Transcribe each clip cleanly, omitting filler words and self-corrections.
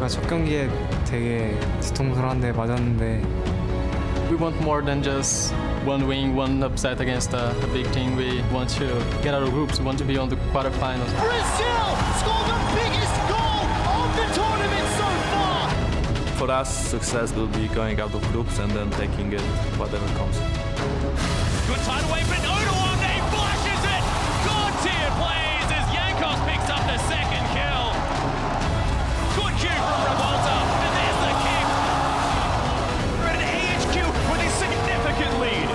첫 경기에 되게 뒤통수한데 맞았는데 We want more than just one win, one upset against a big team. We want to get out of groups. We want to be on the quarterfinals. Brazil scored the biggest goal of the tournament so far. For us, success will be going out of groups and then taking it whatever comes. Good time away, but Odoane flashes it. God tier plays as Yankos picks up the second kill. Good cue from Revolta, and there's the kick. We're at an AHQ with a significant lead.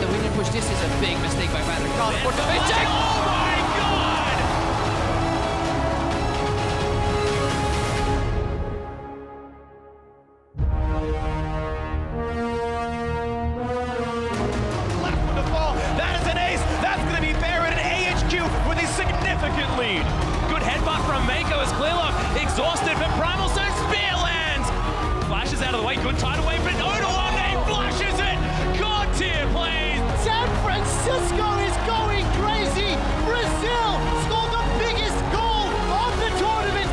The win and push. This is a big mistake by Vander. Oh my God! Left with the ball. That is an ace. That's going to be buried at AHQ with a significant lead. Good headbutt from Mako as Clearlock exhausted, but Primal Surge spear lands. Flashes out of the way. Good tidal wave, but Odoane flashes it. God tier plays. San Francisco is going crazy. Brazil scored the biggest goal of the tournament.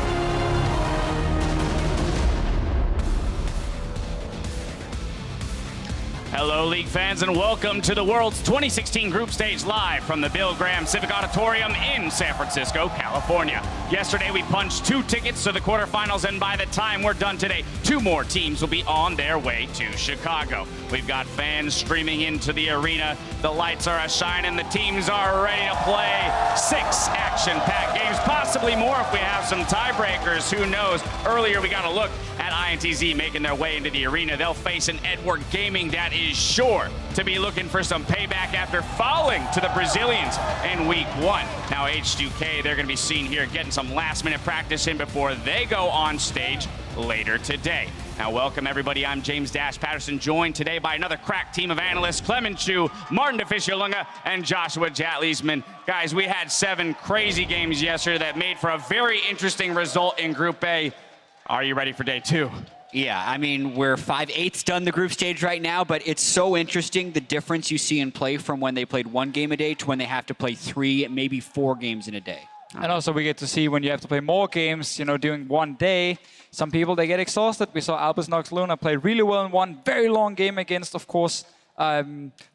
Hello, League fans, and welcome to the World's 2016 Group Stage live from the Bill Graham Civic Auditorium in San Francisco, California. Yesterday, we punched 2 tickets to the quarterfinals, and by the time we're done today, 2 more teams will be on their way to Chicago. We've got fans streaming into the arena. The lights are a-shine, and the teams are ready to play 6 action-packed games, possibly more if we have some tiebreakers. Who knows? Earlier, we got a look at INTZ making their way into the arena. They'll face an Edward Gaming that is sure to be looking for some payback after falling to the Brazilians in week 1. Now H2K, they're going to be seen here getting some last-minute practice in before they go on stage later today. Now welcome everybody, I'm James Dash Patterson, joined today by another crack team of analysts, Clement Chu, Martin DeFischer-Lunga, and Joshua Jatliesman. Guys, we had 7 crazy games yesterday that made for a very interesting result in Group A. Are you ready for day 2? Yeah, I mean, we're 5/8 done the group stage right now, but it's so interesting the difference you see in play from when they played 1 game a day to when they have to play 3, maybe 4 games in a day. And also we get to see when you have to play more games, you know, during one day. Some people, they get exhausted. We saw Albus Nox Luna play really well in one very long game against, of course,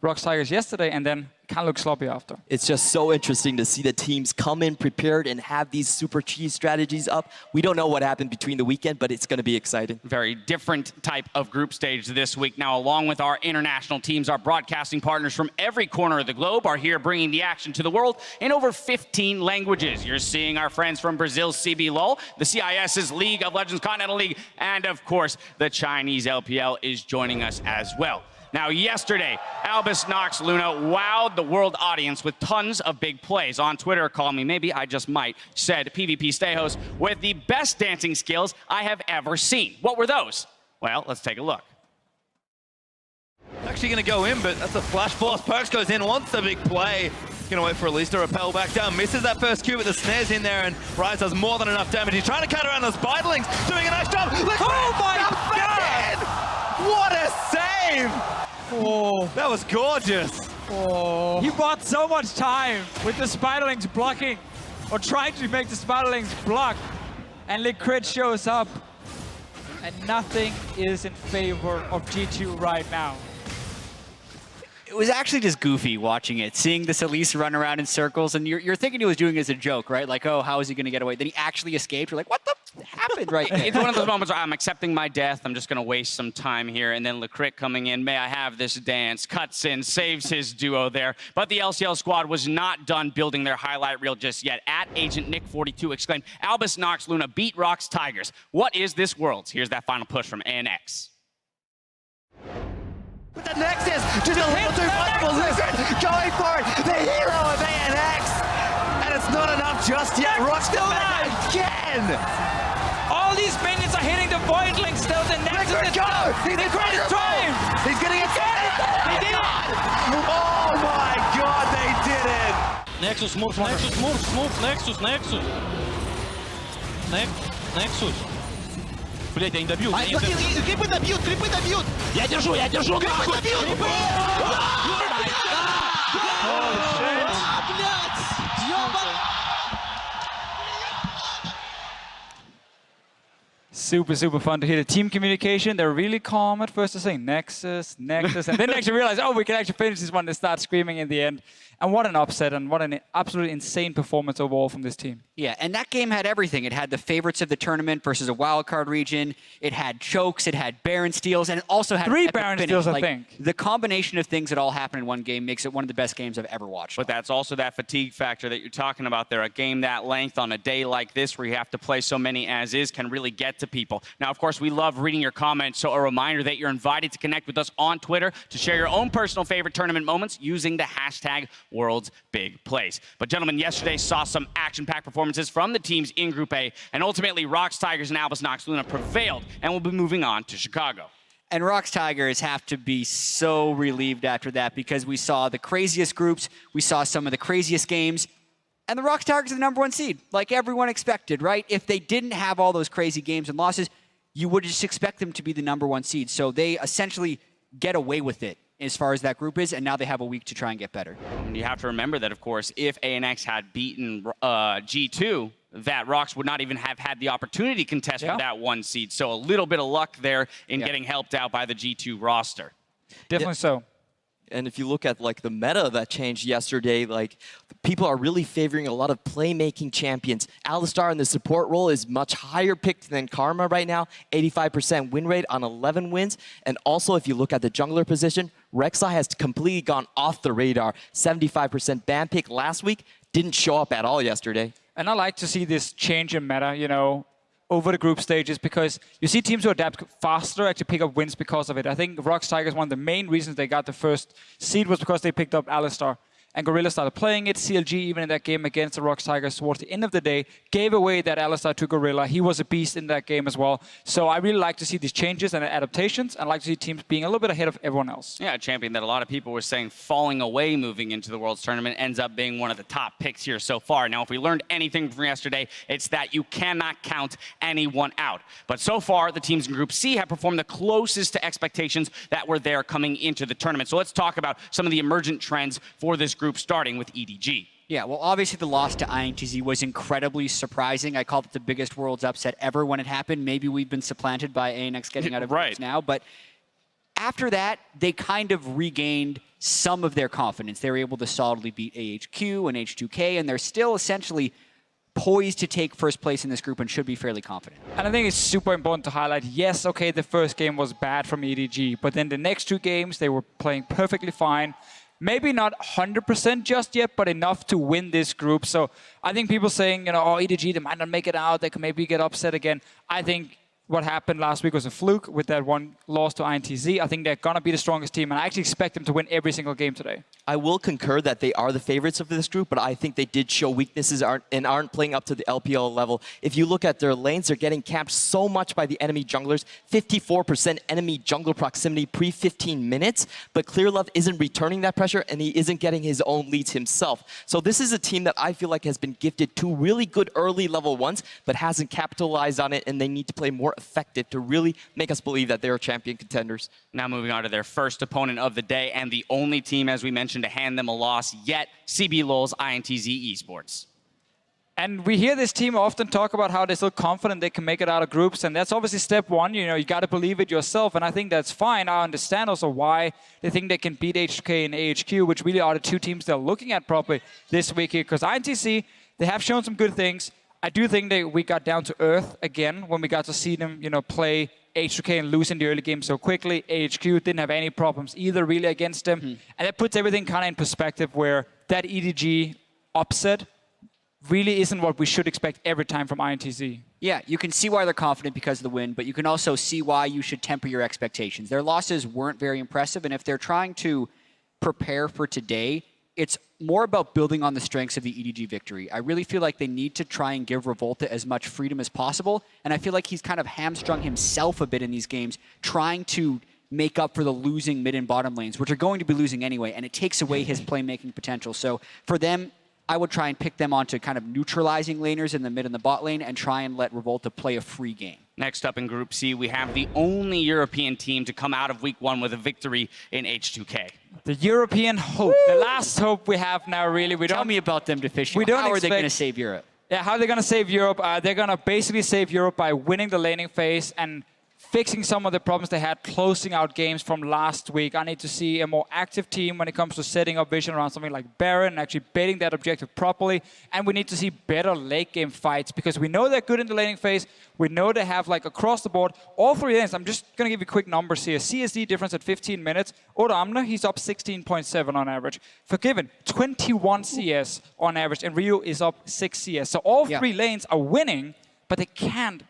Rocks Tigers yesterday, and then kind of look sloppy after. It's just so interesting to see the teams come in prepared and have these super cheese strategies up. We don't know what happened between the weekend, but it's going to be exciting. Very different type of group stage this week. Now, along with our international teams, our broadcasting partners from every corner of the globe are here bringing the action to the world in over 15 languages. You're seeing our friends from Brazil's CBLOL, the CIS's League of Legends Continental League, and of course, the Chinese LPL is joining us as well. Now, yesterday, Albus Nox Luna wowed the world audience with tons of big plays. On Twitter, call me maybe, I just might, said PvP Stejos with the best dancing skills I have ever seen. What were those? Well, let's take a look. Actually going to go in, but that's a flash force. Perks goes in, wants the big play. Going to wait for Elise to rappel back down. Misses that first Q, but the snare's in there, and Rise does more than enough damage. He's trying to cut around those Spiderlings, doing a nice job. Oh my God! What a save! Oh, that was gorgeous. Oh. He bought so much time with the Spiderlings blocking, or trying to make the Spiderlings block, and Liquid shows up, and nothing is in favor of G2 right now. It was actually just goofy watching it, seeing this Elise run around in circles, and you're thinking he was doing it as a joke, right? Like, oh, how is he going to get away? Then he actually escaped. You're like, what the happened right now? It's one of those moments where I'm accepting my death. I'm just going to waste some time here. And then Lecrit coming in, may I have this dance, cuts in, saves his duo there. But the LCL squad was not done building their highlight reel just yet. At Agent Nick 42 exclaimed, Albus Nox Luna beat Rocks Tigers. What is this Worlds? Here's that final push from ANX. But the Nexus, just a little too much for Liquid, going for it, the hero of ANX, and it's not enough just yet. Rock's still there again. All these minions are hitting the Void Link still. The Nexus is go. He's the greatest time. He's gonna get it. They did it. Oh my God, they did it. Nexus, move, Nexus, move, Nexus, Nexus. Nexus. Блять, ainda бьют. Крипы добьют, крипы добьют. Я держу, нахуй. super, super fun to hear the team communication. They're really calm at first. They're saying Nexus, Nexus, and then they actually realize, oh, we can actually finish this one. They start screaming in the end. And what an upset and what an absolutely insane performance overall from this team. Yeah, and that game had everything. It had the favorites of the tournament versus a wildcard region. It had chokes, it had Baron steals, and it also had 3 epic Baron finish. steals, I Like, think. The combination of things that all happened in one game makes it one of the best games I've ever watched. But that's also that fatigue factor that you're talking about there. A game that length on a day like this where you have to play so many as is can really get to people. Now, of course, we love reading your comments, so a reminder that you're invited to connect with us on Twitter to share your own personal favorite tournament moments using the hashtag #WorldsBigPlays. But gentlemen, yesterday saw some action-packed performances from the teams in Group A, and ultimately Rocks, Tigers, and Albus Nox Luna prevailed and will be moving on to Chicago. And Rocks Tigers have to be so relieved after that because we saw the craziest groups, we saw some of the craziest games, and the Rocks Tigers are the #1 seed, like everyone expected, right? If they didn't have all those crazy games and losses, you would just expect them to be the #1 seed. So they essentially get away with it as far as that group is, and now they have a week to try and get better. And you have to remember that, of course, if ANX had beaten G2, that Rocks would not even have had the opportunity to contest for that 1 seed. So a little bit of luck there in getting helped out by the G2 roster. Definitely so. And if you look at like the meta that changed yesterday, like people are really favoring a lot of playmaking champions. Alistar in the support role is much higher picked than Karma right now, 85% win rate on 11 wins. And also if you look at the jungler position, Rek'Sai has completely gone off the radar. 75% ban pick last week, didn't show up at all yesterday. And I like to see this change in meta, you know, over the group stages, because you see teams who adapt faster actually pick up wins because of it. I think Rocks Tigers, one of the main reasons they got the first seed was because they picked up Alistar. And Gorilla started playing it. CLG, even in that game against the Rocks Tigers towards the end of the day, gave away that Alistar to Gorilla. He was a beast in that game as well. So I really like to see these changes and adaptations, and I like to see teams being a little bit ahead of everyone else. Yeah, a champion that a lot of people were saying falling away moving into the Worlds Tournament ends up being one of the top picks here so far. Now, if we learned anything from yesterday, it's that you cannot count anyone out. But so far, the teams in Group C have performed the closest to expectations that were there coming into the tournament. So let's talk about some of the emergent trends for this group, starting with EDG. Yeah, well, obviously the loss to INTZ was incredibly surprising. I called it the biggest Worlds upset ever when it happened. Maybe we've been supplanted by ANX getting out of groups now, but after that, they kind of regained some of their confidence. They were able to solidly beat AHQ and H2K, and they're still essentially poised to take first place in this group and should be fairly confident. And I think it's super important to highlight, yes, okay, the first game was bad from EDG, but then the next 2 games, they were playing perfectly fine. Maybe not 100% just yet, but enough to win this group. So I think people saying, you know, oh, EDG, they might not make it out. They could maybe get upset again. I think what happened last week was a fluke with that one loss to INTZ. I think they're going to be the strongest team, and I actually expect them to win every single game today. I will concur that they are the favorites of this group, but I think they did show weaknesses and aren't playing up to the LPL level. If you look at their lanes, they're getting camped so much by the enemy junglers. 54% enemy jungle proximity pre-15 minutes, but Clearlove isn't returning that pressure, and he isn't getting his own leads himself. So this is a team that I feel like has been gifted 2 really good early level 1s, but hasn't capitalized on it, and they need to play more effective to really make us believe that they're champion contenders. Now moving on to their first opponent of the day, and the only team, as we mentioned, to hand them a loss yet, CB Lowell's INTZ Esports. And we hear this team often talk about how they're still confident they can make it out of groups, and that's obviously step 1. You know, you got to believe it yourself, and I think that's fine. I understand also why they think they can beat H2K and AHQ, which really are the 2 teams they're looking at probably this week here, because INTZ, they have shown some good things. I do think we got down to earth again when we got to see them, you know, play H2K and lose in the early game so quickly. AHQ didn't have any problems either really against them. And that puts everything kind of in perspective where that EDG upset really isn't what we should expect every time from INTZ. Yeah, you can see why they're confident because of the win, but you can also see why you should temper your expectations. Their losses weren't very impressive, and if they're trying to prepare for today, it's more about building on the strengths of the EDG victory. I really feel like they need to try and give Revolta as much freedom as possible, and I feel like he's kind of hamstrung himself a bit in these games, trying to make up for the losing mid and bottom lanes, which are going to be losing anyway, and it takes away his playmaking potential. So for them, I would try and pick them onto kind of neutralizing laners in the mid and the bot lane and try and let Revolta play a free game. Next up in Group C, we have the only European team to come out of Week 1 with a victory in H2K. The European hope, the last hope we have now, really. Tell me about them, Deficient. We don't How are they expect- going to save Europe? Yeah, how are they going to save Europe? They're going to basically save Europe by winning the laning phase and fixing some of the problems they had closing out games from last week. I need to see a more active team when it comes to setting up vision around something like Baron and actually baiting that objective properly. And we need to see better late game fights because we know they're good in the laning phase. We know they have, like, across the board, all 3 lanes. I'm just going to give you quick numbers here. CSD difference at 15 minutes. Oda Amna, he's up 16.7 on average. Forgiven, 21 CS on average. And Ryu is up 6 CS. So all 3 lanes are winning, but they can't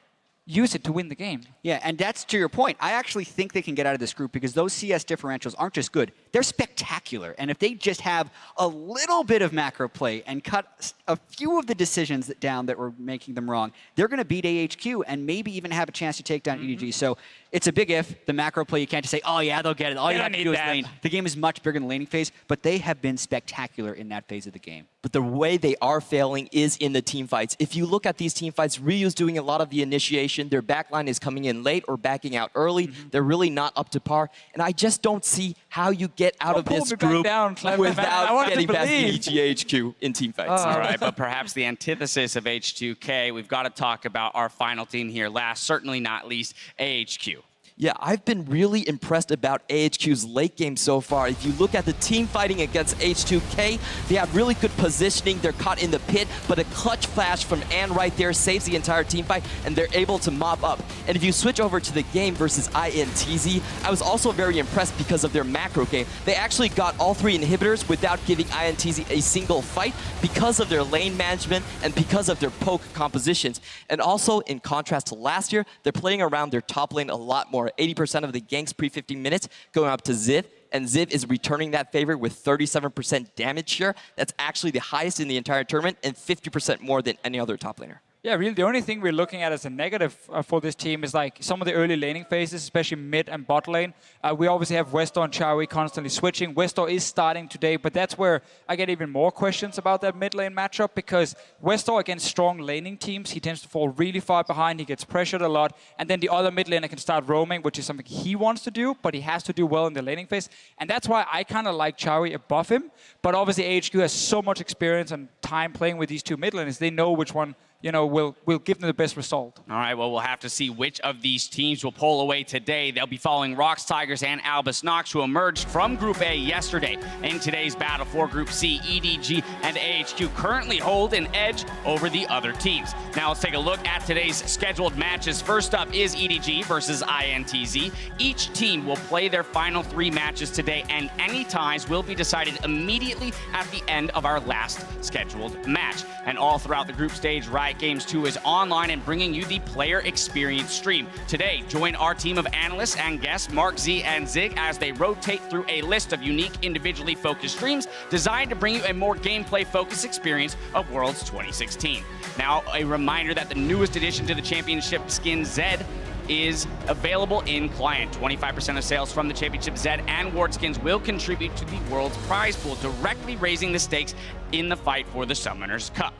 use it to win the game. Yeah, and that's to your point. I actually think they can get out of this group because those CS differentials aren't just good, they're spectacular. And if they just have a little bit of macro play and cut a few of the decisions down that were making them wrong, they're going to beat AHQ and maybe even have a chance to take down EDG. So it's a big if. The macro play, you can't just say, oh yeah, they'll get it. All you have to do is lane. The game is much bigger than the laning phase, but they have been spectacular in that phase of the game. But the way they are failing is in the team fights. If you look at these team fights, Ryu's doing a lot of the initiation. Their backline is coming in late or backing out early. They're really not up to par. And I just don't see how you get out of this group without getting past the EGHQ in team fights. All right, but perhaps the antithesis of H2K, we've got to talk about our final team here last, certainly not least, AHQ. Yeah, I've been really impressed about AHQ's late game so far. If you look at the team fighting against H2K, they have really good positioning. They're caught in the pit, but a clutch flash from Ann right there saves the entire team fight, and they're able to mop up. And if you switch over to the game versus INTZ, I was also very impressed because of their macro game. They actually got all 3 inhibitors without giving INTZ a single fight because of their lane management and because of their poke compositions. And also, in contrast to last year, they're playing around their top lane a lot more. 80% of the ganks pre-15 minutes going up to Ziv, and Ziv is returning that favor with 37% damage share. That's actually the highest in the entire tournament and 50% more than any other top laner. Yeah, really, the only thing we're looking at as a negative for this team is like some of the early laning phases, especially mid and bot lane. We obviously have Westor and Chaui constantly switching. Westor is starting today, but that's where I get even more questions about that mid lane matchup because Westor against strong laning teams, he tends to fall really far behind. He gets pressured a lot, and then the other mid laner can start roaming, which is something he wants to do, but he has to do well in the laning phase. And that's why I kind of like Chaui above him. But obviously, AHQ has so much experience and time playing with these 2 mid laners. They know which one, you know, will give them the best result. All right, well, we'll have to see which of these teams will pull away today. They'll be following Rocks Tigers and Albus Nox, who emerged from Group A yesterday. In today's battle for Group C, EDG and AHQ currently hold an edge over the other teams. Now let's take a look at today's scheduled matches. First up is EDG versus INTZ. Each team will play their final 3 matches today, and any ties will be decided immediately at the end of our last scheduled match. And all throughout the group stage, Riot Games 2 is online and bringing you the player experience stream. Today, join our team of analysts and guests, Mark Z and Zig, as they rotate through a list of unique individually focused streams designed to bring you a more gameplay-focused experience of Worlds 2016. Now, a reminder that the newest addition to the championship skin, Zed, is available in client. 25% of sales from the championship Zed and Ward skins will contribute to the World's prize pool, directly raising the stakes in the fight for the Summoners Cup.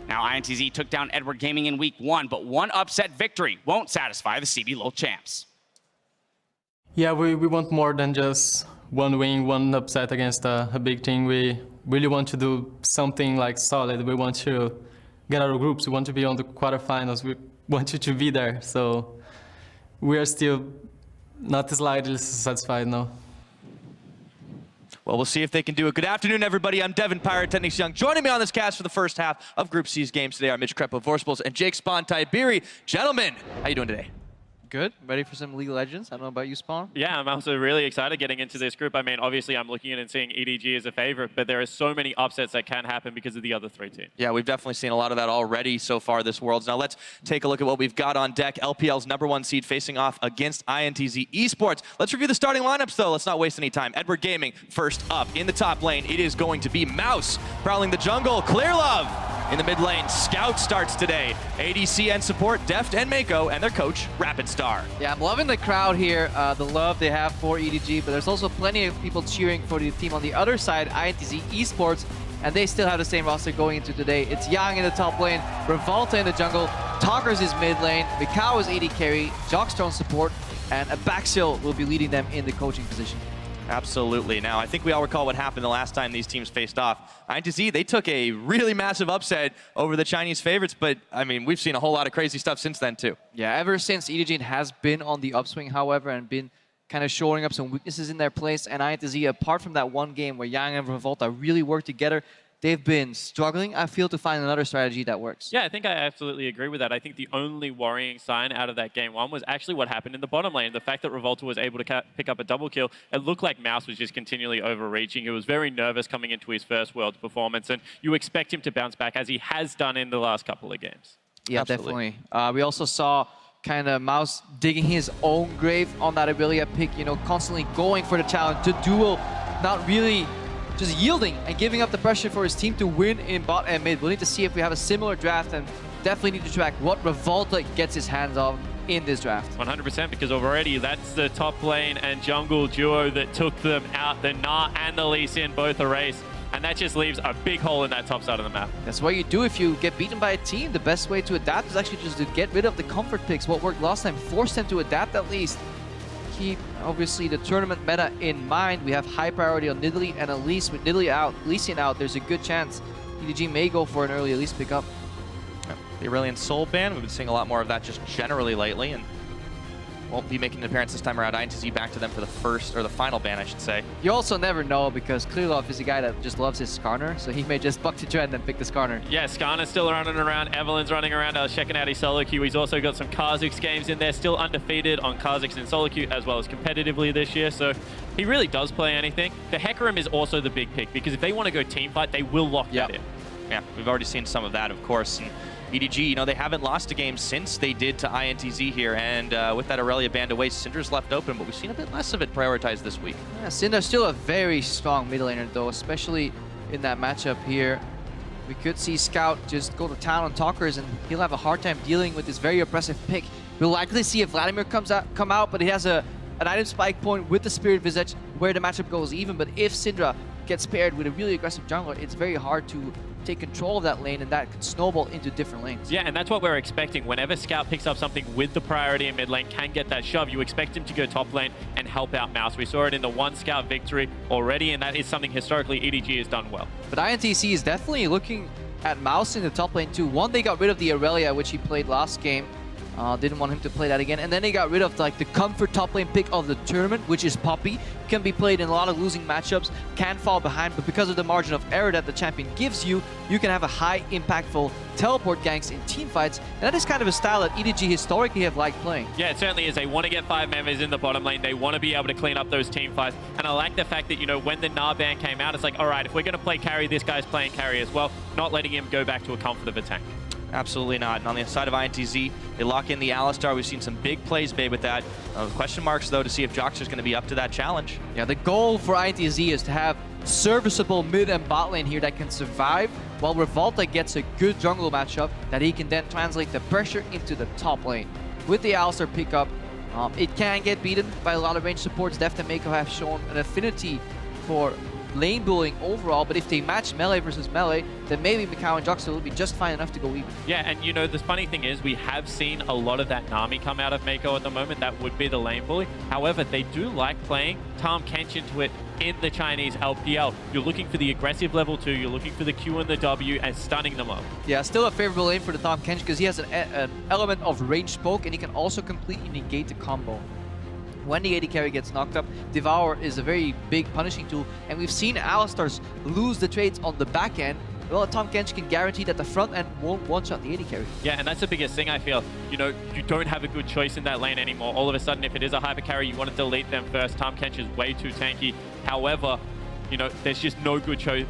Now, INTZ took down Edward Gaming in week 1, but one upset victory won't satisfy the CB LoL champs. Yeah, we want more than just one win, one upset against a big team. We really want to do something like solid. We want to get out of groups. We want to be on the quarterfinals. We want you to be there. So we are still not slightly satisfied now. Well, we'll see if they can do it. Good afternoon, everybody. I'm Devin Pyrotechnics Young. Joining me on this cast for the first half of Group C's games today are Mitch Krepo, Vorspals, and Jake Spawn Tiberi. Gentlemen, how you doing today? Good. Ready for some League of Legends? I don't know about you, Spawn. Yeah, I'm also really excited getting into this group. I mean, obviously, I'm looking in and seeing EDG as a favorite, but there are so many upsets that can happen because of the other 3 teams. Yeah, we've definitely seen a lot of that already so far this Worlds. Now let's take a look at what we've got on deck. LPL's #1 seed facing off against INTZ Esports. Let's review the starting lineups, though. Let's not waste any time. Edward Gaming first up. In the top lane, it is going to be Mouse prowling the jungle. Clear Love in the mid lane. Scout starts today. ADC and support, Deft and Mako, and their coach, Rapid Star. Yeah, I'm loving the crowd here, the love they have for EDG, but there's also plenty of people cheering for the team on the other side, INTZ Esports, and they still have the same roster going into today. It's Yang in the top lane, Revolta in the jungle, Talkers is mid lane, Mikau is AD carry, Jockstone support, and Abaxial will be leading them in the coaching position. Absolutely. Now, I think we all recall what happened the last time these teams faced off. INTZ, they took a really massive upset over the Chinese favorites, but, I mean, we've seen a whole lot of crazy stuff since then, too. Yeah, ever since EDG has been on the upswing, however, and been kind of showing up some weaknesses in their place, and INTZ, apart from that one game where Yang and Revolta really worked together, they've been struggling, I feel, to find another strategy that works. Yeah, I think I absolutely agree with that. I think the only worrying sign out of that game one was actually what happened in the bottom lane. The fact that Revolta was able to pick up a double kill, it looked like Mouse was just continually overreaching. He was very nervous coming into his first Worlds performance, and you expect him to bounce back as he has done in the last couple of games. Yeah, definitely. We also saw kind of Mouse digging his own grave on that Aurelia pick, you know, constantly going for the challenge, to duel, not really just yielding and giving up the pressure for his team to win in bot and mid. We'll need to see if we have a similar draft, and definitely need to track what Revolta gets his hands on in this draft. 100%, because already that's the top lane and jungle duo that took them out. The Na and the Lee Sin both erased, and that just leaves a big hole in that top side of the map. That's what you do if you get beaten by a team. The best way to adapt is actually just to get rid of the comfort picks. What worked last time, force them to adapt at least. Keep, obviously, the tournament meta in mind. We have high priority on Nidalee, and at least with Nidalee out, Lee Sin out, there's a good chance EDG may go for an early Elise pickup. The Aurelian Soul ban, we've been seeing a lot more of that just generally lately, and won't be making an appearance this time around. INTZ back to them for the first, or the final ban, I should say. You also never know, because Clearlove is a guy that just loves his Skarner, so he may just buck the trend and pick the Skarner. Yeah, Skarner's still running around. Evelyn's running around. I was checking out his solo queue. He's also got some Kha'Zix games in there, still undefeated on Kha'Zix in solo queue, as well as competitively this year, so he really does play anything. The Hecarim is also the big pick, because if they want to go team fight, they will lock that in. Yeah, we've already seen some of that, of course. And EDG, you know, they haven't lost a game since they did to INTZ here, and with that Aurelia banned away, Syndra's left open, but we've seen a bit less of it prioritized this week. Yeah, Syndra's still a very strong mid laner, though, especially in that matchup here. We could see Scout just go to town on Talkers, and he'll have a hard time dealing with this very oppressive pick. We'll likely see if Vladimir come out, but he has an item spike point with the Spirit Visage where the matchup goes even, but if Syndra gets paired with a really aggressive jungler, it's very hard to take control of that lane, and that could snowball into different lanes. Yeah, and that's what we're expecting. Whenever Scout picks up something with the priority in mid lane, can get that shove, you expect him to go top lane and help out Mouse. We saw it in the one Scout victory already, and that is something historically EDG has done well. But INTZ is definitely looking at Mouse in the top lane too. One, they got rid of the Aurelia, which he played last game. Didn't want him to play that again. And then they got rid of like the comfort top lane pick of the tournament, which is Poppy. Can be played in a lot of losing matchups, can fall behind, but because of the margin of error that the champion gives you, you can have a high impactful teleport ganks in team fights. And that is kind of a style that EDG historically have liked playing. Yeah, it certainly is. They want to get 5 members in the bottom lane. They want to be able to clean up those team fights. And I like the fact that, you know, when the Na ban came out, it's like, all right, if we're going to play carry, this guy's playing carry as well, not letting him go back to a comfort of a tank. Absolutely not. And on the side of INTZ, they lock in the Alistar. We've seen some big plays made with that. Question marks, though, to see if Joxer's going to be up to that challenge. Yeah, the goal for INTZ is to have serviceable mid and bot lane here that can survive, while Revolta gets a good jungle matchup that he can then translate the pressure into the top lane. With the Alistar pickup, it can get beaten by a lot of range supports. Deft and Mako have shown an affinity for lane bullying overall, but if they match melee versus melee, then maybe Mikau and Joxer will be just fine enough to go even. Yeah, and you know, the funny thing is we have seen a lot of that Nami come out of Mako at the moment. That would be the lane bully. However, they do like playing Tahm Kench into it in the Chinese LPL. You're looking for the aggressive level 2, you're looking for the Q and the W and stunning them up. Yeah, still a favorable lane for the Tahm Kench because he has an element of range poke, and he can also completely negate the combo. When the AD carry gets knocked up, Devour is a very big punishing tool, and we've seen Alistars lose the trades on the back end. Well, Tahm Kench can guarantee that the front end won't one-shot the AD carry. Yeah, and that's the biggest thing I feel. You know, you don't have a good choice in that lane anymore. All of a sudden, if it is a hyper carry, you want to delete them first. Tahm Kench is way too tanky. However, you know, there's just no good choice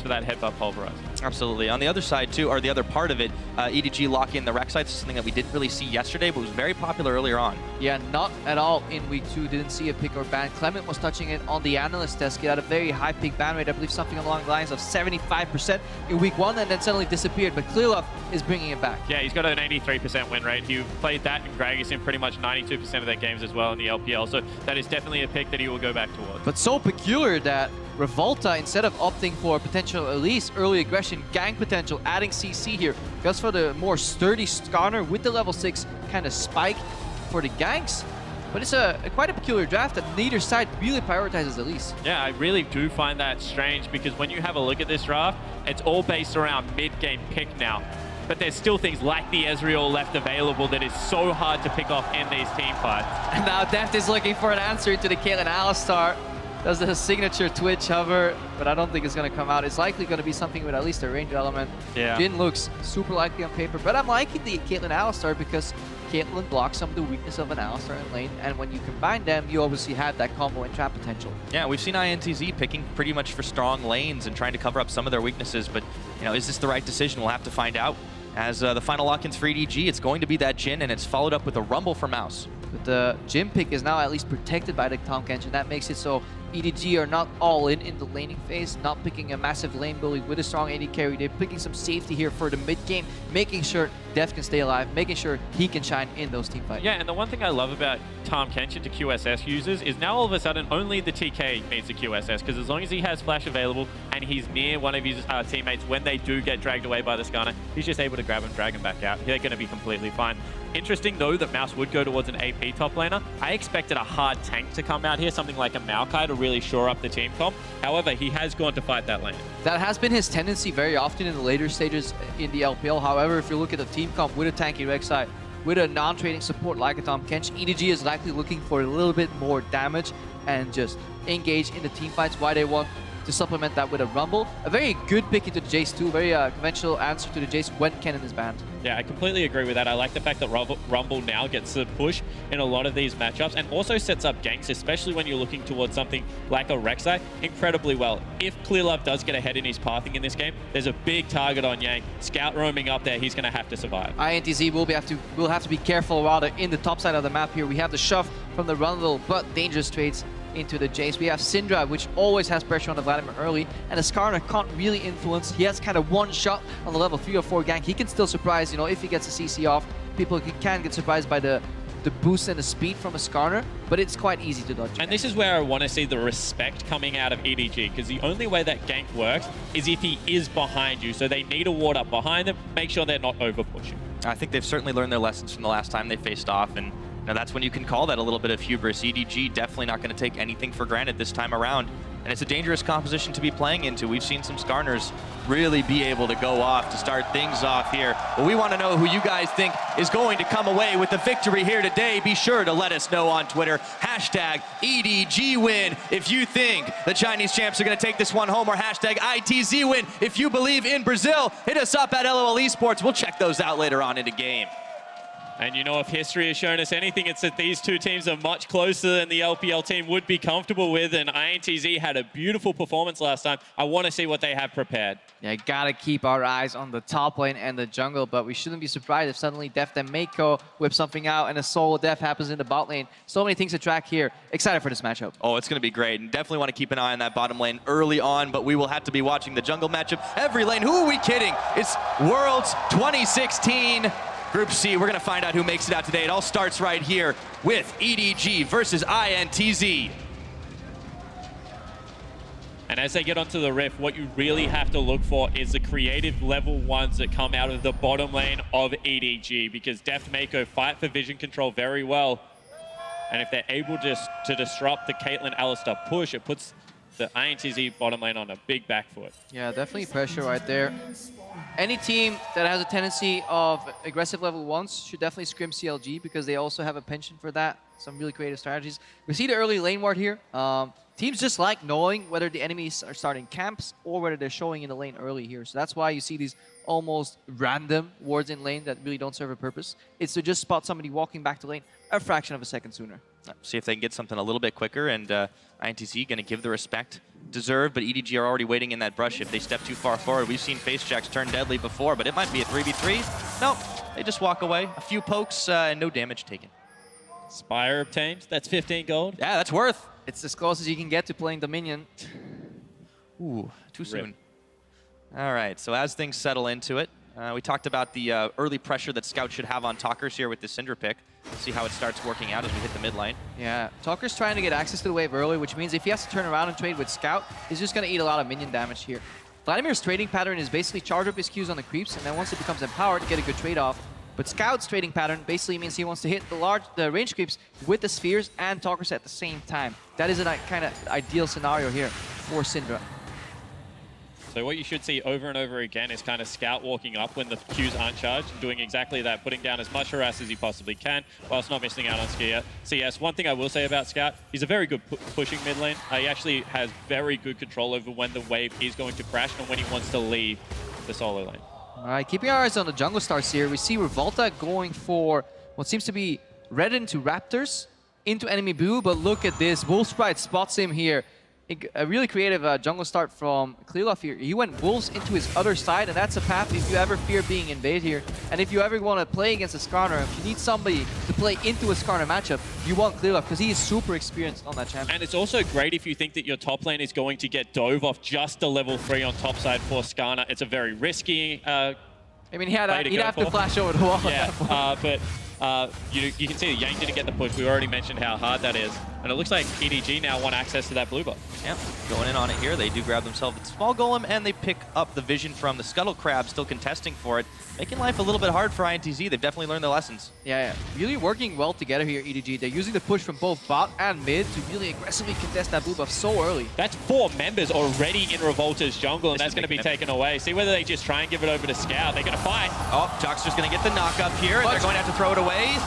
for that headbutt pulverize. Absolutely. On the other side, too, or the other part of it, EDG lock in the Rek'Sai, something that we didn't really see yesterday, but was very popular earlier on. Yeah, not at all in week 2. Didn't see a pick or ban. Clement was touching it on the analyst test. He had a very high pick ban rate, I believe something along the lines of 75% in week 1, and then suddenly disappeared. But Clearlove is bringing it back. Yeah, he's got an 83% win rate. He played that in Gragas in pretty much 92% of their games as well in the LPL. So that is definitely a pick that he will go back towards. But so peculiar that Revolta, instead of opting for potential Elise, early aggression, gang potential, adding CC here, goes for the more sturdy Skarner with the level 6 kind of spike for the ganks. But it's quite a peculiar draft that neither side really prioritizes Elise. Yeah, I really do find that strange because when you have a look at this draft, it's all based around mid-game pick now. But there's still things like the Ezreal left available that is so hard to pick off in these team fights. And now Deft is looking for an answer to the Caitlyn Alistar. Does the signature Twitch hover, but I don't think it's going to come out. It's likely going to be something with at least a range element. Yeah. Jhin looks super likely on paper, but I'm liking the Caitlyn Alistar because Caitlyn blocks some of the weakness of an Alistar in lane, and when you combine them, you obviously have that combo and trap potential. Yeah, we've seen INTZ picking pretty much for strong lanes and trying to cover up some of their weaknesses, but you know, is this the right decision? We'll have to find out. As the final lock-ins for EDG, it's going to be that Jhin, and it's followed up with a Rumble for Mouse. But the Jhin pick is now at least protected by the Tahm Kench, and that makes it so EDG are not all in the laning phase, not picking a massive lane bully with a strong AD carry. They're picking some safety here for the mid game, making sure Deft can stay alive, making sure he can shine in those team fights. Yeah, and the one thing I love about Tahm Kench to QSS users is now all of a sudden only the TK needs a QSS, because as long as he has flash available and he's near one of his teammates when they do get dragged away by the Skarner, he's just able to grab him, drag him back out. They're going to be completely fine. Interesting though that Mouse would go towards an AP top laner. I expected a hard tank to come out here, something like a Maokai to really shore up the team comp. However, he has gone to fight that lane. That has been his tendency very often in the later stages in the LPL. However, if you look at the team comp with a tanky Rek'Sai, with a non-trading support like a Tahm Kench, EDG is likely looking for a little bit more damage and just engage in the team fights. Why they want to supplement that with a Rumble. A very good pick into the Jace too, very conventional answer to the Jace when Kennen is banned. Yeah, I completely agree with that. I like the fact that Rumble now gets the push in a lot of these matchups and also sets up ganks, especially when you're looking towards something like a Rek'Sai, incredibly well. If Clearlove does get ahead in his pathing in this game, there's a big target on Yang. Scout roaming up there, he's going to have to survive. INTZ will have to be careful rather in the top side of the map here. We have the shove from the Rumble, but dangerous trades into the Jace. We have Syndra, which always has pressure on the Vladimir early, and the Skarner can't really influence. He has kind of one shot on the level 3 or 4 gank. He can still surprise, you know, if he gets a CC off. People can get surprised by the boost and the speed from a Skarner, but it's quite easy to dodge. And this is where I want to see the respect coming out of EDG, because the only way that gank works is if he is behind you. So they need a ward up behind them, make sure they're not over pushing. I think they've certainly learned their lessons from the last time they faced off, and now that's when you can call that a little bit of hubris. EDG definitely not going to take anything for granted this time around. And it's a dangerous composition to be playing into. We've seen some Skarners really be able to go off to start things off here. But we want to know who you guys think is going to come away with the victory here today. Be sure to let us know on Twitter. Hashtag EDGWin if you think the Chinese champs are going to take this one home, or hashtag ITZWin if you believe in Brazil. Hit us up at LOL Esports. We'll check those out later on in the game. And you know, if history has shown us anything, it's that these two teams are much closer than the LPL team would be comfortable with, and INTZ had a beautiful performance last time. I want to see what they have prepared. Yeah, gotta keep our eyes on the top lane and the jungle, but we shouldn't be surprised if suddenly Deft and Mako whip something out and a solo Def happens in the bot lane. So many things to track here. Excited for this matchup. Oh, it's going to be great, and definitely want to keep an eye on that bottom lane early on, but we will have to be watching the jungle matchup every lane. Who are we kidding? It's Worlds 2016. Group C, we're going to find out who makes it out today. It all starts right here with EDG versus INTZ. And as they get onto the Rift, what you really have to look for is the creative level ones that come out of the bottom lane of EDG, because Deft Mako fight for vision control very well. And if they're able to disrupt the Caitlyn Alistar push, it puts the INTZ bottom lane on a big back foot. Yeah, definitely pressure right there. Any team that has a tendency of aggressive level 1s should definitely scrim CLG, because they also have a penchant for that. Some really creative strategies. We see the early lane ward here. Teams just like knowing whether the enemies are starting camps or whether they're showing in the lane early here. So that's why you see these almost random wards in lane that really don't serve a purpose. It's to just spot somebody walking back to lane a fraction of a second sooner. See if they can get something a little bit quicker, and INTZ going to give the respect deserved, but EDG are already waiting in that brush. If they step too far forward, we've seen face jacks turn deadly before, but it might be a 3v3. No, they just walk away. A few pokes and no damage taken. Spire obtained. That's 15 gold. Yeah, that's worth. It's as close as you can get to playing Dominion. Ooh, too soon. All right, so as things settle into it, we talked about the early pressure that Scout should have on Talkers here with the Syndra pick. We'll see how it starts working out as we hit the mid lane. Yeah, Talker's trying to get access to the wave early, which means if he has to turn around and trade with Scout, he's just going to eat a lot of minion damage here. Vladimir's trading pattern is basically charge up his Qs on the creeps, and then once it becomes empowered, get a good trade off. But Scout's trading pattern basically means he wants to hit the range creeps with the spheres and talkers at the same time. That is a kind of ideal scenario here for Syndra. So what you should see over and over again is kind of Scout walking up when the Qs aren't charged and doing exactly that, putting down as much harass as he possibly can whilst not missing out on CS. One thing I will say about Scout, he's a very good pushing mid lane. He actually has very good control over when the wave is going to crash and when he wants to leave the solo lane. All right, keeping our eyes on the jungle stars here, we see Revolta going for what seems to be red into Raptors, into enemy blue, but look at this. Wolf Sprite spots him here. A really creative jungle start from Clearlove here. He went Wolves into his other side, and that's a path if you ever fear being invaded here. And if you ever want to play against a Skarner, if you need somebody to play into a Skarner matchup, you want Clearlove because he is super experienced on that champion. And it's also great if you think that your top lane is going to get dove off just a level 3 on top side for Skarner. It's a very risky I mean, he'd have to flash over the wall. Yeah, but you can see Yang didn't get the push. We already mentioned how hard that is. And it looks like EDG now want access to that blue buff. Yep, going in on it here. They do grab themselves the small golem, and they pick up the vision from the Scuttle Crab, still contesting for it, making life a little bit hard for INTZ. They've definitely learned their lessons. Yeah, really working well together here, EDG. They're using the push from both bot and mid to really aggressively contest that blue buff so early. That's 4 members already in Revolta's jungle, and that's going to be taken away. See whether they just try and give it over to Scout. They're going to fight. Oh, Jockster's going to get the knock up here, and they're going to have to throw it away.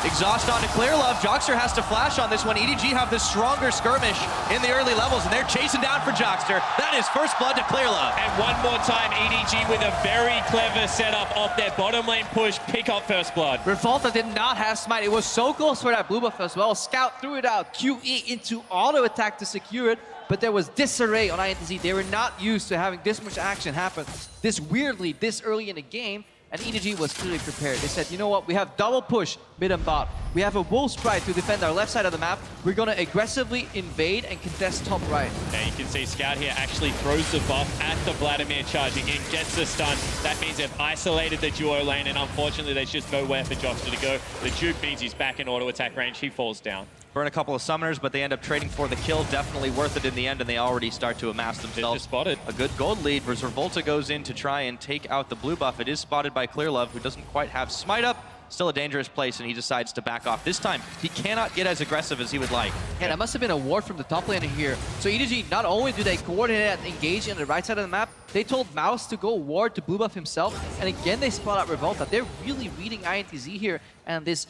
Exhaust onto Clearlove. Jockster has to flash on this one. EDG have the stronger skirmish in the early levels, and they're chasing down for Jockster. That is first blood to Clearlove. And one more time, EDG with a very clever setup of their bottom lane push, pick up first blood. Revolta did not have smite. It was so close for that blue buff as well. Scout threw it out, QE into auto attack to secure it, but there was disarray on INTZ. They were not used to having this much action happen this weirdly, this early in the game. And EDG was clearly prepared. They said, you know what, we have double push mid and bot. We have a Wolf Sprite to defend our left side of the map. We're going to aggressively invade and contest top right. And you can see Scout here actually throws the buff at the Vladimir charging in, gets the stun. That means they've isolated the duo lane, and unfortunately there's just nowhere for Jockster to go. The juke means he's back in auto attack range. He falls down. Burn a couple of summoners, but they end up trading for the kill. Definitely worth it in the end, and they already start to amass themselves spotted a good gold lead. As Revolta goes in to try and take out the blue buff. It is spotted by Clearlove, who doesn't quite have smite up. Still a dangerous place, and he decides to back off. This time, he cannot get as aggressive as he would like. Yeah, that must have been a ward from the top laner here. So EDG, not only do they coordinate and engage on the right side of the map, they told Mouse to go ward to blue buff himself, and again they spot out Revolta. They're really reading INTZ here, and this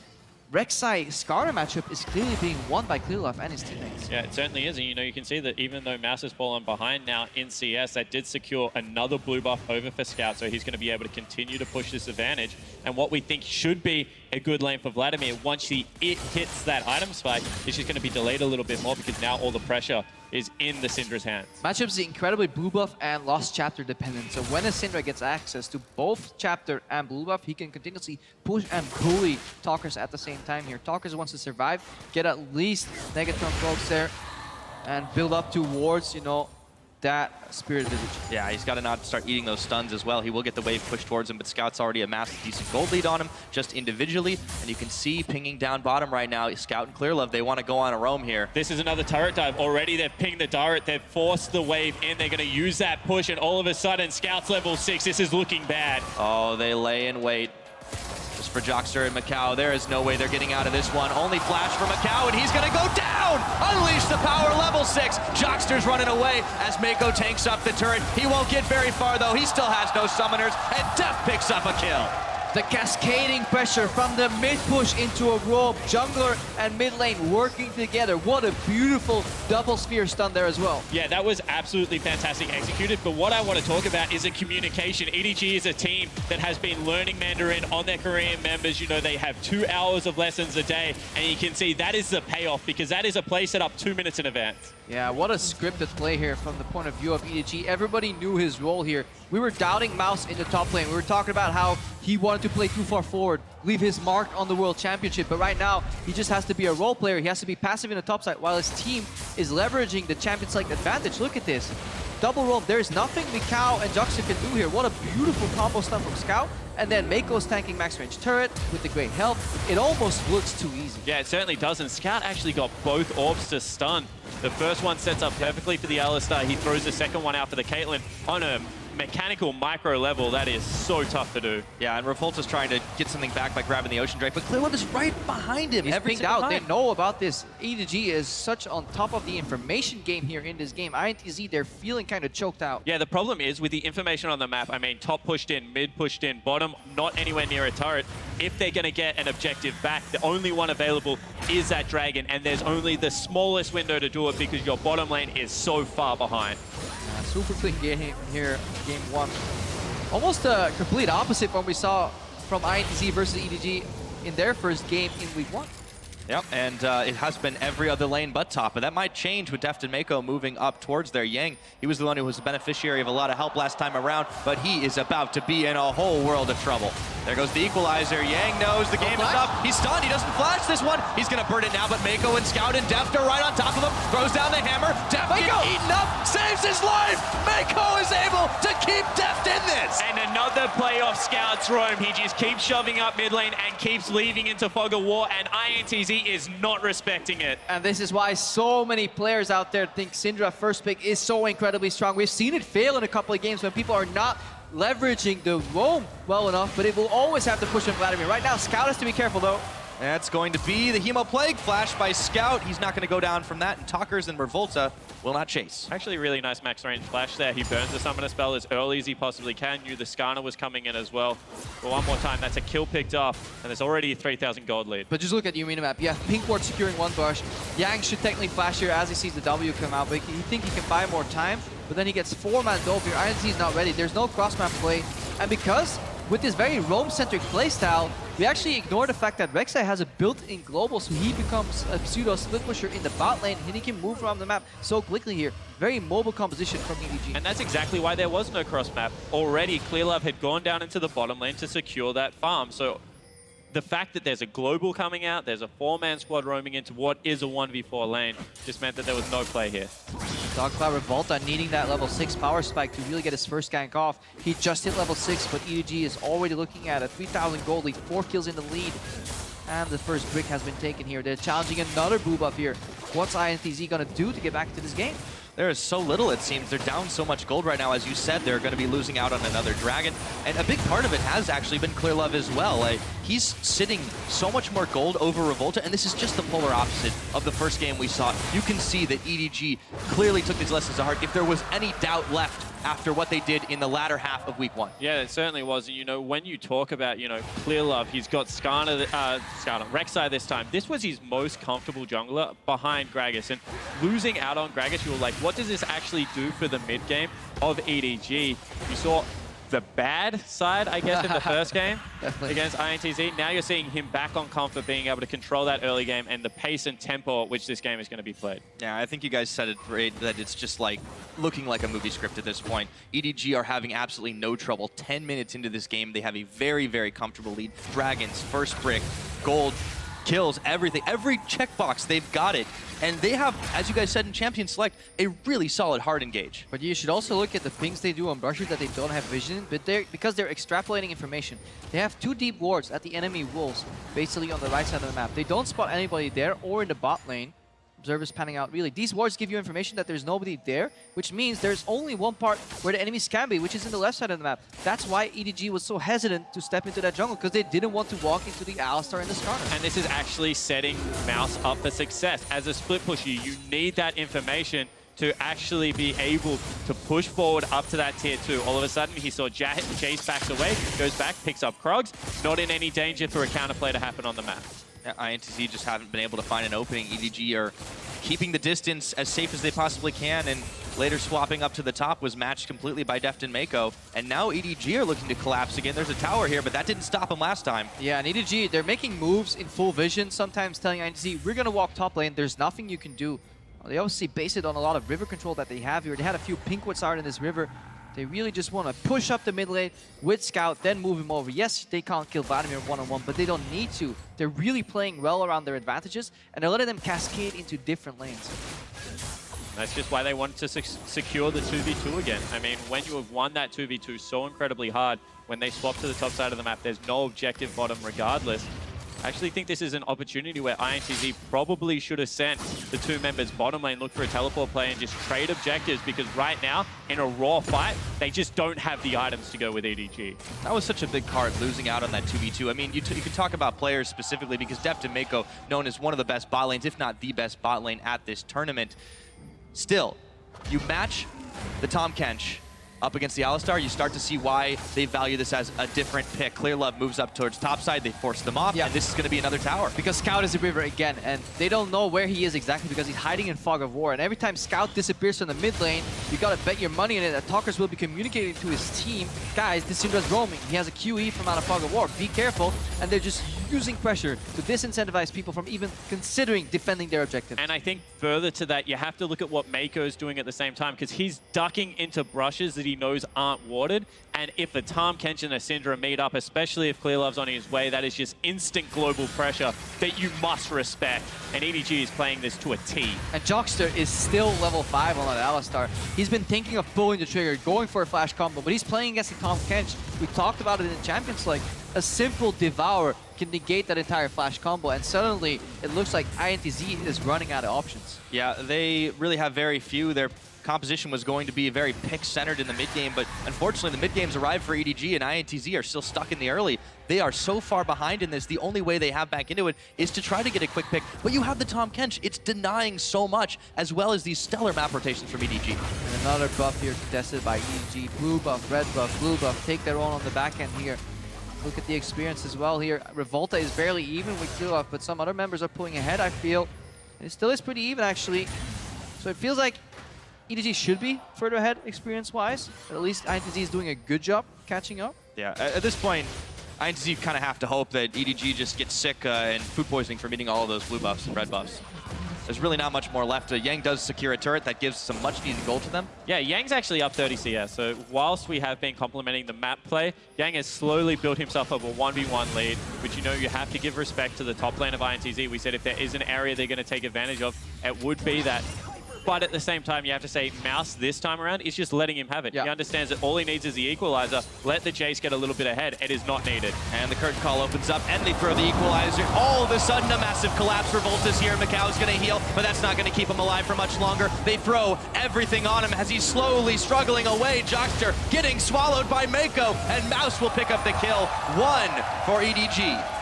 Rek'Sai Skarner matchup is clearly being won by Clearlove and his teammates. Yeah, it certainly is. And you can see that even though Mouse has fallen behind now in CS, that did secure another blue buff over for Scout, so he's going to be able to continue to push this advantage. And what we think should be a good lane for Vladimir, once it hits that item spike, is just going to be delayed a little bit more because now all the pressure is in the Syndra's hands. Matchup is incredibly blue buff and Lost Chapter dependent. So when a Syndra gets access to both Chapter and blue buff, he can continuously push and bully Talkers at the same time here. Talkers wants to survive, get at least Negatron probes there, and build up towards, you know, that Spirit Visage. Yeah, he's got to not start eating those stuns as well. He will get the wave pushed towards him, but Scout's already amassed a decent gold lead on him, just individually. And you can see pinging down bottom right now, Scout and Clearlove, they want to go on a roam here. This is another turret dive. Already they've pinged the turret, they've forced the wave in, they're going to use that push, and all of a sudden, Scout's level 6. This is looking bad. Oh, they lay in wait. Just for Jockster and Macau, there is no way they're getting out of this one. Only flash for Macau, and he's gonna go down! Unleash the power, level 6. Jockster's running away as Mako tanks up the turret. He won't get very far though. He still has no summoners, and Def picks up a kill. The cascading pressure from the mid push into a roam, jungler and mid lane working together. What a beautiful double sphere stun there as well. Yeah, that was absolutely fantastic executed, but what I want to talk about is the communication. EDG is a team that has been learning Mandarin on their Korean members. You know, they have 2 hours of lessons a day, and you can see that is the payoff because that is a play set up 2 minutes in advance. Yeah, what a scripted play here from the point of view of EDG. Everybody knew his role here. We were doubting Mouse in the top lane. We were talking about how he wanted to play too far forward, leave his mark on the World Championship. But right now, he just has to be a role player. He has to be passive in the top side while his team is leveraging the Champions League advantage. Look at this. Double roam. There is nothing Mikau and Jockster can do here. What a beautiful combo stun from Scout. And then Mako's tanking max range turret with the great health. It almost looks too easy. Yeah, it certainly does. And Scout actually got both orbs to stun. The first one sets up perfectly for the Alistar. He throws the second one out for the Caitlyn on a mechanical micro level, that is so tough to do. Yeah, and Revolta's trying to get something back by grabbing the Ocean Drake, but Clearlove is right behind him. He's every pinged single out. time. They know about this. E2G is such on top of the information game here in this game. INTZ, they're feeling kind of choked out. Yeah, the problem is with the information on the map, I mean, top pushed in, mid pushed in, bottom not anywhere near a turret. If they're going to get an objective back, the only one available is that Dragon, and there's only the smallest window to do it because your bottom lane is so far behind. Super clean game here, game one. Almost a complete opposite from what we saw from INTZ versus EDG in their first game in week one. Yep, and it has been every other lane but top, but that might change with Deft and Mako moving up towards their Yang. He was the one who was the beneficiary of a lot of help last time around, but he is about to be in a whole world of trouble. There goes the equalizer. Yang knows the game is up. He's stunned. He doesn't flash this one. He's going to burn it now, but Mako and Scout and Deft are right on top of him. Throws down the hammer. Deft gets eaten up, saves his life. Mako is able to keep Deft in this. And another playoff Scout's roam. He just keeps shoving up mid lane and keeps leaving into Fog of War, and INTZ is not respecting it. And this is why so many players out there think Syndra first pick is so incredibly strong. We've seen it fail in a couple of games when people are not leveraging the roam well enough, but it will always have to push on Vladimir. Right now, Scout has to be careful though. That's going to be the Hemo Plague flash by Scout. He's not going to go down from that, and Talkers and Revolta will not chase. Actually, really nice max range flash there. He burns the Summoner spell as early as he possibly can. Knew the Skarner was coming in as well. But one more time, that's a kill picked up, and there's already a 3,000 gold lead. But just look at the arena map. Yeah, Pink Ward securing one bush. Yang should technically flash here as he sees the W come out, but he think he can buy more time. But then he gets 4-man Dove here. INTZ is not ready. There's no cross-map play. And because with this very roam-centric playstyle, we actually ignore the fact that Rek'Sai has a built-in global, so he becomes a pseudo split pusher in the bot lane, and he can move around the map so quickly here. Very mobile composition from EDG. And that's exactly why there was no cross map. Already, Clearlove had gone down into the bottom lane to secure that farm. So the fact that there's a global coming out, there's a 4-man squad roaming into what is a 1v4 lane, just meant that there was no play here. Dogcloud Revolta needing that level 6 power spike to really get his first gank off. He just hit level 6, but EDG is already looking at a 3,000 gold lead, 4 kills in the lead. And the first brick has been taken here. They're challenging another boo buff here. What's INTZ gonna do to get back to this game? There is so little, it seems. They're down so much gold right now. As you said, they're going to be losing out on another dragon. And a big part of it has actually been Clearlove as well. Like, he's sitting so much more gold over Revolta, and this is just the polar opposite of the first game we saw. You can see that EDG clearly took these lessons to heart. If there was any doubt left after what they did in the latter half of week one. Yeah, it certainly was. You know, when you talk about, you know, Clearlove, he's got Rek'Sai this time. This was his most comfortable jungler behind Gragas. And losing out on Gragas, you were like, what does this actually do for the mid game of EDG? You saw the bad side, I guess, in the first game against INTZ. Now you're seeing him back on comfort, being able to control that early game and the pace and tempo at which this game is going to be played. Yeah, I think you guys said it great, that it's just like looking like a movie script at this point. EDG are having absolutely no trouble. 10 minutes into this game, they have a very, very comfortable lead. Dragons, first brick, gold, kills, everything. Every checkbox, they've got it. And they have, as you guys said in Champion Select, a really solid hard engage. But you should also look at the pings they do on Brusher that they don't have vision, but because they're extrapolating information. They have 2 deep wards at the enemy wolves, basically on the right side of the map. They don't spot anybody there or in the bot lane. Observers panning out, really. These wards give you information that there's nobody there, which means there's only one part where the enemies can be, which is in the left side of the map. That's why EDG was so hesitant to step into that jungle, because they didn't want to walk into the Alistar and the Skarner. And this is actually setting Mouse up for success. As a split pusher, you need that information to actually be able to push forward up to that tier 2. All of a sudden, he saw Jace backs away, goes back, picks up Krogs, not in any danger for a counterplay to happen on the map. INTZ just haven't been able to find an opening. EDG are keeping the distance as safe as they possibly can, and later swapping up to the top was matched completely by Deft and Mako. And now EDG are looking to collapse again. There's a tower here, but that didn't stop them last time. Yeah, and EDG, they're making moves in full vision, sometimes telling INTZ, we're going to walk top lane, there's nothing you can do. They obviously base it on a lot of river control that they have here. They had a few Pinkwoods out in this river. They really just want to push up the mid lane with Scout, then move him over. Yes, they can't kill Vladimir one-on-one, but they don't need to. They're really playing well around their advantages, and they're letting them cascade into different lanes. That's just why they wanted to secure the 2v2 again. I mean, when you have won that 2v2 so incredibly hard, when they swap to the top side of the map, there's no objective bottom regardless. I actually think this is an opportunity where INTZ probably should have sent the 2 members bottom lane, look for a teleport play, and just trade objectives, because right now, in a raw fight, they just don't have the items to go with EDG. That was such a big card, losing out on that 2v2. I mean, you can talk about players specifically, because Deft and Mako, known as one of the best bot lanes, if not the best bot lane at this tournament. Still, you match the Tahm Kench up against the Alistar, you start to see why they value this as a different pick. Clearlove moves up towards topside, they force them off, and this is going to be another tower. Because Scout is a river again, and they don't know where he is exactly because he's hiding in Fog of War. And every time Scout disappears from the mid lane, you gotta bet your money on it that Talkers will be communicating to his team, guys, this Syndra's roaming. He has a QE from out of Fog of War, be careful. And they're just using pressure to disincentivize people from even considering defending their objective. And I think further to that, you have to look at what Mako's doing at the same time, because he's ducking into brushes that he knows aren't warded. And if a Tahm Kench and a Syndra meet up, especially if Clearlove's on his way, that is just instant global pressure that you must respect. And EDG is playing this to a T. And Jockster is still level 5 on that Alistar. He's been thinking of pulling the trigger, going for a flash combo, but he's playing against the Tahm Kench. We talked about it in Champions League. A simple Devour can negate that entire flash combo, and suddenly it looks like INTZ is running out of options. Yeah, they really have very few. Their composition was going to be very pick-centered in the mid-game, but unfortunately the mid-game's arrived for EDG, and INTZ are still stuck in the early. They are so far behind in this, the only way they have back into it is to try to get a quick pick. But you have the Tahm Kench, it's denying so much, as well as these stellar map rotations from EDG. And another buff here contested by EDG. Blue buff, red buff, blue buff, take their own on the back end here. Look at the experience as well here. Revolta is barely even with Clearlove, but some other members are pulling ahead, I feel. And it still is pretty even, actually. So it feels like EDG should be further ahead experience-wise, but at least INTZ is doing a good job catching up. Yeah, at this point, INTZ kind of have to hope that EDG just gets sick and food poisoning from eating all of those blue buffs and red buffs. There's really not much more left. Yang does secure a turret that gives some much-needed gold to them. Yeah, Yang's actually up 30 CS, so whilst we have been complementing the map play, Yang has slowly built himself up a 1v1 lead, which you know you have to give respect to the top lane of INTZ. We said if there is an area they're going to take advantage of, it would be that. But at the same time, you have to say Mouse this time around is just letting him have it. Yeah. He understands that all he needs is the equalizer. Let the Jace get a little bit ahead. It is not needed. And the curtain call opens up, and they throw the equalizer. All of a sudden, a massive collapse. Revolta's here. Macau's going to heal, but that's not going to keep him alive for much longer. They throw everything on him as he's slowly struggling away. Jockster getting swallowed by Mako, and Mouse will pick up the kill. 1 for EDG.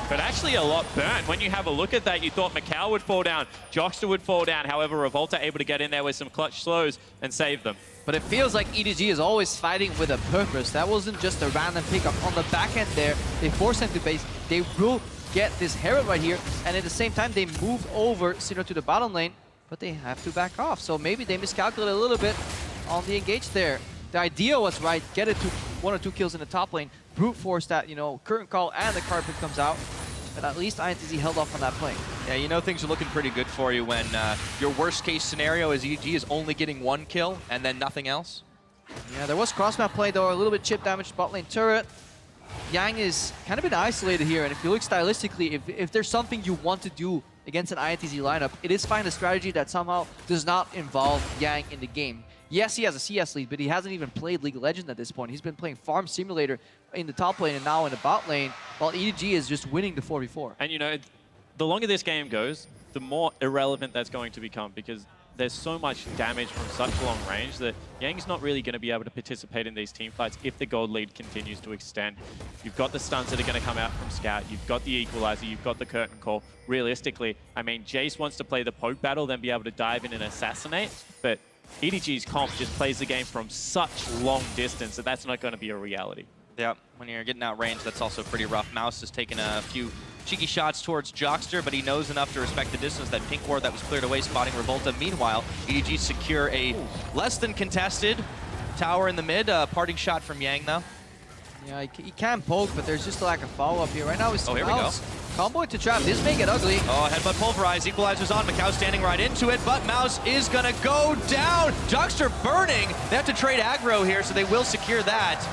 But actually a lot burnt. When you have a look at that, you thought Macau would fall down, Jockster would fall down. However, Revolta able to get in there with some clutch slows and save them. But it feels like EDG is always fighting with a purpose. That wasn't just a random pickup. On the back end there, they force him to base. They will get this Herald right here, and at the same time, they moved over Syndra to the bottom lane, but they have to back off. So maybe they miscalculated a little bit on the engage there. The idea was right, get it to 1 or 2 kills in the top lane, brute force that, you know, current call and the carpet comes out. But at least INTZ held off on that play. Yeah, you know things are looking pretty good for you when your worst case scenario is EDG is only getting 1 kill and then nothing else. Yeah, there was cross-map play though, a little bit chip damage to bot lane turret. Yang is kind of been isolated here, and if you look stylistically, if there's something you want to do against an INTZ lineup, it is find a strategy that somehow does not involve Yang in the game. Yes, he has a CS lead, but he hasn't even played League of Legends at this point. He's been playing Farm Simulator in the top lane and now in the bot lane, while EDG is just winning the 4v4. And you know, the longer this game goes, the more irrelevant that's going to become, because there's so much damage from such long range that Yang's not really going to be able to participate in these team fights if the gold lead continues to extend. You've got the stuns that are going to come out from Scout, you've got the equalizer, you've got the curtain call. Realistically, I mean, Jace wants to play the poke battle, then be able to dive in and assassinate, but EDG's comp just plays the game from such long distance that that's not going to be a reality. Yeah, when you're getting out range, that's also pretty rough. Mouse has taken a few cheeky shots towards Jockster, but he knows enough to respect the distance. That pink ward that was cleared away, spotting Revolta. Meanwhile, EDG secure a less than contested tower in the mid. Parting shot from Yang, though. Yeah, he can poke, but there's just a lack of follow-up here. Right now, he's here we go. Combo into trap. This may get ugly. Oh, headbutt pulverized. Equalizer's on. Macau standing right into it, but Mouse is going to go down. Jockster burning. They have to trade aggro here, so they will secure that.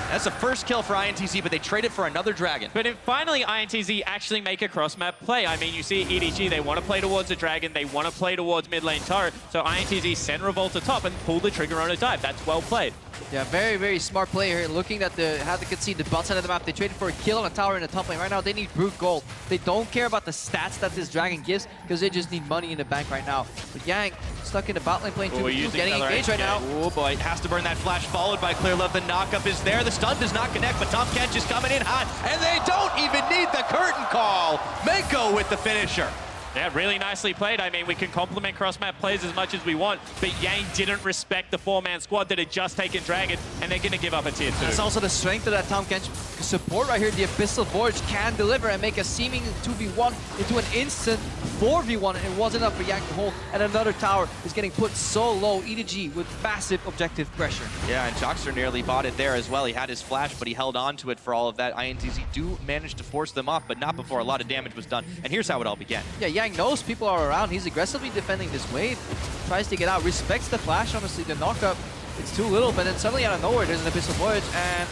That's the first kill for INTZ, but they trade it for another dragon. But finally, INTZ actually make a cross-map play. I mean, you see EDG, they want to play towards a dragon, they want to play towards mid lane turret, so INTZ send Revolta top and pull the trigger on a dive. That's well played. Yeah, very, very smart player here. Looking at how they could see the bot side of the map. They traded for a kill on a tower in the top lane. Right now, they need brute gold. They don't care about the stats that this dragon gives because they just need money in the bank right now. But Yang stuck in the bot lane playing 2v2, getting engaged right now. Oh boy, has to burn that flash, followed by ClearLove. The knockup is there. The stun does not connect, but Tom Kench is coming in hot, and they don't even need the curtain call. Mako with the finisher. Yeah, really nicely played. I mean, we can compliment cross-map plays as much as we want, but Yang didn't respect the 4-man squad that had just taken Dragon, and they're going to give up a tier 2. That's also the strength of that Tom Kench support right here. The Abyssal Voyage can deliver and make a seeming 2v1 into an instant 4v1, and it wasn't enough for Yang to hold. And another tower is getting put so low. EDG with massive objective pressure. Yeah, and Jockster nearly bought it there as well. He had his flash, but he held on to it for all of that. INTZ do manage to force them off, but not before a lot of damage was done. And here's how it all began. Yeah, Yang knows people are around. He's aggressively defending this wave. Tries to get out. Respects the flash, honestly. The knockup, it's too little, but then suddenly out of nowhere, there's an Abyssal Voyage, and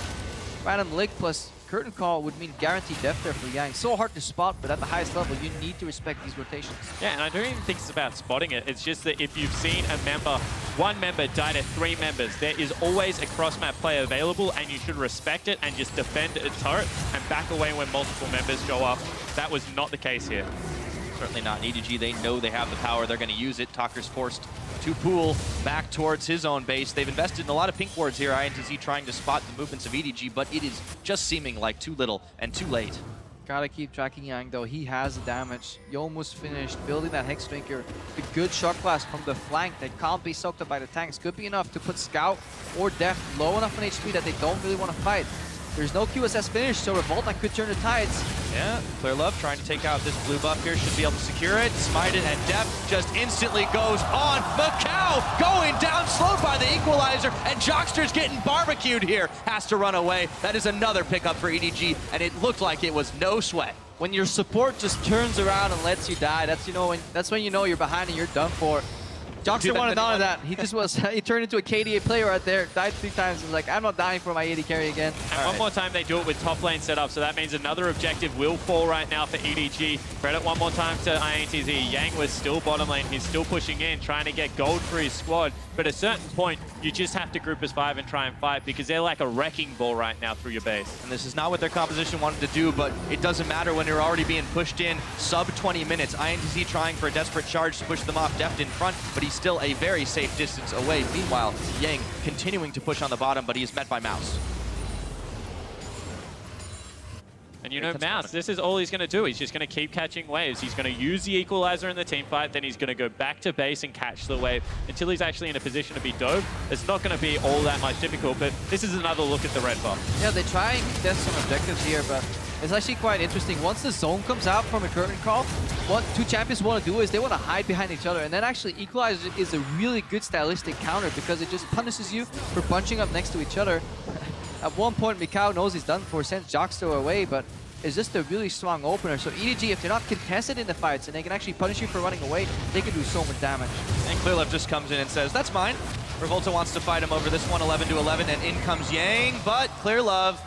Random Lick plus Curtain Call would mean guaranteed death there for Yang. So hard to spot, but at the highest level, you need to respect these rotations. Yeah, and I don't even think it's about spotting it. It's just that if you've seen a member, one member die to 3 members, there is always a cross-map play available, and you should respect it and just defend a turret and back away when multiple members show up. That was not the case here. Certainly not. EDG, they know they have the power. They're going to use it. Talker's forced to pool back towards his own base. They've invested in a lot of pink wards here. INTZ trying to spot the movements of EDG, but it is just seeming like too little and too late. Gotta keep tracking Yang though. He has the damage. He almost finished building that Hex Drinker. The good shot blast from the flank that can't be soaked up by the tanks could be enough to put Scout or Deft low enough on HP that they don't really want to fight. There's no QSS finish, so Revolta could turn the tides. Yeah, ClearLove trying to take out this blue buff here. Should be able to secure it, smite it, and Deft just instantly goes on. Macau going down slow by the equalizer, and Jockster's getting barbecued here. Has to run away. That is another pickup for EDG, and it looked like it was no sweat. When your support just turns around and lets you die, that's when you know you're behind and you're done for. Jockster wanted none of that. He just was, he turned into a KDA player right there, died 3 times, and was like, I'm not dying for my AD carry again. And one more time they do it with top lane setup, so that means another objective will fall right now for EDG. Credit one more time to INTZ. Yang was still bottom lane. He's still pushing in, trying to get gold for his squad. But at a certain point, you just have to group as 5 and try and fight because they're like a wrecking ball right now through your base. And this is not what their composition wanted to do, but it doesn't matter when you're already being pushed in sub 20 minutes. INTZ trying for a desperate charge to push them off. Deft in front, but he's still a very safe distance away. Meanwhile, Yang continuing to push on the bottom, but he is met by Mouse. And you know, Mouse, this is all he's going to do. He's just going to keep catching waves. He's going to use the equalizer in the team fight, then he's going to go back to base and catch the wave until he's actually in a position to be dove. It's not going to be all that much difficult, but this is another look at the red buff. Yeah, they try and test some objectives here, but it's actually quite interesting. Once the zone comes out from a curtain call, what 2 champions want to do is they want to hide behind each other, and then actually equalizer is a really good stylistic counter because it just punishes you for bunching up next to each other. At one point, Mikau knows he's done for, sends Jockster away, but it's just a really strong opener. So EDG, if they're not contested in the fights and they can actually punish you for running away, they can do so much damage. And ClearLove just comes in and says, that's mine. Revolta wants to fight him over this one, 11 to 11, and in comes Yang, but ClearLove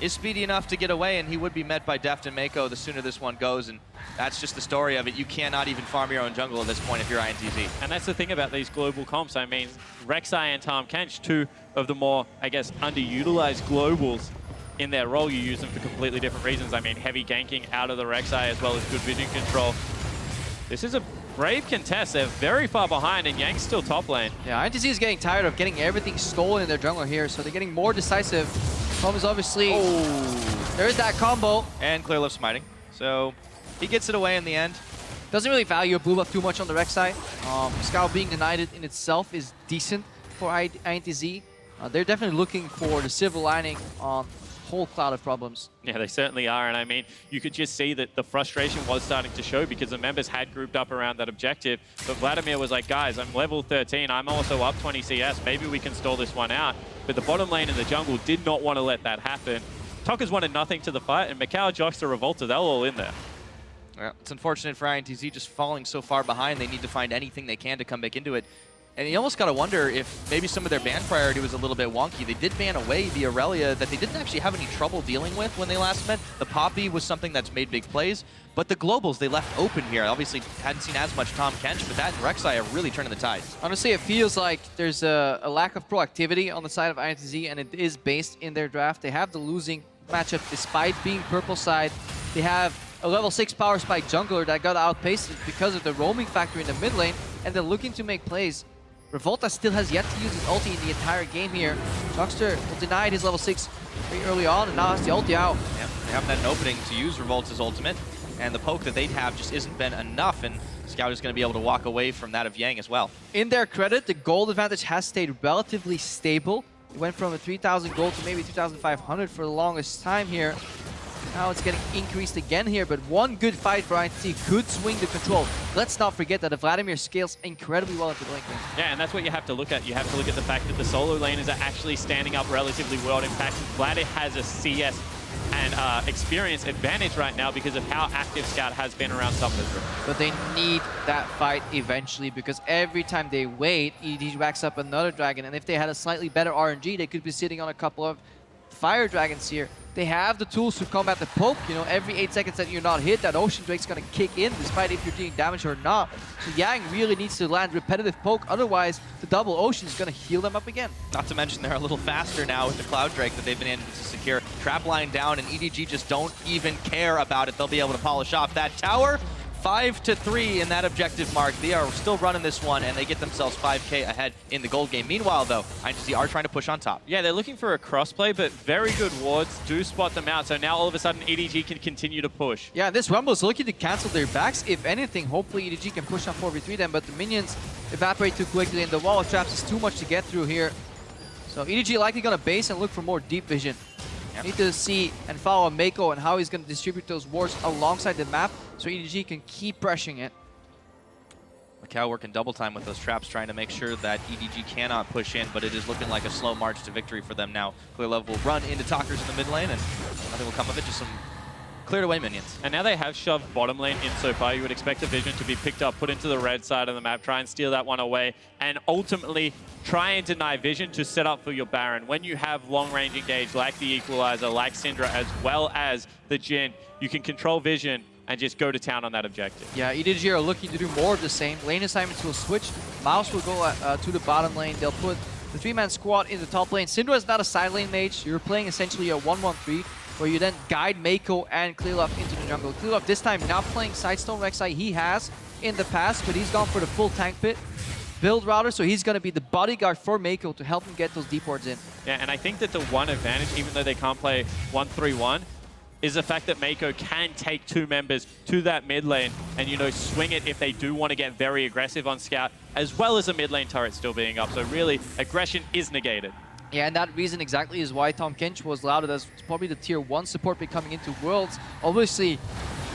is speedy enough to get away, and he would be met by Deft and Mako the sooner this one goes, and that's just the story of it. You cannot even farm your own jungle at this point if you're INTZ. And that's the thing about these global comps. I mean, Rek'Sai and Tahm Kench, 2 of the more, I guess, underutilized globals in their role. You use them for completely different reasons. I mean, heavy ganking out of the Rek'Sai as well as good vision control. This is a brave contest. They're very far behind, and Yang's still top lane. Yeah, INTZ is getting tired of getting everything stolen in their jungle here, so they're getting more decisive. Problem is obviously, there's that combo. And ClearLove smiting, so he gets it away in the end. Doesn't really value a blue buff too much on the Rek'Sai. Scout being denied it in itself is decent for INTZ. They're definitely looking for the silver lining on whole cloud of problems. Yeah, they certainly are, and I mean, you could just see that the frustration was starting to show because the members had grouped up around that objective, but Vladimir was like, guys, I'm level 13, I'm also up 20 CS, maybe we can stall this one out. But the bottom lane in the jungle did not want to let that happen. Tokka's wanted nothing to the fight, and Macau, Jockster, Revolta, they're all in there. Well, it's unfortunate for INTZ just falling so far behind. They need to find anything they can to come back into it. And you almost got to wonder if maybe some of their ban priority was a little bit wonky. They did ban away the Aurelia that they didn't actually have any trouble dealing with when they last met. The Poppy was something that's made big plays, but the Globals they left open here. Obviously hadn't seen as much Tahm Kench, but that and Rek'Sai are really turning the tide. Honestly, it feels like there's a lack of proactivity on the side of INTZ, and it is based in their draft. They have the losing matchup despite being purple side. They have a level 6 power spike jungler that got outpaced because of the roaming factor in the mid lane, and they're looking to make plays. Revolta still has yet to use his ulti in the entire game here. Chuckster denied his level 6 very early on, and now has the ulti out. Yeah, they haven't had an opening to use Revolta's ultimate, and the poke that they'd have just isn't been enough, and Scout is going to be able to walk away from that of Yang as well. In their credit, the gold advantage has stayed relatively stable. It went from a 3,000 gold to maybe 2,500 for the longest time here. Now it's getting increased again here, but one good fight for INTZ could swing the control. Let's not forget that the Vladimir scales incredibly well into the lane game. Yeah, and that's what you have to look at. You have to look at the fact that the solo laners are actually standing up relatively well. In fact, Vlad has a CS and experience advantage right now because of how active Scout has been around some of this. But they need that fight eventually, because every time they wait, EDG racks up another dragon, and if they had a slightly better RNG, they could be sitting on a couple of fire dragons here. They have the tools to combat the poke. You know, every 8 seconds that you're not hit, that Ocean Drake's gonna kick in, despite if you're doing damage or not. So Yang really needs to land repetitive poke, otherwise the double Ocean is gonna heal them up again. Not to mention they're a little faster now with the Cloud Drake that they've been able to secure. Trap line down, and EDG just don't even care about it. They'll be able to polish off that tower. 5-3 in that objective mark. They are still running this one, and they get themselves 5K ahead in the gold game. Meanwhile, though, INTZ are trying to push on top. Yeah, they're looking for a crossplay, but very good wards do spot them out. So now all of a sudden, EDG can continue to push. Yeah, this Rumble is looking to cancel their backs. If anything, hopefully EDG can push on 4v3 them, but the minions evaporate too quickly, and the wall of traps is too much to get through here. So EDG likely gonna base and look for more deep vision. Need to see and follow Mako and how he's going to distribute those wards alongside the map so EDG can keep pressuring it. Macau working double time with those traps, trying to make sure that EDG cannot push in, but it is looking like a slow march to victory for them now. Clearlove will run into Talkers in the mid lane, and nothing will come of it, just some cleared away minions. And now they have shoved bottom lane in so far. You would expect a vision to be picked up, put into the red side of the map, try and steal that one away, and ultimately try and deny vision to set up for your Baron. When you have long-range engage like the Equalizer, like Syndra, as well as the Jhin, you can control vision and just go to town on that objective. Yeah, EDG are looking to do more of the same. Lane assignments will switch. Mouse will go to the bottom lane. They'll put the 3-man squad in the top lane. Syndra is not a side lane mage. You're playing essentially a 1-1-3, where you then guide Mako and Clearlove into the jungle. Clearlove this time not playing Sidestone Rek'Sai. He has in the past, but he's gone for the full tank pit build router, so he's going to be the bodyguard for Mako to help him get those deep wards in. Yeah, and I think that the one advantage, even though they can't play 1-3-1, is the fact that Mako can take 2 members to that mid lane and, you know, swing it if they do want to get very aggressive on Scout, as well as a mid lane turret still being up. So really, aggression is negated. Yeah, and that reason exactly is why Tahm Kench was lauded as probably the tier 1 support pick coming into Worlds. Obviously,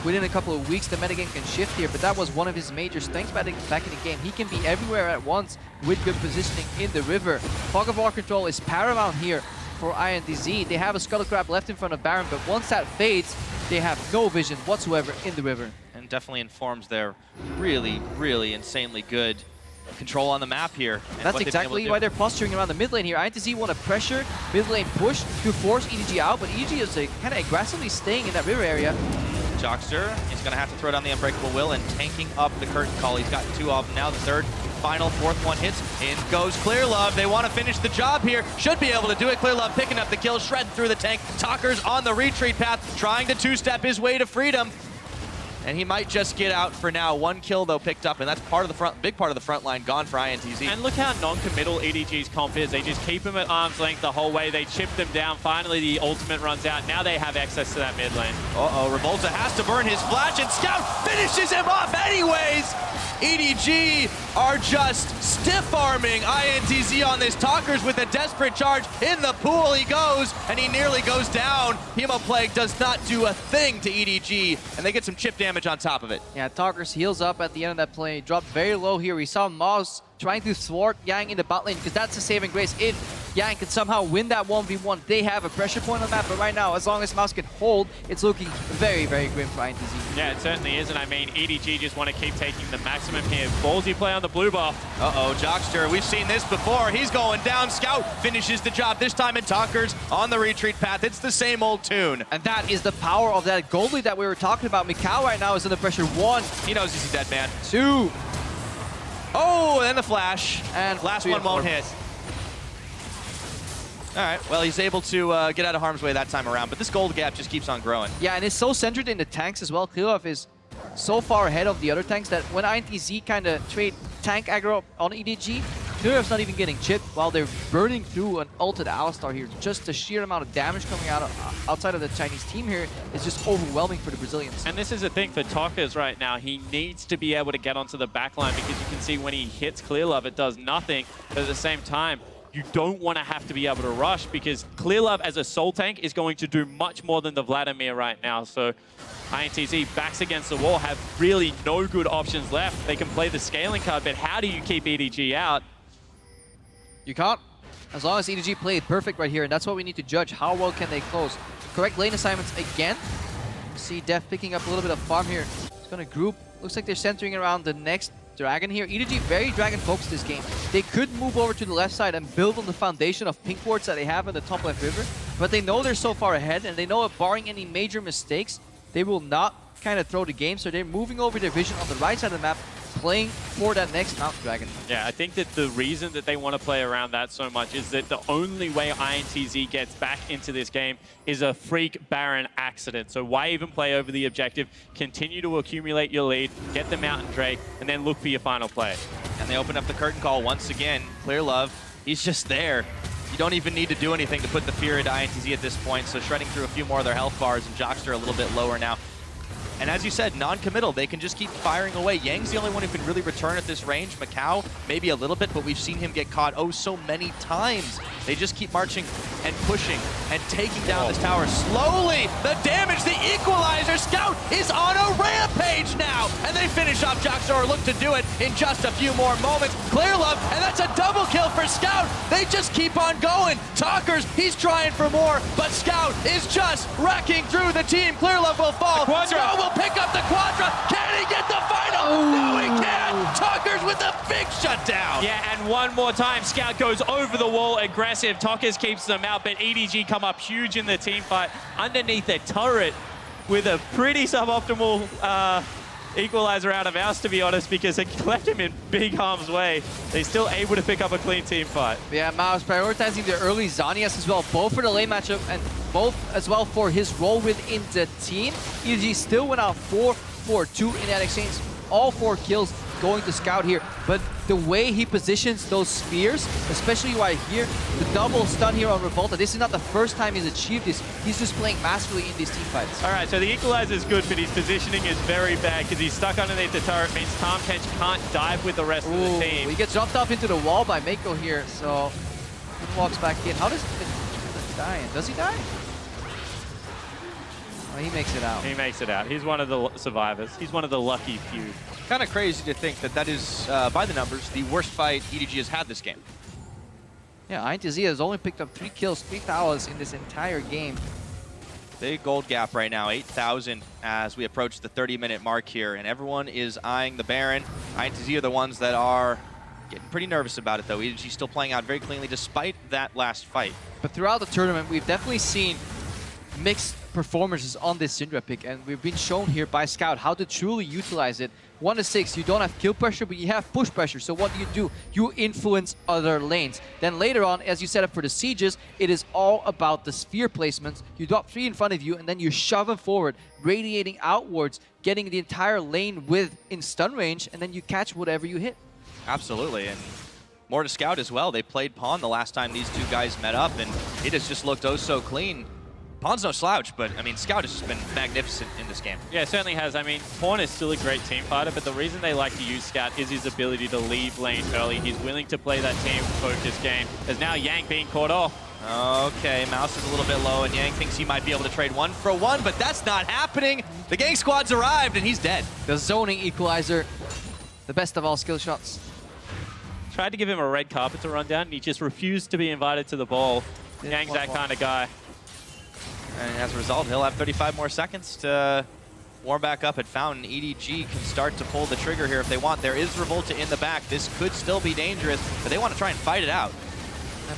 within a couple of weeks, the metagame can shift here, but that was one of his major strengths back in the game. He can be everywhere at once with good positioning in the river. Fog of War control is paramount here for INTZ. They have a Scuttle Crab left in front of Baron, but once that fades, they have no vision whatsoever in the river. And definitely informs their really, really insanely good control on the map here. That's exactly why they're posturing around the mid lane here. INTZ want to pressure mid lane push to force EDG out, but EDG is kind of aggressively staying in that river area. Jockster is going to have to throw down the Unbreakable Will and tanking up the Curtain Call. He's got 2 of them now. The third, final, 4th one hits. In goes Clearlove. They want to finish the job here. Should be able to do it. Clearlove picking up the kill, shredding through the tank. Talker's on the retreat path, trying to 2-step his way to freedom. And he might just get out for now. 1 kill, though, picked up, and that's part of the front, big part of the front line gone for INTZ. And look how non-committal EDG's comp is. They just keep him at arm's length the whole way. They chip them down. Finally, the ultimate runs out. Now they have access to that mid lane. Uh-oh, Revolta has to burn his flash, and Scout finishes him off anyways! EDG are just stiff-arming INTZ on this. Talkers with a desperate charge. In the pool he goes, and he nearly goes down. Hemoplague does not do a thing to EDG, and they get some chip damage on top of it. Yeah, Talkers heals up at the end of that play. Dropped very low here. We saw Moz trying to thwart Yang in the bot lane, because that's a saving grace. If Yang can somehow win that 1v1, they have a pressure point on the map. But right now, as long as Mouse can hold, it's looking very, very grim for INTZ. Yeah, it certainly is. And I mean, EDG just want to keep taking the maximum here. Ballsy play on the blue buff. Uh-oh, Jockster, we've seen this before. He's going down. Scout finishes the job, this time in Talkers on the retreat path. It's the same old tune. And that is the power of that gold lead that we were talking about. Mikau right now is under pressure. 1. He knows he's a dead man. 2. Oh, and then the flash. And last 3 one and 4. won't hit. All right, well, he's able to get out of harm's way that time around, but this gold gap just keeps on growing. Yeah, and it's so centered in the tanks as well. Clearlove is so far ahead of the other tanks that when INTZ kind of trade tank aggro on EDG, Clearlove's not even getting chipped while they're burning through an ulted Alistar here. Just the sheer amount of damage coming out outside of the Chinese team here is just overwhelming for the Brazilians. And this is the thing for Talkers right now. He needs to be able to get onto the backline because you can see when he hits Clearlove, it does nothing. But at the same time, you don't want to have to be able to rush because Clearlove as a soul tank is going to do much more than the Vladimir right now. So INTZ backs against the wall, have really no good options left. They can play the scaling card, but how do you keep EDG out? You can't. As long as EDG played perfect right here, and that's what we need to judge. How well can they close? Correct lane assignments again. See Def picking up a little bit of farm here. It's going to group. Looks like they're centering around the next Dragon here. EDG very Dragon focused this game. They could move over to the left side and build on the foundation of pink wards that they have in the top left river, but they know they're so far ahead, and they know that barring any major mistakes, they will not kind of throw the game, so they're moving over their vision on the right side of the map, playing for that next Mountain Dragon. Yeah, I think that the reason that they want to play around that so much is that the only way INTZ gets back into this game is a freak Baron accident. So why even play over the objective? Continue to accumulate your lead, get the Mountain Drake, and then look for your final play. And they open up the curtain call once again. Clearlove, he's just there. You don't even need to do anything to put the fear into INTZ at this point, so shredding through a few more of their health bars, and Jockster a little bit lower now. And as you said, non-committal, they can just keep firing away. Yang's the only one who can really return at this range. Mikau, maybe a little bit, but we've seen him get caught oh so many times. They just keep marching and pushing and taking down this tower slowly. The damage, the equalizer. Scout is on a rampage now. And they finish off Jockster, or look to do it in just a few more moments. Clearlove, and that's a double kill for Scout. They just keep on going. Talkers, he's trying for more, but Scout is just wrecking through the team. Clearlove will fall. Scout will pick up the Quadra. Can he get the final? No, he can't. Talkers with a big shutdown. Yeah, and one more time, Scout goes over the wall, aggressive. Talkers keeps them out, but EDG come up huge in the team fight underneath a turret with a pretty suboptimal equalizer out of house, to be honest, because it left him in big harm's way. They're still able to pick up a clean team fight. Yeah, Mao's prioritizing the early Zanias as well, both for the lane matchup and both as well for his role within the team. EDG still went out 4-4-2 in that exchange. All 4 kills going to Scout here, but the way he positions those spears, especially right here, the double stun here on Revolta, this is not the first time he's achieved this. He's just playing masterfully in these team fights. All right, so the equalizer is good, but his positioning is very bad because he's stuck underneath the turret. Means Tom Kench can't dive with the rest of the team. He gets dropped off into the wall by Mako here, so he walks back in. How does he die? Does he die? Oh, he makes it out. He makes it out. He's one of the survivors. He's one of the lucky few. Kind of crazy to think that that is, by the numbers, the worst fight EDG has had this game. Yeah, INTZ has only picked up 3 kills, 3 towers in this entire game. Big gold gap right now, 8,000 as we approach the 30-minute mark here, and everyone is eyeing the Baron. INTZ are the ones that are getting pretty nervous about it, though. EDG still playing out very cleanly despite that last fight. But throughout the tournament, we've definitely seen mixed performances on this Syndra pick, and we've been shown here by Scout how to truly utilize it. 1-6, you don't have kill pressure, but you have push pressure. So what do? You influence other lanes. Then later on, as you set up for the sieges, it is all about the sphere placements. You drop 3 in front of you, and then you shove them forward, radiating outwards, getting the entire lane in stun range, and then you catch whatever you hit. Absolutely, and more to Scout as well. They played Pawn the last time these two guys met up, and it has just looked oh so clean. Pawn's no slouch, but I mean, Scout has just been magnificent in this game. Yeah, it certainly has. I mean, Pawn is still a great team fighter, but the reason they like to use Scout is his ability to leave lane early. He's willing to play that team-focused game. There's now Yang being caught off. Okay, Mouse is a little bit low, and Yang thinks he might be able to trade 1 for 1, but that's not happening. The gang squad's arrived, and he's dead. The zoning equalizer, the best of all skill shots. tried to give him a red carpet to run down, and he just refused to be invited to the ball. Yang's that kind of guy. And as a result, he'll have 35 more seconds to warm back up at Fountain. EDG can start to pull the trigger here if they want. There is Revolta in the back. This could still be dangerous, but they want to try and fight it out.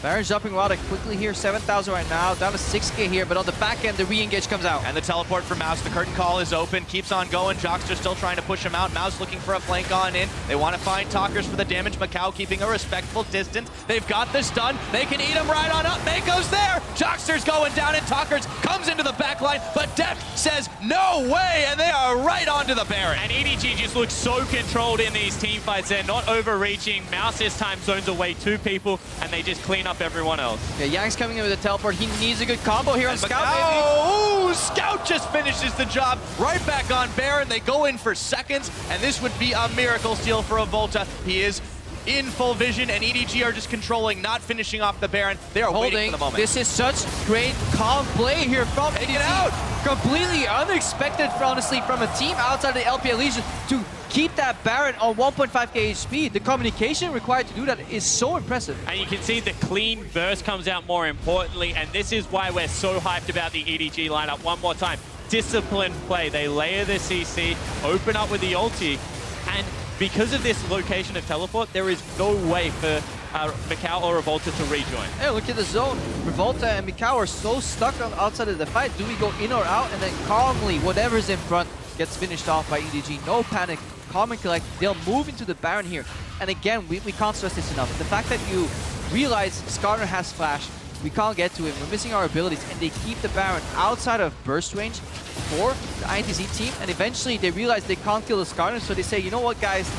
Baron jumping rather quickly here, 7,000 right now, down to 6K here, but on the back end, the re-engage comes out. And the teleport for Mouse, the curtain call is open, keeps on going. Jockster still trying to push him out. Mouse looking for a flank on in. They want to find Talkers for the damage. Macau keeping a respectful distance. They've got the stun. They can eat him right on up. Mako's there. Jockster's going down, and Talkers comes into the back line, but Deft says no way, and they are right onto the Baron. And EDG just looks so controlled in these team fights. They're not overreaching. Mouse this time zones away 2 people, and they just clean up everyone else. Yeah, Yang's coming in with a teleport. He needs a good combo here on Scout, maybe. Oh, Scout just finishes the job. Right back on Baron. They go in for seconds, and this would be a miracle steal for Revolta. He is in full vision, and EDG are just controlling, not finishing off the Baron. They are waiting for the moment. This is such great calm play here from Take EDG. it out. Completely unexpected, honestly, from a team outside the LPL Legion to keep that Baron on 1.5k HP. The communication required to do that is so impressive. And you can see the clean burst comes out more importantly, and this is why we're so hyped about the EDG lineup. One more time, disciplined play. They layer the CC, open up with the ulti, and because of this location of teleport, there is no way for Macau or Revolta to rejoin. Hey, look at the zone. Revolta and Mikau are so stuck on outside of the fight. Do we go in or out? And then calmly, whatever's in front gets finished off by EDG. No panic. Calm and collect. They'll move into the Baron here. And again, we can't stress this enough. The fact that you realize Skarner has flash, we can't get to him. We're missing our abilities. And they keep the Baron outside of burst range for the INTZ team. And eventually they realize they can't kill the Skarner. So they say, you know what, guys?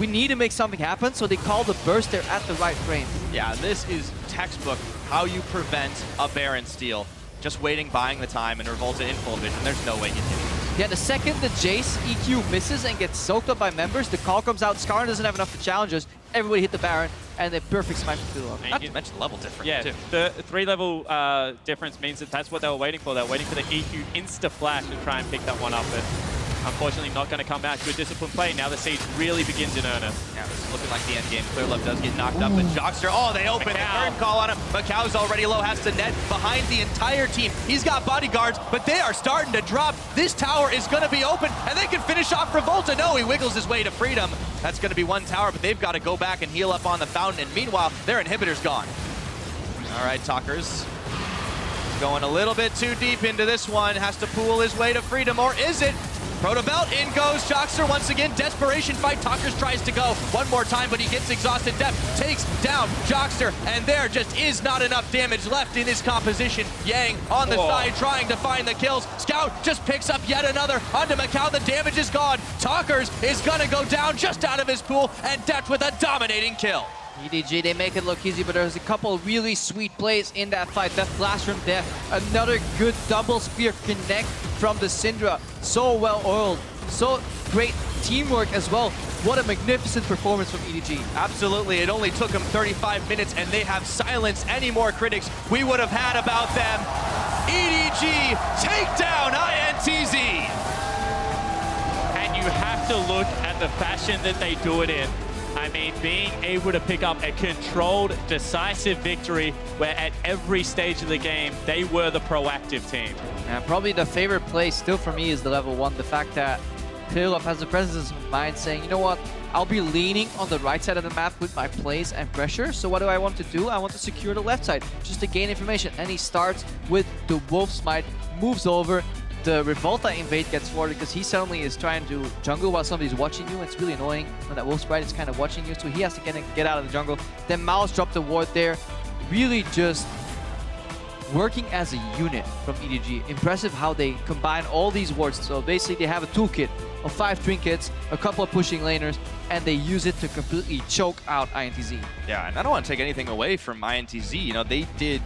We need to make something happen, so they call the burst there at the right frame. Yeah, this is textbook how you prevent a Baron steal. Just waiting, buying the time, and Revolta in full vision. There's no way he's hitting this. Yeah, the second the Jace EQ misses and gets soaked up by members, the call comes out. Skarner doesn't have enough challengers. Everybody hit the Baron, and a perfect smite from Philip. Not to mention the level difference, Yeah, too. the 3-level difference means that that's what they were waiting for. They were waiting for the EQ insta-flash to try and pick that one up, but unfortunately not going to come out. Good discipline play. Now the siege really begins in earnest. Yeah, this is looking like the end game. Clearlove does get knocked up, but Jockster, oh, they open the Macau. curtain call on him. Macau's already low, has to net behind the entire team. He's got bodyguards, but they are starting to drop. This tower is going to be open, and they can finish off Revolta. No, he wiggles his way to freedom. That's going to be one tower, but they've got to go back and heal up on the Fountain, and meanwhile, their inhibitor's gone. All right, Talkers. Going a little bit too deep into this one. Has to pool his way to freedom, or is it? Protobelt, in goes Jockster once again. Desperation fight. Talkers tries to go one more time, but he gets exhausted. Deft takes down Jockster, and there just is not enough damage left in his composition. Yang on the side trying to find the kills. Scout just picks up yet another onto Macau. The damage is gone. Talkers is gonna go down just out of his pool, and Deft with a dominating kill. EDG, they make it look easy, but there's a couple really sweet plays in that fight. That flash from Deft, another good double spear connect from the Syndra. So well oiled, so great teamwork as well. What a magnificent performance from EDG. Absolutely, it only took them 35 minutes, and they have silenced any more critics we would have had about them. EDG take down INTZ. And you have to look at the fashion that they do it in. I mean, being able to pick up a controlled, decisive victory where at every stage of the game, they were the proactive team. And probably the favorite play still for me is the level 1. The fact that Philip has the presence of mind saying, you know what, I'll be leaning on the right side of the map with my plays and pressure. So what do I want to do? I want to secure the left side just to gain information. And he starts with the Wolf Smite, moves over. The Revolta invade gets thwarted because he suddenly is trying to jungle while somebody's watching you. It's really annoying when that Wolf Sprite is kind of watching you, so he has to get out of the jungle. Then Mouse dropped the ward there. Really just working as a unit from EDG. Impressive how they combine all these wards. So basically they have a toolkit of 5 trinkets, a couple of pushing laners, and they use it to completely choke out INTZ. Yeah, and I don't want to take anything away from INTZ. You know, they did...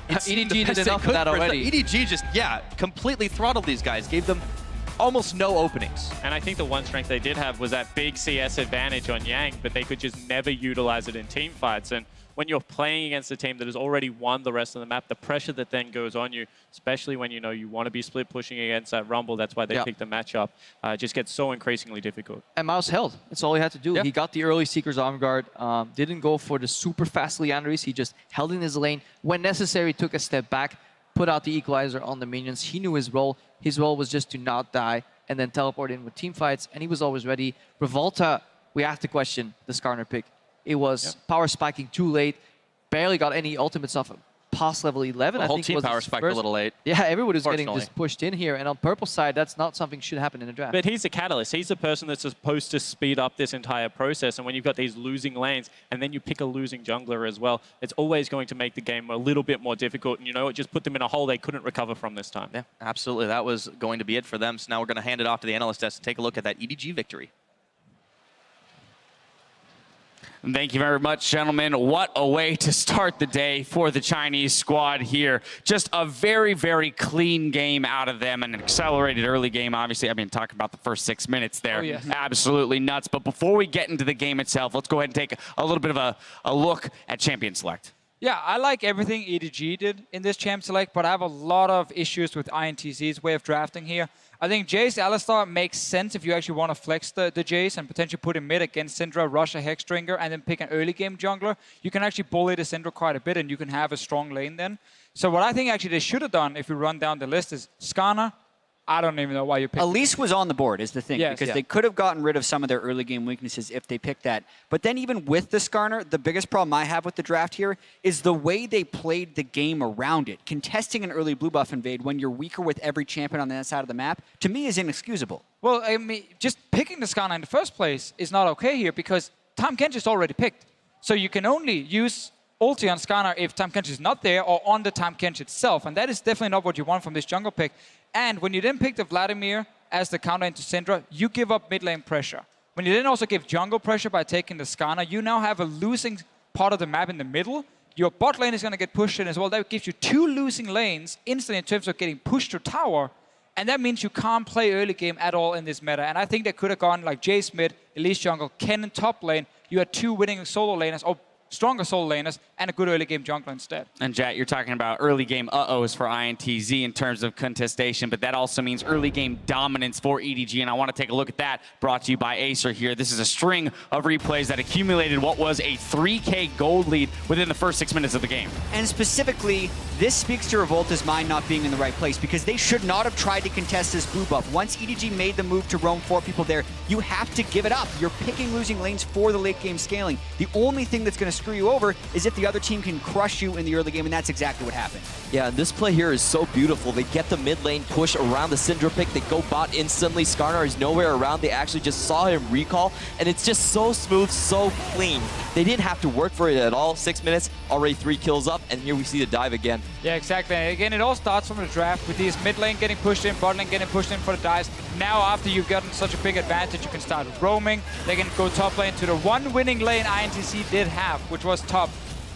EDG did enough of that already. EDG just, yeah, completely throttled these guys. Gave them almost no openings. And I think the one strength they did have was that big CS advantage on Yang, but they could just never utilize it in team fights. And when you're playing against a team that has already won the rest of the map, the pressure that then goes on you, especially when you know you want to be split pushing against that Rumble, that's why they picked the matchup, just gets so increasingly difficult. And Mouse held. That's all he had to do. He got the early Seeker's arm guard, didn't go for the super fast Leandris. He just held in his lane. When necessary, took a step back, put out the equalizer on the minions. He knew his role. His role was just to not die and then teleport in with team fights, and he was always ready. Revolta, we have to question the Skarner pick. It was power spiking too late, barely got any ultimates off past level 11. The I whole think team was power his spiked first. a little late. Yeah, everybody was getting just pushed in here, and on Purple side, that's not something should happen in a draft. But he's the catalyst. He's the person that's supposed to speed up this entire process. And when you've got these losing lanes, and then you pick a losing jungler as well, it's always going to make the game a little bit more difficult. And you know, it just put them in a hole they couldn't recover from this time. Yeah, absolutely. That was going to be it for them. So now we're going to hand it off to the analyst desk to take a look at that EDG victory. Thank you very much, gentlemen. What a way to start the day for the Chinese squad here. Just a very, very clean game out of them, and an accelerated early game, obviously. I mean, talking about the first 6 minutes there. Absolutely nuts. But before we get into the game itself, let's go ahead and take a little bit of a look at Champion Select. Yeah, I like everything EDG did in this Champ Select, but I have a lot of issues with INTZ's way of drafting here. I think Jace Alistar makes sense if you actually want to flex the Jace and potentially put him mid against Syndra, rush a Hexdrinker, and then pick an early game jungler. You can actually bully the Syndra quite a bit, and you can have a strong lane then. So what I think actually they should have done, if we run down the list, is Skarner. I don't even know why you picked Elise was on the board is the thing, because they could have gotten rid of some of their early game weaknesses if they picked that. But then even with the Skarner, the biggest problem I have with the draft here is the way they played the game around it. Contesting an early blue buff invade when you're weaker with every champion on that side of the map, to me is inexcusable. Well, I mean, just picking the Skarner in the first place is not okay here because Tahm Kench is already picked. So you can only use ulti on Skarner if Tahm Kench is not there or on the Tahm Kench itself. And that is definitely not what you want from this jungle pick. And when you then pick the Vladimir as the counter into Syndra, you give up mid lane pressure. When you then also give jungle pressure by taking the Skarner, you now have a losing part of the map in the middle. Your bot lane is going to get pushed in as well. That gives you 2 losing lanes instantly in terms of getting pushed to tower. And that means you can't play early game at all in this meta. And I think they could have gone like Jace mid, Elise jungle, Ken in top lane. You had 2 winning solo laners, or stronger solo laners, and a good early game jungler instead. And Jat, you're talking about early game uh-ohs for INTZ in terms of contestation, but that also means early game dominance for EDG, and I want to take a look at that, brought to you by Acer here. This is a string of replays that accumulated what was a 3K gold lead within the first 6 minutes of the game. And specifically, this speaks to Revolta's mind not being in the right place because they should not have tried to contest this blue buff. Once EDG made the move to roam 4 people there, you have to give it up. You're picking losing lanes for the late game scaling. The only thing that's going to screw you over is if the other team can crush you in the early game, and that's exactly what happened. Yeah, and this play here is so beautiful. They get the mid lane push around the Syndra pick. They go bot instantly. Skarner is nowhere around. They actually just saw him recall, and it's just so smooth, so clean. They didn't have to work for it at all. 6 minutes, already 3 kills up, and here we see the dive again. Yeah, exactly. And again, it all starts from the draft with these mid lane getting pushed in, bot lane getting pushed in for the dives. Now, after you've gotten such a big advantage, you can start roaming. They can go top lane to the one winning lane INTZ did have, which was top.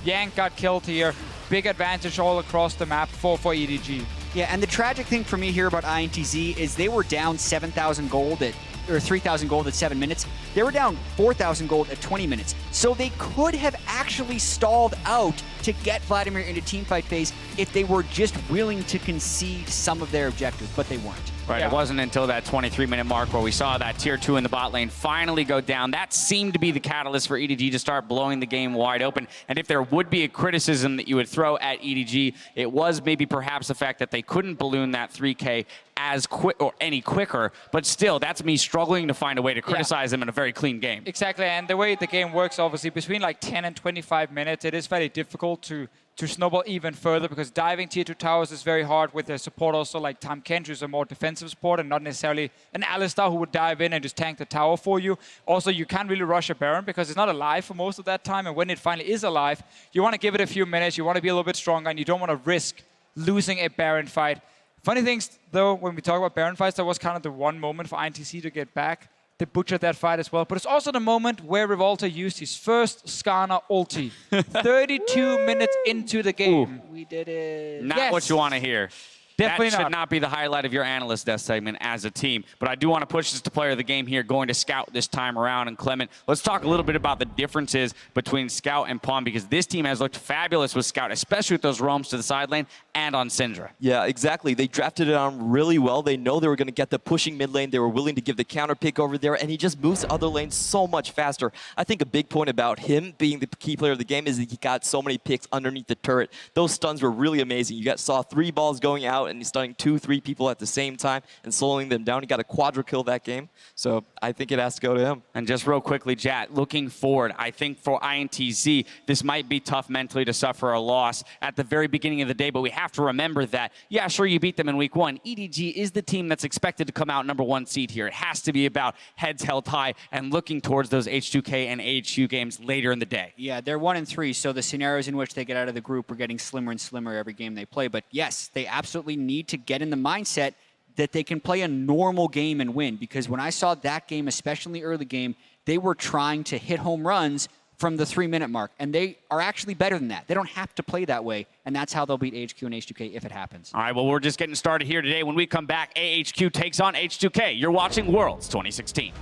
Yang got killed here. Big advantage all across the map for EDG. Yeah, and the tragic thing for me here about INTZ is they were down 7,000 gold or 3,000 gold at 7 minutes. They were down 4,000 gold at 20 minutes. So they could have actually stalled out to get Vladimir into teamfight phase if they were just willing to concede some of their objectives, but they weren't. Right, It wasn't until that 23-minute mark where we saw that tier 2 in the bot lane finally go down. That seemed to be the catalyst for EDG to start blowing the game wide open. And if there would be a criticism that you would throw at EDG, it was maybe perhaps the fact that they couldn't balloon that 3K as quick or any quicker. But still, that's me struggling to find a way to criticize them in a very clean game. Exactly, and the way the game works, obviously, between like 10 and 25 minutes, it is very difficult to snowball even further because diving tier 2 towers is very hard with their support also like Tahm Kench, who's a more defensive support and not necessarily an Alistar who would dive in and just tank the tower for you. Also, you can't really rush a Baron because it's not alive for most of that time, and when it finally is alive, you want to give it a few minutes, you want to be a little bit stronger, and you don't want to risk losing a Baron fight. Funny things, though, when we talk about Baron fights, that was kind of the one moment for INTZ to get back. They butchered that fight as well. But it's also the moment where Revolta used his first Skarner ulti. 32 minutes into the game. We did it. Not what you want to hear. Definitely that should not. not be the highlight of your analyst desk segment as a team. But I do want to push this to player of the game here, going to Scout this time around. And Clement, let's talk a little bit about the differences between Scout and Pawn, because this team has looked fabulous with Scout, especially with those roams to the side lane and on Syndra. Yeah, exactly. They drafted it on really well. They know they were going to get the pushing mid lane. They were willing to give the counter pick over there, and he just moves other lanes so much faster. I think a big point about him being the key player of the game is that he got so many picks underneath the turret. Those stuns were really amazing. You saw 3 balls going out, and he's stunning 2-3 people at the same time and slowing them down. He got a quadra kill that game, so I think it has to go to him. And just real quickly, Jat, looking forward, I think for INTZ, this might be tough mentally to suffer a loss at the very beginning of the day, but we have to remember that, yeah, sure, you beat them in week 1. EDG is the team that's expected to come out #1 seed here. It has to be about heads held high and looking towards those H2K and AHU games later in the day. Yeah, they're 1-3, so the scenarios in which they get out of the group are getting slimmer and slimmer every game they play. But yes, they absolutely need to get in the mindset that they can play a normal game and win, because when I saw that game, especially in the early game, they were trying to hit home runs from the 3-minute mark, and they are actually better than that. They don't have to play that way, and that's how they'll beat AHQ and H2K if it happens. All right, well, we're just getting started here today. When we come back, AHQ takes on H2K. You're watching Worlds 2016.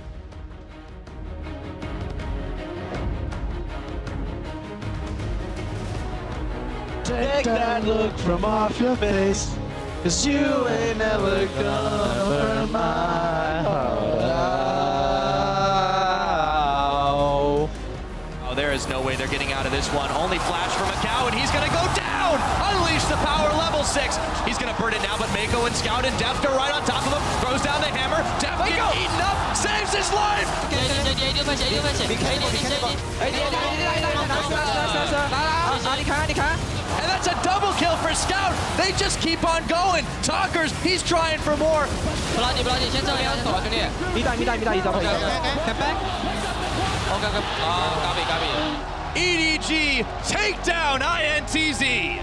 Take that look from off your face, 'cause you ain't never gonna burn my heart out. Oh, there is no way they're getting out of this one. Only flash from Macau, and he's gonna go down! Unleash the power, level 6. He's gonna burn it now, but Mako and Scout and Deft are right on top of him. Throws down the hammer. Deft getting eaten up, saves his life! And that's a double kill for Scout. They just keep on going. Talkers, he's trying for more. EDG take down INTZ.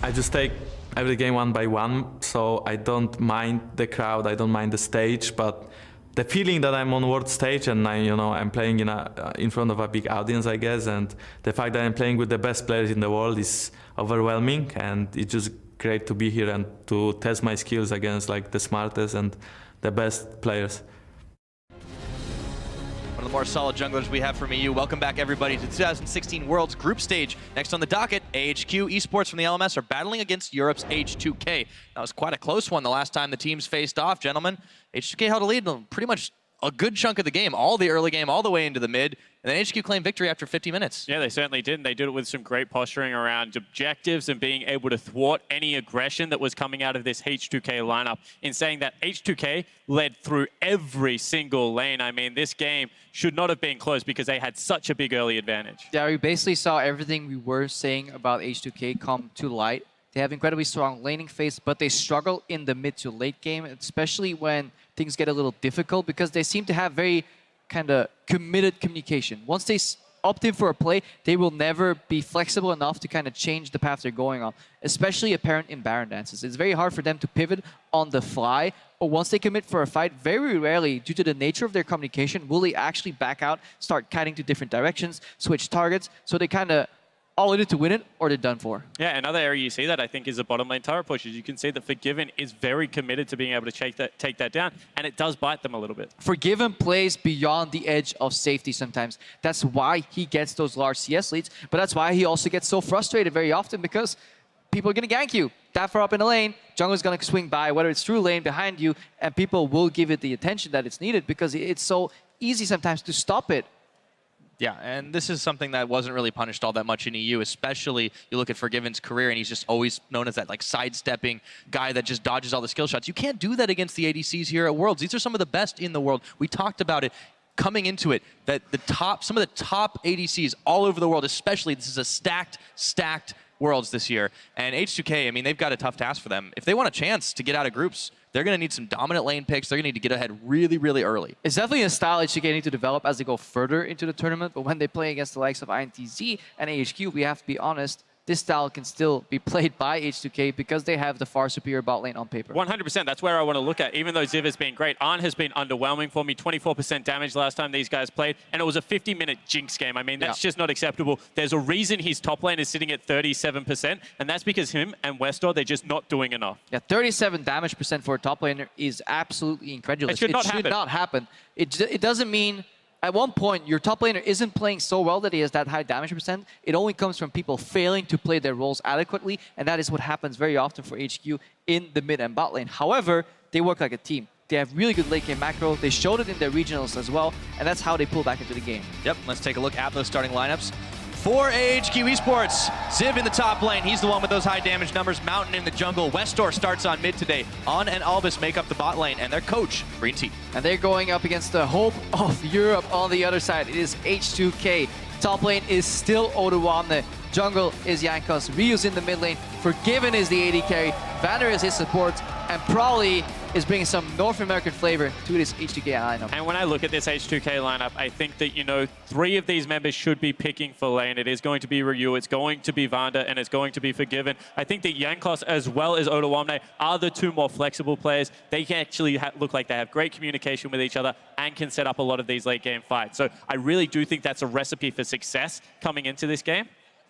I just take every game one by one, so I don't mind the crowd, I don't mind the stage, but the feeling that I'm on world stage and I'm playing in front of a big audience, I guess, and the fact that I'm playing with the best players in the world is overwhelming, and it's just great to be here and to test my skills against like the smartest and the best players. One of the more solid junglers we have from EU. Welcome back, everybody, to the 2016 Worlds Group Stage. Next on the docket, AHQ Esports from the LMS are battling against Europe's H2K. That was quite a close one the last time the teams faced off, gentlemen. H2K held a lead in pretty much a good chunk of the game, all the early game, all the way into the mid, and then HQ claimed victory after 50 minutes. Yeah, they certainly did, and they did it with some great posturing around objectives and being able to thwart any aggression that was coming out of this H2K lineup. In saying that, H2K led through every single lane. I mean, this game should not have been close because they had such a big early advantage. Yeah, we basically saw everything we were saying about H2K come to light. They have incredibly strong laning phase, but they struggle in the mid to late game, especially when things get a little difficult, because they seem to have very kind of committed communication. Once they opt in for a play, they will never be flexible enough to kind of change the path they're going on, especially apparent in Baron dances. It's very hard for them to pivot on the fly, or once they commit for a fight, very rarely, due to the nature of their communication, will they actually back out, start kiting to different directions, switch targets, so they kind of all in it to win it, or they're done for. Yeah, another area you see that, I think, is the bottom lane turret pushes. You can see that Forgiven is very committed to being able to take that down, and it does bite them a little bit. Forgiven plays beyond the edge of safety sometimes. That's why he gets those large CS leads, but that's why he also gets so frustrated very often, because people are going to gank you. That far up in the lane, jungler's going to swing by, whether it's through lane behind you, and people will give it the attention that it's needed, because it's so easy sometimes to stop it. Yeah, and this is something that wasn't really punished all that much in EU, especially you look at Forgiven's career, and he's just always known as that like sidestepping guy that just dodges all the skill shots. You can't do that against the ADCs here at Worlds. These are some of the best in the world. We talked about it coming into it, that some of the top ADCs all over the world, especially, this is a stacked Worlds this year. And H2K, I mean, they've got a tough task for them. If they want a chance to get out of groups, they're going to need some dominant lane picks. They're going to need to get ahead really, really early. It's definitely a style H2K need to develop as they go further into the tournament, but when they play against the likes of INTZ and AHQ, we have to be honest, this style can still be played by H2K because they have the far superior bot lane on paper. 100%, that's where I want to look at. Even though Ziv has been great, Arn has been underwhelming for me. 24% damage last time these guys played, and it was a 50-minute Jinx game. I mean, that's just not acceptable. There's a reason his top lane is sitting at 37%, and that's because him and Westor, they're just not doing enough. Yeah, 37 damage percent for a top laner is absolutely incredulous. It should not happen. It doesn't mean... At one point, your top laner isn't playing so well that he has that high damage percent. It only comes from people failing to play their roles adequately, and that is what happens very often for HQ in the mid and bot lane. However, they work like a team. They have really good late game macro. They showed it in their regionals as well, and that's how they pull back into the game. Yep, let's take a look at those starting lineups. For AHQ Esports, Ziv in the top lane. He's the one with those high damage numbers. Mountain in the jungle. Westor starts on mid today. On and Albus make up the bot lane, and their coach, Green Tea. And they're going up against the hope of Europe on the other side. It is H2K. Top lane is still Oduwamne. Jungle is Jankos. Ryu's in the mid lane. Forgiven is the AD carry. Vander is his support. And Probably is bringing some North American flavor to this H2K lineup. And when I look at this H2K lineup, I think that, 3 of these members should be picking for lane. It is going to be Ryu, it's going to be Vander, and it's going to be Forgiven. I think that Jankos as well as Oduwamne are the 2 more flexible players. They can actually look like they have great communication with each other and can set up a lot of these late game fights. So I really do think that's a recipe for success coming into this game.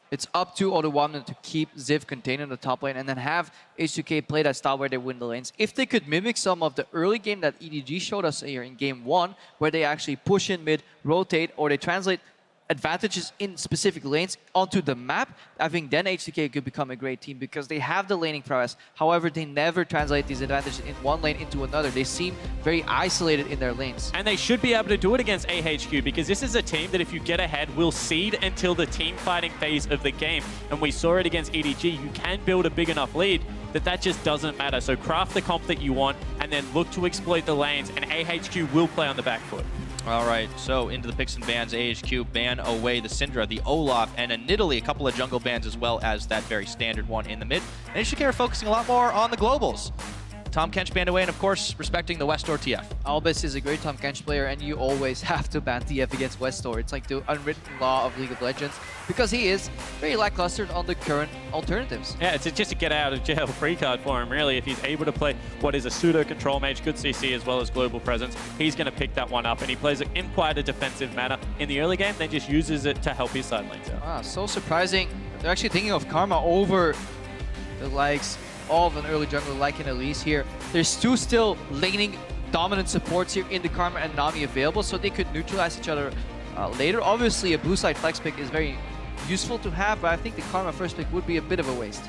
It's up to Oduwamne to keep Ziv contained in the top lane and then have H2K play that style where they win the lanes. If they could mimic some of the early game that EDG showed us here in game 1, where they actually push in mid, rotate, or they translate advantages in specific lanes onto the map, I think then H2K could become a great team because they have the laning prowess. However, they never translate these advantages in one lane into another. They seem very isolated in their lanes. And they should be able to do it against AHQ because this is a team that if you get ahead will seed until the team fighting phase of the game. And we saw it against EDG. You can build a big enough lead that just doesn't matter. So craft the comp that you want and then look to exploit the lanes, and AHQ will play on the back foot. All right, so into the picks and bans. AHQ ban away the Syndra, the Olaf, and a Nidalee, a couple of jungle bans as well as that very standard one in the mid. And HK are focusing a lot more on the globals. Tom Kench banned away, and of course, respecting the Westdoor TF. Albus is a great Tom Kench player, and you always have to ban TF against Westdoor. It's like the unwritten law of League of Legends, because he is very lackluster on the current alternatives. Yeah, it's just a get out of jail free card for him, really. If he's able to play what is a pseudo control mage, good CC as well as global presence, he's going to pick that one up, and he plays it in quite a defensive manner in the early game, then just uses it to help his side lanes out. Wow, so surprising. They're actually thinking of Karma over the likes of an early jungler like an Elise here. There's two still laning dominant supports here in the Karma and Nami available, so they could neutralize each other later. Obviously, a blue side flex pick is very useful to have, but I think the Karma first pick would be a bit of a waste.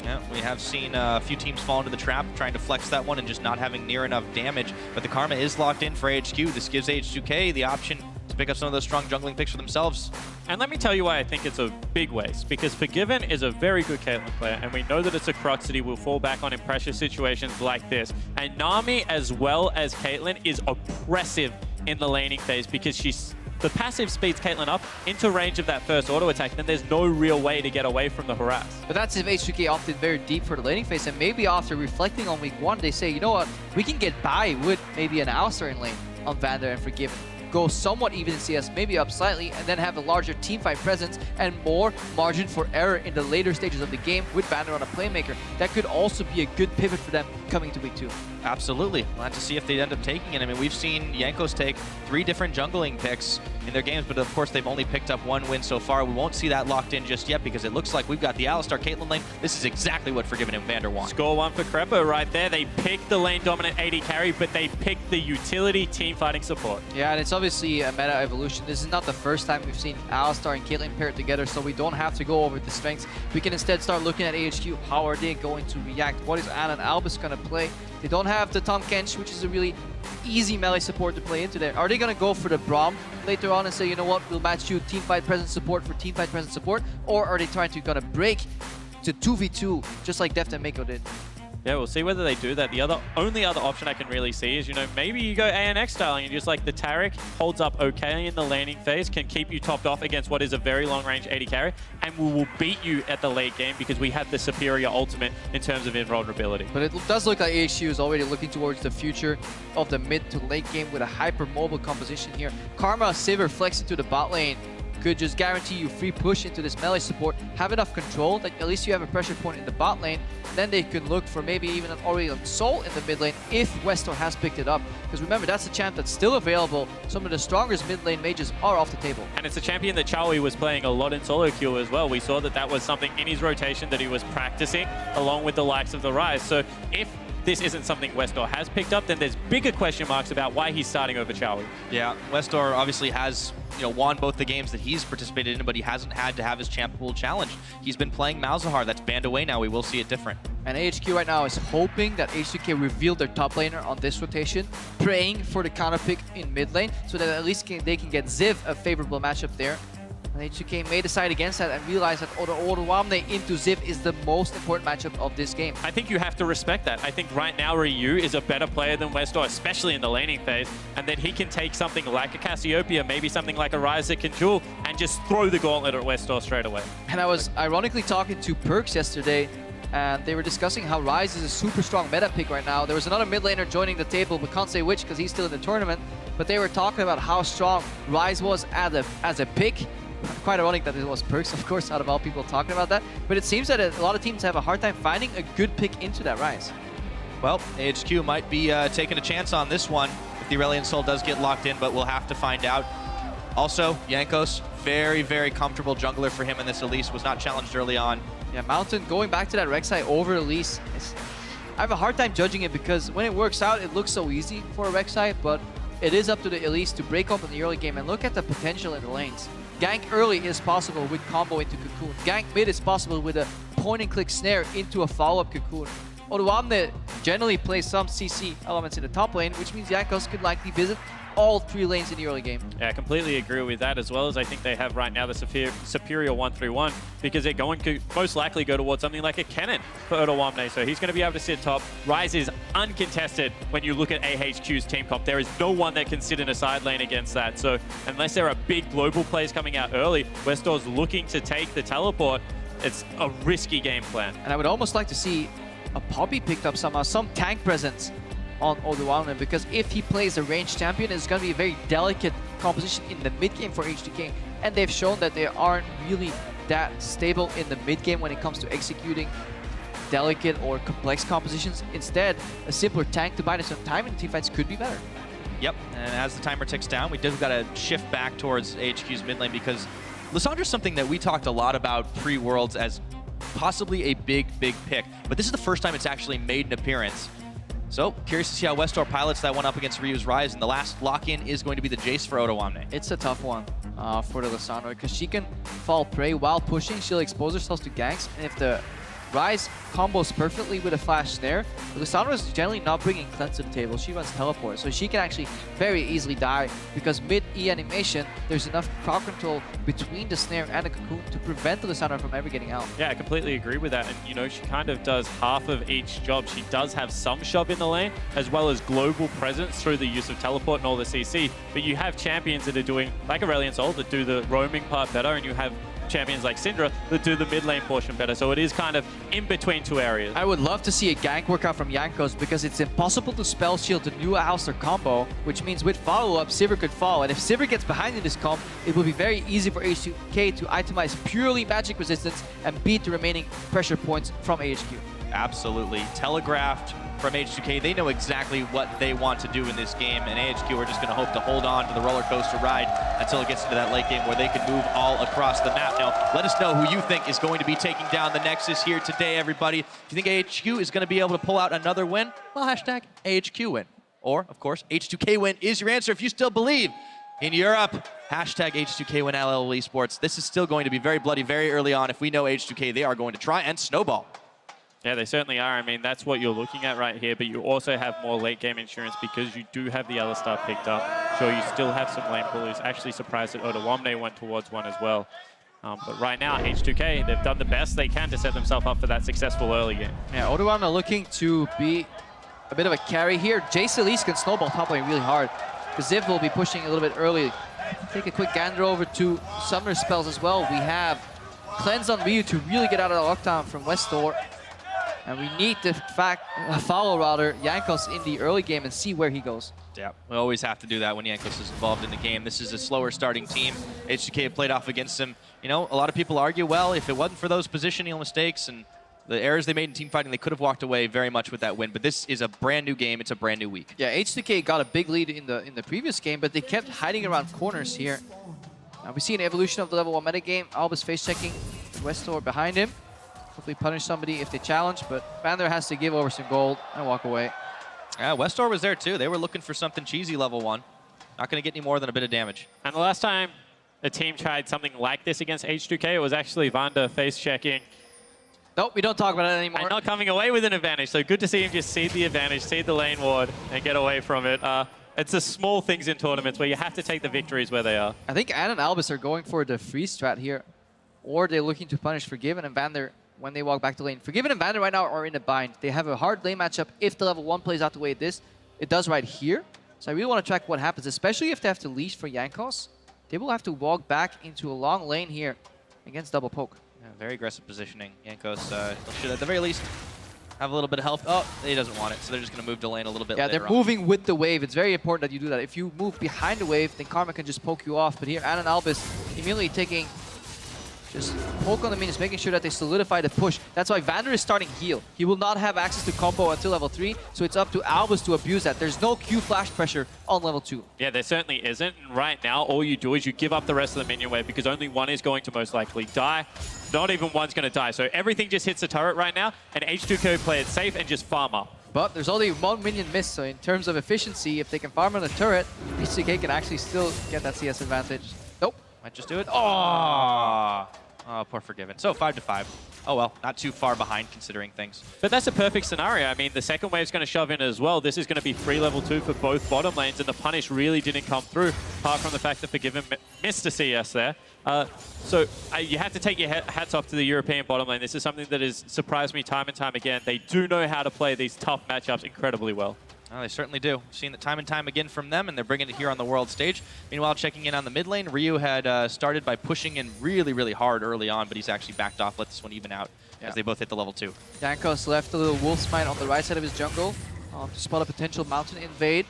Yeah, we have seen a few teams fall into the trap, trying to flex that one and just not having near enough damage. But the Karma is locked in for HQ. This gives H2K the option to pick up some of those strong jungling picks for themselves. And let me tell you why I think it's a big waste, because Forgiven is a very good Caitlyn player, and we know that it's a crux that he will fall back on in pressure situations like this. And Nami, as well as Caitlyn, is oppressive in the laning phase, because the passive speeds Caitlyn up into range of that first auto attack, then there's no real way to get away from the harass. But that's if H2K opted very deep for the laning phase, and maybe after reflecting on week 1, they say, you know what, we can get by with maybe an Alistar in lane on Vander and Forgiven. Go somewhat even in CS, maybe up slightly, and then have a larger teamfight presence and more margin for error in the later stages of the game with Vander on a playmaker. That could also be a good pivot for them coming to week 2. Absolutely. We'll have to see if they end up taking it. I mean, we've seen Jankos take 3 different jungling picks in their games, but of course they've only picked up 1 win so far. We won't see that locked in just yet, because it looks like we've got the Alistar Caitlyn lane. This is exactly what Forgiven and Vander want. Score 1 for Crepo right there. They picked the lane dominant AD carry, but they picked the utility team fighting support. Yeah, and it's obviously a meta evolution. This is not the first time we've seen Alistar and Caitlyn paired together, so we don't have to go over the strengths. We can instead start looking at AHQ. How are they going to react? What is Anna and Albus going to play? They don't have the Tom Kench, which is a really easy melee support to play into there. Are they going to go for the Braum later on and say, you know what, we'll match you teamfight presence support for teamfight presence support? Or are they trying to kind of break to 2v2, just like Deft and Mako did? Yeah, we'll see whether they do that. The only other option I can really see is, maybe you go ANX styling and just like the Taric holds up okay in the laning phase, can keep you topped off against what is a very long-range AD carry, and we will beat you at the late game because we have the superior ultimate in terms of invulnerability. But it does look like AHQ is already looking towards the future of the mid to late game with a hyper-mobile composition here. Karma, Sivir flex into the bot lane could just guarantee you free push into this melee support, have enough control that at least you have a pressure point in the bot lane. Then they could look for maybe even an Aurelion Sol in the mid lane if Westor has picked it up. Because remember, that's a champ that's still available. Some of the strongest mid lane mages are off the table. And it's a champion that Chowie was playing a lot in solo queue as well. We saw that was something in his rotation that he was practicing along with the likes of the Rise. So if this isn't something Westor has picked up, then there's bigger question marks about why he's starting over Chowie. Yeah, Westor obviously has won both the games that he's participated in, but he hasn't had to have his champ pool challenged. He's been playing Malzahar. That's banned away now. We will see it different. And AHQ right now is hoping that H2K revealed their top laner on this rotation, praying for the counter pick in mid lane, so that at least they can get Ziv a favorable matchup there. And H2K may decide against that and realize that Oruamne into Ziv is the most important matchup of this game. I think you have to respect that. I think right now Ryu is a better player than Westor, especially in the laning phase, and that he can take something like a Cassiopeia, maybe something like a Ryze that can duel, and just throw the gauntlet at Westor straight away. And I was ironically talking to Perks yesterday, and they were discussing how Ryze is a super strong meta pick right now. There was another mid laner joining the table, we can't say which because he's still in the tournament, but they were talking about how strong Ryze was as a pick. Quite ironic that it was Perks, of course, out of all people talking about that. But it seems that a lot of teams have a hard time finding a good pick into that Ryze. Well, AHQ might be taking a chance on this one if the Aurelion Sol does get locked in, but we'll have to find out. Also, Jankos, very, very comfortable jungler for him in this Elise, was not challenged early on. Yeah, Mountain going back to that Rek'Sai over Elise. I have a hard time judging it because when it works out, it looks so easy for a Rek'Sai, but it is up to the Elise to break up in the early game and look at the potential in the lanes. Gank early is possible with combo into Cocoon. Gank mid is possible with a point-and-click snare into a follow-up Cocoon. Oruamne generally plays some CC elements in the top lane, which means Jankos could likely visit all 3 lanes in the early game. Yeah, I completely agree with that, as well as I think they have right now the superior 1-3-1, because they're going to most likely go towards something like a Kennen for Oruamne, so he's going to be able to sit top. Ryze is uncontested when you look at AHQ's team comp. There is no one that can sit in a side lane against that, so unless there are big global plays coming out early, Westor's looking to take the teleport. It's a risky game plan. And I would almost like to see a Poppy picked up somehow, some tank presence on Oduwamne, because if he plays a ranged champion, it's going to be a very delicate composition in the mid game for H2K, and they've shown that they aren't really that stable in the mid game when it comes to executing delicate or complex compositions. Instead, a simpler tank to buy some time in teamfights could be better. Yep, and as the timer ticks down, we do got to shift back towards AHQ's mid lane, because Lissandra's something that we talked a lot about pre-Worlds as possibly a big pick, but this is the first time it's actually made an appearance. So, curious to see how Westor pilots that one up against Ryu's Rise, and the last lock-in is going to be the Jace for Oduwamne. It's a tough one for the Lissandra, because she can fall prey while pushing. She'll expose herself to ganks, and if the Rise combos perfectly with a flash there, Lissandra is generally not bringing cleanse to the table. She runs teleport, so she can actually very easily die, because mid-E animation, there's enough crowd control between the snare and the cocoon to prevent the Lissandra from ever getting out. Yeah, I completely agree with that. And, you know, she kind of does half of each job. She does have some shove in the lane, as well as global presence through the use of teleport and all the CC. But you have champions that are doing, like Aurelion Sol, that do the roaming part better, and you have champions like Syndra that do the mid lane portion better. So it is kind of in between two areas. I would love to see a gank workout from Jankos, because it's impossible to spell shield the new Alistar combo, which means with follow-up, Sivir could fall. And if Sivir gets behind in this comp, it will be very easy for H2K to itemize purely magic resistance and beat the remaining pressure points from AHQ. Absolutely. Telegraphed from H2K. They know exactly what they want to do in this game, and AHQ are just going to hope to hold on to the roller coaster ride until it gets into that late game where they can move all across the map. Now, let us know who you think is going to be taking down the Nexus here today, everybody. If you think AHQ is going to be able to pull out another win, well, hashtag AHQ win. Or, of course, H2K win is your answer if you still believe in Europe. Hashtag H2K win LL Esports. This is still going to be very bloody very early on. If we know H2K, they are going to try and snowball. Yeah, they certainly are. I mean, that's what you're looking at right here, but you also have more late game insurance because you do have the Alistar picked up. Sure, you still have some lane pullers. Actually surprised that Oduwamne went towards one as well. But right now, H2K, they've done the best they can to set themselves up for that successful early game. Yeah, Oduwamne looking to be a bit of a carry here. Jace at least can snowball top lane really hard, because Ziv will be pushing a little bit early. Take a quick gander over to Summoner spells as well. We have Cleanse on Ryu to really get out of the lockdown from Westor. And we need to follow rather Jankos in the early game and see where he goes. Yeah, we always have to do that when Jankos is involved in the game. This is a slower starting team. H2K have played off against him. You know, a lot of people argue, well, if it wasn't for those positional mistakes and the errors they made in team fighting, they could have walked away very much with that win. But this is a brand new game. It's a brand new week. Yeah, H2K got a big lead in the previous game, but they kept hiding around corners here. We see an evolution of the level 1 meta game. Albus face checking, Westor behind him. Hopefully punish somebody if they challenge, but Vander has to give over some gold and walk away. Yeah, Westor was there too. They were looking for something cheesy level 1. Not going to get any more than a bit of damage. And the last time a team tried something like this against H2K, it was actually Vander face checking. Nope, we don't talk about it anymore. And not coming away with an advantage. So good to see him just cede the advantage, cede the lane ward, and get away from it. It's the small things in tournaments where you have to take the victories where they are. I think Ann and Albus are going for the freeze strat here, or they're looking to punish Forgiven and Vander when they walk back to lane. Forgiven and Vander right now are in a bind. They have a hard lane matchup if the level 1 plays out the way it does right here. So I really want to track what happens, especially if they have to leash for Jankos. They will have to walk back into a long lane here against double poke. Yeah, very aggressive positioning. Jankos should at the very least have a little bit of health. Oh, he doesn't want it, so they're just going to move to lane a little bit later. Yeah, they're moving with the wave. It's very important that you do that. If you move behind the wave, then Karma can just poke you off. But here, Ann and Albus immediately taking just poke on the minions, making sure that they solidify the push. That's why Vander is starting heal. He will not have access to combo until level 3, so it's up to Albus to abuse that. There's no Q flash pressure on level 2. Yeah, there certainly isn't. And right now, all you do is you give up the rest of the minion wave because only one is going to most likely die. Not even one's going to die. So everything just hits the turret right now, and H2K play it safe and just farm up. But there's only one minion missed, so in terms of efficiency, if they can farm on the turret, H2K can actually still get that CS advantage. Nope. Might just do it. Oh, poor Forgiven. So 5-5. Oh well, not too far behind considering things. But that's a perfect scenario. I mean, the second wave's going to shove in as well. This is going to be free level 2 for both bottom lanes, and the punish really didn't come through, apart from the fact that Forgiven missed a CS there. So you have to take your hats off to the European bottom lane. This is something that has surprised me time and time again. They do know how to play these tough matchups incredibly well. Well, they certainly do. Seen it time and time again from them, and they're bringing it here on the world stage. Meanwhile, checking in on the mid lane, Ryu had started by pushing in really, really hard early on, but he's actually backed off, let this one even out as they both hit the level 2. Jankos left a little Wolf's Mine on the right side of his jungle to spot a potential Mountain invade.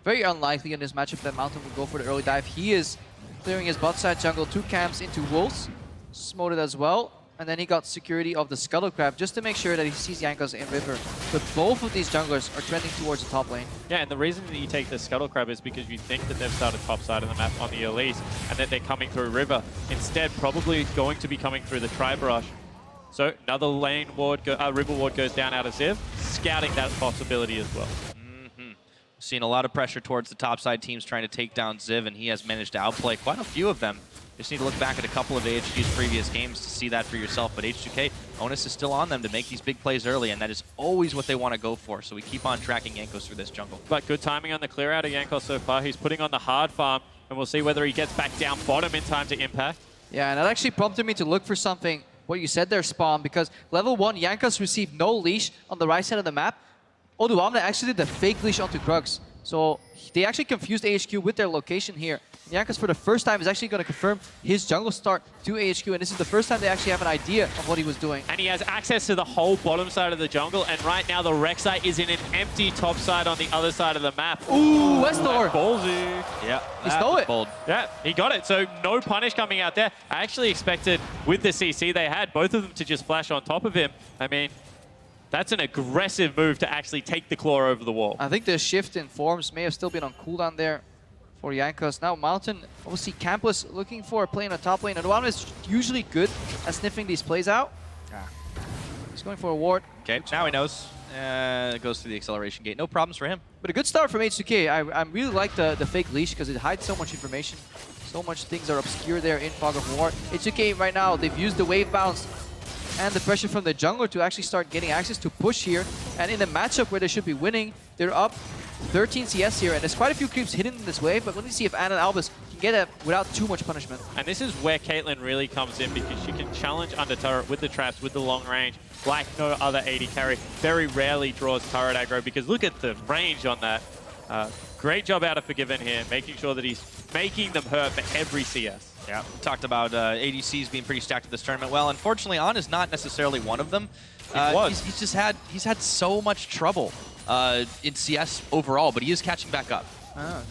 Very unlikely in this matchup that Mountain would go for the early dive. He is clearing his bot side jungle, 2 camps into Wolves, smoted as well. And then he got security of the Scuttle Crab just to make sure that he sees Jankos in river. But both of these junglers are trending towards the top lane. Yeah, and the reason that you take the Scuttle Crab is because you think that they've started top side of the map on the Elise and that they're coming through river. Instead, probably going to be coming through the Tri-Brush. So another lane ward, river ward goes down out of Ziv, scouting that possibility as well. Seen a lot of pressure towards the top side teams trying to take down Ziv, and he has managed to outplay quite a few of them. Just need to look back at a couple of AHG's previous games to see that for yourself. But H2K, onus is still on them to make these big plays early, and that is always what they want to go for. So we keep on tracking Jankos through this jungle. But good timing on the clear out of Jankos so far. He's putting on the hard farm, and we'll see whether he gets back down bottom in time to impact. Yeah, and that actually prompted me to look for something, what you said there, Spawn, because level 1, Jankos received no leash on the right side of the map. Oduamne actually did the fake leash onto Krugs. So they actually confused AHQ with their location here. Jankos, for the first time, is actually going to confirm his jungle start to AHQ, and this is the first time they actually have an idea of what he was doing. And he has access to the whole bottom side of the jungle, and right now the Rek'Sai is in an empty top side on the other side of the map. Ooh, Westor! Ballsy. Yeah, he stole it. Bold. Yeah, he got it. So no punish coming out there. I actually expected, with the CC they had, both of them to just flash on top of him. I mean, that's an aggressive move to actually take the claw over the wall. I think the shift in forms may have still been on cooldown there for Jankos. Now Mountain, obviously Campus looking for a play in the top lane. Oduamne is usually good at sniffing these plays out. He's going for a ward. Okay, now he knows. It goes through the acceleration gate. No problems for him. But a good start from H2K. I really like the fake leash because it hides so much information. So much things are obscure there in Fog of War. H2K right now, they've used the wave bounce and the pressure from the jungler to actually start getting access to push here. And in the matchup where they should be winning, they're up 13 CS here, and there's quite a few creeps hidden in this wave, but let me see if Anna and Albus can get it without too much punishment. And this is where Caitlyn really comes in, because she can challenge under turret with the traps, with the long range, like no other AD carry. Very rarely draws turret aggro, because look at the range on that. Great job out of Forgiven here, making sure that he's making them hurt for every CS. Yeah, we talked about ADCs being pretty stacked at this tournament. Well, unfortunately, An is not necessarily one of them. He's had so much trouble in CS overall, but he is catching back up.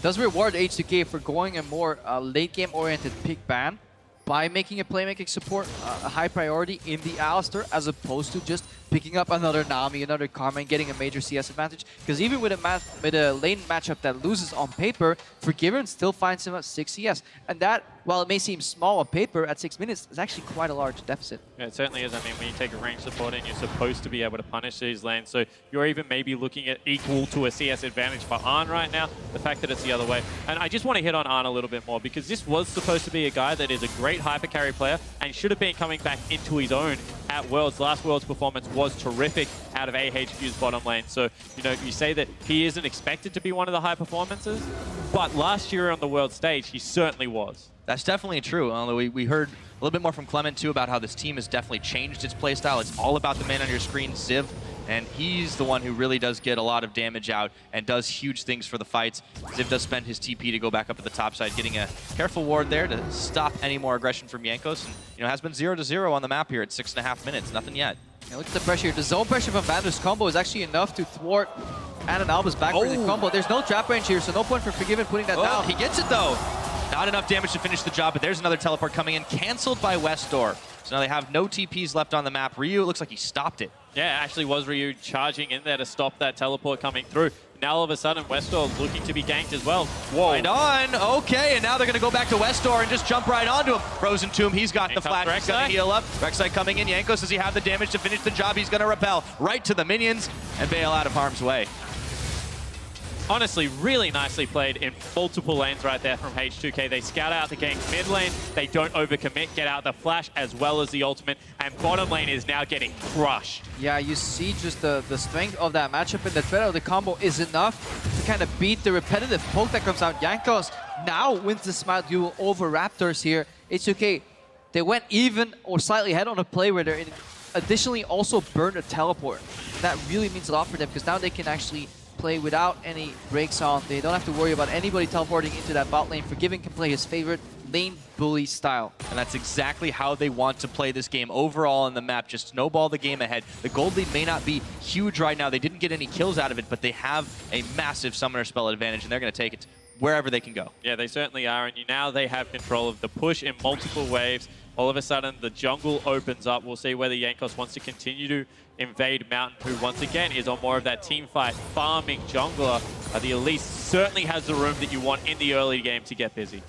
Does reward H2K for going a more late game oriented pick ban by making a playmaking support a high priority in the Alistar, as opposed to just picking up another Nami, another Karma, and getting a major CS advantage. Because even with a lane matchup that loses on paper, Forgiven still finds him at 6 CS. And that, while it may seem small on paper, at 6 minutes, is actually quite a large deficit. Yeah, it certainly is. I mean, when you take a range support in, you're supposed to be able to punish these lanes. So you're even maybe looking at equal to a CS advantage for Arn right now, the fact that it's the other way. And I just want to hit on Arn a little bit more, because this was supposed to be a guy that is a great hyper carry player and should have been coming back into his own at Worlds. Last Worlds performance was terrific out of AHQ's bottom lane. So, you know, you say that he isn't expected to be one of the high performances, but last year on the world stage, he certainly was. That's definitely true. Although we heard a little bit more from Clement, too, about how this team has definitely changed its playstyle. It's all about the man on your screen, Ziv, and he's the one who really does get a lot of damage out and does huge things for the fights. Ziv does spend his TP to go back up to the top side, getting a careful ward there to stop any more aggression from Jankos. And, you know, has been 0-0 on the map here at 6.5 minutes. Nothing yet. Yeah, look at the pressure. The zone pressure from Vander's combo is actually enough to thwart Anna and Albus back for the combo. There's no trap range here, so no point for Forgiven putting that down. He gets it, though. Not enough damage to finish the job, but there's another teleport coming in, canceled by Westor. So now they have no TPs left on the map. Ryu, it looks like he stopped it. Yeah, actually was Ryu charging in there to stop that teleport coming through. Now all of a sudden, Westor looking to be ganked as well. Whoa. Right on. Okay, and now they're going to go back to Westor and just jump right onto him. Frozen Tomb, he's got the flash. He's going to heal up. Rek'Sai coming in. Jankos, does he have the damage to finish the job? He's going to repel right to the minions and bail out of harm's way. Honestly, really nicely played in multiple lanes right there from H2K. They scout out the gank mid lane, they don't overcommit, get out the flash as well as the ultimate, and bottom lane is now getting crushed. Yeah, you see just the strength of that matchup, and the threat of the combo is enough to kind of beat the repetitive poke that comes out. Jankos now wins the Smile duel over Raptors here. H2K, they went even or slightly ahead on a play where they're additionally also burned a teleport. That really means a lot for them, because now they can actually play without any breaks on. They don't have to worry about anybody teleporting into that bot lane. Forgiving can play his favorite lane bully style. And that's exactly how they want to play this game overall in the map. Just snowball the game ahead. The gold lead may not be huge right now. They didn't get any kills out of it, but they have a massive summoner spell advantage, and they're going to take it wherever they can go. Yeah, they certainly are, and now they have control of the push in multiple waves. All of a sudden, the jungle opens up. We'll see whether Jankos wants to continue to invade Mountain, who once again is on more of that team fight, farming jungler. The Elise certainly has the room that you want in the early game to get busy.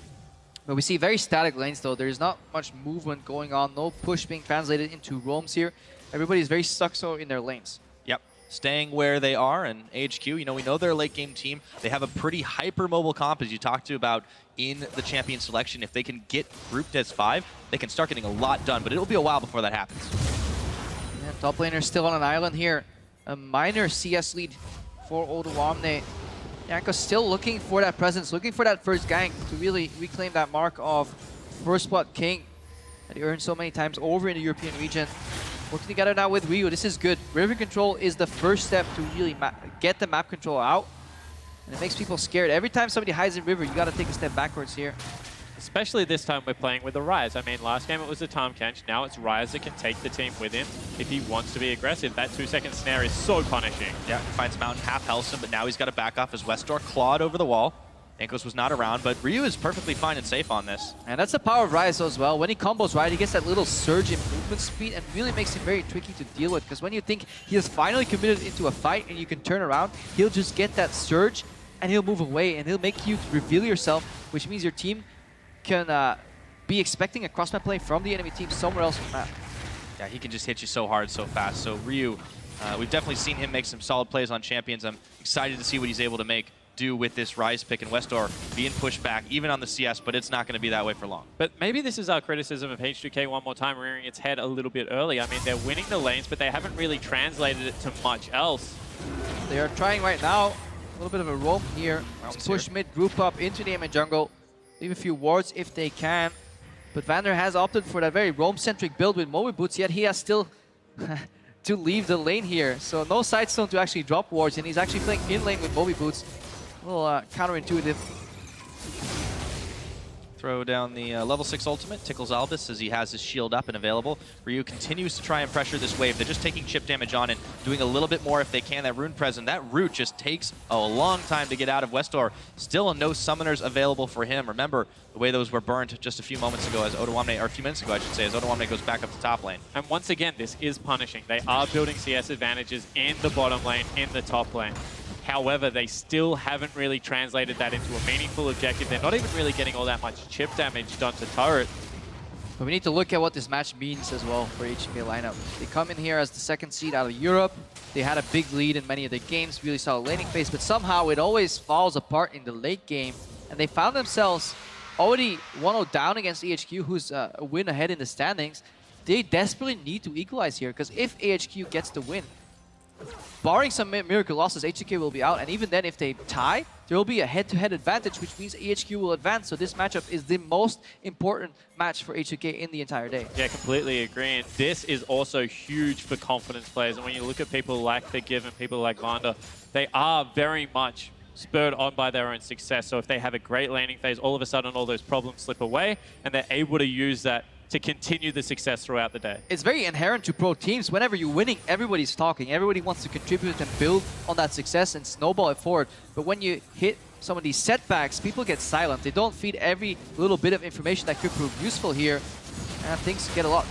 But we see very static lanes though. There's not much movement going on, no push being translated into roams here. Everybody's very stuck so in their lanes. Yep, staying where they are, and HQ, you know, we know they're a late game team. They have a pretty hyper-mobile comp, as you talked to about in the champion selection. If they can get grouped as 5, they can start getting a lot done, but it'll be a while before that happens. Yeah, top laner still on an island here. A minor CS lead for Odoamne. Jankos still looking for that presence, looking for that first gank to really reclaim that mark of first blood king that he earned so many times over in the European region. Working together now with Ryu, this is good. River control is the first step to really get the map control out. And it makes people scared. Every time somebody hides in River, you gotta take a step backwards here. Especially this time we're playing with the Ryze. I mean, last game it was the Tahm Kench. Now it's Ryze that can take the team with him if he wants to be aggressive. That 2-second snare is so punishing. Yeah, finds Mountain half health, but now he's got to back off as Westdoor clawed over the wall. Jankos was not around, but Ryu is perfectly fine and safe on this. And that's the power of Ryze as well. When he combos right, he gets that little surge in movement speed and really makes him very tricky to deal with. Because when you think he has finally committed into a fight and you can turn around, he'll just get that surge and he'll move away and he'll make you reveal yourself, which means your team can be expecting a cross-map play from the enemy team somewhere else on the map. Yeah, he can just hit you so hard, so fast. So Ryu, we've definitely seen him make some solid plays on champions. I'm excited to see what he's able to do with this Ryze pick, and Westdoor being pushed back, even on the CS, but it's not going to be that way for long. But maybe this is our criticism of H2K one more time, rearing its head a little bit early. I mean, they're winning the lanes, but they haven't really translated it to much else. They are trying right now, a little bit of a roam here. Push mid, group up into the enemy jungle. Leave a few wards if they can. But Vander has opted for that very roam-centric build with Moby Boots, yet he has still to leave the lane here. So no sidestone to actually drop wards, and he's actually playing in lane with Moby Boots. A little counterintuitive. Throw down the level 6 ultimate, tickles Albus as he has his shield up and available. Ryu continues to try and pressure this wave. They're just taking chip damage on and doing a little bit more if they can. That rune present, that root just takes a long time to get out of Westdoor. Still no summoners available for him. Remember the way those were burnt just a few moments ago as Odoamne, or a few minutes ago I should say, as Odoamne goes back up to top lane. And once again, this is punishing. They are building CS advantages in the bottom lane, in the top lane. However, they still haven't really translated that into a meaningful objective. They're not even really getting all that much chip damage done to turret. But we need to look at what this match means as well for HK lineup. They come in here as the 2nd seed out of Europe. They had a big lead in many of their games, really solid laning phase, but somehow it always falls apart in the late game. And they found themselves already 1-0 down against AHQ, who's a win ahead in the standings. They desperately need to equalize here, because if AHQ gets the win, barring some miracle losses, HK will be out, and even then if they tie, there will be a head-to-head advantage, which means AHQ will advance. So this matchup is the most important match for HK in the entire day. Yeah, completely agree. And this is also huge for confidence players. And when you look at people like Forgive and people like Vander, they are very much spurred on by their own success. So if they have a great laning phase, all of a sudden all those problems slip away, and they're able to use that to continue the success throughout the day. It's very inherent to pro teams. Whenever you're winning, everybody's talking. Everybody wants to contribute and build on that success and snowball it forward. But when you hit some of these setbacks, people get silent. They don't feed every little bit of information that could prove useful here. And things get a lot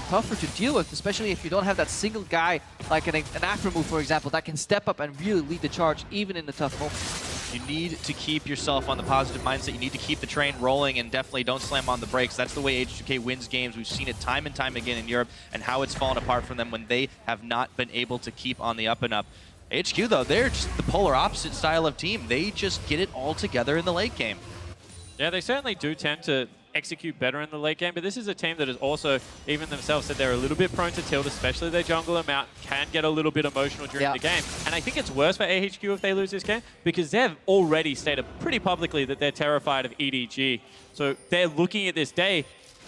tougher to deal with, especially if you don't have that single guy, like an Afro move, for example, that can step up and really lead the charge, even in the tough moments. You need to keep yourself on the positive mindset. You need to keep the train rolling and definitely don't slam on the brakes. That's the way H2K wins games. We've seen it time and time again in Europe and how it's fallen apart from them when they have not been able to keep on the up and up. HQ, though, they're just the polar opposite style of team. They just get it all together in the late game. Yeah, they certainly do tend to execute better in the late game, but this is a team that has also, even themselves said they're a little bit prone to tilt, especially their jungler Mountain can get a little bit emotional during the game. And I think it's worse for AHQ if they lose this game, because they've already stated pretty publicly that they're terrified of EDG. So they're looking at this day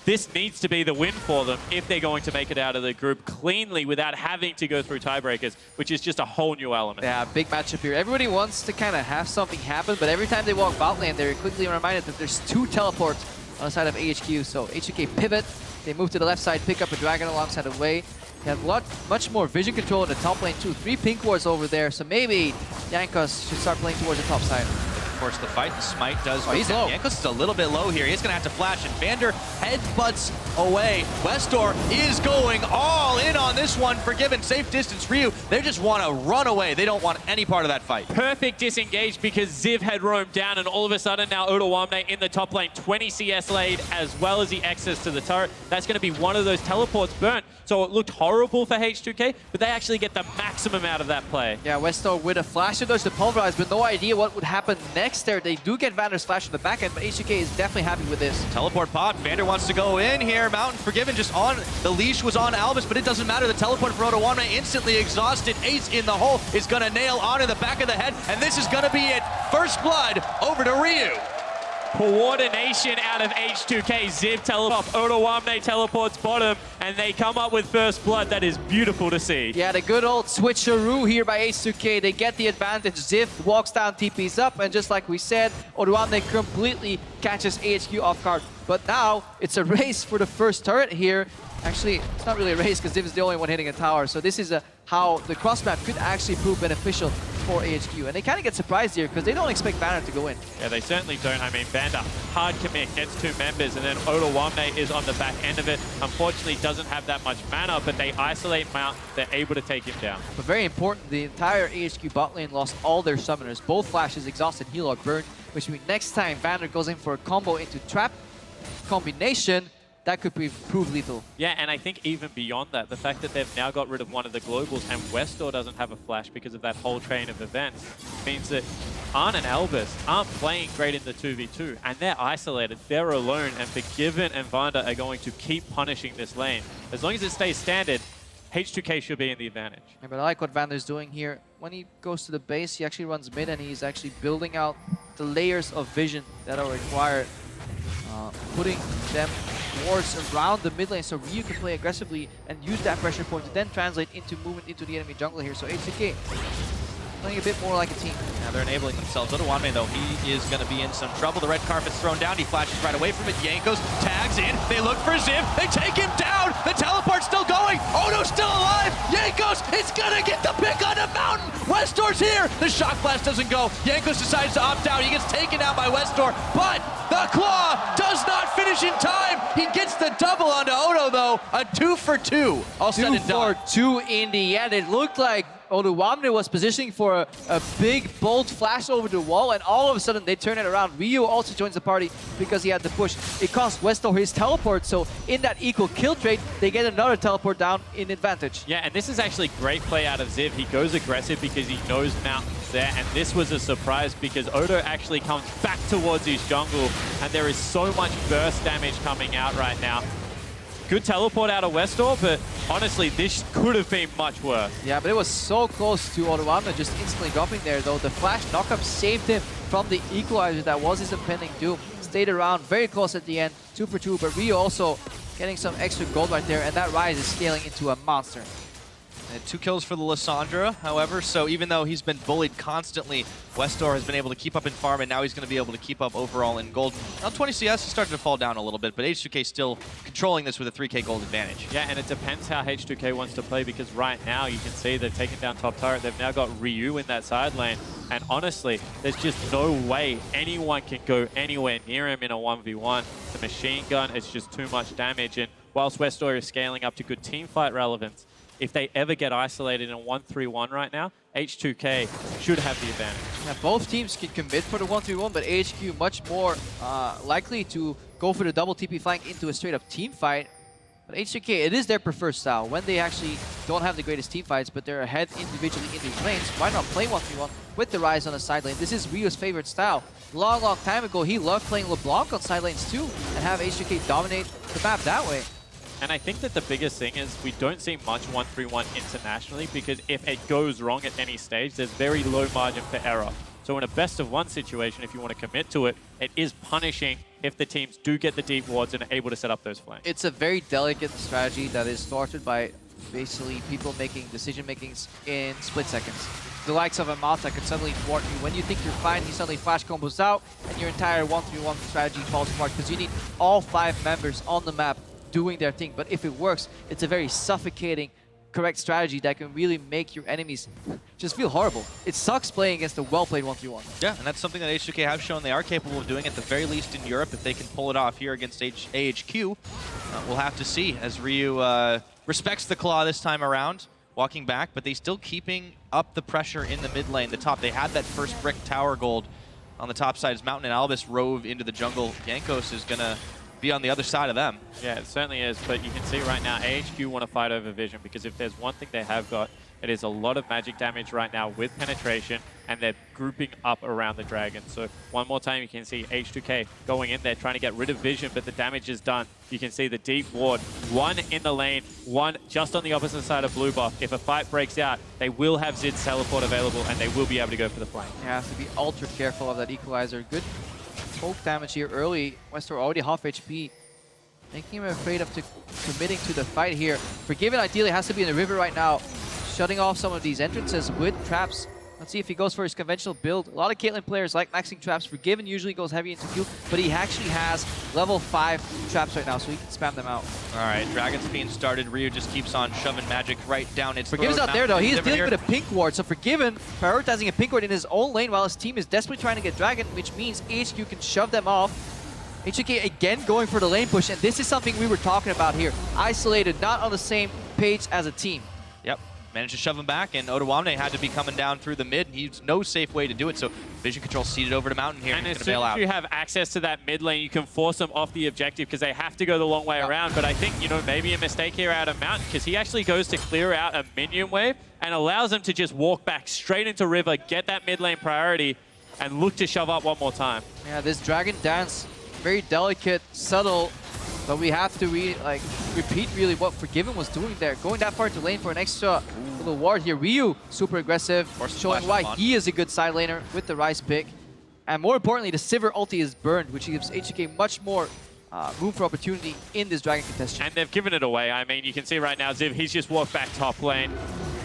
This needs to be the win for them if they're going to make it out of the group cleanly without having to go through tiebreakers, which is just a whole new element. Yeah, big matchup here. Everybody wants to kind of have something happen, but every time they walk bot lane, they're quickly reminded that there's 2 teleports on the side of AHQ. So HQK pivot, they move to the left side, pick up a dragon alongside the way. They have much more vision control in the top lane too. 3 pink wards over there, so maybe Jankos should start playing towards the top side. Of course, the fight, the smite does. Oh, he's low. Jankos is a little bit low here. He's going to have to flash, and Vander headbutts away. Westor is going all in on this one. Forgiven, safe distance. Ryu, they just want to run away. They don't want any part of that fight. Perfect disengage because Ziv had roamed down, and all of a sudden now Odoamne in the top lane, 20 CS lead, as well as the access to the turret. That's going to be one of those teleports burnt. So it looked horrible for H2K, but they actually get the maximum out of that play. Yeah, Westor with a flash to dodge the pulverize, but no idea what would happen next there. They do get Vander's flash in the back end, but H2K is definitely happy with this. Teleport pop. Vander wants to go in here. Mountain Forgiven just on. The leash was on Albus, but it doesn't matter. The teleport for Odoamne instantly exhausted. Ace in the hole is going to nail onto the back of the head, and this is going to be it. First blood over to Ryu. Coordination out of H2K. Ziv teleports off, Odoamne teleports bottom, and they come up with first blood. That is beautiful to see. Yeah, the good old switcheroo here by H2K. They get the advantage. Ziv walks down, TP's up, and just like we said, Odoamne completely catches AHQ off guard. But now it's a race for the first turret here. Actually, it's not really a race because Ziv is the only one hitting a tower. So this is how the cross map could actually prove beneficial for AHQ. And they kind of get surprised here because they don't expect Banner to go in. Yeah, they certainly don't. I mean, Vander, hard commit, gets 2 members, and then Odoamne is on the back end of it. Unfortunately, doesn't have that much mana, but they isolate Mount. They're able to take him down. But very important, the entire AHQ bot lane lost all their summoners. Both flashes, exhausted, Healog, burned, which means next time Vander goes in for a combo into trap combination, that could prove lethal. Yeah, and I think even beyond that, the fact that they've now got rid of one of the globals and Westor doesn't have a flash because of that whole train of events means that Arn and Albus aren't playing great in the 2v2, and they're isolated, they're alone, and Forgiven and Vander are going to keep punishing this lane. As long as it stays standard, H2K should be in the advantage. Yeah, but I like what Vander's doing here. When he goes to the base, he actually runs mid, and he's actually building out the layers of vision that are required. Putting them wards around the mid lane so Ryu can play aggressively and use that pressure point to then translate into movement into the enemy jungle here. So H2K playing a bit more like a team. Now they're enabling themselves. Odoamne, though, he is going to be in some trouble. The red carpet's thrown down. He flashes right away from it. Jankos tags in. They look for Ziv. They take him down. The teleport's still going. Odo's still alive. Jankos is going to get the pick on the mountain. Westor's here. The shock blast doesn't go. Jankos decides to opt out. He gets taken out by Westor, but the claw does not finish in time. He gets the double onto Odo, though. A 2 for 2. All said and done. 2 for 2 in the end. It looked like Odoamne was positioning for a big, bold flash over the wall, and all of a sudden they turn it around. Ryu also joins the party because he had the push. It cost Westor his teleport, so in that equal kill trade, they get another teleport down in advantage. Yeah, and this is actually great play out of Ziv. He goes aggressive because he knows Mountain's there, and this was a surprise because Odo actually comes back towards his jungle, and there is so much burst damage coming out right now. Good teleport out of Westor, but honestly, this could have been much worse. Yeah, but it was so close to Odoamne just instantly dropping there, though. The flash knockup saved him from the equalizer that was his impending doom. Stayed around, very close at the end, 2 for 2, but Ryu also getting some extra gold right there, and that Rise is scaling into a monster. And 2 kills for the Lissandra, however, so even though he's been bullied constantly, Westor has been able to keep up in farm, and now he's going to be able to keep up overall in gold. On 20 CS, he's starting to fall down a little bit, but H2K still controlling this with a 3K gold advantage. Yeah, and it depends how H2K wants to play, because right now you can see they've taken down top turret. They've now got Ryu in that side lane, and honestly, there's just no way anyone can go anywhere near him in a 1v1. The machine gun is just too much damage, and whilst Westor is scaling up to good teamfight relevance, if they ever get isolated in a 1-3-1 right now, H2K should have the advantage. Yeah, both teams can commit for the 1-3-1, but AHQ much more likely to go for the double TP flank into a straight-up team fight. But H2K, it is their preferred style. When they actually don't have the greatest team fights, but they're ahead individually in these lanes, why not play 1-3-1 with the Rise on the side lane? This is Ryu's favorite style. Long time ago, he loved playing LeBlanc on side lanes too, and have H2K dominate the map that way. And I think that the biggest thing is we don't see much 1-3-1 internationally, because if it goes wrong at any stage, there's very low margin for error. So in a best-of-1 situation, if you want to commit to it, it is punishing if the teams do get the deep wards and are able to set up those flanks. It's a very delicate strategy that is started by basically people making decision-makings in split seconds. The likes of a Malta can suddenly thwart you. When you think you're fine, he suddenly flash combos out, and your entire 1-3-1 strategy falls apart because you need all 5 members on the map doing their thing. But if it works, it's a very suffocating, correct strategy that can really make your enemies just feel horrible. It sucks playing against a well-played 1-3-1. Yeah, and that's something that H2K have shown they are capable of doing, at the very least in Europe. If they can pull it off here against AHQ, we'll have to see as Ryu respects the claw this time around, walking back, but they still keeping up the pressure in the mid lane, the top. They had that first brick tower gold on the top side as Mountain and Albus rove into the jungle. Jankos is going to be on the other side of them. Yeah, it certainly is, but you can see right now AHQ want to fight over vision, because if there's one thing they have got, it is a lot of magic damage right now with penetration, and they're grouping up around the dragon. So one more time you can see H2K going in there trying to get rid of vision, but the damage is done. You can see the deep ward, one in the lane, one just on the opposite side of blue buff. If a fight breaks out, they will have Zid's teleport available, and they will be able to go for the flank. You have to be ultra careful of that equalizer. Good poke damage here early. Westor already half HP. Making him afraid of committing to the fight here. Forgiven ideally has to be in the river right now, shutting off some of these entrances with traps. Let's see if he goes for his conventional build. A lot of Caitlyn players like maxing traps. Forgiven usually goes heavy into Q, but he actually has level 5 traps right now, so he can spam them out. All right, Dragon's being started. Ryu just keeps on shoving magic right down its Forgiven's throat. not there though. He is dealing here. with a pink ward, so Forgiven prioritizing a pink ward in his own lane while his team is desperately trying to get Dragon, which means HQ can shove them off. HQ again going for the lane push, and this is something we were talking about here. Isolated, not on the same page as a team. Yep, managed to shove him back, and Otawamne had to be coming down through the mid. He's no safe way to do it, so Vision Control seeded over to Mountain here. And he's as going to bail soon as out. you have access to that mid lane, you can force them off the objective because they have to go the long way around. But I think, you know, maybe a mistake here out of Mountain, because he actually goes to clear out a minion wave and allows them to just walk back straight into River, get that mid lane priority, and look to shove up one more time. Yeah, this Dragon Dance, very delicate, subtle, but we have to repeat really what Forgiven was doing there. Going that far into lane for an extra little ward here. Ryu, super aggressive, showing why he is a good side laner with the Ryze pick. And more importantly, the Sivir ulti is burned, which gives HK much more room for opportunity in this Dragon contestation. And they've given it away. I mean, you can see right now, Ziv, he's just walked back top lane.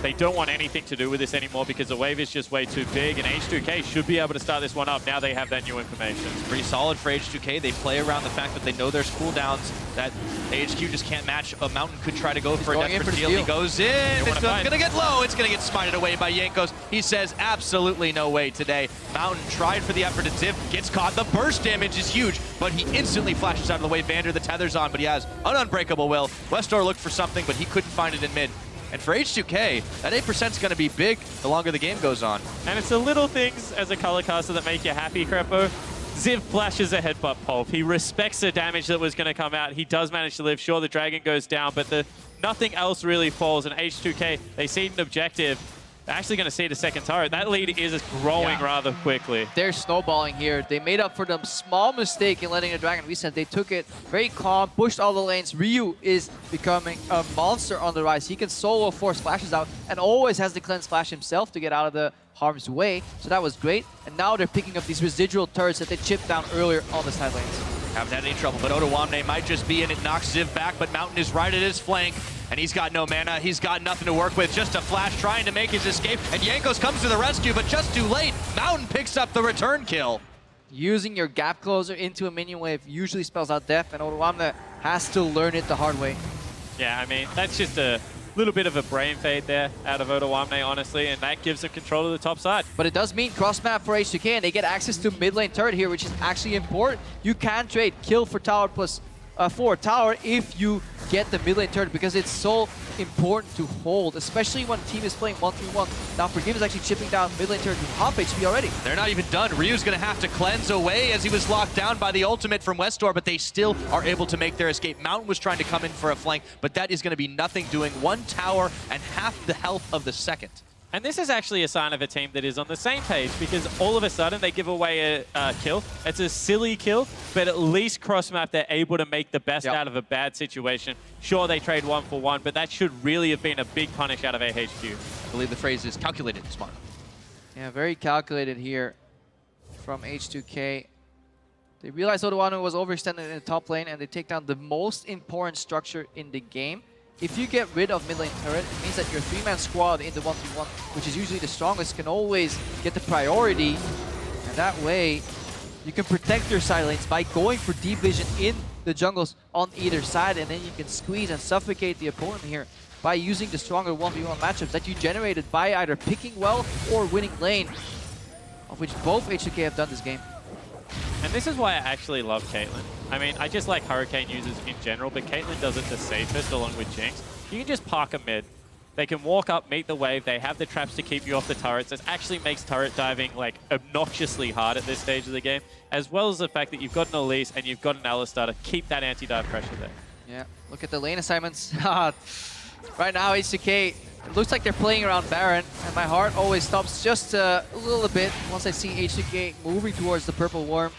They don't want anything to do with this anymore because the wave is just way too big, and H2K should be able to start this one up now they have that new information. It's pretty solid for H2K. They play around the fact that they know there's cooldowns that AHQ just can't match. A Mountain could try to go for a desperate steal. He goes in. It's going to get low. It's going to get smited away by Jankos. He says absolutely no way today. Mountain tried for the effort at Ziv. Gets caught. The burst damage is huge, but he instantly flashes out of the way. Vander, the tether's on, but he has an unbreakable will. Westor looked for something, but he couldn't find it in mid. And for H2K, that 8% is going to be big the longer the game goes on. And it's the little things as a color caster that make you happy, Crepo. Ziv flashes a headbutt pulp. He respects the damage that was going to come out. He does manage to live. Sure, the dragon goes down, but nothing else really falls. And H2K, they see an objective. They're actually going to see the second turret. That lead is growing rather quickly. They're snowballing here. They made up for the small mistake in letting the dragon reset. They took it very calm, pushed all the lanes. Ryu is becoming a monster on the rise. He can solo 4 splashes out and always has the cleanse flash himself to get out of the harm's way. So that was great. And now they're picking up these residual turrets that they chipped down earlier on the side lanes. Haven't had any trouble, but Otawamne might just be in it. Knocks Ziv back, but Mountain is right at his flank. And he's got no mana. He's got nothing to work with. Just a flash trying to make his escape. And Jankos comes to the rescue, but just too late. Mountain picks up the return kill. Using your gap closer into a minion wave usually spells out death, and Otawamne has to learn it the hard way. Yeah, I mean, that's just a little bit of a brain fade there out of Otawamne, honestly, and that gives them control of the top side. But it does mean cross map for H2K, and they get access to mid lane turret here, which is actually important. You can trade kill for tower plus 4 tower if you get the mid lane turret, because it's so important to hold, especially when a team is playing 1-3-1. Now Forgive is actually chipping down mid lane turret to half HP already. They're not even done. Ryu's going to have to cleanse away as he was locked down by the ultimate from Westor, but they still are able to make their escape. Mountain was trying to come in for a flank, but that is going to be nothing, doing 1 tower and half the health of the second. And this is actually a sign of a team that is on the same page, because all of a sudden they give away a kill. It's a silly kill, but at least cross-map they're able to make the best out of a bad situation. Sure, they trade 1 for 1, but that should really have been a big punish out of AHQ. I believe the phrase is calculated smart. Yeah, very calculated here from H2K. They realized Odoano was overextended in the top lane, and they take down the most important structure in the game. If you get rid of mid lane turret, it means that your 3-man squad in the 1v1, which is usually the strongest, can always get the priority. And that way, you can protect your side lanes by going for deep vision in the jungles on either side, and then you can squeeze and suffocate the opponent here by using the stronger 1v1 matchups that you generated by either picking well or winning lane, of which both H2K have done this game. And this is why I actually love Caitlyn. I mean, I just like Hurricane users in general, but Caitlyn does it the safest along with Jinx. You can just park a mid. They can walk up, meet the wave. They have the traps to keep you off the turrets. This actually makes turret diving like obnoxiously hard at this stage of the game, as well as the fact that you've got an Elise and you've got an Alistar to keep that anti-dive pressure there. Yeah, look at the lane assignments. Right now, H2K, it looks like they're playing around Baron, and my heart always stops just a little bit once I see H2K moving towards the purple worm.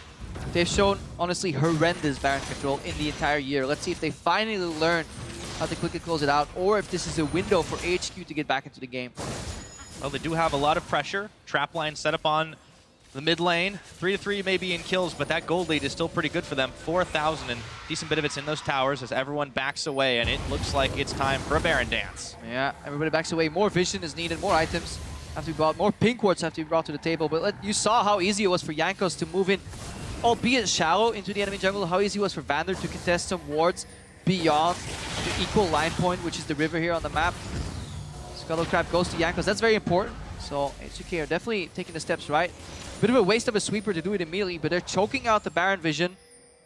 They've shown, honestly, horrendous Baron control in the entire year. Let's see if they finally learn how to quickly close it out, or if this is a window for HQ to get back into the game. Well, they do have a lot of pressure. Trap line set up on the mid lane. 3-3 maybe in kills, but that gold lead is still pretty good for them. 4,000, and decent bit of it's in those towers as everyone backs away, and it looks like it's time for a Baron dance. Yeah, everybody backs away. More vision is needed, more items have to be brought, more pink wards have to be brought to the table. But you saw how easy it was for Jankos to move in, albeit shallow, into the enemy jungle. How easy it was for Vander to contest some wards beyond the equal line point, which is the river here on the map. Scuttlecrab goes to Jankos. That's very important. So H2K are definitely taking the steps right. Bit of a waste of a sweeper to do it immediately, but they're choking out the Baron vision.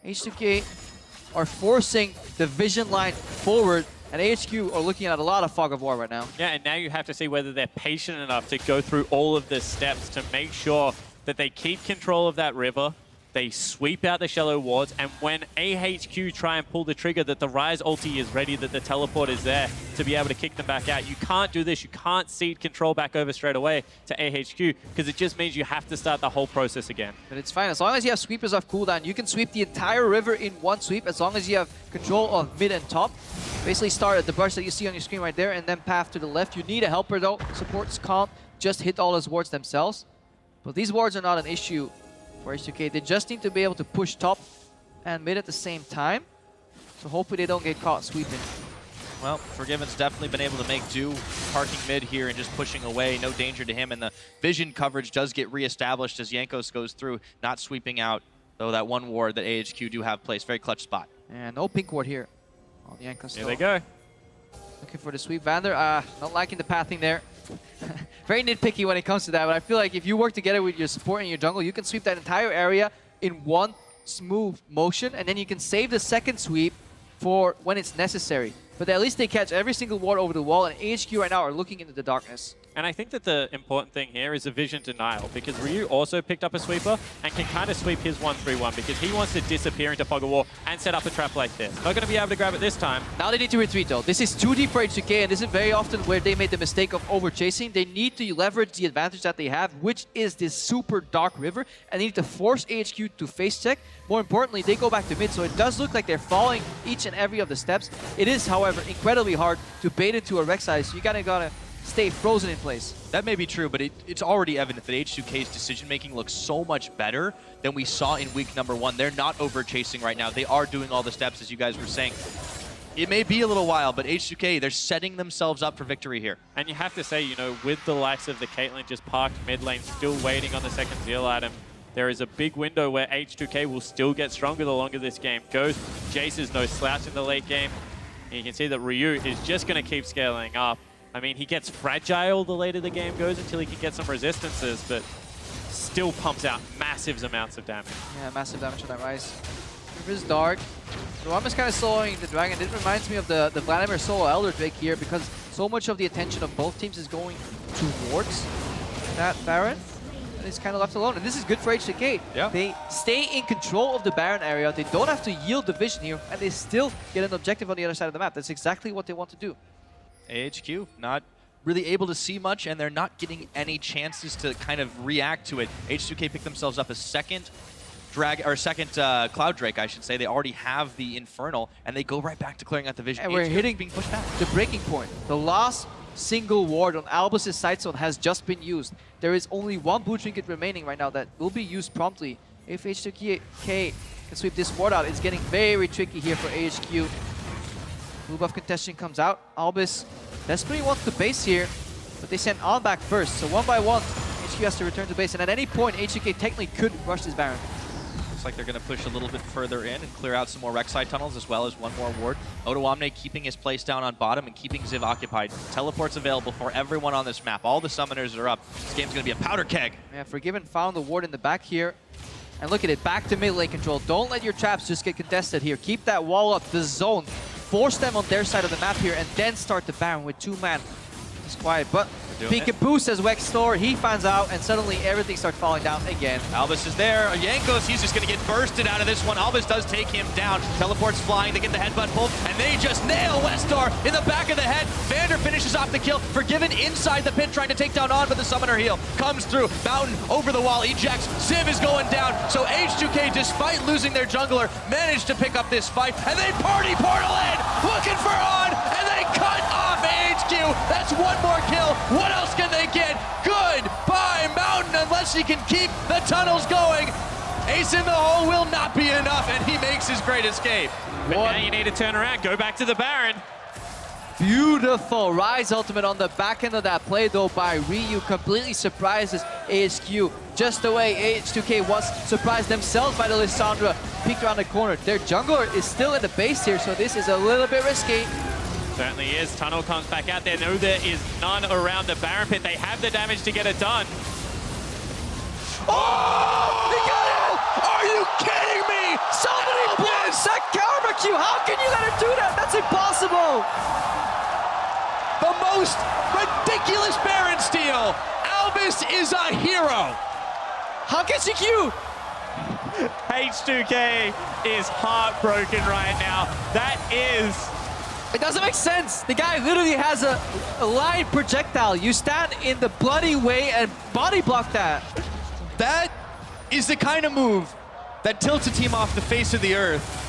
H2K are forcing the vision line forward, and HQ are looking at a lot of fog of war right now. Yeah, and now you have to see whether they're patient enough to go through all of the steps to make sure that they keep control of that river, they sweep out the shallow wards, and when AHQ try and pull the trigger, that the Ryze ulti is ready, that the teleport is there to be able to kick them back out. You can't do this. You can't cede control back over straight away to AHQ, because it just means you have to start the whole process again. But it's fine. As long as you have sweepers off cooldown, you can sweep the entire river in one sweep, as long as you have control of mid and top. Basically start at the brush that you see on your screen right there, and then path to the left. You need a helper though. Supports can't just hit all those wards themselves. But these wards are not an issue for H2K. They just need to be able to push top and mid at the same time. So hopefully they don't get caught sweeping. Well, Forgiven's definitely been able to make do, parking mid here and just pushing away. No danger to him, and the vision coverage does get reestablished as Jankos goes through, not sweeping out, though, that one ward that AHQ do have placed. Very clutch spot. And no pink ward here on Jankos. Here they go. Looking for the sweep. Vander, not liking the pathing there. Very nitpicky when it comes to that, but I feel like if you work together with your support in your jungle, you can sweep that entire area in one smooth motion, and then you can save the second sweep for when it's necessary. But at least they catch every single ward over the wall, and HQ right now are looking into the darkness. And I think that the important thing here is a vision denial, because Ryu also picked up a sweeper and can kind of sweep his 1-3-1 because he wants to disappear into fog of war and set up a trap like this. Not going to be able to grab it this time. Now they need to retreat though. This is too deep for H2K, and this is very often where they made the mistake of over-chasing. They need to leverage the advantage that they have, which is this super dark river, and they need to force AHQ to face check. More importantly, they go back to mid, so it does look like they're following each and every of the steps. It is, however, incredibly hard to bait into a Rek'Sai, so you gotta stay frozen in place. That may be true, but it's already evident that H2K's decision-making looks so much better than we saw in week number 1. They're not over-chasing right now. They are doing all the steps, as you guys were saying. It may be a little while, but H2K, they're setting themselves up for victory here. And you have to say, you know, with the likes of the Caitlyn just parked mid lane, still waiting on the second Zeal item, there is a big window where H2K will still get stronger the longer this game goes. Jace is no slouch in the late game. And you can see that Ryu is just going to keep scaling up. I mean, he gets fragile the later the game goes until he can get some resistances, but still pumps out massive amounts of damage. Yeah, massive damage on that Ryze. River is dark. So I'm just kind of soloing the dragon. It reminds me of the Vladimir solo Elder Drake here, because so much of the attention of both teams is going towards that Baron. And it's kind of left alone. And this is good for H2K. Yeah. They stay in control of the Baron area. They don't have to yield the vision here, and they still get an objective on the other side of the map. That's exactly what they want to do. AHQ not really able to see much, and they're not getting any chances to kind of react to it. H2K picked themselves up a second Cloud Drake, I should say. They already have the Infernal, and they go right back to clearing out the vision. And we're hitting being pushed back. The breaking point. The last single ward on Albus' side zone has just been used. There is only one blue trinket remaining right now that will be used promptly If H2K can sweep this ward out, it's getting very tricky here for AHQ. Blue buff contestation comes out. Albis desperately wants to base here, but they send on back first. So one by one, HQ has to return to base, and at any point, H2K technically could rush this Baron. Looks like they're going to push a little bit further in and clear out some more Rek'Sai tunnels as well as one more ward. Odoamne keeping his place down on bottom and keeping Ziv occupied. Teleports available for everyone on this map. All the summoners are up. This game's going to be a powder keg. Yeah, Forgiven found the ward in the back here. And look at it, back to mid lane control. Don't let your traps just get contested here. Keep that wall up, the zone. Force them on their side of the map here and then start the Baron with 2 man. It's quiet, but peekaboo says Wextor. He finds out and suddenly everything starts falling down again. Albis is there. Yankos, he's just going to get bursted out of this one. Albis does take him down. Teleports flying to get the headbutt pulled, and they just nail Westar in the back of the head. Vander finishes off the kill. Forgiven inside the pit trying to take down On, but the summoner heal comes through. Mountain over the wall, ejects. Ziv is going down. So H2K, despite losing their jungler, managed to pick up this fight, and they party portal in, looking for On, and they cut off AHQ. That's one more kill. What else can they get? Goodbye, Mountain, unless he can keep the tunnels going. Ace in the hole will not be enough, and he makes his great escape. But now you need to turn around, go back to the Baron. Beautiful Rise ultimate on the back end of that play though by Ryu. Completely surprises AHQ. Just the way H2K was surprised themselves by the Lissandra peeked around the corner. Their jungler is still in the base here, so this is a little bit risky. Certainly is. Tunnel comes back out there. No, there is none around the Baron pit. They have the damage to get it done. Oh! He got it! Are you kidding me? Somebody blocks that counter Q. How can you let her do that? That's impossible. The most ridiculous Baron steal. Albis is a hero. How can she Q? H2K is heartbroken right now. That is... It doesn't make sense. The guy literally has a line projectile. You stand in the bloody way and body block that. That is the kind of move that tilts a team off the face of the earth.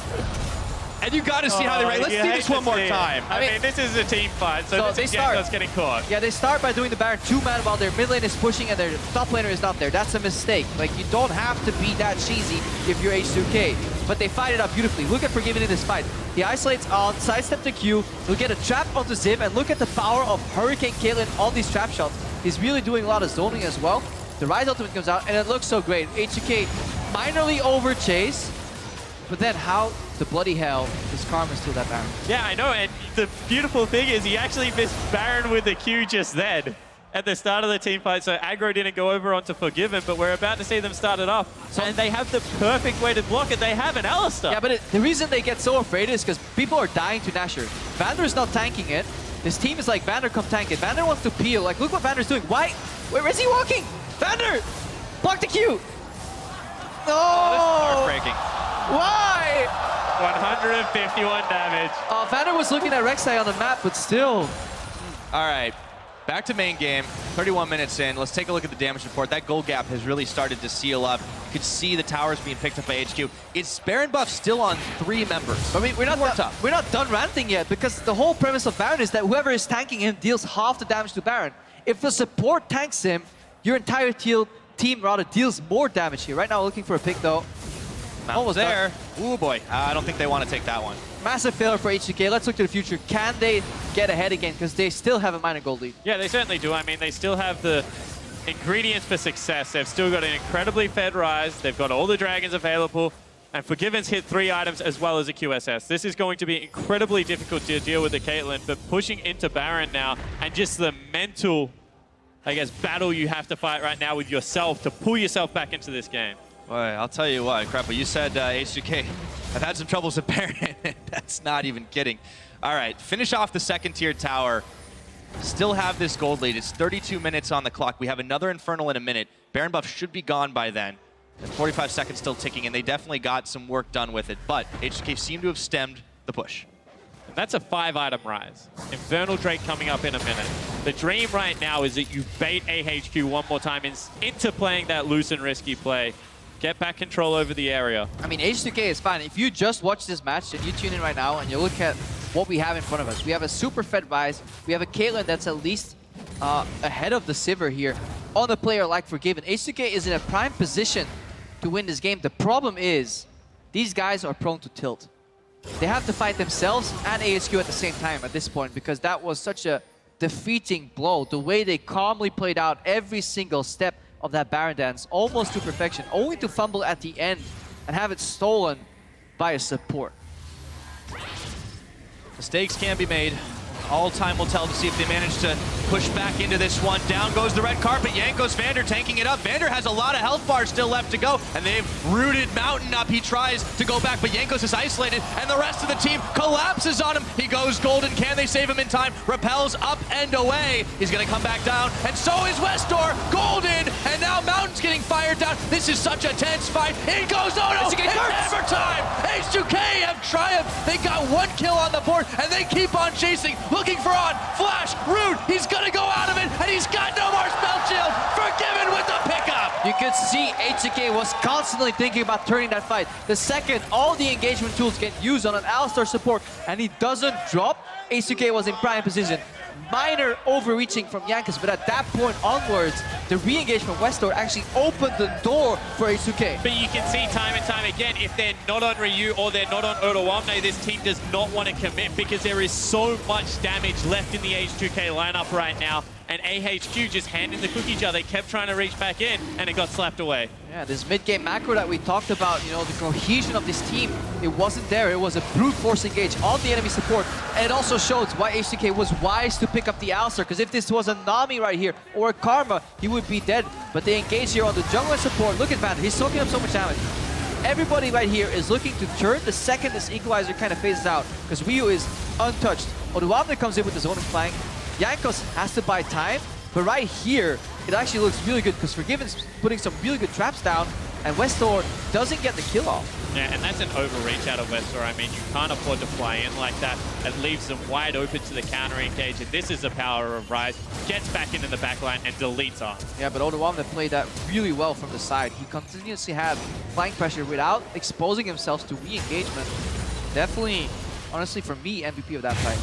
And you got to see how they rate. Let's see this one more time. I mean, this is a team fight, so this is Yanko's getting caught. Yeah, they start by doing the Baron 2-man while their mid lane is pushing and their top laner is not there. That's a mistake. Like, you don't have to be that cheesy if you're H2K. But they fight it out beautifully. Look at Forgiven in this fight. He isolates on, sidestep the Q, he'll get a trap onto Ziv, and look at the power of Hurricane Caitlyn on these trap shots. He's really doing a lot of zoning as well. The Rise ultimate comes out, and it looks so great. H2K minorly over chase, but then how the bloody hell does Karma steal that Baron? Yeah, I know, and the beautiful thing is he actually missed Baron with the Q just then at the start of the team fight, so aggro didn't go over onto Forgiven, but we're about to see them start it off. And they have the perfect way to block it. They have an Alistar. Yeah, but the reason they get so afraid is because people are dying to Nashor. Vander is not tanking it. This team is like, Vander, come tank it. Vander wants to peel. Like, look what Vander's doing. Why? Where is he walking? Vander! Block the Q! No! Oh, this is heartbreaking. Why? 151 damage. Vander was looking at Rek'Sai on the map, but still. All right, back to main game. 31 minutes in. Let's take a look at the damage report. That gold gap has really started to seal up. You could see the towers being picked up by HQ. It's Baron buff still on 3 members. I mean, we're not done ranting yet, because the whole premise of Baron is that whoever is tanking him deals half the damage to Baron. If the support tanks him, your entire team rather deals more damage here. Right now, looking for a pick though. Almost there. Ooh boy, I don't think they want to take that one. Massive failure for H2K. Let's look to the future. Can they get ahead again? Because they still have a minor gold lead. Yeah, they certainly do. I mean, they still have the ingredients for success. They've still got an incredibly fed Rise. They've got all the dragons available. And Forgiven's hit 3 items as well as a QSS. This is going to be incredibly difficult to deal with the Caitlyn, but pushing into Baron now and just the mental, I guess, battle you have to fight right now with yourself to pull yourself back into this game. Boy, I'll tell you what, Crapple, you said H2K. I've had some troubles with Baron. That's not even kidding. All right, finish off the second tier tower. Still have this gold lead. It's 32 minutes on the clock. We have another Infernal in a minute. Baron buff should be gone by then. And 45 seconds still ticking, and they definitely got some work done with it. But H2K seem to have stemmed the push. And that's a 5-item Rise. Infernal Drake coming up in a minute. The dream right now is that you bait AHQ one more time into playing that loose and risky play. Get back control over the area. I mean, H2K is fine. If you just watch this match and you tune in right now and you look at what we have in front of us, we have a super fed Rise. We have a Caitlyn that's at least ahead of the Sivir here on a player like Forgiven. H2K is in a prime position to win this game. The problem is, these guys are prone to tilt. They have to fight themselves and AHQ at the same time at this point, because that was such a defeating blow. The way they calmly played out every single step of that Baron dance, almost to perfection, only to fumble at the end and have it stolen by a support. Mistakes can be made. All time will tell to see if they manage to push back into this one. Down goes the red carpet. Jankos Vander tanking it up. Vander has a lot of health bars still left to go, and they've rooted Mountain up. He tries to go back, but Jankos is isolated, and the rest of the team collapses on him. He goes golden. Can they save him in time? Repels up and away. He's going to come back down, and so is Westor. Golden, and now Mountain's getting fired down. This is such a tense fight. In goes Odo. It's hammer time. H2K have triumphed. They got 1 kill on the board, and they keep on chasing. Looking for on Flash, Rude, he's gonna go out of it, and he's got no more spell shield. Forgiven with the pickup. You could see H2K was constantly thinking about turning that fight. The second all the engagement tools get used on an Alistar support and he doesn't drop, H2K was in prime position. Minor overreaching from Jankos, but at that point onwards, the re-engage from Westor actually opened the door for H2K. But you can see time and time again, if they're not on Ryu or they're not on Odoamne, this team does not want to commit because there is so much damage left in the H2K lineup right now. And AHQ just handing the cookie jar. They kept trying to reach back in, and it got slapped away. Yeah, this mid-game macro that we talked about, you know, the cohesion of this team, it wasn't there. It was a brute force engage on the enemy support. And it also shows why H2K was wise to pick up the Alistar, because if this was a Nami right here, or a Karma, he would be dead. But they engage here on the jungle and support. Look at Vander, he's soaking up so much damage. Everybody right here is looking to turn the second this equalizer kind of phases out, because Ryu is untouched. Odoamne comes in with his own flank. Jankos has to buy time, but right here, it actually looks really good because Forgiven's putting some really good traps down, and Westor doesn't get the kill off. Yeah, and that's an overreach out of Westor. I mean, you can't afford to fly in like that. It leaves them wide open to the counter engage, and this is the power of Rise. Gets back into the backline and deletes off. Yeah, but Odoamne played that really well from the side. He continuously had flank pressure without exposing himself to re-engagement. Definitely, honestly, for me, MVP of that fight.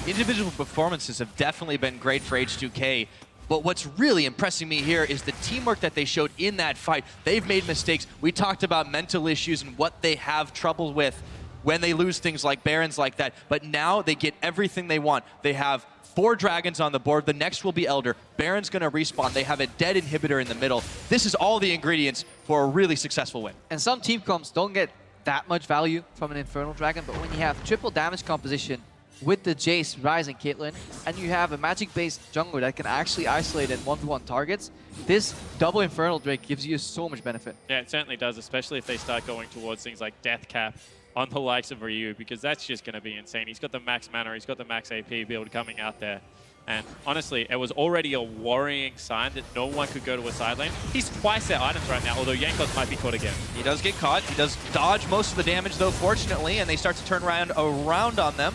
Individual performances have definitely been great for H2K, but what's really impressing me here is the teamwork that they showed in that fight. They've made mistakes. We talked about mental issues and what they have trouble with when they lose things like Barons like that, but now they get everything they want. They have 4 dragons on the board. The next will be Elder. Baron's gonna respawn. They have a dead inhibitor in the middle. This is all the ingredients for a really successful win. And some team comps don't get that much value from an Infernal Dragon, but when you have triple damage composition with the Jace, Ryze, and Caitlyn, and you have a magic-based jungler that can actually isolate and 1v1 targets, this double Infernal Drake gives you so much benefit. Yeah, it certainly does, especially if they start going towards things like Death Cap on the likes of Ryu, because that's just going to be insane. He's got the max mana, he's got the max AP build coming out there. And honestly, it was already a worrying sign that no one could go to a side lane. He's twice their items right now, although Jankos might be caught again. He does get caught. He does dodge most of the damage, though, fortunately, and they start to turn around on them.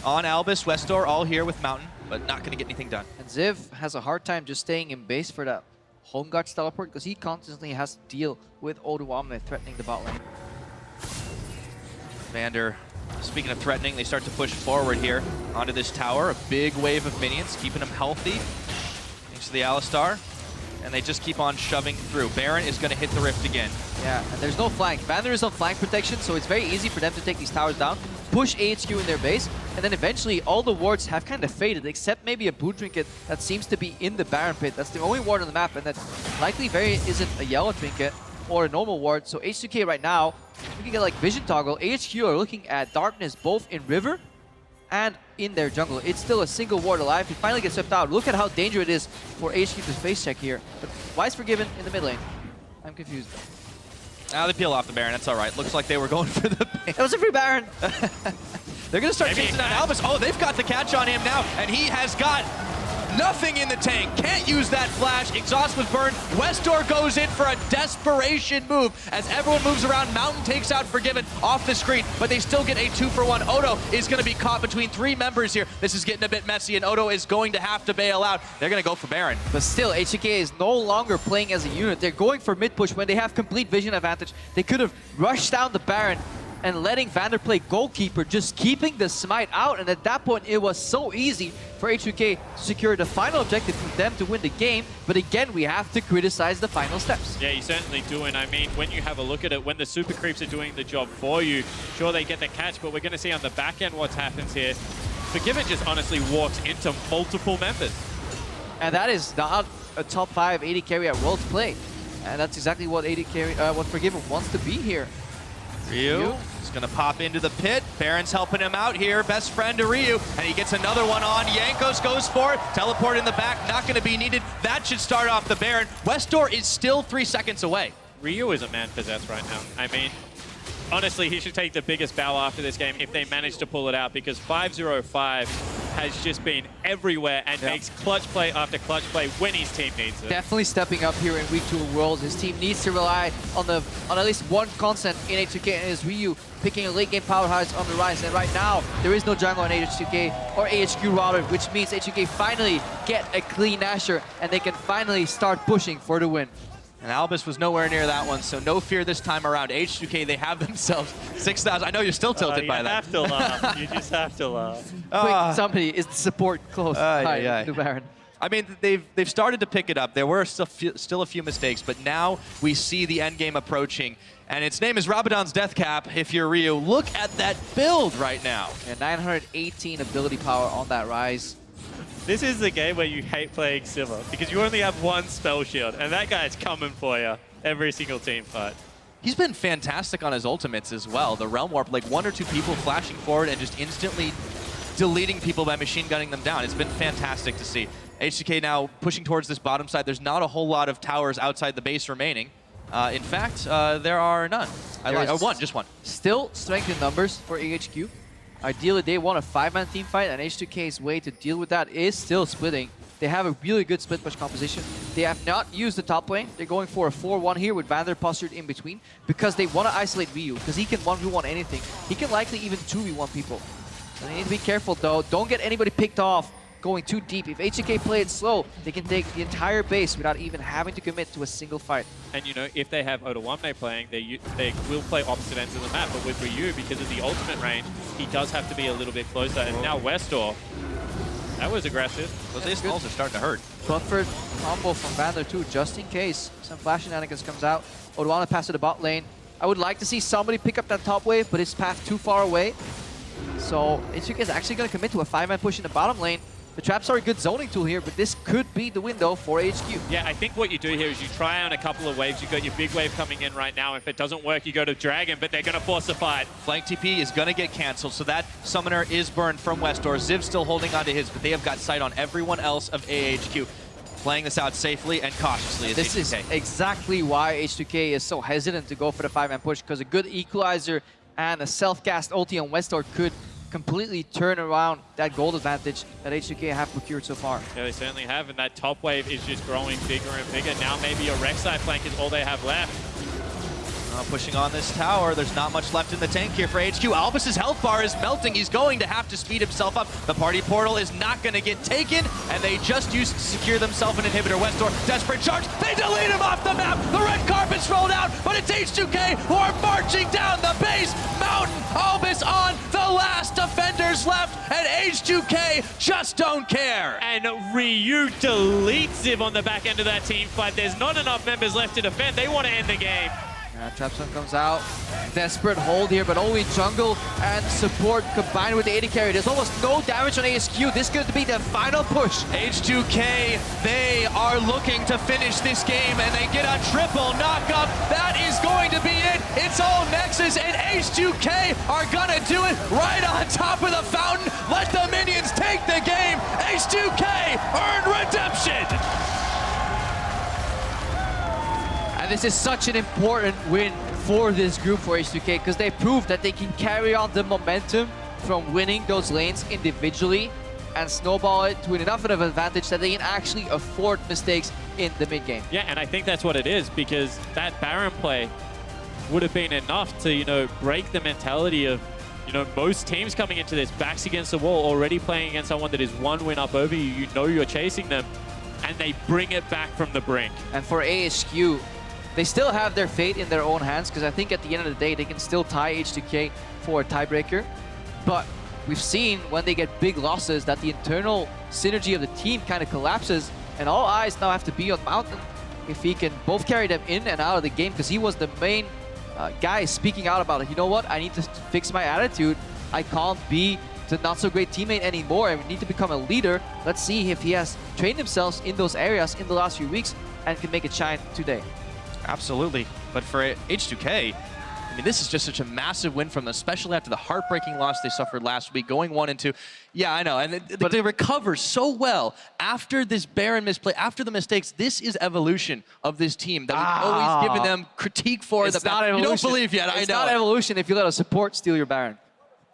On Albus, Westor, all here with Mountain, but not going to get anything done. And Ziv has a hard time just staying in base for that Home Guards teleport because he constantly has to deal with Odoamne threatening the bot lane. Vander, speaking of threatening, they start to push forward here onto this tower. A big wave of minions, keeping them healthy. Thanks to the Alistar. And they just keep on shoving through. Baron is going to hit the rift again. Yeah, and there's no flank. Vander is on flank protection, so it's very easy for them to take these towers down, push AHQ in their base, and then eventually all the wards have kind of faded, except maybe a boot trinket that seems to be in the Baron pit. That's the only ward on the map, and that likely isn't a yellow trinket or a normal ward. So H2K right now, we can get like vision toggle. AHQ are looking at darkness both in river and in their jungle. It's still a single ward alive. He finally gets swept out. Look at how dangerous it is for HQ to face check here. But why is Forgiven in the mid lane? I'm confused. Now they peel off the Baron. That's all right. Looks like they were going for the... That was a free Baron. They're going to start chasing down Albus. Oh, they've got the catch on him now, and he has got nothing in the tank. Can't use that flash. Exhaust was burned. Westor goes in for a desperation move. As everyone moves around, Mountain takes out Forgiven off the screen, but they still get a 2-for-1. Odo is going to be caught between 3 members here. This is getting a bit messy, and Odo is going to have to bail out. They're going to go for Baron. But still, HK is no longer playing as a unit. They're going for mid push when they have complete vision advantage. They could have rushed down the Baron and letting Vander play goalkeeper, just keeping the smite out. And at that point, it was so easy for H2K to secure the final objective for them to win the game. But again, we have to criticize the final steps. Yeah, you certainly do. And I mean, when you have a look at it, when the super creeps are doing the job for you, sure, they get the catch, but we're going to see on the back end what happens here. Forgiven just honestly walks into multiple members. And that is not a top 5 AD carry at Worlds play. And that's exactly what AD carry, what Forgiven wants to be here. Ryu is going to pop into the pit. Baron's helping him out here. Best friend to Ryu. And he gets another one on. Jankos goes for it. Teleport in the back. Not going to be needed. That should start off the Baron. Westdoor is still 3 seconds away. Ryu is a man possessed right now. I mean, honestly, he should take the biggest bow after this game if they manage to pull it out, because 505 has just been everywhere and makes clutch play after clutch play when his team needs it. Definitely stepping up here in week 2 of Worlds. His team needs to rely on at least one constant in H2K, and is Ryu picking a late game powerhouse on the rise. And right now, there is no jungle on H2K, or AHQ rather, which means H2K finally get a clean Asher, and they can finally start pushing for the win. And Albus was nowhere near that one, so no fear this time around. H2K, they have themselves 6,000. I know you're still tilted by that. You have to laugh. You just have to laugh. Quick, somebody is the support close. Hi, the Baron. I mean, they've started to pick it up. There were still a few mistakes, but now we see the end game approaching. And its name is Rabadon's Death Cap. If you're Ryu, look at that build right now. And 918 ability power on that rise. This is the game where you hate playing Sivir, because you only have one spell shield, and that guy's coming for you every single team fight. He's been fantastic on his ultimates as well. The Realm Warp, like 1 or 2 people flashing forward and just instantly deleting people by machine gunning them down. It's been fantastic to see. H2K now pushing towards this bottom side. There's not a whole lot of towers outside the base remaining. In fact, there are none. Just one. Still strength in numbers for AHQ. Ideally, they want a 5-man team fight, and H2K's way to deal with that is still splitting. They have a really good split push composition. They have not used the top lane. They're going for a 4-1 here with Vander postured in between, because they want to isolate Ryu, because he can 1v1 anything. He can likely even 2v1 people. So they need to be careful though. Don't get anybody picked off going too deep. If H2K play it slow, they can take the entire base without even having to commit to a single fight. And you know, if they have Oda playing, they will play opposite ends of the map. But with Ryu, because of the ultimate range, he does have to be a little bit closer. And now Westdoor, that was aggressive. Those ace balls are starting to hurt. Buffered combo from Vander too, just in case some flash shenanigans comes out. Oda pass to the bot lane. I would like to see somebody pick up that top wave, but it's path too far away. So H2K is actually going to commit to a 5-man push in the bottom lane. The traps are a good zoning tool here, but this could be the window for HQ. Yeah, I think what you do here is you try on a couple of waves. You've got your big wave coming in right now. If it doesn't work, you go to Dragon, but they're going to force a fight. Flank TP is going to get canceled, so that summoner is burned from Westdoor. Ziv's still holding on to his, but they have got sight on everyone else of AHQ. Playing this out safely and cautiously. This is exactly why H2K is so hesitant to go for the 5-man push, because a good equalizer and a self-cast ulti on Westdoor could completely turn around that gold advantage that H2K have procured so far. Yeah, they certainly have, and that top wave is just growing bigger and bigger. Now maybe a Rek'Sai flank is all they have left. Pushing on this tower, there's not much left in the tank here for HQ. Albus's health bar is melting. He's going to have to speed himself up. The party portal is not going to get taken, and they just used to secure themselves an inhibitor. Westdoor, desperate charge. They delete him off the map. The red carpet's rolled out, but it's H2K who are marching down the base mountain. Albus on the last defenders left, and H2K just don't care. And Ryu deletes Ziv on the back end of that team fight. There's not enough members left to defend. They want to end the game. Trapzone comes out. Desperate hold here, but only jungle and support combined with the AD carry. There's almost no damage on ASQ. This could be the final push. H2K, they are looking to finish this game, and they get a triple knockup. That is going to be it. It's all Nexus, and H2K are gonna do it right on top of the fountain. Let the minions take the game. H2K earn redemption. And this is such an important win for this group for H2K, because they proved that they can carry on the momentum from winning those lanes individually and snowball it to enough of an advantage that they can actually afford mistakes in the mid game. Yeah, and I think that's what it is, because that Baron play would have been enough to, you know, break the mentality of, you know, most teams coming into this backs against the wall, already playing against someone that is one win up over you. You know you're chasing them, and they bring it back from the brink. And for AHQ, they still have their fate in their own hands, because I think at the end of the day, they can still tie H2K for a tiebreaker. But we've seen when they get big losses that the internal synergy of the team kind of collapses, and all eyes now have to be on Mountain if he can both carry them in and out of the game, because he was the main guy speaking out about it. You know what? I need to fix my attitude. I can't be the not-so-great teammate anymore. I need to become a leader. Let's see if he has trained himself in those areas in the last few weeks and can make it shine today. Absolutely. But for H2K, I mean, this is just such a massive win from them, especially after the heartbreaking loss they suffered last week, going 1-2. Yeah, I know. And they recover so well after this Baron misplay, after the mistakes. This is evolution of this team that we've always given them critique for. It's not evolution. You don't believe yet, I know. It's not evolution if you let a support steal your Baron.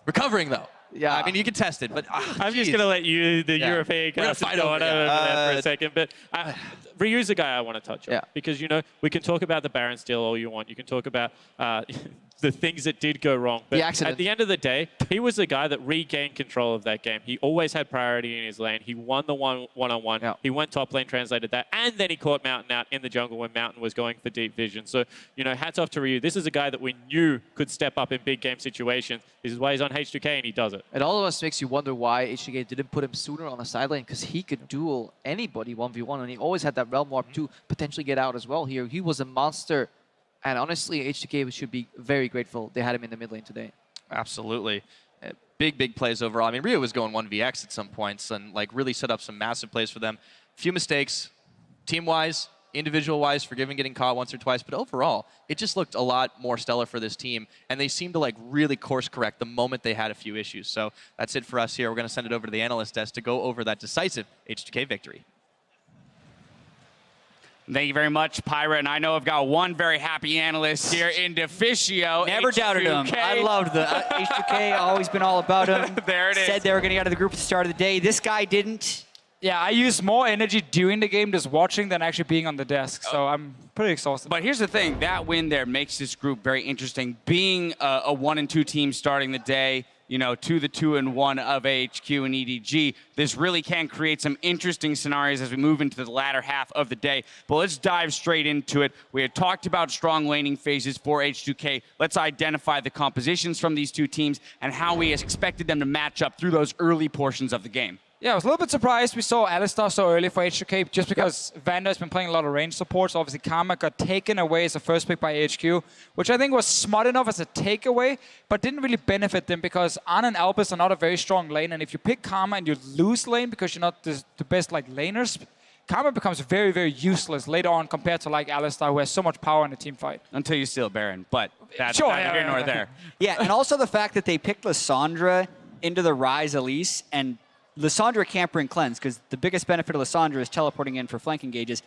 Recovering, though. Yeah. I mean, you can test it, but I'm just going to let you, the European cast, go on over that for a second. But Ryu's a guy I want to touch on. Because, you know, we can talk about the Baron steal all you want. You can talk about the things that did go wrong. But at the end of the day, he was the guy that regained control of that game. He always had priority in his lane. He won the one-on-one. He went top lane, translated that. And then he caught Mountain out in the jungle when Mountain was going for deep vision. So, you know, hats off to Ryu. This is a guy that we knew could step up in big game situations. This is why he's on H2K and he does it. It all of us makes you wonder why H2K didn't put him sooner on the side lane, because he could duel anybody 1v1, and he always had that Realm Warp to potentially get out as well here. He was a monster, and honestly, H2K should be very grateful they had him in the mid lane today. Absolutely. Big plays overall. I mean, Ryu was going 1vx at some points and like really set up some massive plays for them. Few mistakes, team-wise, individual-wise, forgiving getting caught once or twice, but overall, it just looked a lot more stellar for this team, and they seemed to like really course correct the moment they had a few issues. So that's it for us here. We're going to send it over to the analyst desk to go over that decisive H2K victory. Thank you very much, Pyra. And I know I've got one very happy analyst here in Deficio. Never doubted him. I loved the H2K, always been all about him. There it is. Said they were going to get out of the group at the start of the day. This guy didn't. Yeah, I used more energy during the game just watching than actually being on the desk, so I'm pretty exhausted. But here's the thing, that win there makes this group very interesting. Being a 1-2 team starting the day, you know, to the 2-1 of HQ and EDG, this really can create some interesting scenarios as we move into the latter half of the day. But let's dive straight into it. We had talked about strong laning phases for H2K. Let's identify the compositions from these two teams and how we expected them to match up through those early portions of the game. Yeah, I was a little bit surprised we saw Alistar so early for H2K, just because Vander has been playing a lot of range support, so obviously Karma got taken away as a first pick by HQ, which I think was smart enough as a takeaway, but didn't really benefit them, because Arn and Albus are not a very strong lane, and if you pick Karma and you lose lane because you're not the best like laners, Karma becomes very, very useless later on compared to like Alistar, who has so much power in the team fight. Until you steal Baron, but that's neither here nor there. Yeah, and also the fact that they picked Lissandra into the Ryze Elise, and Lissandra can't bring cleanse, because the biggest benefit of Lissandra is teleporting in for flank engages.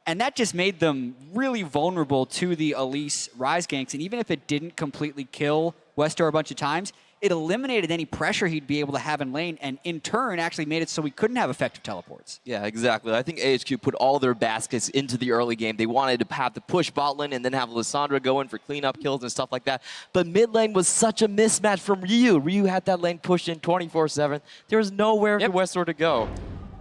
And that just made them really vulnerable to the Elise Ryze ganks. And even if it didn't completely kill Westor a bunch of times, it eliminated any pressure he'd be able to have in lane, and in turn actually made it so we couldn't have effective teleports. Yeah, exactly. I think AHQ put all their baskets into the early game. They wanted to have the push bot lane and then have Lissandra go in for cleanup kills and stuff like that. But mid lane was such a mismatch from Ryu. Ryu had that lane pushed in 24/7. There was nowhere for Westor to go.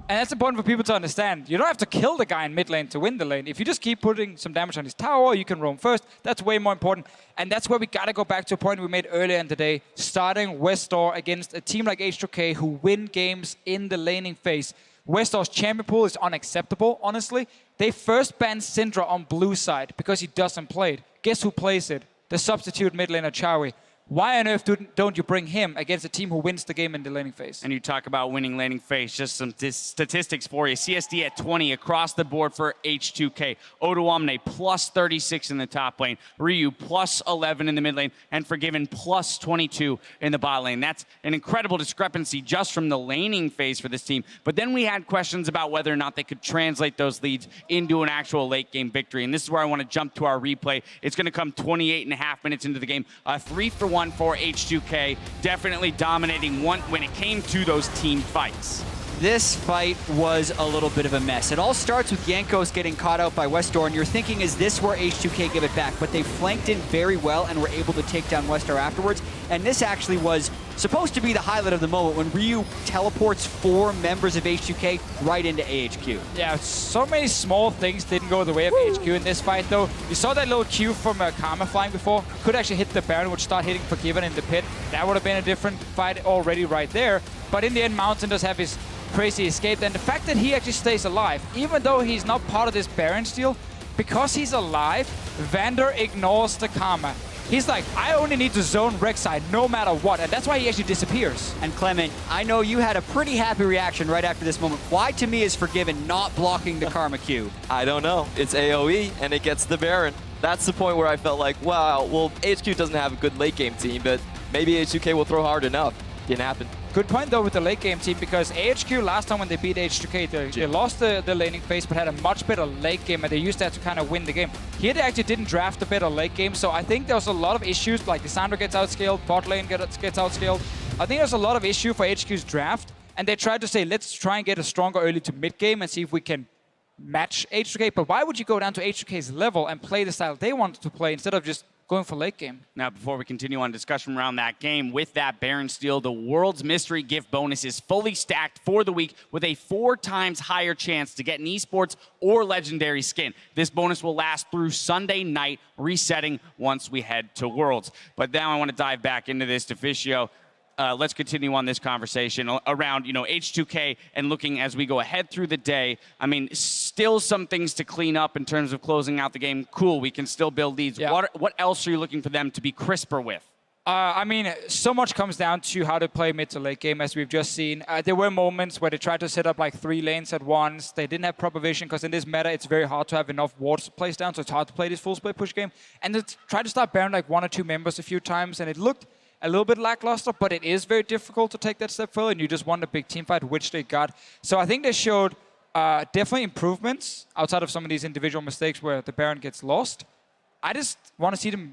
And that's important for people to understand. You don't have to kill the guy in mid lane to win the lane. If you just keep putting some damage on his tower, you can roam first. That's way more important. And that's where we got to go back to a point we made earlier in the day, starting Westor against a team like H2K who win games in the laning phase. Westor's champion pool is unacceptable, honestly. They first banned Syndra on blue side because he doesn't play it. Guess who plays it? The substitute mid laner Chawi. Why on earth don't you bring him against a team who wins the game in the laning phase? And you talk about winning laning phase, just some statistics for you. CSD at 20 across the board for H2K. Odoamne plus 36 in the top lane. Ryu plus 11 in the mid lane. And Forgiven plus 22 in the bot lane. That's an incredible discrepancy just from the laning phase for this team. But then we had questions about whether or not they could translate those leads into an actual late game victory. And this is where I want to jump to our replay. It's going to come 28.5 minutes into the game. 3-for-1 for H2K, definitely dominating when it came to those team fights. This fight was a little bit of a mess. It all starts with Jankos getting caught out by Westor, and you're thinking, is this where H2K give it back? But they flanked in very well and were able to take down Westor afterwards. And this actually was supposed to be the highlight of the moment when Ryu teleports 4 members of H2K right into AHQ. Yeah, so many small things didn't go the way of HQ in this fight, though. You saw that little Q from Karma flying before. Could actually hit the Baron, which start hitting Forgiven in the pit. That would have been a different fight already right there. But in the end, Mountain does have his crazy escape. And the fact that he actually stays alive, even though he's not part of this Baron steal, because he's alive, Vander ignores the Karma. He's like, I only need to zone Rek'Sai no matter what, and that's why he actually disappears. And Clement, I know you had a pretty happy reaction right after this moment. Why, to me, is Forgiven not blocking the Karma Q? I don't know. It's AoE, and it gets the Baron. That's the point where I felt like, wow, well, HQ doesn't have a good late game team, but maybe H2K will throw hard enough. Didn't happen. Good point, though, with the late game team, because AHQ last time when they beat H2K, they lost the laning phase, but had a much better late game, and they used that to kind of win the game. Here they actually didn't draft a better late game, so I think there was a lot of issues, like Lissandra gets outscaled, bot lane gets outscaled. I think there's a lot of issue for HQ's draft, and they tried to say, let's try and get a stronger early to mid game and see if we can match H2K, but why would you go down to H2K's level and play the style they wanted to play instead of just going for late game? Now, before we continue on discussion around that game, with that Baron steal, the World's Mystery Gift bonus is fully stacked for the week with a 4 times higher chance to get an esports or legendary skin. This bonus will last through Sunday night, resetting once we head to Worlds. But now I want to dive back into this, Deficio. Let's continue on this conversation around, H2K and looking as we go ahead through the day. I mean, still some things to clean up in terms of closing out the game. Cool, we can still build leads. Yeah. What else are you looking for them to be crisper with? I mean, so much comes down to how to play mid to late game, as we've just seen. There were moments where they tried to set up like 3 lanes at once. They didn't have proper vision, because in this meta, it's very hard to have enough wards to place down, so it's hard to play this full split push game. And they tried to start Baron like 1 or 2 members a few times, and it looked a little bit lackluster, but it is very difficult to take that step further, and you just want a big team fight, which they got. So I think they showed definitely improvements outside of some of these individual mistakes where the Baron gets lost. I just want to see them,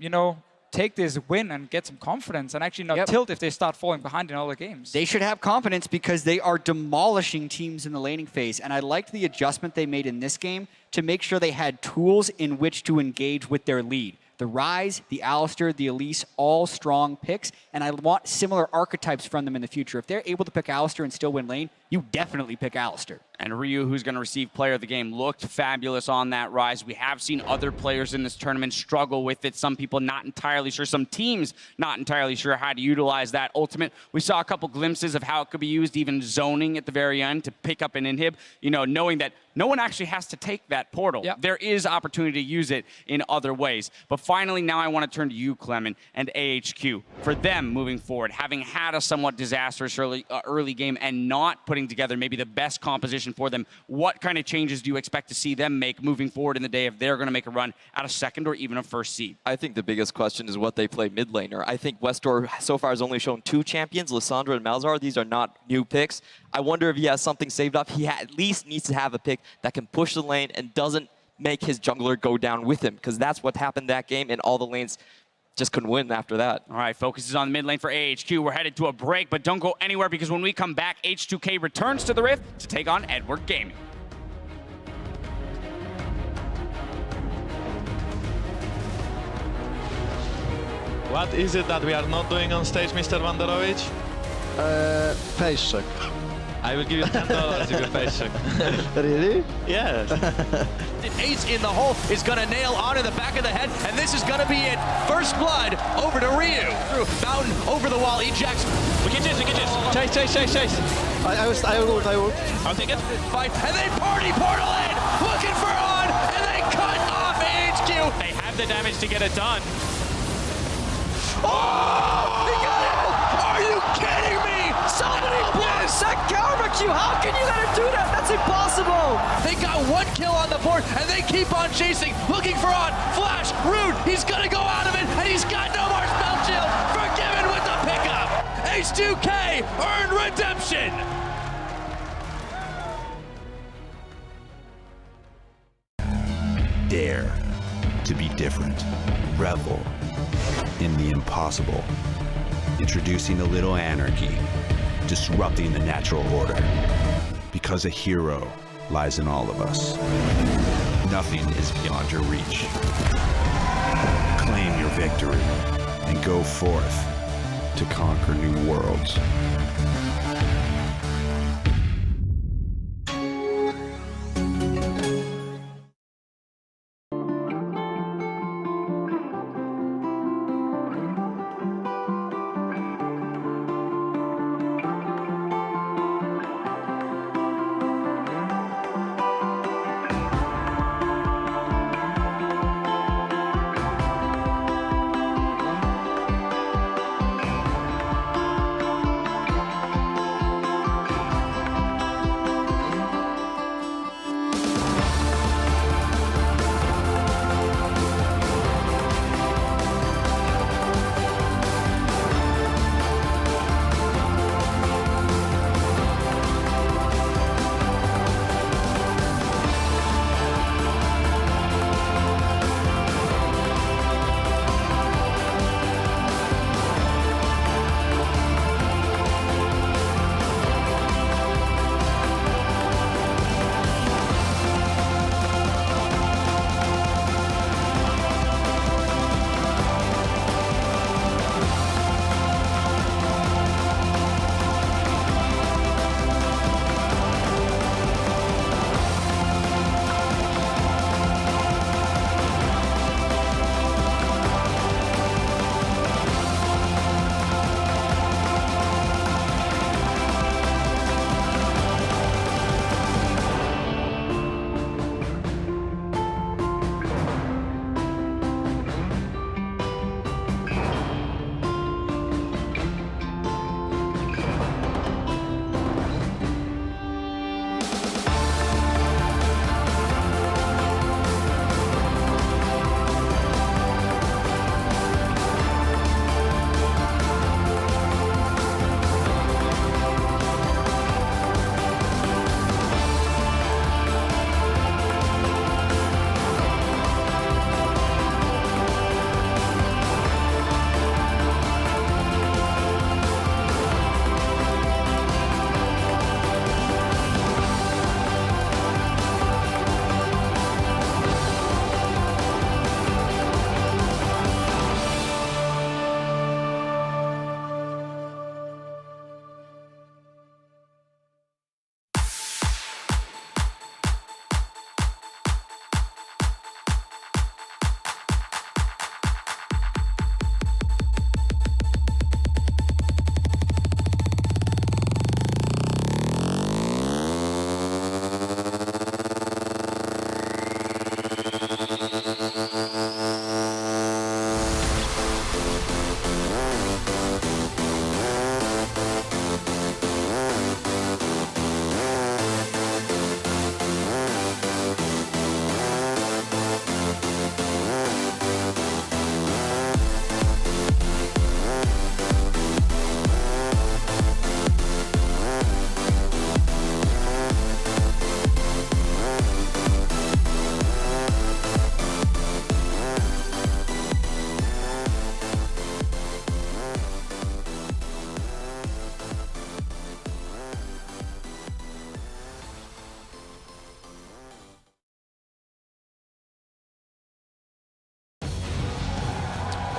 take this win and get some confidence and actually not tilt if they start falling behind in all the games. They should have confidence because they are demolishing teams in the laning phase. And I liked the adjustment they made in this game to make sure they had tools in which to engage with their lead. The Ryze, the Alistar, the Elise, all strong picks, and I want similar archetypes from them in the future. If they're able to pick Alistar and still win lane, you definitely pick Alistar. And Ryu, who's going to receive Player of the Game, looked fabulous on that Ryze. We have seen other players in this tournament struggle with it. Some people not entirely sure, some teams not entirely sure how to utilize that ultimate. We saw a couple glimpses of how it could be used, even zoning at the very end to pick up an inhib, knowing that no one actually has to take that portal. Yep. There is opportunity to use it in other ways. But finally, now I want to turn to you, Clement, and AHQ. For them moving forward, having had a somewhat disastrous early game and not putting together maybe the best composition for them, what kind of changes do you expect to see them make moving forward in the day if they're going to make a run at a second or even a first seed? I think the biggest question is what they play mid laner. I think Westor so far has only shown 2 champions, Lissandra and Malzahar. These are not new picks. I wonder if he has something saved up. He at least needs to have a pick that can push the lane and doesn't make his jungler go down with him, because that's what happened that game, and all the lanes just couldn't win after that. All right, focus is on the mid lane for AHQ. We're headed to a break, but don't go anywhere, because when we come back, H2K returns to the Rift to take on Edward Gaming. What is it that we are not doing on stage, Mr. Wanderowicz? Face check. I will give you $10 if you face check. Really? Yes. Ace in the hole is going to nail onto the back of the head, and this is going to be it. First blood over to Ryu. Through Mountain, over the wall, ejects. We can chase. Chase. I will. I'll take it. Fight, and then party portal in. Looking for on, and they cut off HQ. They have the damage to get it done. Oh! He got it! Are you kidding me? Somebody blocks that Karma Q. How can you let him do that? That's impossible. They got 1 kill on the board, and they keep on chasing, looking for on. Flash, Rude, he's gonna go out of it, and he's got no more spell shield. Forgiven with the pickup. H2K earned redemption. Dare to be different. Revel in the impossible. Introducing a little anarchy. Disrupting the natural order. Because a hero lies in all of us. Nothing is beyond your reach. Claim your victory and go forth to conquer new worlds.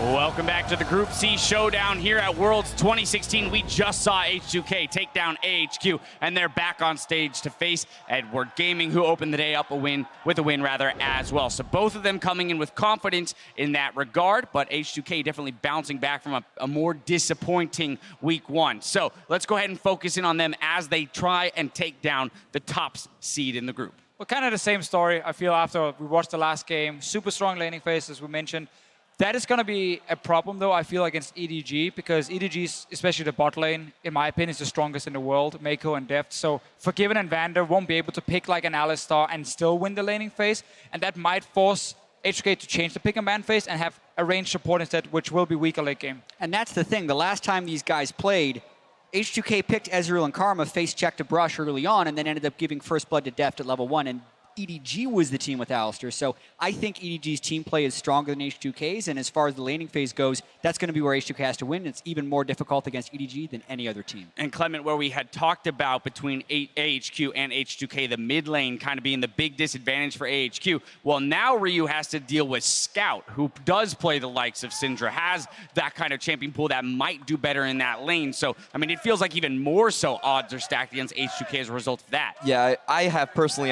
Welcome back to the Group C showdown here at Worlds 2016. We just saw H2K take down AHQ, and they're back on stage to face Edward Gaming, who opened the day up with a win as well. So both of them coming in with confidence in that regard, but H2K definitely bouncing back from a more disappointing week one. So let's go ahead and focus in on them as they try and take down the top seed in the group. Well, kind of the same story, I feel, after we watched the last game. Super strong laning phase, as we mentioned. That is going to be a problem, though, I feel, against EDG, because EDG, especially the bot lane, in my opinion, is the strongest in the world, Mako and Deft. So Forgiven and Vander won't be able to pick like an Alistar and still win the laning phase, and that might force H2K to change the pick and ban phase and have a ranged support instead, which will be weaker late game. And that's the thing. The last time these guys played, H2K picked Ezreal and Karma, face checked a brush early on, and then ended up giving first blood to Deft at level 1. And EDG was the team with Alistair. So I think EDG's team play is stronger than H2K's, and as far as the laning phase goes, that's going to be where H2K has to win. It's even more difficult against EDG than any other team. And Clement, where we had talked about between AHQ and H2K, the mid lane kind of being the big disadvantage for AHQ, well, now Ryu has to deal with Scout, who does play the likes of Syndra, has that kind of champion pool that might do better in that lane. So, I mean, it feels like even more so odds are stacked against H2K as a result of that. Yeah, I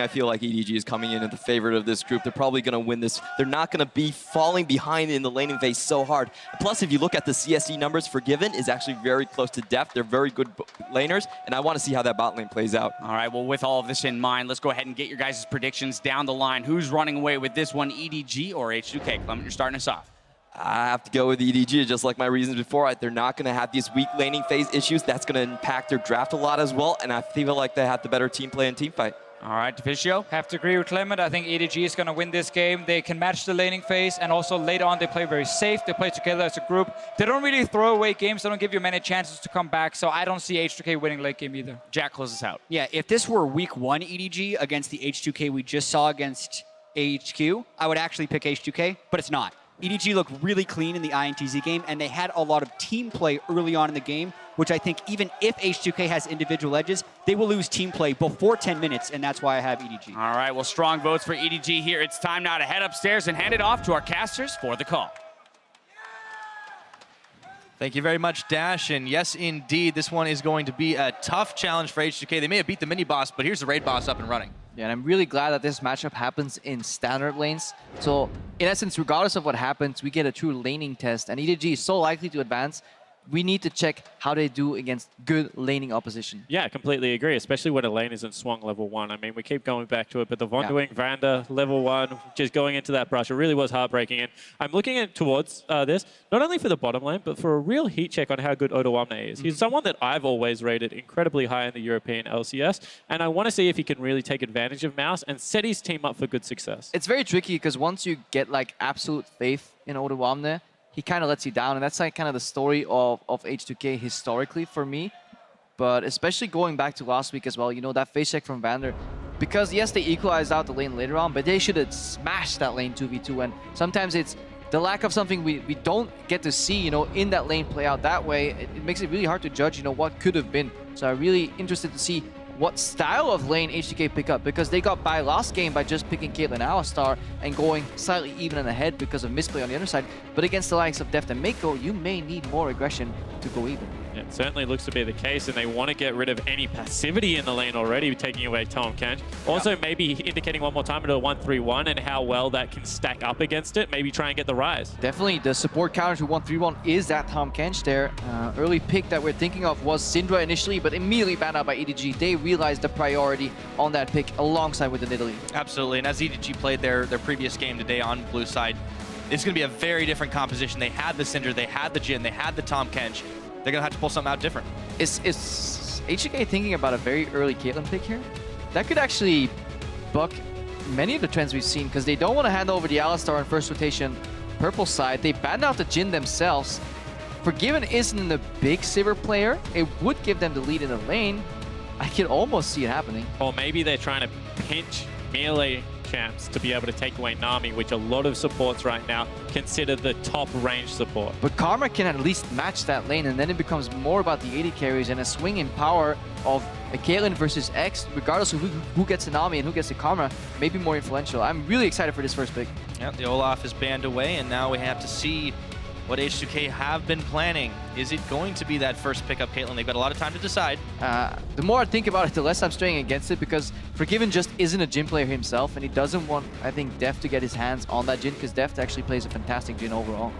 feel like EDG is coming in as the favorite of this group. They're probably going to win this. They're not going to be falling behind in the laning phase so hard. Plus, if you look at the CSC numbers, Forgiven is actually very close to depth. They're very good laners, and I want to see how that bot lane plays out. All right, well, with all of this in mind, let's go ahead and get your guys' predictions down the line. Who's running away with this one, EDG or H2K? Clement, you're starting us off. I have to go with EDG, just like my reasons before. They're not going to have these weak laning phase issues. That's going to impact their draft a lot as well, and I feel like they have the better team play and team fight. All right, Deficio. Have to agree with Clement. I think EDG is going to win this game. They can match the laning phase, and also later on they play very safe. They play together as a group. They don't really throw away games. They don't give you many chances to come back, so I don't see H2K winning late game either. Jack, close us out. Yeah, if this were week 1 EDG against the H2K we just saw against AHQ, I would actually pick H2K, but it's not. EDG looked really clean in the INTZ game, and they had a lot of team play early on in the game, which I think even if H2K has individual edges, they will lose team play before 10 minutes, and that's why I have EDG. All right, well, strong votes for EDG here. It's time now to head upstairs and hand it off to our casters for the call. Thank you very much, Dash. And yes, indeed, this one is going to be a tough challenge for H2K. They may have beat the mini-boss, but here's the raid boss up and running. Yeah, and I'm really glad that this matchup happens in standard lanes. So, in essence, regardless of what happens, we get a true laning test. And EDG is so likely to advance. We need to check how they do against good laning opposition. Yeah, completely agree, especially when a lane isn't swung level 1. I mean, we keep going back to it, but the Vonderwing, Vanda, level 1, just going into that brush, it really was heartbreaking. And I'm looking towards this, not only for the bottom lane, but for a real heat check on how good Odoamne is. He's someone that I've always rated incredibly high in the European LCS, and I want to see if he can really take advantage of Mouse and set his team up for good success. It's very tricky because once you get like absolute faith in Odoamne, he kind of lets you down, and that's like kind of the story of H2K historically for me. But especially going back to last week as well, you know, that face check from Vander, because yes, they equalized out the lane later on, but they should have smashed that lane 2v2, and sometimes it's the lack of something we don't get to see, you know, in that lane play out that way. It makes it really hard to judge, you know, what could have been. So I'm really interested to see what style of lane H2K pick up, because they got by last game by just picking Caitlyn Alistar and going slightly even and ahead because of misplay on the other side. But against the likes of Deft and Mako, you may need more aggression to go even. It certainly looks to be the case, and they want to get rid of any passivity in the lane already, taking away Tom Kench. Also, maybe indicating one more time into a 1-3-1 and how well that can stack up against it. Maybe try and get the rise. Definitely, the support counter to 1-3-1 is that Tom Kench there. Early pick that we're thinking of was Syndra initially, but immediately banned out by EDG. They realized the priority on that pick alongside with the Nidalee. Absolutely, and as EDG played their previous game today on blue side, it's going to be a very different composition. They had the Syndra, they had the Jhin, they had the Tom Kench. They're going to have to pull something out different. Is H2K thinking about a very early Caitlyn pick here? That could actually buck many of the trends we've seen, because they don't want to hand over the Alistar in first rotation purple side. They banned out the Jhin themselves. Forgiven isn't a big Sivir player. It would give them the lead in the lane. I can almost see it happening. Or maybe they're trying to pinch melee champs to be able to take away Nami, which a lot of supports right now consider the top range support. But Karma can at least match that lane, and then it becomes more about the AD carries and a swing in power of a Caitlyn versus X, regardless of who gets the Nami and who gets the Karma, may be more influential. I'm really excited for this first pick. Yeah, the Olaf is banned away, and now we have to see what H2K have been planning. Is it going to be that first pickup, Caitlyn? They've got a lot of time to decide. The more I think about it, the less I'm straying against it, because Forgiven just isn't a Jhin player himself, and he doesn't want, I think, Deft to get his hands on that Jhin, because Deft actually plays a fantastic Jhin overall.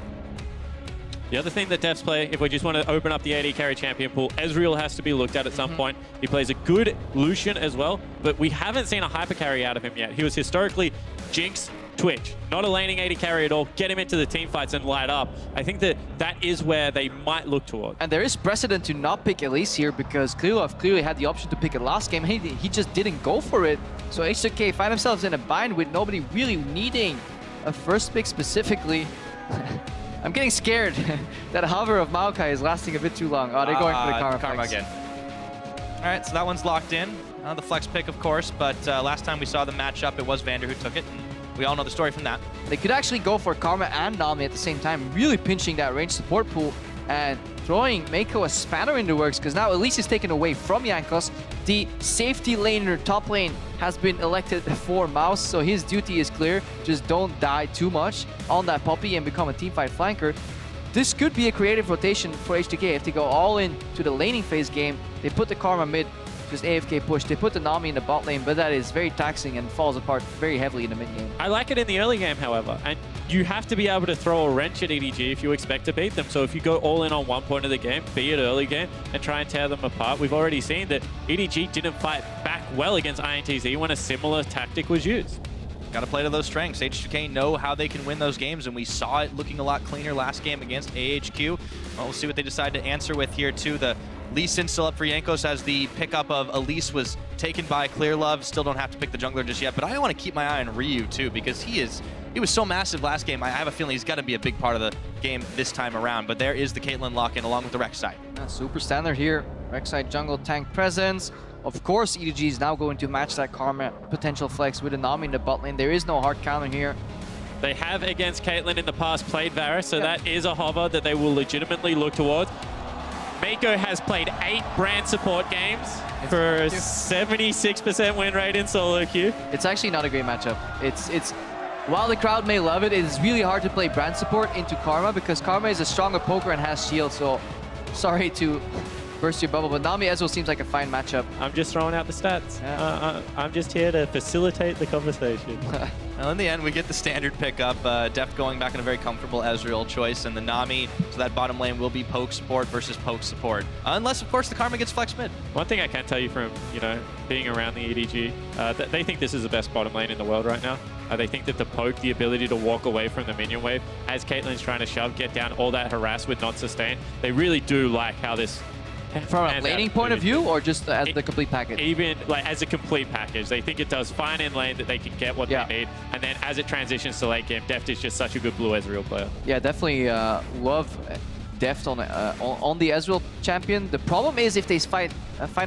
The other thing that Defs play, if we just want to open up the AD carry champion pool, Ezreal has to be looked at some point. He plays a good Lucian as well, but we haven't seen a hyper carry out of him yet. He was historically Jinx, Twitch, not a laning AD carry at all. Get him into the team fights and light up. I think that is where they might look toward. And there is precedent to not pick Elise here, because Krylov clearly had the option to pick it last game. He just didn't go for it. So H2K find themselves in a bind with nobody really needing a first pick specifically. I'm getting scared that hover of Maokai is lasting a bit too long. Oh, they're going for the Karma again. All right, so that one's locked in. The flex pick, of course, but last time we saw the matchup, it was Vander who took it, and we all know the story from that. They could actually go for Karma and Nami at the same time, really pinching that range support pool and throwing Mako a spanner in the works, because now Elise is taken away from Jankos. The safety laner top lane has been elected for Mouse, so his duty is clear. Just don't die too much on that Poppy and become a teamfight flanker. This could be a creative rotation for HTK if they go all in to the laning phase game. They put the Karma mid, just AFK push. They put the Nami in the bot lane, but that is very taxing and falls apart very heavily in the mid game. I like it in the early game, however, and you have to be able to throw a wrench at EDG if you expect to beat them. So if you go all in on one point of the game, be it early game, and try and tear them apart, we've already seen that EDG didn't fight back well against INTZ when a similar tactic was used. Got to play to those strengths. H2K know how they can win those games, and we saw it looking a lot cleaner last game against AHQ. Well, we'll see what they decide to answer with here, too. The Lee Sin still up for Jankos as the pickup of Elise was taken by Clear Love. Still don't have to pick the jungler just yet, but I want to keep my eye on Ryu, too, because he was so massive last game. I have a feeling he's got to be a big part of the game this time around, but there is the Caitlyn lock-in along with the Rek'Sai. Super standard here. Rek'Sai jungle tank presence. Of course, EDG is now going to match that Karma potential flex with a Nami in the bot lane. There is no hard counter here. They have against Caitlyn in the past played Varus, so that is a hover that they will legitimately look towards. Mako has played 8 brand support games for a 76% win rate in solo queue. It's actually not a great matchup. It's while the crowd may love it, it is really hard to play brand support into Karma because Karma is a stronger poker and has shield, so sorry to burst your bubble, but Nami Ezreal seems like a fine matchup. I'm just throwing out the stats. Yeah. I'm just here to facilitate the conversation. Well, in the end, we get the standard pickup. Deft going back in a very comfortable Ezreal choice, and the Nami, so that bottom lane will be poke support versus poke support. Unless, of course, the Karma gets flex mid. One thing I can tell you from, being around the EDG, they think this is the best bottom lane in the world right now. They think that the poke, the ability to walk away from the minion wave, as Caitlyn's trying to shove, get down all that harass with not sustain, they really do like how this... From a laning point of view, or just as the complete package? Even like as a complete package. They think it does fine in lane, that they can get what they need. And then as it transitions to late game, Deft is just such a good blue Ezreal player. Yeah, definitely love Deft on the Ezreal champion. The problem is if they find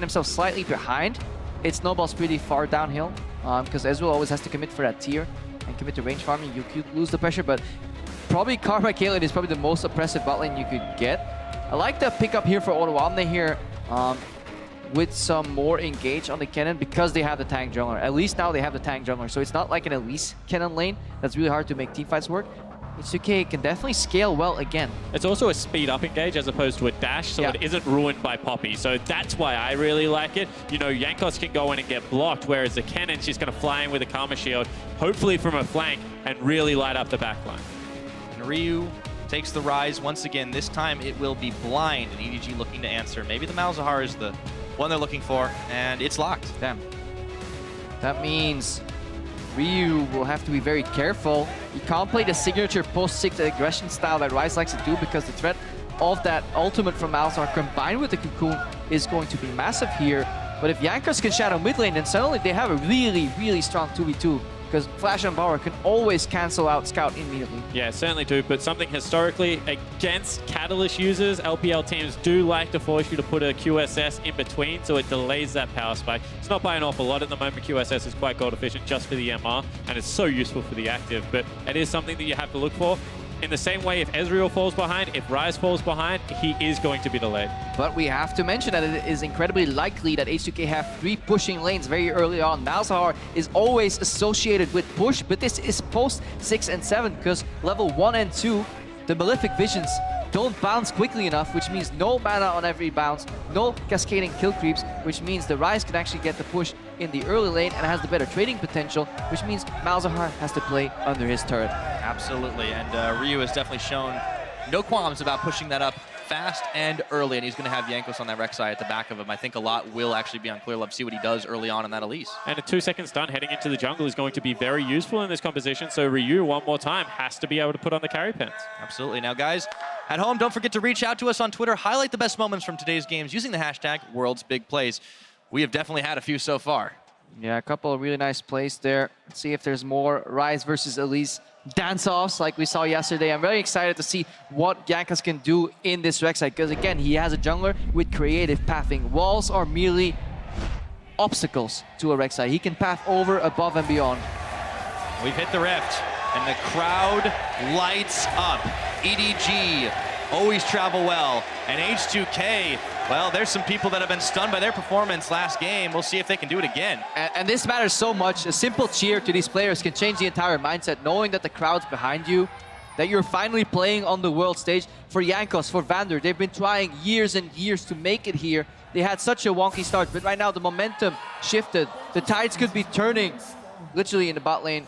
themselves slightly behind, it snowballs pretty far downhill. Because Ezreal always has to commit for that tier and commit to range farming. You could lose the pressure, but probably Karma Caitlyn is probably the most oppressive bot lane you could get. I like the pickup here for Odoamne here with some more engage on the cannon because they have the tank jungler. At least now they have the tank jungler, so it's not like an Elise cannon lane that's really hard to make teamfights work. H2K can definitely scale well again. It's also a speed up engage as opposed to a dash, so it isn't ruined by Poppy. So that's why I really like it. Jankos can go in and get blocked, whereas the cannon's just going to fly in with a Karma shield, hopefully from a flank, and really light up the backline. And Ryu takes the rise once again. This time it will be blind, and EDG looking to answer. Maybe the Malzahar is the one they're looking for, and it's locked. Damn. That means Ryu will have to be very careful. He can't play the signature post-6 aggression style that Ryze likes to do because the threat of that ultimate from Malzahar combined with the Cocoon is going to be massive here. But if Jankos can shadow mid lane, then suddenly they have a really, really strong 2v2. Because Flash and Power can always cancel out Scout immediately. Yeah, certainly do, but something historically against Catalyst users, LPL teams do like to force you to put a QSS in between, so it delays that power spike. It's not by an awful lot at the moment. QSS is quite gold efficient just for the MR, and it's so useful for the active, but it is something that you have to look for. In the same way, if Ezreal falls behind, if Ryze falls behind, he is going to be delayed. But we have to mention that it is incredibly likely that H2K have 3 pushing lanes very early on. Malzahar is always associated with push, but this is post 6 and 7 because level 1 and 2, the Malefic Visions don't bounce quickly enough, which means no mana on every bounce, no cascading kill creeps, which means the Ryze can actually get the push in the early lane and has the better trading potential, which means Malzahar has to play under his turret. Absolutely, and Ryu has definitely shown no qualms about pushing that up fast and early, and he's going to have Jankos on that Rek'Sai at the back of him. I think a lot will actually be on Clear Love, see what he does early on in that Elise. And a 2-second stun heading into the jungle is going to be very useful in this composition, so Ryu, one more time, has to be able to put on the carry pants. Absolutely. Now, guys, at home, don't forget to reach out to us on Twitter. Highlight the best moments from today's games using the hashtag #WorldsBigPlays. We have definitely had a few so far. Yeah, a couple of really nice plays there. Let's see if there's more Ryze versus Elise dance-offs like we saw yesterday. I'm very excited to see what Jankos can do in this Rek'Sai because, again, he has a jungler with creative pathing. Walls are merely obstacles to a Rek'Sai. He can path over, above, and beyond. We've hit the rift, and the crowd lights up. EDG always travel well, and H2K, well, there's some people that have been stunned by their performance last game. We'll see if they can do it again. And this matters so much. A simple cheer to these players can change the entire mindset, knowing that the crowd's behind you, that you're finally playing on the world stage. For Jankos, for Vander, they've been trying years and years to make it here. They had such a wonky start, but right now the momentum shifted. The tides could be turning literally in the bot lane.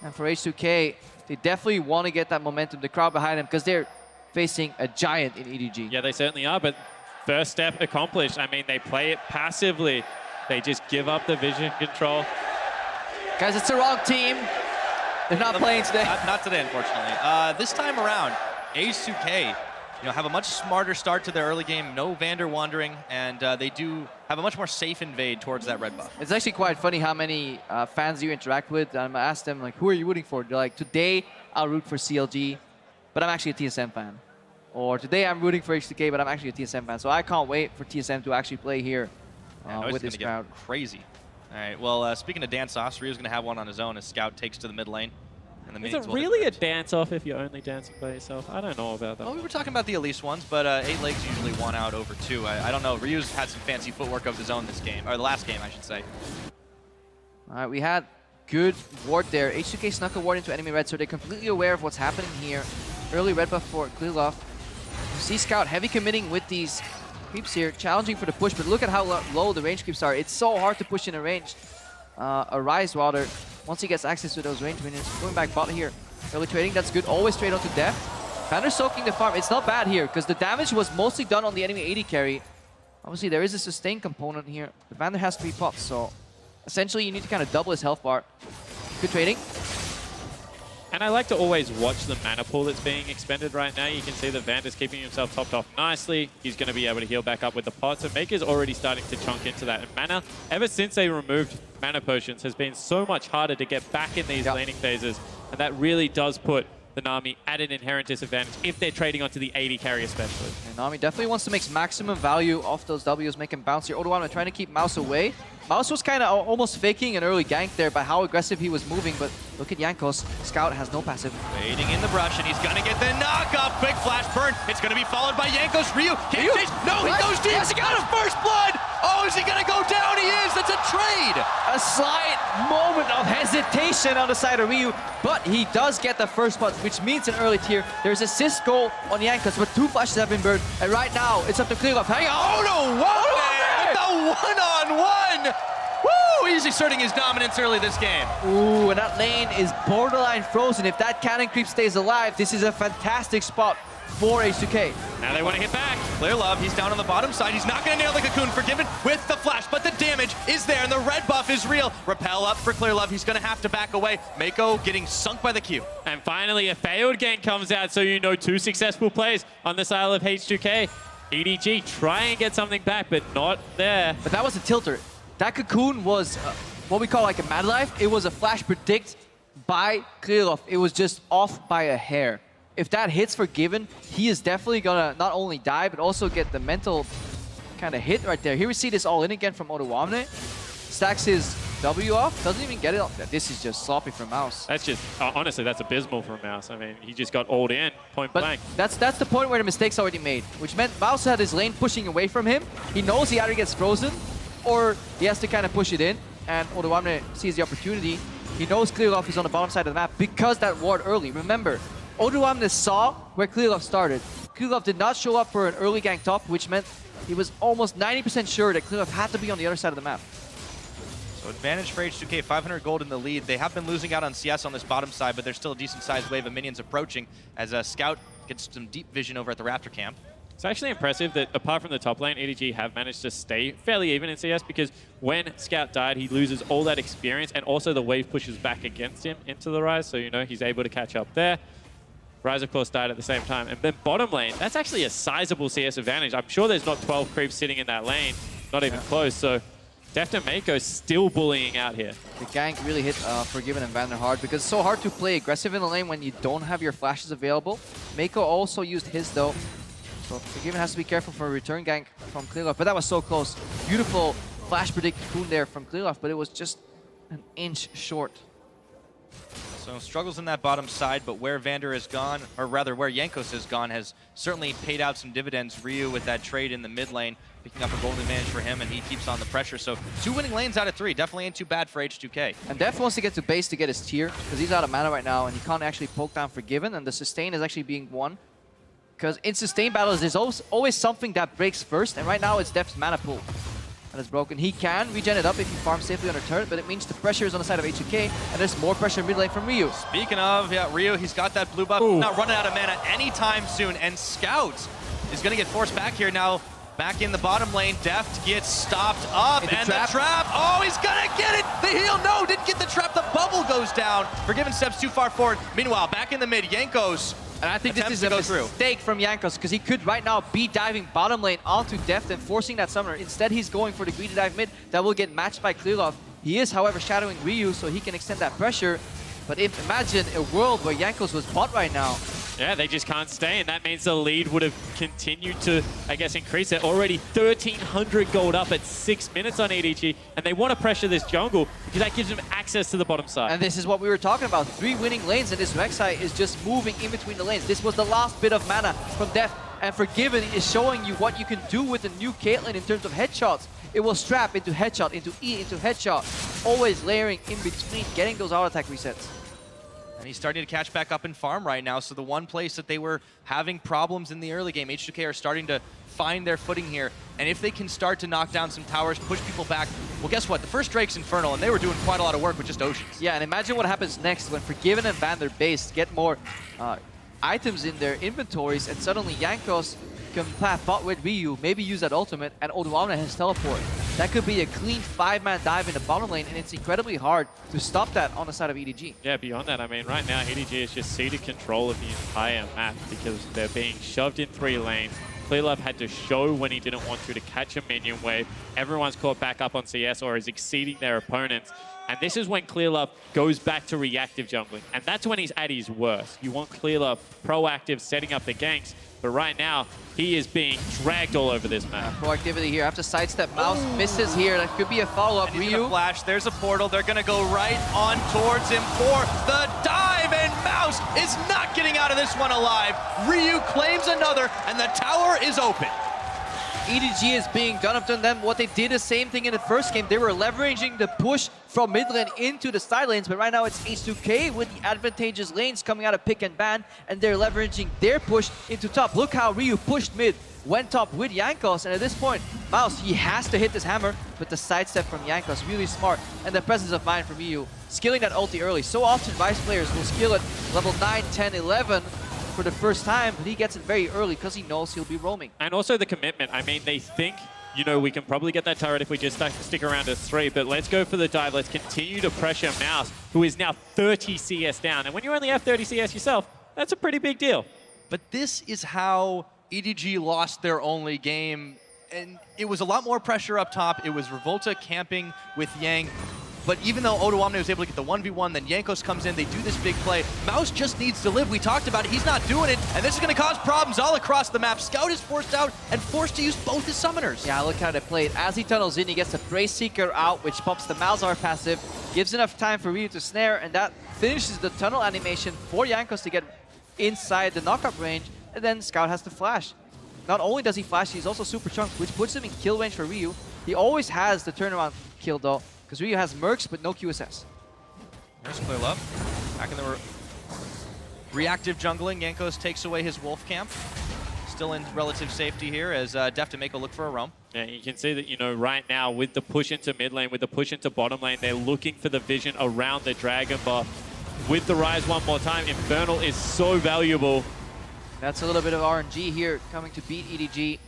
And for H2K, they definitely want to get that momentum, the crowd behind them, because they're facing a giant in EDG. Yeah, they certainly are, but first step accomplished. I mean, they play it passively. They just give up the vision control. Guys, it's the wrong team. They're not playing today. Not today, unfortunately. This time around, H2K, have a much smarter start to their early game. No Vander wandering, and they do have a much more safe invade towards that red buff. It's actually quite funny how many fans you interact with. I asked them, like, who are you rooting for? They're like, today I'll root for CLG, but I'm actually a TSM fan. Or today I'm rooting for H2K, but I'm actually a TSM fan. So I can't wait for TSM to actually play here with this crowd. Crazy. All right, well, speaking of dance-offs, Ryu's going to have one on his own as Scout takes to the mid lane. And the Is it really a dance-off if you're only dancing by yourself? I don't know about that. Well, we were talking about the Elise ones, but 8 legs usually won out over 2. I don't know. Ryu's had some fancy footwork of his own this game, or the last game, I should say. All right, we had good ward there. H2K snuck a ward into enemy red, so they're completely aware of what's happening here. Early red buff for Clearlove. You see Scout heavy committing with these creeps here, challenging for the push, but look at how low the range creeps are. It's so hard to push in a range. A Rise Water, once he gets access to those range minions, going back bot here. Early trading, that's good. Always trade onto death. Vander soaking the farm. It's not bad here, because the damage was mostly done on the enemy AD carry. Obviously, there is a sustain component here. The Vander has 3 pops, so essentially you need to kind of double his health bar. Good trading. And I like to always watch the mana pool that's being expended right now. You can see that Vander's keeping himself topped off nicely. He's going to be able to heal back up with the pot. So Maker's already starting to chunk into that. And mana, ever since they removed mana potions, has been so much harder to get back in these laning phases. And that really does put the Nami at an inherent disadvantage if they're trading onto the AD carry especially. And Nami definitely wants to make maximum value off those Ws, make him bounce here. Odoamne trying to keep Mouse away. Mouse was kind of almost faking an early gank there by how aggressive he was moving, but look at Jankos. Scout has no passive. Waiting in the brush, and he's going to get the knock-up. Quick flash burn. It's going to be followed by Jankos. Ryu can't chase. No, he goes deep. He got his first blood. Oh, is he going to go down? He is. That's a trade. A slight moment of hesitation on the side of Ryu, but he does get the first blood, which means an early tier. There's assist goal on Jankos, but 2 flashes have been burned, and right now it's up to Clearlove. Hang on. Oh, no, the one-on-one. Woo! He's asserting his dominance early this game. Ooh, and that lane is borderline frozen. If that cannon creep stays alive, this is a fantastic spot for H2K. Now they want to hit back. Clearlove, he's down on the bottom side. He's not going to nail the cocoon, forgiven with the flash, but the damage is there, and the red buff is real. Repel up for Clearlove. He's going to have to back away. Mako getting sunk by the Q. And finally, a failed gank comes out, so you know 2 successful plays on the side of H2K. EDG try and get something back, but not there. But that was a tilter. That cocoon was what we call like a mad life. It was a flash predict by Clearlove. It was just off by a hair. If that hits Forgiven, he is definitely gonna not only die, but also get the mental kind of hit right there. Here we see this all in again from Odoamne. Stacks his W off, doesn't even get it off. This is just sloppy for Mouse. That's just, honestly, that's abysmal for Mouse. I mean, he just got alled in, point blank. That's the point where the mistake's already made, which meant Mouse had his lane pushing away from him. He knows he either gets frozen, or he has to kind of push it in, and Odoamne sees the opportunity. He knows Clearlove is on the bottom side of the map because that ward early. Remember, Odoamne saw where Clearlove started. Clearlove did not show up for an early gank top, which meant he was almost 90% sure that Clearlove had to be on the other side of the map. So advantage for H2K, 500 gold in the lead. They have been losing out on CS on this bottom side, but there's still a decent-sized wave of minions approaching as Scout gets some deep vision over at the Raptor camp. It's actually impressive that apart from the top lane, EDG have managed to stay fairly even in CS because when Scout died, he loses all that experience and also the wave pushes back against him into the Rise, so you know he's able to catch up there. Rise, of course, died at the same time. And then bottom lane, that's actually a sizable CS advantage. I'm sure there's not 12 creeps sitting in that lane, not even close, so Deft and Mako still bullying out here. The gank really hit Forgiven and Vander hard because it's so hard to play aggressive in the lane when you don't have your flashes available. Mako also used his though. So Forgiven has to be careful for a return gank from Clearlove, but that was so close. Beautiful flash predict Coon there from Clearloft, but it was just an inch short. So struggles in that bottom side, but where Vander has gone, or rather where Jankos has gone, has certainly paid out some dividends. Ryu with that trade in the mid lane, picking up a golden advantage for him, and he keeps on the pressure. So 2 winning lanes out of 3, definitely ain't too bad for H2K. And Def wants to get to base to get his tier, because he's out of mana right now, and he can't actually poke down Forgiven, and the sustain is actually being won. Because in sustain battles, there's always something that breaks first, and right now it's Def's mana pool that is broken. He can regen it up if he farms safely on a turret, but it means the pressure is on the side of H2K, and there's more pressure mid lane from Ryu. Speaking of, yeah, Ryu, he's got that blue buff, not running out of mana anytime soon, and Scout is going to get forced back here now. Back in the bottom lane, Deft gets stopped up, and the trap, oh, he's gonna get it! The heal, no, didn't get the trap, the bubble goes down. Forgiven steps too far forward. Meanwhile, back in the mid, Jankos. And I think this is a mistake from Jankos, because he could right now be diving bottom lane onto Deft and forcing that summoner. Instead, he's going for the greedy dive mid that will get matched by Clearloft. He is, however, shadowing Ryu, so he can extend that pressure. But imagine a world where Jankos was bot right now. Yeah, they just can't stay, and that means the lead would have continued to, I guess, increase. They're already 1,300 gold up at 6 minutes on EDG, and they want to pressure this jungle because that gives them access to the bottom side. And this is what we were talking about, 3 winning lanes, and this Rek'Sai is just moving in between the lanes. This was the last bit of mana from Def, and Forgiven is showing you what you can do with the new Caitlyn in terms of headshots. It will strap into headshot, into E, into headshot, always layering in between, getting those auto attack resets. And he's starting to catch back up in farm right now, so the one place that they were having problems in the early game, H2K are starting to find their footing here. And if they can start to knock down some towers, push people back, well, guess what? The first Drake's Infernal, and they were doing quite a lot of work with just Oceans. Yeah, and imagine what happens next when Forgiven and Vander base get more items in their inventories, and suddenly Jankos can plat bot with Ryu, maybe use that ultimate, and Odoamne has teleport. That could be a clean 5-man dive in the bottom lane, and it's incredibly hard to stop that on the side of EDG. Yeah, beyond that, I mean, right now, EDG is just ceded control of the entire map because they're being shoved in 3 lanes. Clearlove had to show when he didn't want to catch a minion wave. Everyone's caught back up on CS or is exceeding their opponents. And this is when Clearlove goes back to reactive jungling. And that's when he's at his worst. You want Clearlove proactive, setting up the ganks. But right now, he is being dragged all over this map. Proactivity here. Have to sidestep. Mouse misses here. That could be a follow-up. Ryu. Flash. There's a portal. They're going to go right on towards him for the dive. And Mouse is not getting out of this one alive. Ryu claims another, and the tower is open. EDG is being done up to them. What they did the same thing in the first game. They were leveraging the push from mid lane into the side lanes, but right now it's H2K with the advantageous lanes coming out of pick and ban, and they're leveraging their push into top. Look how Ryu pushed mid, went top with Jankos, and at this point, Mouse, he has to hit this hammer, but the sidestep from Jankos, really smart, and the presence of mind from Ryu, skilling that ulti early. So often Vice players will skill it level 9, 10, 11, for the first time, but he gets it very early because he knows he'll be roaming. And also the commitment. I mean, they think, you know, we can probably get that turret if we just stick around to 3, but let's go for the dive. Let's continue to pressure Mouse, who is now 30 CS down. And when you only have 30 CS yourself, that's a pretty big deal. But this is how EDG lost their only game. And it was a lot more pressure up top. It was Revolta camping with Yang. But even though Odoamne was able to get the 1v1, then Jankos comes in, they do this big play. Mouse just needs to live. We talked about it. He's not doing it, and this is going to cause problems all across the map. Scout is forced out and forced to use both his summoners. Yeah, look how they played. As he tunnels in, he gets the Brace Seeker out, which pops the Malzahar passive, gives enough time for Ryu to snare, and that finishes the tunnel animation for Jankos to get inside the knockup range, and then Scout has to flash. Not only does he flash, he's also super chunked, which puts him in kill range for Ryu. He always has the turnaround kill, though, because Ryu has Mercs, but no QSS. There's Clearlove. Back in the reactive jungling. Jankos takes away his Wolf Camp. Still in relative safety here as Def to make a look for a roam. Yeah, you can see that, you know, right now with the push into mid lane, with the push into bottom lane, they're looking for the vision around the Dragon buff. With the Rise one more time, Infernal is so valuable. That's a little bit of RNG here, coming to beat EDG.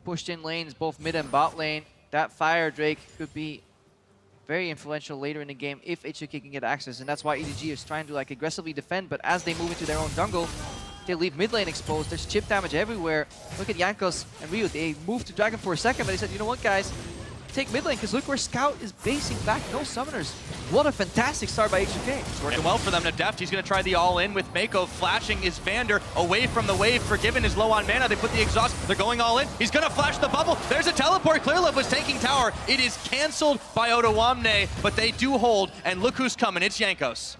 Pushed in lanes, both mid and bot lane. That Fire Drake could be very influential later in the game if H2K can get access, and that's why EDG is trying to like aggressively defend, but as they move into their own jungle, they leave mid lane exposed. There's chip damage everywhere. Look at Jankos and Ryu. They moved to Dragon for a second, but they said, you know what, guys? take mid lane, because look where Scout is basing back. No summoners. What a fantastic start by H2K. It's working well for them. Now Deft, he's going to try the all-in with Mako. Flashing is Vander away from the wave. Forgiven is low on mana. They put the exhaust. They're going all in. He's going to flash the bubble. There's a teleport. Clearlove was taking tower. It is canceled by Odoamne, but they do hold. And look who's coming. It's Jankos.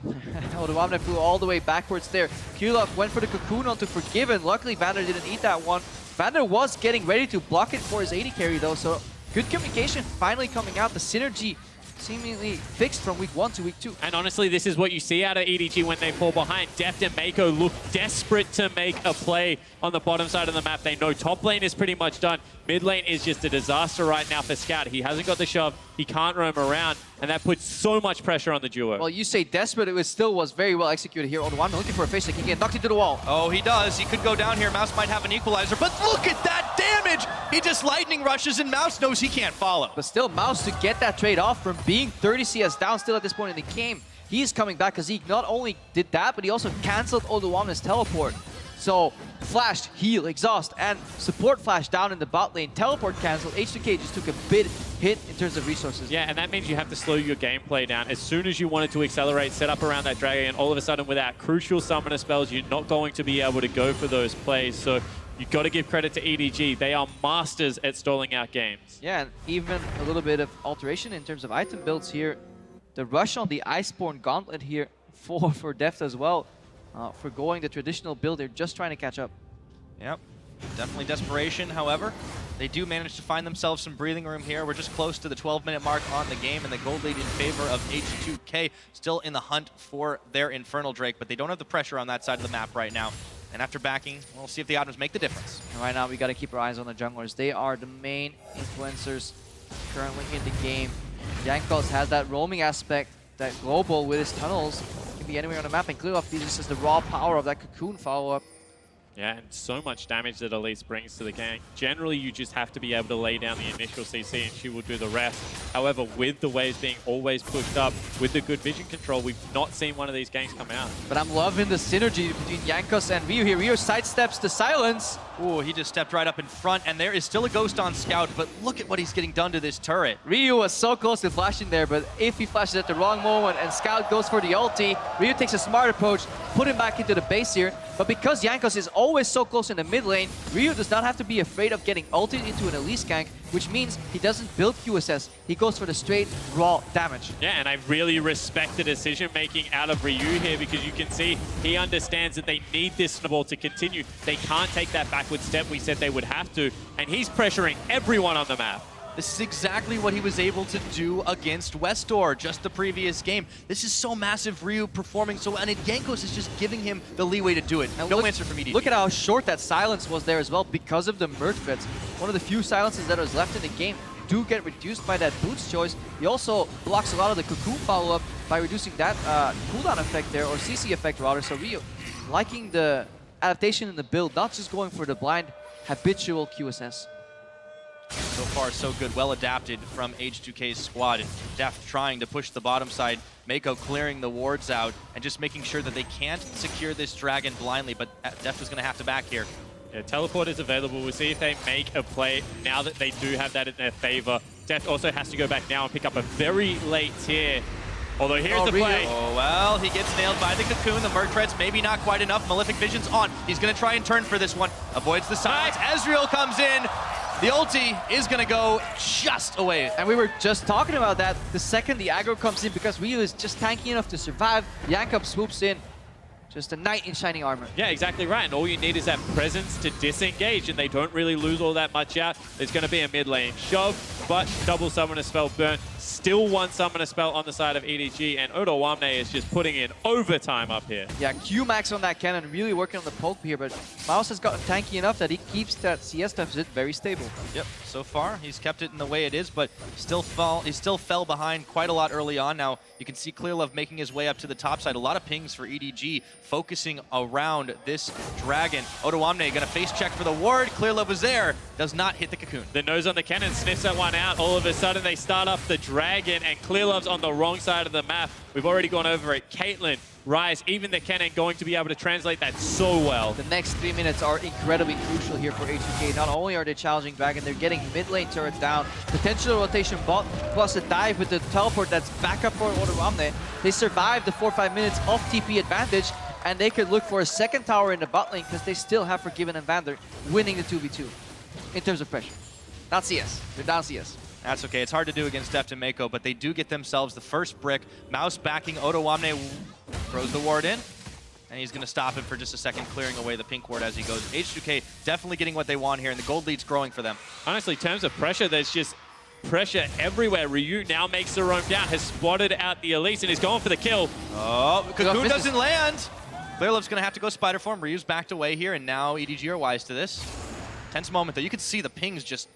Odoamne flew all the way backwards there. Clearlove went for the cocoon onto Forgiven. Luckily, Vander didn't eat that one. Vander was getting ready to block it for his AD carry though, so good communication finally coming out. The synergy seemingly fixed from week 1 to week 2. And honestly, this is what you see out of EDG when they fall behind. Deft and Mako look desperate to make a play on the bottom side of the map. They know top lane is pretty much done. Mid lane is just a disaster right now for Scout. He hasn't got the shove. He can't roam around, and that puts so much pressure on the duo. Well, you say desperate, it still was very well executed here. Odoamne looking for a face that can get knocked into the wall. Oh, he does. He could go down here. Mouse might have an equalizer, but look at that damage! He just lightning rushes, and Mouse knows he can't follow. But still, Mouse to get that trade off from being 30 CS down still at this point in the game. He's coming back because he not only did that, but he also canceled Odoamne's teleport. So, flash, heal, exhaust, and support flash down in the bot lane. Teleport canceled. H2K just took a big hit in terms of resources. Yeah, and that means you have to slow your gameplay down. As soon as you wanted to accelerate, set up around that dragon, and all of a sudden without crucial summoner spells, you're not going to be able to go for those plays. So you've got to give credit to EDG. They are masters at stalling out games. Yeah, and even a little bit of alteration in terms of item builds here. The rush on the Iceborne Gauntlet here for Deft as well. For going the traditional build, they're just trying to catch up. Yep, definitely desperation. However, they do manage to find themselves some breathing room here. We're just close to the 12-minute mark on the game, and the gold lead in favor of H2K, still in the hunt for their Infernal Drake, but they don't have the pressure on that side of the map right now. And after backing, we'll see if the items make the difference. And right now, we got to keep our eyes on the junglers. They are the main influencers currently in the game. Jankos has that roaming aspect, that global with his tunnels. Can be anywhere on the map, and Clearlove uses the raw power of that cocoon follow-up. Yeah, and so much damage that Elise brings to the gang. Generally, you just have to be able to lay down the initial CC and she will do the rest. However, with the waves being always pushed up, with the good vision control, we've not seen one of these ganks come out. But I'm loving the synergy between Jankos and Ryu here. Ryu sidesteps the silence. Ooh, he just stepped right up in front, and there is still a ghost on Scout, but look at what he's getting done to this turret. Ryu was so close to flashing there, but if he flashes at the wrong moment and Scout goes for the ulti, Ryu takes a smart approach, put him back into the base here. But because Jankos is always so close in the mid lane, Ryu does not have to be afraid of getting ulted into an Elise gank, which means he doesn't build QSS. He goes for the straight, raw damage. Yeah, and I really respect the decision-making out of Ryu here, because you can see he understands that they need this snowball to continue. They can't take that backward step we said they would have to, and he's pressuring everyone on the map. This is exactly what he was able to do against Westdoor just the previous game. This is so massive, Ryu performing so well, and Jankos is just giving him the leeway to do it. And no answer from EDG. Look at how short that silence was there as well because of the merge threats. One of the few silences that was left in the game do get reduced by that boots choice. He also blocks a lot of the cocoon follow-up by reducing that cooldown effect there, or CC effect rather. So Ryu liking the adaptation in the build, not just going for the blind habitual QSS. So far, so good. Well adapted from H2K's squad. And Deft trying to push the bottom side. Mako clearing the wards out and just making sure that they can't secure this dragon blindly. But Deft is going to have to back here. Yeah, teleport is available. We'll see if they make a play now that they do have that in their favor. Deft also has to go back now and pick up a very late tier. Although here's the play. Oh, well, he gets nailed by the cocoon. The Merc threats maybe not quite enough. Malefic Vision's on. He's going to try and turn for this one. Avoids the silence. Ezreal comes in. The ulti is going to go just away. And we were just talking about that. The second the aggro comes in, because Ryu is just tanky enough to survive, Jankos swoops in. Just a knight in shining armor. Yeah, exactly right. And all you need is that presence to disengage, and they don't really lose all that much out. There's going to be a mid lane shove, but double summoner spell burn. Still one summoner spell on the side of EDG, and Odoamne is just putting in overtime up here. Yeah, Q-Max on that cannon, really working on the poke here, but Mouse has gotten tanky enough that he keeps that CS deficit very stable. Yep, so far he's kept it in the way it is, but he still fell behind quite a lot early on. Now you can see Clearlove making his way up to the top side. A lot of pings for EDG, focusing around this dragon. Odoamne going to face check for the ward. Clearlove was there, does not hit the cocoon. The nose on the cannon sniffs that one out. All of a sudden they start up the Dragon, and Clearlove's on the wrong side of the map. We've already gone over it. Caitlyn, Ryze, even the Kennen going to be able to translate that so well. The next 3 minutes are incredibly crucial here for H2K. Not only are they challenging Dragon, they're getting mid lane turrets down, potential rotation bot, plus a dive with the teleport that's back up for Odoramne. They survived the 4-5 minutes of TP advantage, and they could look for a second tower in the bot lane because they still have Forgiven and Vander winning the 2v2 in terms of pressure. Not CS. They're down CS. That's okay. It's hard to do against Deft and Mako, but they do get themselves the first brick. Mouse backing Odoamne, throws the ward in, and he's going to stop him for just a second, clearing away the pink ward as he goes. H2K definitely getting what they want here, and the gold lead's growing for them. Honestly, in terms of pressure, there's just pressure everywhere. Ryu now makes the roam down, has spotted out the Elise, and is going for the kill. Oh, Cocoon doesn't land. Clearlove's going to have to go Spider Form. Ryu's backed away here, and now EDG are wise to this. Tense moment, though. You can see the pings just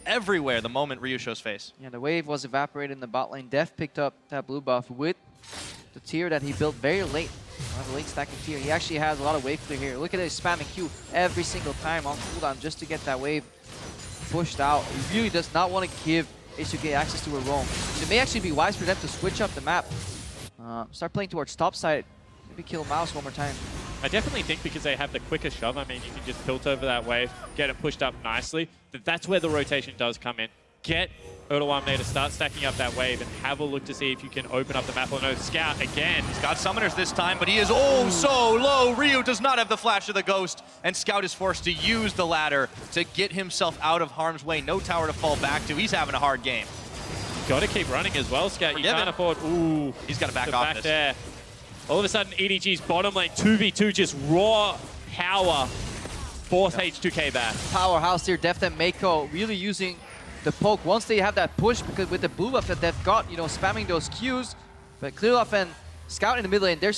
everywhere the moment Ryu shows face. Yeah, the wave was evaporated in the bot lane. Deft picked up that blue buff with the tier that he built very late. A late stacking tier. He actually has a lot of wave clear here. Look at his spamming Q every single time on cooldown just to get that wave pushed out. He really does not want to give H2K access to a roam. It may actually be wise for them to switch up the map. Start playing towards top side. Maybe kill Mouse one more time. I definitely think because they have the quicker shove, I mean, you can just tilt over that wave, get it pushed up nicely. That's where the rotation does come in. Get Odoamne to start stacking up that wave and have a look to see if you can open up the map. Oh no, Scout again. He's got summoners this time, but he is so low. Ryu does not have the flash of the ghost, and Scout is forced to use the ladder to get himself out of harm's way. No tower to fall back to. He's having a hard game. Got to keep running as well, Scout. You can't afford. Ooh, he's got to back off this. There. All of a sudden, EDG's bottom lane 2v2 just raw power. Fourth H2K back. Powerhouse here. Deft and Mako really using the poke once they have that push, because with the blue buff that they've got, you know, spamming those Qs. But Clearlove and Scout in the mid lane, they're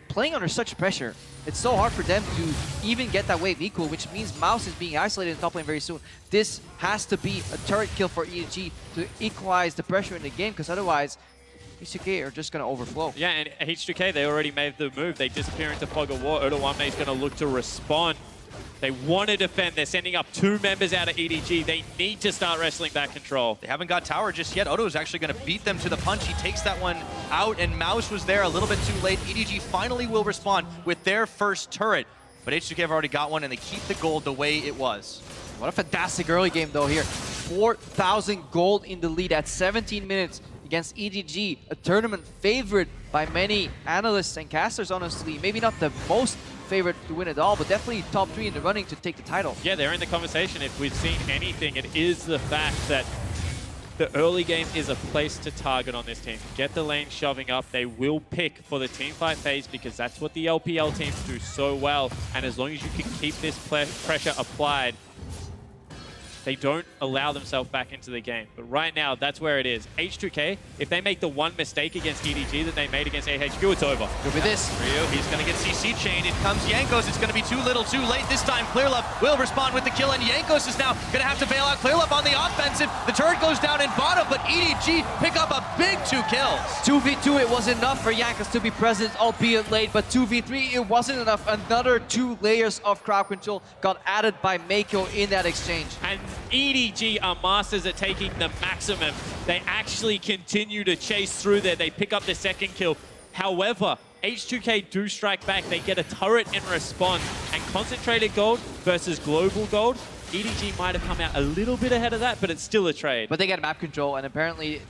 playing under such pressure. It's so hard for them to even get that wave equal, which means Mouse is being isolated in top lane very soon. This has to be a turret kill for EDG to equalize the pressure in the game, because otherwise H2K are just going to overflow. Yeah, and H2K, they already made the move. They disappear into Fog of War. Odoamne is going to look to respond. They want to defend. They're sending up 2 members out of EDG. They need to start wrestling back control. They haven't got tower just yet. Odo is actually going to beat them to the punch. He takes that one out, and Mouse was there a little bit too late. EDG finally will respond with their first turret, but H2K have already got one, and they keep the gold the way it was. What a fantastic early game, though, here. 4,000 gold in the lead at 17 minutes against EDG, a tournament favorite by many analysts and casters, honestly. Maybe not the most favorite to win it all, but definitely top 3 in the running to take the title. Yeah, they're in the conversation. If we've seen anything, it is the fact that the early game is a place to target on this team. Get the lane shoving up. They will pick for the teamfight phase because that's what the LPL teams do so well. And as long as you can keep this pressure applied, they don't allow themselves back into the game. But right now, that's where it is. H2K, if they make the one mistake against EDG that they made against AHQ, it's over. Good with this. Ryu, he's going to get CC chained. In comes Jankos. It's going to be too little, too late. This time, Clearlove will respond with the kill, and Jankos is now going to have to bail out Clearlove on the offensive. The turret goes down in bottom, but EDG pick up a big 2 kills. 2v2, it was enough for Jankos to be present, albeit late, but 2v3, it wasn't enough. Another 2 layers of crowd control got added by Mako in that exchange. And EDG are masters at taking the maximum. They actually continue to chase through there. They pick up the second kill. However, H2K do strike back. They get a turret in response. And concentrated gold versus global gold, EDG might have come out a little bit ahead of that, but it's still a trade. But they get map control, and apparently,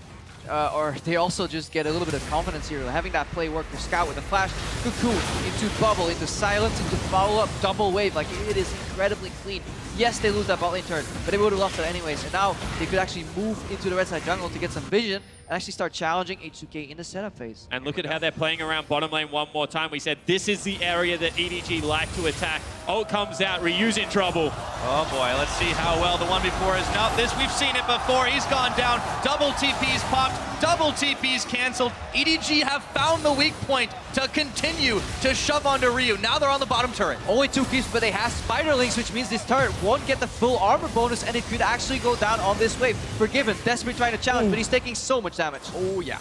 or they also just get a little bit of confidence here. Having that play work for Scout with a flash, Cocoon into bubble, into silence, into follow-up, double wave. Like, it is incredibly clean. Yes, they lose that bot lane turn, but they would have lost it anyways. And now they could actually move into the red side jungle to get some vision and actually start challenging H2K in the setup phase. And look at how they're playing around bottom lane one more time. We said this is the area that EDG like to attack. Ult comes out, Ryu's in trouble. Oh boy, let's see how well the one before is. Now this, we've seen it before. He's gone down. Double TPs popped, double TPs canceled. EDG have found the weak point to continue to shove onto Ryu. Now they're on the bottom turret. Only 2 keeps, but they have Spiderlings, which means this turret won't get the full armor bonus, and it could actually go down on this wave. Forgiven, desperately trying to challenge, but he's taking so much damage. Oh yeah.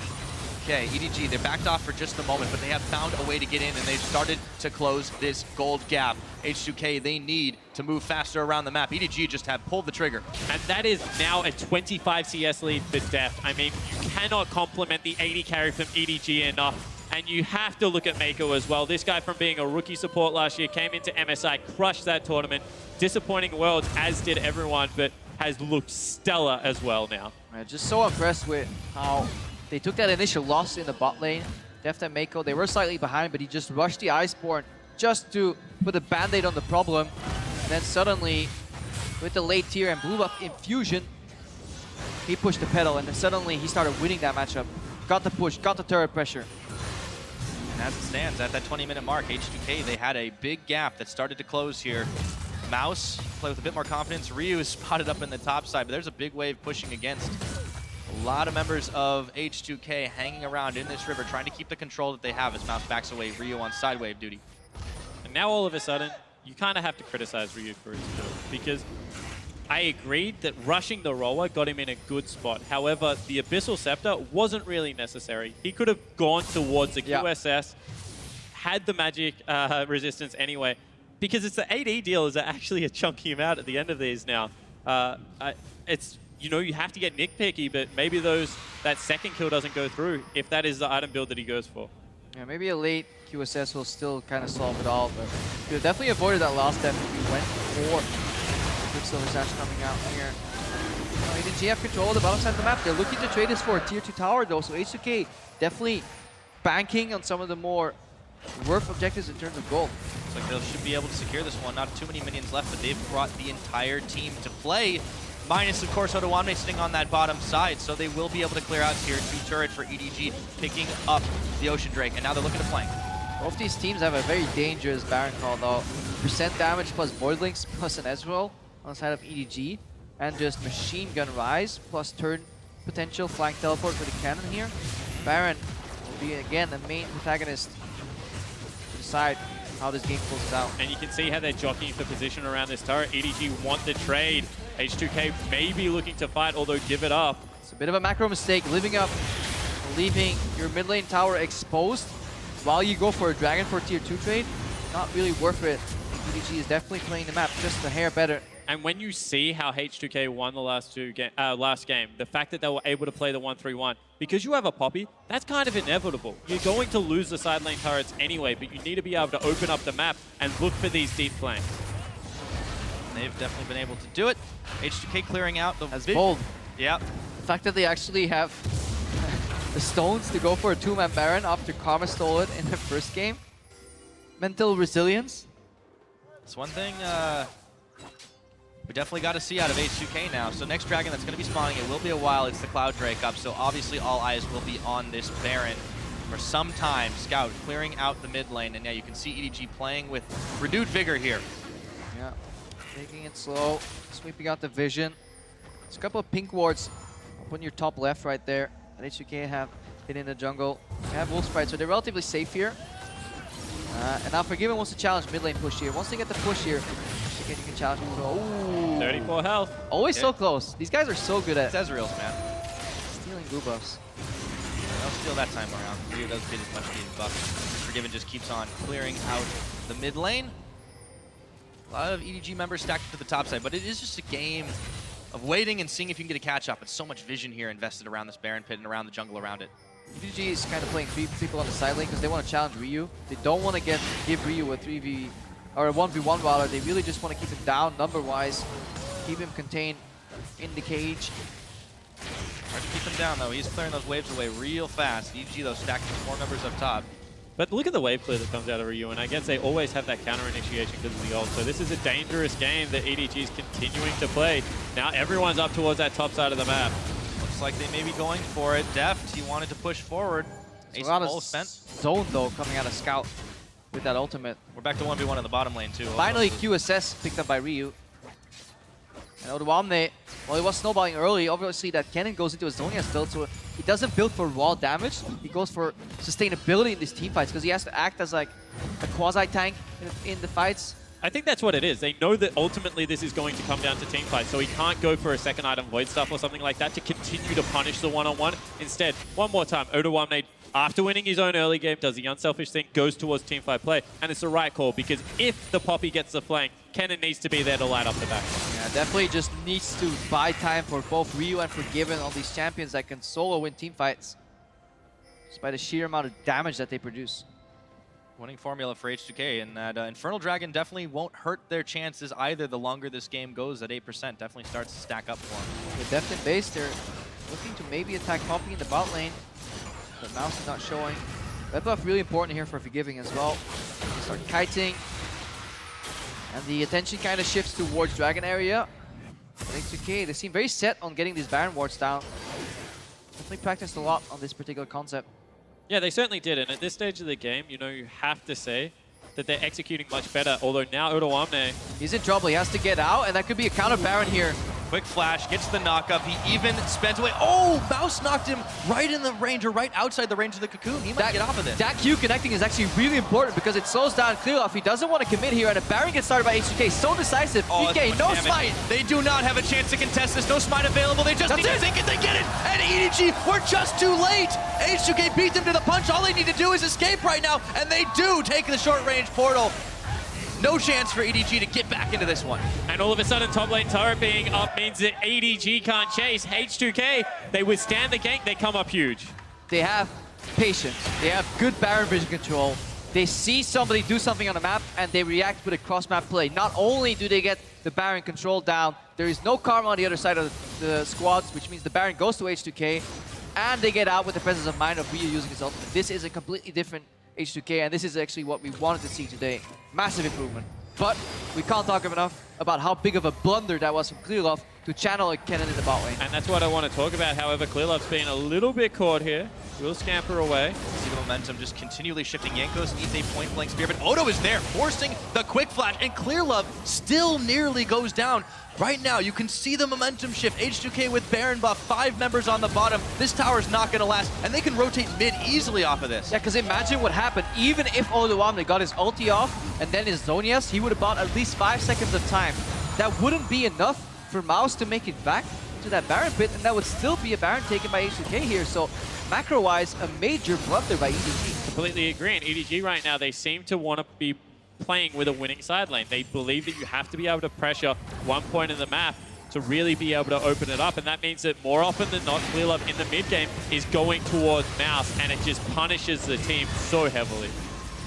Okay, EDG, they're backed off for just a moment, but they have found a way to get in, and they've started to close this gold gap. H2K, they need to move faster around the map. EDG just have pulled the trigger. And that is now a 25 CS lead for Deft. I mean, you cannot compliment the 80 carry from EDG enough. And you have to look at Mako as well. This guy, from being a rookie support last year, came into MSI, crushed that tournament. Disappointing Worlds, as did everyone, but has looked stellar as well now. Just so impressed with how they took that initial loss in the bot lane. Deft and Mako, they were slightly behind, but he just rushed the Iceborne just to put a band-aid on the problem. And then suddenly, with the late tier and blue buff infusion, he pushed the pedal, and then suddenly he started winning that matchup. Got the push, got the turret pressure. And as it stands, at that 20-minute mark, H2K, they had a big gap that started to close here. Mouse play with a bit more confidence. Ryu is spotted up in the top side, but there's a big wave pushing against. A lot of members of H2K hanging around in this river, trying to keep the control that they have as Mouse backs away. Ryu on side wave duty. And now all of a sudden, you kind of have to criticize Ryu for his build, because I agreed that rushing the roller got him in a good spot. However, the Abyssal Scepter wasn't really necessary. He could have gone towards the QSS, had the magic resistance anyway, because it's the 8E dealers that actually are chunking him out at the end of these now. It's, you know, you have to get nitpicky, but maybe that second kill doesn't go through if that is the item build that he goes for. Yeah, maybe a late QSS will still kind of solve it all, but you definitely avoided that last step if you went for Quicksilver Sash coming out here. INTZ have control of the bottom side of the map. They're looking to trade this for a tier 2 tower though, so H2K definitely banking on some of the more worth objectives in terms of gold. Looks like they should be able to secure this one. Not too many minions left, but they've brought the entire team to play. Minus, of course, Odoamne sitting on that bottom side, so they will be able to clear out tier 2 turret for EDG, picking up the Ocean Drake, and now they're looking to flank. Both these teams have a very dangerous Baron call though. Percent damage plus Voidlinks plus an Ezreal on the side of EDG, and just Machine Gun Rise plus turn potential flank teleport for the cannon here. Baron will be again the main protagonist to decide how this game closes out. And you can see how they're jockeying for position around this turret. EDG want the trade. H2K may be looking to fight, although give it up. It's a bit of a macro mistake, leaving your mid lane tower exposed while you go for a dragon for a tier 2 trade. Not really worth it. EDG is definitely playing the map just a hair better. And when you see how H2K won the last game, the fact that they were able to play the 1-3-1, because you have a Poppy, that's kind of inevitable. You're going to lose the side lane turrets anyway, but you need to be able to open up the map and look for these deep flanks. They've definitely been able to do it. H2K clearing out the... That's bold. Yeah. The fact that they actually have the stones to go for a 2-man Baron after Karma stole it in the first game. Mental resilience. It's one thing we definitely got to see out of H2K now. So next dragon that's going to be spawning, it will be a while. It's the Cloud Drake up, so obviously all eyes will be on this Baron for some time. Scout clearing out the mid lane, and now you can see EDG playing with renewed vigor here. Yeah, taking it slow, sweeping out the vision. There's a couple of pink wards up on your top left right there. And H2K have been in the jungle. They have Wolf Sprite, so they're relatively safe here. And now Forgiven wants to challenge mid lane push here. Once they get the push here, you can challenge him. Ooh. 34 health. Always so close. These guys are so good at Ezreal's, man. stealing blue buffs. They'll steal that time around. Ryu does get as much needed buff. Forgiven just keeps on clearing out the mid lane. A lot of EDG members stacked to the top side, but it is just a game of waiting and seeing if you can get a catch up. It's so much vision here invested around this Baron pit and around the jungle around it. EDG is kind of playing 3 people on the side lane because they want to challenge Ryu. They don't want to give Ryu a 3v or a 1v1 brawler. They really just want to keep him down number-wise, keep him contained in the cage. Hard to keep him down though. He's clearing those waves away real fast. EDG though stacking 4 members up top. But look at the wave clear that comes out of Ryu, and I guess they always have that counter initiation because of the ult. So this is a dangerous game that EDG is continuing to play. Now everyone's up towards that top side of the map. Looks like they may be going for it. Deft, he wanted to push forward. Ace of Bowl spent. Zone though coming out of Scout with that ultimate. We're back to 1v1 in the bottom lane too. Finally QSS picked up by Ryu. And Odoamne, well, he was snowballing early. Obviously that cannon goes into a Zhonya's build, so he doesn't build for raw damage. He goes for sustainability in these team fights because he has to act as like a quasi-tank in the fights. I think that's what it is. They know that ultimately this is going to come down to team fights, so he can't go for a second item Void Stuff or something like that to continue to punish the one-on-one. Instead, one more time, Odoamne, after winning his own early game, does the unselfish thing, goes towards teamfight play, and it's the right call because if the Poppy gets the flank, Kennen needs to be there to light up the back. Yeah, Definitely just needs to buy time for both Ryu and Forgiven on these champions that can solo win team fights. Just by the sheer amount of damage that they produce. Winning formula for H2K, and that Infernal Dragon definitely won't hurt their chances either the longer this game goes at 8%. Definitely starts to stack up for them. With Deft and Base, they're looking to maybe attack Poppy in the bot lane, but Mouse is not showing. Red buff really important here for Forgiving as well. They start kiting, and the attention kind of shifts towards Dragon area. But H2K, they seem very set on getting these Baron wards down. Definitely practiced a lot on this particular concept. Yeah, they certainly did, and at this stage of the game, you know, you have to say that they're executing much better, although now Odoamne... He's in trouble, he has to get out, and that could be a counter Baron here. Quick flash, gets the knock-up, he even spends away. Oh, Mouse knocked him right in the range, or right outside the range of the cocoon. He might get off of this. That Q connecting is actually really important because it slows down Clearloff. He doesn't want to commit here, and a Baron gets started by H2K. So decisive. DK, no smite. They do not have a chance to contest this. No smite available. They just need to think it. They get it. And EDG were just too late. H2K beat them to the punch. All they need to do is escape right now, and they do take the short-range portal. No chance for EDG to get back into this one. And all of a sudden, top lane turret being up means that EDG can't chase. H2K, they withstand the gank, they come up huge. They have patience. They have good Baron vision control. They see somebody do something on the map, and they react with a cross-map play. Not only do they get the Baron control down, there is no karma on the other side of the squads, which means the Baron goes to H2K, and they get out with the presence of mind of Ryu using his ultimate. This is a completely different H2K, and this is actually what we wanted to see today. Massive improvement. But we can't talk enough about how big of a blunder that was from Clearloff to channel a cannon in the bot lane. And that's what I want to talk about. However, Clearloff's been a little bit caught here. Will scamper away. See the momentum just continually shifting. Jankos needs a point-blank spear, but Odo is there, forcing the quick flash, and Clearlove still nearly goes down. Right now, you can see the momentum shift. H2K with Baron buff, 5 members on the bottom. This tower's not going to last, and they can rotate mid easily off of this. Yeah, because imagine what happened. Even if Odoamne got his ulti off and then his Zonias, he would have bought at least 5 seconds of time. That wouldn't be enough for Mouse to make it back to that Baron pit, and that would still be a Baron taken by H2K here. So macro-wise, a major blunder by EDG. Completely agree. And EDG right now, they seem to want to be playing with a winning side lane. They believe that you have to be able to pressure one point in the map to really be able to open it up, and that means that more often than not, Clearlove in the mid game is going towards Mouse, and it just punishes the team so heavily.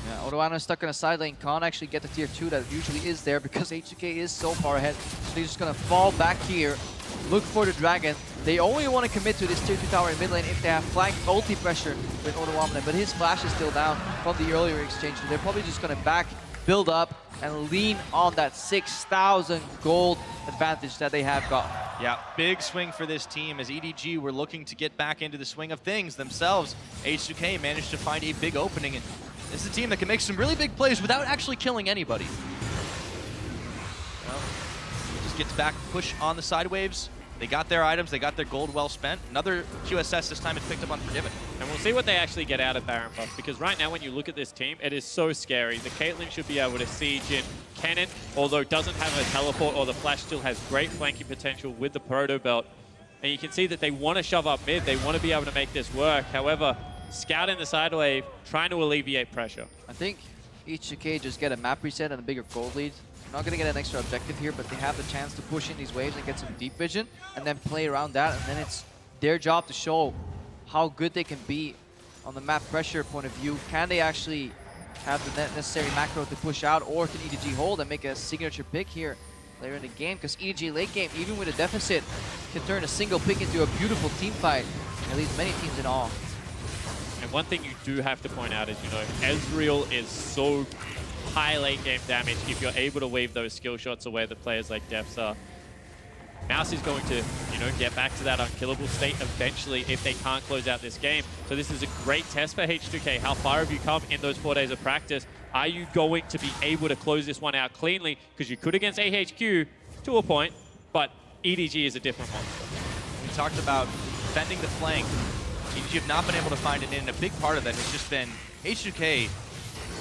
Yeah, Odoamne is stuck in a side lane, can't actually get the tier 2 that usually is there because H2K is so far ahead. So they're just gonna fall back here, look for the dragon. They only want to commit to this tier 2 tower in mid lane if they have flank ulti pressure with Odoamne, but his flash is still down from the earlier exchange. So they're probably just gonna back, build up, and lean on that 6,000 gold advantage that they have got. Yeah, big swing for this team as EDG were looking to get back into the swing of things themselves. H2K managed to find a big opening, and this is a team that can make some really big plays without actually killing anybody. Well, just gets back, push on the side waves. They got their items, they got their gold well spent. Another QSS this time is picked up on Forgiven. And we'll see what they actually get out of Baron buff, because right now when you look at this team, it is so scary. The Caitlyn should be able to siege in. Kennen, although doesn't have a teleport or the flash, still has great flanking potential with the Proto Belt. And you can see that they want to shove up mid, they want to be able to make this work. However, Scout in the side wave, trying to alleviate pressure. I think H2K just get a map reset and a bigger gold lead. Not going to get an extra objective here, but they have the chance to push in these waves and get some deep vision and then play around that, and then it's their job to show how good they can be on the map pressure point of view. Can they actually have the necessary macro to push out, or can EDG hold and make a signature pick here later in the game? Because EDG late game, even with a deficit, can turn a single pick into a beautiful team fight and leaves many teams in awe. And one thing you do have to point out is, you know, Ezreal is so high late game damage if you're able to weave those skill shots away that players like Defs are. Mouse is going to, you know, get back to that unkillable state eventually if they can't close out this game. So this is a great test for H2K. How far have you come in those 4 days of practice? Are you going to be able to close this one out cleanly? Because you could against AHQ to a point, but EDG is a different monster. We talked about bending the flank. EDG have not been able to find it in. A big part of that has just been H2K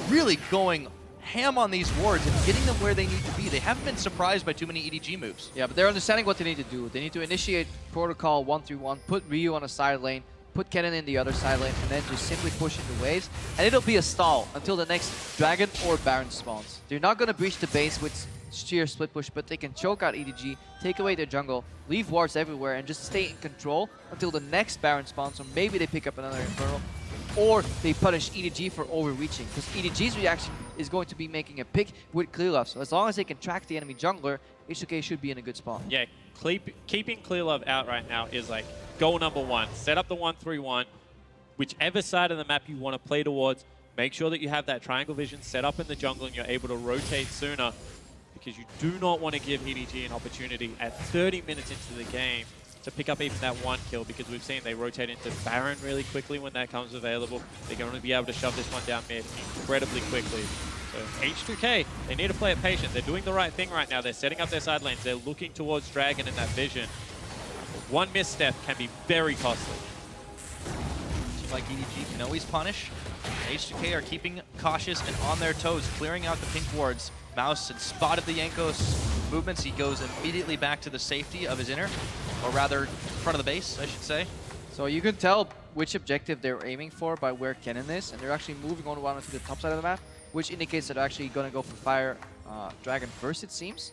really going ham on these wards and getting them where they need to be. They haven't been surprised by too many EDG moves. Yeah, but they're understanding what they need to do. They need to initiate protocol 1-3-1, put Ryu on a side lane, put Kennen in the other side lane, and then just simply push into waves. And it'll be a stall until the next Dragon or Baron spawns. They're not going to breach the base with sheer split push, but they can choke out EDG, take away their jungle, leave wards everywhere, and just stay in control until the next Baron spawns, or maybe they pick up another Infernal, or they punish EDG for overreaching, because EDG's reaction is going to be making a pick with Clearlove. So as long as they can track the enemy jungler, H2K should be in a good spot. Yeah, keeping Clearlove out right now is like goal number one. Set up the 1-3-1. Whichever side of the map you want to play towards, make sure that you have that triangle vision set up in the jungle and you're able to rotate sooner, because you do not want to give EDG an opportunity at 30 minutes into the game to pick up even that one kill, because we've seen they rotate into Baron really quickly when that comes available. They're going to be able to shove this one down mid incredibly quickly. So H2K, they need to play it patient. They're doing the right thing right now. They're setting up their side lanes. They're looking towards Dragon in that vision. One misstep can be very costly. Team like EDG can always punish. H2K are keeping cautious and on their toes, clearing out the pink wards. Mouse had spotted the Jankos movements. He goes immediately back to the safety of his inner, or rather, front of the base, I should say. So you can tell which objective they're aiming for by where Kennen is, and they're actually moving on to the top side of the map, which indicates that they're actually going to go for Fire Dragon first, it seems,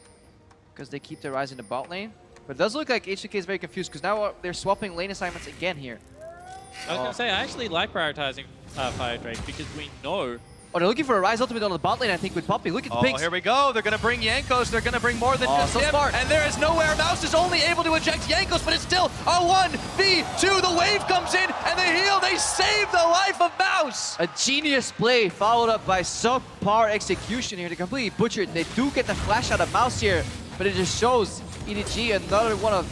because they keep their eyes in the bot lane. But it does look like H2K is very confused, because now they're swapping lane assignments again here. I was going to say, I actually like prioritizing Fire Drake, because we know... Oh, they're looking for a Rise ultimate on the bot lane, I think, with Poppy. Look at the pinks. Here we go. They're going to bring Jankos. They're going to bring more than just so him. smart. And there is nowhere. Mouse is only able to eject Jankos, but it's still a 1v2. The wave comes in, and they heal. They save the life of Mouse. A genius play followed up by subpar execution here to completely butcher it. They do get the flash out of Mouse here, but it just shows EDG another one of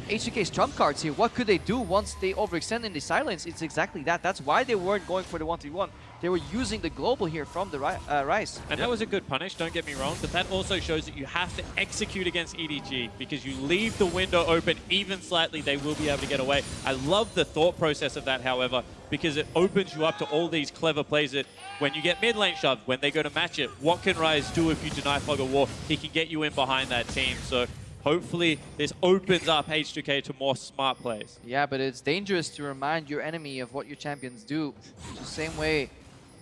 H2K's trump cards here. What could they do once they overextend in the silence? It's exactly that. That's why they weren't going for the 1v1. They were using the global here from the Rise. And that was a good punish, don't get me wrong, but that also shows that you have to execute against EDG, because you leave the window open even slightly, they will be able to get away. I love the thought process of that, however, because it opens you up to all these clever plays that when you get mid lane shoved, when they go to match it, what can Rise do if you deny Fog of War? He can get you in behind that team. So hopefully this opens up H2K to more smart plays. Yeah, but it's dangerous to remind your enemy of what your champions do. It's the same way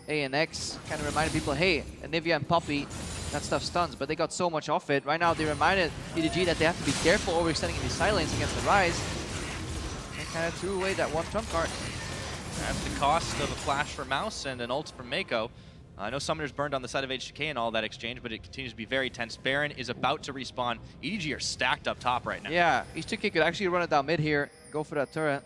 A and X kind of reminded people, hey, Anivia and Poppy, that stuff stuns, but they got so much off it. Right now, they reminded EDG that they have to be careful overextending in these side lanes against the Rise. They kind of threw away that one trump card. That's the cost of a flash for Mouse and an ult from Mako. I know Summoner's burned on the side of H2K and all that exchange, but it continues to be very tense. Baron is about to respawn. EDG are stacked up top right now. Yeah, H2K could actually run it down mid here, go for that turret.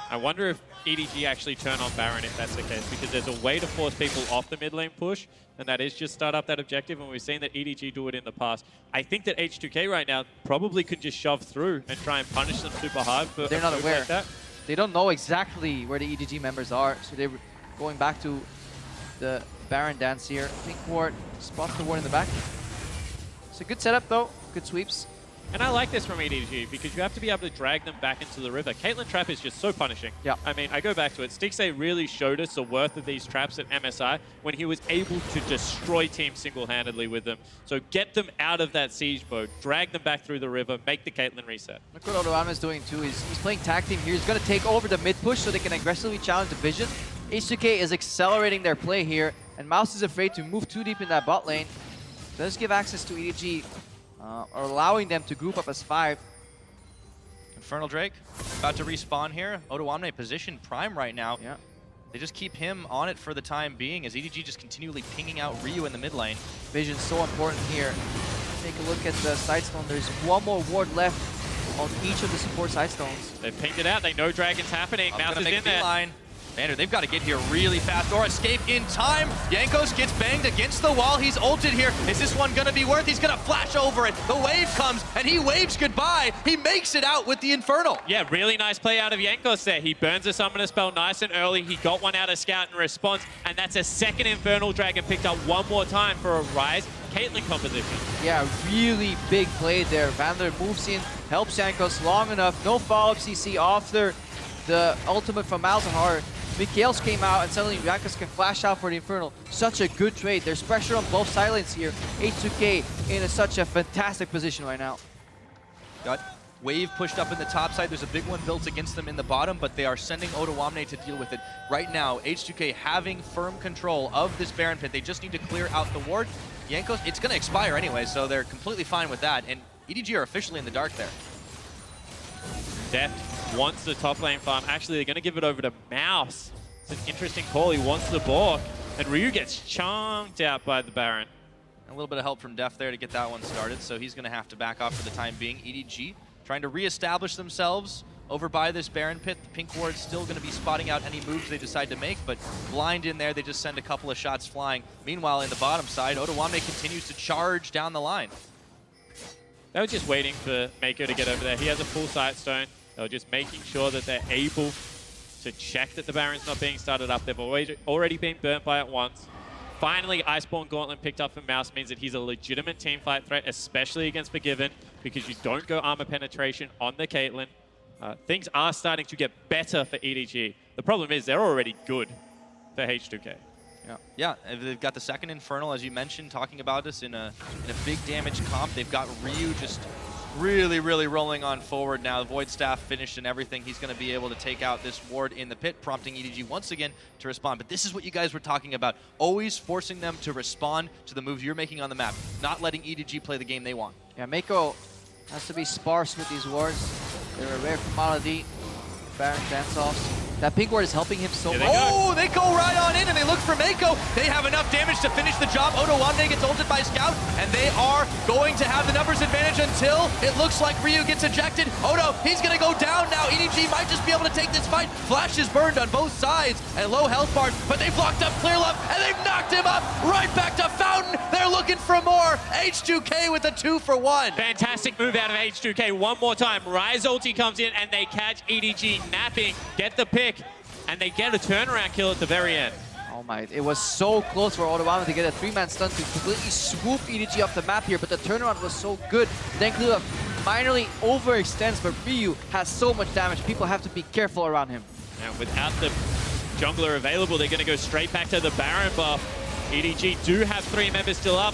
I wonder if EDG actually turn on Baron if that's the case, because there's a way to force people off the mid lane push, and that is just start up that objective, and we've seen that EDG do it in the past. I think that H2K right now probably could just shove through and try and punish them super hard for They're not aware. like that. They don't know exactly where the EDG members are, so they're going back to the Baron dance here. Pink ward spots the ward in the back. It's a good setup though, good sweeps. And I like this from EDG, because you have to be able to drag them back into the river. Caitlyn Trap is just so punishing. Yeah. I mean, I go back to it. Stixxay really showed us the worth of these traps at MSI when he was able to destroy teams single-handedly with them. So get them out of that siege mode, drag them back through the river, make the Caitlyn reset. Look what Odoama is doing too. He's playing tag team here. He's going to take over the mid push so they can aggressively challenge the vision. H2K is accelerating their play here, and Mouse is afraid to move too deep in that bot lane. Does give access to EDG, or allowing them to group up as 5. Infernal Drake about to respawn here. Odoamne positioned prime right now. Yeah. They just keep him on it for the time being as EDG just continually pinging out Ryu in the mid lane. Vision's so important here. Take a look at the side stone. There's one more ward left on each of the support side stones. They've pinged it out. They know Dragon's happening. Mouse is in there. Line. Vander, they've got to get here really fast or escape in time. Jankos gets banged against the wall. He's ulted here. Is this one going to be worth? He's going to flash over it. The wave comes, and he waves goodbye. He makes it out with the Infernal. Yeah, really nice play out of Jankos there. He burns a Summoner spell nice and early. He got one out of Scout in response, and that's a second Infernal Dragon picked up one more time for a Rise Caitlyn composition. Yeah, really big play there. Vander moves in, helps Jankos long enough. No follow-up CC after the ultimate from Malzahar. Mikhails came out and suddenly Jankos can flash out for the Infernal. Such a good trade. There's pressure on both side lanes here. H2K in such a fantastic position right now. Got wave pushed up in the top side. There's a big one built against them in the bottom, but they are sending Odoamne to deal with it. Right now, H2K having firm control of this Baron pit. They just need to clear out the ward. Jankos, it's going to expire anyway, so they're completely fine with that. And EDG are officially in the dark there. Deft wants the top lane farm. Actually, they're going to give it over to Mouse. It's an interesting call. He wants the Bork, and Ryu gets chunked out by the Baron. A little bit of help from Deft there to get that one started, so he's going to have to back off for the time being. EDG trying to reestablish themselves over by this Baron pit. The Pink Ward's still going to be spotting out any moves they decide to make, but blind in there, they just send a couple of shots flying. Meanwhile, in the bottom side, Otowanme continues to charge down the line. They were just waiting for Mako to get over there. He has a full sight stone. They were just making sure that they're able to check that the Baron's not being started up. They've already been burnt by it once. Finally, Iceborne Gauntlet picked up from Mouse means that he's a legitimate teamfight threat, especially against Forgiven, because you don't go armor penetration on the Caitlyn. Things are starting to get better for EDG. The problem is they're already good for H2K. Yeah, they've got the second Infernal, as you mentioned, talking about this in a big damage comp. They've got Ryu just really rolling on forward now. The Void Staff finished and everything. He's going to be able to take out this ward in the pit, prompting EDG once again to respond. But this is what you guys were talking about, always forcing them to respond to the moves you're making on the map, not letting EDG play the game they want. Yeah, Mako has to be sparse with these wards. They're a rare commodity. Baron dance-offs. That pink ward is helping him so much. Oh, they go right on in and they look for Mako. They have enough damage to finish the job. Otowanme gets ulted by Scout, and they are going to have the numbers advantage until it looks like Ryu gets ejected. Odo, he's going to go down now. EDG might just be able to take this fight. Flash is burned on both sides and low health bars, but they've locked up Clear Love, and they've knocked him up right back to Fountain. They're looking for more. H2K with a 2-for-1. Fantastic move out of H2K. One more time. Rise ulti comes in, and they catch EDG napping, get the pick, and they get a turnaround kill at the very end. Oh my, it was so close for Otowanme to get a 3-man stun to completely swoop EDG off the map here, but the turnaround was so good. Then Clear minorly overextends, but Ryu has so much damage. People have to be careful around him. Now, without the jungler available, they're going to go straight back to the Baron buff. EDG do have 3 members still up.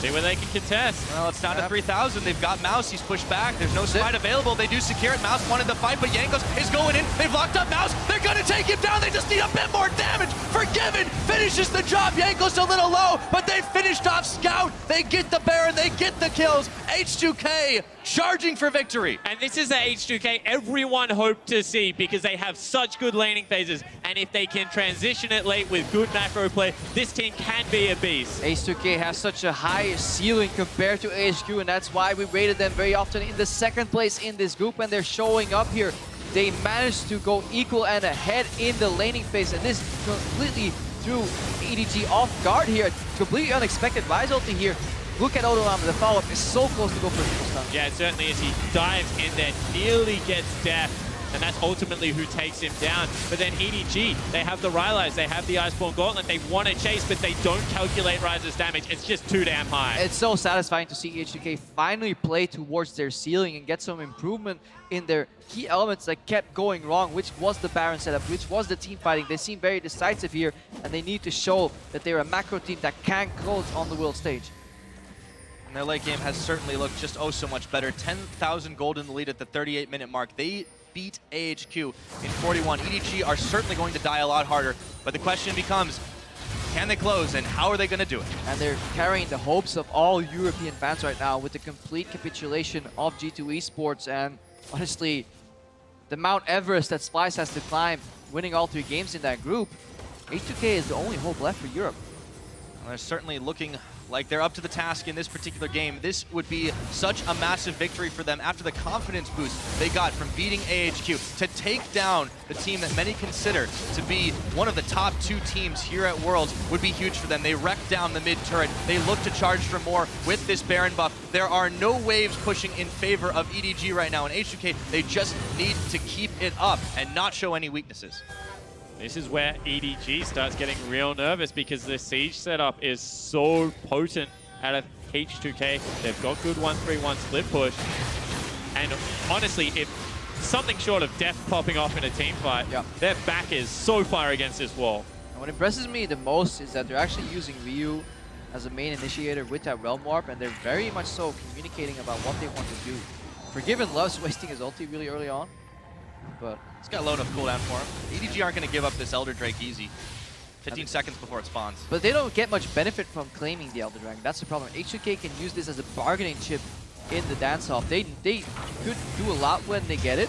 See where they can contest. Well, it's down to 3,000. They've got Mouse. He's pushed back. There's no smite available. They do secure it. Mouse wanted the fight, but Jankos is going in. They've locked up Mouse. They're going to take him down. They just need a bit more damage. Forgiven finishes the job. Jankos a little low, but they finished off Scout. They get the Baron. They get the kills. H2K charging for victory. And this is the H2K everyone hoped to see because they have such good laning phases. And if they can transition it late with good macro play, this team can be a beast. H2K has such a high ceiling compared to AHQ, and that's why we rated them very often in the second place in this group, and they're showing up here. They managed to go equal and ahead in the laning phase, and this completely threw EDG off guard here. Completely unexpected Rise ulti here. Look at Otowanme, the follow-up is so close to go for a stun. Yeah, it certainly is. He dives in there, nearly gets death, and that's ultimately who takes him down. But then EDG, they have the Rylai's, they have the Iceborne Gauntlet, they want to chase, but they don't calculate Ryze's damage. It's just too damn high. It's so satisfying to see H2K finally play towards their ceiling and get some improvement in their key elements that kept going wrong, which was the Baron setup, which was the team fighting. They seem very decisive here, and they need to show that they're a macro team that can close on the world stage. And their late game has certainly looked just oh so much better. 10,000 gold in the lead at the 38-minute mark. They beat AHQ in 41. EDG are certainly going to die a lot harder, but the question becomes, can they close, and how are they going to do it? And they're carrying the hopes of all European fans right now with the complete capitulation of G2 Esports, and honestly, the Mount Everest that Splice has to climb, winning all 3 games in that group, H2K is the only hope left for Europe. Well, they're certainly looking like they're up to the task in this particular game. This would be such a massive victory for them after the confidence boost they got from beating AHQ. To take down the team that many consider to be one of the top 2 teams here at Worlds would be huge for them. They wrecked down the mid turret. They look to charge for more with this Baron buff. There are no waves pushing in favor of EDG right now, and H2K, they just need to keep it up and not show any weaknesses. This is where EDG starts getting real nervous because the siege setup is so potent out of H2K. They've got good 1-3-1 split push. And honestly, if something short of death popping off in a team fight, their back is so far against this wall. And what impresses me the most is that they're actually using Ryu as a main initiator with that Realm Warp, and they're very much so communicating about what they want to do. Forgiven loves wasting his ulti really early on, but it's got low enough cooldown for him. EDG aren't going to give up this Elder Drake easy. 15 seconds before it spawns. But they don't get much benefit from claiming the Elder Dragon. That's the problem. H2K can use this as a bargaining chip in the dance-off. They could do a lot when they get it,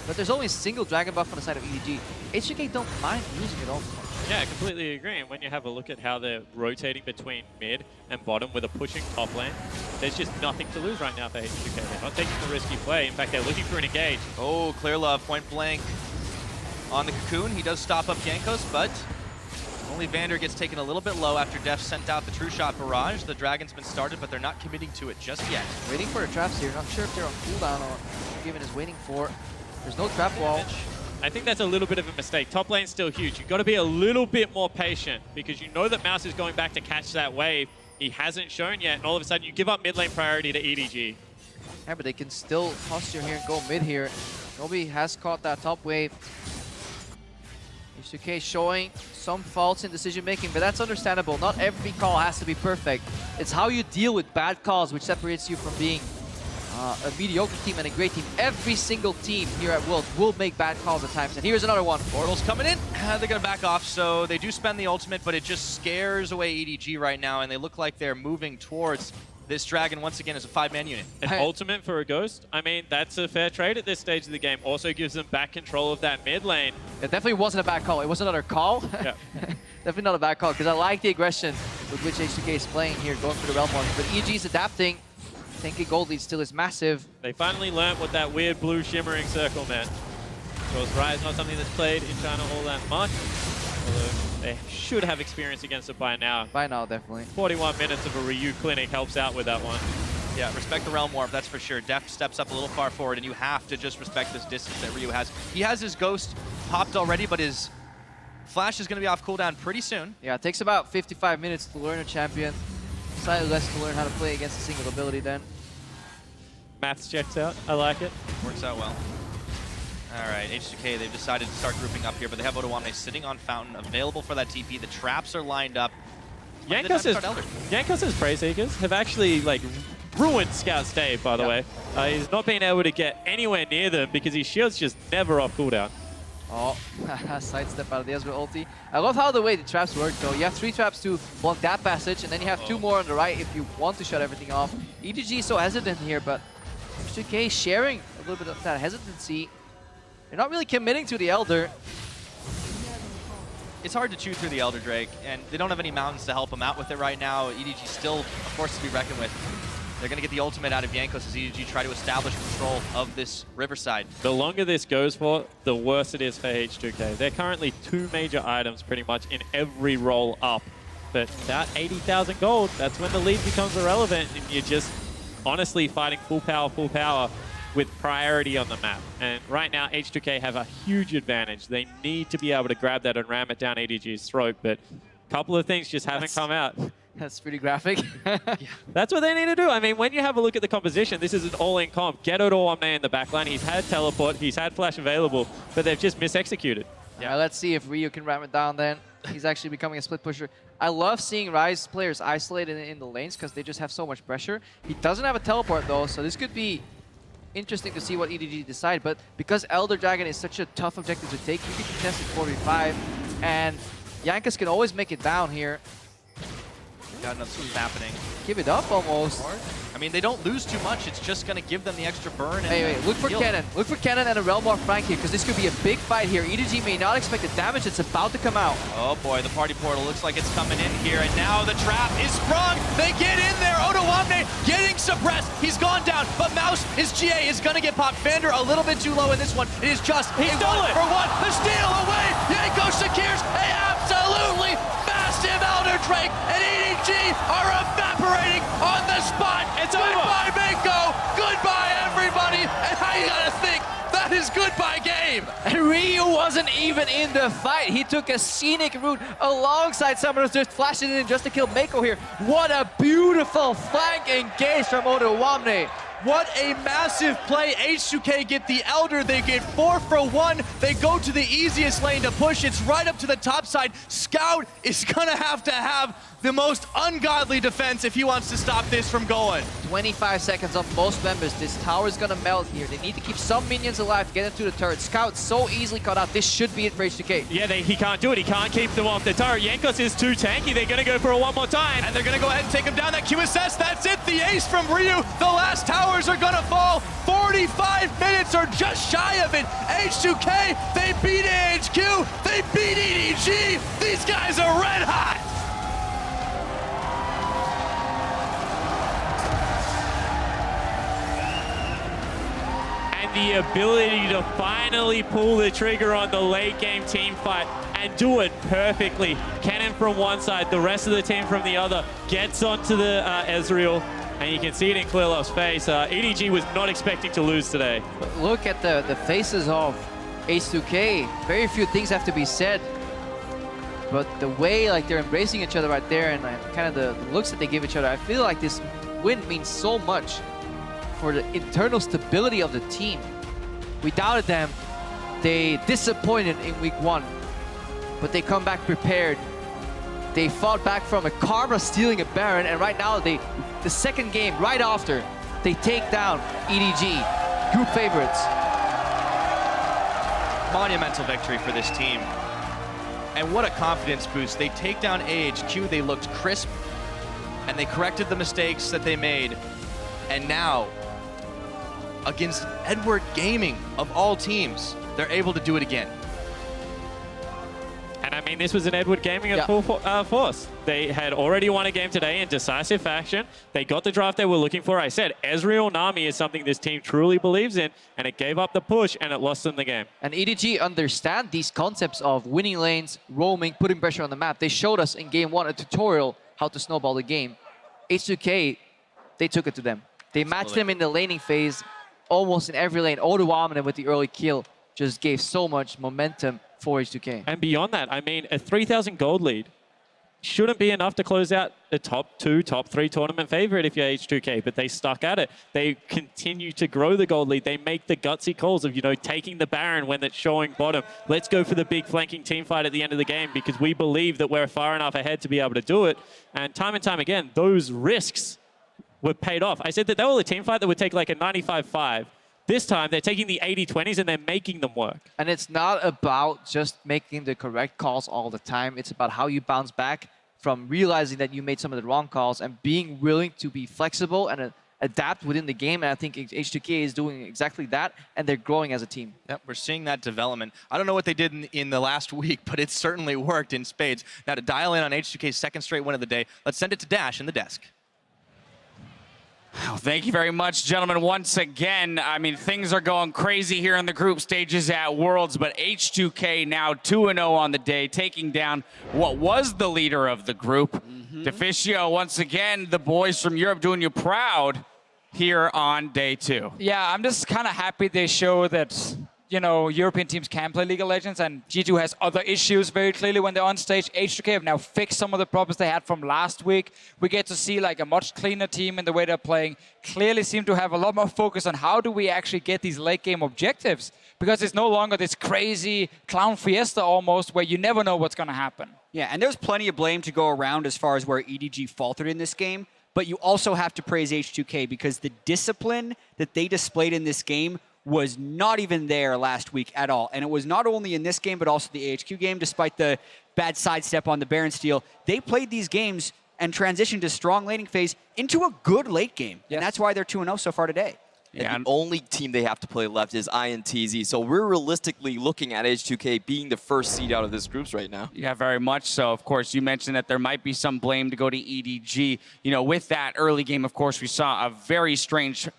but there's only a single Dragon buff on the side of EDG. H2K don't mind using it all. Yeah, I completely agree. And when you have a look at how they're rotating between mid and bottom with a pushing top lane, there's just nothing to lose right now for H2K. They're not taking the risky play. In fact, they're looking for an engage. Oh, Clear Love, point blank on the Cocoon. He does stop up Jankos, but only Vander gets taken a little bit low after Def sent out the True Shot Barrage. The Dragon's been started, but they're not committing to it just yet. Waiting for the traps here. Not sure if they're on cooldown or Given is waiting for. There's no trap wall. I think that's a little bit of a mistake. Top lane's still huge. You've got to be a little bit more patient because you know that Mouse is going back to catch that wave. He hasn't shown yet, and all of a sudden you give up mid lane priority to EDG. Yeah, but they can still posture here and go mid here. Nobody has caught that top wave. H2K showing some faults in decision making, but that's understandable. Not every call has to be perfect. It's how you deal with bad calls which separates you from being a mediocre team and a great team. Every single team here at Worlds will make bad calls at times, and here's another one. Portal's coming in. They're going to back off, so they do spend the ultimate, but it just scares away EDG right now, and they look like they're moving towards this Dragon once again as a 5-man unit. An ultimate for a Ghost? I mean, that's a fair trade at this stage of the game. Also gives them back control of that mid lane. It definitely wasn't a bad call. It was another call. Yeah. Definitely not a bad call, because I like the aggression with which H2K is playing here, going for the Realm Horns. But EG's adapting. 10k gold lead still is massive. They finally learned what that weird blue shimmering circle meant. Of course, Rise not something that's played in China all that much. Although they should have experience against it by now. By now, definitely. 41 minutes of a Ryu clinic helps out with that one. Yeah, respect the Realm Warp, that's for sure. Def steps up a little far forward, and you have to just respect this distance that Ryu has. He has his Ghost popped already, but his Flash is going to be off cooldown pretty soon. Yeah, it takes about 55 minutes to learn a champion. Slightly less to learn how to play against a single ability then. Maths checks out. I like it. Works out well. All right, H2K, they've decided to start grouping up here, but they have Otoamne sitting on Fountain, available for that TP. The traps are lined up. Jankos' Prey Seekers have actually like ruined Scout's day, by the way. He's not been able to get anywhere near them because his shield's just never off cooldown. Oh, sidestep out of the Ezreal ulti. I love how the way the traps work though. You have 3 traps to block that passage, and then you have 2 more on the right if you want to shut everything off. EDG is so hesitant here, but H2K sharing a little bit of that hesitancy. They're not really committing to the Elder. It's hard to chew through the Elder Drake, and they don't have any mountains to help them out with it right now. EDG still a force to be reckoned with. They're going to get the ultimate out of Jankos as EDG try to establish control of this Riverside. The longer this goes for, the worse it is for H2K. They're currently 2 major items pretty much in every roll up. But that 80,000 gold, that's when the lead becomes irrelevant, and you're just honestly fighting full power with priority on the map. And right now, H2K have a huge advantage. They need to be able to grab that and ram it down EDG's throat, but a couple of things just haven't come out. That's pretty graphic. Yeah. That's what they need to do. I mean, when you have a look at the composition, this is an all-in comp. Get Otoamne in the backline. He's had teleport, he's had flash available, but they've just misexecuted. Yeah, let's see if Ryu can ram it down then. He's actually becoming a split pusher. I love seeing Rise players isolated in the lanes because they just have so much pressure. He doesn't have a teleport though, so this could be interesting to see what EDG decide. But because Elder Dragon is such a tough objective to take, you can contest it 4v5, and Jankos can always make it down here. Got enough what's happening. Give it up almost. I mean, they don't lose too much. It's just going to give them the extra burn. And Hey, look for Cannon. Look for Cannon and a Realm Warp Frank here, because this could be a big fight here. EDG may not expect the damage that's about to come out. Oh boy, the party portal looks like it's coming in here, and now the trap is sprung. They get in there. Otoamne getting suppressed. He's gone down, but Mouse, his GA is going to get popped. Vander a little bit too low in this one. It is just a 1-for-1. The steal away. Jankos secures a absolutely massive Elder Drake, and EDG are evaporating on the spot. It's goodbye, Mako. Goodbye, everybody. And how you gotta think that is goodbye game. And Ryu wasn't even in the fight. He took a scenic route alongside Summoners, just flashing in just to kill Mako here. What a beautiful flank engage from Otoamne. What a massive play. H2K get the Elder. They get 4 for 1. They go to the easiest lane to push. It's right up to the top side. Scout is going to have the most ungodly defense if he wants to stop this from going. 25 seconds on most members. This tower is gonna melt here. They need to keep some minions alive to get into the turret. Scout so easily caught out. This should be it for H2K. Yeah, he can't do it. He can't keep them off the turret. Yankos is too tanky. They're going to go for it one more time. And they're going to go ahead and take him down. That QSS, that's it. The ace from Ryu. The last towers are going to fall. 45 minutes or just shy of it. H2K, they beat AHQ. They beat EDG. These guys are red hot. The ability to finally pull the trigger on the late game team fight and do it perfectly. Cannon from one side, the rest of the team from the other gets onto the Ezreal, and you can see it in Clearlove's face. EDG was not expecting to lose today. But look at the faces of H2K. Very few things have to be said, but the way like they're embracing each other right there and kind of the looks that they give each other, I feel like this win means so much for the internal stability of the team. We doubted them. They disappointed in week 1, but they come back prepared. They fought back from a Karma stealing a Baron, and right now the second game right after, they take down EDG, group favorites. Monumental victory for this team. And what a confidence boost. They take down AHQ, they looked crisp, and they corrected the mistakes that they made. And now, against Edward Gaming, of all teams, they're able to do it again. And I mean, this was an Edward Gaming at full force. They had already won a game today in decisive fashion. They got the draft they were looking for. I said, Ezreal Nami is something this team truly believes in, and it gave up the push, and it lost them the game. And EDG understand these concepts of winning lanes, roaming, putting pressure on the map. They showed us in game 1 a tutorial how to snowball the game. H2K, they took it to them. They matched them in the laning phase, almost in every lane. Oduamne with the early kill just gave so much momentum for H2K. And beyond that, I mean, a 3,000 gold lead shouldn't be enough to close out a top 2, top 3 tournament favorite if you're H2K, but they stuck at it. They continue to grow the gold lead. They make the gutsy calls of, you know, taking the Baron when it's showing bottom. Let's go for the big flanking team fight at the end of the game because we believe that we're far enough ahead to be able to do it. And time again, those risks were paid off. I said that they were a team fight that would take like a 95-5. This time, they're taking the 80-20s and they're making them work. And it's not about just making the correct calls all the time. It's about how you bounce back from realizing that you made some of the wrong calls and being willing to be flexible and adapt within the game. And I think H2K is doing exactly that, and they're growing as a team. Yep, we're seeing that development. I don't know what they did in the last week, but it certainly worked in spades. Now to dial in on H2K's second straight win of the day, let's send it to Dash in the desk. Well, thank you very much, gentlemen. Once again, I mean, things are going crazy here in the group stages at Worlds, but H2K now 2-0 on the day, taking down what was the leader of the group. Deficio, once again, the boys from Europe doing you proud here on day 2. Yeah, I'm just kind of happy they show that, you know, European teams can play League of Legends, and G2 has other issues very clearly when they're on stage. H2K have now fixed some of the problems they had from last week. We get to see like a much cleaner team in the way they're playing. Clearly seem to have a lot more focus on how do we actually get these late game objectives, because it's no longer this crazy clown fiesta almost where you never know what's going to happen. Yeah, and there's plenty of blame to go around as far as where EDG faltered in this game, but you also have to praise H2K because the discipline that they displayed in this game was not even there last week at all. And it was not only in this game, but also the AHQ game, despite the bad sidestep on the Baron steal. They played these games and transitioned to strong laning phase into a good late game. Yes. And that's why they're 2-0 so far today. And the only team they have to play left is INTZ. So we're realistically looking at H2K being the first seed out of this groups right now. Yeah, very much so. Of course, you mentioned that there might be some blame to go to EDG. You know, with that early game, of course, we saw a very strange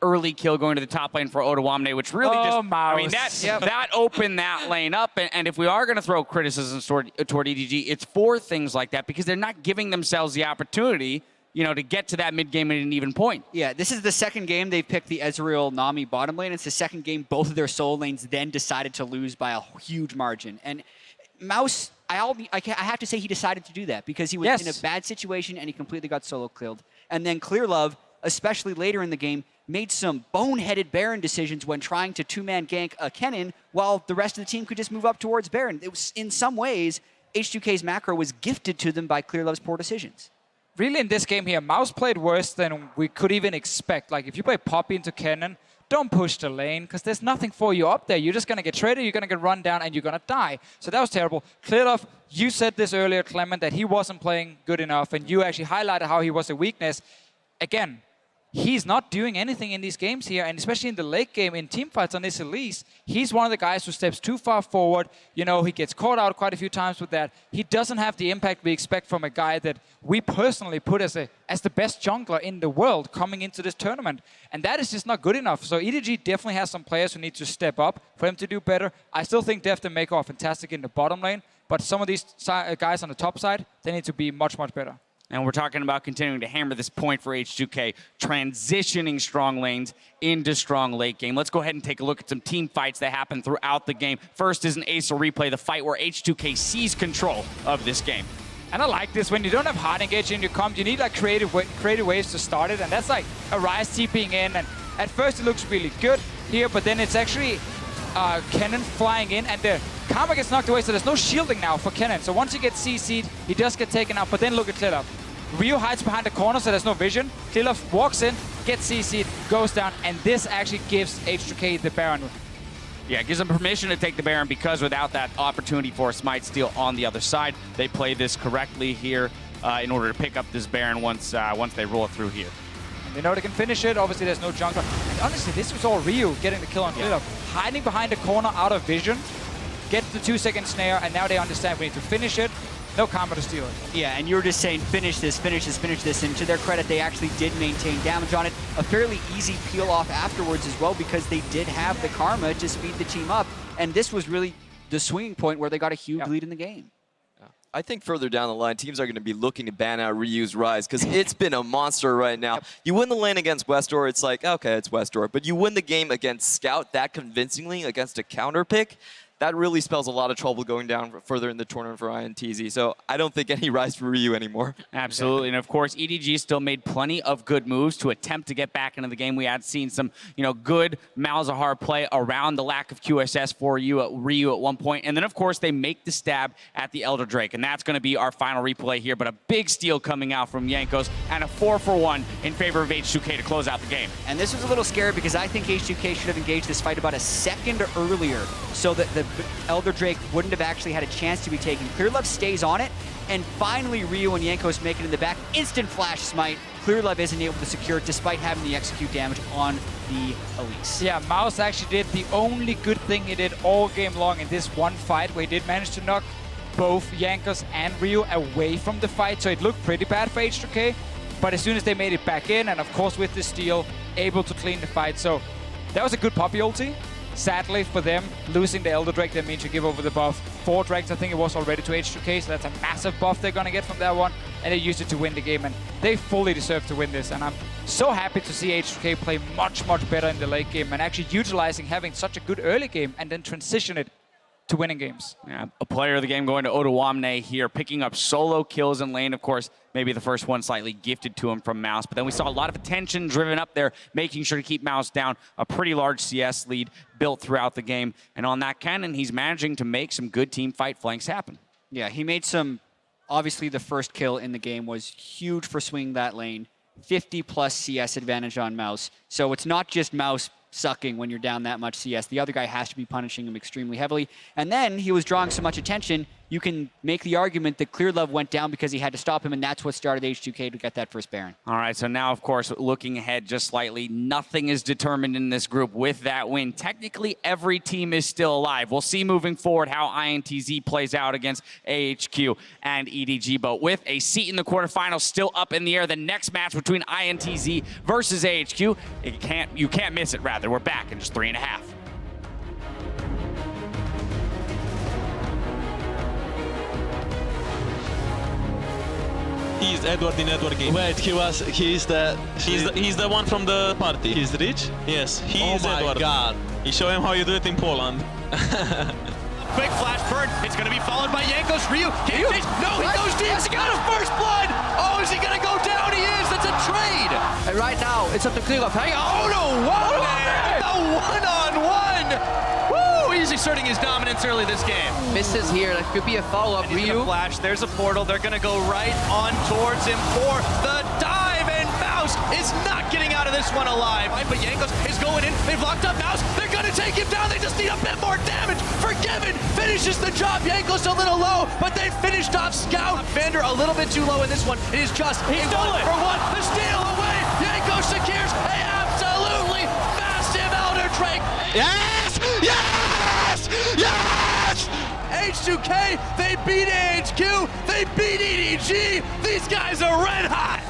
early kill going to the top lane for Oduamne, which really I mean, that opened that lane up. And if we are going to throw criticisms toward EDG, it's for things like that because they're not giving themselves the opportunity, you know, to get to that mid game at an even point. Yeah, this is the second game they've picked the Ezreal Nami bottom lane. It's the second game both of their solo lanes then decided to lose by a huge margin. And Mouse, I have to say he decided to do that because he was in a bad situation and he completely got solo killed. And then Clearlove especially later in the game, made some boneheaded Baron decisions when trying to two-man gank a Kennen, while the rest of the team could just move up towards Baron. It was, in some ways, H2K's macro was gifted to them by ClearLove's poor decisions. Really, in this game here, Mouse played worse than we could even expect. Like, if you play Poppy into Kennen, don't push the lane, because there's nothing for you up there. You're just going to get traded, you're going to get run down, and you're going to die. So that was terrible. ClearLove, you said this earlier, Clement, that he wasn't playing good enough, and you actually highlighted how he was a weakness. Again, he's not doing anything in these games here, and especially in the late game in teamfights on this Elise, he's one of the guys who steps too far forward. You know, he gets caught out quite a few times with that. He doesn't have the impact we expect from a guy that we personally put as the best jungler in the world coming into this tournament. And that is just not good enough. So EDG definitely has some players who need to step up for him to do better. I still think Deft and Mako are fantastic in the bottom lane, but some of these guys on the top side, they need to be much, much better. And we're talking about continuing to hammer this point for H2K, transitioning strong lanes into strong late game. Let's go ahead and take a look at some team fights that happen throughout the game. First is an Acer replay, the fight where H2K seized control of this game. And I like this. When you don't have hard engage in your comp, you need like creative ways to start it. And that's like a Ryze TPing in. And at first it looks really good here, but then it's actually Kennen flying in, and the Karma gets knocked away, so there's no shielding now for Kennen. So once he gets CC'd, he does get taken out, but then look at ClearLove. Ryu hides behind the corner, so there's no vision. ClearLove walks in, gets CC'd, goes down, and this actually gives H2K the Baron. Yeah, it gives them permission to take the Baron, because without that opportunity for a Smite Steal on the other side, they play this correctly here in order to pick up this Baron once they roll it through here. And they know they can finish it. Obviously, there's no jungler. And honestly, this was all Ryu getting the kill on ClearLove. Hiding behind the corner out of vision, gets the 2-second snare, and now they understand we need to finish it. No Karma to steal it. Yeah, and you were just saying finish this, finish this, finish this, and to their credit, they actually did maintain damage on it. A fairly easy peel off afterwards as well, because they did have the Karma to speed the team up, and this was really the swinging point where they got a huge lead in the game. I think further down the line, teams are going to be looking to ban out Ryu's Ryze, because it's been a monster right now. You win the lane against Westdoor, it's like, okay, it's Westdoor. But you win the game against Scout that convincingly against a counter pick, that really spells a lot of trouble going down further in the tournament for INTZ. So I don't think any Ryze for Ryu anymore. Absolutely, and of course, EDG still made plenty of good moves to attempt to get back into the game. We had seen some, good Malzahar play around the lack of QSS for Ryu at one point, and then of course they make the stab at the Elder Drake, and that's going to be our final replay here. But a big steal coming out from Jankos, and a 4-for-1 in favor of H2K to close out the game. And this was a little scary because I think H2K should have engaged this fight about a second earlier, so that the Elder Drake wouldn't have actually had a chance to be taken. ClearLove stays on it, and finally Ryu and Jankos make it in the back. Instant flash smite. ClearLove isn't able to secure it despite having the execute damage on the Elise. Yeah, Mouse actually did the only good thing he did all game long in this one fight, where he did manage to knock both Jankos and Ryu away from the fight, so it looked pretty bad for H2K. But as soon as they made it back in, and of course with the steal, able to clean the fight. So that was a good Poppy ulti. Sadly for them, losing the Elder Drake, that means you give over the buff. 4 Drakes, I think it was already to H2K, so that's a massive buff they're going to get from that one. And they used it to win the game, and they fully deserve to win this. And I'm so happy to see H2K play much, much better in the late game, and actually utilizing having such a good early game and then transition it to winning games. Yeah, a player of the game going to Ottawamne here, picking up solo kills in lane. Of course, maybe the first one slightly gifted to him from Mouse, but then we saw a lot of attention driven up there, making sure to keep Mouse down. A pretty large CS lead built throughout the game. And on that cannon, he's managing to make some good team fight flanks happen. Yeah, he made some, obviously the first kill in the game was huge for swinging that lane. 50+ CS advantage on Mouse. So it's not just Mouse sucking when you're down that much CS. The other guy has to be punishing him extremely heavily. And then he was drawing so much attention, you can make the argument that ClearLove went down because he had to stop him, and that's what started H2K to get that first Baron. All right, so now, of course, looking ahead just slightly, nothing is determined in this group with that win. Technically, every team is still alive. We'll see moving forward how INTZ plays out against AHQ and EDG, but with a seat in the quarterfinals still up in the air, the next match between INTZ versus AHQ, you can't miss it, rather. We're back in just 3.5. He's Edward in Edward game. Wait, he's the one from the party. He's rich? Yes, he's Edward. Oh my god. You show him how you do it in Poland. Quick flash burn. It's going to be followed by Jankos. Ryu. No, he goes deep. He got his first blood. Oh, is he going to go down? He is. That's a trade. And right now, Gets up to clean off. Oh no! The one-on-one! Woo! He's asserting his dominance early this game. Misses here. That could be a follow-up. And he's gonna flash. There's a portal. They're gonna go right on towards him for the dive, and Mouse is not getting out of this one alive. But Jankos is going in. They've locked up Mouse. They're gonna take him down. They just need a bit more damage. Forgiven finishes the job. Jankos a little low, but they finished off Scout. Vander a little bit too low in this one. It is just a 1-for-1. The steal away. Jankos secures a absolutely massive Elder Drake. Yes! Yes! Yes! H2K, they beat AHQ, they beat EDG. These guys are red hot.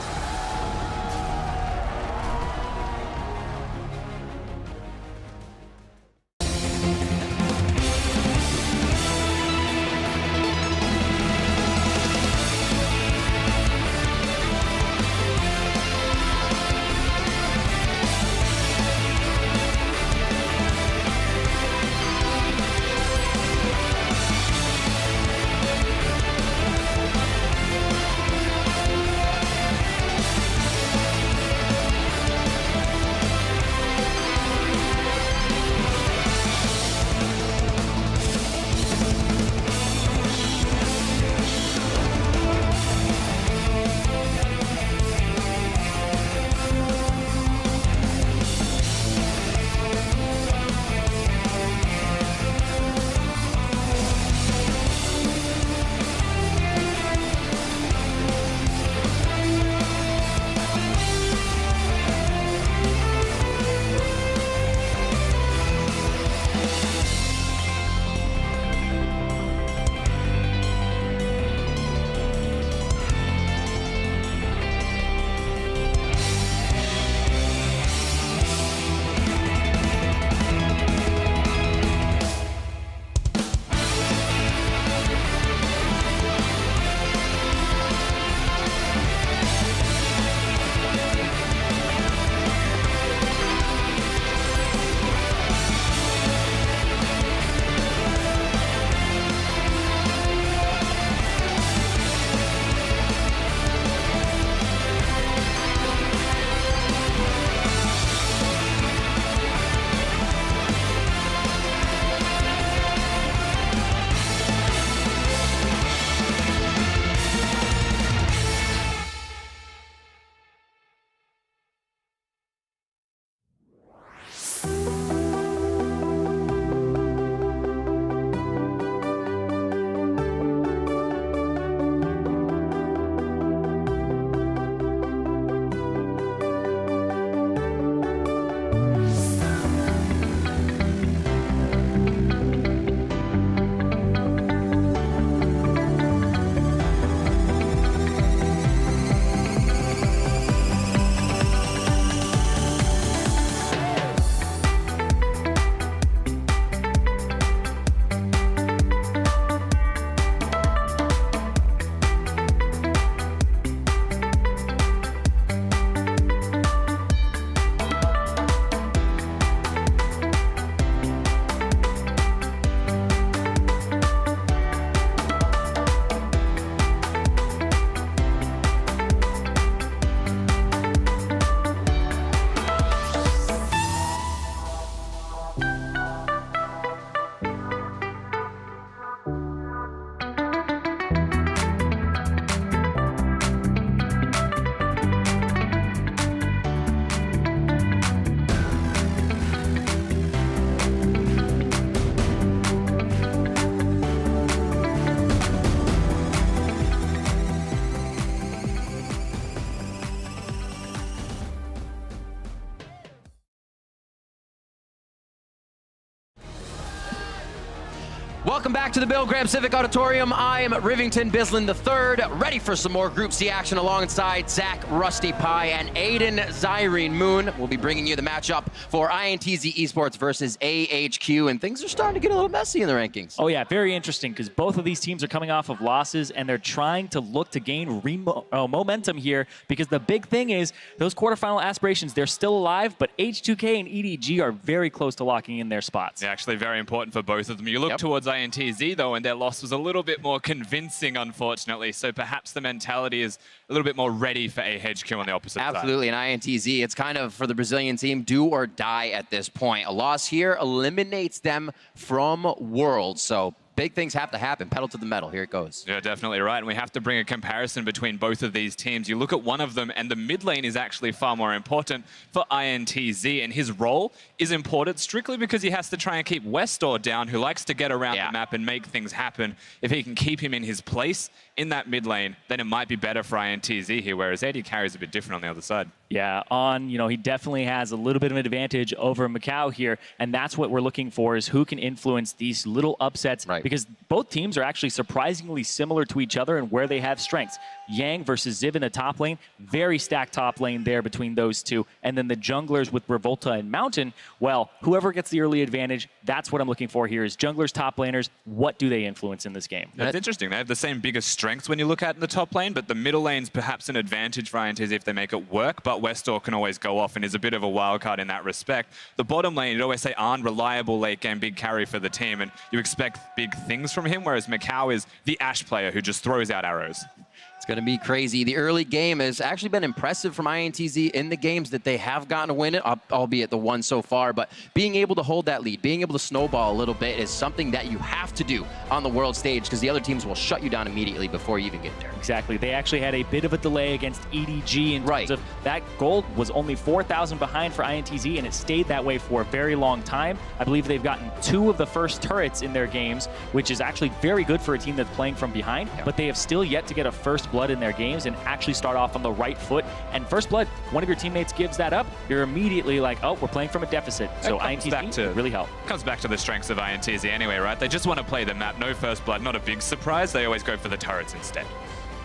Welcome back to the Bill Graham Civic Auditorium. I am Rivington Bislin III, ready for some more Group C action alongside Zach Rusty Pie and Aiden Zyrene Moon. We'll be bringing you the matchup for INTZ Esports versus AHQ, and things are starting to get a little messy in the rankings. Oh yeah, very interesting, because both of these teams are coming off of losses, and they're trying to look to gain momentum here, because the big thing is those quarterfinal aspirations, they're still alive, but H2K and EDG are very close to locking in their spots. Yeah, actually very important for both of them. You look towards INTZ INTZ, though, and their loss was a little bit more convincing, unfortunately. So perhaps the mentality is a little bit more ready for AHQ on the opposite side. Absolutely, and INTZ, it's kind of, for the Brazilian team, do or die at this point. A loss here eliminates them from Worlds, so big things have to happen. Pedal to the metal. Here it goes. Yeah, definitely right. And we have to bring a comparison between both of these teams. You look at one of them, and the mid lane is actually far more important for INTZ. And his role is important strictly because he has to try and keep Westor down, who likes to get around the map and make things happen. If he can keep him in his place in that mid lane, then it might be better for INTZ here, whereas AD Carry is a bit different on the other side. Yeah, he definitely has a little bit of an advantage over Macau here, and that's what we're looking for, is who can influence these little upsets, because both teams are actually surprisingly similar to each other and where they have strengths. Yang versus Ziv in the top lane, very stacked top lane there between those two, and then the junglers with Revolta and Mountain, well, whoever gets the early advantage, that's what I'm looking for here, is junglers, top laners, what do they influence in this game? That's interesting. They have the same biggest strengths when you look at in the top lane, but the middle lane's perhaps an advantage for INTZ if they make it work, but Westor can always go off and is a bit of a wild card in that respect. The bottom lane, you'd always say Arn, reliable late game, big carry for the team, and you expect big things from him, whereas Macau is the Ashe player who just throws out arrows. It's going to be crazy. The early game has actually been impressive from INTZ in the games that they have gotten to win it, albeit the one so far. But being able to hold that lead, being able to snowball a little bit is something that you have to do on the world stage, because the other teams will shut you down immediately before you even get there. Exactly. They actually had a bit of a delay against EDG in terms of that gold was only 4,000 behind for INTZ, and it stayed that way for a very long time. I believe they've gotten 2 of the first turrets in their games, which is actually very good for a team that's playing from behind, but they have still yet to get a first blood in their games and actually start off on the right foot. And first blood, one of your teammates gives that up, you're immediately like, oh, we're playing from a deficit. So INTZ really help. Comes back to the strengths of INTZ anyway, right? They just want to play the map. No first blood, not a big surprise. They always go for the turrets instead.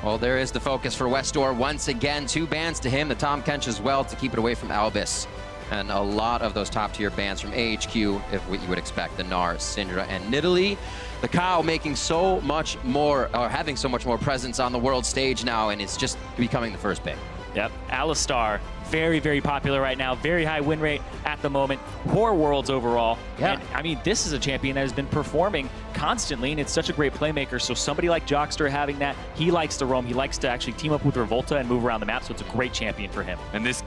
Well, there is the focus for Westor. Once again, 2 bans to him, the Tom Kench as well, to keep it away from Albus. And a lot of those top-tier bans from AHQ, if what you would expect, the Gnar, Syndra, and Nidalee. The Cow making so much more, or having so much more presence on the world stage now, and it's just becoming the first pick. Yep, Alistar, very, very popular right now. Very high win rate at the moment. Poor Worlds overall. Yeah. And, I mean, this is a champion that has been performing constantly, and it's such a great playmaker. So somebody like Jockster having that, he likes to roam. He likes to actually team up with Revolta and move around the map, so it's a great champion for him. And this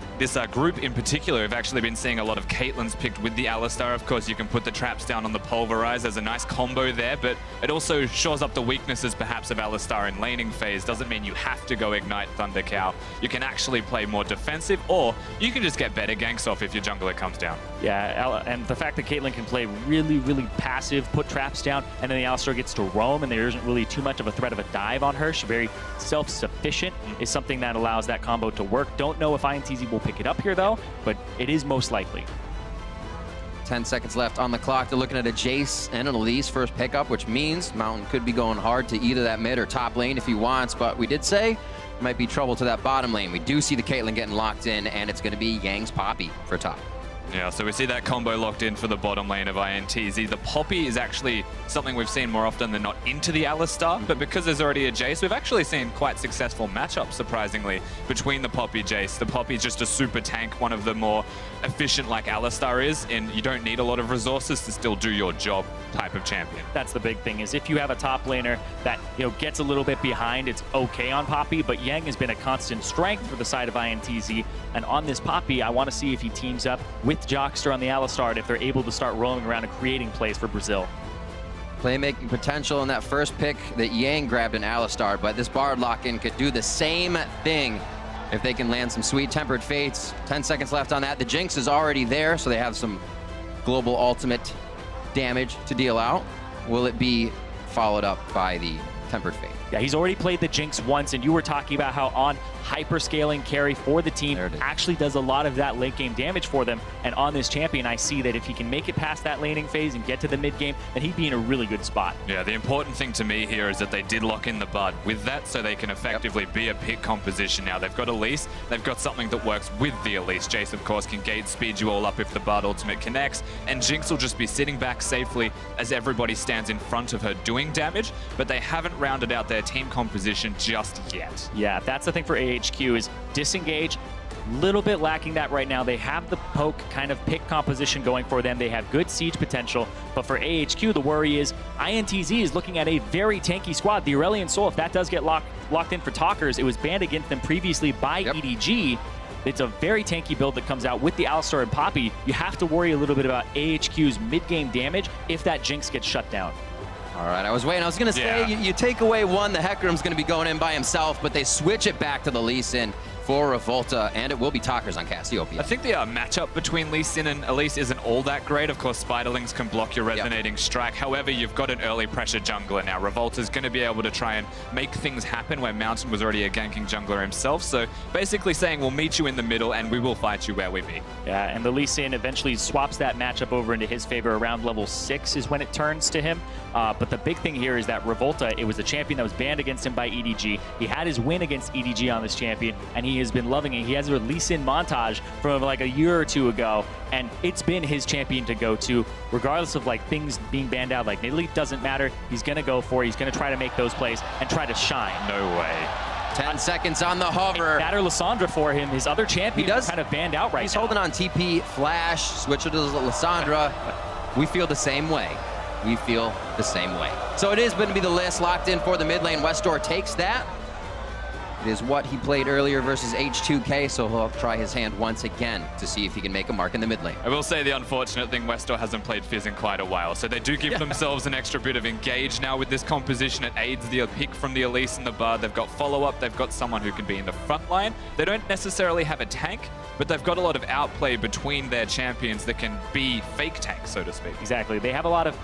group in particular, we've actually been seeing a lot of Caitlyn's picked with the Alistar. Of course, you can put the traps down on the Pulverize. There's a nice combo there, but it also shores up the weaknesses perhaps of Alistar in laning phase. Doesn't mean you have to go Ignite Thunder Cow. You can actually play more defensive, or you can just get better ganks off if your jungler comes down. Yeah, and the fact that Caitlyn can play really, really passive, put traps down, and then the Alistar gets to roam, and there isn't really too much of a threat of a dive on her. She's very self-sufficient, is something that allows that combo to work. Don't know if INTZ will pick it up here, though, but it is most likely. 10 seconds left on the clock. They're looking at a Jace and an Elise first pickup, which means Mountain could be going hard to either that mid or top lane if he wants, but we did say might be trouble to that bottom lane. We do see the Caitlyn getting locked in, and it's going to be Yang's Poppy for top. Yeah, so we see that combo locked in for the bottom lane of INTZ. The Poppy is actually something we've seen more often than not into the Alistar, but because there's already a Jace, we've actually seen quite successful matchups, surprisingly, between the Poppy Jace. The Poppy is just a super tank, one of the more efficient like Alistar is, and you don't need a lot of resources to still do your job type of champion. That's the big thing, is if you have a top laner that gets a little bit behind, it's okay on Poppy, but Yang has been a constant strength for the side of INTZ, and on this Poppy, I want to see if he teams up with Jockster on the Alistar, and if they're able to start roaming around and creating plays for Brazil. Playmaking potential in that first pick that Yang grabbed an Alistar, but this Bard lock-in could do the same thing if they can land some sweet Tempered Fates. 10 seconds left on that. The Jinx is already there, so they have some global ultimate damage to deal out. Will it be followed up by the Tempered Fate? Yeah, he's already played the Jinx once, and you were talking about how on hyperscaling carry for the team actually does a lot of that late game damage for them. And on this champion, I see that if he can make it past that laning phase and get to the mid game, then he'd be in a really good spot. Yeah, the important thing to me here is that they did lock in the Bard with that, so they can effectively be a pick composition now. They've got Elise, they've got something that works with the Elise. Jace, of course, can gate speed you all up if the Bard ultimate connects, and Jinx will just be sitting back safely as everybody stands in front of her doing damage, but they haven't rounded out their team composition just yet. Yeah, that's the thing for AHQ is disengage, Little bit lacking that right now. They have the poke kind of pick composition going for them. They have good siege potential. But for AHQ, the worry is INTZ is looking at a very tanky squad. The Aurelion Soul, if that does get locked in for Talkers, it was banned against them previously by EDG. It's a very tanky build that comes out with the Alistar and Poppy. You have to worry a little bit about AHQ's mid-game damage if that Jinx gets shut down. All right, I was waiting. I was going to say, you take away one, the Hecarim's going to be going in by himself, but they switch it back to the Lee Sin for Revolta, and it will be Talkers on Cassiopeia. I think the matchup between Lee Sin and Elise isn't all that great. Of course, Spiderlings can block your resonating strike. However, you've got an early pressure jungler now. Revolta's going to be able to try and make things happen where Mountain was already a ganking jungler himself. So basically saying we'll meet you in the middle and we will fight you where we be. Yeah, and the Lee Sin eventually swaps that matchup over into his favor around level 6 is when it turns to him. But the big thing here is that Revolta, it was a champion that was banned against him by EDG. He had his win against EDG on this champion, and he has been loving it. He has a Lee Sin montage from like a year or two ago, and it's been his champion to go to, regardless of like things being banned out. Like Nidalee doesn't matter. He's going to go for it. He's going to try to make those plays and try to shine. No way. 10 seconds on the hover. That or Lissandra for him. His other champion is kind of banned out right now. He's holding on TP, Flash, switch it to Lissandra. We feel the same way. We feel the same way. So it is going to be the list locked in for the mid lane. Westdoor takes that. It is what he played earlier versus H2K, so he'll try his hand once again to see if he can make a mark in the mid lane. I will say the unfortunate thing, Westdoor hasn't played Fizz in quite a while, so they do give themselves an extra bit of engage now with this composition. It aids the pick from the Elise and the Bard. They've got follow-up, they've got someone who can be in the front line. They don't necessarily have a tank, but they've got a lot of outplay between their champions that can be fake tanks, so to speak. Exactly. They have a lot of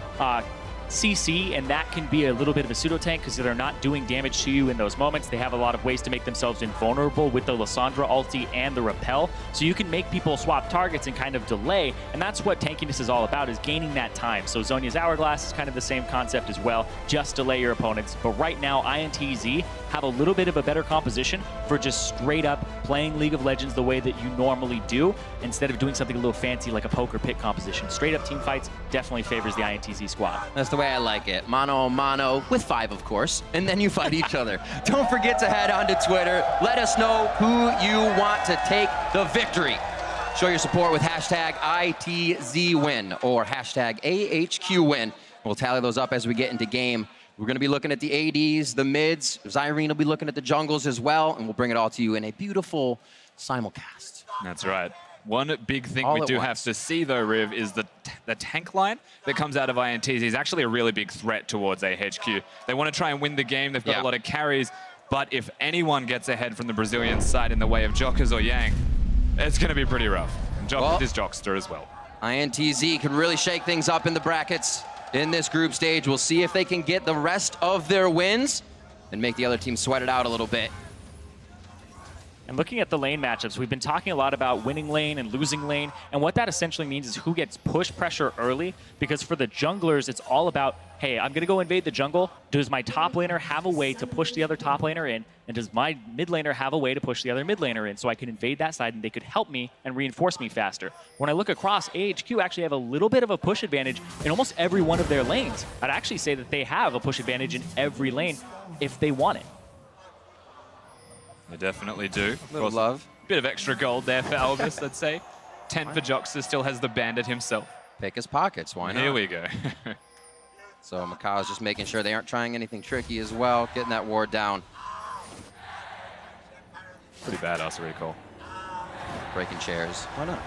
CC, and that can be a little bit of a pseudo tank because they're not doing damage to you in those moments. They have a lot of ways to make themselves invulnerable with the Lissandra ulti and the repel, so you can make people swap targets and kind of delay, and that's what tankiness is all about, is gaining that time. So Zhonya's Hourglass is kind of the same concept as well, just delay your opponents. But right now, INTZ have a little bit of a better composition for just straight up playing League of Legends the way that you normally do, instead of doing something a little fancy like a poker pick composition. Straight up team fights definitely favors the INTZ squad. That's the way I like it. Mano a mano, with 5 of course, and then you fight each other. Don't forget to head on to Twitter. Let us know who you want to take the victory. Show your support with hashtag ITZWin or hashtag AHQWin. We'll tally those up as we get into game. We're going to be looking at the ADs, the mids. Zyrene will be looking at the jungles as well, and we'll bring it all to you in a beautiful simulcast. That's right. One big thing we do have to see, though, Riv, is the tank line that comes out of INTZ is actually a really big threat towards AHQ. They want to try and win the game. They've got a lot of carries. But if anyone gets ahead from the Brazilian side in the way of Jockers or Yang, it's going to be pretty rough. And Jock is Jockster as well. INTZ can really shake things up in the brackets in this group stage. We'll see if they can get the rest of their wins and make the other team sweat it out a little bit. And looking at the lane matchups, we've been talking a lot about winning lane and losing lane, and what that essentially means is who gets push pressure early, because for the junglers, it's all about, hey, I'm going to go invade the jungle. Does my top laner have a way to push the other top laner in? And does my mid laner have a way to push the other mid laner in so I can invade that side and they could help me and reinforce me faster? When I look across, AHQ actually have a little bit of a push advantage in almost every one of their lanes. I'd actually say that they have a push advantage in every lane if they want it. They definitely do. Little love. Bit of extra gold there for Albus, let's say. 10 for Jockster, still has the bandit himself. Pick his pockets, why not? Here we go. So Macau's just making sure they aren't trying anything tricky as well, getting that ward down. Pretty badass recall. Breaking chairs. Why not?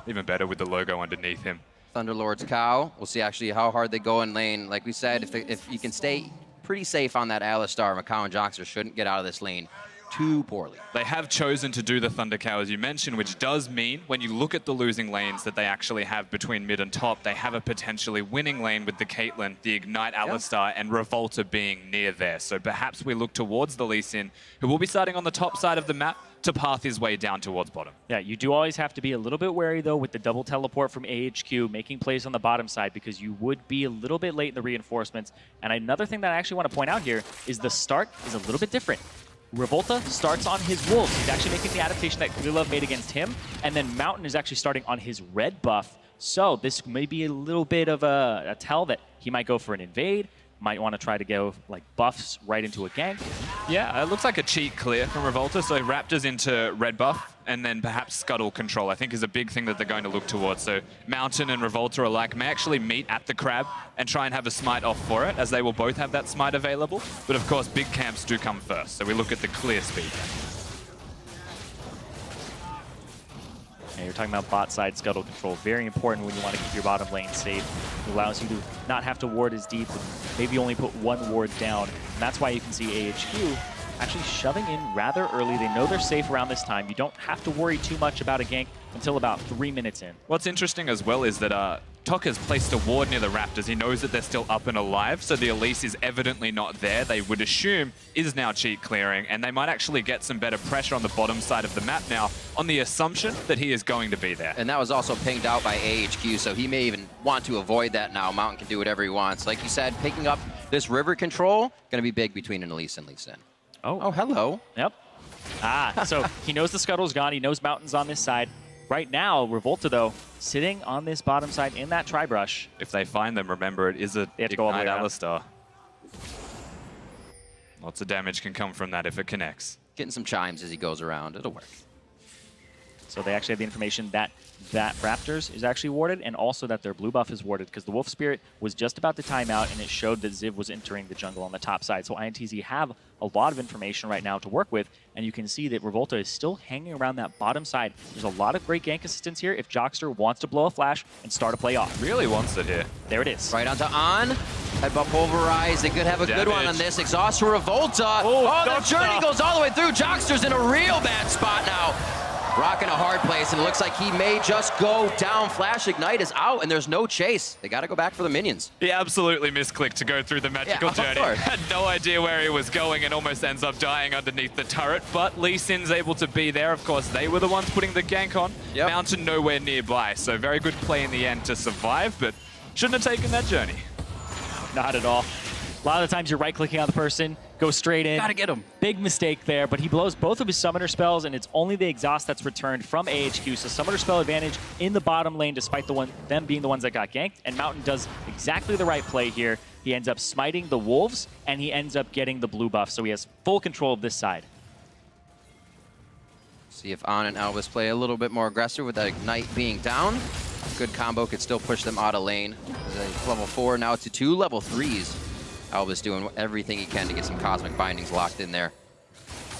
Even better with the logo underneath him. Thunderlord's Cow. We'll see actually how hard they go in lane. Like we said, if you can stay pretty safe on that Alistar, Macau and Jockster shouldn't get out of this lane too poorly. They have chosen to do the Thunder Cow, as you mentioned, which does mean when you look at the losing lanes that they actually have between mid and top, they have a potentially winning lane with the Caitlyn, the Ignite Alistar, and Revolta being near there. So perhaps we look towards the Lee Sin, who will be starting on the top side of the map to path his way down towards bottom. Yeah, you do always have to be a little bit wary, though, with the double teleport from AHQ, making plays on the bottom side, because you would be a little bit late in the reinforcements. And another thing that I actually want to point out here is the start is a little bit different. Revolta starts on his wolves. He's actually making the adaptation that Clearlove made against him, and then Mountain is actually starting on his red buff. So this may be a little bit of a tell that he might go for an invade, might want to try to go like buffs right into a gank. Yeah, it looks like a cheat clear from Revolta. So Raptors into red buff, and then perhaps Scuttle control, I think, is a big thing that they're going to look towards. So Mountain and Revolta alike may actually meet at the crab and try and have a smite off for it, as they will both have that smite available. But of course, big camps do come first. So we look at the clear speed. Yeah, you're talking about bot side Scuttle control. Very important when you want to keep your bottom lane safe. It allows you to not have to ward as deep, maybe only put one ward down. And that's why you can see AHQ actually shoving in rather early. They know they're safe around this time. You don't have to worry too much about a gank until about 3 minutes in. What's interesting as well is that Tokka's placed a ward near the Raptors. He knows that they're still up and alive, so the Elise is evidently not there. They would assume is now cheat clearing, and they might actually get some better pressure on the bottom side of the map now on the assumption that he is going to be there. And that was also pinged out by AHQ, so he may even want to avoid that now. Mountain can do whatever he wants. Like you said, picking up this river control, going to be big between an Elise and Lee Sin. Oh, hello. Yep. So he knows the Scuttle's gone. He knows Mountain's on this side. Right now, Revolta, though, sitting on this bottom side in that tri-brush. If they find them, remember, it is a Ignite Alistar. Lots of damage can come from that if it connects. Getting some chimes as he goes around. It'll work. So they actually have the information that Raptors is actually warded, and also that their blue buff is warded, because the Wolf Spirit was just about to time out, and it showed that Ziv was entering the jungle on the top side. So INTZ have a lot of information right now to work with, and you can see that Revolta is still hanging around that bottom side. There's a lot of great gank assistance here if Jockster wants to blow a flash and start a play off. Really wants it here. There it is. Right onto On. Headbutt pulverize. They could have a good one on this. Exhaust for Revolta. Oh, the journey goes all the way through. Jockster's in a real bad spot now. Rocking a hard place, and it looks like he may just go down. Flash Ignite is out, and there's no chase. They got to go back for the minions. He absolutely misclicked to go through the magical journey. Had no idea where he was going and almost ends up dying underneath the turret, but Lee Sin's able to be there. Of course, they were the ones putting the gank on. Mountain nowhere nearby, so very good play in the end to survive, but shouldn't have taken that journey. Not at all. A lot of the times you're right-clicking on the person, go straight in. Gotta get him. Big mistake there, but he blows both of his summoner spells, and it's only the exhaust that's returned from AHQ. So summoner spell advantage in the bottom lane, despite them being the ones that got ganked. And Mountain does exactly the right play here. He ends up smiting the wolves, and he ends up getting the blue buff. So he has full control of this side. See if On and Elvis play a little bit more aggressive with that Ignite being down. Good combo could still push them out of lane. Level 4 now to 2 level 3s. Elvis doing everything he can to get some Cosmic Bindings locked in there.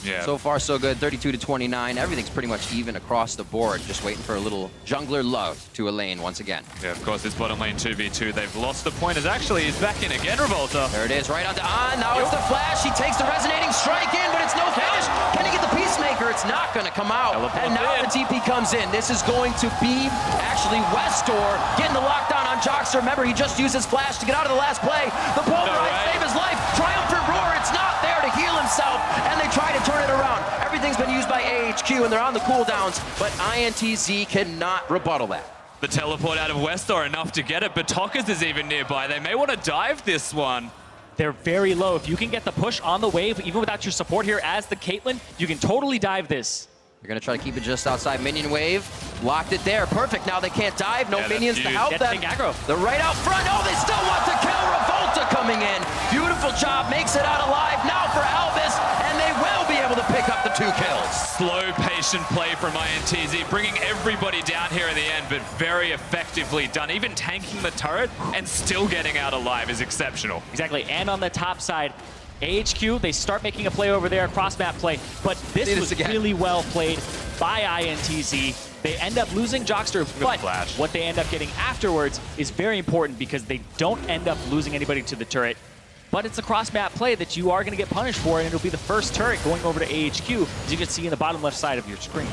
Yeah. So far, so good. 32 to 29. Everything's pretty much even across the board. Just waiting for a little jungler love to a lane once again. Yeah, of course, this bottom lane 2v2. They've lost the pointers. Actually, he's back in again, Revolta. There it is, right onto On. Now it's the flash. He takes the resonating strike in, but it's no finish. Can he get the Peacemaker? It's not going to come out. And now the TP comes in. This is going to be actually Westor getting the lockdown on Jockster. Remember, he just used his flash to get out of the last play. The Pulverize save his life. Triumphant Roar. It's not there to heal himself. And they try to turn it around. Everything's been used by AHQ, and they're on the cooldowns, but INTZ cannot rebuttal that. The teleport out of Westor enough to get it, but Tokka's is even nearby. They may want to dive this one. They're very low. If you can get the push on the wave, even without your support here as the Caitlyn, you can totally dive this. They're going to try to keep it just outside minion wave. Locked it there. Perfect. Now they can't dive. No minions to help them. They're right out front. Oh, they still want to kill. Revolta coming in. Beautiful job. Makes it out alive. Now for Elvis, and they will be able to pick up the 2 kills. Slow, patient play from INTZ, bringing everybody down here in the end, but very effectively done. Even tanking the turret and still getting out alive is exceptional. Exactly. And on the top side, AHQ, they start making a play over there, cross-map play, but this was really well played by INTZ. They end up losing Jockster, but what they end up getting afterwards is very important because they don't end up losing anybody to the turret. But it's a cross-map play that you are going to get punished for, and it'll be the first turret going over to AHQ, as you can see in the bottom left side of your screen.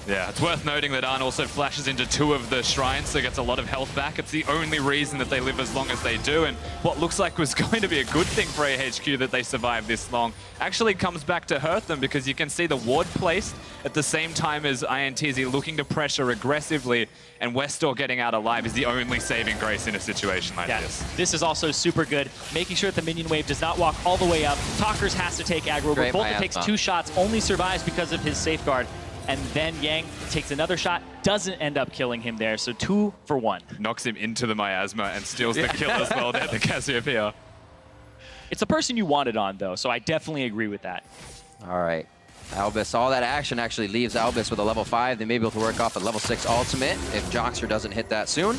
Yeah, it's worth noting that Arn also flashes into 2 of the shrines, so gets a lot of health back. It's the only reason that they live as long as they do, and what looks like was going to be a good thing for AHQ that they survived this long actually comes back to hurt them, because you can see the ward placed at the same time as INTZ looking to pressure aggressively, and Westor getting out alive is the only saving grace in a situation like this. This is also super good, making sure that the minion wave does not walk all the way up. Talkers has to take aggro, but Volta takes 2 shots, only survives because of his safeguard. And then Yang takes another shot, doesn't end up killing him there, so 2 for 1. Knocks him into the miasma and steals the kill as well there, the Cassiopeia. It's the person you wanted on, though, so I definitely agree with that. All right. Albus, all that action actually leaves Albus with a level 5. They may be able to work off a level 6 ultimate if Joxer doesn't hit that soon.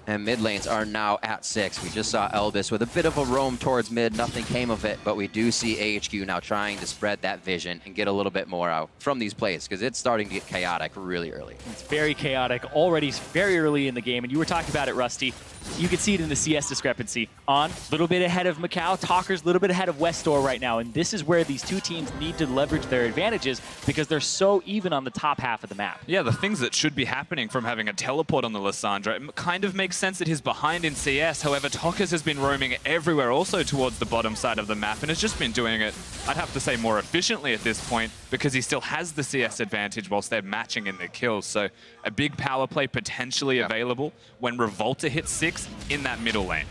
And mid lanes are now at 6. We just saw Albus with a bit of a roam towards mid. Nothing came of it, but we do see AHQ now trying to spread that vision and get a little bit more out from these plays because it's starting to get chaotic really early. It's very chaotic already very early in the game, and you were talking about it, Rusty. You can see it in the CS discrepancy. On, a little bit ahead of Macau, Talker's a little bit ahead of Westdoor right now, and this is where these two teams need to leverage their advantages because they're so even on the top half of the map. Yeah, the things that should be happening from having a teleport on the Lissandra, it kind of makes sense that he's behind in CS. However, Talkers has been roaming everywhere also towards the bottom side of the map and has just been doing it, I'd have to say, more efficiently at this point because he still has the CS advantage whilst they're matching in the kills. So a big power play potentially available when Revolta hits 6 in that middle lane.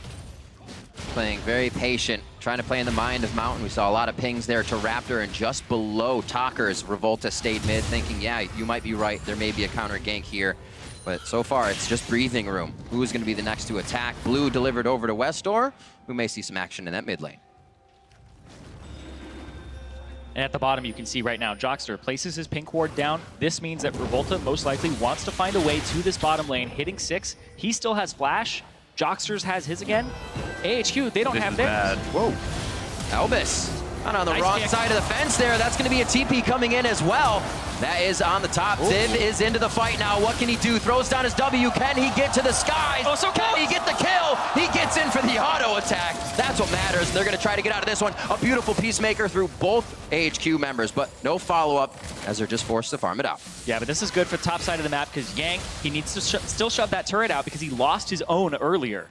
Playing very patient, trying to play in the mind of Mountain. We saw a lot of pings there to Raptor, and just below Talkers, Revolta stayed mid, thinking, yeah, you might be right. There may be a counter gank here. But so far, it's just breathing room. Who is going to be the next to attack? Blue delivered over to Westdoor. We may see some action in that mid lane. And at the bottom, you can see right now, Joxer places his pink ward down. This means that Revolta most likely wants to find a way to this bottom lane, hitting 6. He still has flash. Joxer's has his again. AHQ, they don't have theirs. Whoa. Albus. On the wrong side of the fence there. That's going to be a TP coming in as well. That is on the top. Ziv is into the fight now. What can he do? Throws down his W. Can he get to the skies? Oh, so can he get the kill? He gets in for the auto attack. That's what matters. They're going to try to get out of this one. A beautiful Peacemaker through both AHQ members, but no follow-up as they're just forced to farm it out. Yeah, but this is good for the top side of the map because Yang, he needs to still shove that turret out because he lost his own earlier.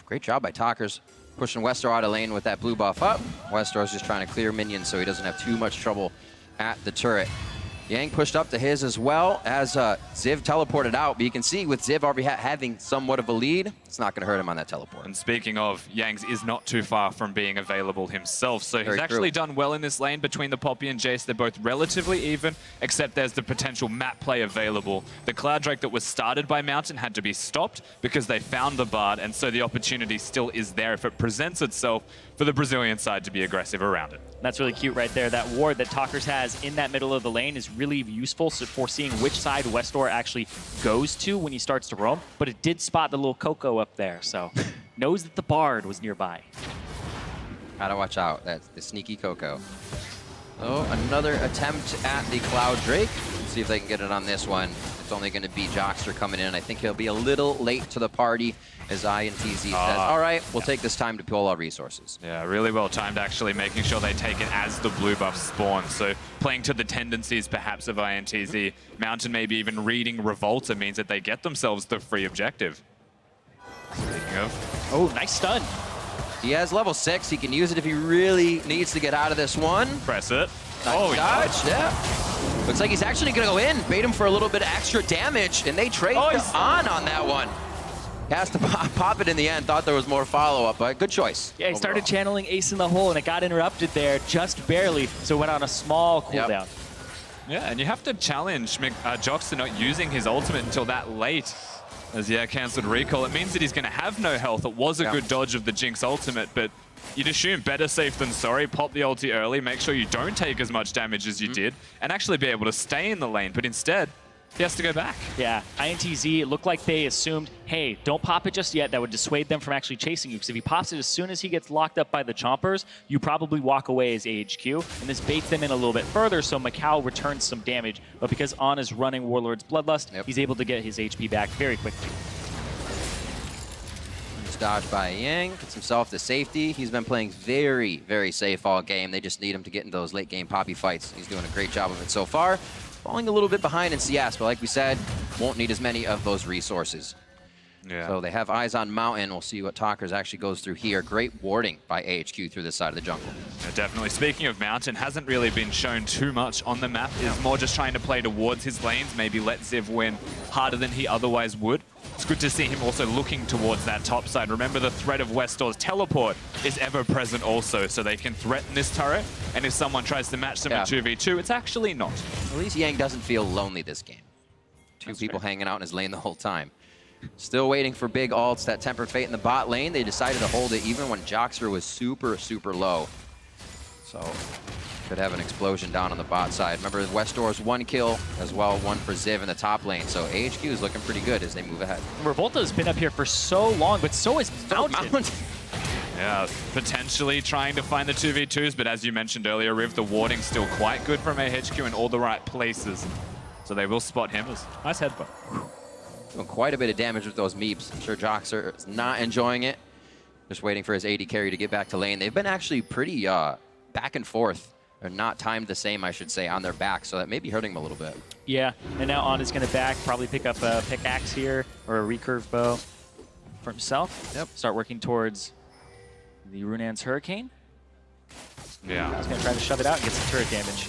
Great job by Talkers. Pushing Westdoor out of lane with that blue buff up. Westdoor's just trying to clear minions so he doesn't have too much trouble at the turret. Yang pushed up to his as well as Ziv teleported out. But you can see with Ziv already having somewhat of a lead, it's not going to hurt him on that teleport. And speaking of, Yangs is not too far from being available himself. So he's actually done well in this lane between the Poppy and Jace. They're both relatively even, except there's the potential map play available. The Cloud Drake that was started by Mountain had to be stopped because they found the Bard, and so the opportunity still is there if it presents itself for the Brazilian side to be aggressive around it. That's really cute right there. That ward that Talkers has in that middle of the lane is really useful for seeing which side Westdoor actually goes to when he starts to roam. But it did spot the little Coco up there, so knows that the Bard was nearby. Gotta watch out. That's the sneaky Coco. Oh, another attempt at the Cloud Drake. Let's see if they can get it on this one. It's only going to be Joxer coming in. I think he'll be a little late to the party, as INTZ says, all right, we'll take this time to pull our resources. Yeah, really well timed, actually, making sure they take it as the blue buff spawns. So playing to the tendencies, perhaps, of INTZ. Mountain maybe even reading Revolta means that they get themselves the free objective. Speaking of... Oh, nice stun. He has level 6. He can use it if he really needs to get out of this one. Press it. Nice dodge, yeah. Looks like he's actually going to go in, bait him for a little bit of extra damage, and they trade on that one. Has to pop it in the end. Thought there was more follow-up, but good choice. Yeah, he started channeling Ace in the Hole, and it got interrupted there just barely, so it went on a small cooldown. Yeah, and you have to challenge Joxer not using his ultimate until that late. As cancelled recall. It means that he's going to have no health. It was a good dodge of the Jinx ultimate, but you'd assume better safe than sorry. Pop the ulti early, make sure you don't take as much damage as you did, and actually be able to stay in the lane, but instead, he has to go back. Yeah, INTZ, it looked like they assumed, hey, don't pop it just yet. That would dissuade them from actually chasing you. Because if he pops it as soon as he gets locked up by the Chompers, you probably walk away as AHQ. And this baits them in a little bit further, so Macau returns some damage. But because On is running Warlord's Bloodlust, he's able to get his HP back very quickly. Just dodged by Yang, gets himself to safety. He's been playing very, very safe all game. They just need him to get into those late game Poppy fights. He's doing a great job of it so far. Falling a little bit behind in CS, but like we said, won't need as many of those resources. Yeah. So they have eyes on Mountain. We'll see what Talkers actually goes through here. Great warding by AHQ through this side of the jungle. Yeah, definitely. Speaking of Mountain, hasn't really been shown too much on the map. Is more just trying to play towards his lanes, maybe let Ziv win harder than he otherwise would. It's good to see him also looking towards that top side. Remember, the threat of Westdoor's teleport is ever present also, so they can threaten this turret, and if someone tries to match them in 2v2, it's actually not. At least Yang doesn't feel lonely this game. Two people hanging out in his lane the whole time. Still waiting for big ults. That Tempered Fate in the bot lane. They decided to hold it even when Joxer was super, super low. So could have an explosion down on the bot side. Remember, Westdoor's 1 kill as well, 1 for Ziv in the top lane. So AHQ is looking pretty good as they move ahead. Revolta's been up here for so long, but so is Mountain. Yeah, potentially trying to find the 2v2s, but as you mentioned earlier, Riv, the warding's still quite good from AHQ in all the right places. So they will spot him. Nice headbutt. Doing quite a bit of damage with those meeps. I'm sure Joxer is not enjoying it. Just waiting for his AD carry to get back to lane. They've been actually pretty back and forth. They're not timed the same, I should say, on their back, so that may be hurting them a little bit. Yeah, and now On is going to back, probably pick up a pickaxe here, or a recurve bow for himself. Yep. Start working towards the Runan's Hurricane. Yeah. He's going to try to shove it out and get some turret damage.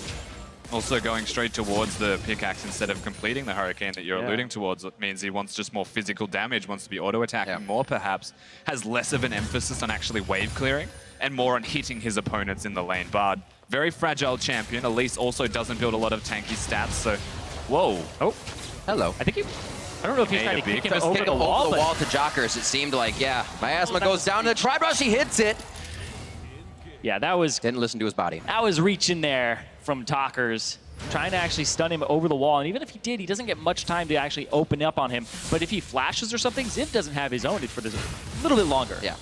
Also going straight towards the pickaxe instead of completing the Hurricane that you're alluding towards means he wants just more physical damage, wants to be auto-attacking more perhaps, has less of an emphasis on actually wave clearing and more on hitting his opponents in the lane. Bard, very fragile champion. Elise also doesn't build a lot of tanky stats, so... Whoa. Oh. Hello. I think I don't know if he's trying to kick him over the wall, over the wall to Jockers. It seemed like, yeah. Miasma goes down to the Tri-Brush. He hits it. Yeah, that was... Didn't listen to his body. That was reaching there from Talkers, trying to actually stun him over the wall. And even if he did, he doesn't get much time to actually open up on him. But if he flashes or something, Ziv doesn't have his own for this a little bit longer. Yeah.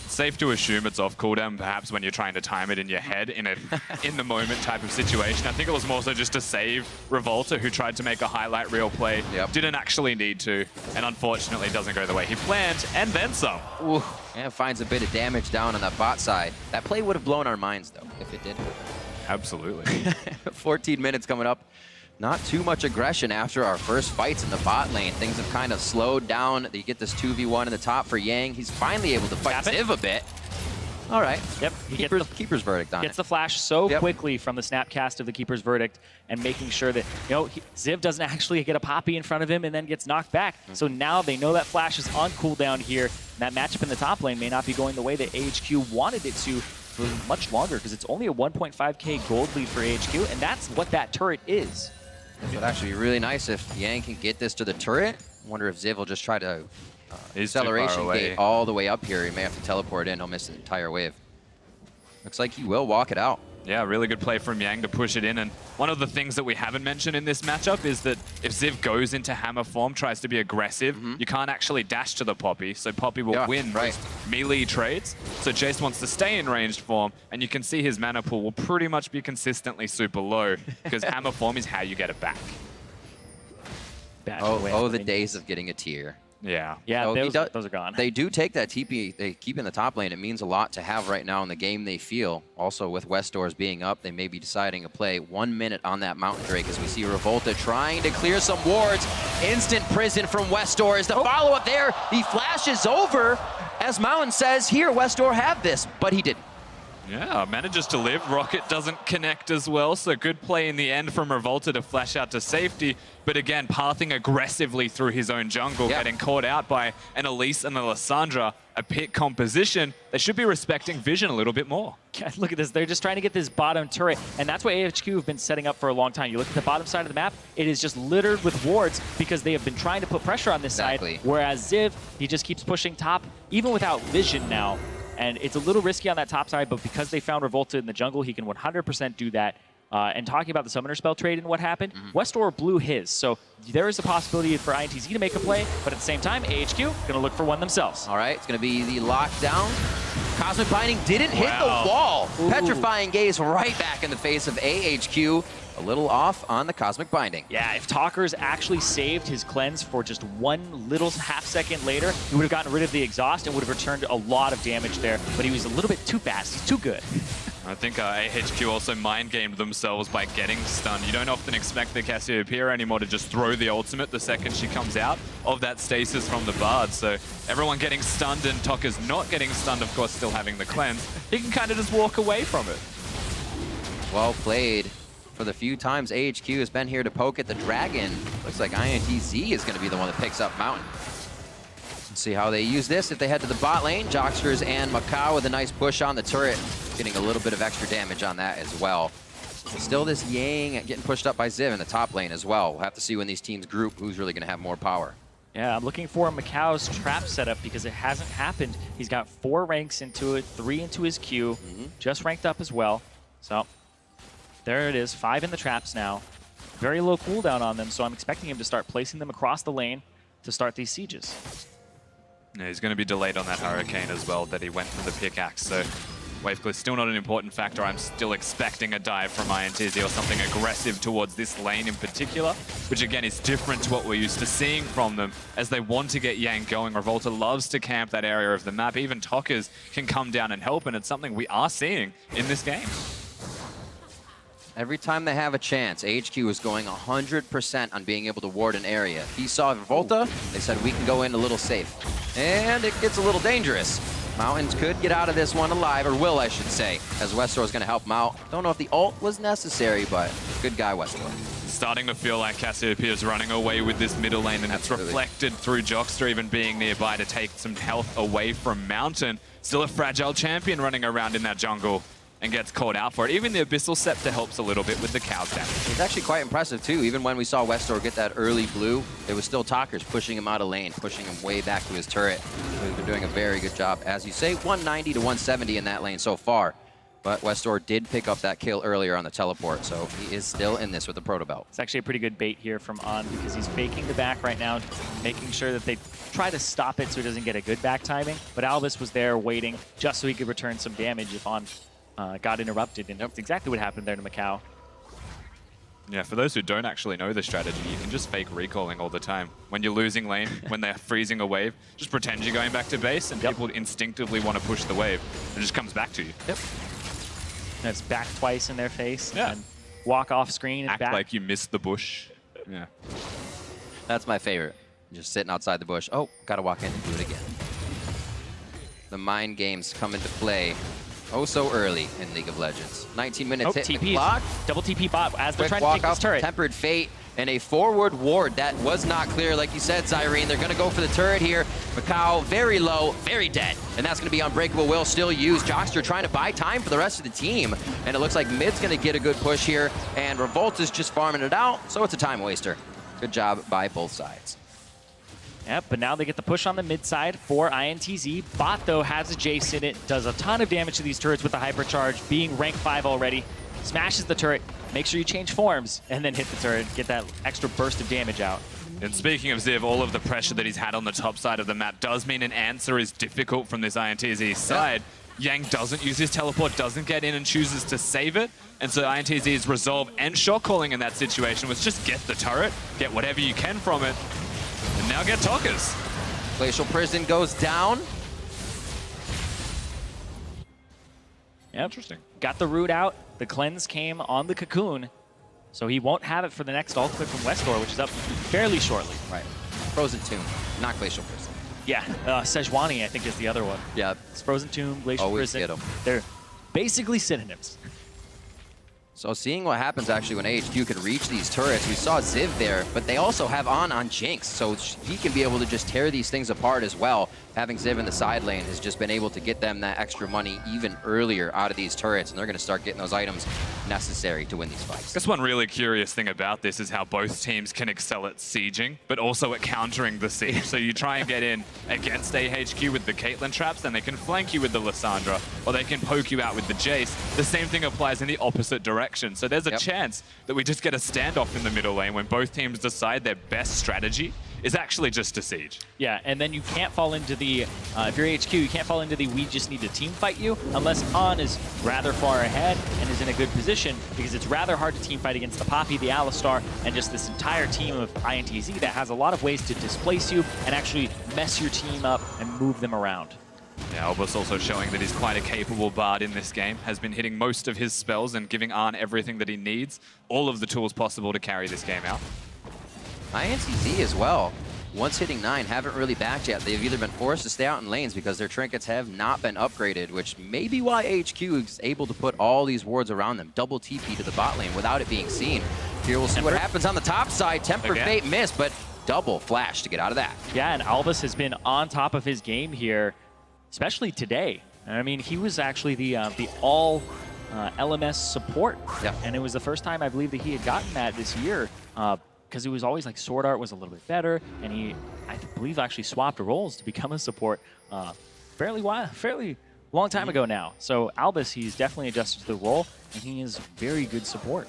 Safe to assume it's off cooldown, perhaps when you're trying to time it in your head in a in-the-moment type of situation. I think it was more so just to save Revolta, who tried to make a highlight reel play, didn't actually need to, and unfortunately doesn't go the way he planned, and then some. Ooh. And finds a bit of damage down on that bot side. That play would have blown our minds, though, if it did. Absolutely. 14 minutes coming up. Not too much aggression after our first fights in the bot lane. Things have kind of slowed down. You get this 2v1 in the top for Yang. He's finally able to fight Ziv a bit. All right. Yep. Keeper's verdict on it. Gets the flash so quickly from the snapcast of the Keeper's Verdict and making sure that, Ziv doesn't actually get a poppy in front of him and then gets knocked back. So now they know that flash is on cooldown here. That matchup in the top lane may not be going the way that AHQ wanted it to for much longer because it's only a 1.5k gold lead for AHQ, and that's what that turret is. It would actually be really nice if Yang can get this to the turret. I wonder if Ziv will just try to acceleration gate all the way up here. He may have to teleport in. He'll miss the entire wave. Looks like he will walk it out. Yeah, really good play from Yang to push it in. And one of the things that we haven't mentioned in this matchup is that if Ziv goes into hammer form, tries to be aggressive, you can't actually dash to the Poppy. So Poppy will win most melee trades. So Jace wants to stay in ranged form. And you can see his mana pool will pretty much be consistently super low because hammer form is how you get it back. Oh, the days of getting a tier. Yeah. Yeah, So those are gone. They do take that TP, they keep in the top lane. It means a lot to have right now in the game, they feel. Also, with Westdoors being up, they may be deciding to play 1 minute on that Mountain Drake as we see Revolta trying to clear some wards. Instant prison from Westdoors. The follow-up there, he flashes over as Mountain says, here, Westdoor, have this, but he didn't. Yeah, manages to live. Rocket doesn't connect as well, so good play in the end from Revolta to flash out to safety. But again, pathing aggressively through his own jungle, getting caught out by an Elise and a Lissandra, a pit composition. They should be respecting vision a little bit more. God, look at this. They're just trying to get this bottom turret, and that's what AHQ have been setting up for a long time. You look at the bottom side of the map, it is just littered with wards because they have been trying to put pressure on this side, whereas Ziv, he just keeps pushing top, even without vision now. And it's a little risky on that top side, but because they found Revolta in the jungle, he can 100% do that. And talking about the Summoner Spell trade and what happened, Westdoor blew his. So there is a possibility for INTZ to make a play, but at the same time, AHQ going to look for one themselves. All right, it's going to be the lockdown. Cosmic Binding didn't hit the wall. Petrifying Gaze right back in the face of AHQ. A little off on the Cosmic Binding. Yeah, if Talkers actually saved his cleanse for just 1 little half second later, he would have gotten rid of the exhaust and would have returned a lot of damage there, but he was a little bit too fast. He's too good. I think AHQ also mind-gamed themselves by getting stunned. You don't often expect the Cassiopeia anymore to just throw the ultimate the second she comes out of that stasis from the Bard. So everyone getting stunned and Talkers not getting stunned, of course, still having the cleanse. He can kind of just walk away from it. Well played. For the few times AHQ has been here to poke at the Dragon, looks like INTZ is going to be the one that picks up Mountain. Let's see how they use this if they head to the bot lane. Jocksters and Macau with a nice push on the turret, getting a little bit of extra damage on that as well. Still this Yang getting pushed up by Ziv in the top lane as well. We'll have to see when these teams group who's really going to have more power. Yeah, I'm looking for Macau's trap setup because it hasn't happened. He's got 4 ranks into it, 3 into his queue, just ranked up as well. So there it is, 5 in the traps now. Very low cooldown on them, so I'm expecting him to start placing them across the lane to start these sieges. Yeah, he's going to be delayed on that Hurricane as well, that he went for the pickaxe. So wave clear still not an important factor. I'm still expecting a dive from INTZ or something aggressive towards this lane in particular, which again is different to what we're used to seeing from them as they want to get Yang going. Revolta loves to camp that area of the map. Even Tockers can come down and help, and it's something we are seeing in this game. Every time they have a chance, HQ is going 100% on being able to ward an area. He saw Revolta, they said we can go in a little safe. And it gets a little dangerous. Mountains could get out of this one alive, or will I should say, as Westor is going to help him out. Don't know if the ult was necessary, but good guy Westor. Starting to feel like Cassiopeia is running away with this middle lane, and it's reflected through Jockster even being nearby to take some health away from Mountain. Still a fragile champion running around in that jungle and gets caught out for it. Even the Abyssal Scepter helps a little bit with the Cow's damage. It's actually quite impressive too. Even when we saw Westor get that early blue, it was still Talkers pushing him out of lane, pushing him way back to his turret. They're doing a very good job. As you say, 190 to 170 in that lane so far. But Westor did pick up that kill earlier on the teleport, so he is still in this with the Proto Belt. It's actually a pretty good bait here from On because he's faking the back right now, making sure that they try to stop it so he doesn't get a good back timing. But Albus was there waiting just so he could return some damage if On got interrupted, and that's exactly what happened there to Macau. Yeah, for those who don't actually know the strategy, you can just fake recalling all the time. When you're losing lane, when they're freezing a wave, just pretend you're going back to base, and people instinctively want to push the wave. It just comes back to you. Yep. And it's back twice in their face, and walk off screen and act back. like you missed the bush. Yeah. That's my favorite. Just sitting outside the bush. Oh, gotta walk in and do it again. The mind games come into play oh so early in League of Legends. 19 minutes hit the clock. Double TP bot as they're Quick trying to walk take this off turret. Tempered Fate and a forward ward that was not clear. Like you said, Zyrene, they're going to go for the turret here. Macau very low, very dead. And that's going to be Unbreakable Will still used. Jockster trying to buy time for the rest of the team. And it looks like mid's going to get a good push here. And Revolta's just farming it out, so it's a time waster. Good job by both sides. Yep, but now they get the push on the mid side for INTZ. Bot, though, has a Jace in it, does a ton of damage to these turrets with the Hypercharge, being rank 5 already. Smashes the turret, make sure you change forms, and then hit the turret, get that extra burst of damage out. And speaking of Ziv, all of the pressure that he's had on the top side of the map does mean an answer is difficult from this INTZ side. Yang doesn't use his teleport, doesn't get in and chooses to save it. And so INTZ's resolve and shot calling in that situation was just get the turret, get whatever you can from it, and now get Talkers. Glacial Prison goes down. Yep. Interesting. Got the root out. The cleanse came on the Cocoon. So he won't have it for the next ultimate from Westor, which is up fairly shortly. Right. Frozen Tomb, not Glacial Prison. Yeah, Sejuani, I think, is the other one. Yeah. It's Frozen Tomb, Glacial Always Prison. get 'em. They're basically synonyms. So seeing what happens actually when AHQ can reach these turrets, we saw Ziv there, but they also have on Jinx, so he can be able to just tear these things apart as well. Having Ziv in the side lane has just been able to get them that extra money even earlier out of these turrets, and they're going to start getting those items necessary to win these fights. I guess one really curious thing about this is how both teams can excel at sieging, but also at countering the siege. So you try and get in against AHQ with the Caitlyn traps, then they can flank you with the Lissandra, or they can poke you out with the Jace. The same thing applies in the opposite direction. So there's a chance that we just get a standoff in the middle lane when both teams decide their best strategy is actually just to siege. Yeah, and then you can't fall into the, if you're HQ, you can't fall into the we just need to team fight you unless On is rather far ahead and is in a good position, because it's rather hard to team fight against the Poppy, the Alistar, and just this entire team of INTZ that has a lot of ways to displace you and actually mess your team up and move them around. Yeah, Albus also showing that he's quite a capable bard in this game, has been hitting most of his spells and giving Arn everything that he needs, all of the tools possible to carry this game out. INTZ as well, once hitting 9, haven't really backed yet. They've either been forced to stay out in lanes because their trinkets have not been upgraded, which may be why HQ is able to put all these wards around them. Double TP to the bot lane without it being seen. Here we'll see what happens on the top side. Tempered Fate missed, but double flash to get out of that. Yeah, and Albus has been on top of his game here, especially today. I mean, he was actually the all LMS support, and it was the first time I believe that he had gotten that this year. because it was always like Sword Art was a little bit better, and he, I believe, actually swapped roles to become a support fairly long time ago now. So Albus, he's definitely adjusted to the role, and he is very good support.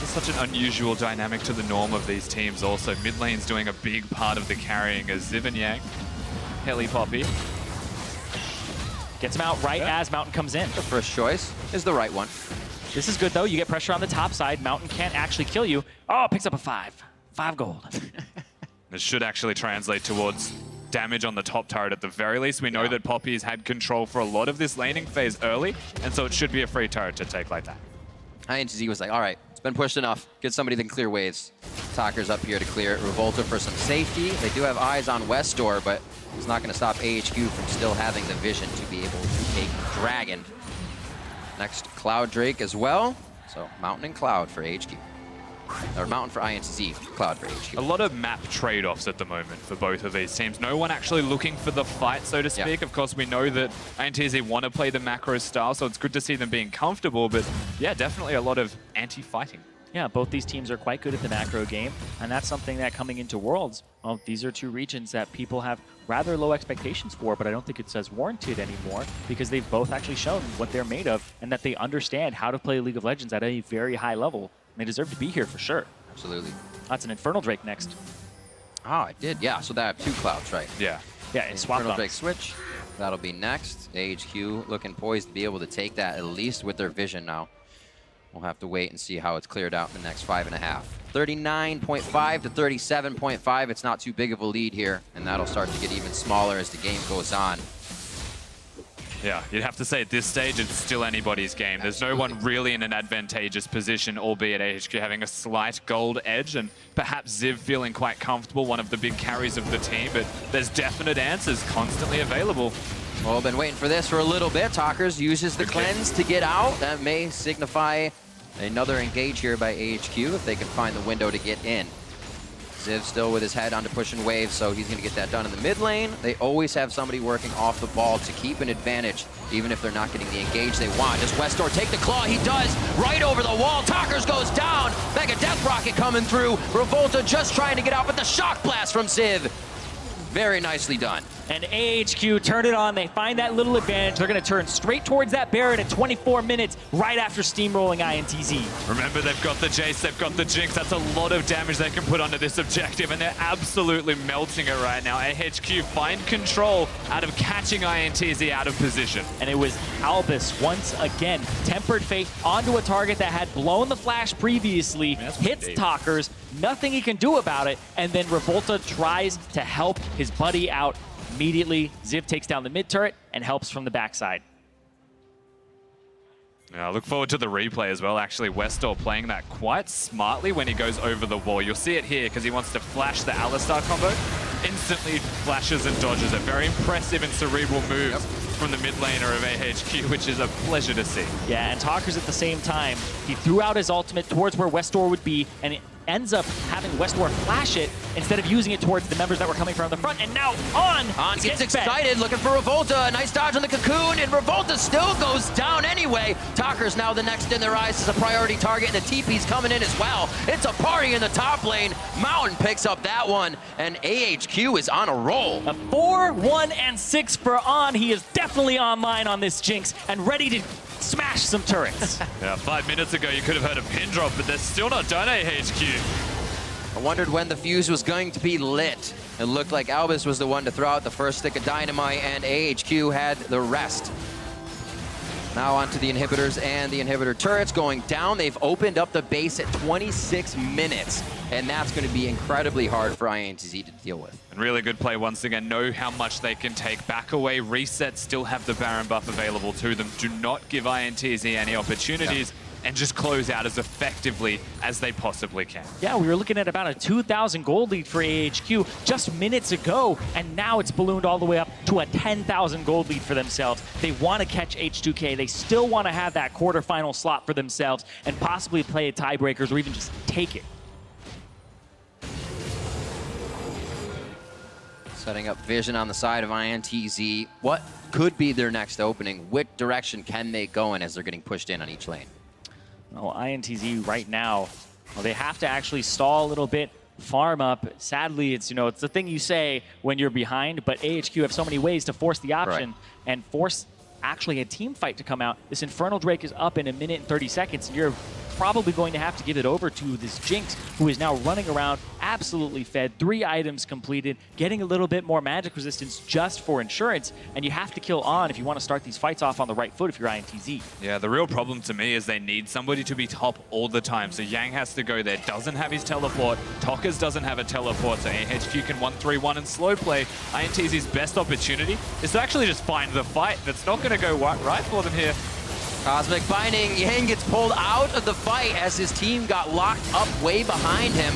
It's such an unusual dynamic to the norm of these teams also. Mid lane's doing a big part of the carrying as Ziv and Yang, Heli Poppy. Gets him out right as Mountain comes in. The first choice is the right one. This is good, though. You get pressure on the top side. Mountain can't actually kill you. Oh, picks up a 5. 5 gold. This should actually translate towards damage on the top turret at the very least. We know that Poppy's had control for a lot of this laning phase early, and so it should be a free turret to take like that. INTZ was like, all right, it's been pushed enough. Get somebody that can clear waves. Talker's up here to clear it. Revolta for some safety. They do have eyes on West Door, but it's not going to stop AHQ from still having the vision to be able to take Dragon. Next, Cloud Drake as well. So Mountain and Cloud for HQ. Or Mountain for INTZ, Cloud for HQ. A lot of map trade-offs at the moment for both of these teams. No one actually looking for the fight, so to speak. Of course, we know that INTZ want to play the macro style, so it's good to see them being comfortable, but yeah, definitely a lot of anti-fighting. Yeah, both these teams are quite good at the macro game, and that's something that coming into Worlds, well, these are two regions that people have rather low expectations for, but I don't think it's as warranted anymore because they've both actually shown what they're made of and that they understand how to play League of Legends at a very high level. And they deserve to be here for sure. Absolutely. That's an Infernal Drake next. Oh, it did. Yeah, so they have 2 Clouds, right? Yeah. Yeah, it's swapped Infernal on. Drake switch. That'll be next. AHQ looking poised to be able to take that at least with their vision now. We'll have to wait and see how it's cleared out in the next 5.5. 39.5 to 37.5. It's not too big of a lead here, and that'll start to get even smaller as the game goes on. Yeah, you'd have to say at this stage, it's still anybody's game. There's no one really in an advantageous position, albeit AHQ having a slight gold edge, and perhaps Ziv feeling quite comfortable, one of the big carries of the team, but there's definite answers constantly available. Well, been waiting for this for a little bit. Talkers uses the cleanse to get out. That may signify another engage here by AHQ if they can find the window to get in. Ziv still with his head onto pushing waves, so he's going to get that done in the mid lane. They always have somebody working off the ball to keep an advantage, even if they're not getting the engage they want. Does West Door take the claw? He does! Right over the wall. Talkers goes down! Mega Death Rocket coming through. Revolta just trying to get out, but the shock blast from Ziv. Very nicely done. And AHQ turn it on. They find that little advantage. They're going to turn straight towards that Baron at 24 minutes right after steamrolling INTZ. Remember, they've got the Jace, they've got the Jinx. That's a lot of damage they can put onto this objective, and they're absolutely melting it right now. AHQ find control out of catching INTZ out of position. And it was Albus once again. Tempered Fate onto a target that had blown the flash previously. Hits Talkers. Nothing he can do about it. And then Revolta tries to help his buddy out. Immediately, Ziv takes down the mid turret and helps from the backside. Yeah, I look forward to the replay as well. Actually, Westall playing that quite smartly when he goes over the wall. You'll see it here because he wants to flash the Alistar combo. Instantly flashes and dodges it. Very impressive and cerebral moves from the mid laner of AHQ, which is a pleasure to see. Yeah, and Talkers at the same time, he threw out his ultimate towards where Westdoor would be, and it ends up having Westdoor flash it instead of using it towards the members that were coming from the front. And now On gets excited, looking for Revolta. A nice dodge on the cocoon, and Revolta still goes down anyway. Talker's now the next in their eyes as a priority target, and the TP's coming in as well. It's a party in the top lane. Mountain picks up that one, and AHQ is on a roll. A 4-1-6 for On. He is definitely online on this Jinx and ready to smash some turrets. Yeah, 5 minutes ago you could have heard a pin drop, but they're still not done, AHQ. I wondered when the fuse was going to be lit. It looked like Albus was the one to throw out the first stick of dynamite, and AHQ had the rest. Now onto the inhibitors and the inhibitor turrets going down. They've opened up the base at 26 minutes, and that's going to be incredibly hard for INTZ to deal with. And really good play once again. Know how much they can take. Back away, reset, still have the Baron buff available to them. Do not give INTZ any opportunities. And just close out as effectively as they possibly can. Yeah, we were looking at about a 2,000 gold lead for AHQ just minutes ago, and now it's ballooned all the way up to a 10,000 gold lead for themselves. They want to catch H2K. They still want to have that quarterfinal slot for themselves and possibly play at tiebreakers or even just take it. Setting up vision on the side of INTZ. What could be their next opening? Which direction can they go in as they're getting pushed in on each lane? Well, INTZ right now, Well, they have to actually stall a little bit, farm up. Sadly, it's it's the thing you say when you're behind, but AHQ have so many ways to force the option and force actually a team fight to come out. This Infernal Drake is up in 1 minute and 30 seconds, and you're probably going to have to give it over to this Jinx, who is now running around, absolutely fed, 3 items completed, getting a little bit more magic resistance just for insurance, and you have to kill on if you want to start these fights off on the right foot if you're INTZ. Yeah, the real problem to me is they need somebody to be top all the time. So Yang has to go there, doesn't have his teleport. Tokkers doesn't have a teleport, so AHQ can 1-3-1 and slow play. INTZ's best opportunity is to actually just find the fight. That's not going to go right for them here. Cosmic Binding, Yang gets pulled out of the fight as his team got locked up way behind him.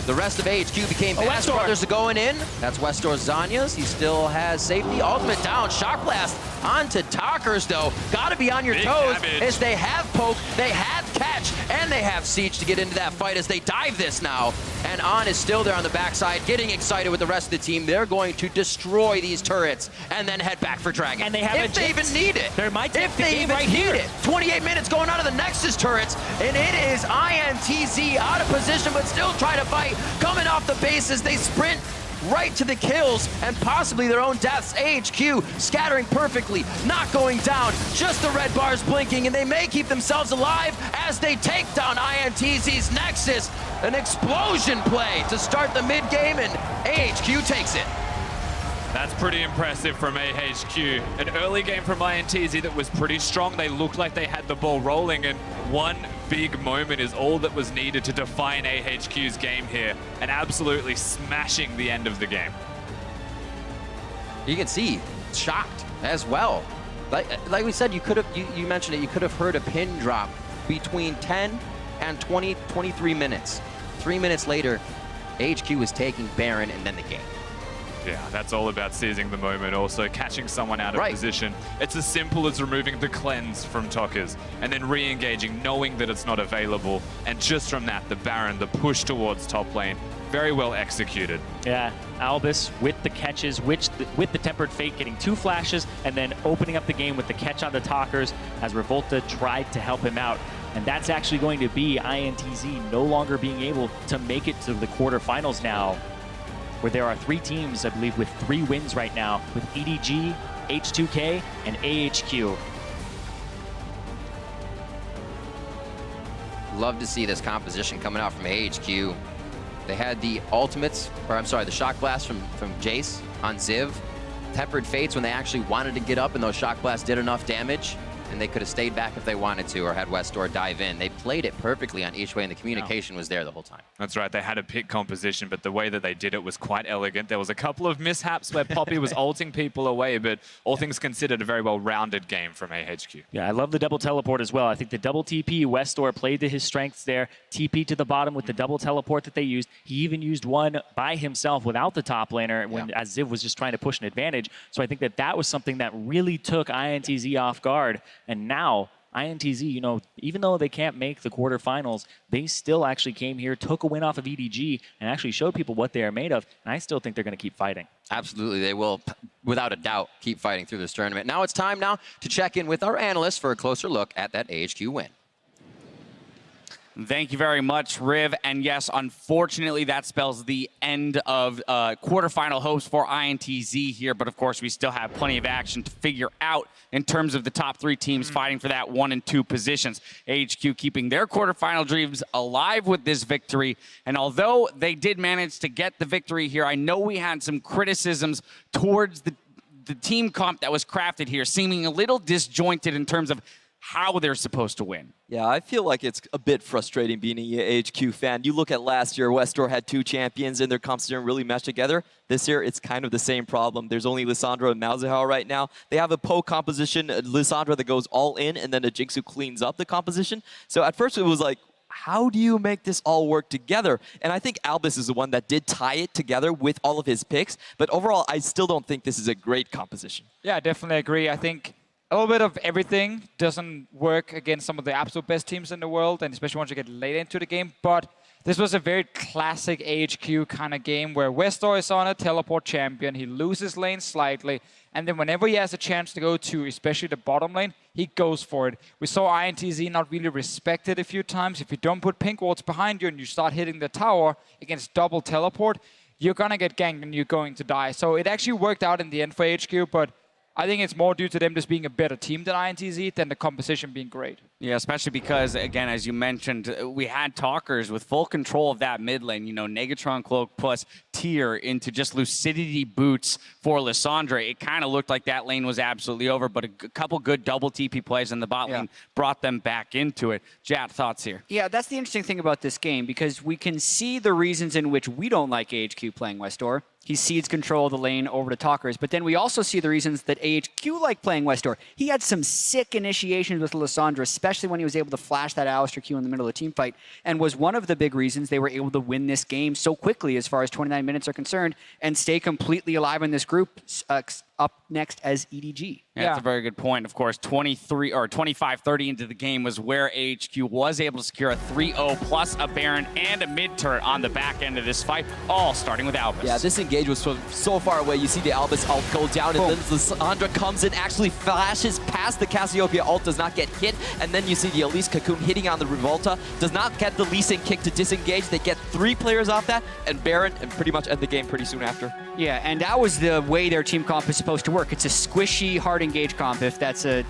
The rest of AHQ became fast brothers going in. That's Westor's Zanya's. He still has safety. Ultimate down. Shock Blast onto Talkers, though. Gotta be on your toes as they have poke, they have catch, and they have siege to get into that fight as they dive this now. And On is still there on the backside, getting excited with the rest of the team. They're going to destroy these turrets and then head back for Dragon. And they have if they even need it. They might if they even need it. 28 minutes going out of the Nexus turrets, and it is INTZ out of position, but still trying to fight. Coming off the bases, they sprint right to the kills and possibly their own deaths. AHQ scattering perfectly, not going down, just the red bars blinking, and they may keep themselves alive as they take down INTZ's Nexus. An explosion play to start the mid game, and AHQ takes it. That's pretty impressive from AHQ. An early game from INTZ that was pretty strong. They looked like they had the ball rolling, and one big moment is all that was needed to define AHQ's game here, and absolutely smashing the end of the game. You can see, shocked as well. Like we said, you mentioned it, you could have heard a pin drop between 10 and 23 minutes. 3 minutes later, AHQ was taking Baron and then the game. Yeah, that's all about seizing the moment, also catching someone out of position. It's as simple as removing the cleanse from Tokkers and then re-engaging, knowing that it's not available. And just from that, the Baron, the push towards top lane, very well executed. Yeah, Albus with the catches, with the Tempered Fate getting 2 flashes, and then opening up the game with the catch on the Talkers as Revolta tried to help him out. And that's actually going to be INTZ no longer being able to make it to the quarterfinals now, where there are 3 teams, I believe, with 3 wins right now, with EDG, H2K, and AHQ. Love to see this composition coming out from AHQ. They had the ultimates, or I'm sorry, the Shock Blast from Jace on Ziv. Tempered Fates when they actually wanted to get up, and those Shock Blasts did enough damage, and they could have stayed back if they wanted to, or had Westor dive in. They played it perfectly on each way, and the communication was there the whole time. That's right, they had a pick composition, but the way that they did it was quite elegant. There was a couple of mishaps where Poppy was ulting people away, but all things considered, a very well-rounded game from AHQ. Yeah, I love the double teleport as well. I think the double TP, Westor played to his strengths there. TP to the bottom with the double teleport that they used. He even used one by himself without the top laner as Ziv was just trying to push an advantage. So I think that was something that really took INTZ off guard. And now, INTZ, even though they can't make the quarterfinals, they still actually came here, took a win off of EDG, and actually showed people what they are made of. And I still think they're going to keep fighting. Absolutely, they will, without a doubt, keep fighting through this tournament. Now it's time now to check in with our analysts for a closer look at that AHQ win. Thank you very much, Riv. And yes, unfortunately, that spells the end of quarterfinal hopes for INTZ here. But of course, we still have plenty of action to figure out in terms of the top 3 teams fighting for that 1 and 2 positions. AHQ keeping their quarterfinal dreams alive with this victory. And although they did manage to get the victory here, I know we had some criticisms towards the team comp that was crafted here, seeming a little disjointed in terms of how they're supposed to win. Yeah, I feel like it's a bit frustrating being a AHQ fan. You look at last year, Westor had 2 champions and their comps didn't really mesh together. This year, it's kind of the same problem. There's only Lissandra and Malzahar right now. They have a poke composition, Lissandra that goes all in, and then a Jinx who cleans up the composition. So at first it was like, how do you make this all work together? And I think Albus is the one that did tie it together with all of his picks. But overall, I still don't think this is a great composition. Yeah, I definitely agree. I think a little bit of everything doesn't work against some of the absolute best teams in the world, and especially once you get late into the game. But this was a very classic AHQ kind of game where Westor is on a teleport champion. He loses lane slightly, And then whenever he has a chance to go to, especially the bottom lane, he goes for it. We saw INTZ not really respect it a few times. If you don't put pink wards behind you and you start hitting the tower against double teleport, you're going to get ganked and you're going to die. So it actually worked out in the end for HQ, but I think it's more due to them just being a better team than INTZ than the composition being great. Yeah, especially because, again, as you mentioned, we had Talkers with full control of that mid lane. You know, Negatron Cloak plus Tier into just Lucidity boots for Lissandra. It kind of looked like that lane was absolutely over, but a couple good double TP plays in the bot lane brought them back into it. Jat, thoughts here? Yeah, that's the interesting thing about this game, because we can see the reasons in which we don't like AHQ playing Westdoor. He cedes control of the lane over to Talkers, but then we also see the reasons that AHQ like playing Westdoor. He had some sick initiations with Lissandra, especially when he was able to flash that Alistar Q in the middle of the team fight, and was one of the big reasons they were able to win this game so quickly as far as 29 minutes are concerned and stay completely alive in this group, up next as EDG. Yeah, that's a very good point. Of course, 25-30 into the game was where AHQ was able to secure a 3-0 plus a Baron and a mid turret on the back end of this fight, all starting with Albus. Yeah, this engage was so far away. You see the Albus ult go down, and then Lissandra comes in, actually flashes past the Cassiopeia ult, does not get hit, and then you see the Elise Cocoon hitting on the Revolta, does not get the Lee Sin kick to disengage. They get 3 players off that, and Baron, and pretty much end the game pretty soon after. Yeah, and that was the way their team comp is supposed to work. It's a squishy, hard engage comp, if that's a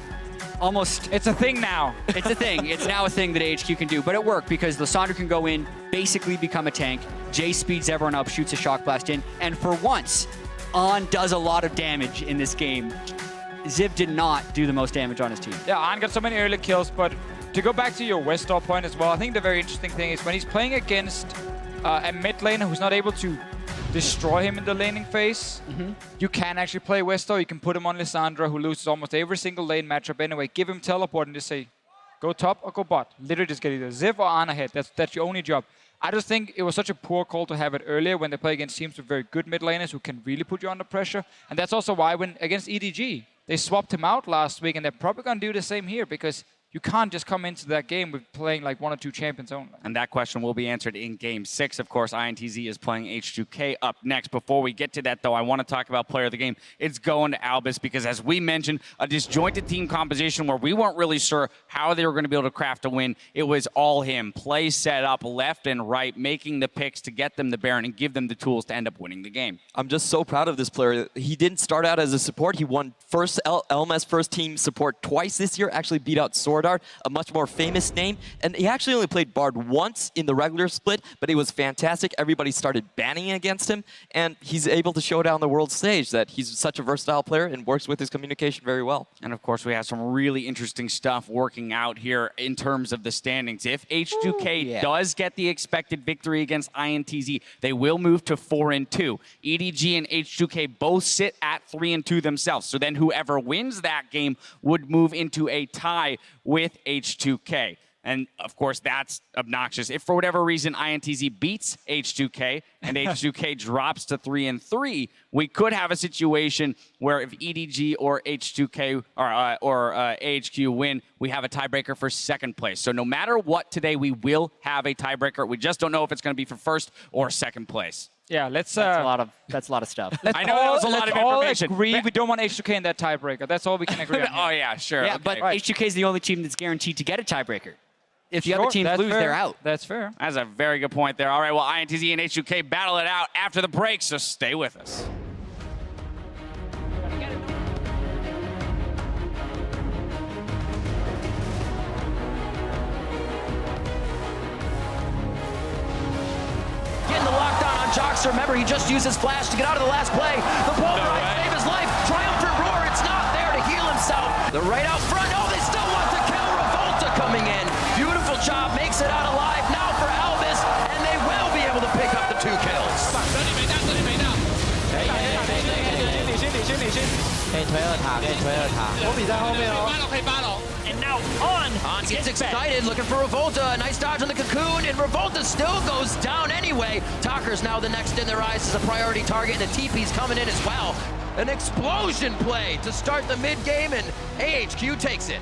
almost... It's a thing now. It's a thing. It's now a thing that AHQ can do, but it worked because Lissandra can go in, basically become a tank. Jay speeds everyone up, shoots a shock blast in, and for once, On does a lot of damage in this game. Ziv did not do the most damage on his team. Yeah, On got so many early kills, but to go back to your Westdoor point as well, I think the very interesting thing is when he's playing against a mid laner who's not able to destroy him in the laning phase, you can actually play Westdoor. You can put him on Lissandra, who loses almost every single lane matchup anyway. Give him teleport and just say, go top or go bot. Literally just get either Ziv or On ahead. That's your only job. I just think it was such a poor call to have it earlier when they play against teams with very good mid laners who can really put you under pressure. And that's also why when against EDG, they swapped him out last week, and they're probably going to do the same here because you can't just come into that game with playing like 1 or 2 champions only. And that question will be answered in Game 6. Of course, INTZ is playing H2K up next. Before we get to that, though, I want to talk about player of the game. It's going to Albus because, as we mentioned, a disjointed team composition where we weren't really sure how they were going to be able to craft a win. It was all him. Play set up left and right, making the picks to get them the Baron and give them the tools to end up winning the game. I'm just so proud of this player. He didn't start out as a support. He won LMS first team support twice this year, actually beat out Sword Art, a much more famous name. And he actually only played Bard once in the regular split, but it was fantastic. Everybody started banning against him, and he's able to show down the world stage that he's such a versatile player and works with his communication very well. And of course, we have some really interesting stuff working out here in terms of the standings. If H2K does get the expected victory against INTZ, they will move to 4-2. EDG and H2K both sit at 3-2 themselves. So then whoever wins that game would move into a tie with H2K. And of course, that's obnoxious. If for whatever reason INTZ beats H2K and H2K drops to 3-3, we could have a situation where if EDG or H2K or AHQ win, we have a tiebreaker for second place. So no matter what today, we will have a tiebreaker. We just don't know if it's going to be for first or second place. Yeah, let's. That's a lot of stuff. I know that was a lot of information. Let's all agree we don't want H2K in that tiebreaker. That's all we can agree on. Oh yeah, sure. Yeah, okay. but H2K is the only team that's guaranteed to get a tiebreaker. If the other teams lose, they're out. That's fair. That's a very good point there. All right, well, INTZ and H2K battle it out after the break, so stay with us. Getting the lockdown on Joxer. Remember, he just used his flash to get out of the last play. The pulverize save his life. Triumphant roar. It's not there to heal himself. The right out front. Oh, they still want to kill. Revolta coming in. Beautiful job. Makes it out alive now for Albus, and they will be able to pick up the 2 kills. And now On gets excited, looking for Revolta. Nice dodge on the cocoon, and Revolta still goes down anyway. Talker's now the next in their eyes as a priority target, and the TP's coming in as well. An explosion play to start the mid game, and AHQ takes it.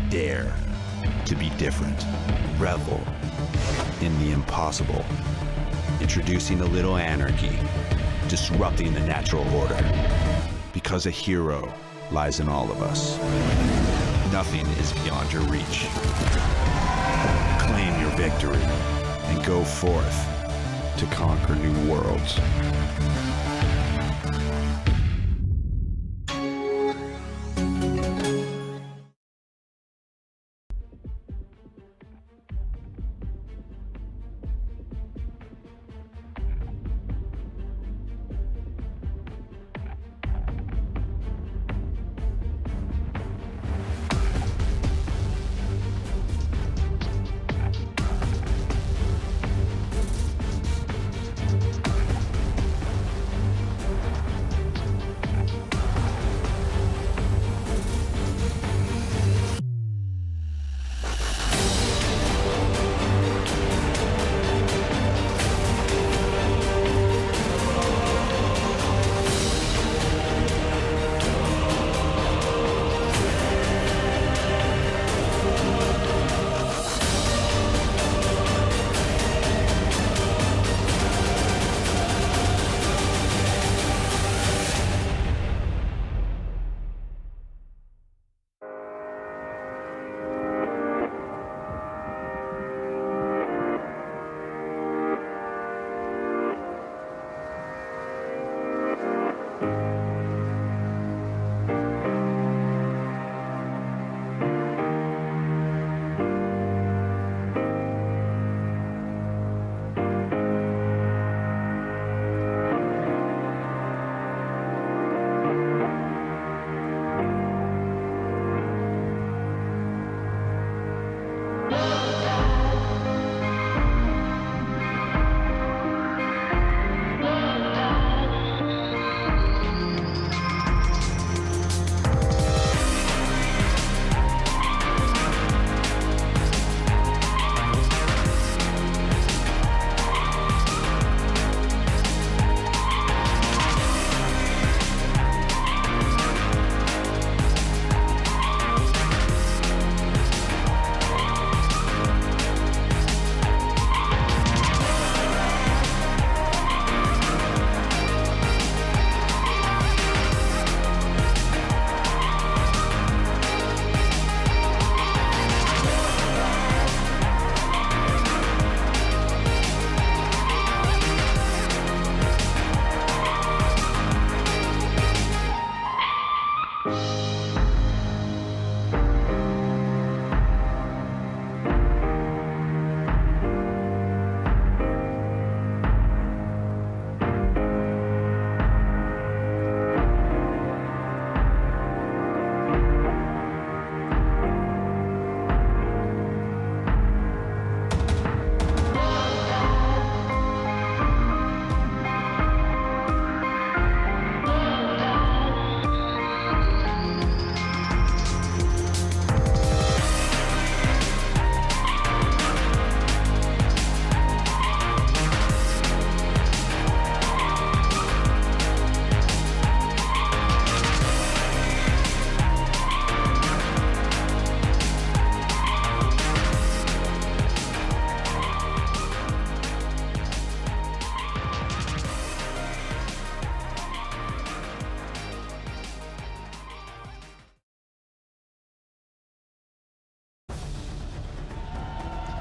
Dare to be different. Revel in the impossible. introducing a little anarchy, disrupting the natural order. Because a hero lies in all of us. Nothing is beyond your reach. Claim your victory and go forth to conquer new worlds.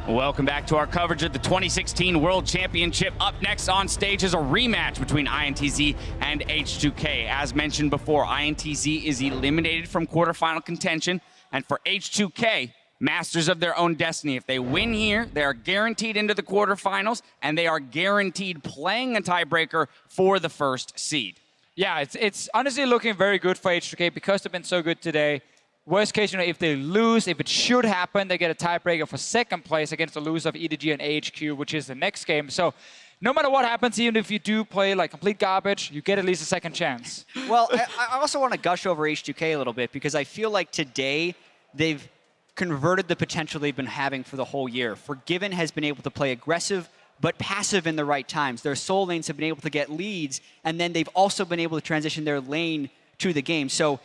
Welcome back to our coverage of the 2016 World Championship. Up next on stage is a rematch between INTZ and H2K. As mentioned before, INTZ is eliminated from quarterfinal contention, and for H2K, masters of their own destiny. If they win here, they are guaranteed into the quarterfinals, and they are guaranteed playing a tiebreaker for the first seed. Yeah, it's honestly looking very good for H2K because they've been so good today. Worst case, if they lose, if it should happen, they get a tiebreaker for second place against the loser of EDG and AHQ, which is the next game. So no matter what happens, even if you do play like complete garbage, you get at least a second chance. Well, I also want to gush over H2K a little bit because I feel like today they've converted the potential they've been having for the whole year. Forgiven has been able to play aggressive but passive in the right times. Their soul lanes have been able to get leads, and then they've also been able to transition their lane to the game. So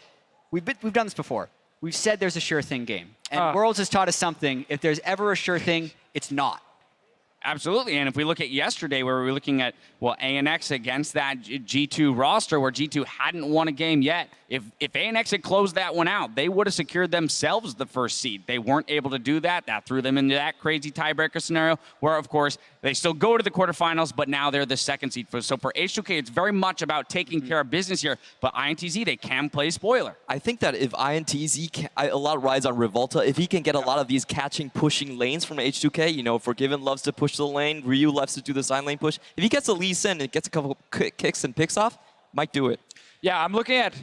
we've done this before. We've said there's a sure thing game. And Worlds has taught us something. If there's ever a sure thing, it's not. Absolutely, and if we look at yesterday where we were looking at, well, ANX against that G2 roster where G2 hadn't won a game yet, if ANX had closed that one out, they would have secured themselves the first seed. They weren't able to do that. That threw them into that crazy tiebreaker scenario where, of course, they still go to the quarterfinals, but now they're the second seed. So for H2K, it's very much about taking care of business here, but INTZ, they can play spoiler. I think that if INTZ, a lot rides on Revolta, if he can get a lot of these catching, pushing lanes from H2K, you know, Forgiven loves to push the lane, Ryu loves to do the side lane push. If he gets a Lee Sin and gets a couple kicks and picks off, might do it. Yeah, I'm looking at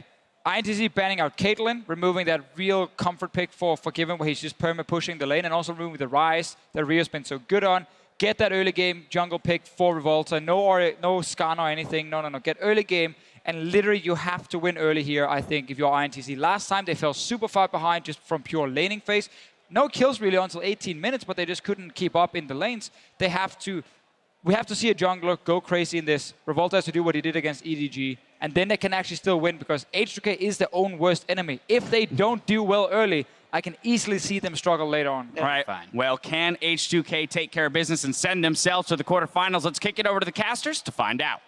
INTZ banning out Caitlyn, removing that real comfort pick for Forgiven where he's just perma-pushing the lane, and also removing the Rise that Rio's been so good on. Get that early game jungle pick for Revolta. No Scan or anything. No. Get early game, and literally you have to win early here, I think, if you're INTZ. Last time they fell super far behind just from pure laning phase. No kills really until 18 minutes, but they just couldn't keep up in the lanes. We have to see a jungler go crazy in this. Revolta has to do what he did against EDG, and then they can actually still win because H2K is their own worst enemy. If they don't do well early, I can easily see them struggle later on. All right. Fine. Well, can H2K take care of business and send themselves to the quarterfinals? Let's kick it over to the casters to find out.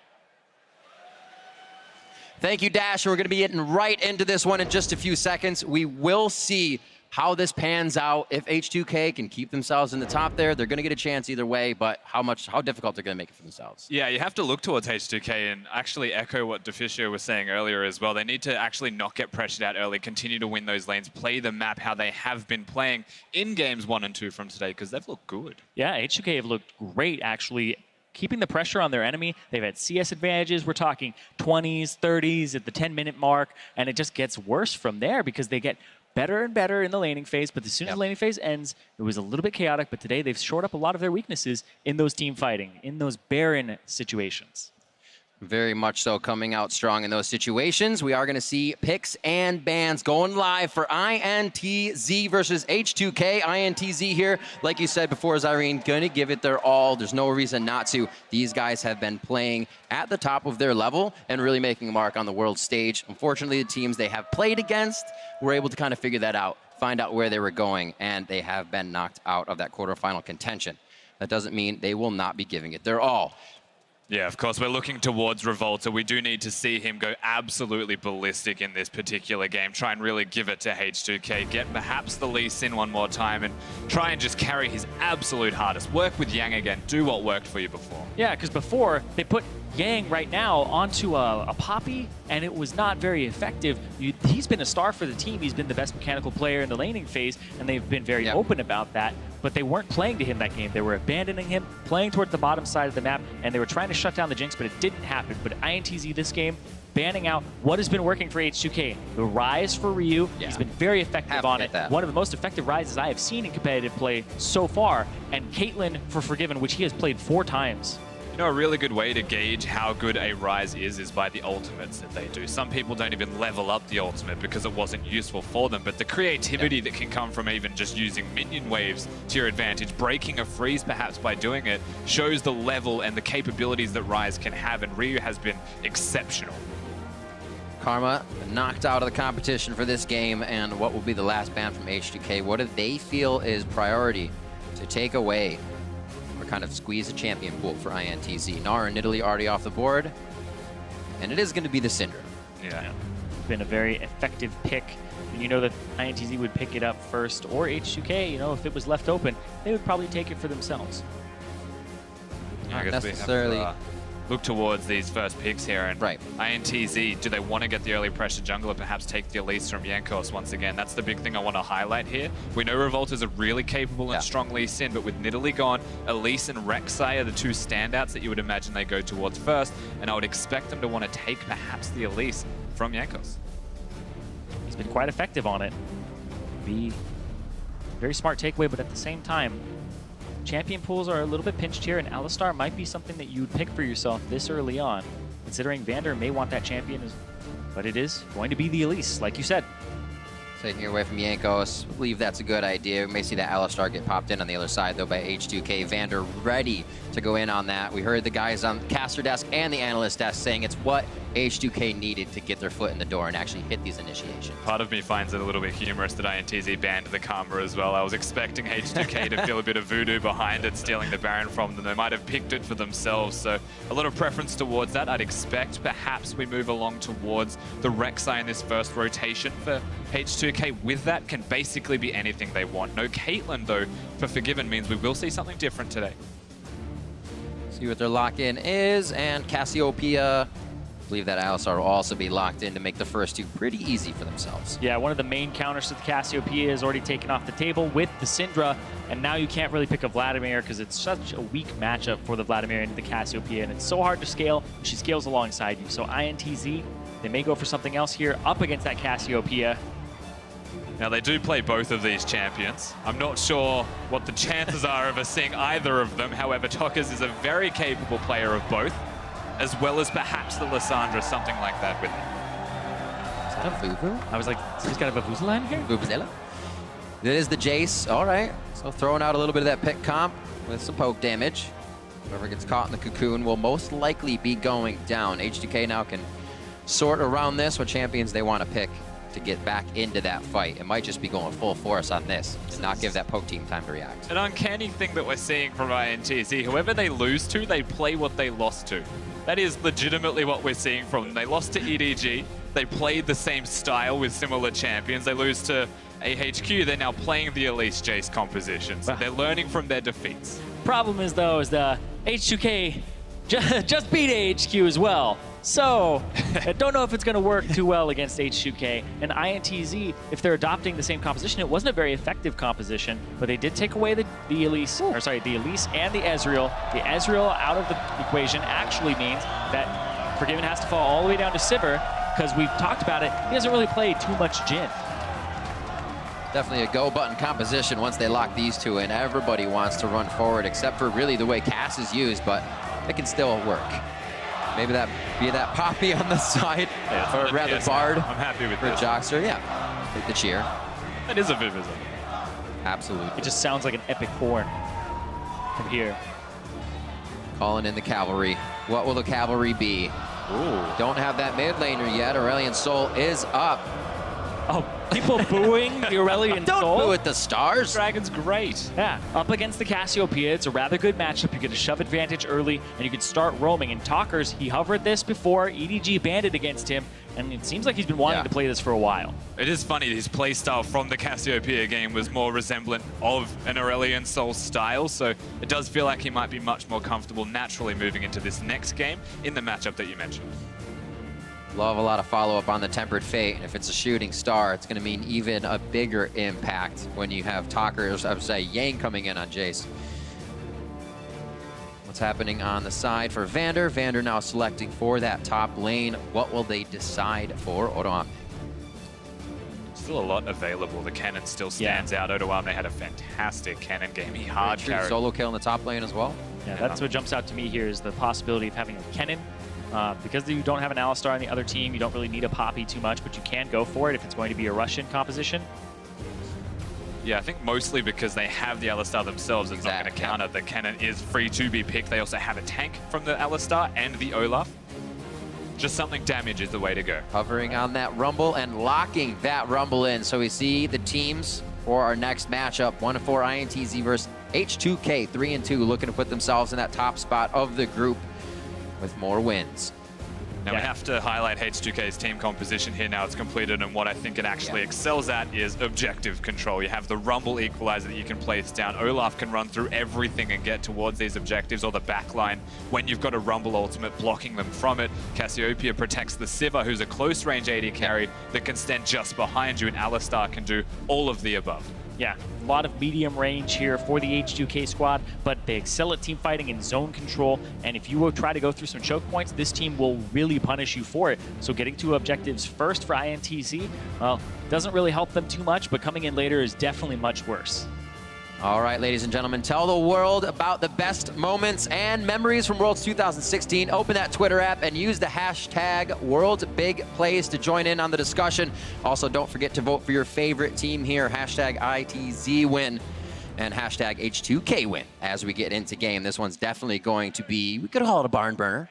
Thank you, Dash. We're going to be getting right into this one in just a few seconds. We will see how this pans out. If H2K can keep themselves in the top there, they're going to get a chance either way, but how difficult they're going to make it for themselves. Yeah, you have to look towards H2K and actually echo what Deficio was saying earlier as well. They need to actually not get pressured out early, continue to win those lanes, play the map how they have been playing in games 1 and 2 from today, because they've looked good. Yeah, H2K have looked great, actually, keeping the pressure on their enemy. They've had CS advantages. We're talking 20s, 30s at the 10-minute mark, and it just gets worse from there because they get better and better in the laning phase, but as soon as the laning phase ends, it was a little bit chaotic, but today they've shored up a lot of their weaknesses in those team fighting, in those Baron situations. Very much so, coming out strong in those situations. We are going to see picks and bans going live for INTZ versus H2K. INTZ here, like you said before, Zyrene, going to give it their all. There's no reason not to. These guys have been playing at the top of their level and really making a mark on the world stage. Unfortunately, the teams they have played against were able to kind of figure that out, find out where they were going, and they have been knocked out of that quarterfinal contention. That doesn't mean they will not be giving it their all. Yeah, of course, we're looking towards Revolta. We do need to see him go absolutely ballistic in this particular game. Try and really give it to H2K. Get perhaps the Lee Sin one more time and try and just carry his absolute hardest. Work with Yang again. Do what worked for you before. Yeah, because before, they put Yang right now onto a Poppy, and it was not very effective. He's been a star for the team. He's been the best mechanical player in the laning phase, and they've been very open about that. But they weren't playing to him that game. They were abandoning him, playing towards the bottom side of the map, and they were trying to shut down the Jinx, but it didn't happen. But INTZ this game, banning out what has been working for H2K. The Rise for Ryu, he's been very effective on it. One of the most effective Rises I have seen in competitive play so far. And Caitlyn for Forgiven, which he has played 4 times. You know, a really good way to gauge how good a Rise is by the ultimates that they do. Some people don't even level up the ultimate because it wasn't useful for them, but the creativity that can come from even just using minion waves to your advantage, breaking a freeze perhaps by doing it, shows the level and the capabilities that Rise can have, and Ryu has been exceptional. Karma knocked out of the competition for this game, and what will be the last ban from H2K? What do they feel is priority to take away or kind of squeeze a champion pool for INTZ? Gnar and Italy already off the board, and it is going to be the Syndra. Yeah. Been a very effective pick. And you know that INTZ would pick it up first, or H2K, you know, if it was left open, they would probably take it for themselves. I guess necessarily. We have to, look towards these first picks here, and INTZ, do they want to get the early pressure jungler, perhaps take the Elise from Jankos once again? That's the big thing I want to highlight here. We know Revolta's a really capable and strong Lee Sin, but with Nidalee gone, Elise and Rek'Sai are the 2 standouts that you would imagine they go towards first, and I would expect them to want to take perhaps the Elise from Jankos. He's been quite effective on it. Be very smart takeaway, but at the same time, champion pools are a little bit pinched here, and Alistar might be something that you would pick for yourself this early on, considering Vander may want that champion, but it is going to be the Elise, like you said. Taking it away from Jankos, I believe that's a good idea. We may see that Alistar get popped in on the other side, though, by H2K. Vander ready to go in on that. We heard the guys on the caster desk and the analyst desk saying it's what H2K needed to get their foot in the door and actually hit these initiations. Part of me finds it a little bit humorous that INTZ banned the Karma as well. I was expecting H2K to feel a bit of voodoo behind it, stealing the Baron from them. They might have picked it for themselves, so a lot of preference towards that. I'd expect perhaps we move along towards the Rek'Sai in this first rotation for H2K. With that can basically be anything they want. No Caitlyn, though, for Forgiven means we will see something different today. See what their lock-in is, and Cassiopeia. I believe that Alistar will also be locked in to make the first two pretty easy for themselves. Yeah, one of the main counters to the Cassiopeia is already taken off the table with the Syndra, and now you can't really pick a Vladimir because it's such a weak matchup for the Vladimir into the Cassiopeia, and it's so hard to scale. She scales alongside you. So INTZ, they may go for something else here up against that Cassiopeia. Now, they do play both of these champions. I'm not sure what the chances are of us seeing either of them. However, Tokkers is a very capable player of both, as well as perhaps the Lissandra, something like that with him. Is that a Vuvu? I was like, he's got a Vuvuzela here? Vuvuzela. It is the Jace. All right. So throwing out a little bit of that pick comp with some poke damage. Whoever gets caught in the cocoon will most likely be going down. H2K now can sort around this what champions they want to pick to get back into that fight. It might just be going full force on this to not give that poke team time to react. An uncanny thing that we're seeing from INTZ, whoever they lose to, they play what they lost to. That is legitimately what we're seeing from them. They lost to EDG, they played the same style with similar champions. They lose to AHQ, they're now playing the Elise Jace compositions. They're learning from their defeats. Problem is, though, is the H2K just beat AHQ as well. So, I don't know if it's going to work too well against H2K. And INTZ, if they're adopting the same composition, it wasn't a very effective composition, but they did take away the Elise, or sorry, the Elise and the Ezreal. The Ezreal out of the equation actually means that Forgiven has to fall all the way down to Sivir, because we've talked about it, he doesn't really play too much Jhin. Definitely a go button composition once they lock these two in. Everybody wants to run forward except for really the way Cass is used, but it can still work. Maybe that be that Poppy on the side, or rather Bard. I'm happy with for this. Jockster, yeah. Take the cheer. That is a Vuvuzela. Absolutely. It just sounds like an epic horn from here. Calling in the cavalry. What will the cavalry be? Ooh. Don't have that mid laner yet. Aurelion Sol is up. Oh, people booing the Aurelion Sol? Don't boo at the stars. Dragon's great. Yeah, up against the Cassiopeia, it's a rather good matchup. You get a shove advantage early, and you can start roaming. And Talkers, he hovered this before. EDG banned it against him, and it seems like he's been wanting to play this for a while. It is funny, his playstyle from the Cassiopeia game was more resemblant of an Aurelion Sol style, so it does feel like he might be much more comfortable naturally moving into this next game in the matchup that you mentioned. Love a lot of follow-up on the Tempered Fate, and if it's a shooting star, it's going to mean even a bigger impact when you have Talkers, I would say Yang coming in on Jace. What's happening on the side for Vander? Vander now selecting for that top lane. What will they decide for Odoamne? Still a lot available. The cannon still stands out. Odoamne had a fantastic cannon game. He hard carried. Solo kill in the top lane as well. Yeah, that's what jumps out to me here is the possibility of having a cannon. Because you don't have an Alistar on the other team, you don't really need a Poppy too much, but you can go for it if it's going to be a Russian composition. Yeah, I think mostly because they have the Alistar themselves, it's not going to counter. The cannon is free to be picked. They also have a tank from the Alistar and the Olaf. Just something damage is the way to go. Hovering on that Rumble and locking that Rumble in. So we see the teams for our next matchup. 1-4 INTZ versus H2K, 3-2, looking to put themselves in that top spot of the group with more wins. Now we have to highlight H2K's team composition here now it's completed, and what I think it actually excels at is objective control. You have the Rumble equalizer that you can place down. Olaf can run through everything and get towards these objectives, or the backline when you've got a Rumble ultimate blocking them from it. Cassiopeia protects the Sivir, who's a close range AD carry that can stand just behind you, and Alistar can do all of the above. Yeah, a lot of medium range here for the H2K squad, but they excel at team fighting and zone control, and if you will try to go through some choke points, this team will really punish you for it. So getting two objectives first for INTZ, well, doesn't really help them too much, but coming in later is definitely much worse. All right, ladies and gentlemen, tell the world about the best moments and memories from Worlds 2016. Open that Twitter app and use the hashtag WorldBigPlays to join in on the discussion. Also, don't forget to vote for your favorite team here, hashtag ITZWin and hashtag H2KWin as we get into game. This one's definitely going to be, we could call it a barn burner.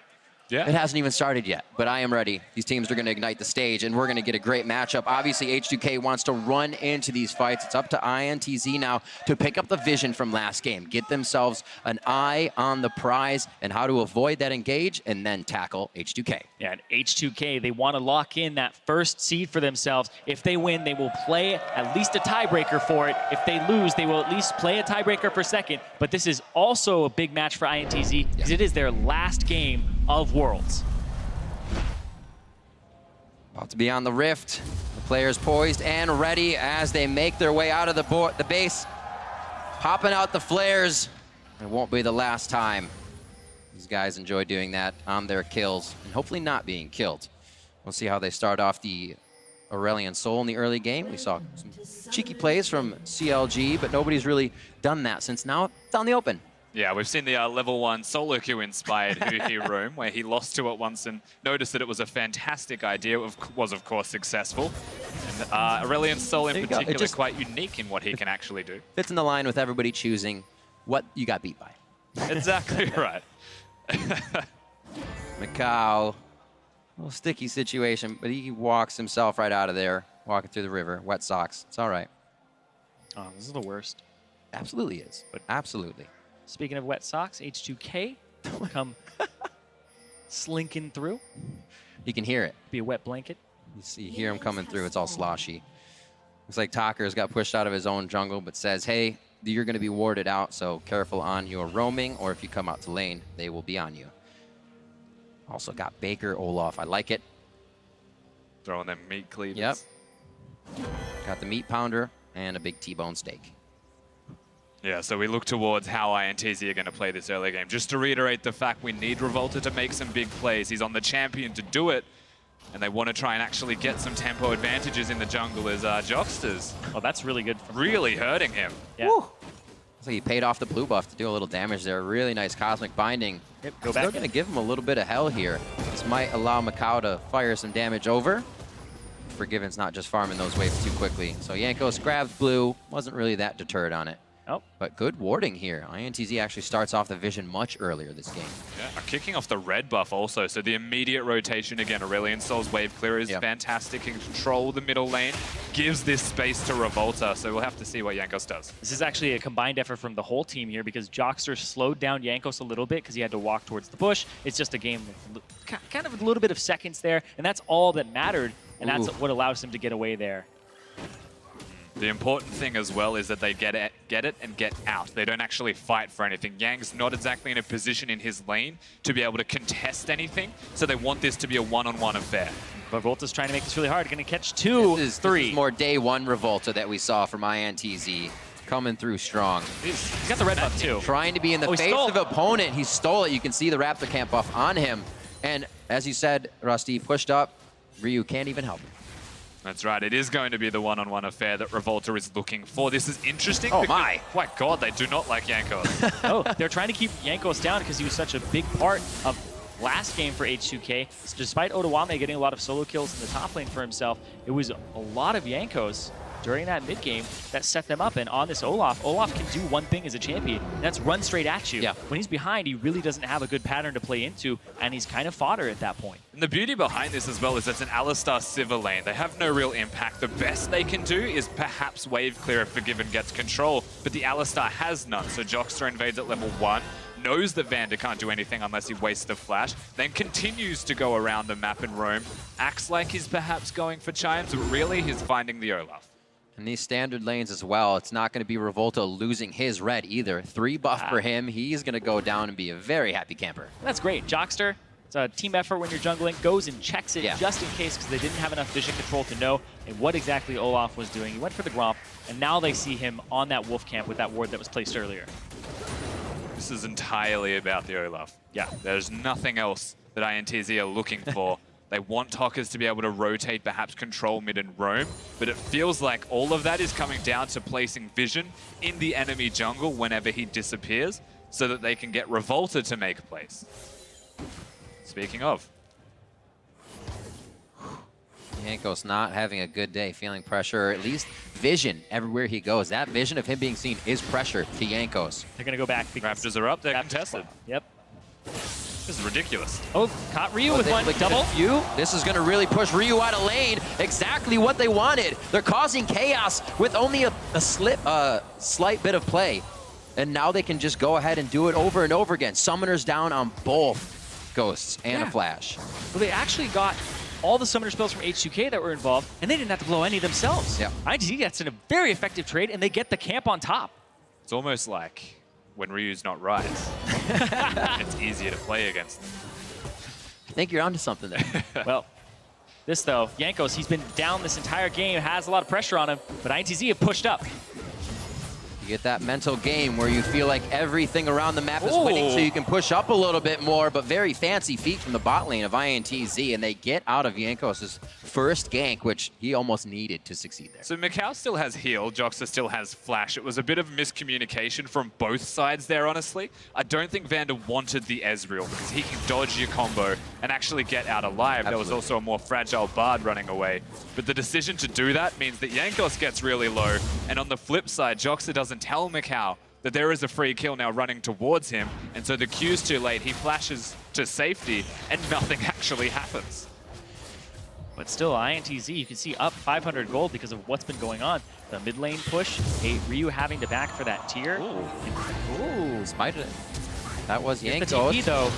It hasn't even started yet, but I am ready. These teams are going to ignite the stage, and we're going to get a great matchup. Obviously, H2K wants to run into these fights. It's up to INTZ now to pick up the vision from last game, get themselves an eye on the prize and how to avoid that engage, and then tackle H2K. Yeah, and H2K, they want to lock in that first seed for themselves. If they win, they will play at least a tiebreaker for it. If they lose, they will at least play a tiebreaker for second. But this is also a big match for INTZ because it is their last game of Worlds. About to be on the rift. The players poised and ready as they make their way out of the base. Popping out the flares. It won't be the last time. These guys enjoy doing that on their kills and hopefully not being killed. We'll see how they start off the Aurelion Sol in the early game. We saw some cheeky plays from CLG, but nobody's really done that since now it's on the open. Yeah, we've seen the level 1 solo queue inspired Huhi room where he lost to it once and noticed that it was a fantastic idea. It was, of course, successful. And Aurelion Sol in particular is quite unique in what he can actually do. Fits in the line with everybody choosing what you got beat by. Exactly right. Macau, a little sticky situation, but he walks himself right out of there, walking through the river. Wet socks. It's all right. Oh, this is the worst. Absolutely is. But absolutely. Speaking of wet socks, H2K come slinking through. You can hear it. Be a wet blanket. You hear him coming through. It's all sloshy. Looks like Talker's got pushed out of his own jungle, but says, hey, you're going to be warded out, so careful on your roaming, or if you come out to lane, they will be on you. Also got Baker, Olaf. I like it. Throwing them meat cleavers. Yep. Got the meat pounder and a big T-bone steak. Yeah, so we look towards how INTZ are going to play this early game. Just to reiterate the fact we need Revolta to make some big plays. He's on the champion to do it, and they want to try and actually get some tempo advantages in the jungle as Jocksters. Oh, that's really good. Really hurting him. Yeah. Looks like he paid off the blue buff to do a little damage there. Really nice cosmic binding. Yep, go Still back going to give him a little bit of hell here. This might allow Macau to fire some damage over. Forgiven's not just farming those waves too quickly. So Jankos grabs blue. Wasn't really that deterred on it. Oh. But good warding here. INTZ actually starts off the vision much earlier this game. Yeah, kicking off the red buff also, so the immediate rotation again. Aurelion Sol's wave clear is fantastic. Can control the middle lane, gives this space to Revolta, so we'll have to see what Jankos does. This is actually a combined effort from the whole team here because Jockster slowed down Jankos a little bit because he had to walk towards the bush. It's just a game with kind of a little bit of seconds there, and that's all that mattered, and that's what allows him to get away there. The important thing as well is that they get it and get out. They don't actually fight for anything. Yang's not exactly in a position in his lane to be able to contest anything, so they want this to be a one-on-one affair. But Revolta's trying to make this really hard. Going to catch two, three. This is more day one Revolta that we saw from INTZ. Coming through strong. He's got the red buff too. Trying to be in the face of opponent. He stole it. You can see the Raptor Camp buff on him. And as you said, Rusty, pushed up. Ryu can't even help him. That's right. It is going to be the one-on-one affair that Revolta is looking for. This is interesting. Oh my! My God, they do not like Jankos. Oh, they're trying to keep Jankos down because he was such a big part of last game for H2K. Despite Odawame getting a lot of solo kills in the top lane for himself, it was a lot of Jankos during that mid game that set them up. And on this Olaf can do one thing as a champion, and that's run straight at you. Yeah. When he's behind, he really doesn't have a good pattern to play into, and he's kind of fodder at that point. And the beauty behind this as well is it's an Alistar Sivir lane. They have no real impact. The best they can do is perhaps wave clear if Forgiven gets control, but the Alistar has none. So Jockster invades at level 1, knows that Vander can't do anything unless he wastes a flash, then continues to go around the map and roam. Acts like he's perhaps going for chimes, but really he's finding the Olaf. In these standard lanes as well, it's not going to be Revolta losing his red either. 3 buff for him. He's going to go down and be a very happy camper. That's great. Jockster, it's a team effort when you're jungling, goes and checks it just in case because they didn't have enough vision control to know what exactly Olaf was doing. He went for the Gromp, and now they see him on that wolf camp with that ward that was placed earlier. This is entirely about the Olaf. Yeah, there's nothing else that INTZ are looking for. They want Talkers to be able to rotate, perhaps control mid and roam, but it feels like all of that is coming down to placing vision in the enemy jungle whenever he disappears so that they can get Revolta to make plays. Speaking of. Jankos not having a good day, feeling pressure, or at least vision everywhere he goes. That vision of him being seen is pressure to Jankos. They're going to go back. Raptors are up, they're contested. Yep. This is ridiculous. Oh, caught Ryu with one double. This is going to really push Ryu out of lane. Exactly what they wanted. They're causing chaos with only a slight bit of play. And now they can just go ahead and do it over and over again. Summoners down on both Ghosts and a Flash. Well, they actually got all the summoner spells from H2K that were involved, and they didn't have to blow any themselves. Yeah. INTZ gets in a very effective trade, and they get the camp on top. It's almost like when Ryu's not right, it's easier to play against them. I think you're onto something there. Well, this though, Jankos, he's been down this entire game, has a lot of pressure on him, but INTZ have pushed up. You get that mental game where you feel like everything around the map is winning, so you can push up a little bit more, but very fancy feet from the bot lane of INTZ, and they get out of Jankos' first gank, which he almost needed to succeed there. So Macau still has heal, Joxer still has flash. It was a bit of miscommunication from both sides there, honestly. I don't think Vander wanted the Ezreal because he can dodge your combo and actually get out alive. There was also a more fragile Bard running away. But the decision to do that means that Jankos gets really low, and on the flip side, Joxer doesn't tell Macau that there is a free kill now running towards him, and so the Q's too late. He flashes to safety, and nothing actually happens. But still, INTZ, you can see up 500 gold because of what's been going on. The mid lane push, Ryu having to back for that tier. Ooh, spited it. That was The Jankos. TP though,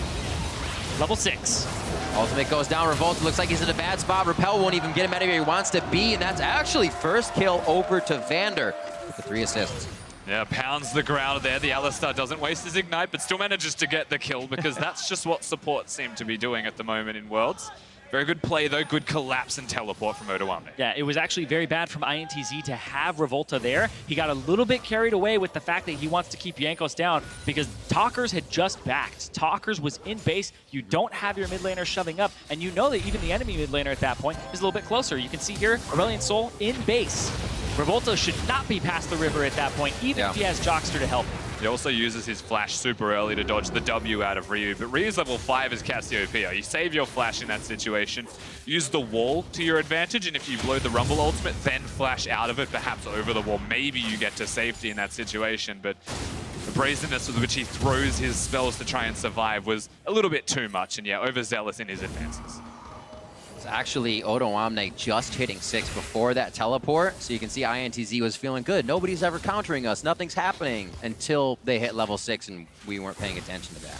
level 6. Ultimate goes down, Revolta looks like he's in a bad spot. Repel won't even get him anywhere he wants to be, and that's actually first kill over to Vander with the 3 assists. Yeah, pounds the ground there. The Alistar doesn't waste his Ignite, but still manages to get the kill because that's just what support seem to be doing at the moment in Worlds. Very good play, though. Good collapse and teleport from Odoame. Yeah, it was actually very bad from INTZ to have Revolta there. He got a little bit carried away with the fact that he wants to keep Jankos down because Talkers had just backed. Talkers was in base. You don't have your mid laner shoving up, and you know that even the enemy mid laner at that point is a little bit closer. You can see here, Aurelion Sol in base. Revolta should not be past the river at that point, even if he has Jockster to help him. He also uses his flash super early to dodge the W out of Ryu, but Ryu's level 5 is Cassiopeia. You save your flash in that situation, use the wall to your advantage, and if you blow the Rumble ultimate, then flash out of it, perhaps over the wall. Maybe you get to safety in that situation, but the brazenness with which he throws his spells to try and survive was a little bit too much, and yeah, overzealous in his advances. Actually, Odoamne just hitting 6 before that teleport, so you can see INTZ was feeling good. Nobody's ever countering us, nothing's happening until they hit level 6 and we weren't paying attention to that.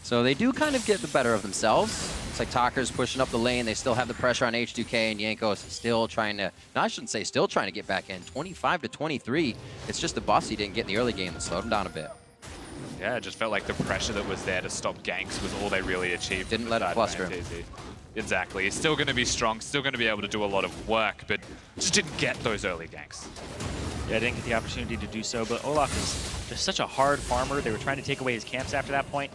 So they do kind of get the better of themselves. It's like Talker's pushing up the lane, they still have the pressure on H2K, and Jankos still trying to, no, I shouldn't say still trying to get back in, 25 to 23. It's just the buffs he didn't get in the early game that slowed him down a bit. Yeah, it just felt like the pressure that was there to stop ganks was all they really achieved. Didn't let it fluster him. Exactly. He's still going to be strong, still going to be able to do a lot of work, but just didn't get those early ganks. Yeah, didn't get the opportunity to do so, but Olaf is just such a hard farmer. They were trying to take away his camps after that point.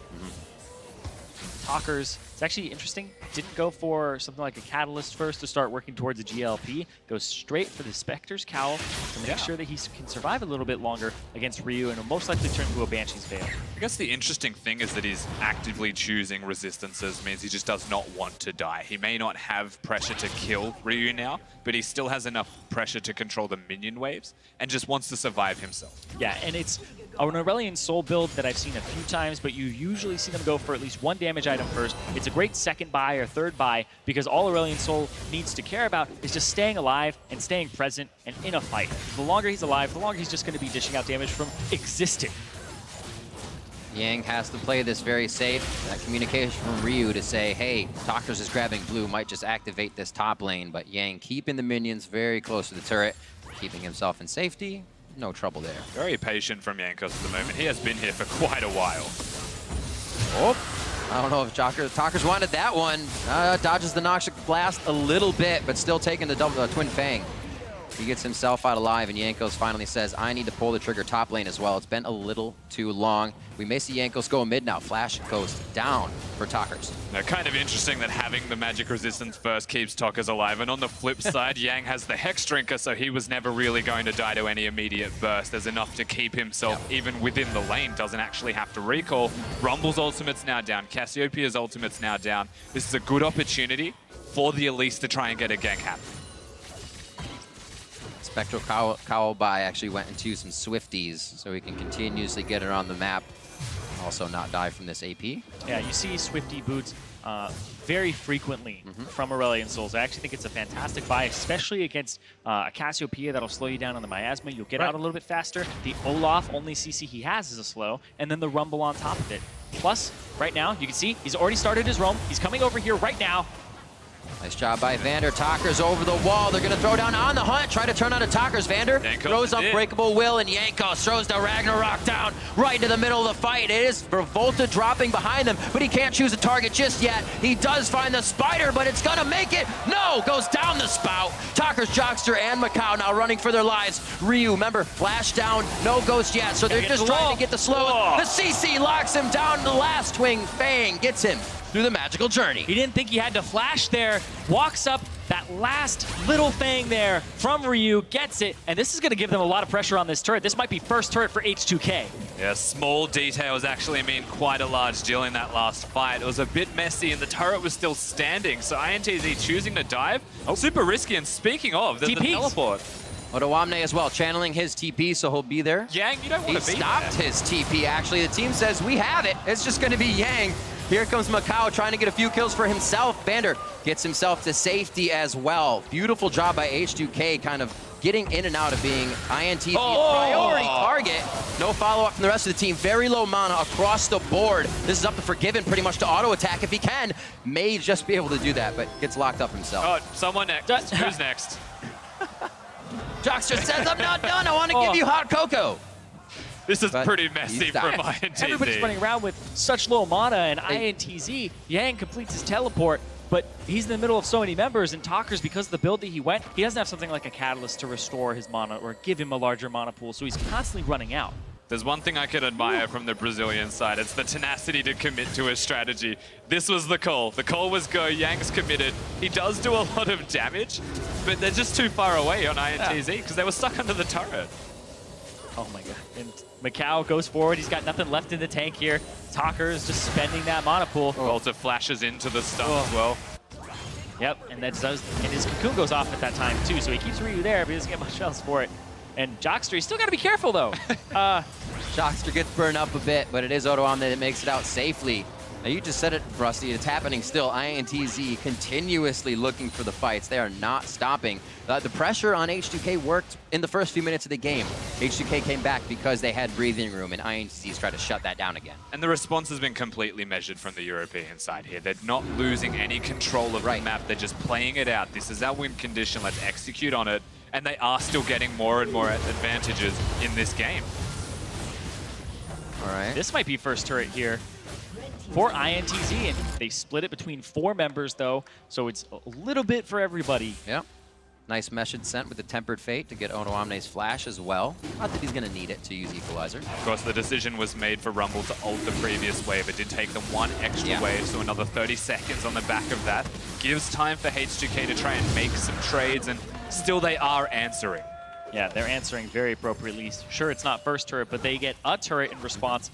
Talkers, it's actually interesting. Didn't go for something like a Catalyst first to start working towards a GLP. Goes straight for the Spectre's Cowl to make sure that he can survive a little bit longer against Ryu and will most likely turn into a Banshee's Veil. I guess the interesting thing is that he's actively choosing resistances, means he just does not want to die. He may not have pressure to kill Ryu now, but he still has enough pressure to control the minion waves and just wants to survive himself. Yeah, and it's an Aurelion Sol build that I've seen a few times, but you usually see them go for at least one damage item first. It's a great second buy or third buy because all Aurelion Sol needs to care about is just staying alive and staying present and in a fight. The longer he's alive, the longer he's just going to be dishing out damage from existing. Yang has to play this very safe. That communication from Ryu to say, hey, Talkers is grabbing blue, might just activate this top lane, but Yang keeping the minions very close to the turret, keeping himself in safety. No trouble there. Very patient from Jankos at the moment. He has been here for quite a while. Oh, I don't know if Talkers wanted that one. Dodges the Noxic Blast a little bit, but still taking the Twin Fang. He gets himself out alive, and Jankos finally says, I need to pull the trigger top lane as well. It's been a little too long. We may see Jankos go mid now. Flash goes down for Talkers. Now, kind of interesting that having the magic resistance first keeps Talkers alive. And on the flip side, Yang has the Hex Drinker, so he was never really going to die to any immediate burst. There's enough to keep himself even within the lane. Doesn't actually have to recall. Rumble's ultimate's now down. Cassiopeia's ultimate's now down. This is a good opportunity for the Elise to try and get a gank happen. Spectral Cowl by actually went into some Swifties, so he can continuously get around the map. also not die from this AP. Yeah, you see Swifty boots very frequently from Aurelion Souls. I actually think it's a fantastic buy, especially against a Cassiopeia that'll slow you down on the Miasma. You'll get out a little bit faster. The Olaf, only CC he has is a slow, and then the Rumble on top of it. Plus, right now, you can see he's already started his roam. He's coming over here right now. Nice job by Vander. Talker's over the wall. They're going to throw down on the hunt. Try to turn on to Talker's. Vander throws Unbreakable Will, and Yankos throws the Ragnarok down right into the middle of the fight. It is Revolta dropping behind them, but he can't choose a target just yet. He does find the spider, but it's going to make it. No, goes down the spout. Talker's, Jockster, and Macau now running for their lives. Ryu, remember, flash down, no ghost yet, so they're just trying to get the slow. The CC locks him down. The last swing. Fang gets him through the magical journey. He didn't think he had to flash there, walks up that last little thing there from Ryu, gets it, and this is going to give them a lot of pressure on this turret. This might be first turret for H2K. Yeah, small details actually mean quite a large deal in that last fight. It was a bit messy and the turret was still standing, so INTZ choosing to dive, super risky, and speaking of, there's the teleport. Odoamne as well, channeling his TP, so he'll be there. Yang, you don't want to be He stopped there. his TP, actually. The team says, we have it. It's just going to be Yang. Here comes Macau trying to get a few kills for himself. Vander gets himself to safety as well. Beautiful job by H2K, kind of getting in and out of being INTZ's priority target. No follow-up from the rest of the team. Very low mana across the board. This is up to Forgiven pretty much to auto-attack if he can. May just be able to do that, but gets locked up himself. Oh, someone next. Who's next? Jockster says, I'm not done. I want to give you hot cocoa. This is pretty messy from INTZ. Everybody's running around with such low mana, and INTZ, Yang completes his teleport, but he's in the middle of so many members, and Talker's, because of the build that he went, he doesn't have something like a Catalyst to restore his mana or give him a larger mana pool, so he's constantly running out. There's one thing I could admire from the Brazilian side. It's the tenacity to commit to a strategy. This was the call. The call was go. Yang's committed. He does do a lot of damage, but they're just too far away on INTZ because they were stuck under the turret. Oh my god. And Macau goes forward. He's got nothing left in the tank here. Talker is just spending that mana pool. Volta flashes into the stun as well. Yep, and that does, and his cocoon goes off at that time too, so he keeps Ryu there, but he doesn't get much else for it. And Jockster, he's still got to be careful though. Jockster gets burned up a bit, but it is Odoamne that makes it out safely. Now you just said it, Rusty, it's happening still. INTZ continuously looking for the fights. They are not stopping. The pressure on H2K worked in the first few minutes of the game. H2K came back because they had breathing room, and INTZ's tried to shut that down again. And the response has been completely measured from the European side here. They're not losing any control of the map. They're just playing it out. This is our win condition. Let's execute on it. And they are still getting more and more advantages in this game. All right. This might be first turret here for INTZ, and they split it between 4 members though, so it's a little bit for everybody. Yep. Nice message sent with the Tempered Fate to get Odoamne's flash as well. Not that he's going to need it to use Equalizer. Of course, the decision was made for Rumble to ult the previous wave. It did take them 1 extra wave, so another 30 seconds on the back of that. Gives time for H2K to try and make some trades, and still they are answering. Yeah, they're answering very appropriately. Sure, it's not first turret, but they get a turret in response,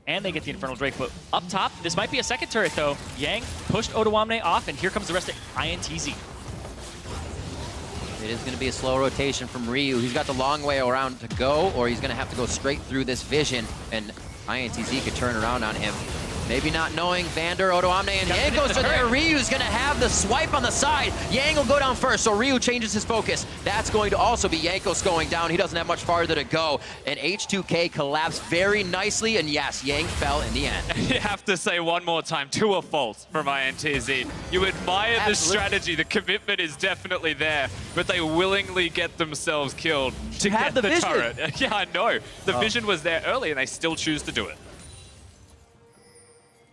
and they get the Infernal Drake. But up top, this might be a second turret, though. Yang pushed Odoamne off, and here comes the rest of INTZ. It is going to be a slow rotation from Ryu. He's got the long way around to go, or he's going to have to go straight through this vision, and INTZ could turn around on him. Maybe not knowing Vander, Odoamne, and Yang goes to there. Ryu's going to have the swipe on the side. Yang will go down first, so Ryu changes his focus. That's going to also be Yankos going down. He doesn't have much farther to go. And H2K collapsed very nicely, and yes, Yang fell in the end. You have to say one more time, to a fault from INTZ. You admire the strategy, the commitment is definitely there, but they willingly get themselves killed to get the turret. Yeah, I know. The vision was there early, and they still choose to do it.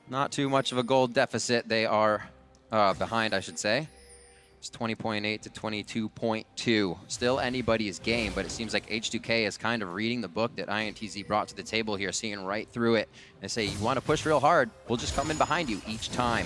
Not too much of a gold deficit. They are behind, I should say. It's 20.8 to 22.2. Still anybody's game, but it seems like H2K is kind of reading the book that INTZ brought to the table here, seeing right through it. They say, you want to push real hard, we'll just come in behind you each time.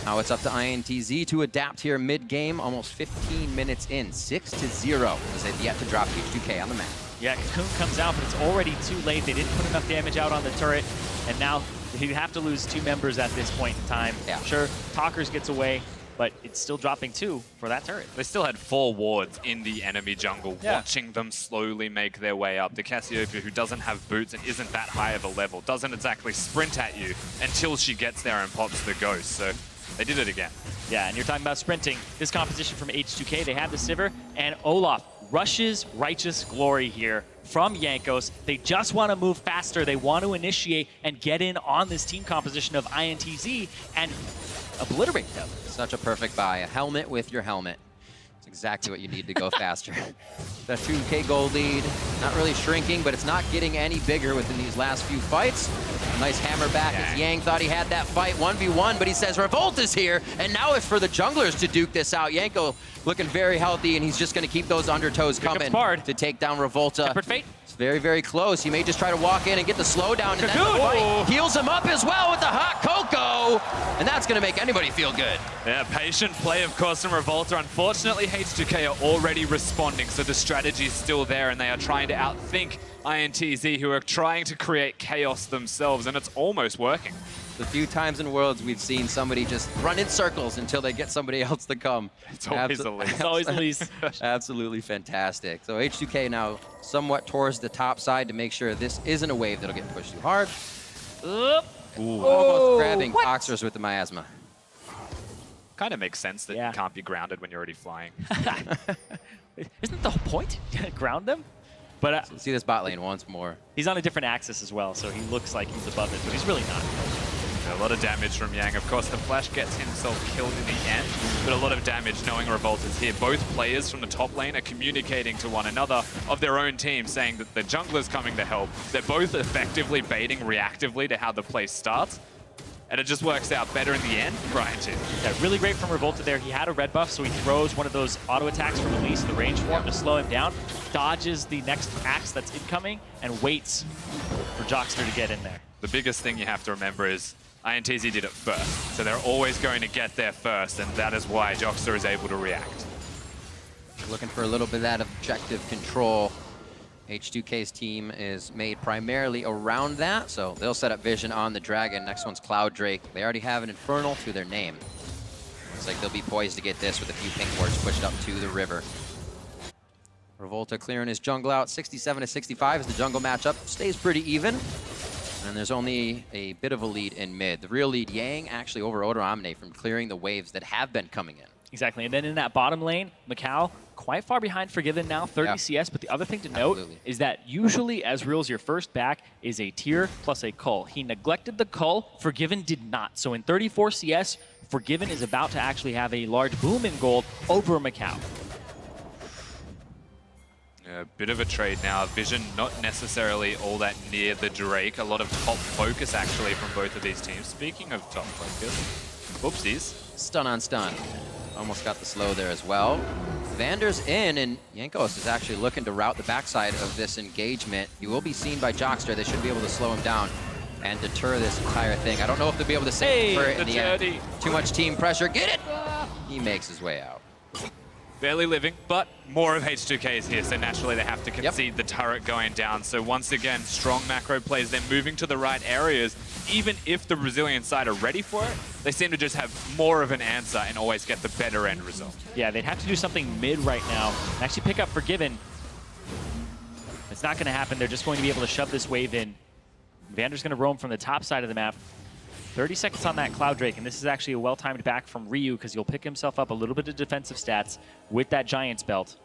Now it's up to INTZ to adapt here mid-game, almost 15 minutes in, 6-0, as they've yet to drop H2K on the map. Yeah, Cocoon comes out, but it's already too late. They didn't put enough damage out on the turret, and now he'd have to lose 2 members at this point in time. Yeah. Sure, Talkers gets away, but it's still dropping 2 for that turret. They still had 4 wards in the enemy jungle, watching them slowly make their way up. The Cassiopeia, who doesn't have boots and isn't that high of a level, doesn't exactly sprint at you until she gets there and pops the ghost. So they did it again. Yeah, and you're talking about sprinting. This composition from H2K, they have the Sivir, and Olaf rushes Righteous Glory here from Jankos. They just want to move faster. They want to initiate and get in on this team composition of INTZ and obliterate them. Such a perfect buy. A helmet with your helmet. It's exactly what you need to go faster. The 2K gold lead, not really shrinking, but it's not getting any bigger within these last few fights. A nice hammer back as Yang thought he had that fight 1v1, but he says Revolta's here, and now it's for the junglers to duke this out. Yanko looking very healthy, and he's just going to keep those undertows coming to take down Revolta. It's very, very close. He may just try to walk in and get the slowdown, and then the fight heals him up as well with the hot cocoa, and that's going to make anybody feel good. Yeah, patient play, of course, from Revolta. Unfortunately, H2K are already responding, so the strategy is still there, and they are trying to outthink INTZ, who are trying to create chaos themselves, and it's almost working. The few times in Worlds we've seen somebody just run in circles until they get somebody else to come. It's always Elise. It's always Elise. Absolutely fantastic. So H2K now somewhat towards the top side to make sure this isn't a wave that'll get pushed too hard. Almost grabbing Oxers with the miasma. Kind of makes sense that you can't be grounded when you're already flying. Isn't the whole point? Ground them? But see this bot lane once more. He's on a different axis as well, so he looks like he's above it, but he's really not. A lot of damage from Yang. Of course, the Flash gets himself killed in the end, but a lot of damage knowing Revolta's here. Both players from the top lane are communicating to one another of their own team, saying that the jungler's coming to help. They're both effectively baiting reactively to how the play starts, and it just works out better in the end for INTZ. Yeah, really great from Revolta there. He had a red buff, so he throws one of those auto attacks from Elise, the range form, to slow him down, dodges the next axe that's incoming, and waits for Jockster to get in there. The biggest thing you have to remember is INTZ did it first, so they're always going to get there first, and that is why Jockster is able to react. Looking for a little bit of that objective control. H2K's team is made primarily around that, so they'll set up vision on the dragon. Next one's Cloud Drake. They already have an Infernal to their name. Looks like they'll be poised to get this with a few pink wards pushed up to the river. Revolta clearing his jungle out, 67 to 65 as the jungle matchup stays pretty even. And there's only a bit of a lead in mid. The real lead, Yang, actually over Odoamne from clearing the waves that have been coming in. Exactly, and then in that bottom lane, Macau quite far behind Forgiven now, 30 CS, but the other thing to note is that usually Ezreal's your first back is a tier plus a cull. He neglected the cull, Forgiven did not. So in 34 CS, Forgiven is about to actually have a large boom in gold over Macau. A bit of a trade now. Vision not necessarily all that near the Drake. A lot of top focus actually from both of these teams. Speaking of top focus, whoopsies. Stun on stun. Almost got the slow there as well. Vander's in, and Jankos is actually looking to route the backside of this engagement. He will be seen by Jockster. They should be able to slow him down and deter this entire thing. I don't know if they'll be able to save it in the end. Too much team pressure. Get it! He makes his way out. Barely living, but more of H2K is here, so naturally they have to concede the turret going down. So once again, strong macro plays. They're moving to the right areas. Even if the Brazilian side are ready for it, they seem to just have more of an answer and always get the better end result. Yeah, they'd have to do something mid right now and actually pick up Forgiven. It's not going to happen. They're just going to be able to shove this wave in. Vander's going to roam from the top side of the map. 30 seconds on that Cloud Drake, and this is actually a well-timed back from Ryu because he'll pick himself up a little bit of defensive stats with that Giant's Belt.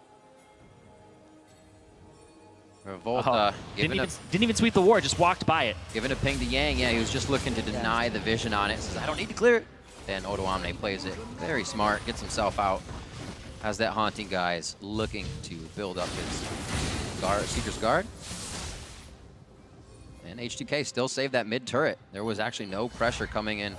Revolta didn't even sweep the ward, just walked by it. Giving a ping to Yang. Yeah, he was just looking to deny the vision on it. Says, I don't need to clear it. Then Odoamne plays it very smart, gets himself out. As that Haunting guy is looking to build up his guard, Seeker's Guard. And H2K still saved that mid turret. There was actually no pressure coming in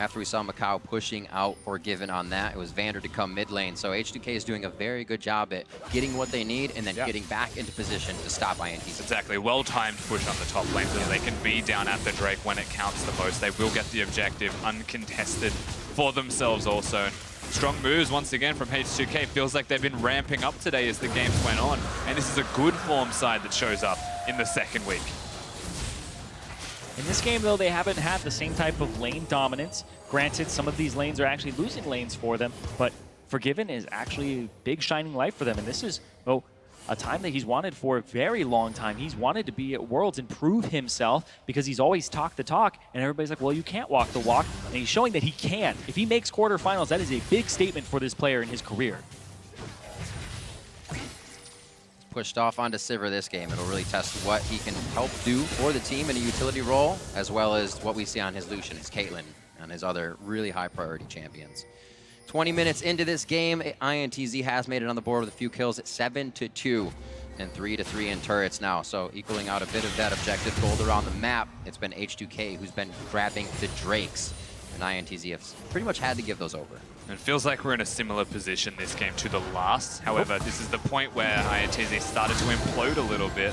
after we saw Macau pushing out Forgiven on that. It was Vander to come mid lane. So H2K is doing a very good job at getting what they need and then getting back into position to stop INTZ. Exactly. Well-timed push on the top lane so they can be down at the Drake when it counts the most. They will get the objective uncontested for themselves also. Strong moves once again from H2K. Feels like they've been ramping up today as the games went on. And this is a good form side that shows up in the second week. In this game, though, they haven't had the same type of lane dominance. Granted, some of these lanes are actually losing lanes for them, but Forgiven is actually a big shining light for them, and this is, oh, a time that he's wanted for a very long time. He's wanted to be at Worlds and prove himself because he's always talked the talk, and everybody's like, well, you can't walk the walk, and he's showing that he can. If he makes quarterfinals, that is a big statement for this player in his career. Pushed off onto Sivir this game. It'll really test what he can help do for the team in a utility role, as well as what we see on his Lucian, his Caitlyn, and his other really high priority champions. 20 minutes into this game, INTZ has made it on the board with a few kills at 7-2 and 3-3 in turrets now. So equaling out a bit of that objective gold around the map. It's been H2K who's been grabbing the Drakes, and INTZ have pretty much had to give those over. It feels like we're in a similar position this game to the last. However, this is the point where INTZ started to implode a little bit.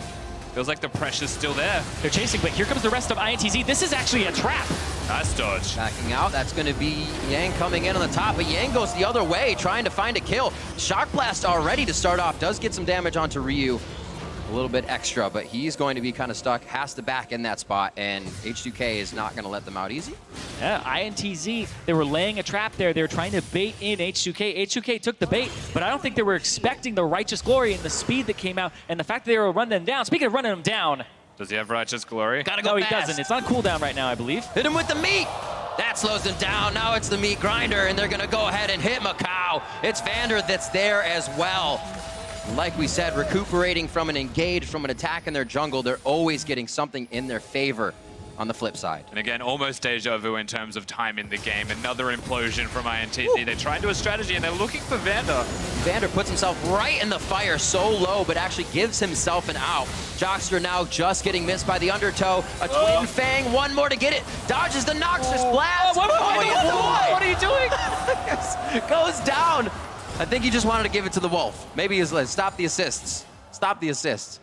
Feels like the pressure's still there. They're chasing, but here comes the rest of INTZ. This is actually a trap. Nice dodge. Backing out, that's going to be Yang coming in on the top, but Yang goes the other way, trying to find a kill. Shock Blast already to start off, does get some damage onto Ryu. A little bit extra, but he's going to be kind of stuck, has to back in that spot, and H2K is not going to let them out easy. Yeah, INTZ, they were laying a trap there. They were trying to bait in H2K. H2K took the bait, but I don't think they were expecting the Righteous Glory and the speed that came out and the fact that they were running them down. Speaking of running them down. Does he have Righteous Glory? Gotta go No, fast. he doesn't. It's on cooldown right now, I believe. Hit him with the meat. That slows them down. Now it's the meat grinder, and they're going to go ahead and hit Macau. It's Vander that's there as well. Like we said, recuperating from an engage, from an attack in their jungle, they're always getting something in their favor on the flip side. And again, almost deja vu in terms of time in the game. Another implosion from INTZ. They tried to do a strategy, and they're looking for Vander. Vander puts himself right in the fire, so low, but actually gives himself an out. Jockster now just getting missed by the undertow. A twin fang, one more to get it. Dodges the Noxus blast. What are you doing? Goes down. I think he just wanted to give it to the Wolf. Maybe he's like, stop the assists. Stop the assists.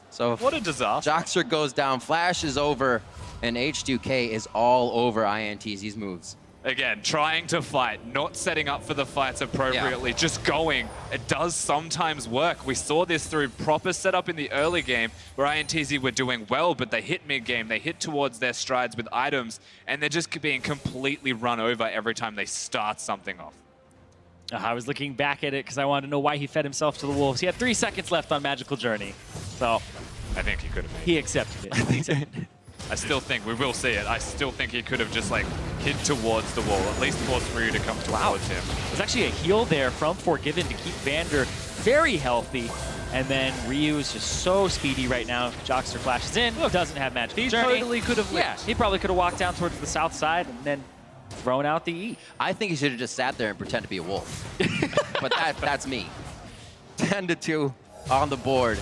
So what a disaster. Jockster goes down, Flash is over, and H2K is all over INTZ's moves. Again, trying to fight, not setting up for the fights appropriately, just going. It does sometimes work. We saw this through proper setup in the early game where INTZ were doing well, but they hit mid-game, they hit towards their strides with items, and they're just being completely run over every time they start something off. I was looking back at it because I wanted to know why he fed himself to the wolves. He had 3 seconds left on Magical Journey. So I think he could have made he accepted it. I still think, we will see it, I still think he could have just like hid towards the wall, at least force Ryu to come towards him. There's actually a heal there from Forgiven to keep Vander very healthy. And then Ryu is just so speedy right now. Jockster flashes in, doesn't have Magical Journey. He totally could have lived. Yeah, he probably could have walked down towards the south side and then thrown out the E. I think he should have just sat there and pretend to be a wolf. But that's me. 10-2 on the board.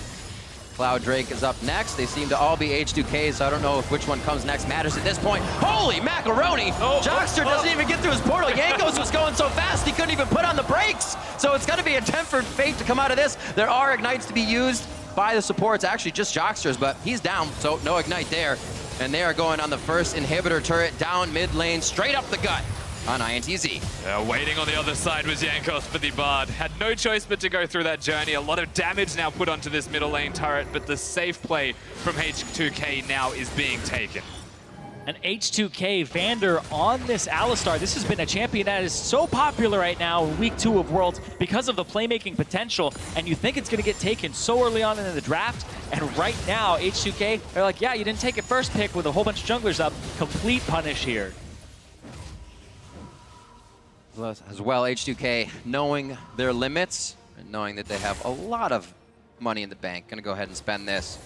Cloud Drake is up next. They seem to all be H2Ks, so I don't know if which one comes next matters at this point. Holy macaroni! Jockster doesn't even get through his portal. Yankos was going so fast he couldn't even put on the brakes. So it's going to be a tempered fate to come out of this. There are ignites to be used by the supports, actually just Jockster's, but he's down, so no ignite there. And they are going on the first inhibitor turret down mid lane, straight up the gut on INTZ. Waiting on the other side was Yankos for the Bard. Had no choice but to go through that journey. A lot of damage now put onto this middle lane turret, but the safe play from H2K now is being taken. An H2K Vander on this Alistar. This has been a champion that is so popular right now in week 2 of Worlds because of the playmaking potential, and you think it's going to get taken so early on in the draft, and right now H2K, they're like, yeah, you didn't take it first pick with a whole bunch of junglers up. Complete punish here. As well, H2K knowing their limits and knowing that they have a lot of money in the bank. Gonna go ahead and spend this.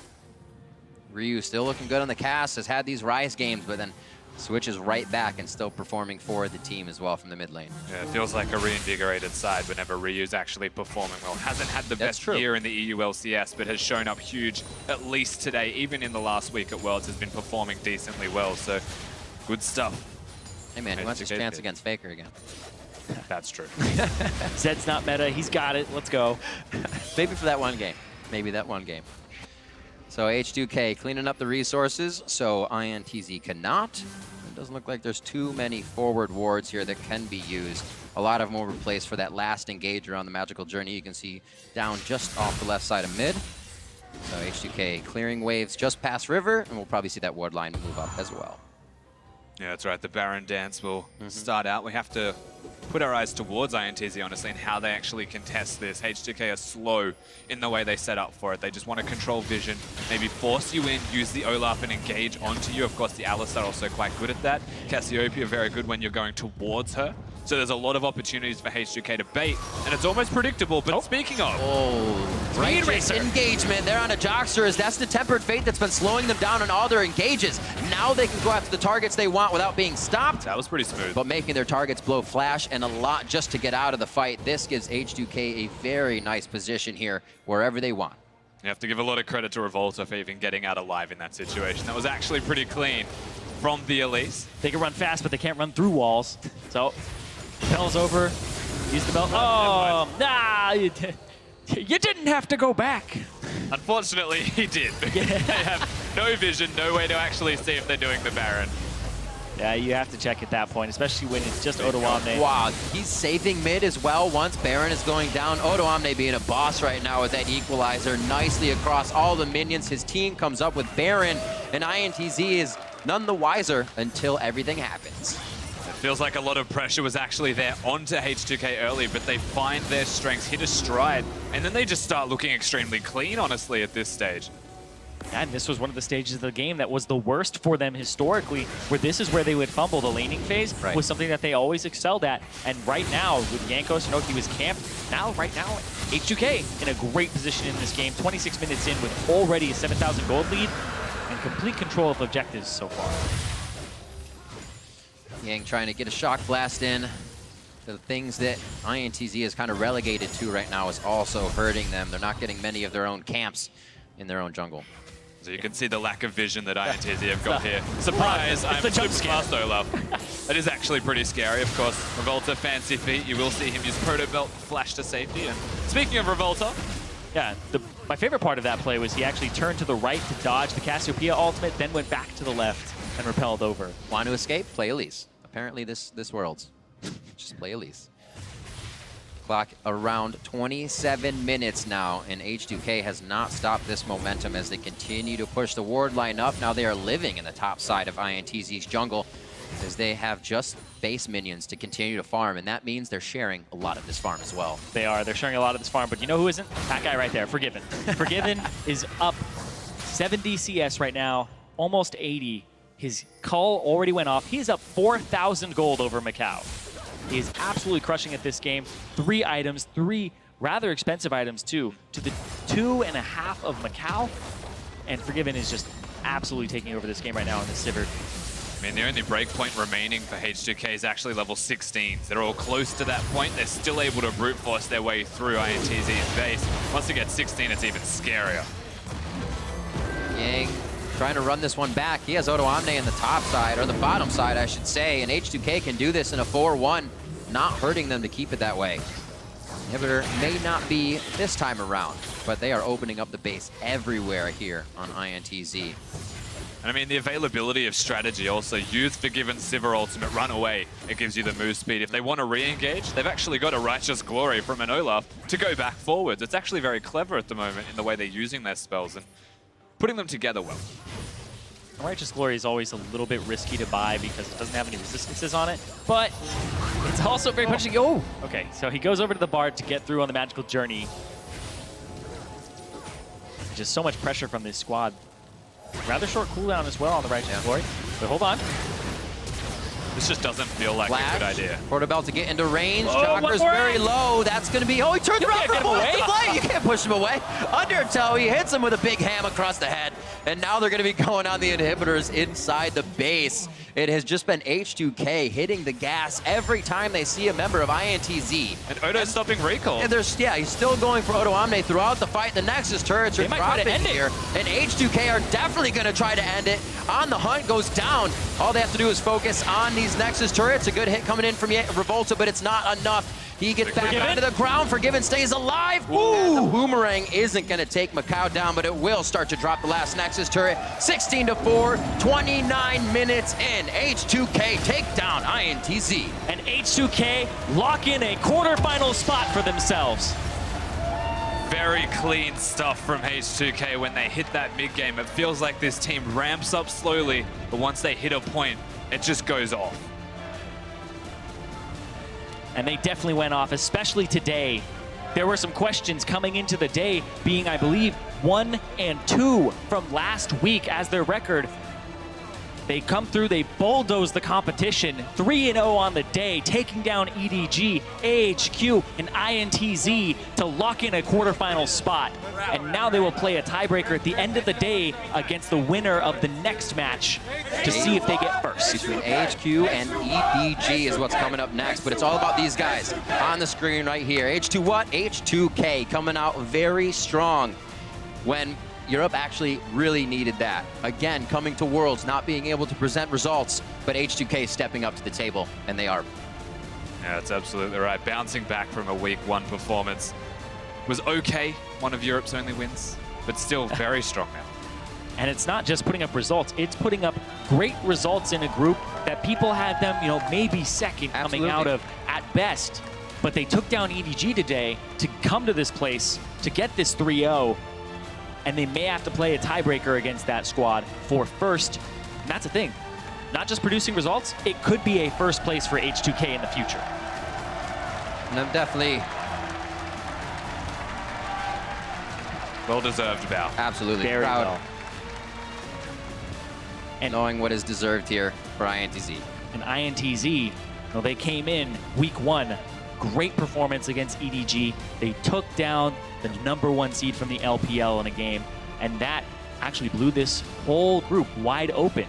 Ryu still looking good on the cast, has had these Rise games, but then switches right back and still performing for the team as well from the mid lane. Yeah, it feels like a reinvigorated side whenever Ryu's actually performing well. Hasn't had the best year in the EU LCS, but has shown up huge, at least today, even in the last week at Worlds, has been performing decently well, so good stuff. Hey man, he wants his chance against FLICKR again. That's true. Zed's not meta, he's got it, let's go. Maybe for that one game, maybe that one game. So H2K cleaning up the resources, so INTZ cannot. It doesn't look like there's too many forward wards here that can be used. A lot of them were replaced for that last engager on the Magical Journey. You can see down just off the left side of mid. So H2K clearing waves just past river, and we'll probably see that ward line move up as well. Yeah, that's right. The Baron dance will start out. We have to put our eyes towards INTZ, honestly, and how they actually contest this. H2K are slow in the way they set up for it. They just want to control vision, maybe force you in, use the Olaf and engage onto you. Of course, the Alice are also quite good at that. Cassiopeia very good when you're going towards her. So there's a lot of opportunities for H2K to bait, and it's almost predictable, but speaking of... Righteous engagement. They're on a Jocksters. That's the Tempered Fate that's been slowing them down on all their engages. Now they can go after the targets they want without being stopped. That was pretty smooth. But making their targets blow flash and a lot just to get out of the fight. This gives H2K a very nice position here wherever they want. You have to give a lot of credit to Revolta for even getting out alive in that situation. That was actually pretty clean from the Elise. They can run fast, but they can't run through walls. So, Bell's over. Use the belt. Oh, nah! You didn't have to go back. Unfortunately, he did. They have no vision, no way to actually see if they're doing the Baron. Yeah, you have to check at that point, especially when it's just Odoamne. Wow, he's saving mid as well once Baron is going down. Odoamne being a boss right now with that equalizer nicely across all the minions. His team comes up with Baron, and INTZ is none the wiser until everything happens. It feels like a lot of pressure was actually there onto H2K early, but they find their strengths, hit a stride, and then they just start looking extremely clean, honestly, at this stage. And this was one of the stages of the game that was the worst for them historically, where this is where they would fumble. The laning phase was something that they always excelled at. And right now, with Yanko, Sanoki was camped. Right now, H2K in a great position in this game. 26 minutes in with already a 7,000 gold lead and complete control of objectives so far. Yang trying to get a shock blast in. The things that INTZ is kind of relegated to right now is also hurting them. They're not getting many of their own camps in their own jungle. So you can see the lack of vision that INTZ have got here. Surprise, I'm super fast Olaf. That is actually pretty scary, of course. Revolta, fancy feet. You will see him use Proto Belt, flash to safety. And speaking of Revolta, yeah, my favorite part of that play was he actually turned to the right to dodge the Cassiopeia ultimate, then went back to the left and repelled over. Want to escape? Play Elise. Apparently this Worlds. Just play Elise. Clock around 27 minutes now, and H2K has not stopped this momentum as they continue to push the ward line up. Now they are living in the top side of INTZ's jungle as they have just base minions to continue to farm, and that means they're sharing a lot of this farm as well. They are. They're sharing a lot of this farm, but you know who isn't? That guy right there, Forgiven. Forgiven is up 70 CS right now, almost 80. His call already went off. He is up 4,000 gold over Macau. He is absolutely crushing at this game. 3 items, 3 rather expensive items too, to the 2.5 of Macau. And Forgiven is just absolutely taking over this game right now in the Sivert. I mean, the only breakpoint remaining for H2K is actually level 16. They're all close to that point. They're still able to brute force their way through INTZ's base. Once they get 16, it's even scarier. Yang trying to run this one back. He has Odoamne in the top side, or the bottom side, I should say, and H2K can do this in a 4-1, not hurting them to keep it that way. Inhibitor may not be this time around, but they are opening up the base everywhere here on INTZ. And I mean, the availability of strategy also. Use Forgiven Sivir ultimate, run away. It gives you the move speed. If they want to re-engage, they've actually got a Righteous Glory from an Olaf to go back forwards. It's actually very clever at the moment in the way they're using their spells and putting them together well. Righteous Glory is always a little bit risky to buy because it doesn't have any resistances on it, but it's also very punching. Oh, okay, so he goes over to the Bard to get through on the Magical Journey. Just so much pressure from this squad. Rather short cooldown as well on the Righteous Glory, but hold on. This just doesn't feel like a good idea. Portobello to get into range. Jocker's very low. That's going to be... Oh, he turns around for the play. You can't push him away. Undertow, he hits him with a big ham across the head. And now they're going to be going on the inhibitors inside the base. It has just been H2K hitting the gas every time they see a member of INTZ. And Odo's stopping recall. And he's still going for Odoamne throughout the fight. The Nexus turrets are dropping here. And H2K are definitely going to try to end it. On the Hunt goes down. All they have to do is focus on these Nexus turrets. A good hit coming in from Revolta, but it's not enough. He gets back onto the ground. Forgiven stays alive. Ooh, the boomerang isn't going to take Macau down, but it will start to drop the last Nexus turret. 16-4, 29 minutes in. H2K take down INTZ. And H2K lock in a quarterfinal spot for themselves. Very clean stuff from H2K when they hit that mid-game. It feels like this team ramps up slowly, but once they hit a point, it just goes off. And they definitely went off, especially today. There were some questions coming into the day, being, I believe, 1 and 2 from last week as their record. They come through, they bulldoze the competition, 3-0 on the day, taking down EDG, AHQ, and INTZ to lock in a quarterfinal spot. And now they will play a tiebreaker at the end of the day against the winner of the next match to see if they get first. Between AHQ and EDG is what's coming up next, but it's all about these guys on the screen right here. H2 what? H2K coming out very strong when Europe actually really needed that. Again, coming to Worlds, not being able to present results, but H2K stepping up to the table, and they are. Yeah, that's absolutely right. Bouncing back from a week 1 performance was okay, one of Europe's only wins, but still very strong now. And it's not just putting up results, it's putting up great results in a group that people had them, maybe second coming out of at best. But they took down EDG today to come to this place, to get this 3-0. And they may have to play a tiebreaker against that squad for first. And that's the thing. Not just producing results, it could be a first place for H2K in the future. And I'm definitely... Well-deserved bout. Absolutely. Very proud. well. And knowing what is deserved here for INTZ. And INTZ, well, they came in week 1. Great performance against EDG. They took down the #1 seed from the LPL in a game, and that actually blew this whole group wide open.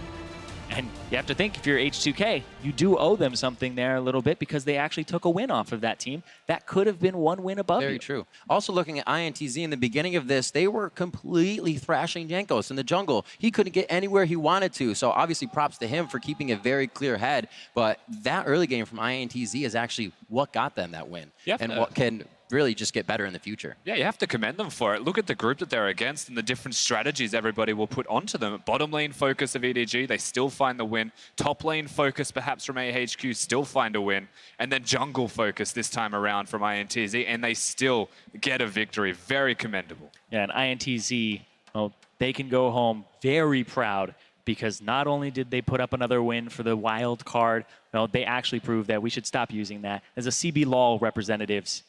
And you have to think, if you're H2K, you do owe them something there a little bit because they actually took a win off of that team. That could have been 1 win above you. Very true. Also looking at INTZ in the beginning of this, they were completely thrashing Jankos in the jungle. He couldn't get anywhere he wanted to, so obviously props to him for keeping a very clear head. But that early game from INTZ is actually what got them that win, and what can really just get better in the future. Yeah, you have to commend them for it. Look at the group that they're against and the different strategies everybody will put onto them. Bottom lane focus of EDG, they still find the win. Top lane focus perhaps from AHQ, still find a win. And then jungle focus this time around from INTZ, and they still get a victory. Very commendable. Yeah, and INTZ, well, they can go home very proud because not only did they put up another win for the wild card, well, they actually proved that we should stop using that. As a CB LOL representatives,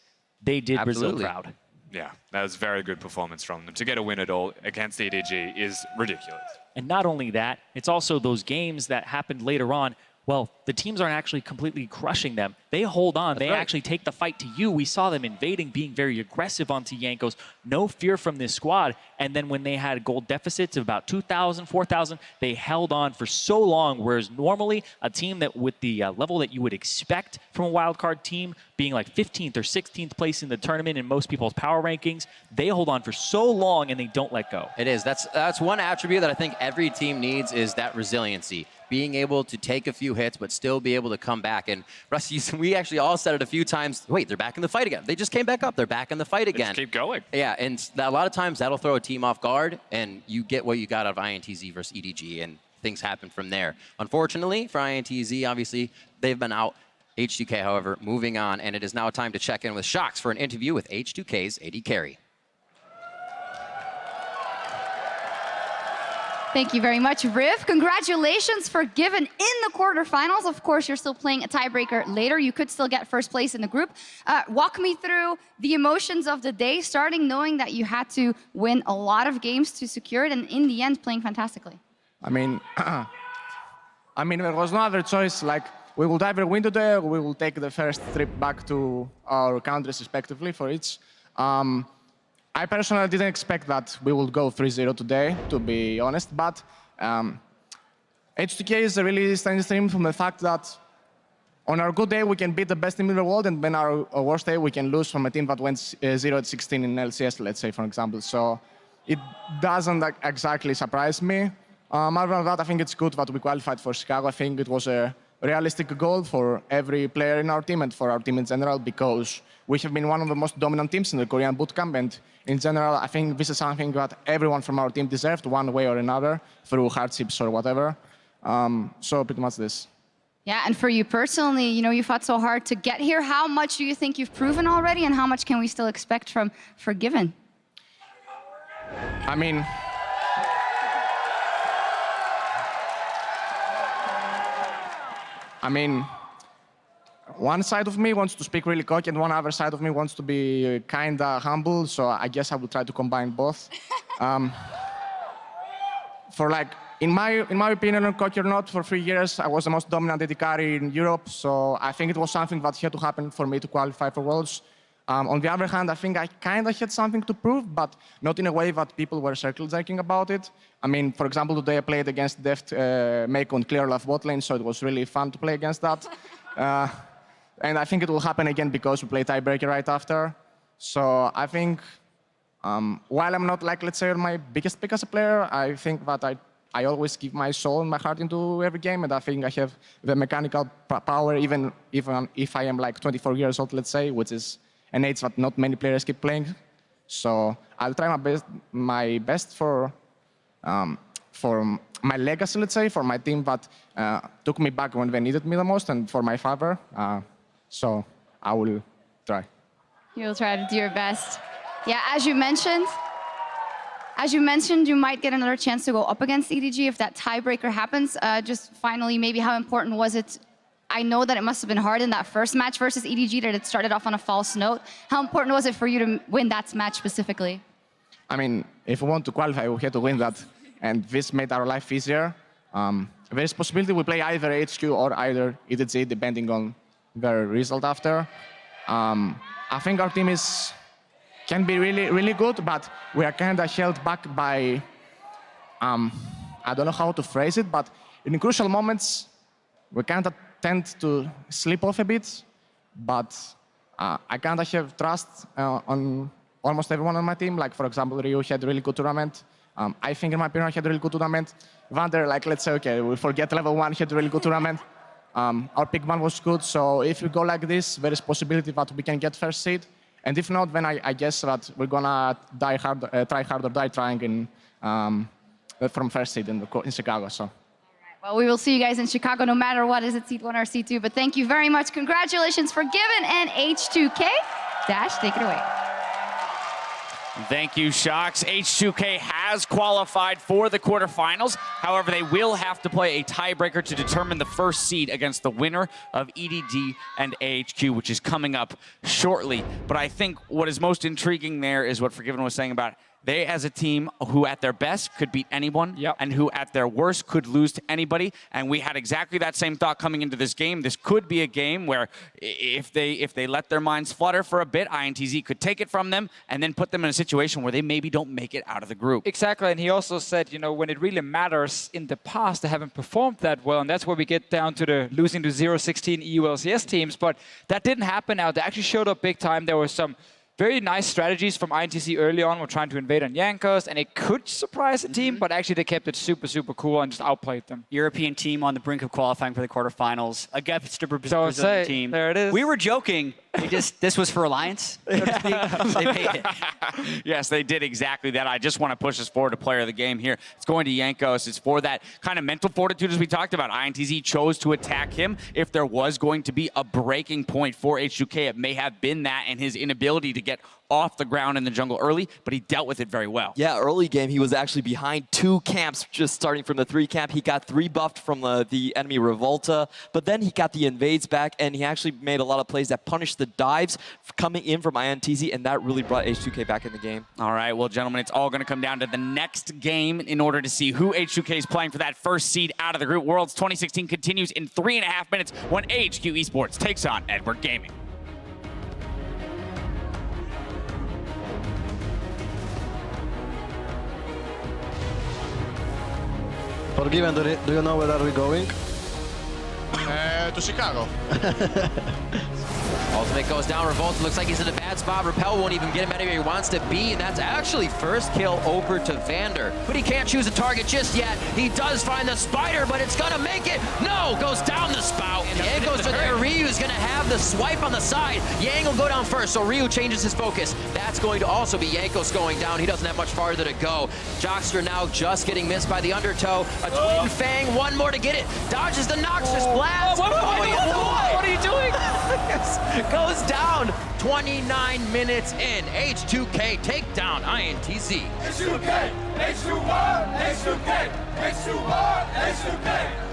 they did Brazil proud. Yeah, that was a very good performance from them. To get a win at all against EDG is ridiculous. And not only that, it's also those games that happened later on. Well, the teams aren't actually completely crushing them. They hold on. They actually take the fight to you. We saw them invading, being very aggressive onto Jankos. No fear from this squad. And then when they had gold deficits of about 2,000, 4,000, they held on for so long, whereas normally a team that with the level that you would expect from a wildcard team, being like 15th or 16th place in the tournament in most people's power rankings, they hold on for so long and they don't let go. It is. That's one attribute that I think every team needs, is that resiliency. Being able to take a few hits, but still be able to come back. And Rusty, we actually all said it a few times. Wait, they're back in the fight again. They just came back up. They're back in the fight again. Just keep going. Yeah, and a lot of times that'll throw a team off guard, and you get what you got out of INTZ versus EDG, and things happen from there. Unfortunately for INTZ, obviously, they've been out. H2K, however, moving on, and it is now time to check in with Shox for an interview with H2K's AD Carry. Thank you very much, Riv. Congratulations for Given in the quarterfinals. Of course, you're still playing a tiebreaker later. You could still get first place in the group. Walk me through the emotions of the day, starting knowing that you had to win a lot of games to secure it, and in the end, playing fantastically. I mean, there was no other choice. Like, we will either win today, or we will take the first trip back to our countries, respectively, for each. I personally didn't expect that we would go 3-0 today, to be honest, but H2K is a really strange team from the fact that on our good day, we can beat the best team in the world, and then our worst day, we can lose from a team that went 0-16 in LCS, let's say, for example. So it doesn't exactly surprise me. Other than that, I think it's good that we qualified for Chicago. I think it was a realistic goal for every player in our team and for our team in general, because we have been one of the most dominant teams in the Korean bootcamp, and in general, I think this is something that everyone from our team deserved one way or another, through hardships or whatever. So pretty much this. Yeah, and for you personally, you fought so hard to get here. How much do you think you've proven already, and how much can we still expect from Forgiven? I mean, one side of me wants to speak really cocky and one other side of me wants to be kinda humble, so I guess I will try to combine both. In my opinion, cocky or not, for 3 years, I was the most dominant AD carry in Europe, so I think it was something that had to happen for me to qualify for Worlds. On the other hand, I think I kind of had something to prove, but not in a way that people were circle jerking about it. I mean, for example, today I played against Deft Make on clear left bot lane, so it was really fun to play against that. And I think it will happen again because we play tiebreaker right after. So I think, while I'm not, like, let's say, my biggest pick as a player, I think that I always give my soul and my heart into every game, and I think I have the mechanical power, even if I am like 24 years old, let's say, which is an age that not many players keep playing. So I'll try my best for my legacy, let's say, for my team that took me back when they needed me the most, and for my father. So I will try. You'll try to do your best. Yeah, as you mentioned, you might get another chance to go up against EDG if that tiebreaker happens. Just finally, maybe how important was it? I know that it must have been hard in that first match versus EDG, that it started off on a false note. How important was it for you to win that match specifically? I mean, if we want to qualify, we have to win that. And this made our life easier. There is possibility we play either HQ or either INTZ, depending on their result after. I think our team can be really, really good, but we are kind of held back by, I don't know how to phrase it, but in crucial moments, we kind of tend to slip off a bit, but I kind of have trust on almost everyone on my team. Like, for example, Ryu had a really good tournament. I think, in my opinion, had a really good tournament. Vander, like, let's say, okay, we forget level 1, had a really good tournament. Our pick 1 was good, so if we go like this, there is possibility that we can get first seed. And if not, then I guess that we're gonna try hard or die trying from first seed in Chicago. So. Well, we will see you guys in Chicago no matter what. Is it seed 1 or seed 2? But thank you very much. Congratulations for Given and H2K. Dash, take it away. Thank you, Shox. H2K has qualified for the quarterfinals. However, they will have to play a tiebreaker to determine the first seed against the winner of EDG and AHQ, which is coming up shortly. But I think what is most intriguing there is what Forgiven was saying about they, as a team who at their best could beat anyone, and who at their worst could lose to anybody. And we had exactly that same thought coming into this game. This could be a game where if they let their minds flutter for a bit, INTZ could take it from them and then put them in a situation where they maybe don't make it out of the group. Exactly, and he also said, you know, when it really matters in the past, they haven't performed that well, and that's where we get down to the losing to 0-16 EU-LCS teams. But that didn't happen now. They actually showed up big time. There were some very nice strategies from INTZ early on. We're trying to invade on Jankos, and it could surprise a team, but actually they kept it super, super cool and just outplayed them. European team on the brink of qualifying for the quarterfinals against a Brazilian team. There it is. We were joking. This was for Alliance, so to speak. They made it. Yes, they did exactly that. I just want to push us forward to player of the game here. It's going to Jankos. It's for that kind of mental fortitude as we talked about. INTZ chose to attack him. If there was going to be a breaking point for H2K, it may have been that and his inability to get off the ground in the jungle early, but he dealt with it very well. Yeah, early game, he was actually behind 2 camps, just starting from the 3 camp. He got 3 buffed from the enemy Revolta, but then he got the invades back, and he actually made a lot of plays that punished the dives coming in from INTZ, and that really brought H2K back in the game. All right, well, gentlemen, it's all going to come down to the next game in order to see who H2K is playing for that first seed out of the group. Worlds 2016 continues in 3.5 minutes when AHQ Esports takes on Edward Gaming. Forgiven, do you know where are we going? To Chicago. Ultimate goes down. Revolta looks like he's in a bad spot. Repel won't even get him anywhere he wants to be, and that's actually first kill over to Vander. But he can't choose a target just yet. He does find the spider, but it's gonna make it. No, goes down the spout. And Yang goes to there. Ryu's gonna have the swipe on the side. Yang will go down first, so Ryu changes his focus. That's going to also be Jankos going down. He doesn't have much farther to go. Jockster now just getting missed by the undertow. A twin fang, one more to get it. Dodges the Noxious Blade. blast. What are you doing? Goes down. 29 minutes in. H2K take down INTZ. H2K, H2R, H2K, H2R, H2K.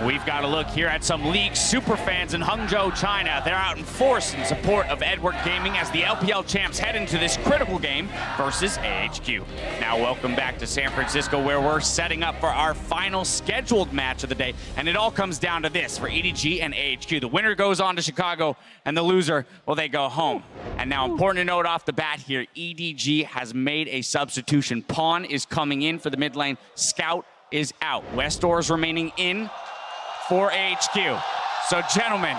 We've got a look here at some League superfans in Hangzhou, China. They're out in force in support of Edward Gaming as the LPL champs head into this critical game versus AHQ. Now welcome back to San Francisco, where we're setting up for our final scheduled match of the day. And it all comes down to this for EDG and AHQ. The winner goes on to Chicago, and the loser, well, they go home. And now, important to note off the bat here, EDG has made a substitution. Pawn is coming in for the mid lane. Scout is out. Westor is remaining in for HQ. So gentlemen,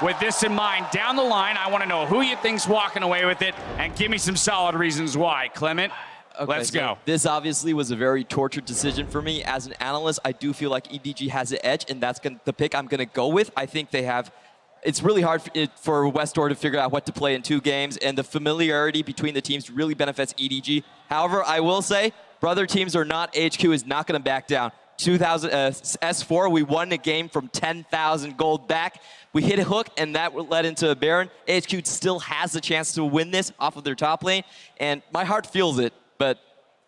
with this in mind, down the line, I want to know who you think's walking away with it, and give me some solid reasons why. Clement, let's go. This obviously was a very tortured decision for me. As an analyst, I do feel like EDG has the edge, and that's the pick I'm going to go with. I think they have... It's really hard for Westor to figure out what to play in 2 games, and the familiarity between the teams really benefits EDG. However, I will say, brother teams or not, HQ is not going to back down. S4, we won a game from 10,000 gold back. We hit a hook, and that led into a Baron. HQ still has the chance to win this off of their top lane, and my heart feels it, but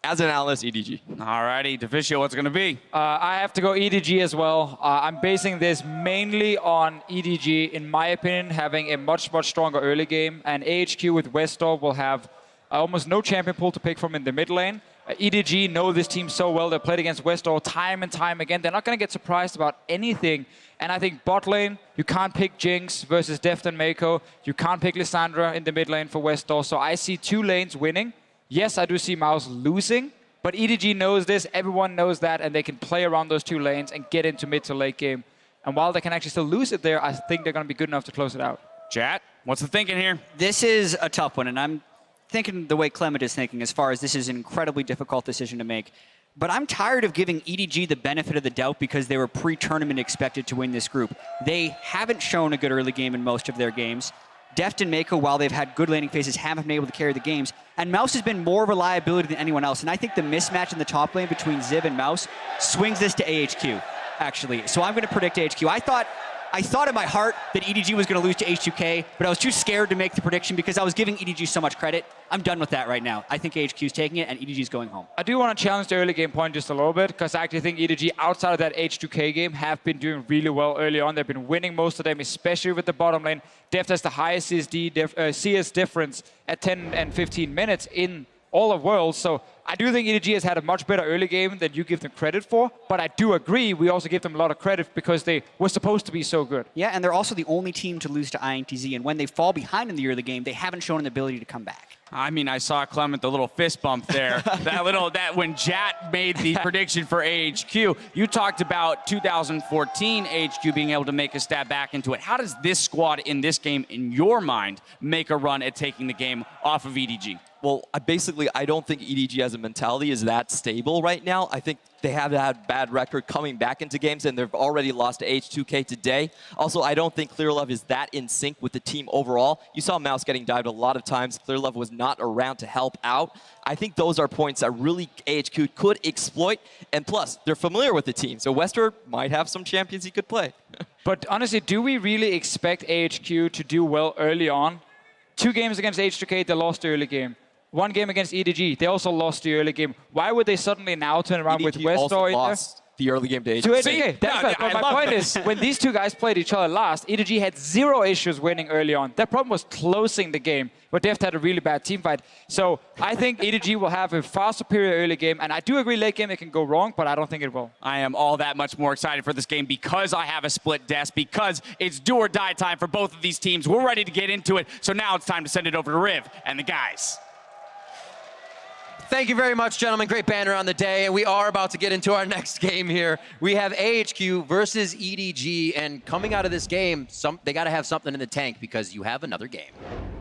as an analyst, EDG. Alrighty, Deficio, what's it going to be? I have to go EDG as well. I'm basing this mainly on EDG, in my opinion, having a much stronger early game. And AHQ with Westor will have almost no champion pool to pick from in the mid lane. EDG know this team so well. They played against Westor time and time again. They're not going to get surprised about anything. And I think bot lane, you can't pick Jinx versus Deft and Mako. You can't pick Lissandra in the mid lane for Westor. So I see 2 lanes winning. Yes, I do see Mouse losing. But EDG knows this. Everyone knows that. And they can play around those 2 lanes and get into mid to late game. And while they can actually still lose it there, I think they're going to be good enough to close it out. Chat, what's the thinking here? This is a tough one, and I'm thinking the way Clement is thinking as far as this is an incredibly difficult decision to make. But I'm tired of giving EDG the benefit of the doubt because they were pre-tournament expected to win this group. They haven't shown a good early game in most of their games. Deft and Mako, while they've had good laning phases, haven't been able to carry the games. And Mouse has been more reliability than anyone else. And I think the mismatch in the top lane between Ziv and Mouse swings this to AHQ, actually. So I'm going to predict AHQ. I thought in my heart that EDG was going to lose to H2K, but I was too scared to make the prediction because I was giving EDG so much credit. I'm done with that right now. I think AHQ is taking it and EDG is going home. I do want to challenge the early game point just a little bit because I actually think EDG outside of that H2K game have been doing really well early on. They've been winning most of them, especially with the bottom lane. Deft has the highest CS difference at 10 and 15 minutes in all of Worlds. So I do think EDG has had a much better early game than you give them credit for, but I do agree we also give them a lot of credit because they were supposed to be so good. Yeah, and they're also the only team to lose to INTZ, and when they fall behind in the early game, they haven't shown an ability to come back. I mean, I saw Clement, the little fist bump there. that when Jat made the prediction for AHQ, you talked about 2014 AHQ being able to make a stab back into it. How does this squad in this game, in your mind, make a run at taking the game off of EDG? Well, I don't think EDG as a mentality is that stable right now. I think they have had bad record coming back into games, and they've already lost to H2K today. Also, I don't think ClearLove is that in sync with the team overall. You saw Mouse getting dived a lot of times. ClearLove was not around to help out. I think those are points that really AHQ could exploit, and plus, they're familiar with the team, so Wester might have some champions he could play. But honestly, do we really expect AHQ to do well early on? 2 games against H2K, they lost the early game. 1 game against EDG, they also lost the early game. Why would they suddenly now turn around with Westor in there? The early game to So HG. my point is, when these 2 guys played each other last, EDG had 0 issues winning early on. Their problem was closing the game, but Deft had a really bad team fight. So I think EDG will have a far superior early game, and I do agree late game it can go wrong, but I don't think it will. I am all that much more excited for this game because I have a split desk, because it's do or die time for both of these teams. We're ready to get into it, so now it's time to send it over to Riv and the guys. Thank you very much, gentlemen. Great banner on the day. And we are about to get into our next game here. We have AHQ versus EDG. And coming out of this game, they got to have something in the tank because you have another game.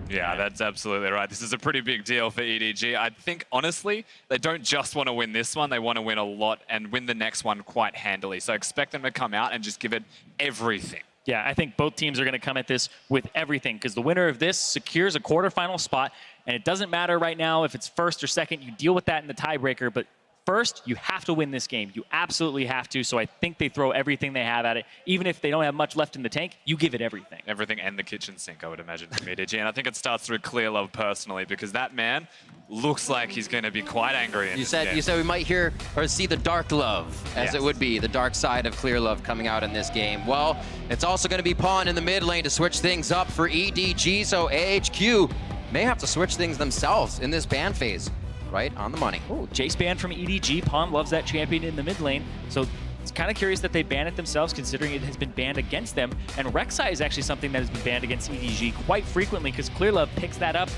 Yeah, that's absolutely right. This is a pretty big deal for EDG. I think, honestly, they don't just want to win this one. They want to win a lot and win the next one quite handily. So expect them to come out and just give it everything. Yeah, I think both teams are going to come at this with everything because the winner of this secures a quarterfinal spot. And it doesn't matter right now if it's first or second. You deal with that in the tiebreaker. But first, you have to win this game. You absolutely have to. So I think they throw everything they have at it. Even if they don't have much left in the tank, you give it everything. Everything and the kitchen sink, I would imagine, from EDG. And I think it starts through ClearLove personally because that man looks like he's going to be quite angry in You this game. said we might hear or see the dark love, as it would be, the dark side of ClearLove coming out in this game. Well, it's also going to be Pawn in the mid lane to switch things up for EDG, so AHQ may have to switch things themselves in this ban phase. Right on the money. Oh, Jace ban from EDG. Pawn loves that champion in the mid lane. So it's kind of curious that they ban it themselves considering it has been banned against them. And Rek'Sai is actually something that has been banned against EDG quite frequently because ClearLove picks that up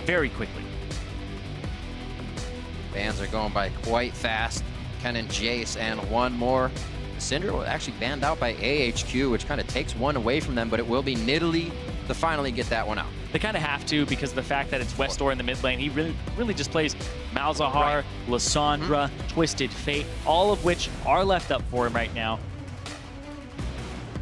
very quickly. Bans are going by quite fast. Ken and Jace and one more. Syndra was actually banned out by AHQ, which kind of takes one away from them, but it will be Nidalee to finally get that one out. They kind of have to because of the fact that it's Westor in the mid lane. He really just plays Malzahar, Lissandra, Twisted Fate, all of which are left up for him right now.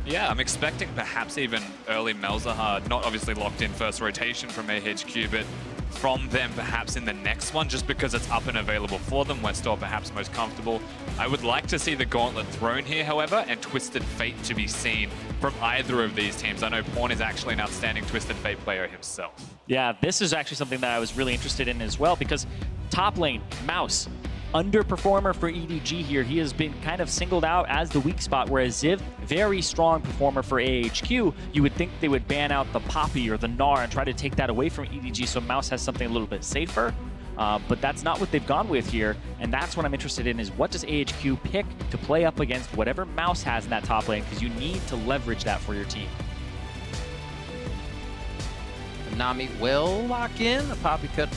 Yeah, I'm expecting perhaps even early Malzahar, not obviously locked in first rotation from AHQ, but from them perhaps in the next one, just because it's up and available for them. Westor perhaps most comfortable. I would like to see the Gauntlet thrown here, however, and Twisted Fate to be seen from either of these teams. I know Pawn is actually an outstanding Twisted Fate player himself. Yeah, this is actually something that I was really interested in as well because top lane, Mouse, underperformer for EDG here. He has been kind of singled out as the weak spot, whereas Ziv, very strong performer for AHQ. You would think they would ban out the Poppy or the Gnar and try to take that away from EDG so Mouse has something a little bit safer. But that's not what they've gone with here, and that's what I'm interested in, is what does AHQ pick to play up against whatever Mouse has in that top lane, because you need to leverage that for your team. Nami will lock in. The Poppy could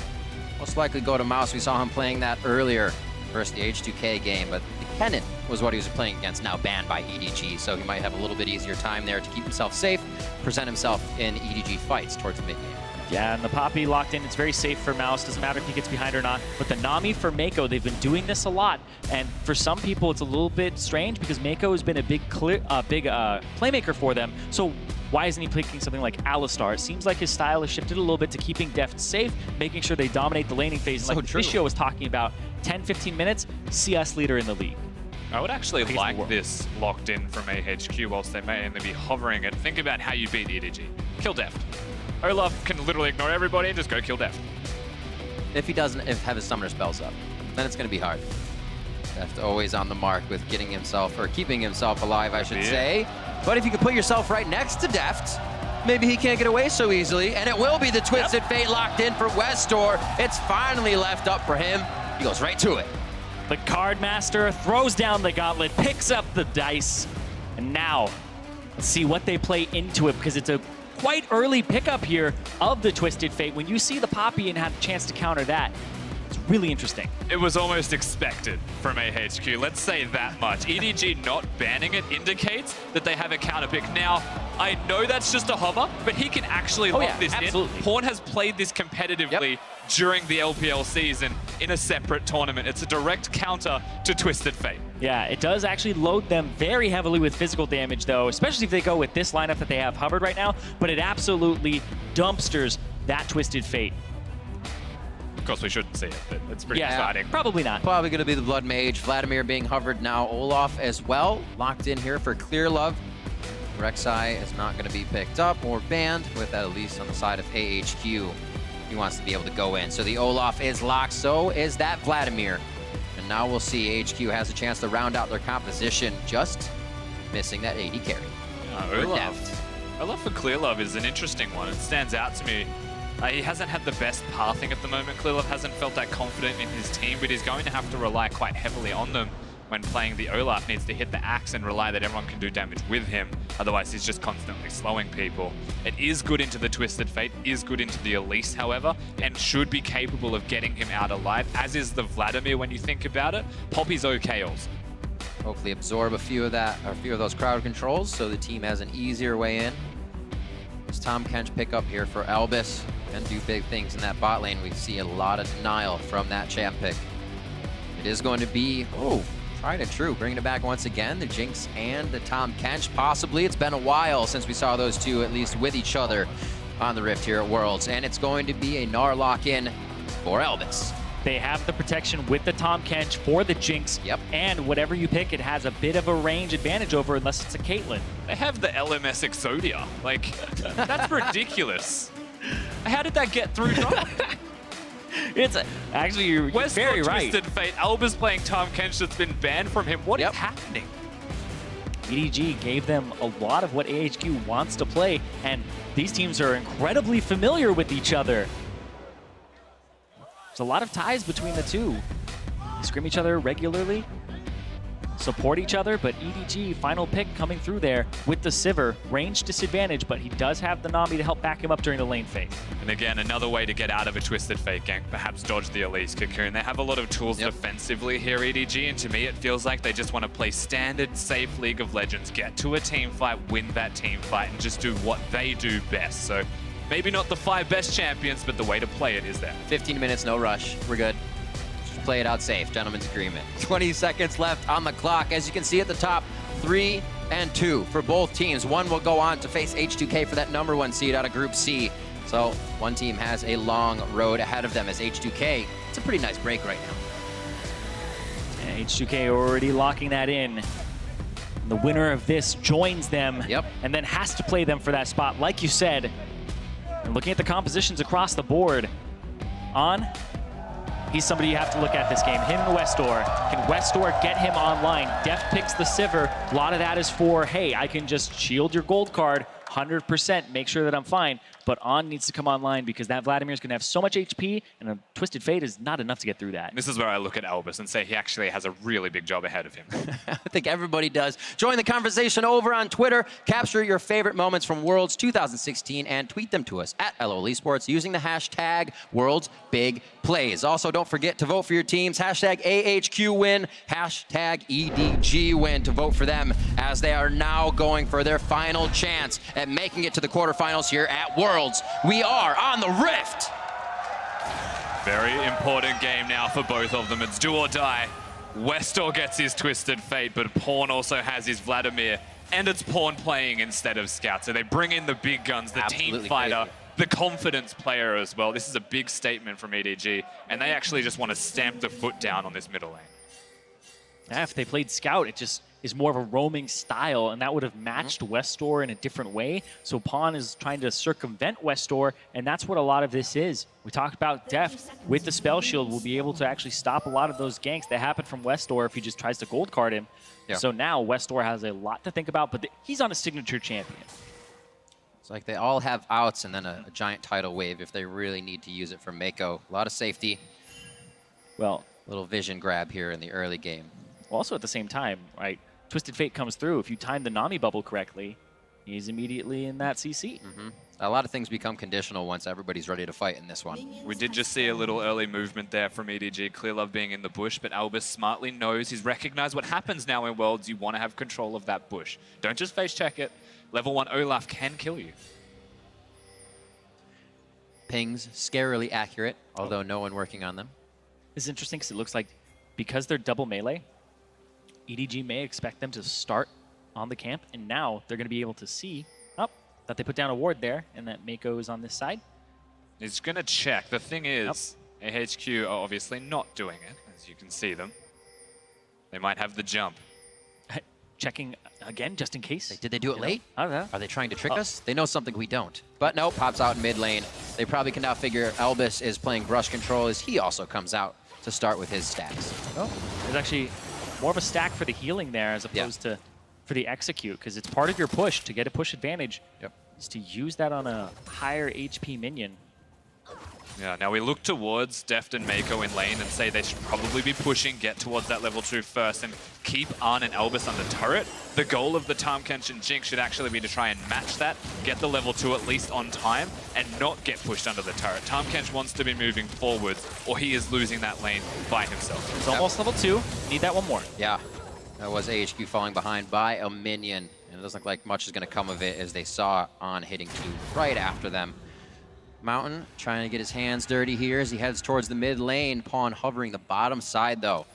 most likely go to Mouse. We saw him playing that earlier versus the H2K game, but the Kennen was what he was playing against, now banned by EDG, so he might have a little bit easier time there to keep himself safe, present himself in EDG fights towards the mid game. Yeah, and the Poppy locked in. It's very safe for Mouse. Doesn't matter if he gets behind or not. But the Nami for Mako, they've been doing this a lot. And for some people, it's a little bit strange because Mako has been a big playmaker for them. So why isn't he picking something like Alistar? It seems like his style has shifted a little bit to keeping Deft safe, making sure they dominate the laning phase. And like Tricio was talking about, 10-15 minutes, CS leader in the league. I would actually like this locked in from AHQ whilst they may only be hovering it. Think about how you beat EDG. Kill Deft. Olaf can literally ignore everybody and just go kill Deft. If he doesn't have his summoner spells up, then it's going to be hard. Deft always on the mark with getting himself, or keeping himself alive, I should say. But if you could put yourself right next to Deft, maybe he can't get away so easily, and it will be the Twisted Fate locked in for Westor. It's finally left up for him. He goes right to it. The Card Master throws down the gauntlet, picks up the dice, and now let's see what they play into it, because it's a quite early pickup here of the Twisted Fate. When you see the Poppy and have a chance to counter that, it's really interesting. It was almost expected from AHQ, let's say that much. EDG not banning it indicates that they have a counter pick. Now, I know that's just a hover, but he can actually lock this in. Horn has played this competitively during the LPL season in a separate tournament. It's a direct counter to Twisted Fate. Yeah, it does actually load them very heavily with physical damage, though, especially if they go with this lineup that they have hovered right now, but it absolutely dumpsters that Twisted Fate. Of course, we shouldn't see it, but it's pretty exciting. Probably not. Probably going to be the Blood Mage. Vladimir being hovered now. Olaf as well, locked in here for Clear Love. Rek'Sai is not going to be picked up or banned, with at least on the side of AHQ. He wants to be able to go in. So the Olaf is locked, so is that Vladimir. And now we'll see HQ has a chance to round out their composition, just missing that AD carry. Olaf for Clear Love is an interesting one. It stands out to me. He hasn't had the best pathing at the moment. Clear Love hasn't felt that confident in his team, but he's going to have to rely quite heavily on them when playing the Olaf. Needs to hit the axe and rely that everyone can do damage with him. Otherwise, he's just constantly slowing people. It is good into the Twisted Fate, is good into the Elise, however, and should be capable of getting him out alive, as is the Vladimir when you think about it. Poppy's okay also. Hopefully absorb a few of those crowd controls so the team has an easier way in. It's Tom Kench pick up here for Albus and do big things in that bot lane. We see a lot of denial from that champ pick. It is going to be, tried and true, bringing it back once again, the Jinx and the Tom Kench, possibly. It's been a while since we saw those two, at least with each other, on the Rift here at Worlds. And it's going to be a Gnar lock-in for Albus. They have the protection with the Tom Kench for the Jinx. And whatever you pick, it has a bit of a range advantage over, unless it's a Caitlyn. They have the LMS Exodia. Like, that's ridiculous. How did that get through? It's actually, you're very right. Twisted Fate. Albus playing Tom Kench that's been banned from him. What is happening? EDG gave them a lot of what AHQ wants to play, and these teams are incredibly familiar with each other. There's a lot of ties between the two. They scrim each other regularly, support each other, but EDG, final pick coming through there with the Sivir. Range disadvantage, but he does have the Nami to help back him up during the lane phase. And again, another way to get out of a Twisted Fate gank, perhaps dodge the Elise Cocoon. They have a lot of tools defensively here, EDG, and to me it feels like they just want to play standard, safe League of Legends, get to a team fight, win that team fight, and just do what they do best. So maybe not the 5 best champions, but the way to play it is there. 15 minutes, no rush. We're good. Just play it out safe, gentlemen's agreement. 20 seconds left on the clock. As you can see at the top, 3 and 2 for both teams. One will go on to face H2K for that #1 seed out of Group C. So one team has a long road ahead of them as H2K. It's a pretty nice break right now. Yeah, H2K already locking that in. The winner of this joins them and then has to play them for that spot, like you said. And looking at the compositions across the board, On He's somebody you have to look at this game. Him and Westor. Can Westor get him online? Def picks the Sivir. A lot of that is for, hey, I can just shield your gold card 100%, make sure that I'm fine. But On needs to come online because that Vladimir's going to have so much HP, and a Twisted Fate is not enough to get through that. This is where I look at Albus and say he actually has a really big job ahead of him. I think everybody does. Join the conversation over on Twitter. Capture your favorite moments from Worlds 2016 and tweet them to us at LOL Esports using the hashtag WorldsBigPlays. Also, don't forget to vote for your teams. Hashtag AHQWin, hashtag EDGWin to vote for them as they are now going for their final chance at making it to the quarterfinals here at Worlds. We are on the Rift. Very important game now for both of them. It's do or die. Westor gets his Twisted Fate, but Pawn also has his Vladimir, and it's Pawn playing instead of Scout. So they bring in the big guns, the team fighter, the confidence player as well. This is a big statement from EDG, and they actually just want to stamp the foot down on this middle lane. Yeah, if they played Scout, it just is more of a roaming style, and that would have matched Westor in a different way. So Pawn is trying to circumvent Westor, and that's what a lot of this is. We talked about Def with the Spell Shield will be able to actually stop a lot of those ganks that happen from Westor if he just tries to gold card him. Yeah. So now Westor has a lot to think about, but he's on a signature champion. It's like they all have outs and then a giant tidal wave if they really need to use it for Mako. A lot of safety. Well, little vision grab here in the early game. Also at the same time, right? Twisted Fate comes through. If you time the Nami bubble correctly, he's immediately in that CC. A lot of things become conditional once everybody's ready to fight in this one. We did just see a little early movement there from EDG. Clearlove being in the bush, but Albus smartly knows, he's recognized what happens now in Worlds. You want to have control of that bush. Don't just face check it. Level 1 Olaf can kill you. Pings, scarily accurate, although no one working on them. This is interesting because it looks like because they're double melee, EDG may expect them to start on the camp, and now they're going to be able to see that they put down a ward there and that Mako is on this side. He's going to check. The thing is, AHQ are obviously not doing it, as you can see them. They might have the jump. Checking again, just in case. Did they do it late? I don't know. Are they trying to trick us? They know something we don't. But no, pops out in mid lane. They probably can now figure Albus is playing brush control as he also comes out to start with his stacks. There's actually more of a stack for the healing there as opposed to for the execute, because it's part of your push to get a push advantage. Is to use that on a higher HP minion. Yeah, now we look towards Deft and Mako in lane and say they should probably be pushing, get towards that level 2 first, and keep Arn and Albus under turret. The goal of the Tahm Kench and Jinx should actually be to try and match that, get the level 2 at least on time, and not get pushed under the turret. Tahm Kench wants to be moving forwards, or he is losing that lane by himself. It's almost level 2. Need that one more. Yeah, that was AHQ falling behind by a minion, and it doesn't look like much is going to come of it as they saw On hitting 2 right after them. Mountain trying to get his hands dirty here as he heads towards the mid lane. Pawn hovering the bottom side though,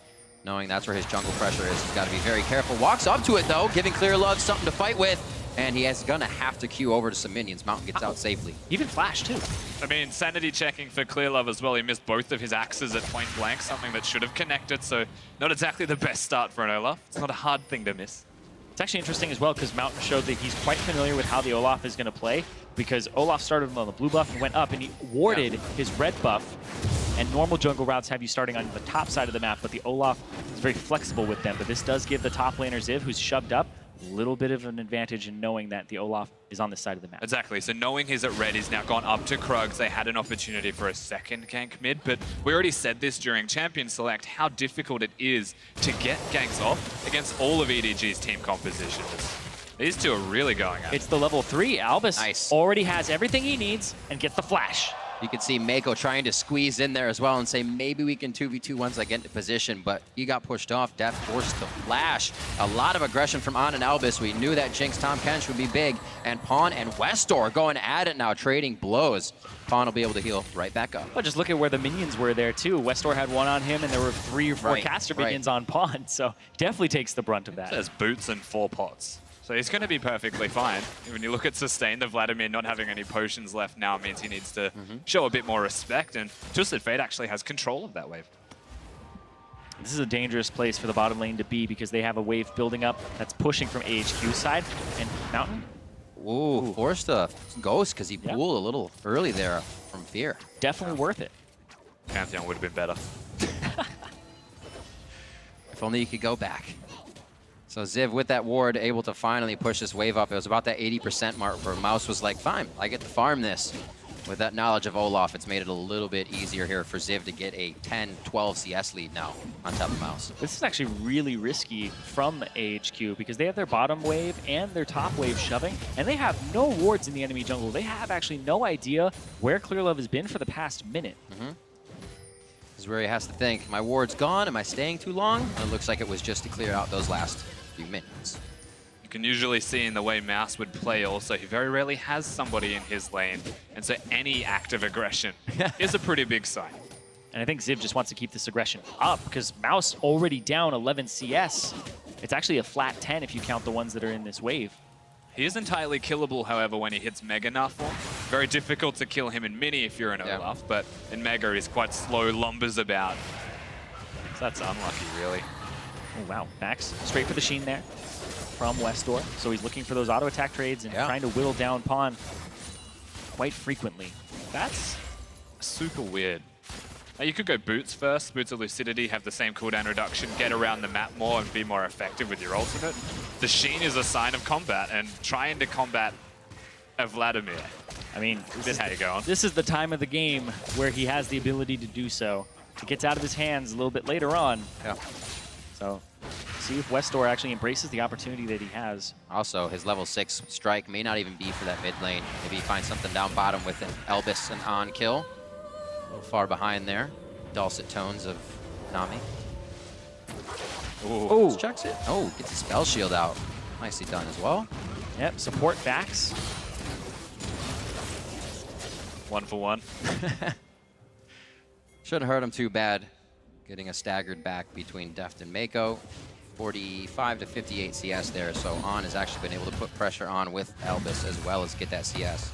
knowing that's where his jungle pressure is. He's got to be very careful. Walks up to it though, giving Clearlove something to fight with, and he is gonna have to queue over to some minions. Mountain gets out safely. Even Flash too. I mean, sanity checking for Clearlove as well. He missed both of his axes at point blank, something that should have connected, so not exactly the best start for an Olaf. It's not a hard thing to miss. It's actually interesting as well because Mountain showed that he's quite familiar with how the Olaf is going to play, because Olaf started on the blue buff and went up, and he warded his red buff. And normal jungle routes have you starting on the top side of the map, but the Olaf is very flexible with them. But this does give the top laner Ziv, who's shoved up, a little bit of an advantage in knowing that the Olaf is on this side of the map. Exactly, so knowing he's at red, he's now gone up to Krugs. They had an opportunity for a second gank mid, but we already said this during Champion Select, how difficult it is to get ganks off against all of EDG's team compositions. These two are really going at it. It's the level 3. Albus already has everything he needs and gets the flash. You can see Mako trying to squeeze in there as well and say, maybe we can 2v2 once I get into position, but he got pushed off. Def forced the flash. A lot of aggression from On and Albus. We knew that Jinx Tahm Kench would be big, and Pawn and Westor going at it now, trading blows. Pawn will be able to heal right back up. Well, just look at where the minions were there too. Westor had one on him, and there were 3 or 4 caster minions on Pawn, so definitely takes the brunt of that. There's boots and 4 pots. So he's going to be perfectly fine. When you look at sustain, the Vladimir not having any potions left now means he needs to show a bit more respect, and Twisted Fate actually has control of that wave. This is a dangerous place for the bottom lane to be because they have a wave building up that's pushing from AHQ side. And Mountain? Ooh, forced a ghost because he pooled a little early there from fear. Definitely worth it. Pantheon would have been better. If only you could go back. So Ziv with that ward able to finally push this wave up. It was about that 80% mark where Mouse was like, fine, I get to farm this. With that knowledge of Olaf, it's made it a little bit easier here for Ziv to get a 10-12 CS lead now on top of Mouse. This is actually really risky from AHQ because they have their bottom wave and their top wave shoving, and they have no wards in the enemy jungle. They have actually no idea where Clearlove has been for the past minute. This is where he has to think, my ward's gone, am I staying too long? And it looks like it was just to clear out those last few minutes. You can usually see in the way Mouse would play also, he very rarely has somebody in his lane. And so any act of aggression is a pretty big sign. And I think Ziv just wants to keep this aggression up because Mouse already down 11 CS. It's actually a flat 10 if you count the ones that are in this wave. He is entirely killable, however, when he hits Mega now form. Very difficult to kill him in Mini if you're an Olaf, but in Mega he's quite slow, lumbers about. So that's unlucky, really. Oh, wow. Max, straight for the Sheen there from Westdoor. So he's looking for those auto attack trades and trying to whittle down Pawn quite frequently. That's super weird. Now you could go Boots first. Boots of Lucidity have the same cooldown reduction, get around the map more and be more effective with your ultimate. The Sheen is a sign of combat, and trying to combat a Vladimir. I mean, this how you going. This is the time of the game where he has the ability to do so. It gets out of his hands a little bit later on. So see if Westdoor actually embraces the opportunity that he has. Also, his level 6 strike may not even be for that mid lane. Maybe he finds something down bottom with an Elvis and on kill. A little far behind there. Dulcet tones of Nami. Ooh. Checks it. Oh, gets a spell shield out. Nicely done as well. Yep, support backs. 1 for 1. Shouldn't hurt him too bad. Getting a staggered back between Deft and Mako. 45 to 58 CS there, so On has actually been able to put pressure on with Elvis as well as get that CS.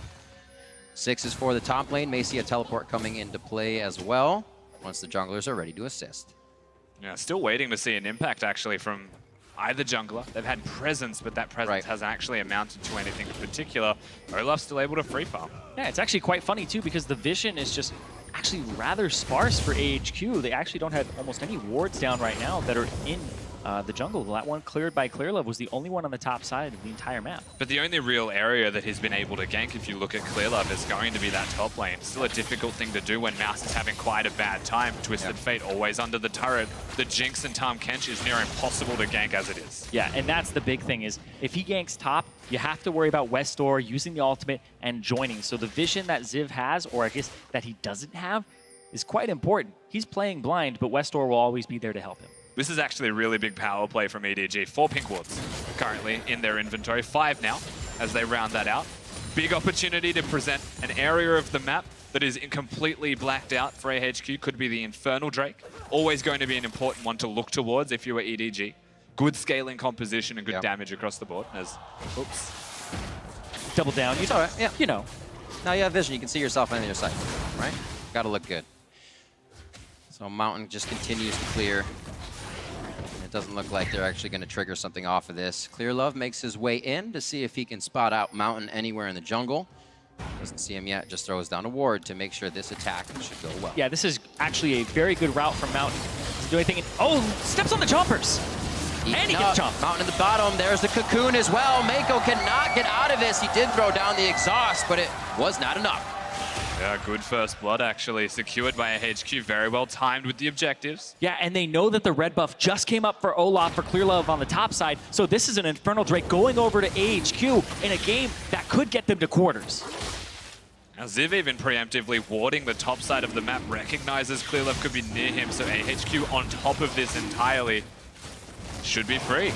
6 is for the top lane. May see a teleport coming into play as well once the junglers are ready to assist. Yeah, still waiting to see an impact actually from either jungler. They've had presence, but that presence hasn't actually amounted to anything in particular. Olaf's still able to free farm. Yeah, it's actually quite funny too because the vision is just actually rather sparse for AHQ. They actually don't have almost any wards down right now that are in the jungle. That one cleared by Clearlove was the only one on the top side of the entire map. But the only real area that he's been able to gank, if you look at Clearlove, is going to be that top lane. Still a difficult thing to do when Mouse is having quite a bad time. Twisted Fate always under the turret. The Jinx and Tahm Kench is near impossible to gank as it is. Yeah, and that's the big thing is if he ganks top, you have to worry about Westdoor using the ultimate and joining. So the vision that Ziv has, or I guess that he doesn't have, is quite important. He's playing blind, but Westdoor will always be there to help him. This is actually a really big power play from EDG. 4 pink wards currently in their inventory. 5 now as they round that out. Big opportunity to present an area of the map that is completely blacked out for AHQ. Could be the Infernal Drake. Always going to be an important one to look towards if you were EDG. Good scaling composition and good damage across the board. As, oops. Double down. It's all right. Yeah. You know. Now you have vision. You can see yourself on your side, right? Got to look good. So Mountain just continues to clear. Doesn't look like they're actually going to trigger something off of this. Clearlove makes his way in to see if he can spot out Mountain anywhere in the jungle. Doesn't see him yet, just throws down a ward to make sure this attack should go well. Yeah, this is actually a very good route from Mountain. Doesn't do anything. Oh, steps on the chompers. And he gets chomped. Mountain at the bottom. There's the cocoon as well. Mako cannot get out of this. He did throw down the exhaust, but it was not enough. Yeah, good first blood actually secured by AHQ. Very well timed with the objectives. Yeah, and they know that the red buff just came up for Olaf for Clearlove on the top side. So this is an Infernal Drake going over to AHQ in a game that could get them to quarters. Now Ziv even preemptively warding the top side of the map, recognizes Clearlove could be near him, so AHQ on top of this entirely should be free.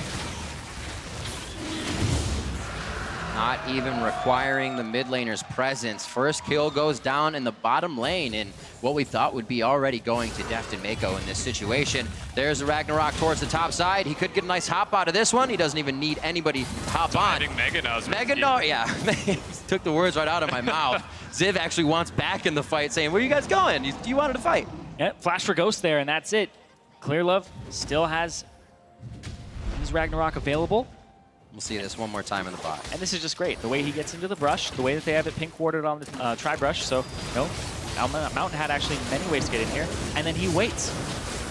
Not even requiring the mid laner's presence. First kill goes down in the bottom lane in what we thought would be already going to Deft and Mako in this situation. There's the Ragnarok towards the top side. He could get a nice hop out of this one. He doesn't even need anybody to hop on. Yeah, took the words right out of my mouth. Ziv actually wants back in the fight, saying, where are you guys going? You wanted to fight. Yeah, flash for Ghost there, and that's it. Clearlove still has his Ragnarok available. We'll see this one more time in the bot. And this is just great. The way he gets into the brush, the way that they have it pink warded on the tri-brush. So, no, Mountain had actually many ways to get in here. And then he waits.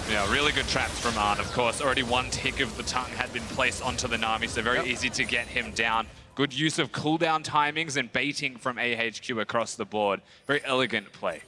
Yeah, really good traps from Arn, of course. Already one tick of the tongue had been placed onto the Nami, so very easy to get him down. Good use of cooldown timings and baiting from AHQ across the board. Very elegant play.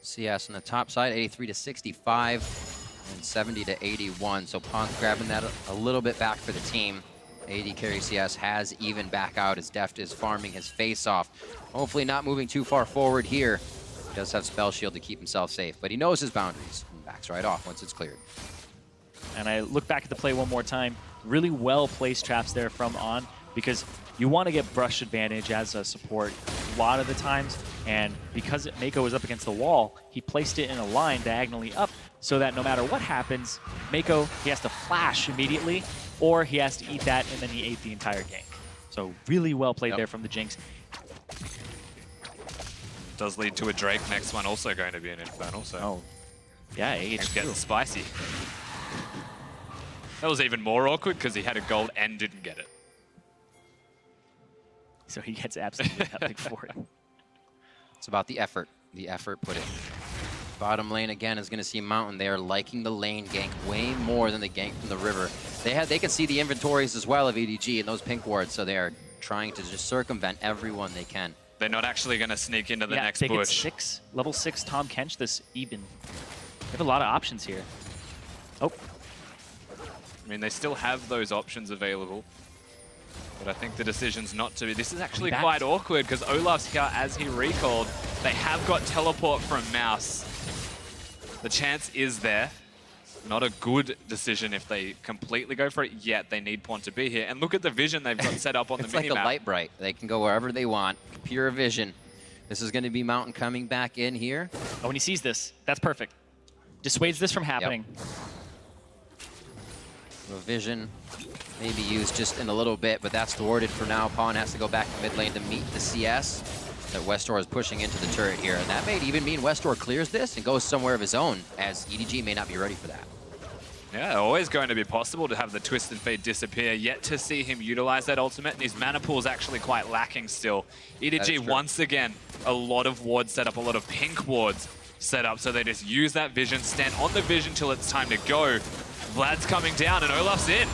CS on the top side, 83 to 65 and 70 to 81. So Ponth grabbing that a little bit back for the team. AD carry CS has even back out as Deft is farming his face off. Hopefully not moving too far forward here. He does have Spell Shield to keep himself safe, but he knows his boundaries and backs right off once it's cleared. And I look back at the play one more time. Really well placed traps there from On, because you want to get brush advantage as a support a lot of the times. And because Mako was up against the wall, he placed it in a line diagonally up so that no matter what happens, Mako, he has to flash immediately, or he has to eat that and then he ate the entire gank. So really well played there from the Jinx. Does lead to a Drake. Next one also going to be an Infernal. So yeah, it's getting spicy. That was even more awkward because he had a gold and didn't get it. So he gets absolutely nothing for it. It's about the effort put in. Bottom lane again is going to see Mountain. They are liking the lane gank way more than the gank from the river. They can see the inventories as well of EDG and those pink wards, so they are trying to just circumvent everyone they can. They're not actually going to sneak into the next they bush. Get level 6 Tom Kench this even. They have a lot of options here. Oh. I mean, they still have those options available. But I think the decision's not to be. This is actually quite awkward because Olaf's Scout, as he recalled, they have got teleport from Mouse. The chance is there. Not a good decision if they completely go for it, yet they need Pawn to be here. And look at the vision they've got set up on the minimap. It's like a light bright. They can go wherever they want. Pure vision. This is going to be Mountain coming back in here. Oh, when he sees this, that's perfect. Dissuades this from happening. So vision may be used just in a little bit, but that's thwarted for now. Pawn has to go back to mid lane to meet the CS that Westor is pushing into the turret here. And that may even mean Westor clears this and goes somewhere of his own, as EDG may not be ready for that. Yeah, always going to be possible to have the Twisted Fate disappear, yet to see him utilize that ultimate, and his mana pool is actually quite lacking still. EDG, once again, a lot of wards set up, a lot of pink wards set up, so they just use that vision, stand on the vision till it's time to go. Vlad's coming down, and Olaf's in.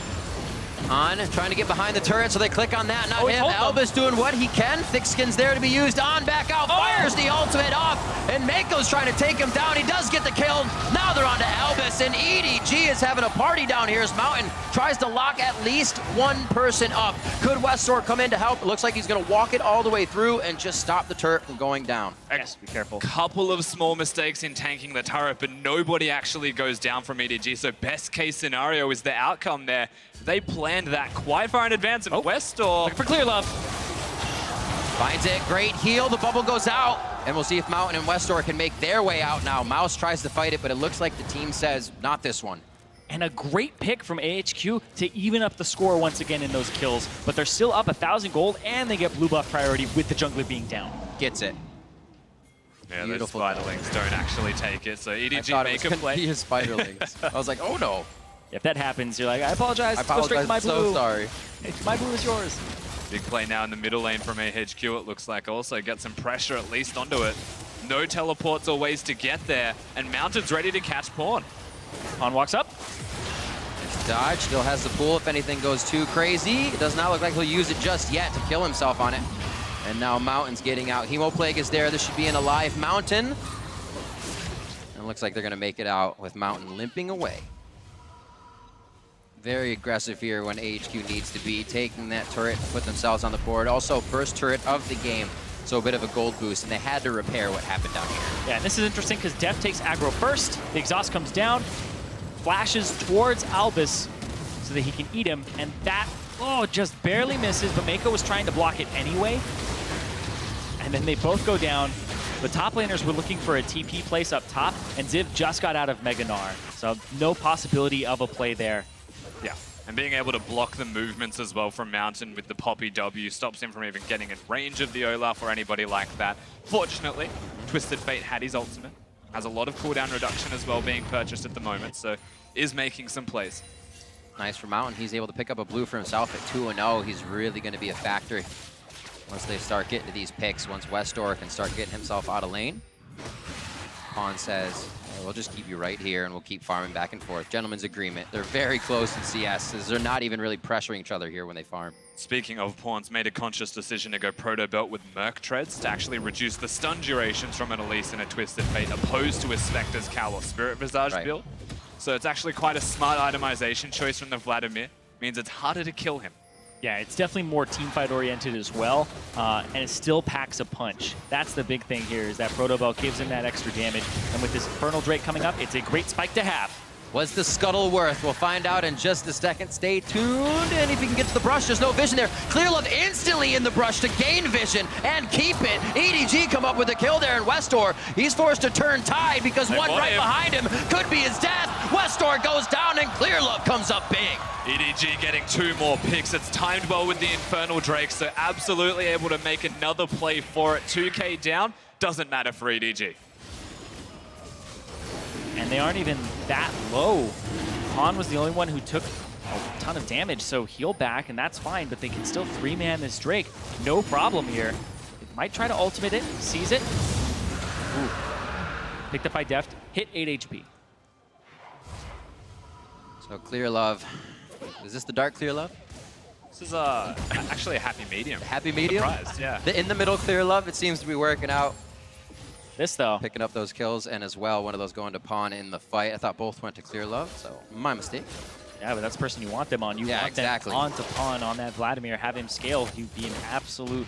On, trying to get behind the turret, so they click on that, not him. Albus doing what he can. Thick Skin's there to be used. On, back out, fires the ultimate off, and Mako's trying to take him down. He does get the kill. Now they're on to Albus, and EDG is having a party down here as Mountain tries to lock at least one person up. Could Westor come in to help? It looks like he's going to walk it all the way through and just stop the turret from going down. Yes, be careful. Couple of small mistakes in tanking the turret, but nobody actually goes down from EDG, so best case scenario is the outcome there. They planned that quite far in advance, and Westor... Looking for clear, love. Finds it, great heal, the bubble goes out, and we'll see if Mountain and Westor can make their way out now. Mouse tries to fight it, but it looks like the team says, not this one. And a great pick from AHQ to even up the score once again in those kills, but they're still up 1,000 gold, and they get blue buff priority with the jungler being down. Gets it. Yeah, Beautiful. those Spiderlings don't actually take it, so EDG make a play. His Spiderlings. I was like, oh no. If that happens, you're like, I apologize. Go straight to my blue. So sorry. My blue is yours. Big play now in the middle lane from AHQ, it looks like. Also get some pressure at least onto it. No teleports or ways to get there, and Mountain's ready to catch Pawn. Pawn walks up. It's dodge, still has the pool if anything goes too crazy. It does not look like he'll use it just yet to kill himself on it. And now Mountain's getting out. Hemoplague is there. This should be an alive Mountain. And it looks like they're going to make it out with Mountain limping away. Very aggressive here when AHQ needs to be, taking that turret to put themselves on the board. Also, first turret of the game, so a bit of a gold boost, and they had to repair what happened down here. Yeah, and this is interesting because Deft takes aggro first, the exhaust comes down, flashes towards Albus so that he can eat him, and that, just barely misses, but Mako was trying to block it anyway. And then they both go down. The top laners were looking for a TP place up top, and Ziv just got out of Mega Gnar, so no possibility of a play there. Yeah, and being able to block the movements as well from Mountain with the Poppy W stops him from even getting in range of the Olaf or anybody like that. Fortunately, Twisted Fate had his ultimate. Has a lot of cooldown reduction as well being purchased at the moment, so is making some plays. Nice for Mountain. He's able to pick up a blue for himself at 2-0. He's really going to be a factor once they start getting to these picks, once Westor can start getting himself out of lane. Pawn says, hey, we'll just keep you right here and we'll keep farming back and forth. Gentleman's agreement. They're very close in CS, as they're not even really pressuring each other here when they farm. Speaking of pawns, made a conscious decision to go Proto Belt with Merc Treads to actually reduce the stun durations from an Elise and a Twisted Fate, opposed to a Spectre's Cowl or Spirit Visage build. So it's actually quite a smart itemization choice from the Vladimir. Means it's harder to kill him. Yeah, it's definitely more teamfight oriented as well, and it still packs a punch. That's the big thing here, is that Proto Belt gives him that extra damage, and with this Infernal Drake coming up, it's a great spike to have. Was the scuttle worth? We'll find out in just a second. Stay tuned, and if he can get to the brush, there's no vision there. Clearlove instantly in the brush to gain vision and keep it. EDG come up with a kill there, and Westor, he's forced to turn tide because one right behind him could be his death. Westor goes down, and Clearlove comes up big. EDG getting 2 more picks. It's timed well with the Infernal Drake, so absolutely able to make another play for it. 2k down, doesn't matter for EDG. And they aren't even that low. Han was the only one who took a ton of damage, so heal back, and that's fine, but they can still 3-man this Drake. No problem here. It might try to ultimate it, sees it. Ooh. Picked up by Deft, hit 8 HP. So Clearlove, is this the dark Clearlove? This is actually a happy medium. Happy medium? Surprised, yeah. The in the middle Clearlove, it seems to be working out. This though. Picking up those kills, and as well, one of those going to Pawn in the fight. I thought both went to Clearlove, so my mistake. Yeah, but that's the person you want them on. You want them on to Pawn on that Vladimir, have him scale. He'd be an absolute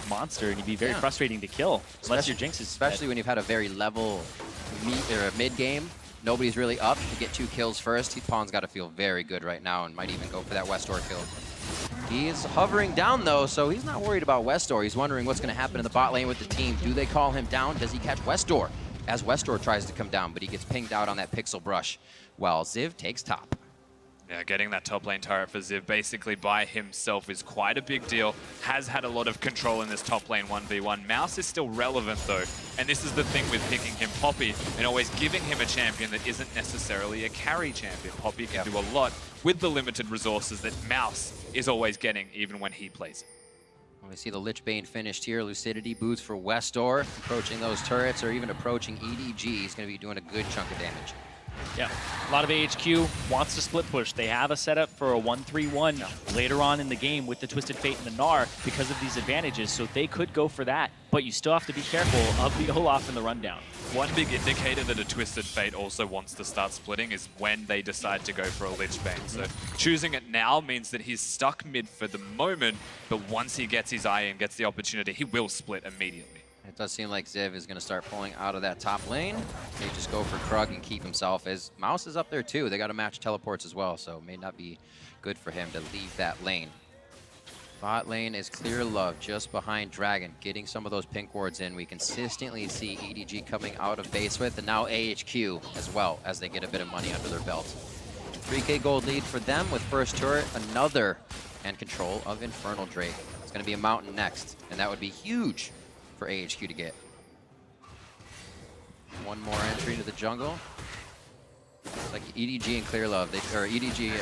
monster, and he'd be very frustrating to kill, unless your Jinx is especially when you've had a very level mid game. Nobody's really up to get 2 kills first. Pawn's got to feel very good right now, and might even go for that Westor kill. He's hovering down, though, so he's not worried about Westor. He's wondering what's going to happen in the bot lane with the team. Do they call him down? Does he catch Westor? As Westor tries to come down, but he gets pinged out on that pixel brush, while Ziv takes top. Yeah, getting that top lane turret for Ziv basically by himself is quite a big deal. Has had a lot of control in this top lane 1v1. Mouse is still relevant though, and this is the thing with picking him Poppy and always giving him a champion that isn't necessarily a carry champion. Poppy can do a lot with the limited resources that Mouse is always getting, even when he plays it. We see the Lich Bane finished here. Lucidity boots for Westor, approaching those turrets or even approaching EDG. He's going to be doing a good chunk of damage. Yeah, a lot of AHQ wants to split push. They have a setup for a 1-3-1 later on in the game with the Twisted Fate and the Gnar because of these advantages, so they could go for that, but you still have to be careful of the Olaf and the rundown. One big indicator that a Twisted Fate also wants to start splitting is when they decide to go for a Lich Bane. So choosing it now means that he's stuck mid for the moment, but once he gets his eye in, gets the opportunity, he will split immediately. It does seem like Ziv is going to start pulling out of that top lane. May just go for Krug and keep himself, as Mouse is up there too. They got to match teleports as well, so it may not be good for him to leave that lane. Bot lane is Clearlove just behind Dragon, getting some of those pink wards in. We consistently see EDG coming out of base with, and now AHQ as well, as they get a bit of money under their belt. 3k gold lead for them with first turret, another, and control of Infernal Drake. It's going to be a mountain next, and that would be huge for AHQ to get. One more entry to the jungle. It's like EDG and Clearlove, or EDG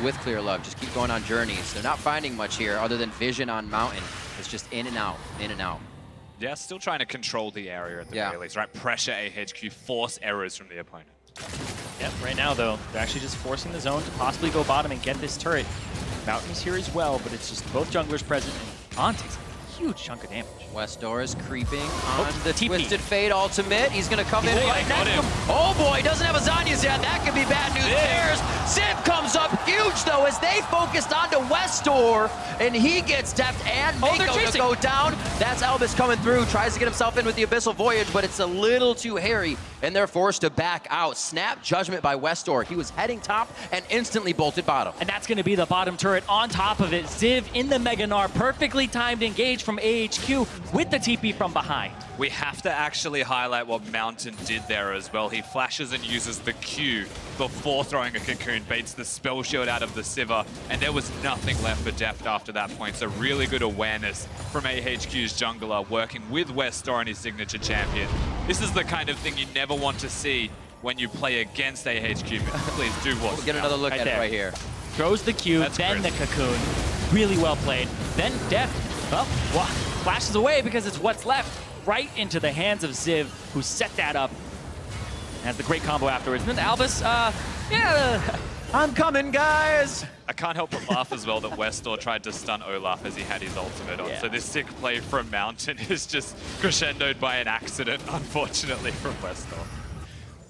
with Clearlove, just keep going on journeys. They're not finding much here other than vision on mountain. It's just in and out, in and out. Yeah, still trying to control the area at the very least, right? Pressure AHQ, force errors from the opponent. Yep, right now though, they're actually just forcing the zone to possibly go bottom and get this turret. Mountain's here as well, but it's just both junglers present, and Han takes a huge chunk of damage. Westor is creeping on the Twisted Fate ultimate. He's going to come in. Oh boy, doesn't have a Zanyas yet. That could be bad news bears. Ziv comes up huge though as they focused onto Westor, and he gets deft and Mako to go down. That's Elvis coming through, tries to get himself in with the Abyssal Voyage, but it's a little too hairy, and they're forced to back out. Snap judgment by Westor. He was heading top and instantly bolted bottom. And that's going to be the bottom turret on top of it. Ziv in the Mega Gnar, perfectly timed engage from AHQ with the TP from behind. We have to actually highlight what Mountain did there as well. He flashes and uses the Q before throwing a cocoon, baits the spell shield out of the Sivir, and there was nothing left for Deft after that point. So really good awareness from AHQ's jungler, working with Westor and his signature champion. This is the kind of thing you never want to see when you play against AHQ. Please do watch. We'll get another look at it right here. Throws the Q, then the cocoon. Really well played. Then Deft, well, flashes away because it's what's left. right into the hands of Ziv, who set that up. Has the great combo afterwards. And then Albus, yeah, I'm coming, guys! I can't help but laugh as well that Westor tried to stun Olaf as he had his ultimate on. Yeah. So this sick play from Mountain is just crescendoed by an accident, unfortunately, from Westor.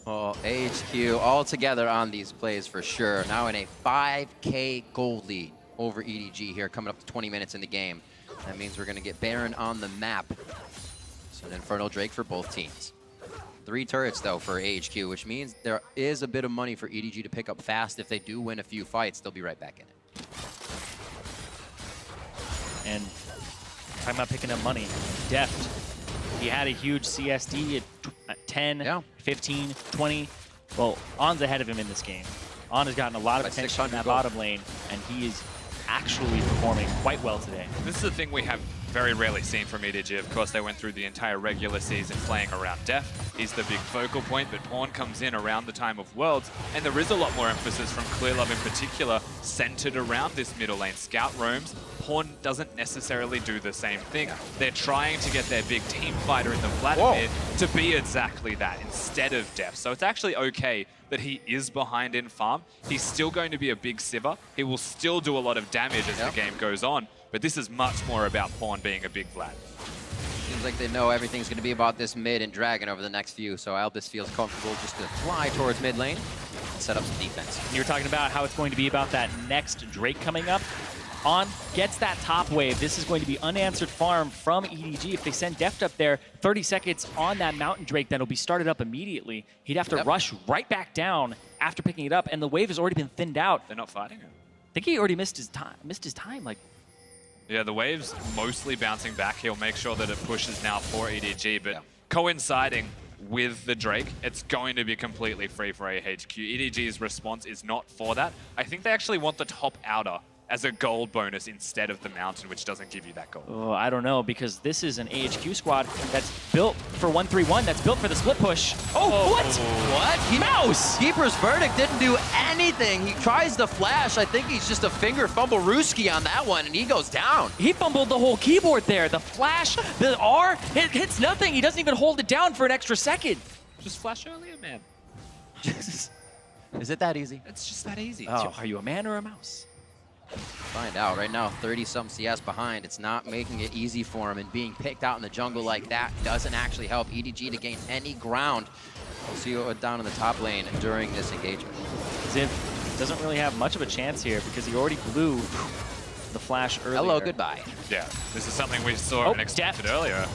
Oh, AHQ all together on these plays for sure. Now in a 5K gold lead over EDG here, coming up to 20 minutes in the game. That means we're going to get Baron on the map. So an Infernal Drake for both teams. 3 turrets, though, for AHQ, which means there is a bit of money for EDG to pick up fast. If they do win a few fights, they'll be right back in it. And talking about picking up money, Deft, he had a huge CSD at 10, 15, 20. Well, On's ahead of him in this game. On has gotten a lot of attention in that bottom lane, and he is actually performing quite well today. This is the thing we have very rarely seen from EDG. Of course, they went through the entire regular season playing around Def. He's the big focal point, but Pawn comes in around the time of Worlds, and there is a lot more emphasis from Clearlove in particular, centered around this middle lane. Scout roams. Pawn doesn't necessarily do the same thing. They're trying to get their big team fighter in the flat mid to be exactly that instead of Def. So it's actually okay that he is behind in farm. He's still going to be a big Sivir. He will still do a lot of damage as the game goes on, but this is much more about Pawn being a big Vlad. Seems like they know everything's going to be about this mid and Dragon over the next few, so Albus feels comfortable just to fly towards mid lane and set up some defense. You were talking about how it's going to be about that next Drake coming up. On gets that top wave. This is going to be unanswered farm from EDG. If they send Deft up there, 30 seconds on that Mountain Drake, then it'll be started up immediately. He'd have to rush right back down after picking it up, and the wave has already been thinned out. They're not fighting him. I think he already missed his time. Like, yeah, the wave's mostly bouncing back. He'll make sure that it pushes now for EDG, but coinciding with the Drake, it's going to be completely free for AHQ. EDG's response is not for that. I think they actually want the top outer as a gold bonus instead of the Mountain, which doesn't give you that gold. oh, I don't know, because this is an AHQ squad that's built for 1-3-1, that's built for the split push. Oh, what? What? Mouse! Keeper's Verdict didn't do anything. He tries the flash. I think he's just a finger fumble Ruski on that one, and he goes down. He fumbled the whole keyboard there. The flash, the R, it hits nothing. He doesn't even hold it down for an extra second. Just flash earlier, man. Is it that easy? It's just that easy. Oh. Are you a man or a mouse? Find out. Right now, 30-some CS behind. It's not making it easy for him, and being picked out in the jungle like that doesn't actually help EDG to gain any ground. We'll see what down in the top lane during this engagement. Ziv doesn't really have much of a chance here because he already blew the flash earlier. Hello, goodbye. Yeah, this is something we saw and expected earlier.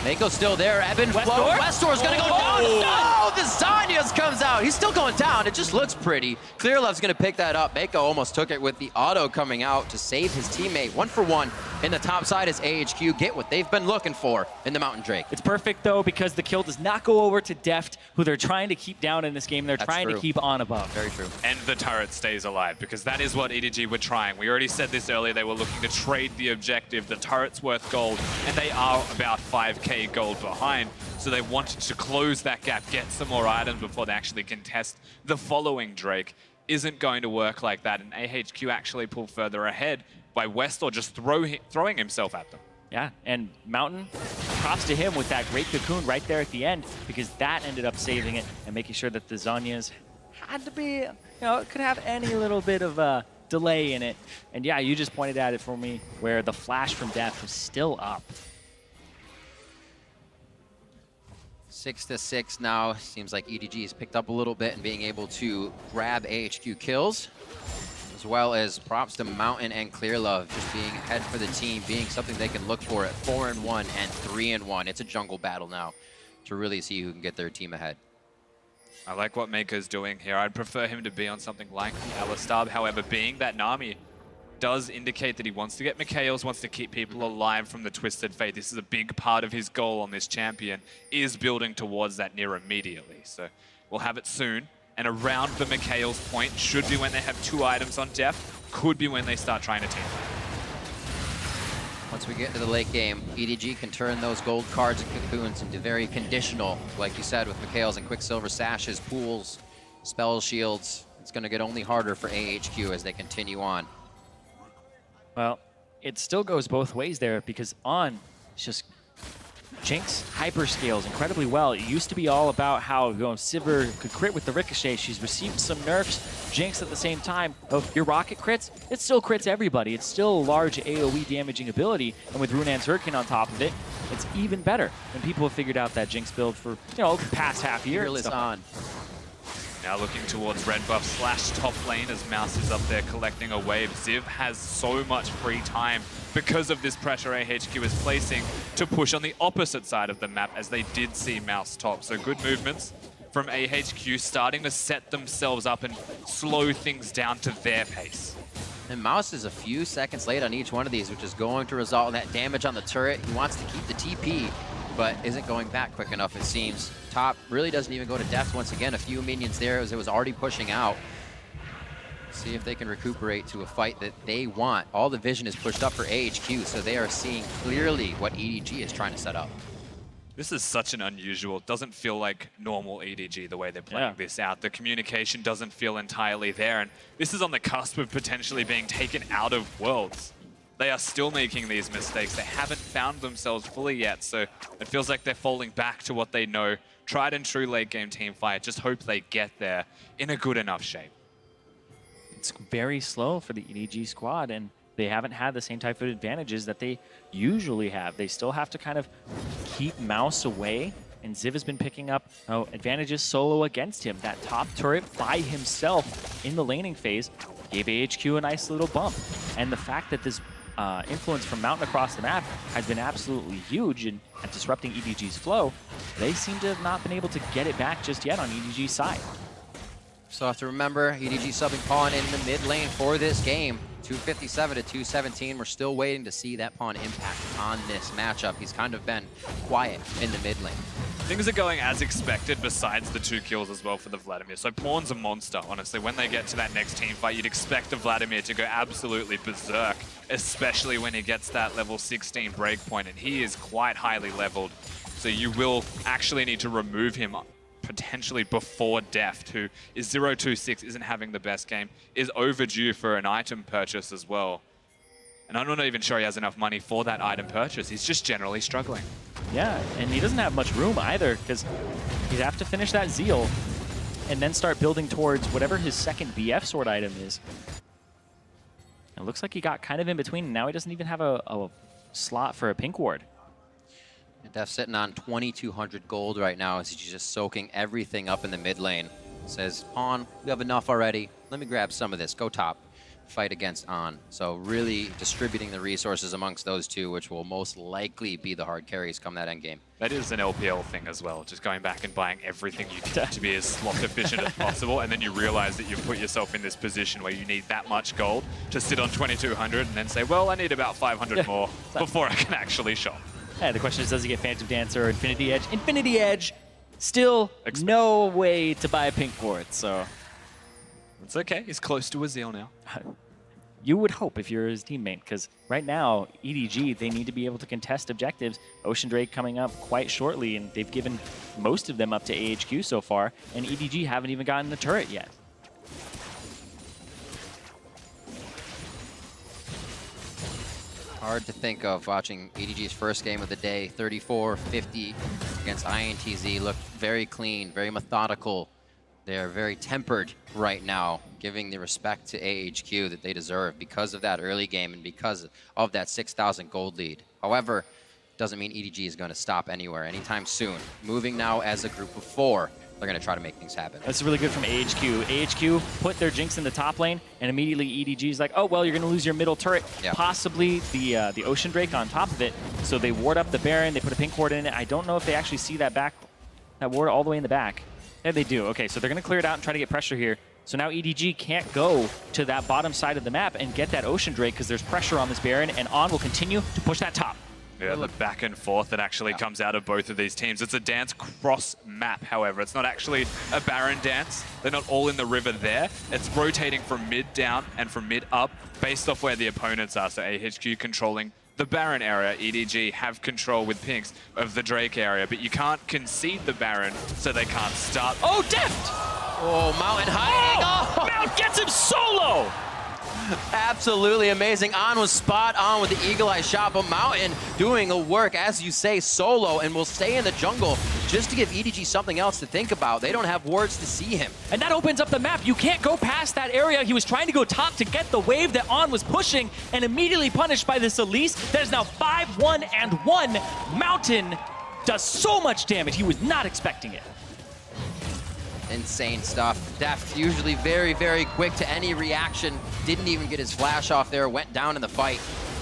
Mako's still there. Evan Flow. Westor's going to go down. No, the Zanyas comes out. He's still going down. It just looks pretty. Clearlove's going to pick that up. Mako almost took it with the auto coming out to save his teammate. 1 for 1 in the top side as AHQ get what they've been looking for in the Mountain Drake. It's perfect, though, because the kill does not go over to Deft, who they're trying to keep down in this game. They're trying to keep on above. Very true. And the turret stays alive, because that is what EDG were trying. We already said this earlier. They were looking to trade the objective. The turret's worth gold, and they are about 5k gold behind. So they wanted to close that gap, get some more items before they actually contest the following Drake. Isn't going to work like that, and AHQ actually pull further ahead by Westor just throwing himself at them. Yeah, and Mountain, props to him with that great cocoon right there at the end, because that ended up saving it and making sure that the Zanyas had to be, it could have any little bit of delay in it. And yeah, you just pointed at it for me, where the flash from Deft was still up. 6-6 now. Seems like EDG has picked up a little bit and being able to grab AHQ kills, as well as props to Mountain and Clearlove just being ahead for the team, being something they can look for at 4-1 and 3-1. It's a jungle battle now to really see who can get their team ahead. I like what Mako's doing here. I'd prefer him to be on something like the Alistar. However, being that Nami does indicate that he wants to get Mikhails, wants to keep people alive from the Twisted Fate. This is a big part of his goal on this champion, is building towards that near immediately. So we'll have it soon. And around the Mikhails point should be when they have 2 items on Def, could be when they start trying to team. Once we get into the late game, EDG can turn those gold cards and cocoons into very conditional, like you said, with Mikhails and Quicksilver sashes, pools, spell shields. It's going to get only harder for AHQ as they continue on. Well, it still goes both ways there, because On is just Jinx hyperscales incredibly well. It used to be all about how Sivir could crit with the ricochet. She's received some nerfs. Jinx at the same time. Oh, your rocket crits? It still crits everybody. It's still a large AoE damaging ability. And with Runan's Hurricane on top of it, it's even better. And people have figured out that Jinx build for, the past half year. Fearless on. Now looking towards red buff slash top lane as Mouse is up there collecting a wave. Ziv has so much free time because of this pressure AHQ is placing to push on the opposite side of the map as they did see Mouse top. So good movements from AHQ starting to set themselves up and slow things down to their pace. And Mouse is a few seconds late on each one of these, which is going to result in that damage on the turret. He wants to keep the TP, but isn't going back quick enough, it seems. Top really doesn't even go to death once again. A few minions there as it was already pushing out. See if they can recuperate to a fight that they want. All the vision is pushed up for AHQ, so they are seeing clearly what EDG is trying to set up. This is such an unusual, doesn't feel like normal EDG the way they're playing this out. The communication doesn't feel entirely there, and this is on the cusp of potentially being taken out of Worlds. They are still making these mistakes. They haven't found themselves fully yet, so it feels like they're falling back to what they know. Tried and true late game team fight. Just hope they get there in a good enough shape. It's very slow for the EDG squad, and they haven't had the same type of advantages that they usually have. They still have to kind of keep Mouse away, and Ziv has been picking up advantages solo against him. That top turret by himself in the laning phase gave AHQ a nice little bump. And the fact that this influence from Mountain across the map has been absolutely huge in disrupting EDG's flow. They seem to have not been able to get it back just yet on EDG's side. So have to remember, EDG subbing Pawn in the mid lane for this game. 257 to 217. We're still waiting to see that Pawn impact on this matchup. He's kind of been quiet in the mid lane. Things are going as expected besides the 2 kills as well for the Vladimir. So Pawn's a monster, honestly. When they get to that next team fight, you'd expect the Vladimir to go absolutely berserk, especially when he gets that level 16 breakpoint, and he is quite highly leveled. So you will actually need to remove him potentially before Deft, who is 026, isn't having the best game, is overdue for an item purchase as well. And I'm not even sure he has enough money for that item purchase. He's just generally struggling. Yeah, and he doesn't have much room either, because he'd have to finish that Zeal and then start building towards whatever his second BF sword item is. It looks like he got kind of in between, and now he doesn't even have a slot for a pink ward. Def sitting on 2,200 gold right now as he's just soaking everything up in the mid lane. Says, Pawn, we have enough already. Let me grab some of this. Go top. Fight against On. So really distributing the resources amongst those two, which will most likely be the hard carries come that end game. That is an LPL thing as well, just going back and buying everything you can to be as slot efficient as possible, and then you realize that you've put yourself in this position where you need that much gold to sit on 2,200 and then say, well, I need about 500 more before I can actually shop. Yeah, the question is, does he get Phantom Dancer or Infinity Edge? Infinity Edge, still no way to buy a pink ward, so... It's okay, he's close to a Zeal now. You would hope if you're his teammate, because right now, EDG, they need to be able to contest objectives. Ocean Drake coming up quite shortly, and they've given most of them up to AHQ so far, and EDG haven't even gotten the turret yet. Hard to think of watching EDG's first game of the day, 34-50 against INTZ. Looked very clean, very methodical. They're very tempered right now, giving the respect to AHQ that they deserve because of that early game and because of that 6,000 gold lead. However, doesn't mean EDG is going to stop anywhere anytime soon. Moving now as a group of 4. They're going to try to make things happen. That's really good from AHQ. AHQ put their Jinx in the top lane, and immediately EDG is like, oh, well, you're going to lose your middle turret, possibly the Ocean Drake on top of it. So they ward up the Baron, they put a pink ward in it. I don't know if they actually see that ward all the way in the back. Yeah, they do. Okay, so they're going to clear it out and try to get pressure here. So now EDG can't go to that bottom side of the map and get that Ocean Drake because there's pressure on this Baron, and On will continue to push that top. Yeah, the back and forth that actually comes out of both of these teams. It's a dance cross map, however. It's not actually a Baron dance. They're not all in the river there. It's rotating from mid down and from mid up based off where the opponents are. So AHQ controlling the Baron area. EDG have control with pinks of the Drake area, but you can't concede the Baron, so they can't start. Oh, Deft! Oh, Mountain hiding! Oh! Mount gets him solo! Absolutely amazing. On was spot on with the eagle eye shot, but Mountain doing the work, as you say, solo, and will stay in the jungle just to give EDG something else to think about. They don't have wards to see him. And that opens up the map. You can't go past that area. He was trying to go top to get the wave that On was pushing, and immediately punished by this Elise. That is now 5-1-1. Mountain does so much damage. He was not expecting it. Insane stuff. Deft usually very, very quick to any reaction. Didn't even get his flash off there. Went down in the fight.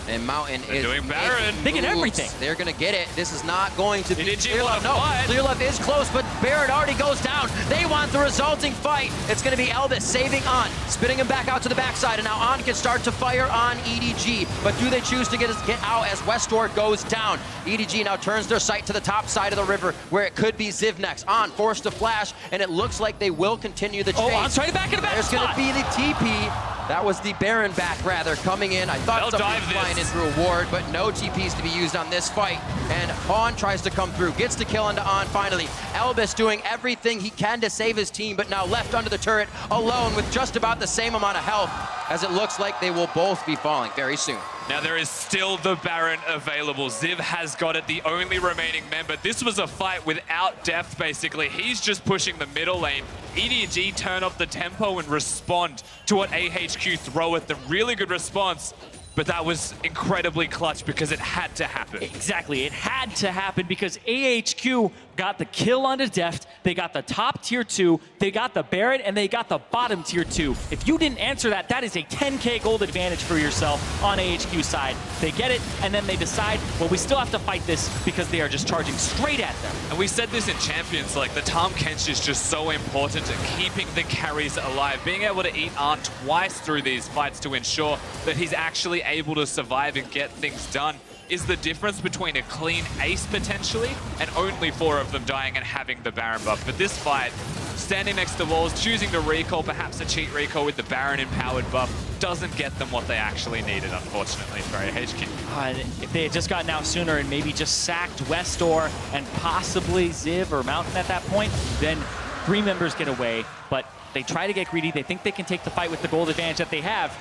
And Mountain is doing Baron. They get everything. They're going to get it. This is not going to be clear left. No, fight. clear left is close, but Baron already goes down. They want the resulting fight. It's going to be Elvis saving On, spitting him back out to the backside, and now On can start to fire on EDG. But do they choose to get out as Westdoor goes down? EDG now turns their sight to the top side of the river, where it could be Ziv next. On forced to flash, and it looks like they will continue the chase. Oh, On's trying to back in the back There's going to be the TP. That was the Baron back, rather, coming in. I thought something was flying in through a ward, but no TPs to be used on this fight. And On tries to come through, gets the kill onto On finally. Elvis doing everything he can to save his team, but now left under the turret, alone with just about the same amount of health, as it looks like they will both be falling very soon. Now there is still the Baron available. Ziv has got it, the only remaining member. This was a fight without depth, basically. He's just pushing the middle lane. EDG turn up the tempo and respond to what AHQ throw at them. Really good response. But that was incredibly clutch because it had to happen. Exactly, it had to happen because AHQ got the kill onto Deft, they got the top tier 2, they got the Baron, and they got the bottom tier 2. If you didn't answer that, that is a 10k gold advantage for yourself on AHQ side. They get it, and then they decide, well, we still have to fight this because they are just charging straight at them. And we said this in Champions, like the Tahm Kench is just so important at keeping the carries alive, being able to eat Art twice through these fights to ensure that he's actually able to survive and get things done is the difference between a clean ace potentially and only 4 of them dying and having the Baron buff. But this fight, standing next to walls, choosing to recall, perhaps a cheat recall with the Baron empowered buff, doesn't get them what they actually needed, unfortunately, for AHQ. If they had just gotten out sooner and maybe just sacked Westdoor and possibly Ziv or Mountain at that point, then 3 members get away. But they try to get greedy. They think they can take the fight with the gold advantage that they have,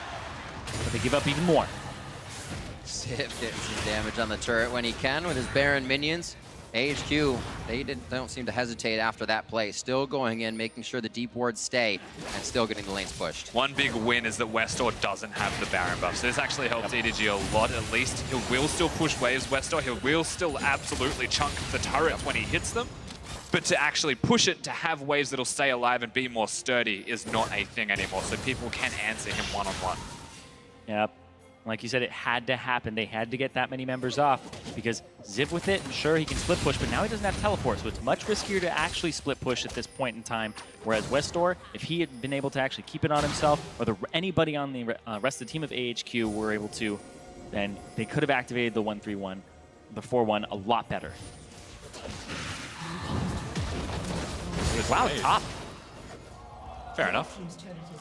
but they give up even more. Ziv getting some damage on the turret when he can with his Baron minions. AHQ, they don't seem to hesitate after that play. Still going in, making sure the deep wards stay, and still getting the lanes pushed. One big win is that Westdoor doesn't have the Baron buff, so this actually helps EDG a lot. At least he will still push waves Westdoor. He will still absolutely chunk the turrets when he hits them. But to actually push it, to have waves that'll stay alive and be more sturdy is not a thing anymore, so people can answer him one-on-one. Yep. Like you said, it had to happen. They had to get that many members off because Ziv with it, and sure, he can split push, but now he doesn't have teleport, so it's much riskier to actually split push at this point in time. Whereas Westdoor, if he had been able to actually keep it on himself, or anybody on the rest of the team of AHQ were able to, then they could have activated the 1-3-1, the 4-1 a lot better. Wow, top. Fair enough.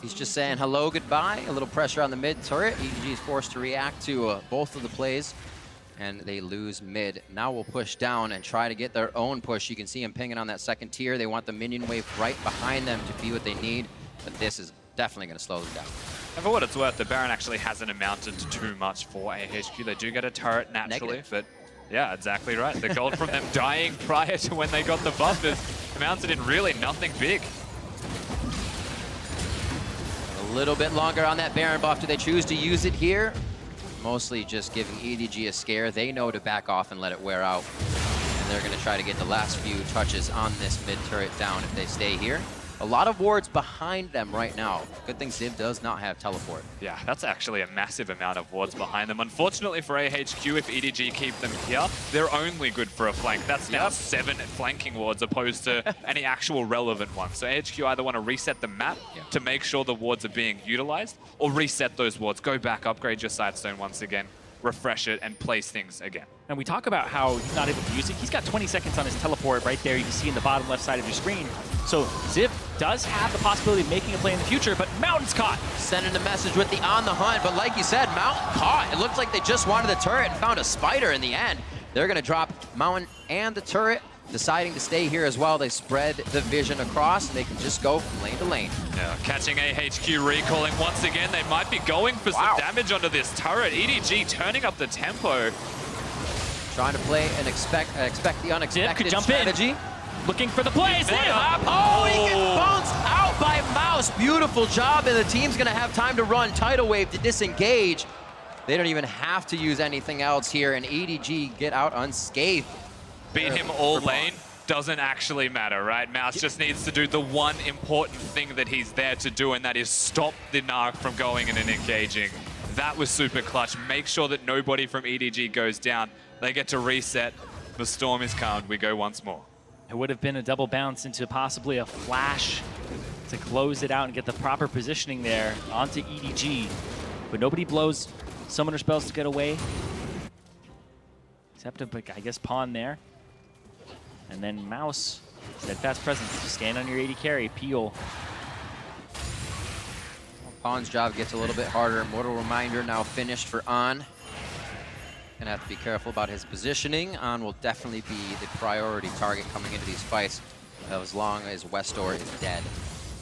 He's just saying hello, goodbye. A little pressure on the mid turret. EDG is forced to react to both of the plays, and they lose mid. Now we'll push down and try to get their own push. You can see him pinging on that second tier. They want the minion wave right behind them to be what they need, but this is definitely going to slow them down. And for what it's worth, the Baron actually hasn't amounted to too much for AHQ. They do get a turret naturally, but yeah, exactly right. The gold from them dying prior to when they got the buff is amounted in really nothing big. A little bit longer on that Baron buff. Do they choose to use it here? Mostly just giving EDG a scare. They know to back off and let it wear out. And they're going to try to get the last few touches on this mid turret down if they stay here. A lot of wards behind them right now. Good thing Ziv does not have teleport. Yeah, that's actually a massive amount of wards behind them. Unfortunately for AHQ, if EDG keep them here, they're only good for a flank. That's now 7 flanking wards opposed to any actual relevant ones. So AHQ either want to reset the map to make sure the wards are being utilized, or reset those wards, go back, upgrade your Sightstone once again, refresh it, and place things again. And we talk about how he's not able to use it. He's got 20 seconds on his teleport right there. You can see in the bottom left side of your screen. So Ziv does have the possibility of making a play in the future, but Mountain's caught. Sending a message with the on the hunt, but like you said, Mountain caught. It looked like they just wanted the turret and found a spider in the end. They're going to drop Mountain and the turret deciding to stay here as well. They spread the vision across, and they can just go from lane to lane. Yeah, catching AHQ recalling once again. They might be going for some damage onto this turret. EDG turning up the tempo. Trying to play and expect the unexpected could jump strategy. in. Looking for the plays. Oh, he gets bounced out by Mouse. Beautiful job, and the team's gonna have time to run. Tidal Wave to disengage. They don't even have to use anything else here, and EDG get out unscathed. Beat him all lane doesn't actually matter, right? Mouse just needs to do the one important thing that he's there to do, and that is stop the Narc from going in and engaging. That was super clutch. Make sure that nobody from EDG goes down. They get to reset. The storm is calmed. We go once more. It would have been a double bounce into possibly a flash to close it out and get the proper positioning there onto EDG. But nobody blows summoner spells to get away. Except, I guess, Pawn there. And then Mouse, steadfast presence, stand on your 80 carry, Peel. Pawn's job gets a little bit harder. Mortal Reminder now finished for On. Gonna have to be careful about his positioning. On will definitely be the priority target coming into these fights as long as Westor is dead.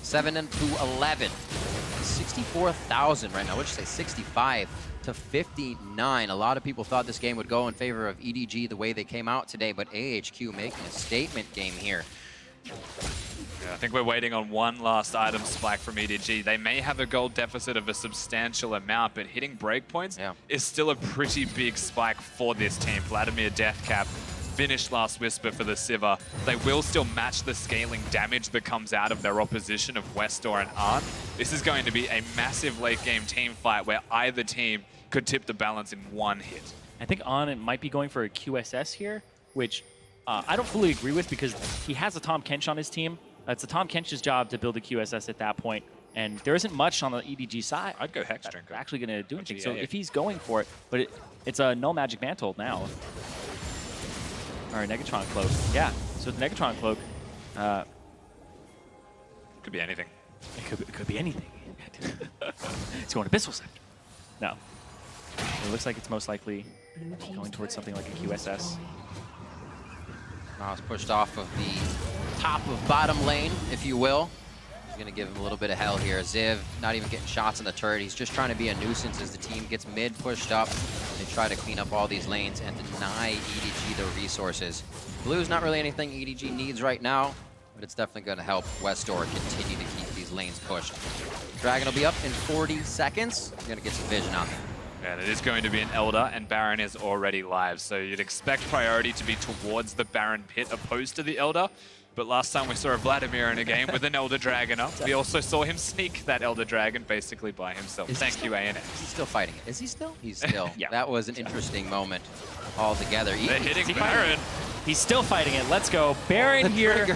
7-11. 64,000 right now. What'd you say? 65 to 59. A lot of people thought this game would go in favor of EDG the way they came out today, but AHQ making a statement game here. Yeah, I think we're waiting on one last item spike from EDG. They may have a gold deficit of a substantial amount, but hitting breakpoints is still a pretty big spike for this team. Vladimir Deathcap finished Last Whisper for the Sivir. They will still match the scaling damage that comes out of their opposition of Westor and Arn. This is going to be a massive late game team fight where either team could tip the balance in one hit. I think On might be going for a QSS here, which I don't fully agree with because he has a Tom Kench on his team. It's a Tom Kench's job to build a QSS at that point, and there isn't much on the EDG side. I'd go Hex Drinker. They're actually going to do anything. Yeah, So yeah. if he's going for it, but it's a Null Magic Mantle now. Or a Negatron Cloak. Yeah, so it's Negatron Cloak. Could be anything. It could be anything. It's going to Abyssal Scepter. No. It looks like it's most likely going towards something like a QSS. Mouse pushed off of the top of bottom lane, if you will. He's going to give him a little bit of hell here. Ziv not even getting shots on the turret. He's just trying to be a nuisance as the team gets mid pushed up. They try to clean up all these lanes and deny EDG the resources. Blue's not really anything EDG needs right now, but it's definitely going to help Westor continue to keep these lanes pushed. Dragon will be up in 40 seconds. He's going to get some vision on them. And it is going to be an Elder, and Baron is already live. So you'd expect priority to be towards the Baron pit opposed to the Elder. But last time we saw a Vladimir in a game with an Elder Dragon up, we also saw him sneak that Elder Dragon basically by himself. Thank you, ANX. He's still fighting it. Is he still? He's still. Yeah. That was an interesting moment altogether. They're hitting Baron. He's still fighting it. Let's go. Baron here.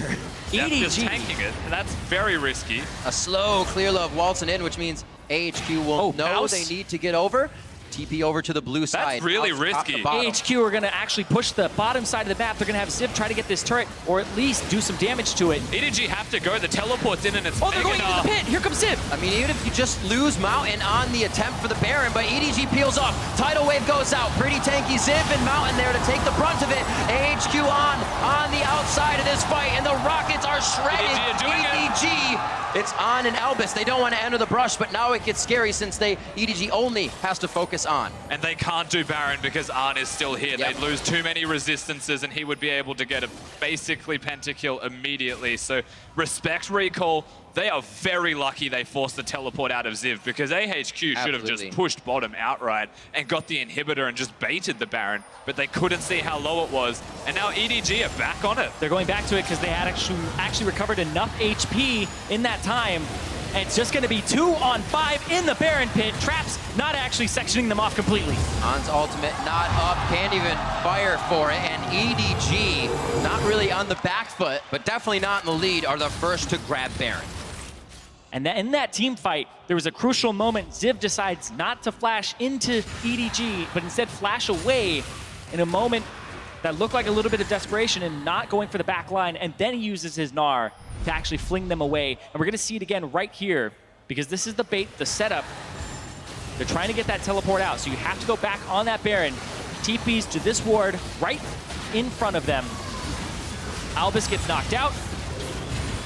Yeah, just EDG. tanking it. That's very risky. A slow clear love waltzing in, which means AHQ will know Mouse. they need to get over. TP over to the blue side. That's really Mouse top to risky. bottom. AHQ are going to actually push the bottom side of the map. They're going to have Ziv try to get this turret, or at least do some damage to it. EDG have to go. The teleport's in and it's Oh, they're going into the pit. Here comes Ziv. I mean, even if you just lose Mountain on the attempt for the Baron, but EDG peels off. Tidal Wave goes out. Pretty tanky Ziv and Mountain there to take the brunt of it. AHQ on the outside of this fight, and the Rockets are shredded. EDG are doing EDG, it's On and Elvis. They don't want to enter the brush, but now it gets scary since EDG only has to focus On. And they can't do Baron because Arn is still here. They'd lose too many resistances and he would be able to get a basically pentakill immediately. So respect recall. They are very lucky they forced the teleport out of Ziv because AHQ should have just pushed bottom outright and got the inhibitor and just baited the Baron, but they couldn't see how low it was. And now EDG are back on it. They're going back to it because they had actually recovered enough HP in that time. And it's just going to be 2 on 5 in the Baron pit. Traps not actually sectioning them off completely. On's ultimate not up, can't even fire for it, and EDG, not really on the back foot, but definitely not in the lead, are the first to grab Baron. And in that team fight, there was a crucial moment. Ziv decides not to flash into EDG, but instead flash away in a moment that looked like a little bit of desperation and not going for the back line, and then he uses his Gnar to actually fling them away. And we're gonna see it again right here, because this is the bait, the setup. They're trying to get that teleport out, so you have to go back on that Baron. TPs to this ward right in front of them. Albus gets knocked out.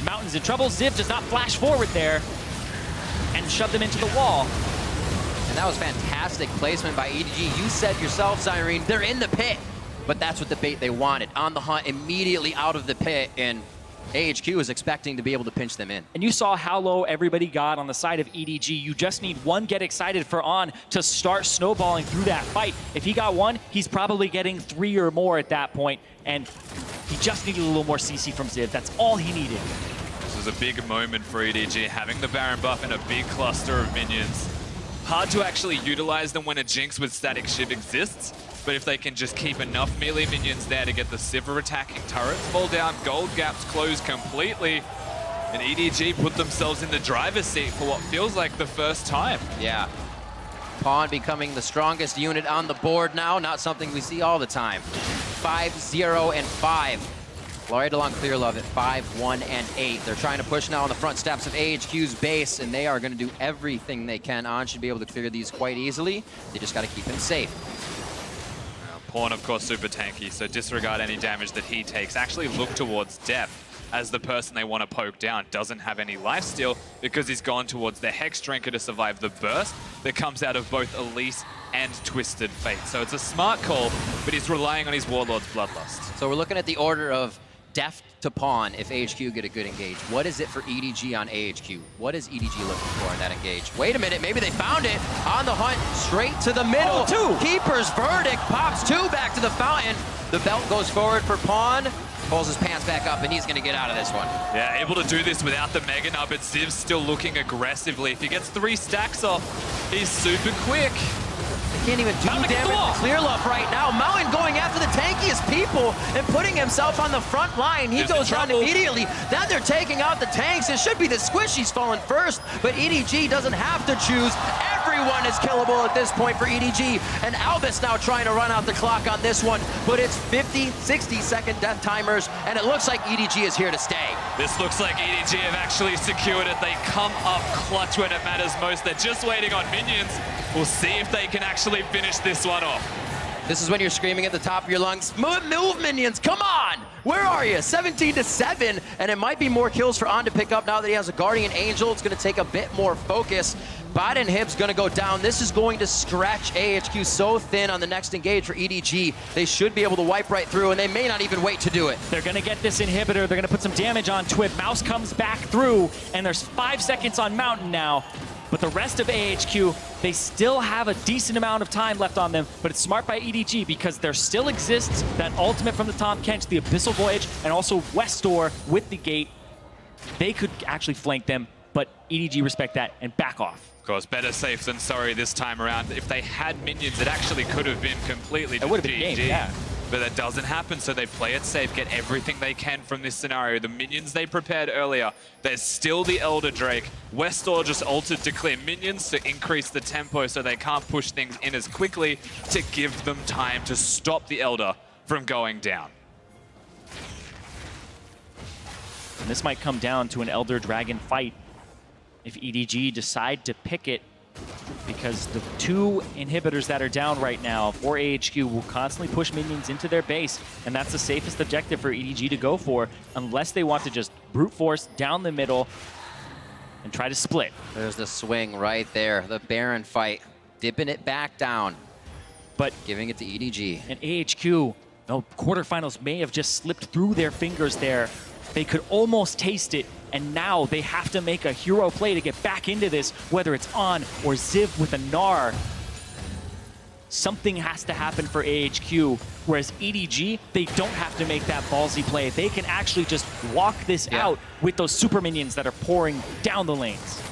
Mountain's in trouble. Ziv does not flash forward there and shove them into the wall. And that was fantastic placement by EDG. You said yourself, Cyrene, they're in the pit. But that's what the bait they wanted. On the hunt, immediately out of the pit, and AHQ is expecting to be able to pinch them in. And you saw how low everybody got on the side of EDG. You just need one get excited for On to start snowballing through that fight. If he got one, he's probably getting 3 or more at that point, and he just needed a little more CC from Ziv. That's all he needed. This was a big moment for EDG, having the Baron buff and a big cluster of minions. Hard to actually utilize them when a Jinx with static shiv exists, but if they can just keep enough melee minions there to get the Sivir attacking turrets fall down, gold gaps close completely, and EDG put themselves in the driver's seat for what feels like the first time. Yeah. Pawn becoming the strongest unit on the board now, not something we see all the time. 5-0 and 5. Right along Clear Love at 5-1 and 8. They're trying to push now on the front steps of AHQ's base, and they are going to do everything they can. On should be able to clear these quite easily. They just got to keep him safe. Pawn, of course, super tanky, so disregard any damage that he takes. Actually look towards Depth as the person they want to poke down. Doesn't have any lifesteal because he's gone towards the Hex Drinker to survive the burst that comes out of both Elise and Twisted Fate. So it's a smart call, but he's relying on his Warlord's Bloodlust. So we're looking at the order of Deft to Pawn if AHQ get a good engage. What is it for EDG on AHQ? What is EDG looking for in that engage? Wait a minute, maybe they found it. On the hunt, straight to the middle. Oh, 2! Keeper's Verdict pops 2 back to the fountain. The belt goes forward for Pawn. Pulls his pants back up, and he's going to get out of this one. Yeah, able to do this without the Mega Nub, but Ziv's still looking aggressively. If he gets 3 stacks off, he's super quick. They can't even do damage to Clear Love right now. Mountain going after the tankiest people and putting himself on the front line. He goes down immediately. Then they're taking out the tanks. It should be the Squishies falling first, but EDG doesn't have to choose. Everyone is killable at this point for EDG, and Albus now trying to run out the clock on this one, but it's 50, 60-second death timers, and it looks like EDG is here to stay. This looks like EDG have actually secured it. They come up clutch when it matters most. They're just waiting on minions. We'll see if they can actually finish this one off. This is when you're screaming at the top of your lungs, move minions, come on! Where are you? 17-7, and it might be more kills for On to pick up now that he has a Guardian Angel. It's gonna take a bit more focus. Bot and Hib's gonna go down. This is going to stretch AHQ so thin on the next engage for EDG. They should be able to wipe right through, and they may not even wait to do it. They're gonna get this inhibitor. They're gonna put some damage on Twip. Mouse comes back through, and there's 5 seconds on Mountain now. But the rest of AHQ, they still have a decent amount of time left on them, but it's smart by EDG because there still exists that ultimate from the Tahm Kench, the Abyssal Voyage, and also Westor with the gate. They could actually flank them, but EDG respect that and back off. Of course, better safe than sorry this time around. If they had minions, it actually could have been completely It would have been GG. game, yeah. But that doesn't happen, so they play it safe, get everything they can from this scenario. The minions they prepared earlier, there's still the Elder Drake. Westor just altered to clear minions to increase the tempo so they can't push things in as quickly to give them time to stop the Elder from going down. And this might come down to an Elder Dragon fight if EDG decide to pick it, because the 2 inhibitors that are down right now for AHQ will constantly push minions into their base, and that's the safest objective for EDG to go for, unless they want to just brute force down the middle and try to split. There's the swing right there, the Baron fight, dipping it back down, but giving it to EDG. And AHQ, no, quarterfinals may have just slipped through their fingers there. They could almost taste it, and now they have to make a hero play to get back into this, whether it's On or Ziv with a Gnar. Something has to happen for AHQ, whereas EDG, they don't have to make that ballsy play. They can actually just walk this out with those super minions that are pouring down the lanes.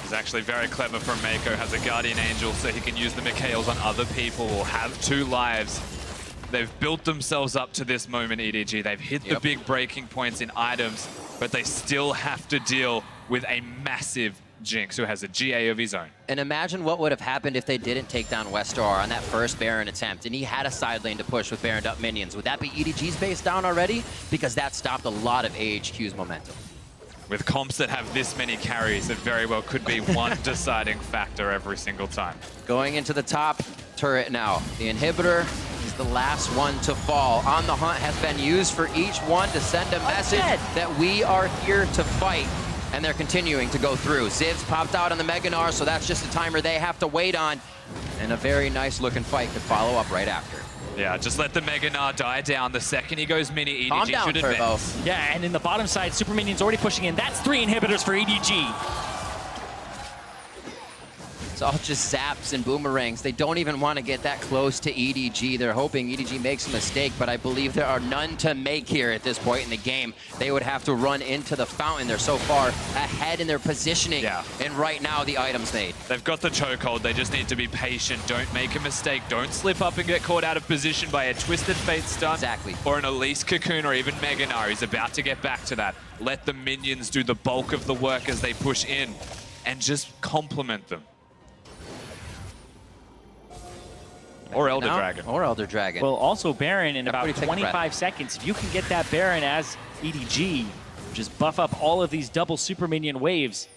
It's actually very clever from Mako, has a Guardian Angel so he can use the Mikhails on other people, will have 2 lives. They've built themselves up to this moment, EDG. They've hit the big breaking points in items, but they still have to deal with a massive Jinx who has a GA of his own. And imagine what would have happened if they didn't take down Westor on that first Baron attempt, and he had a side lane to push with Baroned up minions. Would that be EDG's base down already? Because that stopped a lot of AHQ's momentum. With comps that have this many carries, it very well could be one deciding factor every single time. Going into the top turret now. The inhibitor He's the last one to fall. On the Hunt has been used for each one to send a message that we are here to fight. And they're continuing to go through. Ziv's popped out on the Meganar, so that's just a timer they have to wait on. And a very nice looking fight could follow up right after. Yeah, just let the Meganar die down. The second he goes mini, Calm EDG down, should Turbo. advance. Yeah, and in the bottom side, Super Minion's already pushing in. That's 3 inhibitors for EDG. It's all just zaps and boomerangs. They don't even want to get that close to EDG. They're hoping EDG makes a mistake, but I believe there are none to make here at this point in the game. They would have to run into the fountain. They're so far ahead in their positioning. Yeah. And right now, the items made. They've got the chokehold. They just need to be patient. Don't make a mistake. Don't slip up and get caught out of position by a Twisted Fate stun. Exactly. Or an Elise Cocoon or even Meganar. He's about to get back to that. Let the minions do the bulk of the work as they push in and just complement them. Or Elder Dragon. Or Elder Dragon. Well, also Baron in about Everybody take a 25 breath. seconds. If you can get that Baron as EDG, just buff up all of these double super minion waves,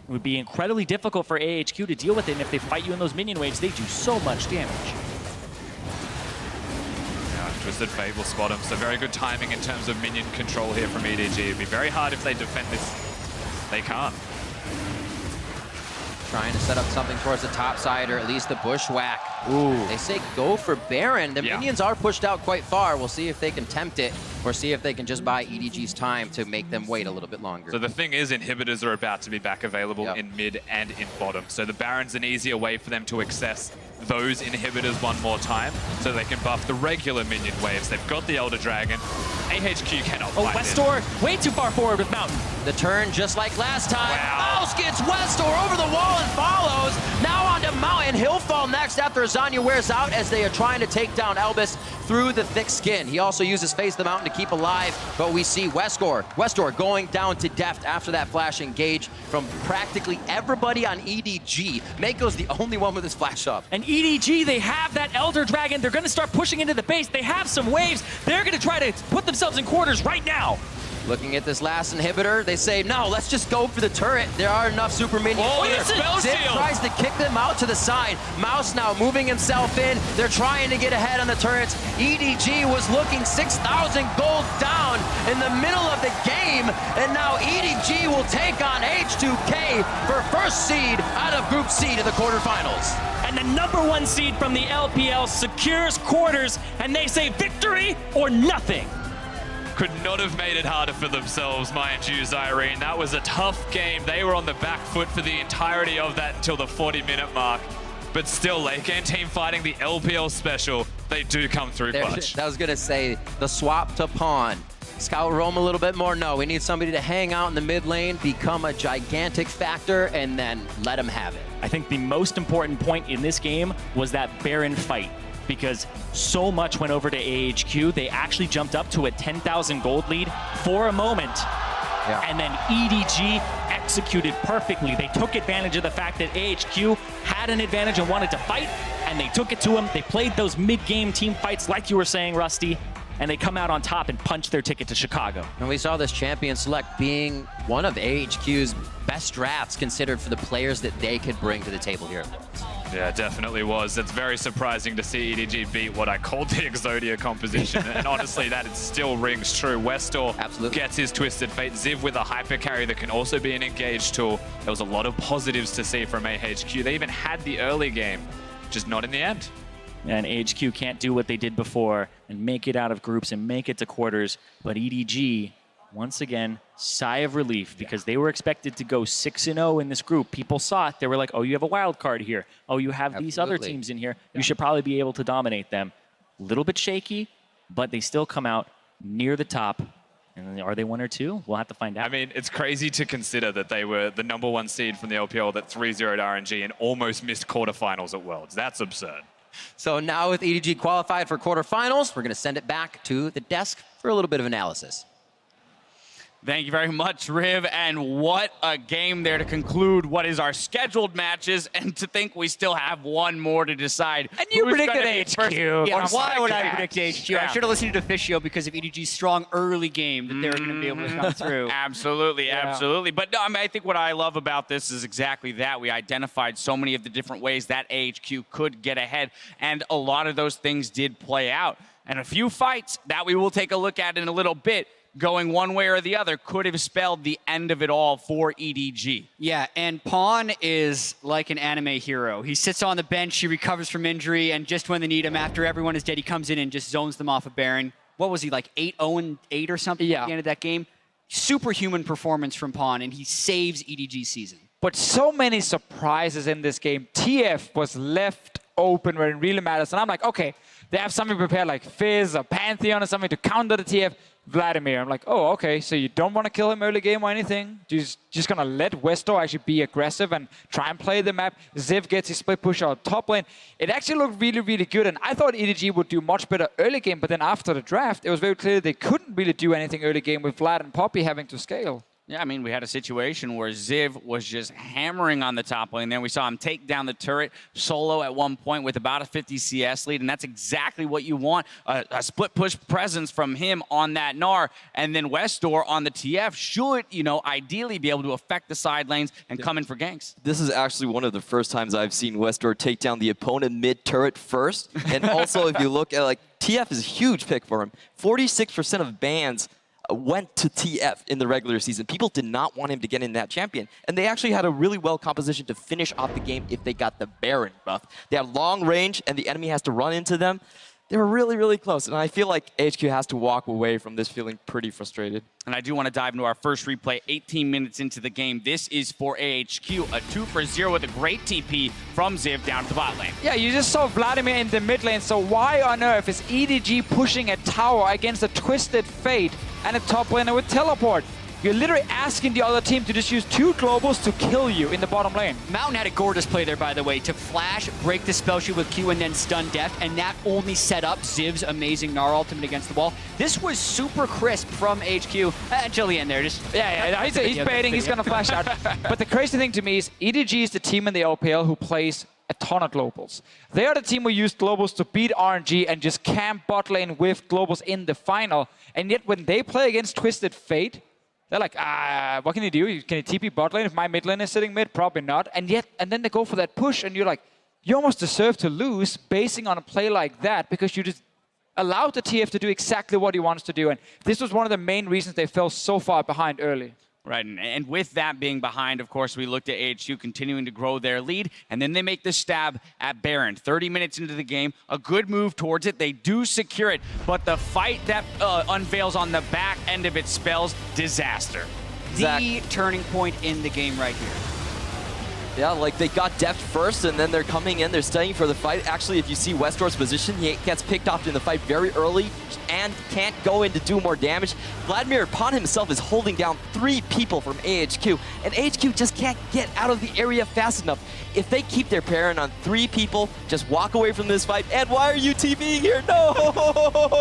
it would be incredibly difficult for AHQ to deal with it. And if they fight you in those minion waves, they do so much damage. Yeah, Twisted Fate will spot him. So very good timing in terms of minion control here from EDG. It'd be very hard if they defend this. They can't. Trying to set up something towards the top side, or at least the bushwhack. Ooh. They say go for Baron. The minions are pushed out quite far. We'll see if they can tempt it, or see if they can just buy EDG's time to make them wait a little bit longer. So the thing is, inhibitors are about to be back available in mid and in bottom. So the Baron's an easier way for them to access those inhibitors one more time, so they can buff the regular minion waves. They've got the Elder Dragon. AHQ cannot fight Westor, way too far forward with Mountain. The turn, just like last time. Mouse gets Westor over the wall and follows. Now onto Mountain. He'll fall next after Azania wears out as they are trying to take down Elvis through the thick skin. He also uses Face the Mountain to keep alive, but we see Westor going down to death after that flash engage from practically everybody on EDG. Mako's the only one with his flash up. And EDG, they have that Elder Dragon. They're going to start pushing into the base. They have some waves. They're going to try to put themselves in quarters right now. Looking at this last inhibitor, they say, no, let's just go for the turret. There are enough super minions. Oh, the spell Zip shield. tries to kick them out to the side. Mouse now moving himself in. They're trying to get ahead on the turrets. EDG was looking 6,000 gold down in the middle of the game. And now EDG will take on H2K for first seed out of Group C to the quarterfinals. And the #1 seed from the LPL secures quarters, and they say victory or nothing. Could not have made it harder for themselves, mind you, Zyrene. That was a tough game. They were on the back foot for the entirety of that until the 40-minute mark. But still, late-game team fighting the LPL special, they do come through clutch. I was going to say, the swap to pawn. Scout roam a little bit more. No, we need somebody to hang out in the mid lane, become a gigantic factor, and then let them have it. I think the most important point in this game was that Baron fight, because so much went over to AHQ. They actually jumped up to a 10,000 gold lead for a moment. And then EDG executed perfectly. They took advantage of the fact that AHQ had an advantage and wanted to fight, and they took it to them. They played those mid-game team fights like you were saying, Rusty, and they come out on top and punch their ticket to Chicago. And we saw this champion select being one of AHQ's best drafts considered for the players that they could bring to the table here. Yeah, it definitely was. It's very surprising to see EDG beat what I called the Exodia composition. And honestly, that it still rings true. Westor gets his Twisted Fate. Ziv with a hyper carry that can also be an engaged tool. There was a lot of positives to see from AHQ. They even had the early game, just not in the end. And AHQ can't do what they did before and make it out of groups and make it to quarters. But EDG, once again, sigh of relief, because they were expected to go 6-0 in this group. People saw it. They were like, oh, you have a wild card here. Oh, you have these other teams in here. You should probably be able to dominate them. A little bit shaky, but they still come out near the top. And are they 1 or 2? We'll have to find out. I mean, it's crazy to consider that they were the #1 seed from the LPL that 3-0'd RNG and almost missed quarterfinals at Worlds. That's absurd. So now with EDG qualified for quarterfinals, we're going to send it back to the desk for a little bit of analysis. Thank you very much, Riv, and what a game there to conclude what is our scheduled matches, and to think we still have one more to decide. And you who's predicted gonna be HQ. first Yeah, why would I second. predict HQ? Yeah. I should have listened to Officio because of EDG's strong early game that they were going to be able to come through. Absolutely, Yeah. absolutely. But no, I mean, I think what I love about this is exactly that. We identified so many of the different ways that AHQ could get ahead, and a lot of those things did play out. And a few fights that we will take a look at in a little bit, going one way or the other, could have spelled the end of it all for EDG. Yeah, and Pawn is like an anime hero. He sits on the bench, he recovers from injury, and just when they need him, after everyone is dead, he comes in and just zones them off of Baron. What was he, like 8-0-8 or something at the end of that game? Superhuman performance from Pawn, and he saves EDG's season. But so many surprises in this game. TF was left open where it really matters. And I'm like, okay, they have something prepared like Fizz or Pantheon or something to counter the TF. Vladimir. I'm like, oh, okay, so you don't want to kill him early game or anything? You're just going to let Westor actually be aggressive and try and play the map. Ziv gets his split push out top lane. It actually looked really, really good, and I thought EDG would do much better early game, but then after the draft, it was very clear they couldn't really do anything early game with Vlad and Poppy having to scale. Yeah, I mean, we had a situation where Ziv was just hammering on the top lane. Then we saw him take down the turret solo at one point with about a 50 CS lead, and that's exactly what you want. A split push presence from him on that Gnar, and then Westor on the TF should, ideally be able to affect the side lanes and come in for ganks. This is actually one of the first times I've seen Westor take down the opponent mid-turret first. And also, if you look at, TF is a huge pick for him. 46% of bans went to TF in the regular season. People did not want him to get in that champion. And they actually had a really well composition to finish off the game if they got the Baron buff. They have long range and the enemy has to run into them. They were really, really close. And I feel like HQ has to walk away from this feeling pretty frustrated. And I do want to dive into our first replay 18 minutes into the game. This is for AHQ, a 2-for-0 with a great TP from Ziv down to the bot lane. Yeah, you just saw Vladimir in the mid lane, so why on earth is EDG pushing a tower against a Twisted Fate and a top laner with teleport? You're literally asking the other team to just use 2 globals to kill you in the bottom lane. Mountain had a gorgeous play there, by the way, to flash, break the spell shield with Q, and then stun Death, and that only set up Ziv's amazing Gnar ultimate against the wall. This was super crisp from HQ until the end there. Just He's baiting, he's going to flash out. But the crazy thing to me is EDG is the team in the LPL who plays a ton of globals. They are the team who used globals to beat RNG and just camp bot lane with globals in the final. And yet when they play against Twisted Fate, they're like, what can you do? Can you TP bot lane if my mid lane is sitting mid? Probably not. And then they go for that push, and you're like, you almost deserve to lose basing on a play like that because you just allowed the TF to do exactly what he wants to do. And this was one of the main reasons they fell so far behind early. Right, and with that being behind, of course, we looked at AHQ continuing to grow their lead, and then they make the stab at Baron. 30 minutes into the game, a good move towards it. They do secure it, but the fight that unveils on the back end of it spells disaster. The turning point in the game right here. Yeah, they got depth first, and then they're coming in, they're staying for the fight. Actually, if you see Westor's position, he gets picked off in the fight very early and can't go in to do more damage. Vladimir Pawn himself is holding down 3 people from AHQ, and AHQ just can't get out of the area fast enough. If they keep their parent on 3 people, just walk away from this fight. And why are you TPing here? No!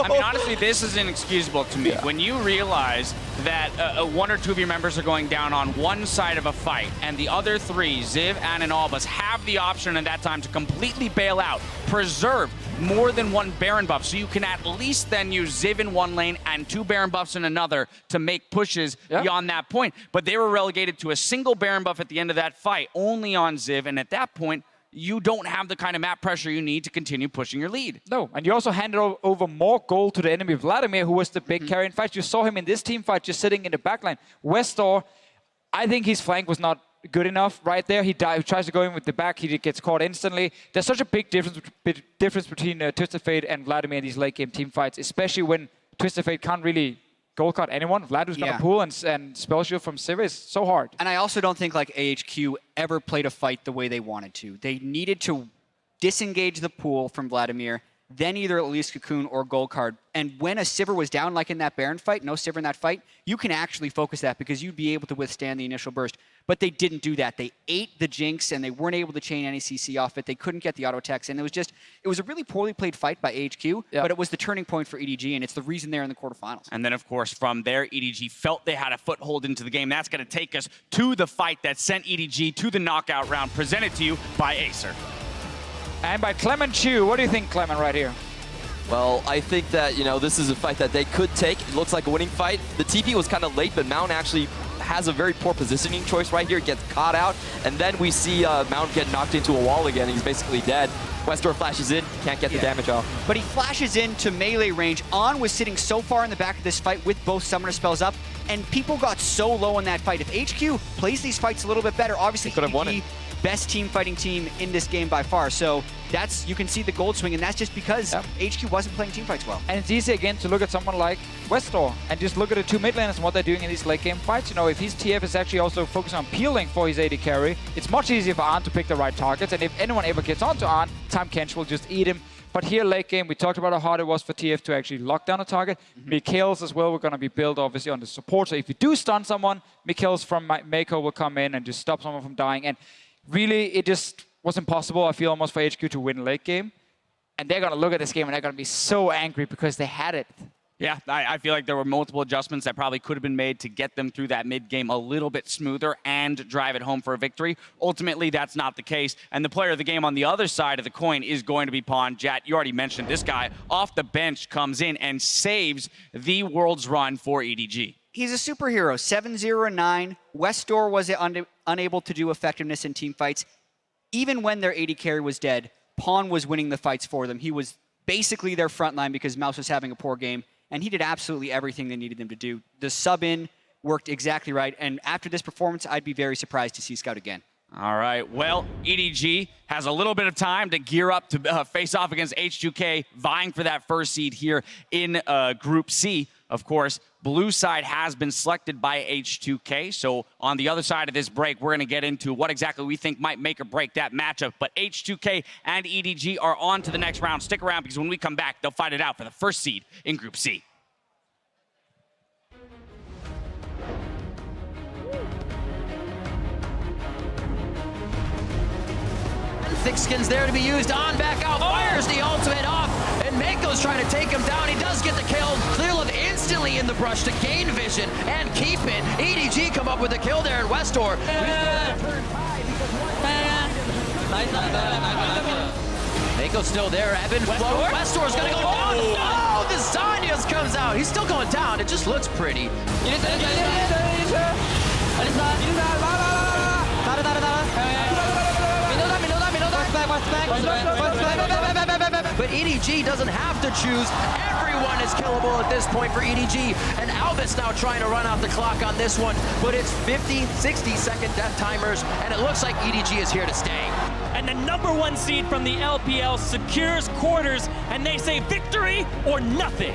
I mean, honestly, this is inexcusable to me. Yeah. When you realize that 1 or 2 of your members are going down on one side of a fight, and the other 3, Ziv, Ann, and Albus, have the option at that time to completely bail out, preserve more than 1 Baron buff, so you can at least then use Ziv in one lane and 2 Baron buffs in another to make pushes beyond that point. But they were relegated to a single Baron buff at the end of that fight, only on Ziv, and at that point, you don't have the kind of map pressure you need to continue pushing your lead. No, and you also handed over more gold to the enemy Vladimir, who was the big carry. In fact, you saw him in this team fight just sitting in the backline. Westor, I think his flank was not good enough right there. He tries to go in with the back. He gets caught instantly. There's such a big difference between Twisted Fate and Vladimir in these late game team fights, especially when Twisted Fate can't really gold card anyone. Vlad was gonna pull and spell shield from Sivir is so hard. And I also don't think AHQ ever played a fight the way they wanted to. They needed to disengage the pool from Vladimir then either Elise Cocoon or Gold Card. And when a Sivir was down, like in that Baron fight, no Sivir in that fight, you can actually focus that because you'd be able to withstand the initial burst. But they didn't do that. They ate the Jinx, and they weren't able to chain any CC off it. They couldn't get the auto attacks, and it was a really poorly played fight by HQ, but it was the turning point for EDG, and it's the reason they're in the quarterfinals. And then, of course, from there, EDG felt they had a foothold into the game. That's going to take us to the fight that sent EDG to the knockout round, presented to you by Acer. And by Clement Chu. What do you think, Clement, right here? Well, I think that, this is a fight that they could take. It looks like a winning fight. The TP was kind of late, but Mount actually has a very poor positioning choice right here. Gets caught out, and then we see Mount get knocked into a wall again. He's basically dead. Westor flashes in, can't get the damage off. But he flashes into melee range. On was sitting so far in the back of this fight with both summoner spells up, and people got so low in that fight. If HQ plays these fights a little bit better, obviously could have won it. Best team fighting team in this game by far. So you can see the gold swing, and that's just because HQ wasn't playing team fights well. And it's easy again to look at someone like Westor and just look at the two mid laners and what they're doing in these late game fights. If his TF is actually also focusing on peeling for his AD carry, it's much easier for Arn to pick the right targets. And if anyone ever gets onto Arn, Time Kench will just eat him. But here late game, we talked about how hard it was for TF to actually lock down a target. Mikhail's as well, we're going to be built obviously on the support. So if you do stun someone, Mikhail's from Mako will come in and just stop someone from dying. And really, it just was impossible, I feel, almost for HQ to win late game. And they're going to look at this game and they're going to be so angry because they had it. Yeah, I feel like there were multiple adjustments that probably could have been made to get them through that mid-game a little bit smoother and drive it home for a victory. Ultimately, that's not the case. And the player of the game on the other side of the coin is going to be Pawn. Jat, you already mentioned this guy off the bench comes in and saves the world's run for EDG. He's a superhero, 7-0-9. Westor was unable to do effectiveness in team fights. Even when their AD carry was dead, Pawn was winning the fights for them. He was basically their front line because Mouse was having a poor game, and he did absolutely everything they needed him to do. The sub-in worked exactly right, and after this performance, I'd be very surprised to see Scout again. All right, well, EDG has a little bit of time to gear up to face off against H2K, vying for that first seed here in Group C. Of course, blue side has been selected by H2K, so on the other side of this break, we're going to get into what exactly we think might make or break that matchup. But H2K and EDG are on to the next round. Stick around because when we come back, they'll fight it out for the first seed in Group C. Thick Skin's there to be used on, back out, fires the ultimate off, and Mako's trying to take him down. He does get the kill. Clearlove instantly in the brush to gain vision and keep it. EDG come up with the kill there in Westor. Mako's still there. Evan float. Westor's gonna go down. Oh, the Zanyas comes out. He's still going down. It just looks pretty. But EDG doesn't have to choose. Everyone is killable at this point for EDG. And Albus now trying to run out the clock on this one. But it's 50, 60-second death timers. And it looks like EDG is here to stay. And the #1 seed from the LPL secures quarters. And they say victory or nothing.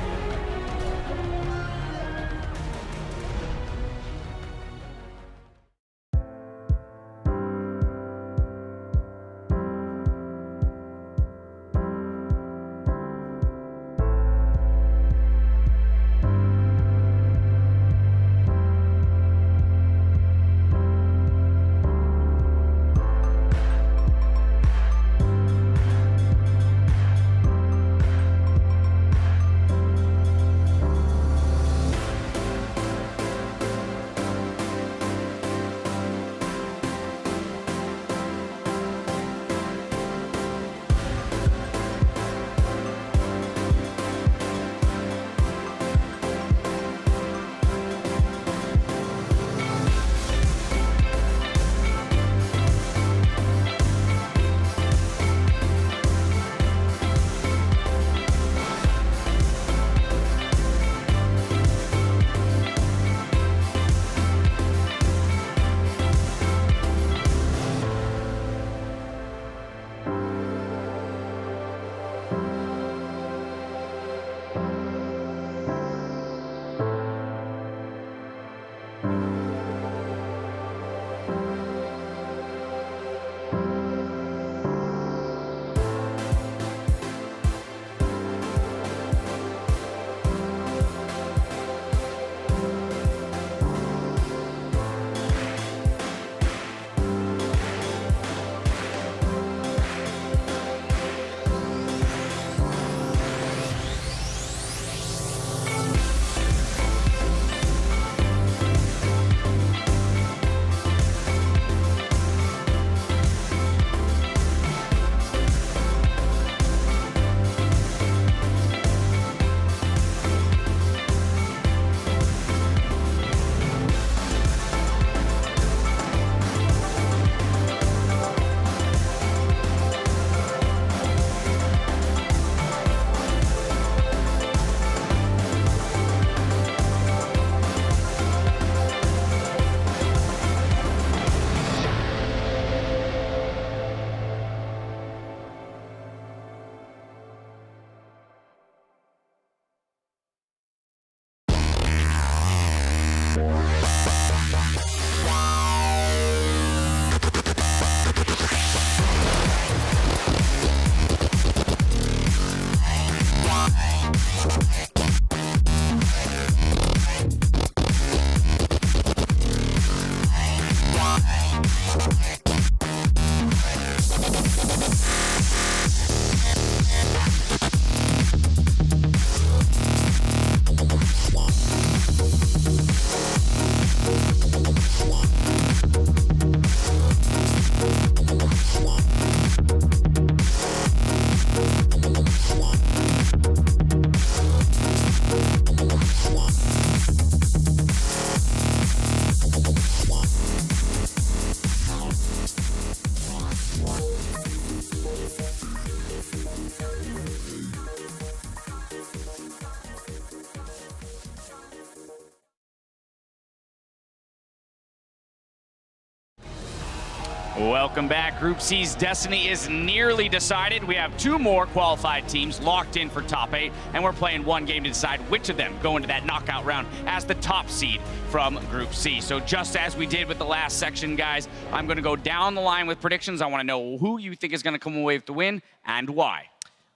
Welcome back. Group C's destiny is nearly decided. We have 2 more qualified teams locked in for top 8, and we're playing 1 game to decide which of them go into that knockout round as the top seed from Group C. So just as we did with the last section, guys, I'm going to go down the line with predictions. I want to know who you think is going to come away with the win and why.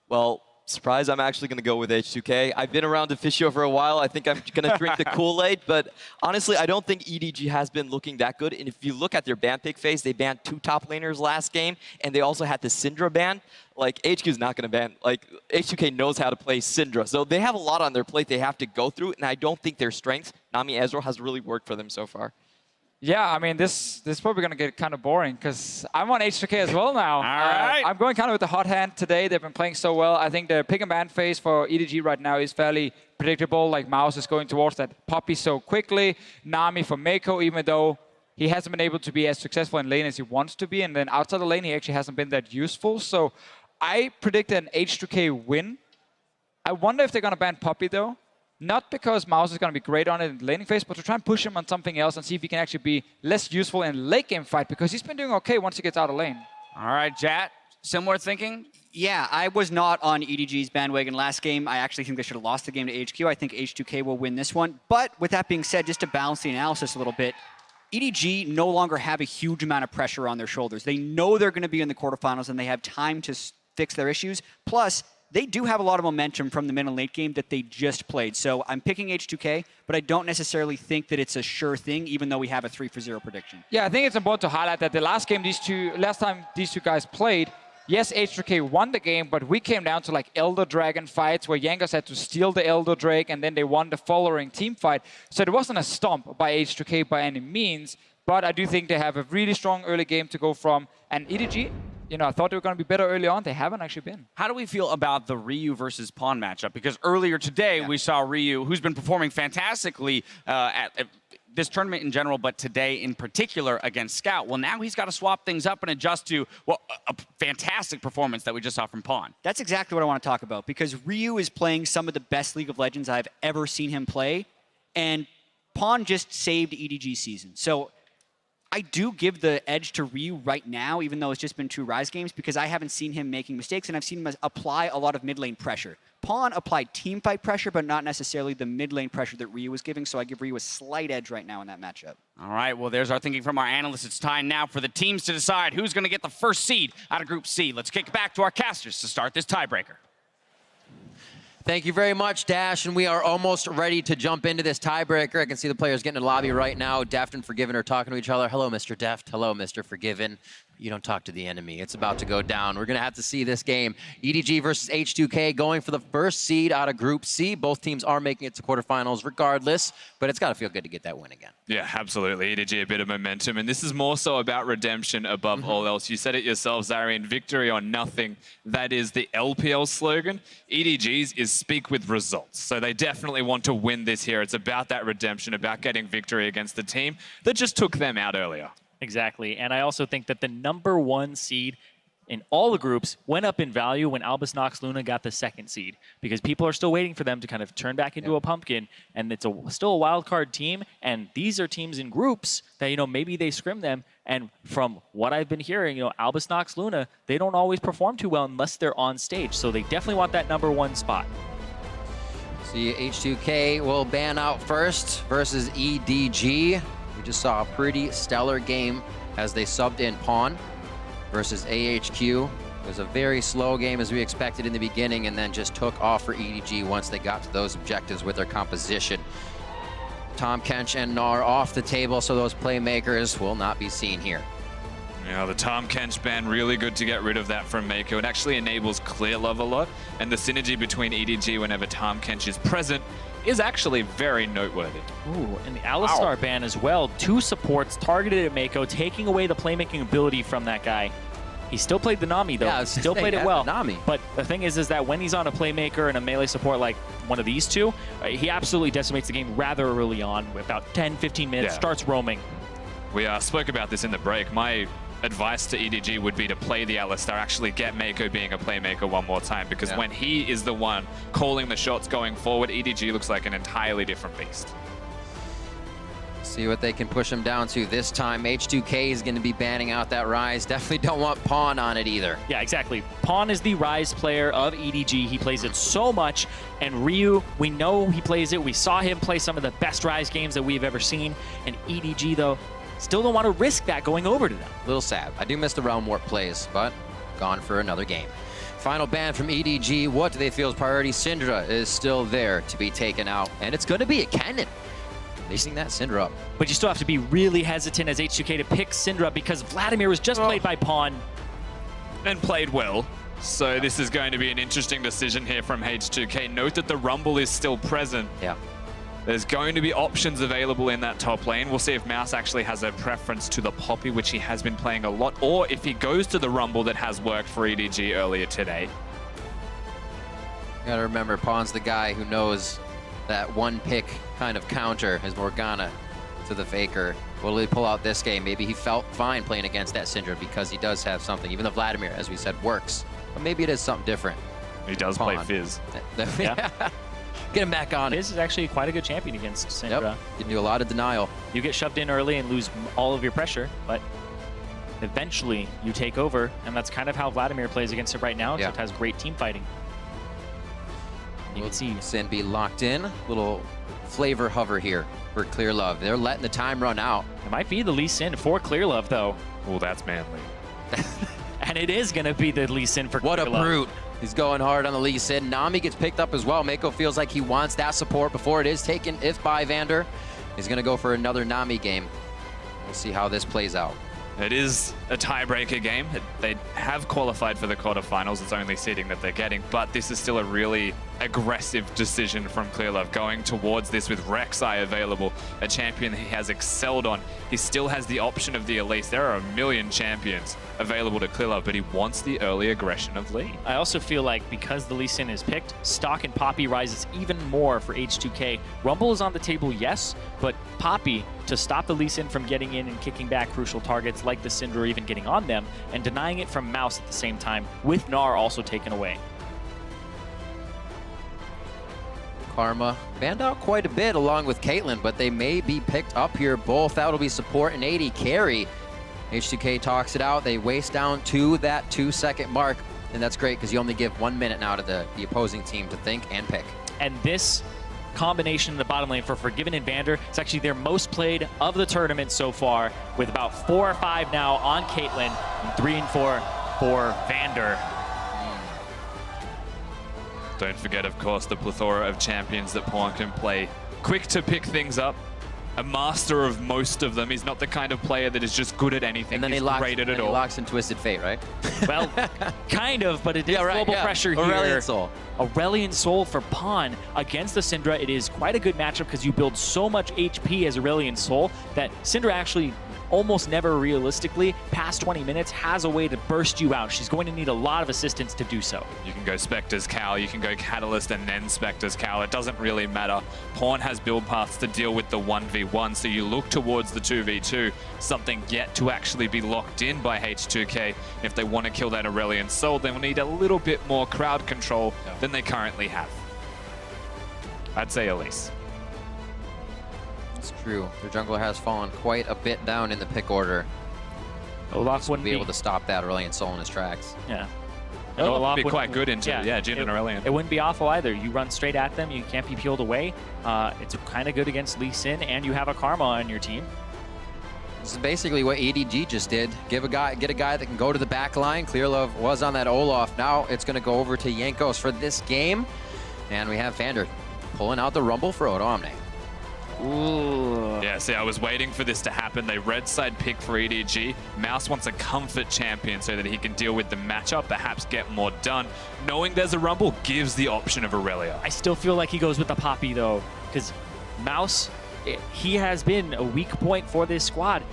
Well, surprise, I'm actually going to go with H2K. I've been around Officio for a while. I think I'm going to drink the Kool-Aid, but honestly, I don't think EDG has been looking that good. And if you look at their ban pick phase, they banned 2 top laners last game, and they also had the Syndra ban. Like, HQ is not going to ban. Like, H2K knows how to play Syndra. So they have a lot on their plate they have to go through, and I don't think their strengths, Nami Ezreal, has really worked for them so far. Yeah, I mean, this is probably going to get kind of boring because I'm on H2K as well now. All right. I'm going kind of with the hot hand today. They've been playing so well. I think the pick and ban phase for EDG right now is fairly predictable. Like, Mouse is going towards that Poppy so quickly. Nami for Mako, even though he hasn't been able to be as successful in lane as he wants to be. And then outside the lane, he actually hasn't been that useful. So I predict an H2K win. I wonder if they're going to ban Poppy, though. Not because Mouse is going to be great on it in the laning phase, but to try and push him on something else and see if he can actually be less useful in late game fight, because he's been doing okay once he gets out of lane. All right, Jat, similar thinking? Yeah, I was not on EDG's bandwagon last game. I actually think they should have lost the game to HQ. I think H2K will win this one. But with that being said, just to balance the analysis a little bit, EDG no longer have a huge amount of pressure on their shoulders. They know they're going to be in the quarterfinals, and they have time to fix their issues. Plus, they do have a lot of momentum from the mid and late game that they just played. So I'm picking H2K, but I don't necessarily think that it's a sure thing, even though we have a 3-0 prediction. Yeah, I think it's important to highlight that the last time these two guys played, yes, H2K won the game, but we came down to like Elder Dragon fights where Jankos had to steal the Elder Drake, and then they won the following team fight. So it wasn't a stomp by H2K by any means, but I do think they have a really strong early game to go from. And EDG, you know, I thought they were going to be better early on. They haven't actually been. How do we feel about the Ryu versus Pawn matchup? Because earlier today, we saw Ryu, who's been performing fantastically at this tournament in general, but today in particular against Scout. Well, now he's got to swap things up and adjust to a fantastic performance that we just saw from Pawn. That's exactly what I want to talk about, because Ryu is playing some of the best League of Legends I've ever seen him play, and Pawn just saved EDG's season. So I do give the edge to Ryu right now, even though it's just been 2 Rise games, because I haven't seen him making mistakes, and I've seen him apply a lot of mid lane pressure. Pawn applied team fight pressure, but not necessarily the mid lane pressure that Ryu was giving, so I give Ryu a slight edge right now in that matchup. All right, well, there's our thinking from our analysts. It's time now for the teams to decide who's going to get the first seed out of Group C. Let's kick it back to our casters to start this tiebreaker. Thank you very much, Dash, and we are almost ready to jump into this tiebreaker. I can see the players getting in the lobby right now. Deft and Forgiven are talking to each other. Hello, Mr. Deft. Hello, Mr. Forgiven. You don't talk to the enemy. It's about to go down. We're going to have to see this game. EDG versus H2K going for the first seed out of Group C. Both teams are making it to quarterfinals regardless, but it's got to feel good to get that win again. Yeah, absolutely. EDG a bit of momentum, and this is more so about redemption above all else. You said it yourself, Zarian, victory or nothing. That is the LPL slogan. EDG's is speak with results. So they definitely want to win this here. It's about that redemption, about getting victory against the team that just took them out earlier. Exactly, and I also think that the #1 seed in all the groups went up in value when Albus Nox Luna got the 2nd seed, because people are still waiting for them to kind of turn back into a pumpkin, and it's still a wild card team, and these are teams in groups that, you know, maybe they scrim them, and from what I've been hearing, you know, Albus Nox Luna, they don't always perform too well unless they're on stage, so they definitely want that #1 spot. See, H2K will ban out first versus EDG. We just saw a pretty stellar game as they subbed in Pawn versus AHQ. It was a very slow game as we expected in the beginning, and then just took off for EDG once they got to those objectives with their composition. Tom Kench and Gnar off the table, so those playmakers will not be seen here. Yeah, the Tom Kench ban, really good to get rid of that from Mako. It actually enables clear love a lot, and the synergy between EDG whenever Tom Kench is present is actually very noteworthy. Ooh, and the Alistar ban as well. 2 supports targeted at Mako, taking away the playmaking ability from that guy. He still played the Nami, though. Yeah, Still played it well. Nami. But the thing is that when he's on a playmaker and a melee support like one of these two, he absolutely decimates the game rather early on. About 10, 15 minutes, starts roaming. We spoke about this in the break. My advice to EDG would be to play the Alistar, actually get Mako being a playmaker one more time, because when he is the one calling the shots going forward, EDG looks like an entirely different beast. See what they can push him down to this time. H2K is going to be banning out that Rise. Definitely don't want Pawn on it either. Yeah, exactly. Pawn is the Rise player of EDG. He plays it so much, and Ryu, we know he plays it. We saw him play some of the best Rise games that we've ever seen, and EDG, though, still don't want to risk that going over to them. A little sad. I do miss the Realm Warp plays, but gone for another game. Final ban from EDG. What do they feel is priority? Syndra is still there to be taken out, and it's going to be a Kennen. Facing that Syndra up. But you still have to be really hesitant as H2K to pick Syndra because Vladimir was just played by Pawn. And played well. So this is going to be an interesting decision here from H2K. Note that the Rumble is still present. Yeah. There's going to be options available in that top lane. We'll see if Mouse actually has a preference to the Poppy, which he has been playing a lot, or if he goes to the Rumble that has worked for EDG earlier today. You gotta remember, Pawn's the guy who knows that one pick kind of counter is Morgana to the Faker. Will he pull out this game? Maybe he felt fine playing against that Syndra because he does have something. Even though Vladimir, as we said, works. But maybe it is something different. He does play Fizz. Yeah. Get him back on. Fizz is actually quite a good champion against Syndra. Yep. You can do a lot of denial. You get shoved in early and lose all of your pressure, but eventually you take over, and that's kind of how Vladimir plays against it right now, except has great team fighting. You can see Sin be locked in. Little flavor hover here for Clear Love. They're letting the time run out. It might be the Lee Sin for Clear Love, though. Oh, that's manly. And it is going to be the Lee Sin for What Clear a Love. brute. He's going hard on the Lee Sin. Nami gets picked up as well. Mako feels like he wants that support before it is taken, if by Vander. He's going to go for another Nami game. We'll see how this plays out. It is a tiebreaker game. They have qualified for the quarterfinals. It's only seeding that they're getting, but this is still a really aggressive decision from Clearlove, going towards this with Rek'Sai available, a champion that he has excelled on. He still has the option of the Elise. There are a million champions available to Clearlove, but he wants the early aggression of Lee. I also feel like because the Lee Sin is picked, Stock and Poppy rises even more for H2K. Rumble is on the table, yes, but Poppy, to stop the Lee Sin from getting in and kicking back crucial targets like the Syndra or even getting on them, and denying it from Mouse at the same time, with Gnar also taken away. Karma banned out quite a bit along with Caitlyn, but they may be picked up here. Both that'll be support and 80 carry. H2K talks it out. They waste down to that 2-second mark, and that's great because you only give 1 minute now to the opposing team to think and pick. And this combination in the bottom lane for Forgiven and Vander, it's actually their most played of the tournament so far, with about 4 or 5 now on Caitlyn, and 3 and 4 for Vander. Don't forget, of course, the plethora of champions that Pawn can play. Quick to pick things up, a master of most of them. He's not the kind of player that is just good at anything. And then He's great at it all. he locks in Twisted Fate, right? Well, kind of, but it is global pressure here. Aurelion Soul. Aurelion Soul for Pawn against the Syndra. It is quite a good matchup because you build so much HP as Aurelion Soul that Syndra actually almost never realistically, past 20 minutes, has a way to burst you out. She's going to need a lot of assistance to do so. You can go Spectre's Cal, you can go Catalyst and then Spectre's Cal. It doesn't really matter. Pawn has build paths to deal with the 1v1, so you look towards the 2v2, something yet to actually be locked in by H2K. If they want to kill that Aurelion Soul, they will need a little bit more crowd control than they currently have. I'd say Elise. It's true. Their jungler has fallen quite a bit down in the pick order. Olaf wouldn't be able to stop that Aurelion Soul in his tracks. Yeah. Olaf would be quite good into Jhin and Aurelion. It wouldn't be awful either. You run straight at them, you can't be peeled away. It's kind of good against Lee Sin, and you have a Karma on your team. This is basically what EDG just did. Get a guy that can go to the back line. Clearlove was on that Olaf. Now it's going to go over to Jankos for this game. And we have Vander pulling out the Rumble for Odomne. Ooh. Yeah, see, I was waiting for this to happen. They red side pick for EDG. Mouse wants a comfort champion so that he can deal with the matchup, perhaps get more done. Knowing there's a Rumble gives the option of Aurelia. I still feel like he goes with the Poppy, though, because Mouse, he has been a weak point for this squad,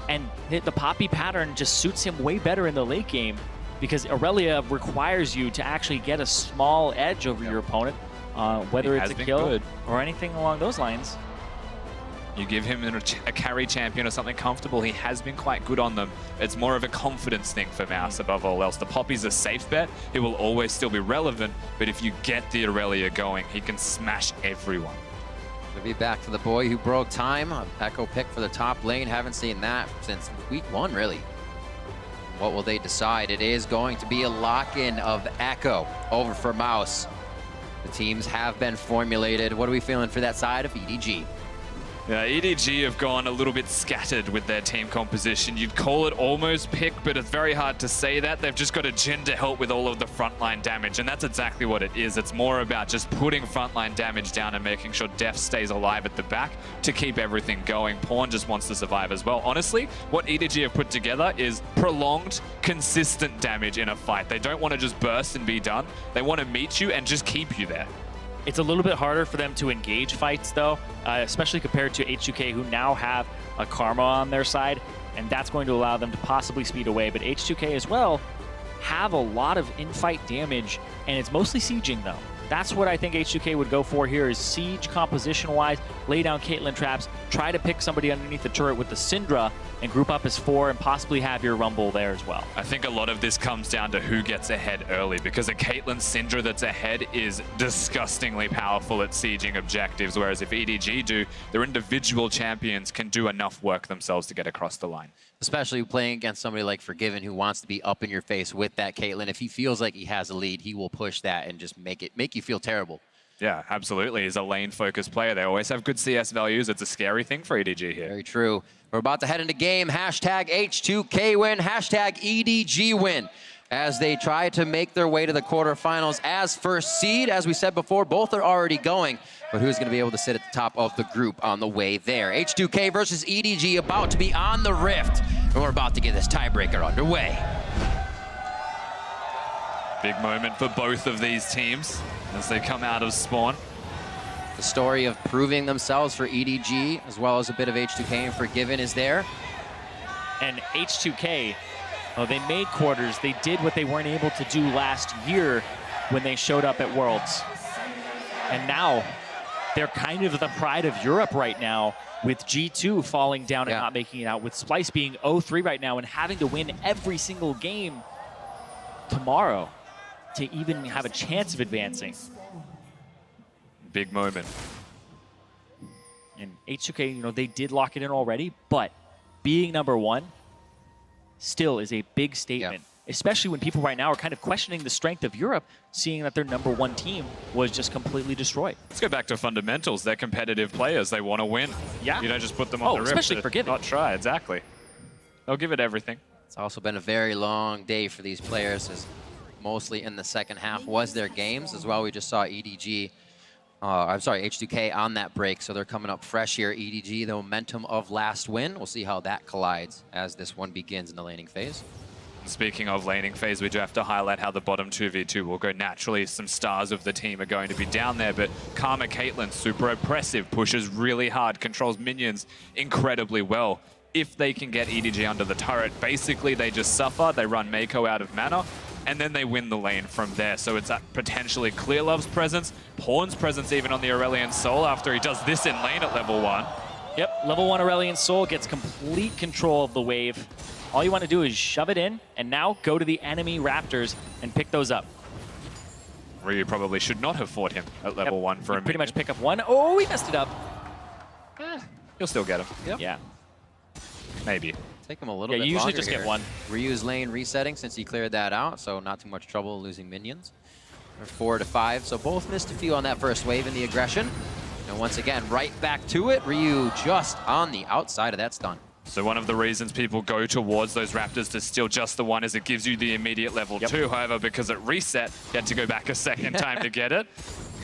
and the Poppy pattern just suits him way better in the late game because Aurelia requires you to actually get a small edge over your opponent, whether it's a kill or anything along those lines. You give him a carry champion or something comfortable, he has been quite good on them. It's more of a confidence thing for Mouse above all else. The Poppy's a safe bet. He will always still be relevant, but if you get the Aurelia going, he can smash everyone. We'll be back to the boy who broke time. Echo pick for the top lane. Haven't seen that since week 1, really. What will they decide? It is going to be a lock-in of Echo over for Mouse. The teams have been formulated. What are we feeling for that side of EDG? Yeah, EDG have gone a little bit scattered with their team composition. You'd call it almost pick, but it's very hard to say that. They've just got a Jhin to help with all of the frontline damage, and that's exactly what it is. It's more about just putting frontline damage down and making sure Def stays alive at the back to keep everything going. Pawn just wants to survive as well. Honestly, what EDG have put together is prolonged, consistent damage in a fight. They don't want to just burst and be done. They want to meet you and just keep you there. It's a little bit harder for them to engage fights, though, especially compared to H2K, who now have a Karma on their side, and that's going to allow them to possibly speed away. But H2K as well have a lot of in-fight damage, and it's mostly sieging, though. That's what I think H2K would go for here is siege composition-wise, lay down Caitlyn traps, try to pick somebody underneath the turret with the Syndra, and group up as 4 and possibly have your Rumble there as well. I think a lot of this comes down to who gets ahead early, because a Caitlyn Syndra that's ahead is disgustingly powerful at sieging objectives, whereas if EDG do, their individual champions can do enough work themselves to get across the line. Especially playing against somebody like Forgiven who wants to be up in your face with that Caitlyn. If he feels like he has a lead, he will push that and just make you feel terrible. Yeah, absolutely. He's a lane-focused player. They always have good CS values. It's a scary thing for EDG here. Very true. We're about to head into game. Hashtag H2K win. Hashtag EDG win. As they try to make their way to the quarterfinals as first seed. As we said before, both are already going. But who's going to be able to sit at the top of the group on the way there? H2K versus EDG about to be on the Rift. And we're about to get this tiebreaker underway. Big moment for both of these teams as they come out of spawn. The story of proving themselves for EDG, as well as a bit of H2K and Forgiven is there. And H2K, they made quarters. They did what they weren't able to do last year when they showed up at Worlds. And now they're kind of the pride of Europe right now, with G2 falling down and not making it out, with Splice being 0-3 right now and having to win every single game tomorrow to even have a chance of advancing. Big moment. And H2K, they did lock it in already, but being #1 still is a big statement, especially when people right now are kind of questioning the strength of Europe, seeing that their #1 team was just completely destroyed. Let's go back to fundamentals. They're competitive players. They want to win. Yeah. You don't just put them on the Rift. Especially Forgiven. Not try, exactly. They'll give it everything. It's also been a very long day for these players, as mostly in the second half was their games as well. We just saw EDG, I'm sorry, H2K on that break, so they're coming up fresh here. EDG, the momentum of last win. We'll see how that collides as this one begins in the laning phase. Speaking of laning phase, we do have to highlight how the bottom 2v2 will go naturally. Some stars of the team are going to be down there, but Karma Caitlyn, super oppressive, pushes really hard, controls minions incredibly well. If they can get EDG under the turret, basically they just suffer, they run Mako out of mana, and then they win the lane from there. So it's potentially Clearlove's presence, Pawn's presence even on the Aurelion Soul after he does this in lane at level 1. Yep, level 1 Aurelion Soul gets complete control of the wave. All you want to do is shove it in, and now go to the enemy Raptors and pick those up. Ryu probably should not have fought him at level 1 for a minute. Pretty much pick up 1. Oh, he messed it up. He'll still get him. Yep. Yeah. Maybe. Take him a little bit you usually longer just here. get 1. Ryu's lane resetting since he cleared that out, so not too much trouble losing minions. They're 4 to 5, so both missed a few on that first wave in the aggression. And once again, right back to it. Ryu just on the outside of that stun. So one of the reasons people go towards those Raptors to steal just the 1 is it gives you the immediate level 2. However, because it reset, you had to go back a second time to get it.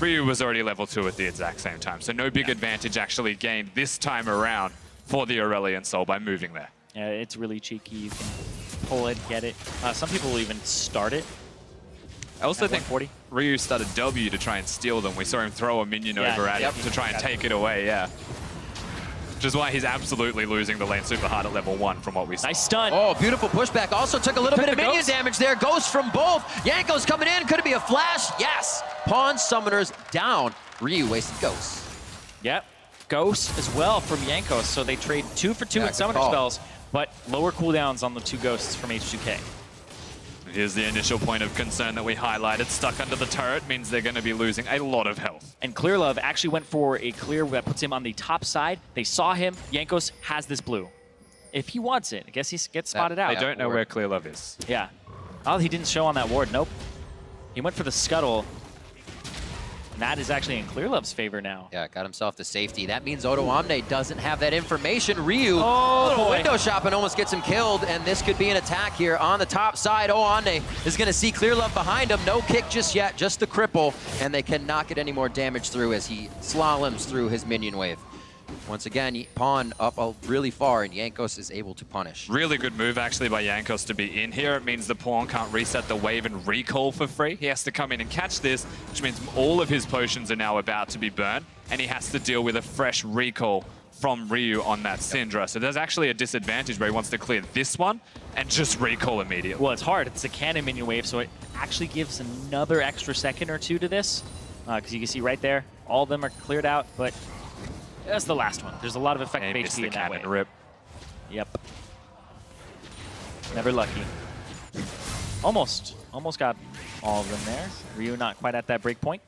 Ryu was already level 2 at the exact same time, so no big advantage actually gained this time around for the Aurelion Soul by moving there. Yeah, it's really cheeky. You can pull it, get it. Some people will even start it. I also think 140. Ryu started W to try and steal them. We saw him throw a minion over at him to try and take it away, yeah. Which is why he's absolutely losing the lane super hard at level 1 from what we saw. Nice stun. Oh, beautiful pushback. Also took a little bit of minion damage there. Ghost from both. Yanko's coming in. Could it be a flash? Yes. Pawn summoners down. Ryu wasted Ghost. Yep. Ghost as well from Yankos. So they trade 2 for 2 in summoner spells, but lower cooldowns on the 2 ghosts from H2K. Here's the initial point of concern that we highlighted. Stuck under the turret means they're going to be losing a lot of health. And Clearlove actually went for a clear that puts him on the top side. They saw him. Yankos has this blue. If he wants it, I guess he gets spotted out. They don't know where Clearlove is. Yeah. Oh, he didn't show on that ward. Nope. He went for the scuttle. And that is actually in Clearlove's favor now. Yeah, got himself to safety. That means Odo Omne doesn't have that information. Ryu, little window shop and almost gets him killed, and this could be an attack here on the top side. Omne is going to see Clearlove behind him. No kick just yet, just the cripple, and they cannot get any more damage through as he slaloms through his minion wave. Once again, Pawn up really far, and Yankos is able to punish. Really good move, actually, by Yankos to be in here. It means the Pawn can't reset the wave and recall for free. He has to come in and catch this, which means all of his potions are now about to be burned, and he has to deal with a fresh recall from Ryu on that Syndra. So there's actually a disadvantage where he wants to clear this one and just recall immediately. Well, it's hard. It's a cannon minion wave, so it actually gives another extra second or 2 to this. Because you can see right there, all of them are cleared out, but that's the last one. There's a lot of effective HP in that way. Rip. Yep. Never lucky. Almost got all of them there. Ryu not quite at that break point.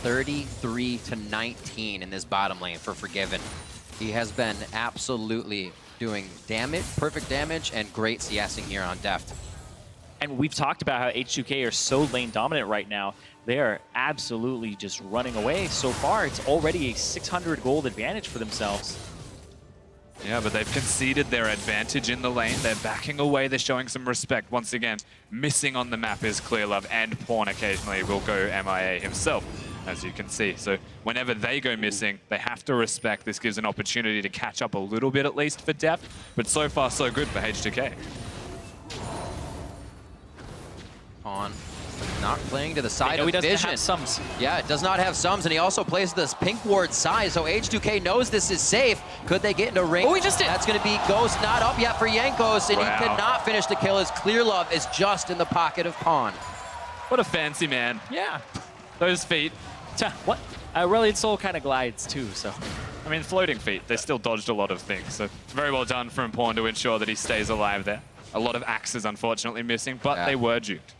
33-19 in this bottom lane for Forgiven. He has been absolutely doing damage, perfect damage, and great CSing here on Deft. And we've talked about how H2K are so lane dominant right now. They are absolutely just running away. So far, it's already a 600 gold advantage for themselves. Yeah, but they've conceded their advantage in the lane. They're backing away. They're showing some respect. Once again, missing on the map is Clearlove, and Pawn occasionally will go MIA himself, as you can see. So whenever they go missing, they have to respect. This gives an opportunity to catch up a little bit, at least for Deft. But so far, so good for H2K. Pawn not playing to the side of he doesn't vision. have sums. Yeah, it does not have sums, and he also plays this pink ward side, so H2K knows this is safe. Could they get into range? Oh, he just did. That's going to be Ghost not up yet for Yankos, and he cannot finish the kill as Clearlove is just in the pocket of Pawn. What a fancy man. Yeah. Those feet. What? Aurelion Soul kind of glides too, so. I mean, floating feet. They still dodged a lot of things, so very well done from Pawn to ensure that he stays alive there. A lot of axes, unfortunately, missing, but they were duped.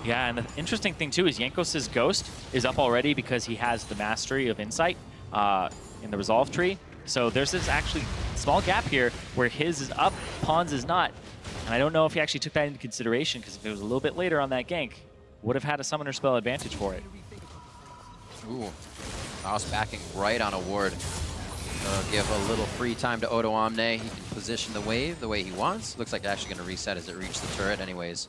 Yeah, and the interesting thing too is Yankos' Ghost is up already because he has the mastery of Insight in the Resolve tree. So there's this actually small gap here where his is up, Pawn's is not. And I don't know if he actually took that into consideration, because if it was a little bit later on that gank, would have had a summoner spell advantage for it. Ooh, mouse backing right on a ward. Give a little free time to Odo Omne. He can position the wave the way he wants. Looks like actually going to reset as it reaches the turret anyways.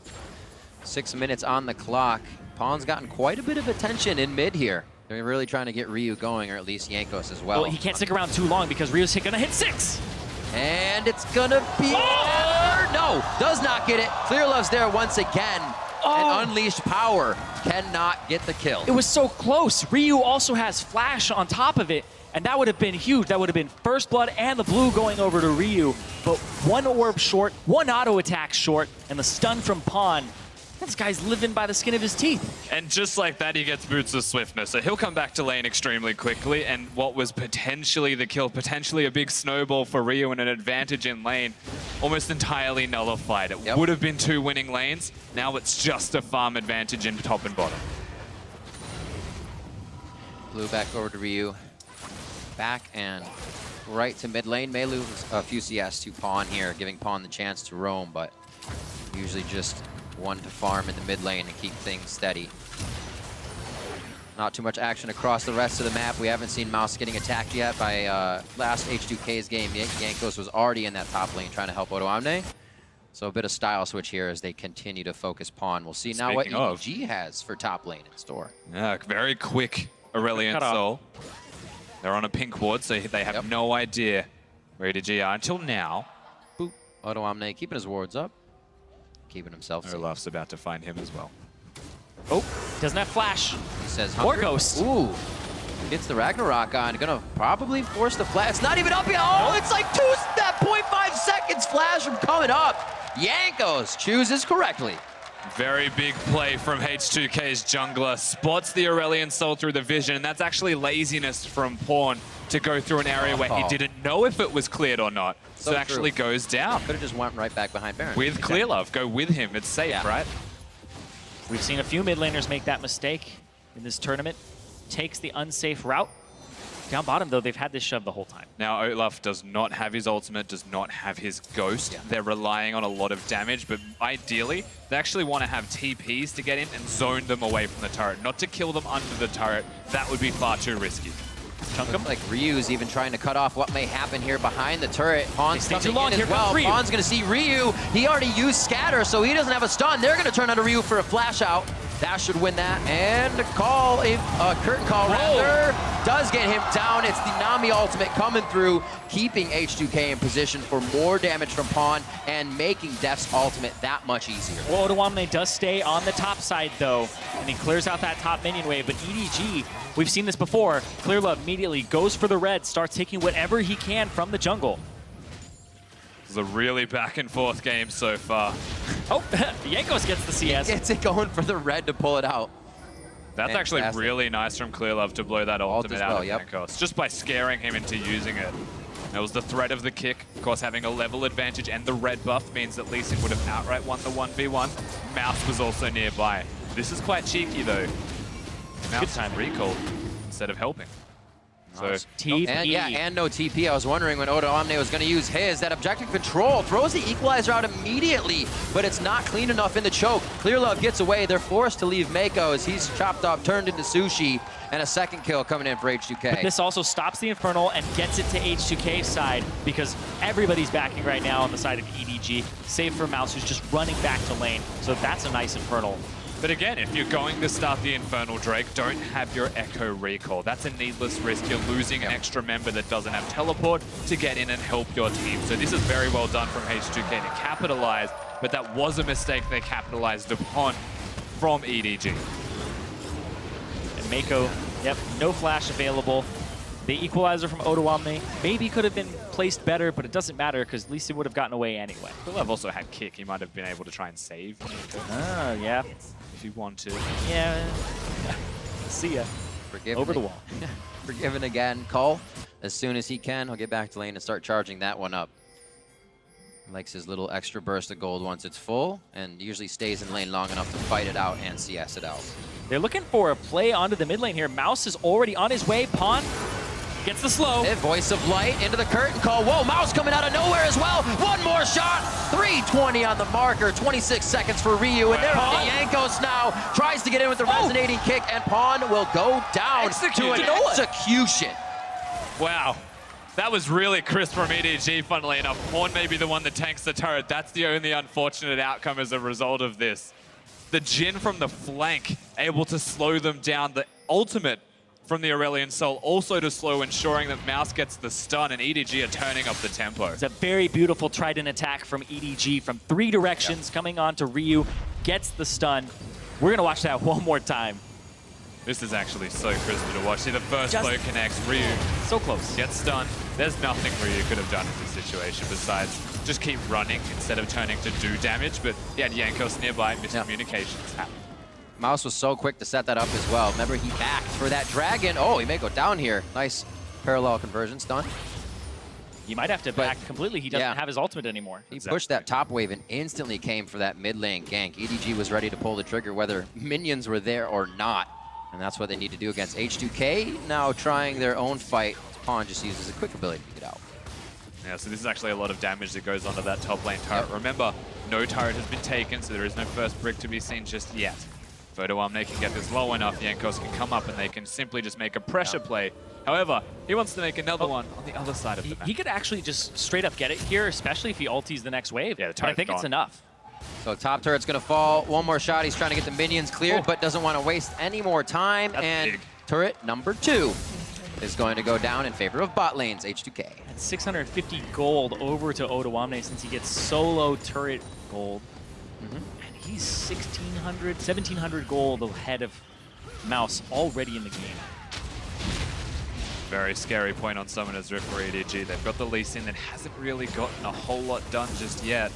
6 minutes on the clock. Pawn's gotten quite a bit of attention in mid here. They're really trying to get Ryu going, or at least Yankos as well. Well, he can't stick around too long because Ryu's gonna hit 6. And it's gonna be... No, does not get it. Clearlove's there once again. And Unleashed Power cannot get the kill. It was so close. Ryu also has Flash on top of it, and that would have been huge. That would have been First Blood and the blue going over to Ryu. But 1 orb short, 1 auto attack short, and the stun from Pawn. This guy's living by the skin of his teeth. And just like that, he gets Boots of Swiftness. So he'll come back to lane extremely quickly, and what was potentially the kill, potentially a big snowball for Ryu and an advantage in lane, almost entirely nullified. It would have been 2 winning lanes. Now it's just a farm advantage in top and bottom. Blue back over to Ryu. Back and right to mid lane. May lose a few CS to Pawn here, giving Pawn the chance to roam, but usually just one to farm in the mid lane and keep things steady. Not too much action across the rest of the map. We haven't seen Mouse getting attacked yet by last H2K's game. Yankos was already in that top lane trying to help Odo Omne. So a bit of style switch here as they continue to focus Pawn. We'll see now what EDG has for top lane in store. Yeah, very quick Aurelion Sol. They're on a pink ward, so they have no idea where EDG are until now. Boop. Odoamne keeping his wards up. Keeping himself safe. Olaf's about to find him as well. Oh, doesn't have flash. He says Or Ghost. Ooh. Gets the Ragnarok on. Gonna probably force the flash. It's not even up yet. Oh, it's like 0.5 seconds flash from coming up. Jankos chooses correctly. Very big play from H2K's jungler. Spots the Aurelion Sol through the vision, and that's actually laziness from Pawn to go through an area where he didn't know if it was cleared or not. So it actually goes down. Could have just went right back behind Baron. With Clear Love, go with him. It's safe, right? We've seen a few mid laners make that mistake in this tournament. Takes the unsafe route. Down bottom, though, they've had this shove the whole time. Now, Olaf does not have his ultimate, does not have his ghost. They're relying on a lot of damage, but ideally, they actually want to have TPs to get in and zone them away from the turret, not to kill them under the turret. That would be far too risky. Looks like Ryu's even trying to cut off what may happen here behind the turret. Pawn's coming too long. in Here as well. comes Ryu. Pawn's going to see Ryu. He already used Scatter, so he doesn't have a stun. They're going to turn on to Ryu for a flash out. That should win that. And call, a curtain call rather, does get him down. It's the Nami ultimate coming through, keeping H2K in position for more damage from Pawn and making Def's ultimate that much easier. Well, Odoamne does stay on the top side, though, and he clears out that top minion wave. But EDG, we've seen this before. Clear Love immediately goes for the red, starts taking whatever he can from the jungle. It's a really back and forth game so far. Oh, Jankos gets the CS. Gets it going for the red to pull it out. That's actually really nice from Clear Love to blow that ultimate out of yep. Jankos, just by scaring him into using it. That was the threat of the kick. Of course, having a level advantage and the red buff means at least it would have outright won the 1v1. Mouse was also nearby. This is quite cheeky, though. Mouse time recalled instead of helping. So TP. And no TP. I was wondering when Odoamne was going to use his. That objective control throws the equalizer out immediately, but it's not clean enough in the choke. Clear Love gets away. They're forced to leave Mako as he's chopped up, turned into sushi, and a second kill coming in for H2K. But this also stops the Infernal and gets it to H2K's side because everybody's backing right now on the side of EDG, save for Mouse, who's just running back to lane. So that's a nice Infernal. But again, if you're going to start the Infernal Drake, don't have your Echo recall. That's a needless risk. You're losing an extra member that doesn't have teleport to get in and help your team. So this is very well done from H2K to capitalize, but that was a mistake they capitalized upon from EDG. And Mako, yep, no flash available. The equalizer from Odoamne maybe could have been placed better, but it doesn't matter because at least it would have gotten away anyway. I've also had kick. He might have been able to try and save. Oh, yeah. If you want to. Yeah. See ya. Forgiven Over the wall. Forgiven again. Call as soon as he can. He'll get back to lane and start charging that one up. Likes his little extra burst of gold once it's full, and usually stays in lane long enough to fight it out and CS it out. They're looking for a play onto the mid lane here. Mouse is already on his way. Pawn gets the slow. Voice of Light into the curtain call. Whoa, Mouse coming out of nowhere as well. One more shot. 3:20 on the marker. 26 seconds for Ryu. And there Jankos now tries to get in with the resonating kick, and Pawn will go down to an execution. Wow. That was really crisp from EDG, funnily enough. Pawn may be the one that tanks the turret. That's the only unfortunate outcome as a result of this. The Jhin from the flank, able to slow them down. The ultimate from the Aurelion Sol also to slow, ensuring that Mouse gets the stun, and EDG are turning up the tempo. It's a very beautiful trident attack from EDG from 3 directions coming on to Ryu. Gets the stun. We're going to watch that one more time. This is actually so crispy to watch. See, the first blow connects. Ryu so close. Gets stunned. There's nothing Ryu could have done in this situation besides just keep running instead of turning to do damage. But he had Jankos nearby. Miscommunications happen. Mouse was so quick to set that up as well. Remember, he backed for that dragon. Oh, he may go down here. Nice parallel conversion stun. He might have to back completely. He doesn't have his ultimate anymore. He pushed that top wave and instantly came for that mid lane gank. EDG was ready to pull the trigger whether minions were there or not. And that's what they need to do against H2K. Now trying their own fight. Pawn just uses a quick ability to get out. Yeah, so this is actually a lot of damage that goes onto that top lane turret. Remember, no turret has been taken, so there is no first brick to be seen just yet. Photoamne can get this low enough, Jankos can come up and they can simply just make a pressure play. However, he wants to make another one on the other side of the map. He could actually just straight up get it here, especially if he ulties the next wave. Yeah, I think it's enough. So top turret's gonna fall. One more shot. He's trying to get the minions cleared, but doesn't want to waste any more time. That's big. Turret number 2 is going to go down in favor of bot lanes, H2K. And 650 gold over to Photoamne since he gets solo turret gold. And he's 1,600, 1,700 gold ahead of Mouse already in the game. Very scary point on Summoner's Rift for EDG. They've got the Lee Sin that hasn't really gotten a whole lot done just yet.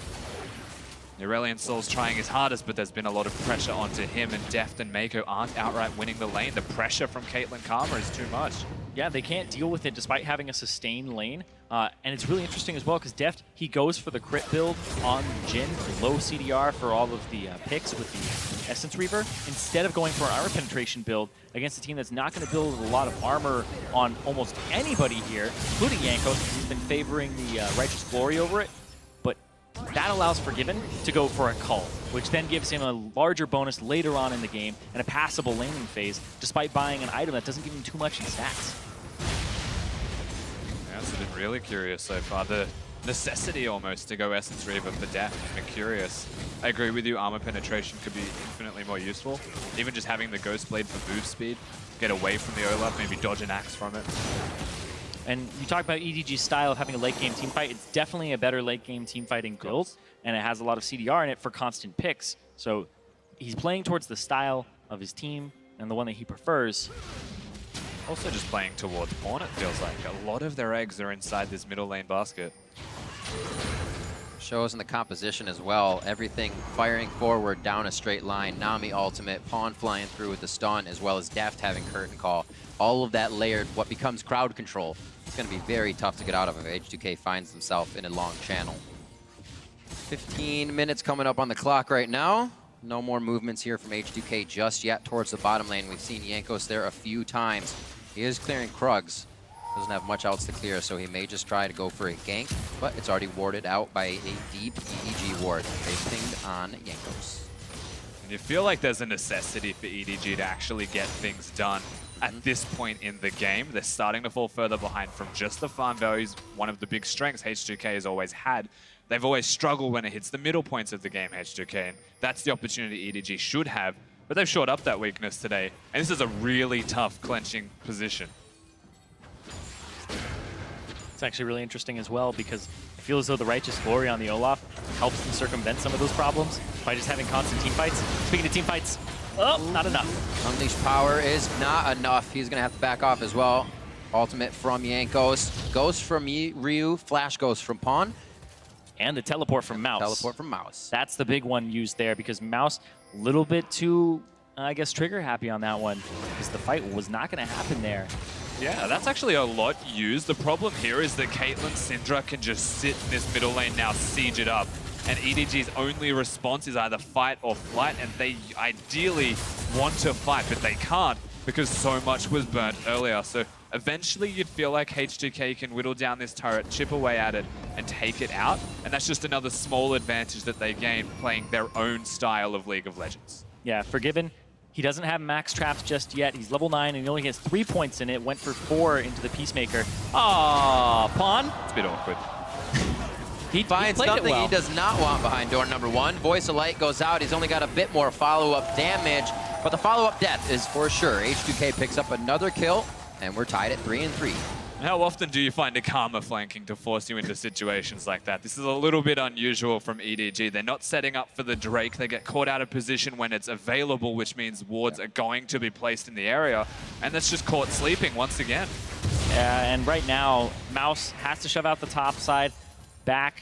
Aurelion Sol's trying his hardest, but there's been a lot of pressure onto him, and Deft and Mako aren't outright winning the lane. The pressure from Caitlyn Karma is too much. Yeah, they can't deal with it despite having a sustained lane. And it's really interesting as well because Deft, he goes for the crit build on Jhin, low CDR for all of the picks with the Essence Reaver, instead of going for an armor penetration build against a team that's not going to build a lot of armor on almost anybody here, including Jankos, because he's been favoring the Righteous Glory over it. But that allows Forgiven to go for a Cull, which then gives him a larger bonus later on in the game and a passable laning phase, despite buying an item that doesn't give him too much in stats. I've been really curious so far. The necessity almost to go Essence Reaver for Deft has been curious. I agree with you, armor penetration could be infinitely more useful. Even just having the Ghost Blade for move speed, get away from the Olaf, maybe dodge an axe from it. And you talk about EDG's style of having a late game team fight. It's definitely a better late game team fighting build, and it has a lot of CDR in it for constant picks. So he's playing towards the style of his team and the one that he prefers. Also just playing towards Pawn, it feels like. A lot of their eggs are inside this middle lane basket. Shows in the composition as well. Everything firing forward down a straight line. Nami ultimate, Pawn flying through with the stun, as well as Deft having curtain call. All of that layered, what becomes crowd control. It's going to be very tough to get out of if H2K finds himself in a long channel. 15 minutes coming up on the clock right now. No more movements here from H2K just yet towards the bottom lane. We've seen Jankos there a few times. He is clearing Krugs. Doesn't have much else to clear, so he may just try to go for a gank, but it's already warded out by a deep EDG ward. They pinged on Jankos. And you feel like there's a necessity for EDG to actually get things done at this point in the game. They're starting to fall further behind from just the farm values. One of the big strengths H2K has always had. They've always struggled when it hits the middle points of the game, H2K, and that's the opportunity EDG should have. But they've shored up that weakness today, and this is a really tough clenching position. It's actually really interesting as well because I feel as though the Righteous Glory on the Olaf helps them circumvent some of those problems by just having constant team fights. Speaking of team fights, oh, not enough. Unleashed power is not enough. He's going to have to back off as well. Ultimate from Jankos. Ghost from Ryu. Flash Ghost from Pawn. And the teleport from Mouse. Teleport from Mouse. That's the big one used there because Mouse, a little bit too, I guess, trigger happy on that one because the fight was not going to happen there. Yeah, that's actually a lot used. The problem here is that Caitlyn Syndra can just sit in this middle lane now, siege it up. And EDG's only response is either fight or flight, and they ideally want to fight, but they can't because so much was burnt earlier. So eventually you'd feel like H2K can whittle down this turret, chip away at it, and take it out. And that's just another small advantage that they gain playing their own style of League of Legends. Yeah, Forgiven, he doesn't have max traps just yet. He's level 9 and he only has 3 points in it. Went for 4 into the Peacemaker. Aww, Pawn. It's a bit awkward. He finds something he does not want behind door number 1. Voice of Light goes out. He's only got a bit more follow-up damage, but the follow-up death is for sure. H2K picks up another kill, and we're tied at 3-3. How often do you find a Karma flanking to force you into situations like that? This is a little bit unusual from EDG. They're not setting up for the Drake. They get caught out of position when it's available, which means wards are going to be placed in the area. And that's just caught sleeping once again. Yeah, and right now, Mouse has to shove out the top side, back,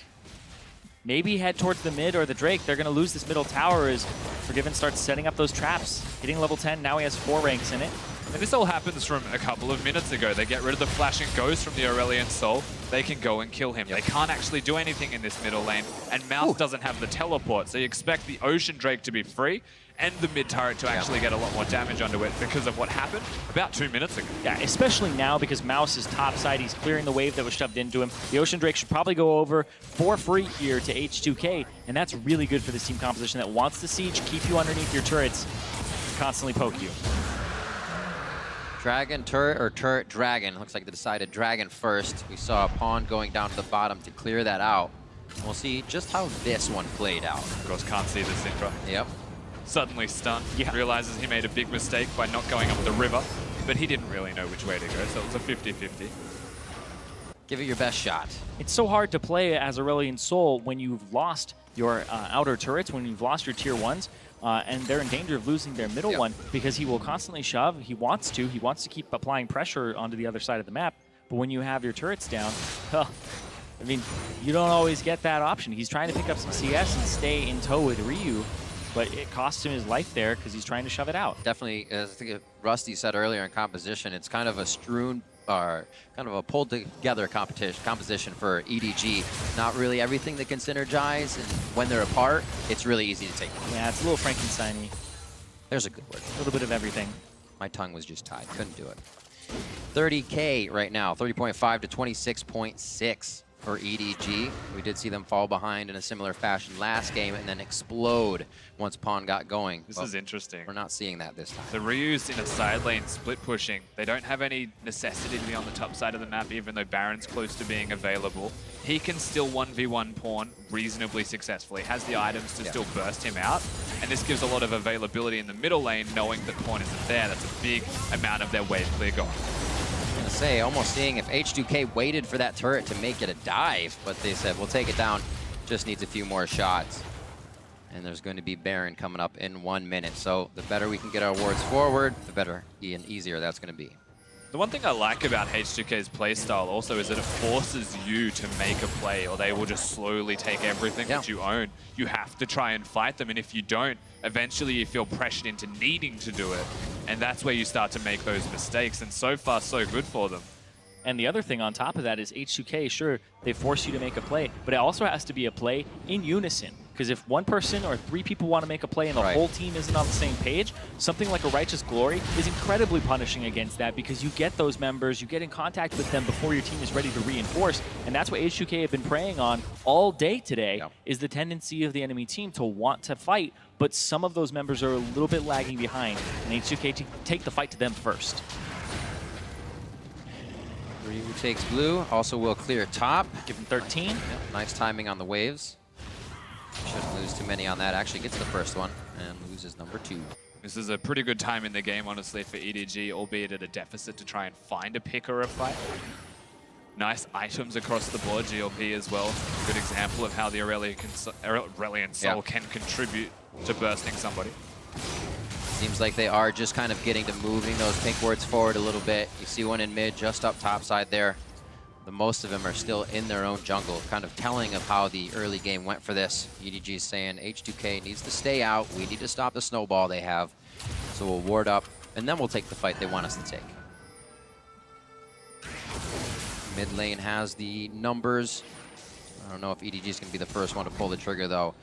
maybe head towards the mid or the Drake. They're going to lose this middle tower as Forgiven starts setting up those traps. Hitting level 10, now he has 4 ranks in it. And this all happens from a couple of minutes ago. They get rid of the flashing ghost from the Aurelion Sol. They can go and kill him. They can't actually do anything in this middle lane, and Mouse doesn't have the teleport. So you expect the Ocean Drake to be free and the mid turret to actually get a lot more damage onto it because of what happened about 2 minutes ago. Yeah, especially now because Mouse is topside. He's clearing the wave that was shoved into him. The Ocean Drake should probably go over for free here to H2K, and that's really good for this team composition that wants to siege, keep you underneath your turrets. constantly poke you. Dragon, turret, or turret, dragon. Looks like they decided dragon first. We saw a pawn going down to the bottom to clear that out. We'll see just how this one played out. Of course, can't see the Syndra. Yep. Suddenly stunned. Realizes he made a big mistake by not going up the river, but he didn't really know which way to go, so it was a 50-50. Give it your best shot. It's so hard to play as Aurelion Sol when you've lost your outer turrets, when you've lost your tier 1s, and they're in danger of losing their middle one because he will constantly shove. He wants to keep applying pressure onto the other side of the map, but when you have your turrets down, well, I mean, you don't always get that option. He's trying to pick up some CS and stay in tow with Ryu, but it costs him his life there because he's trying to shove it out. Definitely, as I think Rusty said earlier in composition, it's kind of a strewn, or kind of a pulled together composition for EDG. Not really everything that can synergize, and when they're apart, it's really easy to take. Yeah, it's a little Frankenstein-y. There's a good word. A little bit of everything. My tongue was just tied, couldn't do it. 30K right now, 30.5 to 26.6 for EDG. We did see them fall behind in a similar fashion last game and then explode once Pawn got going. This is interesting. We're not seeing that this time. So Ryu's in a side lane split pushing. They don't have any necessity to be on the top side of the map, even though Baron's close to being available. He can still 1v1 Pawn reasonably successfully. Has the items to still burst him out. And this gives a lot of availability in the middle lane, knowing that Pawn isn't there. That's a big amount of their wave clear gone. I was gonna say, almost seeing if H2K waited for that turret to make it a dive, but they said, we'll take it down, just needs a few more shots. And there's going to be Baron coming up in 1 minute, so the better we can get our wards forward, the better and easier that's gonna be. The one thing I like about H2K's playstyle also is that it forces you to make a play, or they will just slowly take everything that you own. You have to try and fight them, and if you don't, eventually you feel pressured into needing to do it. And that's where you start to make those mistakes, and so far, so good for them. And the other thing on top of that is H2K, sure, they force you to make a play, but it also has to be a play in unison. Because if one person or 3 people want to make a play and the whole team isn't on the same page, something like a Righteous Glory is incredibly punishing against that, because you get those members, you get in contact with them before your team is ready to reinforce. And that's what H2K have been preying on all day today, is the tendency of the enemy team to want to fight, but some of those members are a little bit lagging behind, and H2K take the fight to them first. Ryu takes blue, also will clear top. Give him 13. Yep, nice timing on the waves. Shouldn't lose too many on that. Actually gets the first one and loses number 2. This is a pretty good time in the game, honestly, for EDG, albeit at a deficit to try and find a pick or a fight. Nice items across the board, GLP as well. Good example of how the Aurelion Sol can contribute to bursting somebody. Seems like they are just kind of getting to moving those pink wards forward a little bit. You see one in mid, just up top side there. The most of them are still in their own jungle, kind of telling of how the early game went for this. EDG is saying H2K needs to stay out. We need to stop the snowball they have. So we'll ward up, and then we'll take the fight they want us to take. Mid lane has the numbers. I don't know if EDG is going to be the first one to pull the trigger, though.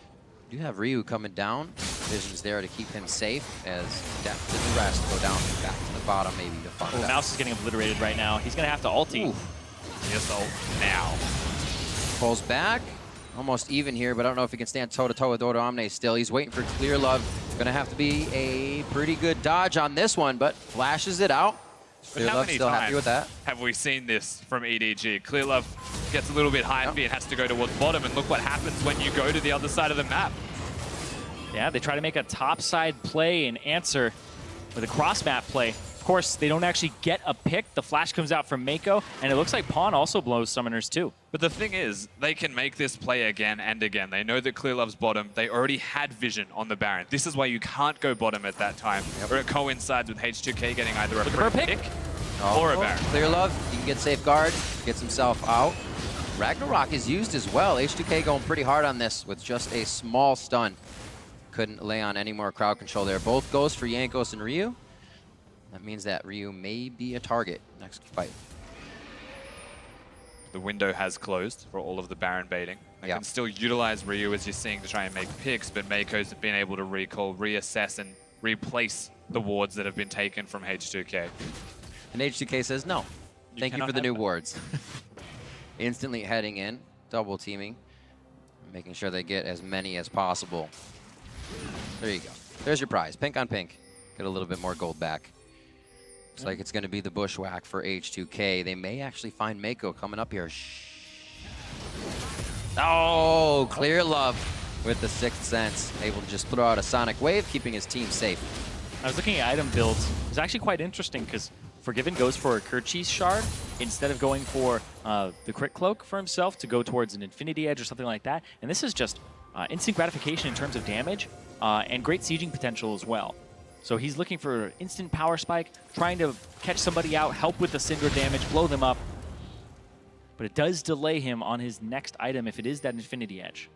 You have Ryu coming down. Vision's there to keep him safe, as Death and the rest go down back to the bottom, maybe to find out. Mouse is getting obliterated right now. He's going to have to ulti. Yes, ult now. Pulls back. Almost even here, but I don't know if he can stand toe-to-toe with Odo Omne still. He's waiting for Clear Love. Going to have to be a pretty good dodge on this one, but flashes it out. Clear Love still happy with that. Have we seen this from EDG? Clear Love gets a little bit hypey and has to go towards bottom, and look what happens when you go to the other side of the map. Yeah, they try to make a topside play and answer with a cross-map play. Of course, they don't actually get a pick. The flash comes out from Mako, and it looks like Pawn also blows summoners too. But the thing is, they can make this play again and again. They know that Clear Love's bottom. They already had vision on the Baron. This is why you can't go bottom at that time. Or it coincides with H2K getting either a free pick or a Baron. Clear Love, he can get safeguard, gets himself out. Ragnarok is used as well. H2K going pretty hard on this with just a small stun. Couldn't lay on any more crowd control there. Both goes for Jankos and Ryu. That means that Ryu may be a target next fight. The window has closed for all of the Baron baiting. They can still utilize Ryu, as you're seeing, to try and make picks, but Mako's been able to recall, reassess, and replace the wards that have been taken from H2K. And H2K says no. Thank you for the new wards. Instantly heading in, double teaming, making sure they get as many as possible. There you go. There's your prize, pink on pink. Get a little bit more gold back. Looks like it's going to be the bushwhack for H2K. They may actually find Mako coming up here. Oh, clear love with the Sixth Sense. Able to just throw out a Sonic Wave, keeping his team safe. I was looking at item builds. It's actually quite interesting because Forgiven goes for a Kerchies Shard instead of going for the Crit Cloak for himself to go towards an Infinity Edge or something like that. And this is just instant gratification in terms of damage and great sieging potential as well. So he's looking for instant power spike, trying to catch somebody out, help with the Cinder damage, blow them up. But it does delay him on his next item if it is that Infinity Edge.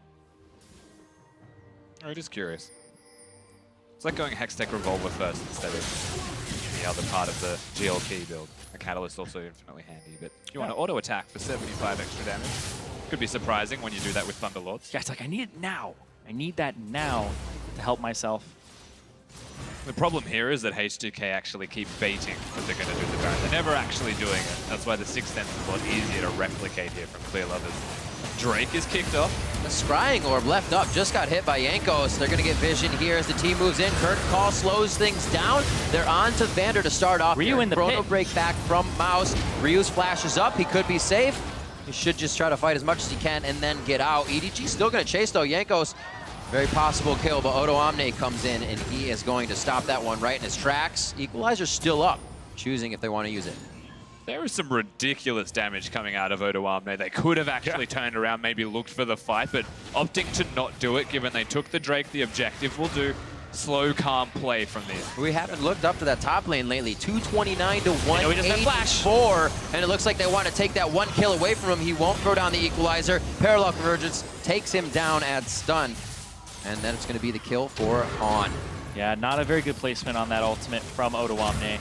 I'm just curious. It's like going Hextech Revolver first instead of the other part of the GLK build. A Catalyst also infinitely handy, but you want to auto attack for 75 extra damage. Could be surprising when you do that with Thunderlords. Yeah, it's like I need it now. I need that now to help myself. The problem here is that H2K actually keep baiting that they're going to do the Baron. They're never actually doing it. That's why the Sixth Sense is a lot easier to replicate here from Clear Lovers. Drake is kicked off. The Scrying Orb left up, just got hit by Jankos. They're going to get vision here as the team moves in. Curtain Call slows things down. They're on to Vander to start off. Ryu in the Chrono pit. Break back from Mouse. Ryu's flash is up. He could be safe. He should just try to fight as much as he can and then get out. EDG still going to chase though. Jankos, very possible kill, but Odo Omne comes in and he is going to stop that one right in his tracks. Equalizer's still up, choosing if they want to use it. There is some ridiculous damage coming out of Odo Omne. They could have actually turned around, maybe looked for the fight, but opting to not do it, given they took the Drake, the objective will do slow, calm play from these. We haven't looked up to that top lane lately. 229 to 184, and it looks like they want to take that one kill away from him. He won't throw down the Equalizer. Parallel Convergence takes him down at stun, and then it's going to be the kill for On. Yeah, not a very good placement on that ultimate from Odo Omne.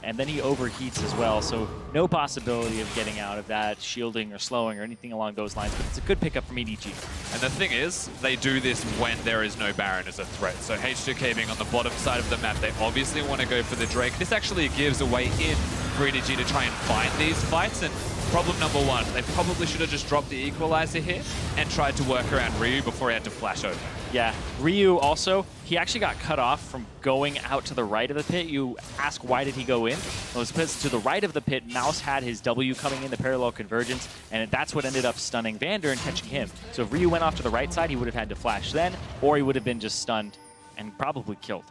And then he overheats as well, so no possibility of getting out of that, shielding or slowing or anything along those lines, but it's a good pickup from EDG. And the thing is, they do this when there is no Baron as a threat. So H2K being on the bottom side of the map, they obviously want to go for the Drake. This actually gives a way in for EDG to try and find these fights. And problem number one, they probably should have just dropped the Equalizer here and tried to work around Ryu before he had to flash over. Yeah, Ryu also, he actually got cut off from going out to the right of the pit. You ask, why did he go in? Well, it was to the right of the pit, Mouse had his W coming in, the Parallel Convergence, and that's what ended up stunning Vander and catching him. So if Ryu went off to the right side, he would have had to flash then, or he would have been just stunned and probably killed.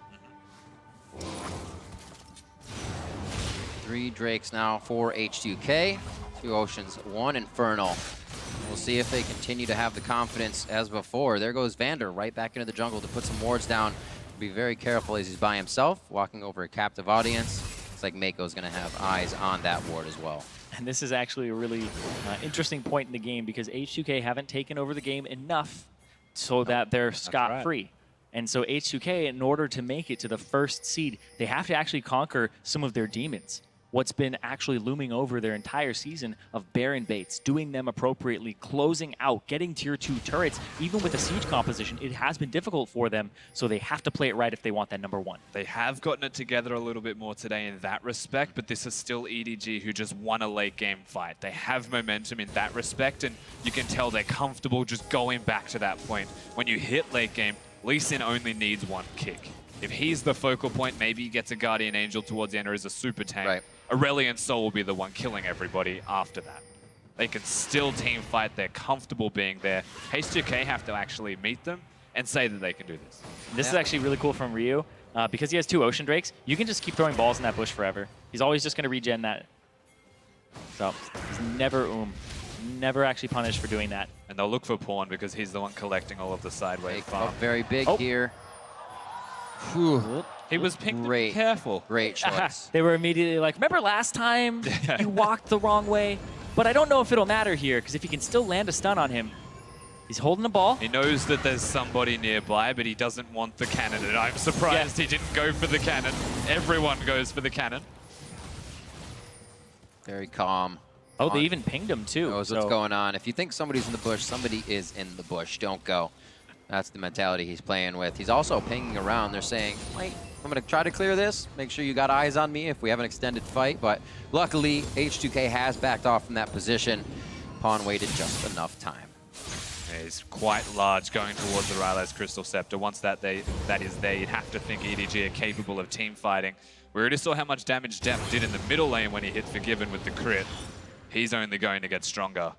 3 Drakes now for H2K. 2 Oceans, 1 Infernal. We'll see if they continue to have the confidence as before. There goes Vander right back into the jungle to put some wards down. Be very careful as he's by himself, walking over a captive audience. Looks like Mako's going to have eyes on that ward as well. And this is actually a really interesting point in the game because H2K haven't taken over the game enough so that they're scot-free. And so H2K, in order to make it to the first seed, they have to actually conquer some of their demons. What's been actually looming over their entire season of Baron baits, doing them appropriately, closing out, getting tier 2 turrets, even with a siege composition, it has been difficult for them, so they have to play it right if they want that number 1. They have gotten it together a little bit more today in that respect, but this is still EDG who just won a late game fight. They have momentum in that respect, and you can tell they're comfortable just going back to that point. When you hit late game, Lee Sin only needs 1 kick. If he's the focal point, maybe he gets a Guardian Angel towards the end or is a super tank. Right. Aurelion Sol will be the one killing everybody after that. They can still team fight. They're comfortable being there. H2K have to actually meet them and say that they can do this. This is actually really cool from Ryu. Because he has 2 Ocean Drakes, you can just keep throwing balls in that bush forever. He's always just going to regen that. So he's never never actually punished for doing that. And they'll look for Pawn because he's the one collecting all of the sideways farm. Very big here. Whew. He was pinged. Great. Careful. Great choice. They were immediately like, remember last time you walked the wrong way? But I don't know if it'll matter here, because if he can still land a stun on him, he's holding the ball. He knows that there's somebody nearby, but he doesn't want the cannon. And I'm surprised he didn't go for the cannon. Everyone goes for the cannon. Very calm. Oh, they even pinged him too. Knows what's going on. If you think somebody's in the bush, somebody is in the bush. Don't go. That's the mentality he's playing with. He's also pinging around. They're saying, wait, I'm going to try to clear this. Make sure you got eyes on me if we have an extended fight. But luckily, H2K has backed off from that position. Pawn waited just enough time. Yeah, he's quite large going towards the Ryle's Crystal Scepter. Once that is there, you'd have to think EDG are capable of team fighting. We already saw how much damage Def did in the middle lane when he hit Forgiven with the crit. He's only going to get stronger.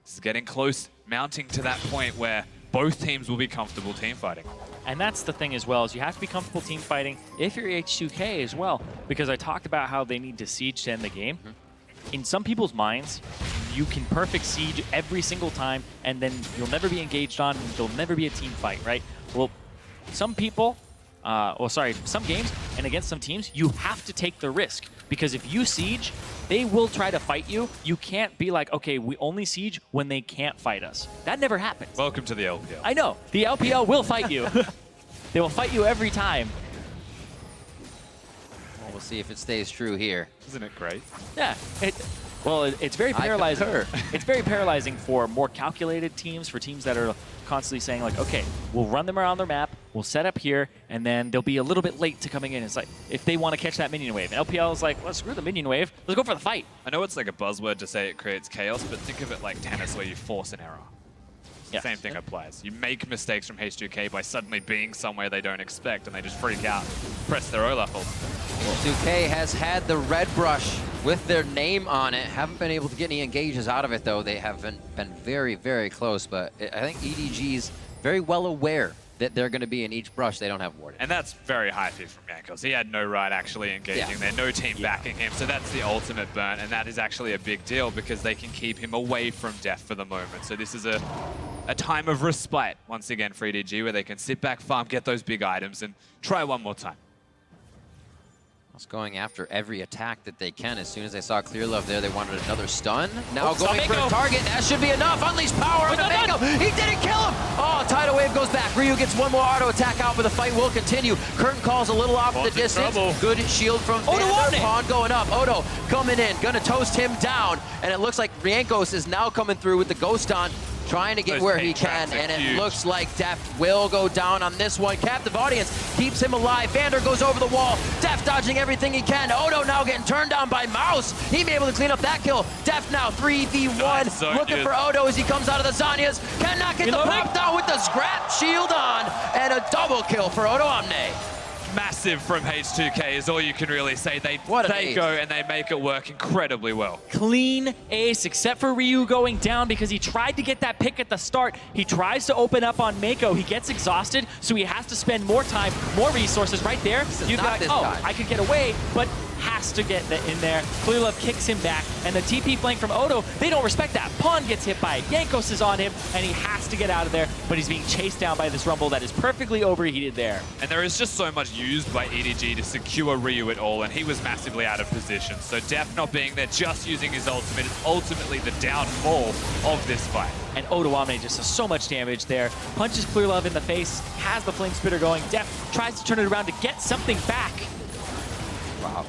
This is getting close, mounting to that point where both teams will be comfortable team fighting. And that's the thing as well, is you have to be comfortable team fighting if you're H2K as well, because I talked about how they need to siege to end the game. In some people's minds, you can perfect siege every single time, and then you'll never be engaged on, and there'll never be a team fight, right? Well, some people, some games, and against some teams, you have to take the risk, because if you siege, they will try to fight you. You can't be like, okay, we only siege when they can't fight us. That never happens. Welcome to the LPL. I know. The LPL will fight you. They will fight you every time. Well, we'll see if it stays true here. Isn't it great? Yeah. It's very paralyzing. It's very paralyzing for more calculated teams, for teams that are constantly saying like, okay, we'll run them around their map, we'll set up here, and then they'll be a little bit late to coming in. It's like, if they want to catch that minion wave. And LPL is like, well, screw the minion wave, let's go for the fight. I know it's like a buzzword to say it creates chaos, but think of it like tennis where you force an error. The same thing applies. You make mistakes from H2K by suddenly being somewhere they don't expect, and they just freak out, press their Olaf ult. H2K has had the red brush with their name on it. Haven't been able to get any engages out of it, though. They haven't been very, very close, but I think EDG's very well aware that they're going to be in each brush. They don't have warded. And that's very high feed from Jankos. He had no right actually engaging there, no team backing him, so that's the ultimate burn, and that is actually a big deal because they can keep him away from death for the moment. So this is a time of respite, once again, for EDG, where they can sit back, farm, get those big items, and try one more time. Just going after every attack that they can. As soon as they saw Clear Love there, they wanted another stun. Now going for a target. That should be enough. Unleash power on Mako. He didn't kill him. Oh, Tidal Wave goes back. Ryu gets one more auto attack out, but the fight will continue. Curtain calls a little off the distance. Good shield from Vander. Pawn going up. Odo coming in. Gonna toast him down. And it looks like Riankos is now coming through with the Ghost on, trying to get where he can, and it looks like Deft will go down on this one. Captive Audience keeps him alive. Vander goes over the wall. Deft dodging everything he can. Odo now getting turned down by Mouse. He may be able to clean up that kill. Deft now 3v1, looking for Odo as he comes out of the Zanyas. Cannot get the pop down with the scrap shield on, and a double kill for Odo Omne. Massive from H2K is all you can really say. They go and they make it work incredibly well. Clean ace, except for Ryu going down because he tried to get that pick at the start. He tries to open up on Mako. He gets exhausted, so he has to spend more time, more resources right there. You'd be like, oh, I could get away, but has to get in there. Clear Love kicks him back, and the TP flank from Odo, they don't respect that. Pawn gets hit by it. Jankos is on him, and he has to get out of there, but he's being chased down by this Rumble that is perfectly overheated there. And there is just so much used by EDG to secure Ryu at all, and he was massively out of position. So Def not being there, just using his ultimate is ultimately the downfall of this fight. And Odo Omne just does so much damage there. Punches Clear Love in the face, has the Flame Spitter going. Def tries to turn it around to get something back. Wow.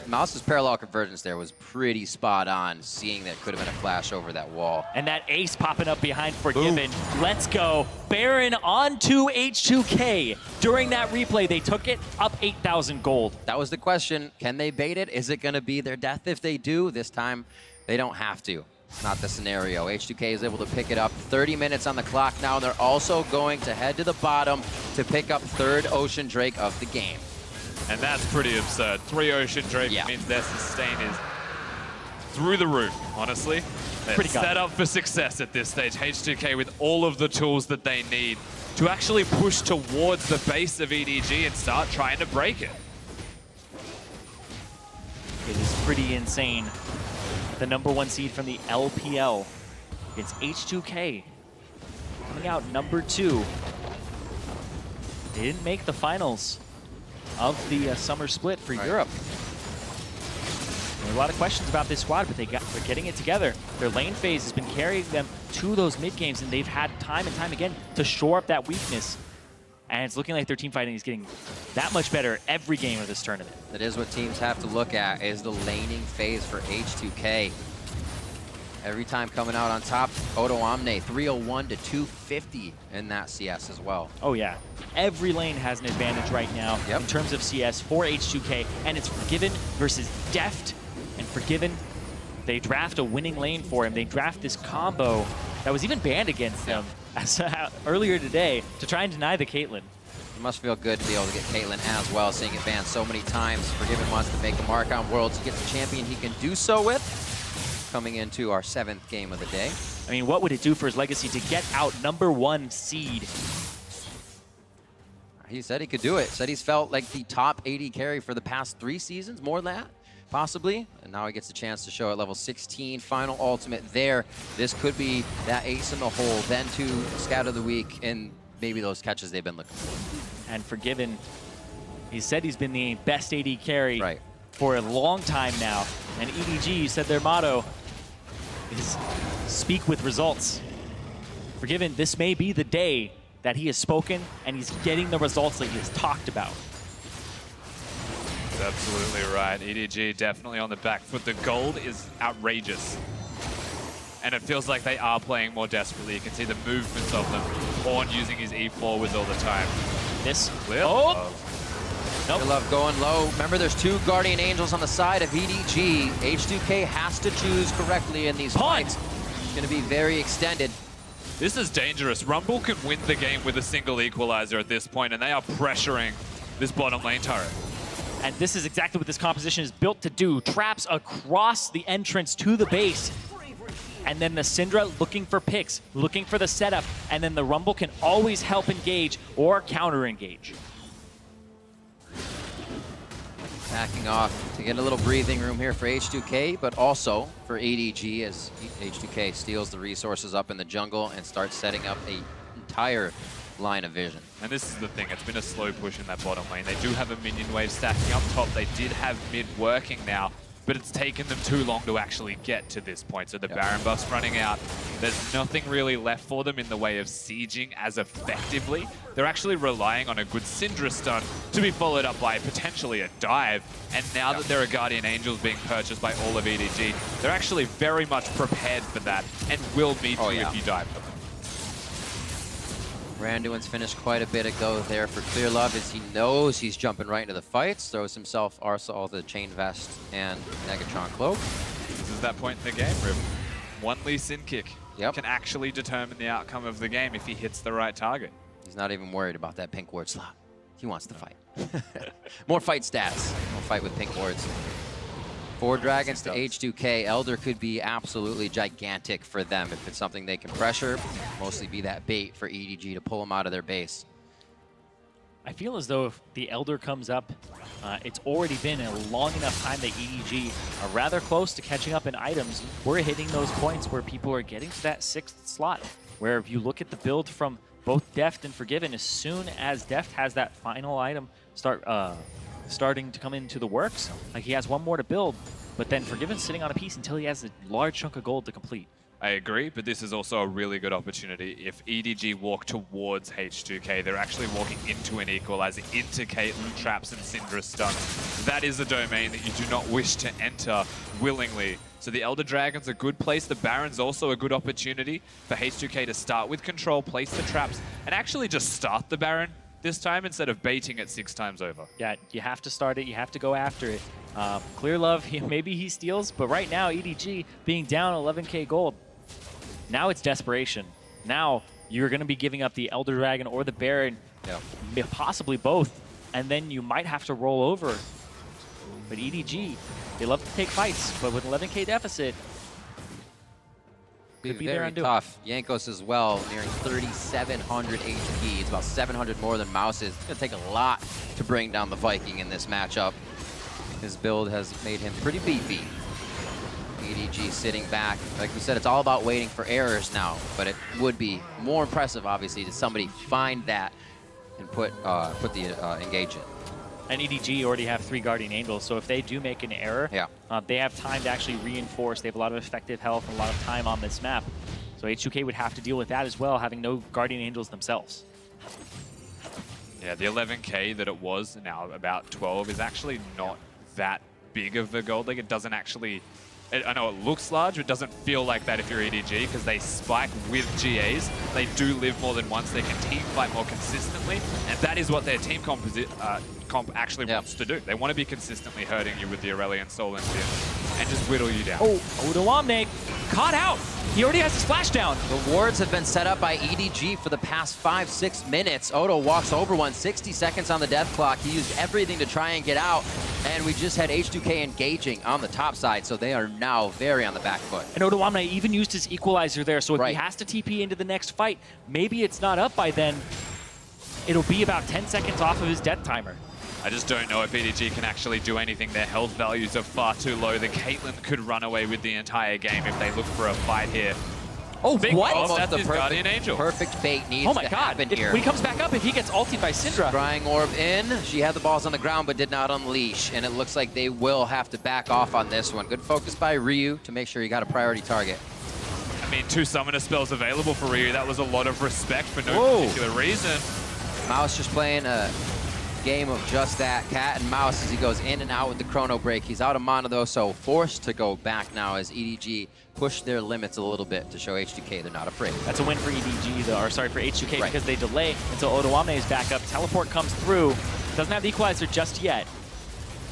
Mouse's parallel convergence there was pretty spot on, seeing that could have been a flash over that wall. And that ace popping up behind Forgiven. Let's go. Baron onto H2K. During that replay, they took it up 8,000 gold. That was the question. Can they bait it? Is it going to be their death if they do? This time, they don't have to. It's not the scenario. H2K is able to pick it up. 30 minutes on the clock now. They're also going to head to the bottom to pick up third Ocean Drake of the game. And that's pretty absurd. 3 Ocean Drake means their sustain is through the roof, honestly. They're set up for success at this stage. H2K with all of the tools that they need to actually push towards the base of EDG and start trying to break it. It is pretty insane. The #1 seed from the LPL. It's H2K. Coming out #2. They didn't make the finals of the summer split for Europe. There are a lot of questions about this squad, but they're getting it together. Their lane phase has been carrying them to those mid games, and they've had time and time again to shore up that weakness. And it's looking like their team fighting is getting that much better every game of this tournament. That is what teams have to look at, is the laning phase for H2K. Every time coming out on top, Odo Omne, 301 to 250 in that CS as well. Oh yeah, every lane has an advantage right now in terms of CS for H2K, and it's Forgiven versus Deft. And Forgiven, they draft a winning lane for him. They draft this combo that was even banned against them earlier today to try and deny the Caitlyn. It must feel good to be able to get Caitlyn as well, seeing it banned so many times. Forgiven wants to make a mark on Worlds. He gets a champion he can do so with. Coming into our 7th game of the day. I mean, what would it do for his legacy to get out #1 seed? He said he could do it. Said he's felt like the top 80 carry for the past 3 seasons, more than that, possibly. And now he gets a chance to show at level 16. Final ultimate there. This could be that ace in the hole, then to scout of the week, and maybe those catches they've been looking for. And Forgiven, he said he's been the best AD carry for a long time now. And EDG said their motto is speak with results. Forgiven, this may be the day that he has spoken and he's getting the results that he has talked about. That's absolutely right. EDG definitely on the back foot. The gold is outrageous. And it feels like they are playing more desperately. You can see the movements of them. Horn using his E4 all the time. This clear. Nope. Love going low. Remember, there's 2 Guardian Angels on the side of EDG. H2K has to choose correctly in these fights. It's going to be very extended. This is dangerous. Rumble can win the game with a single equalizer at this point, and they are pressuring this bottom lane turret. And this is exactly what this composition is built to do. Traps across the entrance to the base. And then the Syndra looking for picks, looking for the setup, and then the Rumble can always help engage or counter engage. Backing off to get a little breathing room here for H2K, but also for EDG as H2K steals the resources up in the jungle and starts setting up an entire line of vision. And this is the thing, it's been a slow push in that bottom lane. They do have a minion wave stacking up top. They did have mid working now, but it's taken them too long to actually get to this point. So the Baron buff's running out. There's nothing really left for them in the way of sieging as effectively. They're actually relying on a good Syndra stun to be followed up by potentially a dive. And now that there are Guardian Angels being purchased by all of EDG, they're actually very much prepared for that and will meet you if you dive them. Randuin's finished quite a bit ago there for Clear Love as he knows he's jumping right into the fights, throws himself Arsal the Chain Vest and Negatron Cloak. This is that point in the game where one Lee Sin kick can actually determine the outcome of the game if he hits the right target. He's not even worried about that pink ward slot. He wants to fight. More fight stats. More fight with pink wards. 4 Dragons to H2K. Elder could be absolutely gigantic for them if it's something they can pressure. Mostly be that bait for EDG to pull them out of their base. I feel as though if the Elder comes up, it's already been a long enough time that EDG are rather close to catching up in items. We're hitting those points where people are getting to that 6th slot, where if you look at the build from both Deft and Forgiven, as soon as Deft has that final item starting to come into the works, like he has 1 more to build, but then Forgiven's sitting on a piece until he has a large chunk of gold to complete. I agree, but this is also a really good opportunity. If EDG walk towards H2K, they're actually walking into an equalizer, into Caitlyn, traps, and Syndra stun. That is a domain that you do not wish to enter willingly. So the Elder Dragon's a good place. The Baron's also a good opportunity for H2K to start with control, place the traps, and actually just start the Baron this time instead of baiting it 6 times over. Yeah, you have to start it. You have to go after it. Clear Love, maybe he steals, but right now EDG being down 11k gold. Now it's desperation. Now you're going to be giving up the Elder Dragon or the Baron, possibly both, and then you might have to roll over. But EDG, they love to take fights, but with 11k deficit, Could be very tough. Jankos as well, nearing 3,700 HP. It's about 700 more than Mouse is. It's going to take a lot to bring down the Viking in this matchup. His build has made him pretty beefy. EDG sitting back. Like we said, it's all about waiting for errors now, but it would be more impressive, obviously, to somebody find that and put the engage in. And EDG already have 3 Guardian Angels, so if they do make an error, they have time to actually reinforce. They have a lot of effective health and a lot of time on this map. So H2K would have to deal with that as well, having no Guardian Angels themselves. Yeah, the 11k that it was, now about 12, is actually not that big of a gold. Like, it doesn't actually... I know it looks large, but it doesn't feel like that if you're EDG, because they spike with GAs. They do live more than once. They can team fight more consistently, and that is what their team comp actually wants to do. They want to be consistently hurting you with the Aurelion Soul Engine. and just whittle you down. Oh, Odoamne caught out. He already has his splashdown. The wards have been set up by EDG for the past 5-6 minutes. Odo walks over one, 60 seconds on the death clock. He used everything to try and get out, and we just had H2K engaging on the top side, so they are now very on the back foot. And Odoamne even used his equalizer there, so if he has to TP into the next fight, maybe it's not up by then. It'll be about 10 seconds off of his death timer. I just don't know if EDG can actually do anything. Their health values are far too low. The Caitlyn could run away with the entire game if they look for a fight here. Oh, Big what? Boss, that's his Guardian Angel. Perfect bait needs to happen here. When he comes back up, if he gets ulted by Syndra. Scrying Orb in. She had the balls on the ground but did not unleash, and it looks like they will have to back off on this one. Good focus by Ryu to make sure he got a priority target. I mean, 2 summoner spells available for Ryu. That was a lot of respect for no particular reason. Mouse just playing a game of just that, cat and mouse, as he goes in and out with the chrono break. He's out of mana though, so forced to go back now as EDG push their limits a little bit to show H2K they're not afraid. That's a win for EDG, though, or sorry, for H2K, because they delay until Odoamne is back up. Teleport comes through. Doesn't have the equalizer just yet.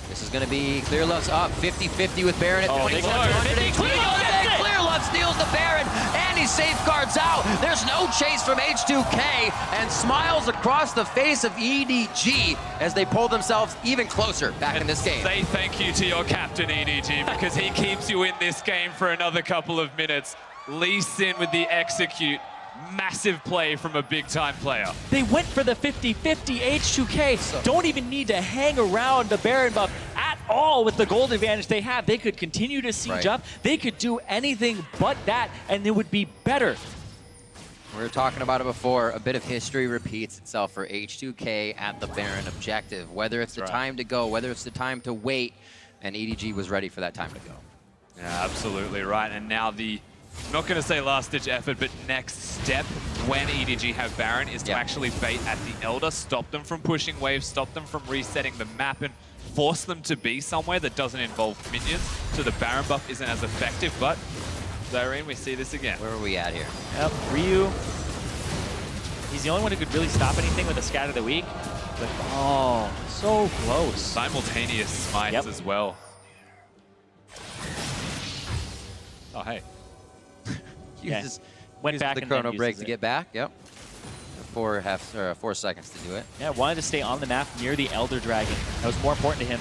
This is going to be Clear Love's up 50-50 with Baron at 2700. Clear Love steals the Baron, and he safeguards out. There's no chase from H2K, and smiles across the face of EDG as they pull themselves even closer back in this game. Say thank you to your captain, EDG, because he keeps you in this game for another couple of minutes. Lee Sin with the execute. Massive play from a big-time player. They went for the 50-50. H2K don't even need to hang around the Baron buff at all with the gold advantage they have. They could continue to siege up. They could do anything but that, and it would be better. We were talking about it before. A bit of history repeats itself for H2K at the Baron objective. Whether it's the time to go, whether it's the time to wait, and EDG was ready for that time to go. Yeah, absolutely right. And now the, I'm not going to say last-ditch effort, but next step when EDG have Baron is to actually bait at the Elder, stop them from pushing waves, stop them from resetting the map, and force them to be somewhere that doesn't involve minions, so the Baron buff isn't as effective. But Zareen, we see this again. Where are we at here? Yep, Ryu. He's the only one who could really stop anything with a Scat of the Week. But, oh, so close. Simultaneous smites as well. Oh, hey. Uses went back the and then chrono break uses to it. get back. Yep. 4 seconds to do it. Yeah, wanted to stay on the map near the Elder Dragon. That was more important to him.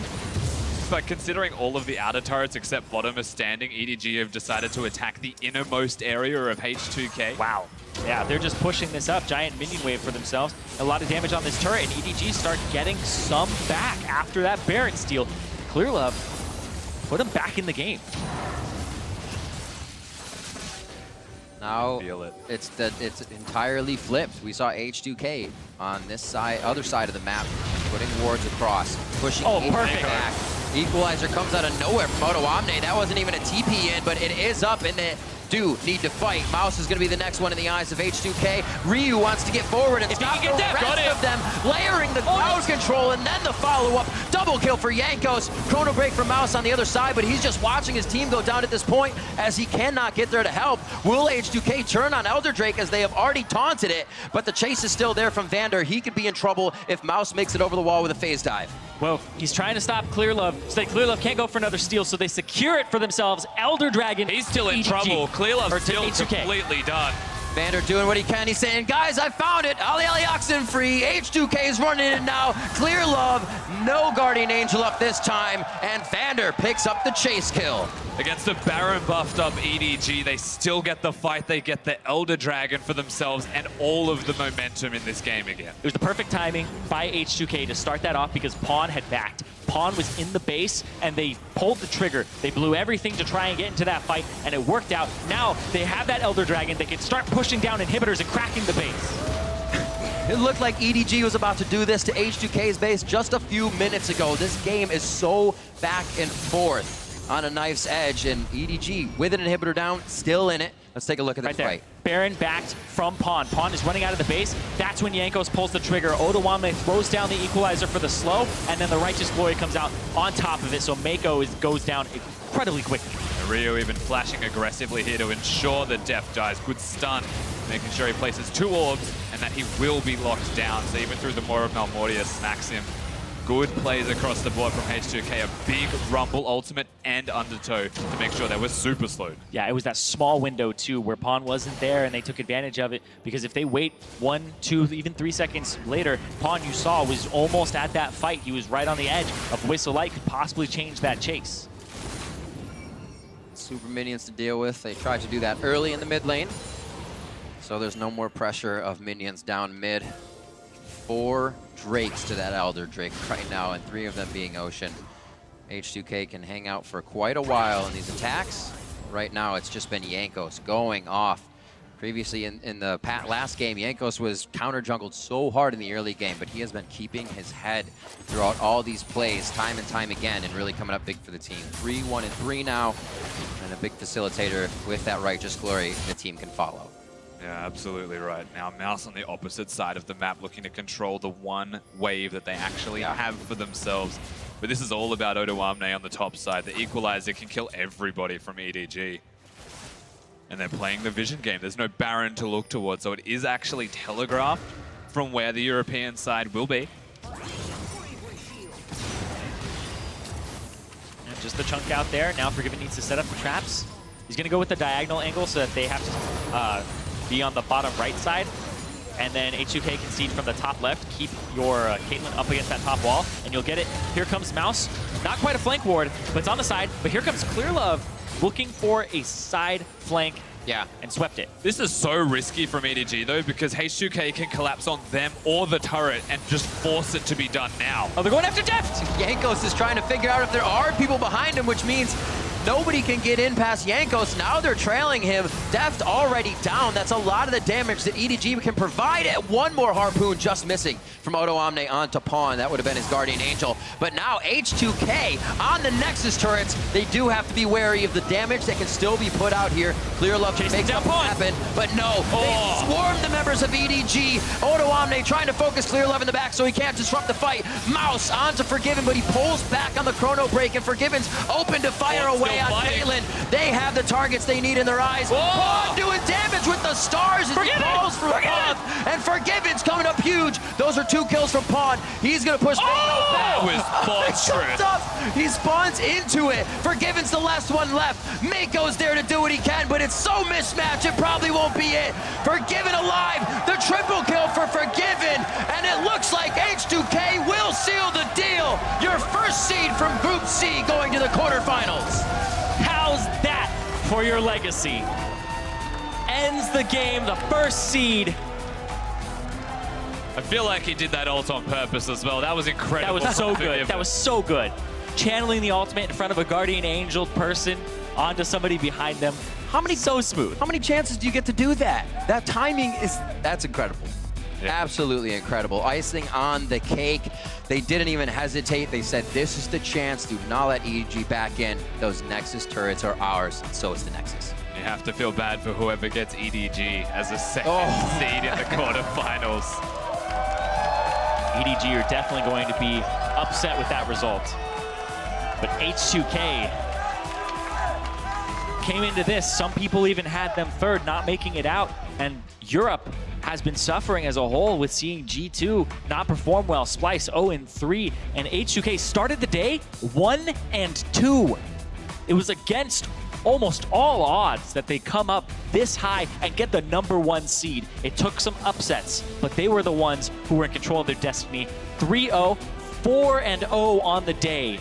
But considering all of the outer turrets except bottom are standing, EDG have decided to attack the innermost area of H2K. Wow. Yeah, they're just pushing this up. Giant minion wave for themselves. A lot of damage on this turret, and EDG start getting some back after that Baron steal. Clear Love put him back in the game. Now it's entirely flipped. We saw H2K on this side, other side of the map, putting wards across, pushing perfect back. Equalizer comes out of nowhere from Odoamne. That wasn't even a TP in, but it is up, and they do need to fight. Mouse is going to be the next one in the eyes of H2K. Ryu wants to get forward and stop the rest of them, layering the crowd control, and then the follow-up. Double kill for Jankos. Chrono break for Mouse on the other side, but he's just watching his team go down at this point as he cannot get there to help. Will H2K turn on Elder Drake as they have already taunted it, but the chase is still there from Vander. He could be in trouble if Mouse makes it over the wall with a phase dive. Well, he's trying to stop Clear Love, so that Clear Love can't go for another steal, so they secure it for themselves. Elder Dragon. He's still in EDG. trouble. Clear Love's still H2K. completely done. Vander doing what he can. He's saying, guys, I found it. Ali Oxen free. H2K is running it now. Clear Love, no Guardian Angel up this time. And Vander picks up the chase kill. Against a Baron buffed up EDG, they still get the fight. They get the Elder Dragon for themselves and all of the momentum in this game again. It was the perfect timing by H2K to start that off because Pawn had backed. Pawn was in the base, and they pulled the trigger. They blew everything to try and get into that fight, and it worked out. Now they have that Elder Dragon. They can start pushing down inhibitors and cracking the base. It looked like EDG was about to do this to H2K's base just a few minutes ago. This game is so back and forth on a knife's edge, and EDG with an inhibitor down, still in it. Let's take a look at this fight. Baron backed from Pawn. Pawn is running out of the base. That's when Jankos pulls the trigger. Odoamne throws down the equalizer for the slow, and then the Righteous Glory comes out on top of it, so Mako goes down incredibly quickly. And Ryu even flashing aggressively here to ensure that Def dies. Good stun, making sure he places 2 orbs and that he will be locked down. So even through the Maw of Malmortia smacks him. good plays across the board from H2K. A big rumble ultimate and undertow to make sure they were super slowed. Yeah, it was that small window too where Pawn wasn't there and they took advantage of it, because if they wait 1, 2, even 3 seconds later, Pawn, you saw, was almost at that fight. He was right on the edge of Whistle Light, could possibly change that chase. Super minions to deal with. They tried to do that early in the mid lane, so there's no more pressure of minions down mid. 4 Drakes to that Elder Drake right now, and 3 of them being Ocean. H2K can hang out for quite a while in these attacks. Right now, it's just been Jankos going off. Previously in the last game, Jankos was counter-jungled so hard in the early game, but he has been keeping his head throughout all these plays time and time again and really coming up big for the team. 3, 1, and 3 now, and a big facilitator with that Righteous Glory the team can follow. Yeah, absolutely right. Now, Mouse on the opposite side of the map, looking to control the one wave that they actually have for themselves. But this is all about Odoamne on the top side. The Equalizer can kill everybody from EDG. And they're playing the vision game. There's no Baron to look towards, so it is actually telegraphed from where the European side will be. And just the chunk out there. Now Forgiven needs to set up the traps. He's going to go with the diagonal angle so that they have to be on the bottom right side. And then H2K can siege from the top left. Keep your Caitlyn up against that top wall, and you'll get it. Here comes Mouse. Not quite a flank ward, but it's on the side. But here comes Clearlove, looking for a side flank. Yeah. And swept it. This is so risky from EDG, though, because H2K can collapse on them or the turret and just force it to be done now. Oh, they're going after Deft! Jankos is trying to figure out if there are people behind him, which means nobody can get in past Jankos. Now they're trailing him. Deft already down. That's a lot of the damage that EDG can provide. One more Harpoon just missing from Odoamne onto Pawn. That would have been his Guardian Angel. But now H2K on the Nexus turrets. They do have to be wary of the damage that can still be put out here. Clearlove can make something happen, but no. They swarm the members of EDG. Odoamne trying to focus Clearlove in the back so he can't disrupt the fight. Mouse onto Forgiven, but he pulls back on the chrono break, and Forgiven's open to fire away on Caitlyn. They have the targets they need in their eyes. Pawn doing damage with the stars as he falls through Pawn, and Forgiven's coming up huge. Those are 2 kills from Pawn. He's gonna push Mako back. That was monstrous. He spawns into it. Forgiven's the last one left. Mako's there to do what he can, but it's so mismatched, it probably won't be it. Forgiven alive, the triple kill for Forgiven, and it looks like H2K will seal the deal. Your first seed from Group C going to the quarterfinals. How's that for your legacy? Ends the game, the first seed. I feel like he did that ult on purpose as well. That was incredible. That was so good. That was so good. Channeling the ultimate in front of a Guardian Angel person onto somebody behind them. So smooth. How many chances do you get to do that? That timing that's incredible. Yeah. Absolutely incredible. Icing on the cake. They didn't even hesitate. They said, this is the chance. Do not let EDG back in. Those Nexus turrets are ours, and so is the Nexus. You have to feel bad for whoever gets EDG as a second seed in the quarterfinals. EDG are definitely going to be upset with that result. But H2K came into this. Some people even had them third, not making it out. And Europe has been suffering as a whole with seeing G2 not perform well. Splice 0-3, and H2K started the day 1-2. It was against almost all odds that they come up this high and get the #1 seed. It took some upsets, but they were the ones who were in control of their destiny. 3-0, 4-0 on the day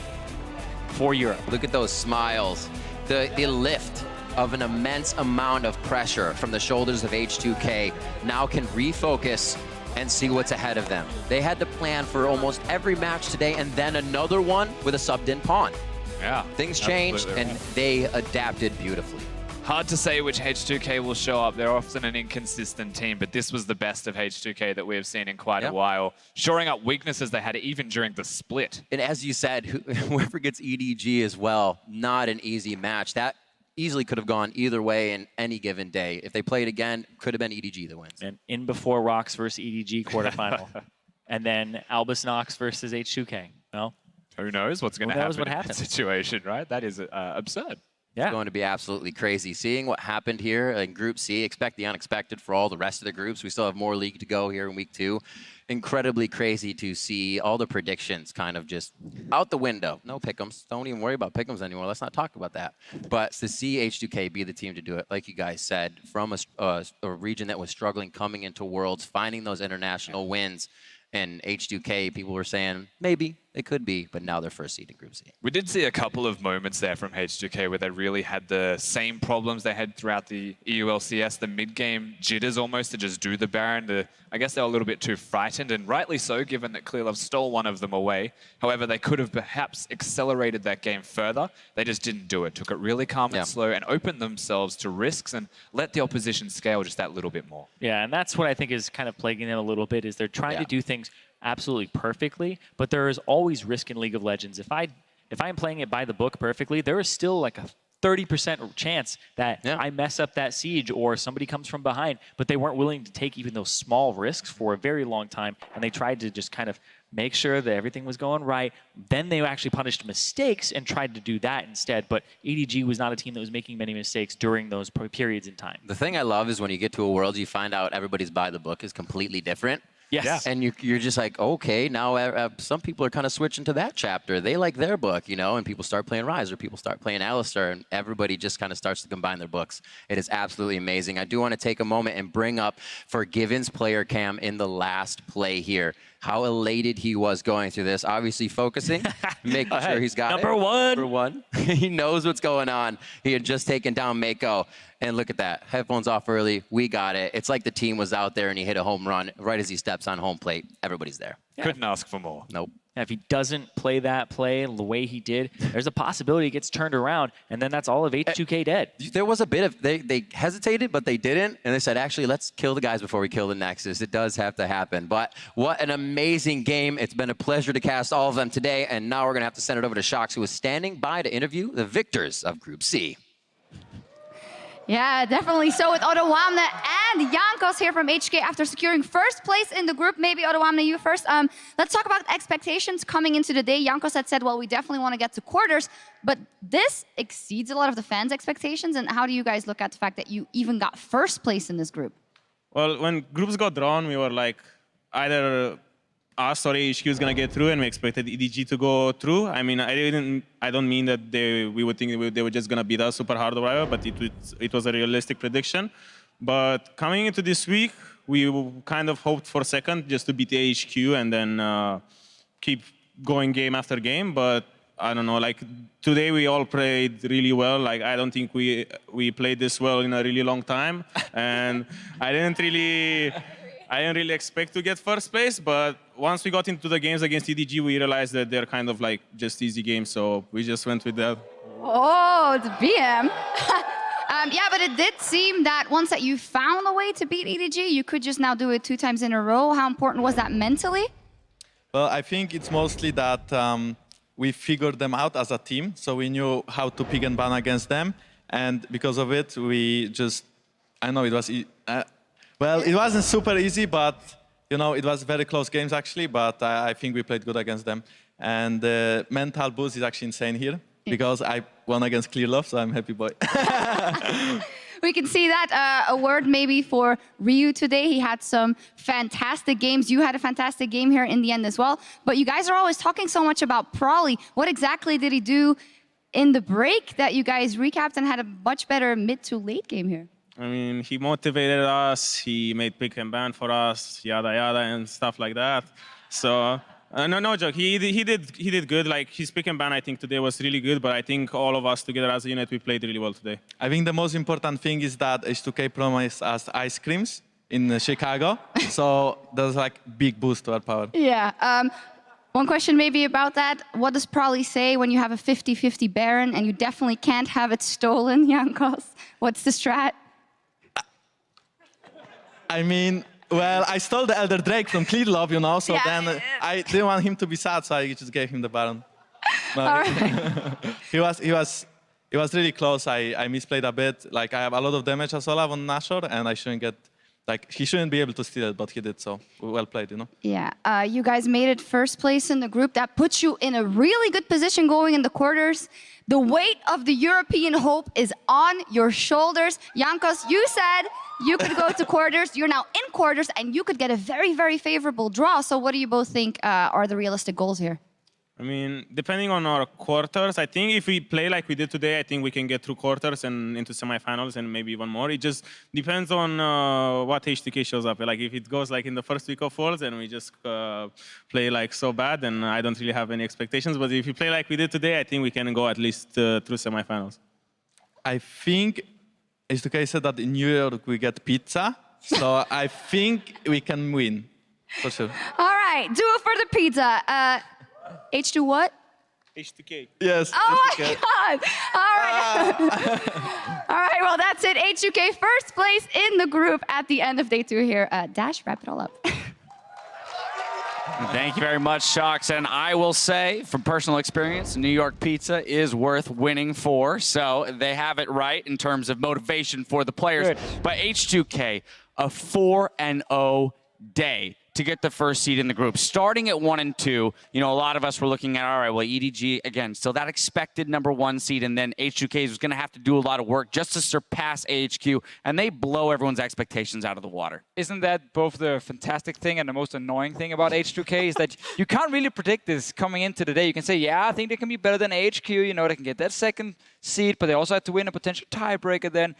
for Europe. Look at those smiles. The lift of an immense amount of pressure from the shoulders of H2K now can refocus and see what's ahead of them. They had to plan for almost every match today, and then another one with a subbed-in Pawn. Yeah. Things changed, and they adapted beautifully. Hard to say which H2K will show up. They're often an inconsistent team, but this was the best of H2K that we have seen in quite a while, shoring up weaknesses they had even during the split. And as you said, whoever gets EDG as well, not an easy match. That easily could have gone either way in any given day. If they played again, could have been EDG that wins. And in before Rocks versus EDG quarterfinal. And then Albus Nox versus H2K. No? Who knows what's going to happen in that situation, right? That is absurd. It's going to be absolutely crazy. Seeing what happened here in Group C, expect the unexpected for all the rest of the groups. We still have more league to go here in week 2. Incredibly crazy to see all the predictions kind of just out the window. No pick'ems. Don't even worry about pick'ems anymore. Let's not talk about that. But to see H2K be the team to do it, like you guys said, from a region that was struggling coming into Worlds, finding those international wins, and H2K, people were saying, maybe, it could be, but now they're first seed in Group C. We did see a couple of moments there from H2K where they really had the same problems they had throughout the EULCS, the mid-game jitters almost to just do the Baron. I guess they were a little bit too frightened, and rightly so, given that Clearlove stole one of them away. However, they could have perhaps accelerated that game further. They just didn't do it. Took it really calm and slow and opened themselves to risks and let the opposition scale just that little bit more. Yeah, and that's what I think is kind of plaguing them a little bit, is they're trying to do things absolutely perfectly, but there is always risk in League of Legends. If I'm playing it by the book perfectly, there is still like a 30% chance that I mess up that siege or somebody comes from behind, but they weren't willing to take even those small risks for a very long time, and they tried to just kind of make sure that everything was going right. Then they actually punished mistakes and tried to do that instead, but EDG was not a team that was making many mistakes during those periods in time. The thing I love is when you get to a World, you find out everybody's by the book is completely different. Yes. Yeah. And you're just like, okay, now some people are kind of switching to that chapter. They like their book, you know, and people start playing Rise or people start playing Alistar, and everybody just kind of starts to combine their books. It is absolutely amazing. I do want to take a moment and bring up Forgiven's player cam in the last play here. How elated he was going through this. Obviously focusing, making sure he's got Number one. Number one. He knows what's going on. He had just taken down Mako. And look at that. Headphones off early. We got it. It's like the team was out there and he hit a home run right as he steps on home plate. Everybody's there. Couldn't ask for more. Nope. Yeah, if he doesn't play that play the way he did, there's a possibility he gets turned around, and then that's all of H2K dead. There was a bit of, they hesitated, but they didn't. And they said, actually, let's kill the guys before we kill the Nexus. It does have to happen. But what an amazing game. It's been a pleasure to cast all of them today. And now we're going to have to send it over to Shox, who is standing by to interview the victors of Group C. Yeah, definitely. So with Otowamna and Jankos here from HK after securing first place in the group. Maybe Otowamna, you first. Let's talk about expectations coming into the day. Jankos had said, well, we definitely want to get to quarters, but this exceeds a lot of the fans' expectations. And how do you guys look at the fact that you even got first place in this group? Well, when groups got drawn, we were like, either us or HQ is going to get through, and we expected EDG to go through. I mean, I don't mean that we would think they were just going to beat us super hard or whatever, but it was a realistic prediction. But coming into this week, we kind of hoped for second, just to beat the HQ and then keep going game after game. But I don't know, like today we all played really well. Like I don't think we played this well in a really long time, and I didn't really expect to get first place, but once we got into the games against EDG, we realized that they're kind of like just easy games, so we just went with that. Oh, the BM. Yeah, but it did seem that once that you found a way to beat EDG, you could just now do it 2 times in a row. How important was that mentally? Well, I think it's mostly that we figured them out as a team, so we knew how to pick and ban against them, and because of it, we just, I know it was, well, it wasn't super easy, but you know, it was very close games actually, but I think we played good against them. And the mental boost is actually insane here because I won against Clearlove, so I'm happy boy. We can see that. A word maybe for Ryu today. He had some fantastic games. You had a fantastic game here in the end as well. But you guys are always talking so much about Prawley. What exactly did he do in the break that you guys recapped and had a much better mid to late game here? I mean, he motivated us, he made pick and ban for us, yada yada, and stuff like that. So, no joke, he did good. Like, his pick and ban, I think, today was really good, but I think all of us together as a unit, we played really well today. I think the most important thing is that H2K promised us ice creams in Chicago, so there's like big boost to our power. Yeah. One question maybe about that. What does Prawley say when you have a 50-50 Baron and you definitely can't have it stolen, Jankos? What's the strat? I mean, well, I stole the Elder Drake from Clearlove, you know, so then I didn't want him to be sad, so I just gave him the Baron. No, all right. he was really close. I misplayed a bit. Like, I have a lot of damage as well on Nashor, and I shouldn't get Like, he shouldn't be able to steal it, but he did, so well played, you know? Yeah, you guys made it first place in the group. That puts you in a really good position going in the quarters. The weight of the European hope is on your shoulders. Jankos, you said you could go to quarters. You're now in quarters, and you could get a very, very favorable draw. So what do you both think are the realistic goals here? I mean, depending on our quarters, I think if we play like we did today, I think we can get through quarters and into semifinals and maybe one more. It just depends on what H2K shows up. Like if it goes like in the first week of Worlds and we just play like so bad, then I don't really have any expectations. But if we play like we did today, I think we can go at least through semifinals. I think H2K said that in New York we get pizza, so I think we can win, for sure. All right, do it for the pizza. H2 what? H2K. Yes. Oh H2K. my God! All right. All right. Well, that's it. H2K first place in the group at the end of day 2 here. Dash, wrap it all up. Thank you very much, Shocks. And I will say, from personal experience, New York pizza is worth winning for. So they have it right in terms of motivation for the players. Good. But H2K, a 4-0 day to get the first seed in the group. Starting at 1 and 2, you know, a lot of us were looking at, all right, well, EDG, again, still that expected #1 seed, and then H2K was going to have to do a lot of work just to surpass AHQ, and they blow everyone's expectations out of the water. Isn't that both the fantastic thing and the most annoying thing about H2K is that you can't really predict this coming into the day. You can say, yeah, I think they can be better than AHQ, you know, they can get that second seed, but they also have to win a potential tiebreaker then.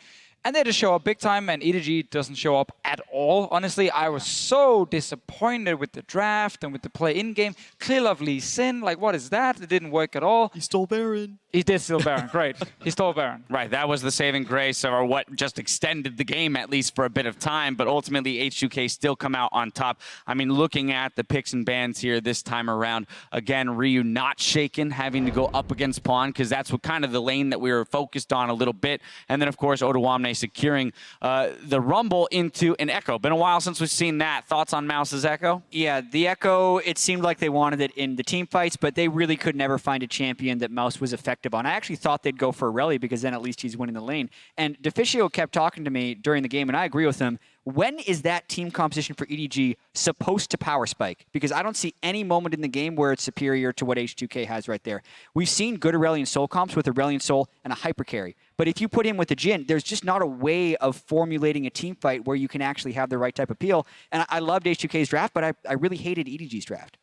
And they just show up big time, and EDG doesn't show up at all. Honestly, I was so disappointed with the draft and with the play in-game. Clear Love Lee Sin, like, what is that? It didn't work at all. He stole Baron. He did steal Baron, great. He stole Baron. Right, that was the saving grace, or what just extended the game at least for a bit of time, but ultimately H2K still come out on top. I mean, looking at the picks and bans here this time around, again, Ryu not shaken, having to go up against Pawn, because that's what kind of the lane that we were focused on a little bit. And then, of course, Odawamne securing the Rumble into an Echo. Been a while since we've seen that. Thoughts on Mouse's Echo? Yeah, the Echo, it seemed like they wanted it in the team fights, but they really could never find a champion that Mouse was effective on. I actually thought they'd go for Reli because then at least he's winning the lane. And Deficio kept talking to me during the game, and I agree with him. When is that team composition for EDG supposed to power spike? Because I don't see any moment in the game where it's superior to what H2K has right there. We've seen good Aurelion Soul comps with Aurelion Soul and a hyper carry. But if you put him with a Jhin, there's just not a way of formulating a team fight where you can actually have the right type of peel. And I loved H2K's draft, but I really hated EDG's draft.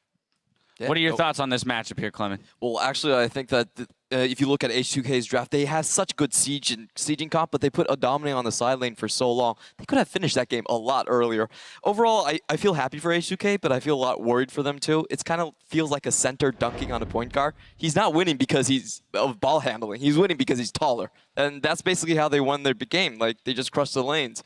Yeah. What are your thoughts on this matchup here, Clement? Well, actually, I think that if you look at H2K's draft, they have such good sieging comp, but they put Odamne on the side lane for so long. They could have finished that game a lot earlier. Overall, I feel happy for H2K, but I feel a lot worried for them too. It's kind of feels like a center dunking on a point guard. He's not winning because he's of ball handling. He's winning because he's taller. And that's basically how they won their game. Like, they just crushed the lanes.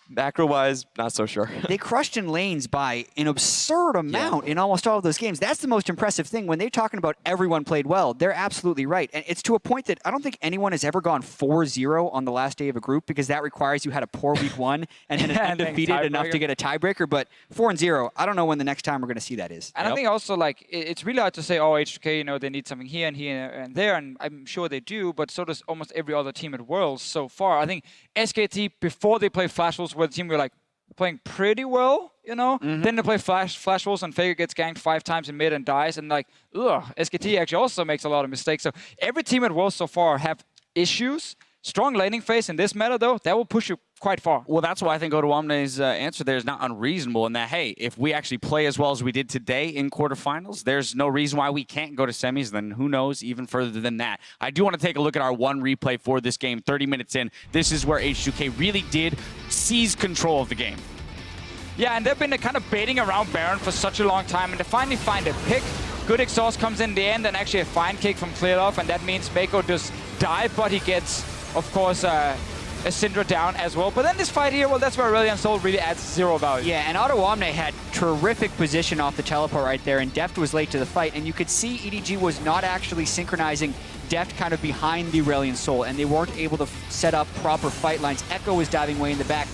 Macro-wise, not so sure. They crushed in lanes by an absurd amount in almost all of those games. That's the most impressive thing. When they're talking about everyone played well, they're absolutely right. And it's to a point that I don't think anyone has ever gone 4-0 on the last day of a group, because that requires you had a poor week 1 and then undefeated enough to get a tiebreaker. But 4-0, I don't know when the next time we're going to see that is. And I think also, like, it's really hard to say, oh, H2K, you know, they need something here and there, and I'm sure they do, but so does almost every other team at Worlds so far. I think SKT, before they play Flash Wolves, where the team were like playing pretty well, you know? Then they play Flash Wolves and FLICKR gets ganked 5 times in mid and dies, and like, ugh, SKT actually also makes a lot of mistakes. So every team at Worlds so far have issues. Strong laning phase in this meta, though, that will push you quite far. Well, that's why I think Odawamne's answer there is not unreasonable in that, hey, if we actually play as well as we did today in quarterfinals, there's no reason why we can't go to semis, then who knows, even further than that. I do want to take a look at our one replay for this game, 30 minutes in. This is where H2K really did seize control of the game. Yeah, and they've been kind of baiting around Baron for such a long time, and to finally find a pick. Good exhaust comes in the end, and actually a fine kick from Clear Love, and that means Mako does die, but he gets, of course, a Syndra down as well. But then this fight here, well, that's where Aurelion Soul really adds 0 value. Yeah, and Odawamne had terrific position off the teleport right there, and Deft was late to the fight, and you could see EDG was not actually synchronizing Deft kind of behind the Aurelion Soul, and they weren't able to set up proper fight lines. Echo was diving way in the back.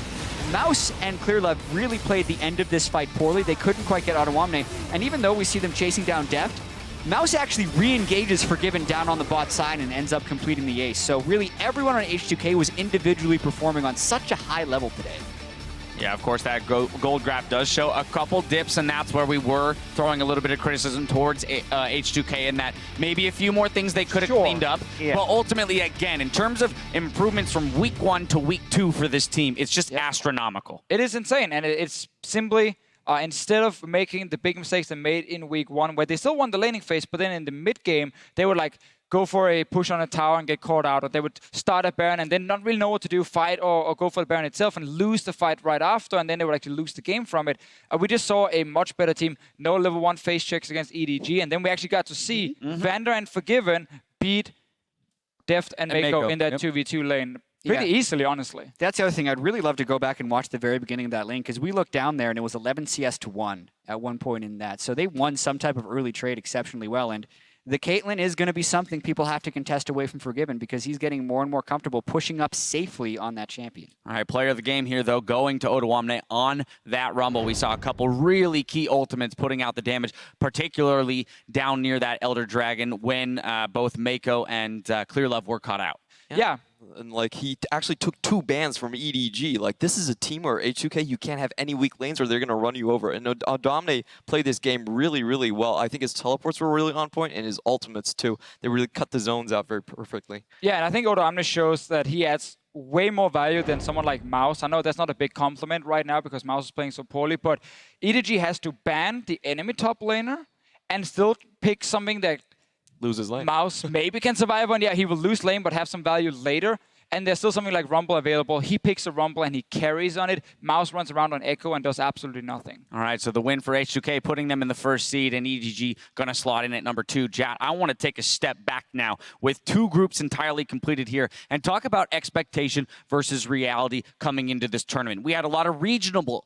Mouse and Clear Love really played the end of this fight poorly. They couldn't quite get Odawamne, and even though we see them chasing down Deft, Mouse actually re-engages Forgiven down on the bot side and ends up completing the ace. So really, everyone on H2K was individually performing on such a high level today. Yeah, of course, that gold graph does show a couple dips, and that's where we were throwing a little bit of criticism towards H2K in that maybe a few more things they could have cleaned up. Yeah. But ultimately, again, in terms of improvements from week 1 to week 2 for this team, it's just astronomical. It is insane, and it's simply instead of making the big mistakes they made in week 1, where they still won the laning phase, but then in the mid game they would like go for a push on a tower and get caught out, or they would start a Baron and then not really know what to do, fight or go for the Baron itself and lose the fight right after, and then they would actually lose the game from it. We just saw a much better team, no level 1 phase checks against EDG, and then we actually got to see Vander and Forgiven beat Deft and Mako in that 2v2 lane. Pretty easily, honestly. That's the other thing. I'd really love to go back and watch the very beginning of that lane, because we looked down there and it was 11 CS to 1 at one point in that. So they won some type of early trade exceptionally well. And the Caitlyn is going to be something people have to contest away from Forgiven, because he's getting more and more comfortable pushing up safely on that champion. All right, player of the game here, though, going to Odoamne on that Rumble. We saw a couple really key ultimates putting out the damage, particularly down near that Elder Dragon when both Mako and Clearlove were caught out. Yeah. And like he actually took 2 bans from EDG. Like this is a team where H2K, you can't have any weak lanes or they're gonna run you over. And Odomne played this game really, really well. I think his teleports were really on point and his ultimates too. They really cut the zones out very perfectly. Yeah, and I think Odomne shows that he adds way more value than someone like Mouse. I know that's not a big compliment right now because Mouse is playing so poorly, but EDG has to ban the enemy top laner and still pick something that loses lane. Mouse maybe can survive on. Yeah, he will lose lane, but have some value later. And there's still something like Rumble available. He picks a Rumble and he carries on it. Mouse runs around on Echo and does absolutely nothing. All right, so the win for H2K, putting them in the first seed, and EDG going to slot in at number 2. Jat, I want to take a step back now with 2 groups entirely completed here and talk about expectation versus reality coming into this tournament. We had a lot of regional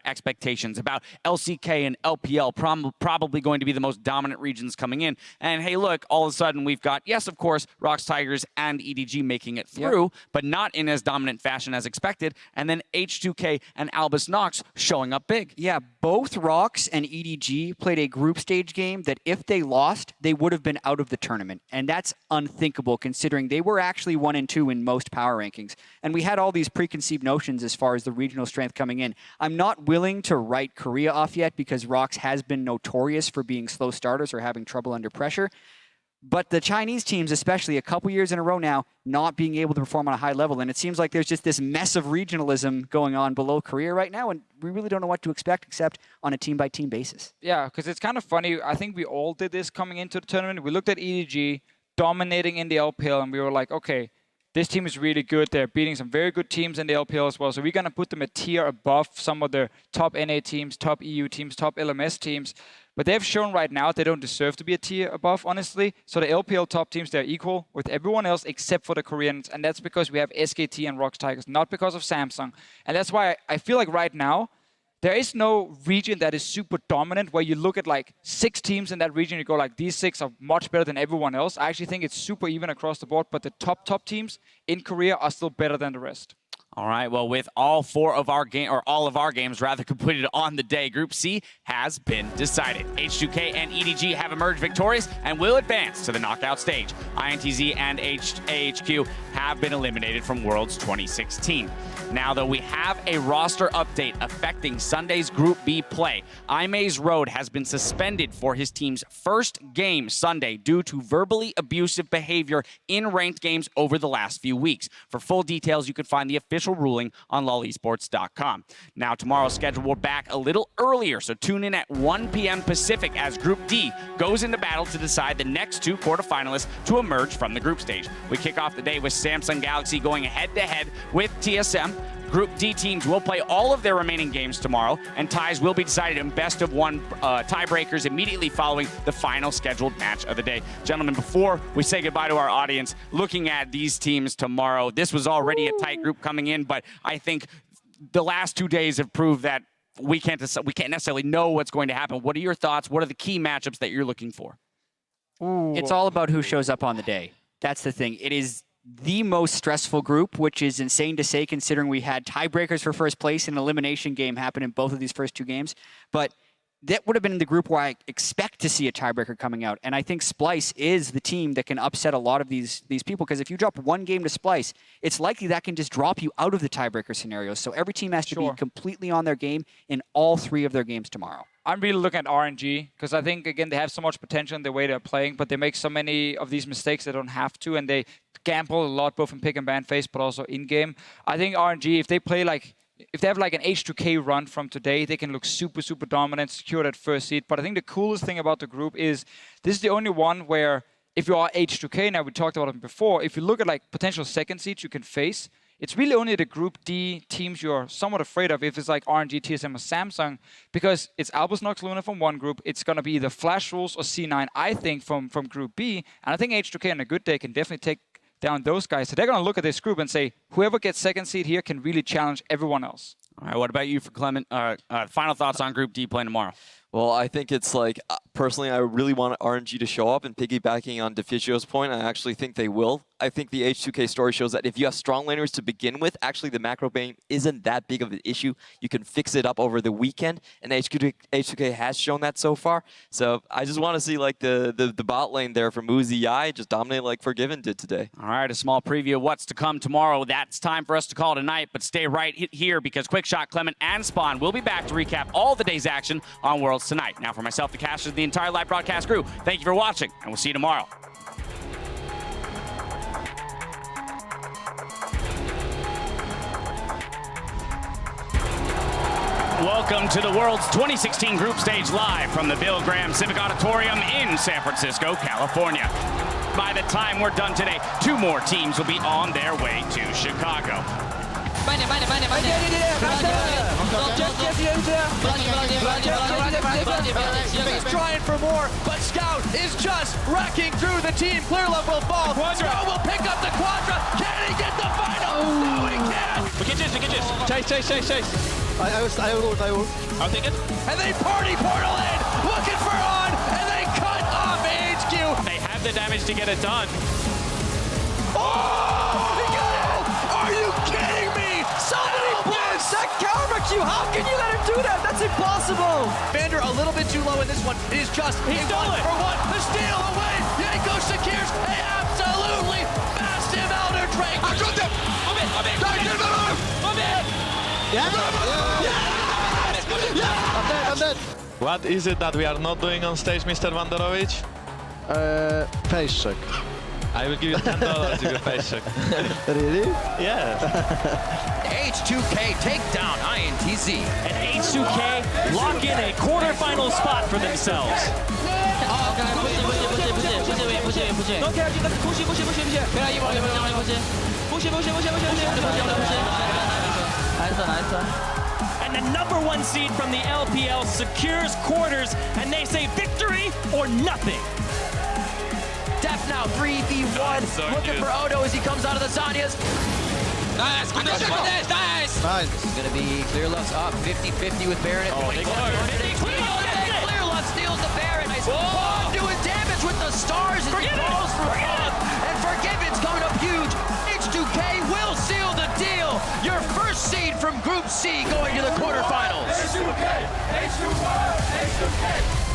expectations about LCK and LPL probably going to be the most dominant regions coming in. And hey, look, all of a sudden we've got, yes, of course, Rocks Tigers and EDG making it through, but not in as dominant fashion as expected. And then H2K and Albus Nox showing up big. Yeah, both Rocks and EDG played a group stage game that if they lost, they would have been out of the tournament. And that's unthinkable considering they were actually 1 and 2 in most power rankings. And we had all these preconceived notions as far as the regional strength coming in. I'm not willing to write Korea off yet because Rocks has been notorious for being slow starters or having trouble under pressure. But the Chinese teams, especially a couple years in a row now, not being able to perform on a high level. And it seems like there's just this mess of regionalism going on below Korea right now. And we really don't know what to expect except on a team-by-team basis. Yeah, because it's kind of funny. I think we all did this coming into the tournament. We looked at EDG dominating in the LPL, and we were like, okay, this team is really good. They're beating some very good teams in the LPL as well. So we're going to put them a tier above some of the top NA teams, top EU teams, top LMS teams. But they've shown right now they don't deserve to be a tier above, honestly. So the LPL top teams, they're equal with everyone else except for the Koreans. And that's because we have SKT and Rocks Tigers, not because of Samsung. And that's why I feel like right now, there is no region that is super dominant where you look at like 6 teams in that region, you go like, these 6 are much better than everyone else. I actually think it's super even across the board, but the top teams in Korea are still better than the rest. All right, well, with all of our games rather completed on the day, Group C has been decided. H2K and EDG have emerged victorious and will advance to the knockout stage. INTZ and AHQ have been eliminated from Worlds 2016. Now, though, we have a roster update affecting Sunday's Group B play. Imaze Road has been suspended for his team's first game Sunday due to verbally abusive behavior in ranked games over the last few weeks. For full details, you can find the official ruling on lolesports.com. Now, tomorrow's schedule, we're back a little earlier, so tune in at 1 p.m. Pacific as Group D goes into battle to decide the next 2 quarterfinalists to emerge from the group stage. We kick off the day with Samsung Galaxy going head-to-head with TSM. Group D teams will play all of their remaining games tomorrow, and ties will be decided in best-of-1 tiebreakers immediately following the final scheduled match of the day. Gentlemen, before we say goodbye to our audience, looking at these teams tomorrow, this was already a tight group coming in, but I think the last 2 days have proved that we can't necessarily know what's going to happen. What are your thoughts? What are the key matchups that you're looking for? Ooh. It's all about who shows up on the day. That's the thing. It is the most stressful group, which is insane to say considering we had tiebreakers for first place and an elimination game happen in both of these first 2 games. But that would have been the group where I expect to see a tiebreaker coming out. And I think Splice is the team that can upset a lot of these people, because if you drop one game to Splice, it's likely that can just drop you out of the tiebreaker scenarios. So every team has to be completely on their game in all 3 of their games tomorrow. I'm really looking at RNG, because I think, again, they have so much potential in the way they're playing, but they make so many of these mistakes they don't have to, and they gamble a lot, both in pick and ban phase, but also in-game. I think RNG, if they play like, if they have like an H2K run from today, they can look super, super dominant, secure that first seed. But I think the coolest thing about the group is this is the only one where if you are H2K, now we talked about it before, if you look at like potential second seeds you can face, it's really only the Group D teams you're somewhat afraid of if it's like RNG, TSM, or Samsung, because it's Albus Nox Luna from one group, it's going to be either Flash Rules or C9, I think, from Group B, and I think H2K on a good day can definitely take down those guys. So they're going to look at this group and say, whoever gets second seed here can really challenge everyone else. All right, what about you, for Clement? Final thoughts on Group D playing tomorrow? Well, I think it's like, personally, I really want RNG to show up, and piggybacking on Deficio's point, I actually think they will. I think the H2K story shows that if you have strong laners to begin with, actually the macro bane isn't that big of an issue. You can fix it up over the weekend, and H2K has shown that so far. So I just want to see like the bot lane there from Uzi just dominate like Forgiven did today. All right, a small preview of what's to come tomorrow. That's time for us to call tonight, but stay right here because Quickshot, Clement, and Spawn will be back to recap all the day's action on Worlds tonight. Now for myself, the casters, and the entire live broadcast crew, thank you for watching, and we'll see you tomorrow. Welcome to the World's 2016 Group Stage live from the Bill Graham Civic Auditorium in San Francisco, California. By the time we're done today, 2 more teams will be on their way to Chicago. He's trying for more, but Scout is just wrecking through the team. Clear Love will fall. Scout will pick up the Quadra. Can he get the final? No, he can't. We can chase. I will. I'll take it. And they party portal in, looking for On, and they cut off HQ. They have the damage to get it done. Oh, he got it! Are you kidding me? Somebody blocks that counter Q. How can you let him do that? That's impossible. Vander a little bit too low in this one. It is just he stole it for one. The steal away. Yanko secures a absolutely massive Elder Drake. I got them. I'm dead. What is it that we are not doing on stage, Mr. Vanderovic? Face check. I will give you $10 if you face check. Really? Yes. H2K take down INTZ. And H2K lock in a quarterfinal spot for themselves. And the #1 seed from the LPL secures quarters, and they say victory or nothing. Def now 3v1, looking for Odo as he comes out of the Zanyas. Nice, nice. This is gonna be Clear Love's up 50-50 with Baron at point. Clear Love steals the Baron. Nice. Bond doing damage with the stars as he falls for Bond. And Forgiven's coming up huge. H2K will seal the deal. Your first seed from Group C going to the quarterfinals. H2K, H2K.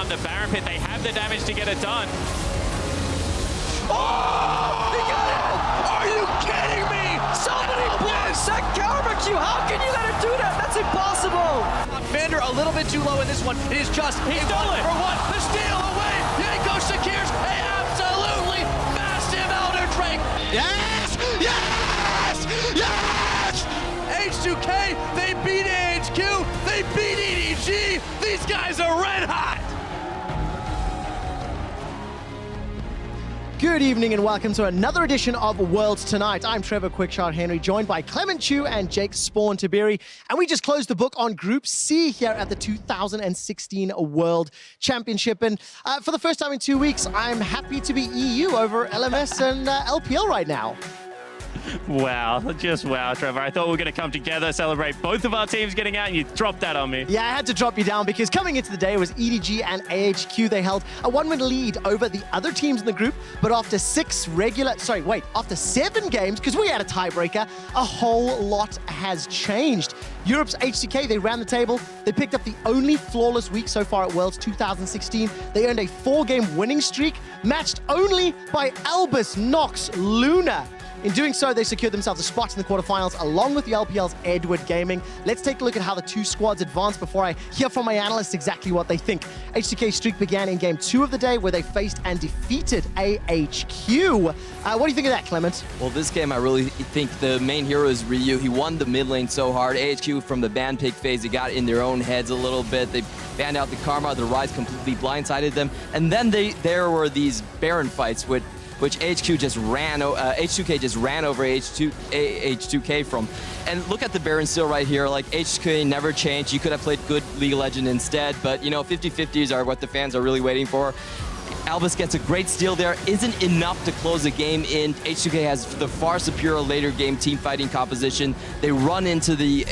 on the Baron pit. They have the damage to get it done. Oh! He got it! Are you kidding me? Somebody blocks that counter Q. How can you let her do that? That's impossible. Vander a little bit too low in this one. It is just He stole it. For one. The steal away. Yanko secures a absolutely massive Elder Drake. Yes! Yes! Yes! H2K, they beat AHQ. They beat EDG. These guys are red hot. Good evening and welcome to another edition of Worlds Tonight. I'm Trevor Quickshot Henry, joined by Clement Chu and Jake Spawn Tiberi. And we just closed the book on Group C here at the 2016 World Championship. And for the first time in 2 weeks, I'm happy to be EU over LMS and LPL right now. Wow, just wow, Trevor. I thought we were going to come together, celebrate both of our teams getting out, and you dropped that on me. Yeah, I had to drop you down because coming into the day was EDG and AHQ. They held a 1-win lead over the other teams in the group, but after 7 games, because we had a tiebreaker, a whole lot has changed. Europe's H2K, they ran the table. They picked up the only flawless week so far at Worlds 2016. They earned a 4-game winning streak, matched only by Albus, Nox, Luna. In doing so, they secured themselves a spot in the quarterfinals along with the LPL's Edward Gaming. Let's take a look at how the two squads advanced before I hear from my analysts exactly what they think. H2K's streak began in Game 2 of the day where they faced and defeated AHQ. What do you think of that, Clement? Well, this game, I really think the main hero is Ryu. He won the mid lane so hard. AHQ from the ban pick phase, they got in their own heads a little bit. They banned out the Karma, the Rise completely blindsided them. And then there were these Baron fights which H2K just ran over H2K from. And look at the Baron still right here. Like, H2K never changed. You could have played good League of Legends instead, but 50-50s are what the fans are really waiting for. Albus gets a great steal there. Isn't enough to close the game in. H2K has the far superior later game team fighting composition. They run into the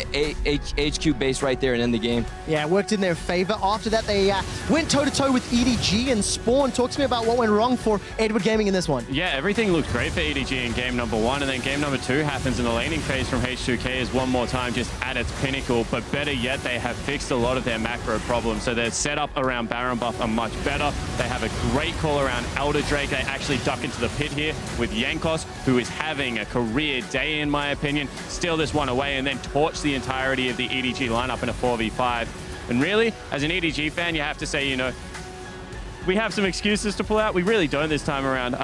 HQ base right there and end the game. Yeah, it worked in their favor. After that, they went toe-to-toe with EDG and Spawn. Talk to me about what went wrong for Edward Gaming in this one. Yeah, everything looked great for EDG in game number 1, and then game number 2 happens in the laning phase from H2K is one more time just at its pinnacle, but better yet, they have fixed a lot of their macro problems. So their setup around Baron buff are much better. They have a great call around Elder Drake. They actually duck into the pit here with Yankos, who is having a career day, in my opinion. Steal this one away and then torch the entirety of the EDG lineup in a 4v5. And really, as an EDG fan, you have to say, we have some excuses to pull out. We really don't this time around.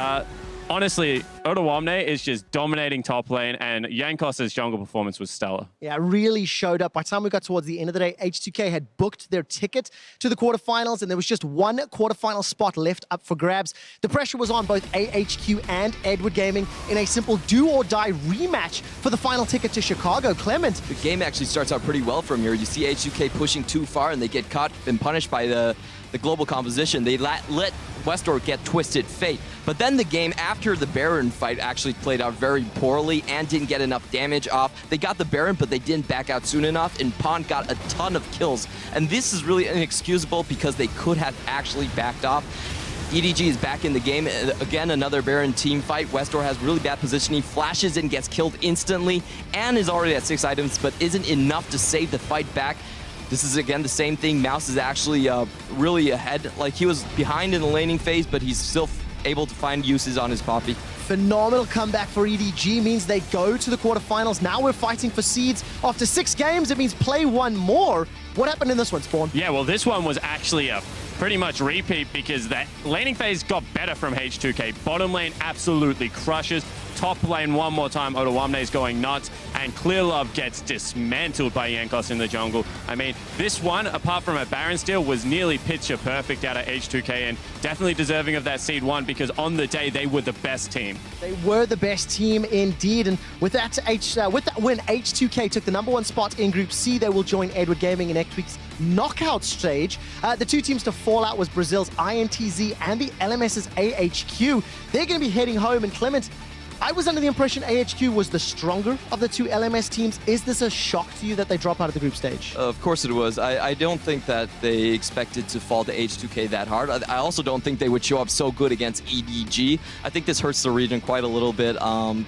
Honestly, Otawamne is just dominating top lane, and Yankos' jungle performance was stellar. Yeah, it really showed up. By the time we got towards the end of the day, H2K had booked their ticket to the quarterfinals, and there was just one quarterfinal spot left up for grabs. The pressure was on both AHQ and Edward Gaming in a simple do-or-die rematch for the final ticket to Chicago. Clement. The game actually starts out pretty well from here. You see H2K pushing too far, and they get caught and punished by the global composition. They let Westdoor get Twisted Fate. But then the game after the Baron fight actually played out very poorly and didn't get enough damage off. They got the Baron, but they didn't back out soon enough, and Pond got a ton of kills. And this is really inexcusable because they could have actually backed off. EDG is back in the game. Again, another Baron team fight. Westdoor has really bad positioning, flashes and gets killed instantly, and is already at 6 items, but isn't enough to save the fight back. This is, again, the same thing. Mouse is actually really ahead. Like, he was behind in the laning phase, but he's still able to find uses on his Poppy. Phenomenal comeback for EDG means they go to the quarterfinals. Now we're fighting for seeds. After 6 games, it means play one more. What happened in this one, Spawn? Yeah, well, this one was actually a pretty much repeat because that laning phase got better from H2K. Bottom lane absolutely crushes. Top lane one more time, Otawamne is going nuts, and Clear Love gets dismantled by Yankos in the jungle. I mean, this one, apart from a Baron steal, was nearly picture perfect out of H2K and definitely deserving of that seed 1 because on the day, they were the best team. They were the best team indeed, and with that win, H2K took the #1 spot in Group C. They will join Edward Gaming in next week's knockout stage. The 2 teams to fall out was Brazil's INTZ and the LMS's AHQ. They're going to be heading home, and Clement, I was under the impression AHQ was the stronger of the two LMS teams. Is this a shock to you that they drop out of the group stage? Of course it was. I don't think that they expected to fall to H2K that hard. I also don't think they would show up so good against EDG. I think this hurts the region quite a little bit.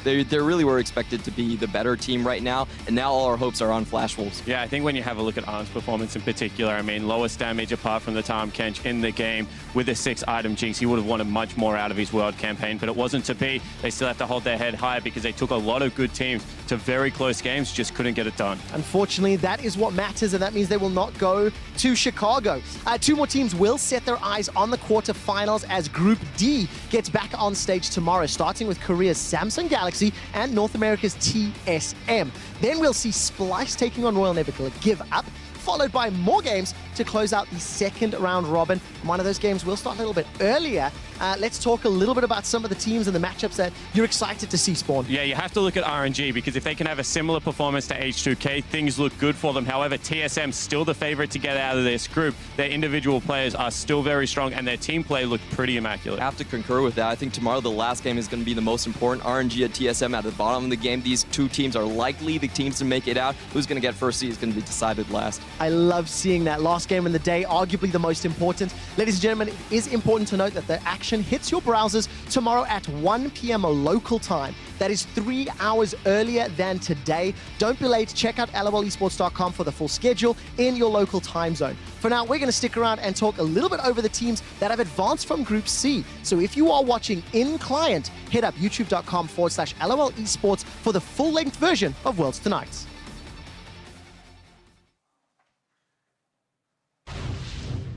They really were expected to be the better team right now, and now all our hopes are on Flash Wolves. Yeah, I think when you have a look at Arm's performance in particular, I mean, lowest damage apart from the Tom Kench in the game with a 6-item Jinx, he would have wanted much more out of his World campaign, but it wasn't to be. They still have to hold their head high because they took a lot of good teams to very close games, just couldn't get it done. Unfortunately, that is what matters, and that means they will not go to Chicago. Two more teams will set their eyes on the quarterfinals as Group D gets back on stage tomorrow, starting with Korea's Samsung Galaxy and North America's TSM. Then we'll see Splice taking on Royal Never Give Up, followed by more games to close out the second round robin. One of those games will start a little bit earlier. Let's talk a little bit about some of the teams and the matchups that you're excited to see, Spawn. Yeah, you have to look at RNG because if they can have a similar performance to H2K, things look good for them. However, TSM's still the favorite to get out of this group. Their individual players are still very strong and their team play looked pretty immaculate. I have to concur with that. I think tomorrow the last game is going to be the most important. RNG at TSM at the bottom of the game. These two teams are likely the teams to make it out. Who's going to get first seed is going to be decided last. I love seeing that last game in the day, arguably the most important. Ladies and gentlemen, it is important to note that the action hits your browsers tomorrow at 1 p.m. local time. That is 3 hours earlier than today. Don't be late. Check out lolesports.com for the full schedule in your local time zone. For now, we're going to stick around and talk a little bit over the teams that have advanced from Group C. So if you are watching in client, hit up youtube.com/LOLesports for the full-length version of Worlds Tonight.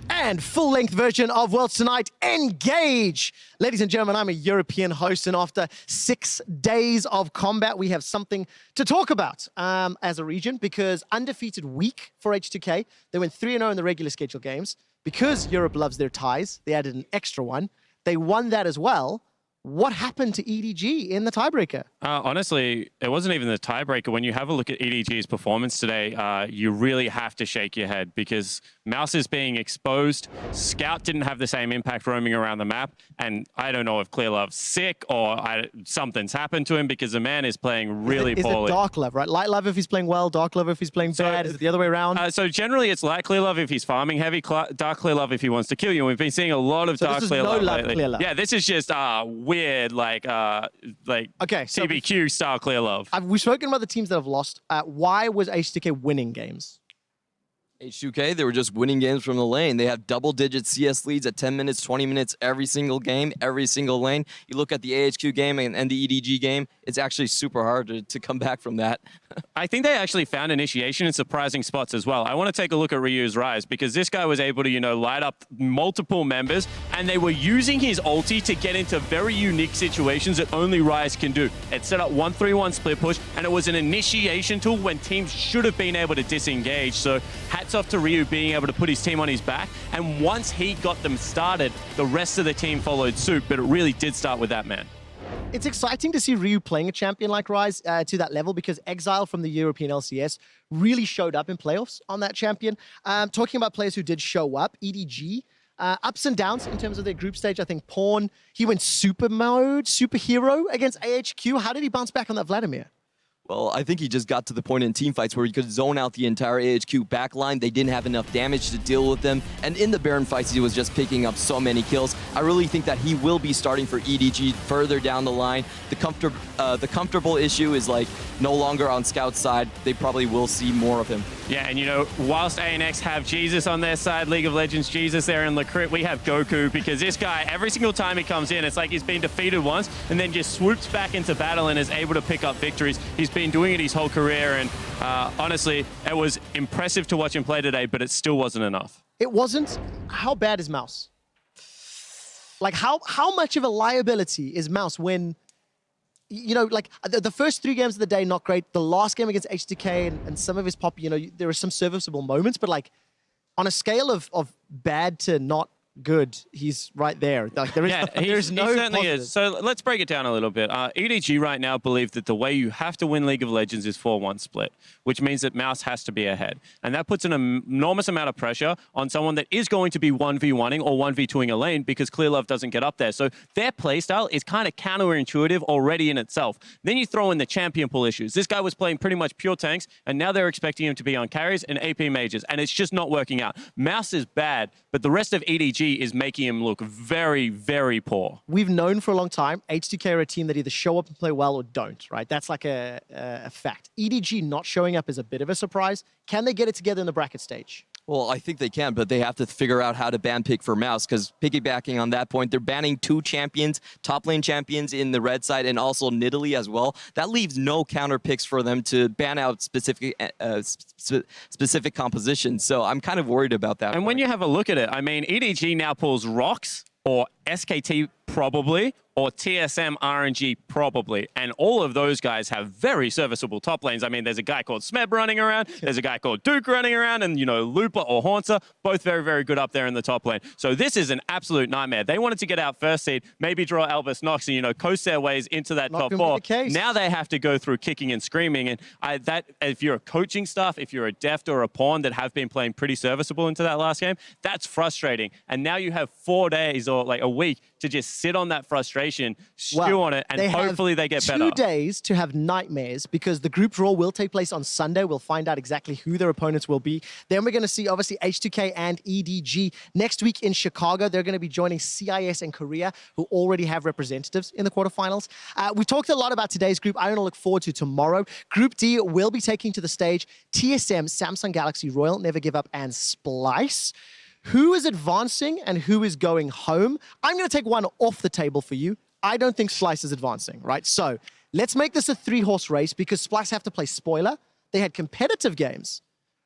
And full-length version of Worlds Tonight, engage! Ladies and gentlemen, I'm a European host, and after 6 days of combat, we have something to talk about as a region, because undefeated week for H2K. They went 3-0 in the regular schedule games. Because Europe loves their ties, they added an extra one. They won that as well. What happened to EDG in the tiebreaker? Honestly, it wasn't even the tiebreaker. When you have a look at EDG's performance today, you really have to shake your head because Mouse is being exposed. Scout didn't have the same impact roaming around the map. And I don't know if Clearlove's sick or something's happened to him because the man is playing really poorly. Is it Dark Love, right? Light Love if he's playing well, Dark Love if he's playing bad. Is it the other way around? So generally it's Light Clearlove if he's farming heavy, Dark Clearlove if he wants to kill you. We've been seeing a lot of Dark Clearlove lately. Clearlove. Yeah, this is just weird, like TBQ style Clearlove. We've spoken about the teams that have lost. Why was H2K winning games? H2K, they were just winning games from the lane. They have double-digit CS leads at 10 minutes, 20 minutes every single game, every single lane. You look at the AHQ game and the EDG game, it's actually super hard to come back from that. I think they actually found initiation in surprising spots as well. I want to take a look at Ryu's Rise because this guy was able to, light up multiple members and they were using his ulti to get into very unique situations that only Rise can do. It set up 1-3-1 split push and it was an initiation tool when teams should have been able to disengage. So hats off to Ryu being able to put his team on his back. And once he got them started, the rest of the team followed suit, but it really did start with that man. It's exciting to see Ryu playing a champion like Rise to that level because Exile from the European LCS really showed up in playoffs on that champion. Talking about players who did show up, EDG, ups and downs in terms of their group stage. I think Pawn, he went super mode, superhero against AHQ. How did he bounce back on that Vladimir? Well, I think he just got to the point in teamfights where he could zone out the entire AHQ backline. They didn't have enough damage to deal with them. And in the Baron fights, he was just picking up so many kills. I really think that he will be starting for EDG further down the line. The comfortable issue is like no longer on Scout's side. They probably will see more of him. Yeah, and whilst ANX have Jesus on their side, League of Legends Jesus there in LaCrit, we have Goku because this guy, every single time he comes in, it's like he's been defeated once and then just swoops back into battle and is able to pick up victories. He's been doing it his whole career, and honestly, it was impressive to watch him play today, but it still wasn't enough. It wasn't. How bad is Mouse? Like, how much of a liability is Mouse when, like, the first 3 games of the day, not great. The last game against H2K and some of his pop, there were some serviceable moments, but, like, on a scale of bad to not good. He's right there. Like, there is there's no he certainly positive. is. So let's break it down a little bit. EDG right now believe that the way you have to win League of Legends is 4-1 split, which means that Mouse has to be ahead. And that puts an enormous amount of pressure on someone that is going to be 1v1ing or 1v2ing a lane because Clearlove doesn't get up there. So their playstyle is kind of counterintuitive already in itself. Then you throw in the champion pool issues. This guy was playing pretty much pure tanks, and now they're expecting him to be on carries and AP majors, and it's just not working out. Mouse is bad, but the rest of EDG is making him look very, very poor. We've known for a long time, H2K are a team that either show up and play well or don't, right? That's like a fact. EDG not showing up is a bit of a surprise. Can they get it together in the bracket stage? Well, I think they can, but they have to figure out how to ban pick for Mouse, because piggybacking on that point, they're banning 2 champions, top lane champions in the red side, and also Nidalee as well. That leaves no counter picks for them to ban out specific compositions. So I'm kind of worried about that. And when you have a look at it, I mean, EDG now pulls Rocks or SKT probably, or TSM RNG probably. And all of those guys have very serviceable top lanes. I mean, there's a guy called Smeb running around, there's a guy called Duke running around, and, you know, Looper or Haunter, both very, very good up there in the top lane. So this is an absolute nightmare. They wanted to get out first seed, maybe draw Albus Nox and, you know, coast their ways into that top 4. Now they have to go through kicking and screaming. And if you're a coaching staff, if you're a Deft or a Pawn that have been playing pretty serviceable into that last game, that's frustrating. And now you have 4 days or like a week to just sit on that frustration, stew on it, and hopefully they get better. 2 days to have nightmares because the group draw will take place on Sunday. We'll find out exactly who their opponents will be. Then we're going to see, obviously, H2K and EDG. Next week in Chicago, they're going to be joining CIS and Korea, who already have representatives in the quarterfinals. We talked a lot about today's group. I want to look forward to tomorrow. Group D will be taking to the stage TSM, Samsung Galaxy, Royal, Never Give Up, and Splice. Who is advancing and who is going home? I'm going to take one off the table for you. I don't think Splice is advancing, right? So let's make this a 3-horse race because Splice have to play Spoiler. They had competitive games,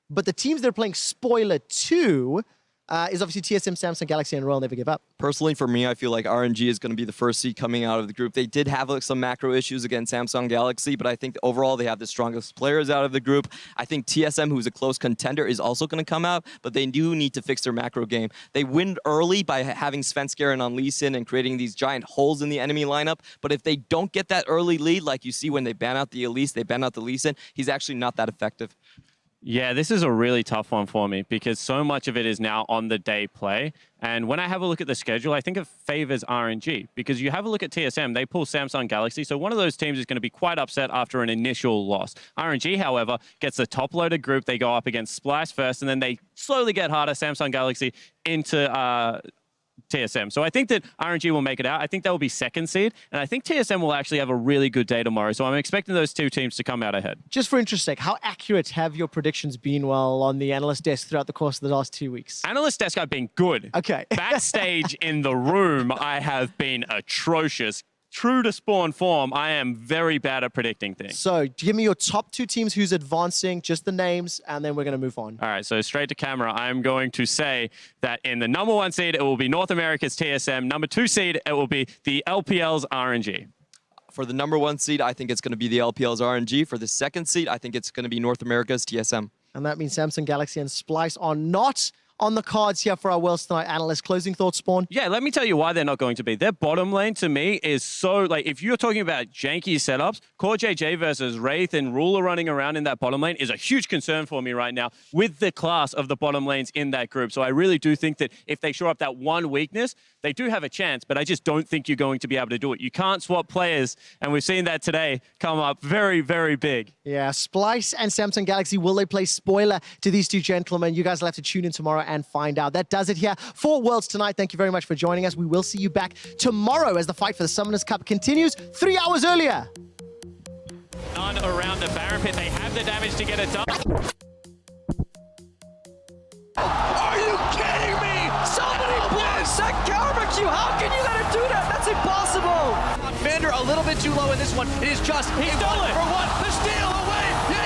but the teams they're playing Spoiler 2 is obviously TSM, Samsung Galaxy, and Royal Never Give Up. Personally, for me, I feel like RNG is going to be the first seed coming out of the group. They did have some macro issues against Samsung Galaxy, but I think overall they have the strongest players out of the group. I think TSM, who's a close contender, is also going to come out, but they do need to fix their macro game. They win early by having Svenskeren on Lee Sin and creating these giant holes in the enemy lineup, but if they don't get that early lead, like you see when they ban out the Elise, they ban out the Lee Sin, he's actually not that effective. Yeah, this is a really tough one for me because so much of it is now on the day play. And when I have a look at the schedule, I think it favors RNG because you have a look at TSM, they pull Samsung Galaxy. So one of those teams is going to be quite upset after an initial loss. RNG, however, gets the top-loaded group. They go up against Splice first, and then they slowly get harder, Samsung Galaxy, into TSM. So I think that RNG will make it out. I think that will be second seed. And I think TSM will actually have a really good day tomorrow. So I'm expecting those 2 teams to come out ahead. Just for interest's sake, how accurate have your predictions been on the analyst desk throughout the course of the last 2 weeks? Analyst desk, I've been good. Okay. Backstage in the room, I have been atrocious. True to Spawn form, I am very bad at predicting things. So give me your top 2 teams who's advancing, just the names, and then we're going to move on. All right, so straight to camera, I'm going to say that in the number 1 seed, it will be North America's TSM. Number 2 seed, it will be the LPL's RNG. For the number 1 seed, I think it's going to be the LPL's RNG. For the second seed, I think it's going to be North America's TSM. And that means Samsung Galaxy and Splice are not on the cards here for our Worlds Tonight analyst. Closing thoughts, Spawn? Yeah, let me tell you why they're not going to be. Their bottom lane, to me, is so, like, if you're talking about janky setups, Core JJ versus Wraith and Ruler running around in that bottom lane is a huge concern for me right now with the class of the bottom lanes in that group. So I really do think that if they shore up that one weakness, they do have a chance, but I just don't think you're going to be able to do it. You can't swap players, and we've seen that today come up very, very big. Yeah, Splice and Samsung Galaxy, will they play Spoiler to these 2 gentlemen? You guys will have to tune in tomorrow and find out. That does it here for Worlds Tonight. Thank you very much for joining us. We will see you back tomorrow as the fight for the Summoners Cup continues 3 hours earlier. None around the Baron Pit. They have the damage to get it done. Are you kidding me? Somebody blocks that counter Q. How can you let him do that? That's impossible. Vander a little bit too low in this one. It is just He stole it for 1. The steal away.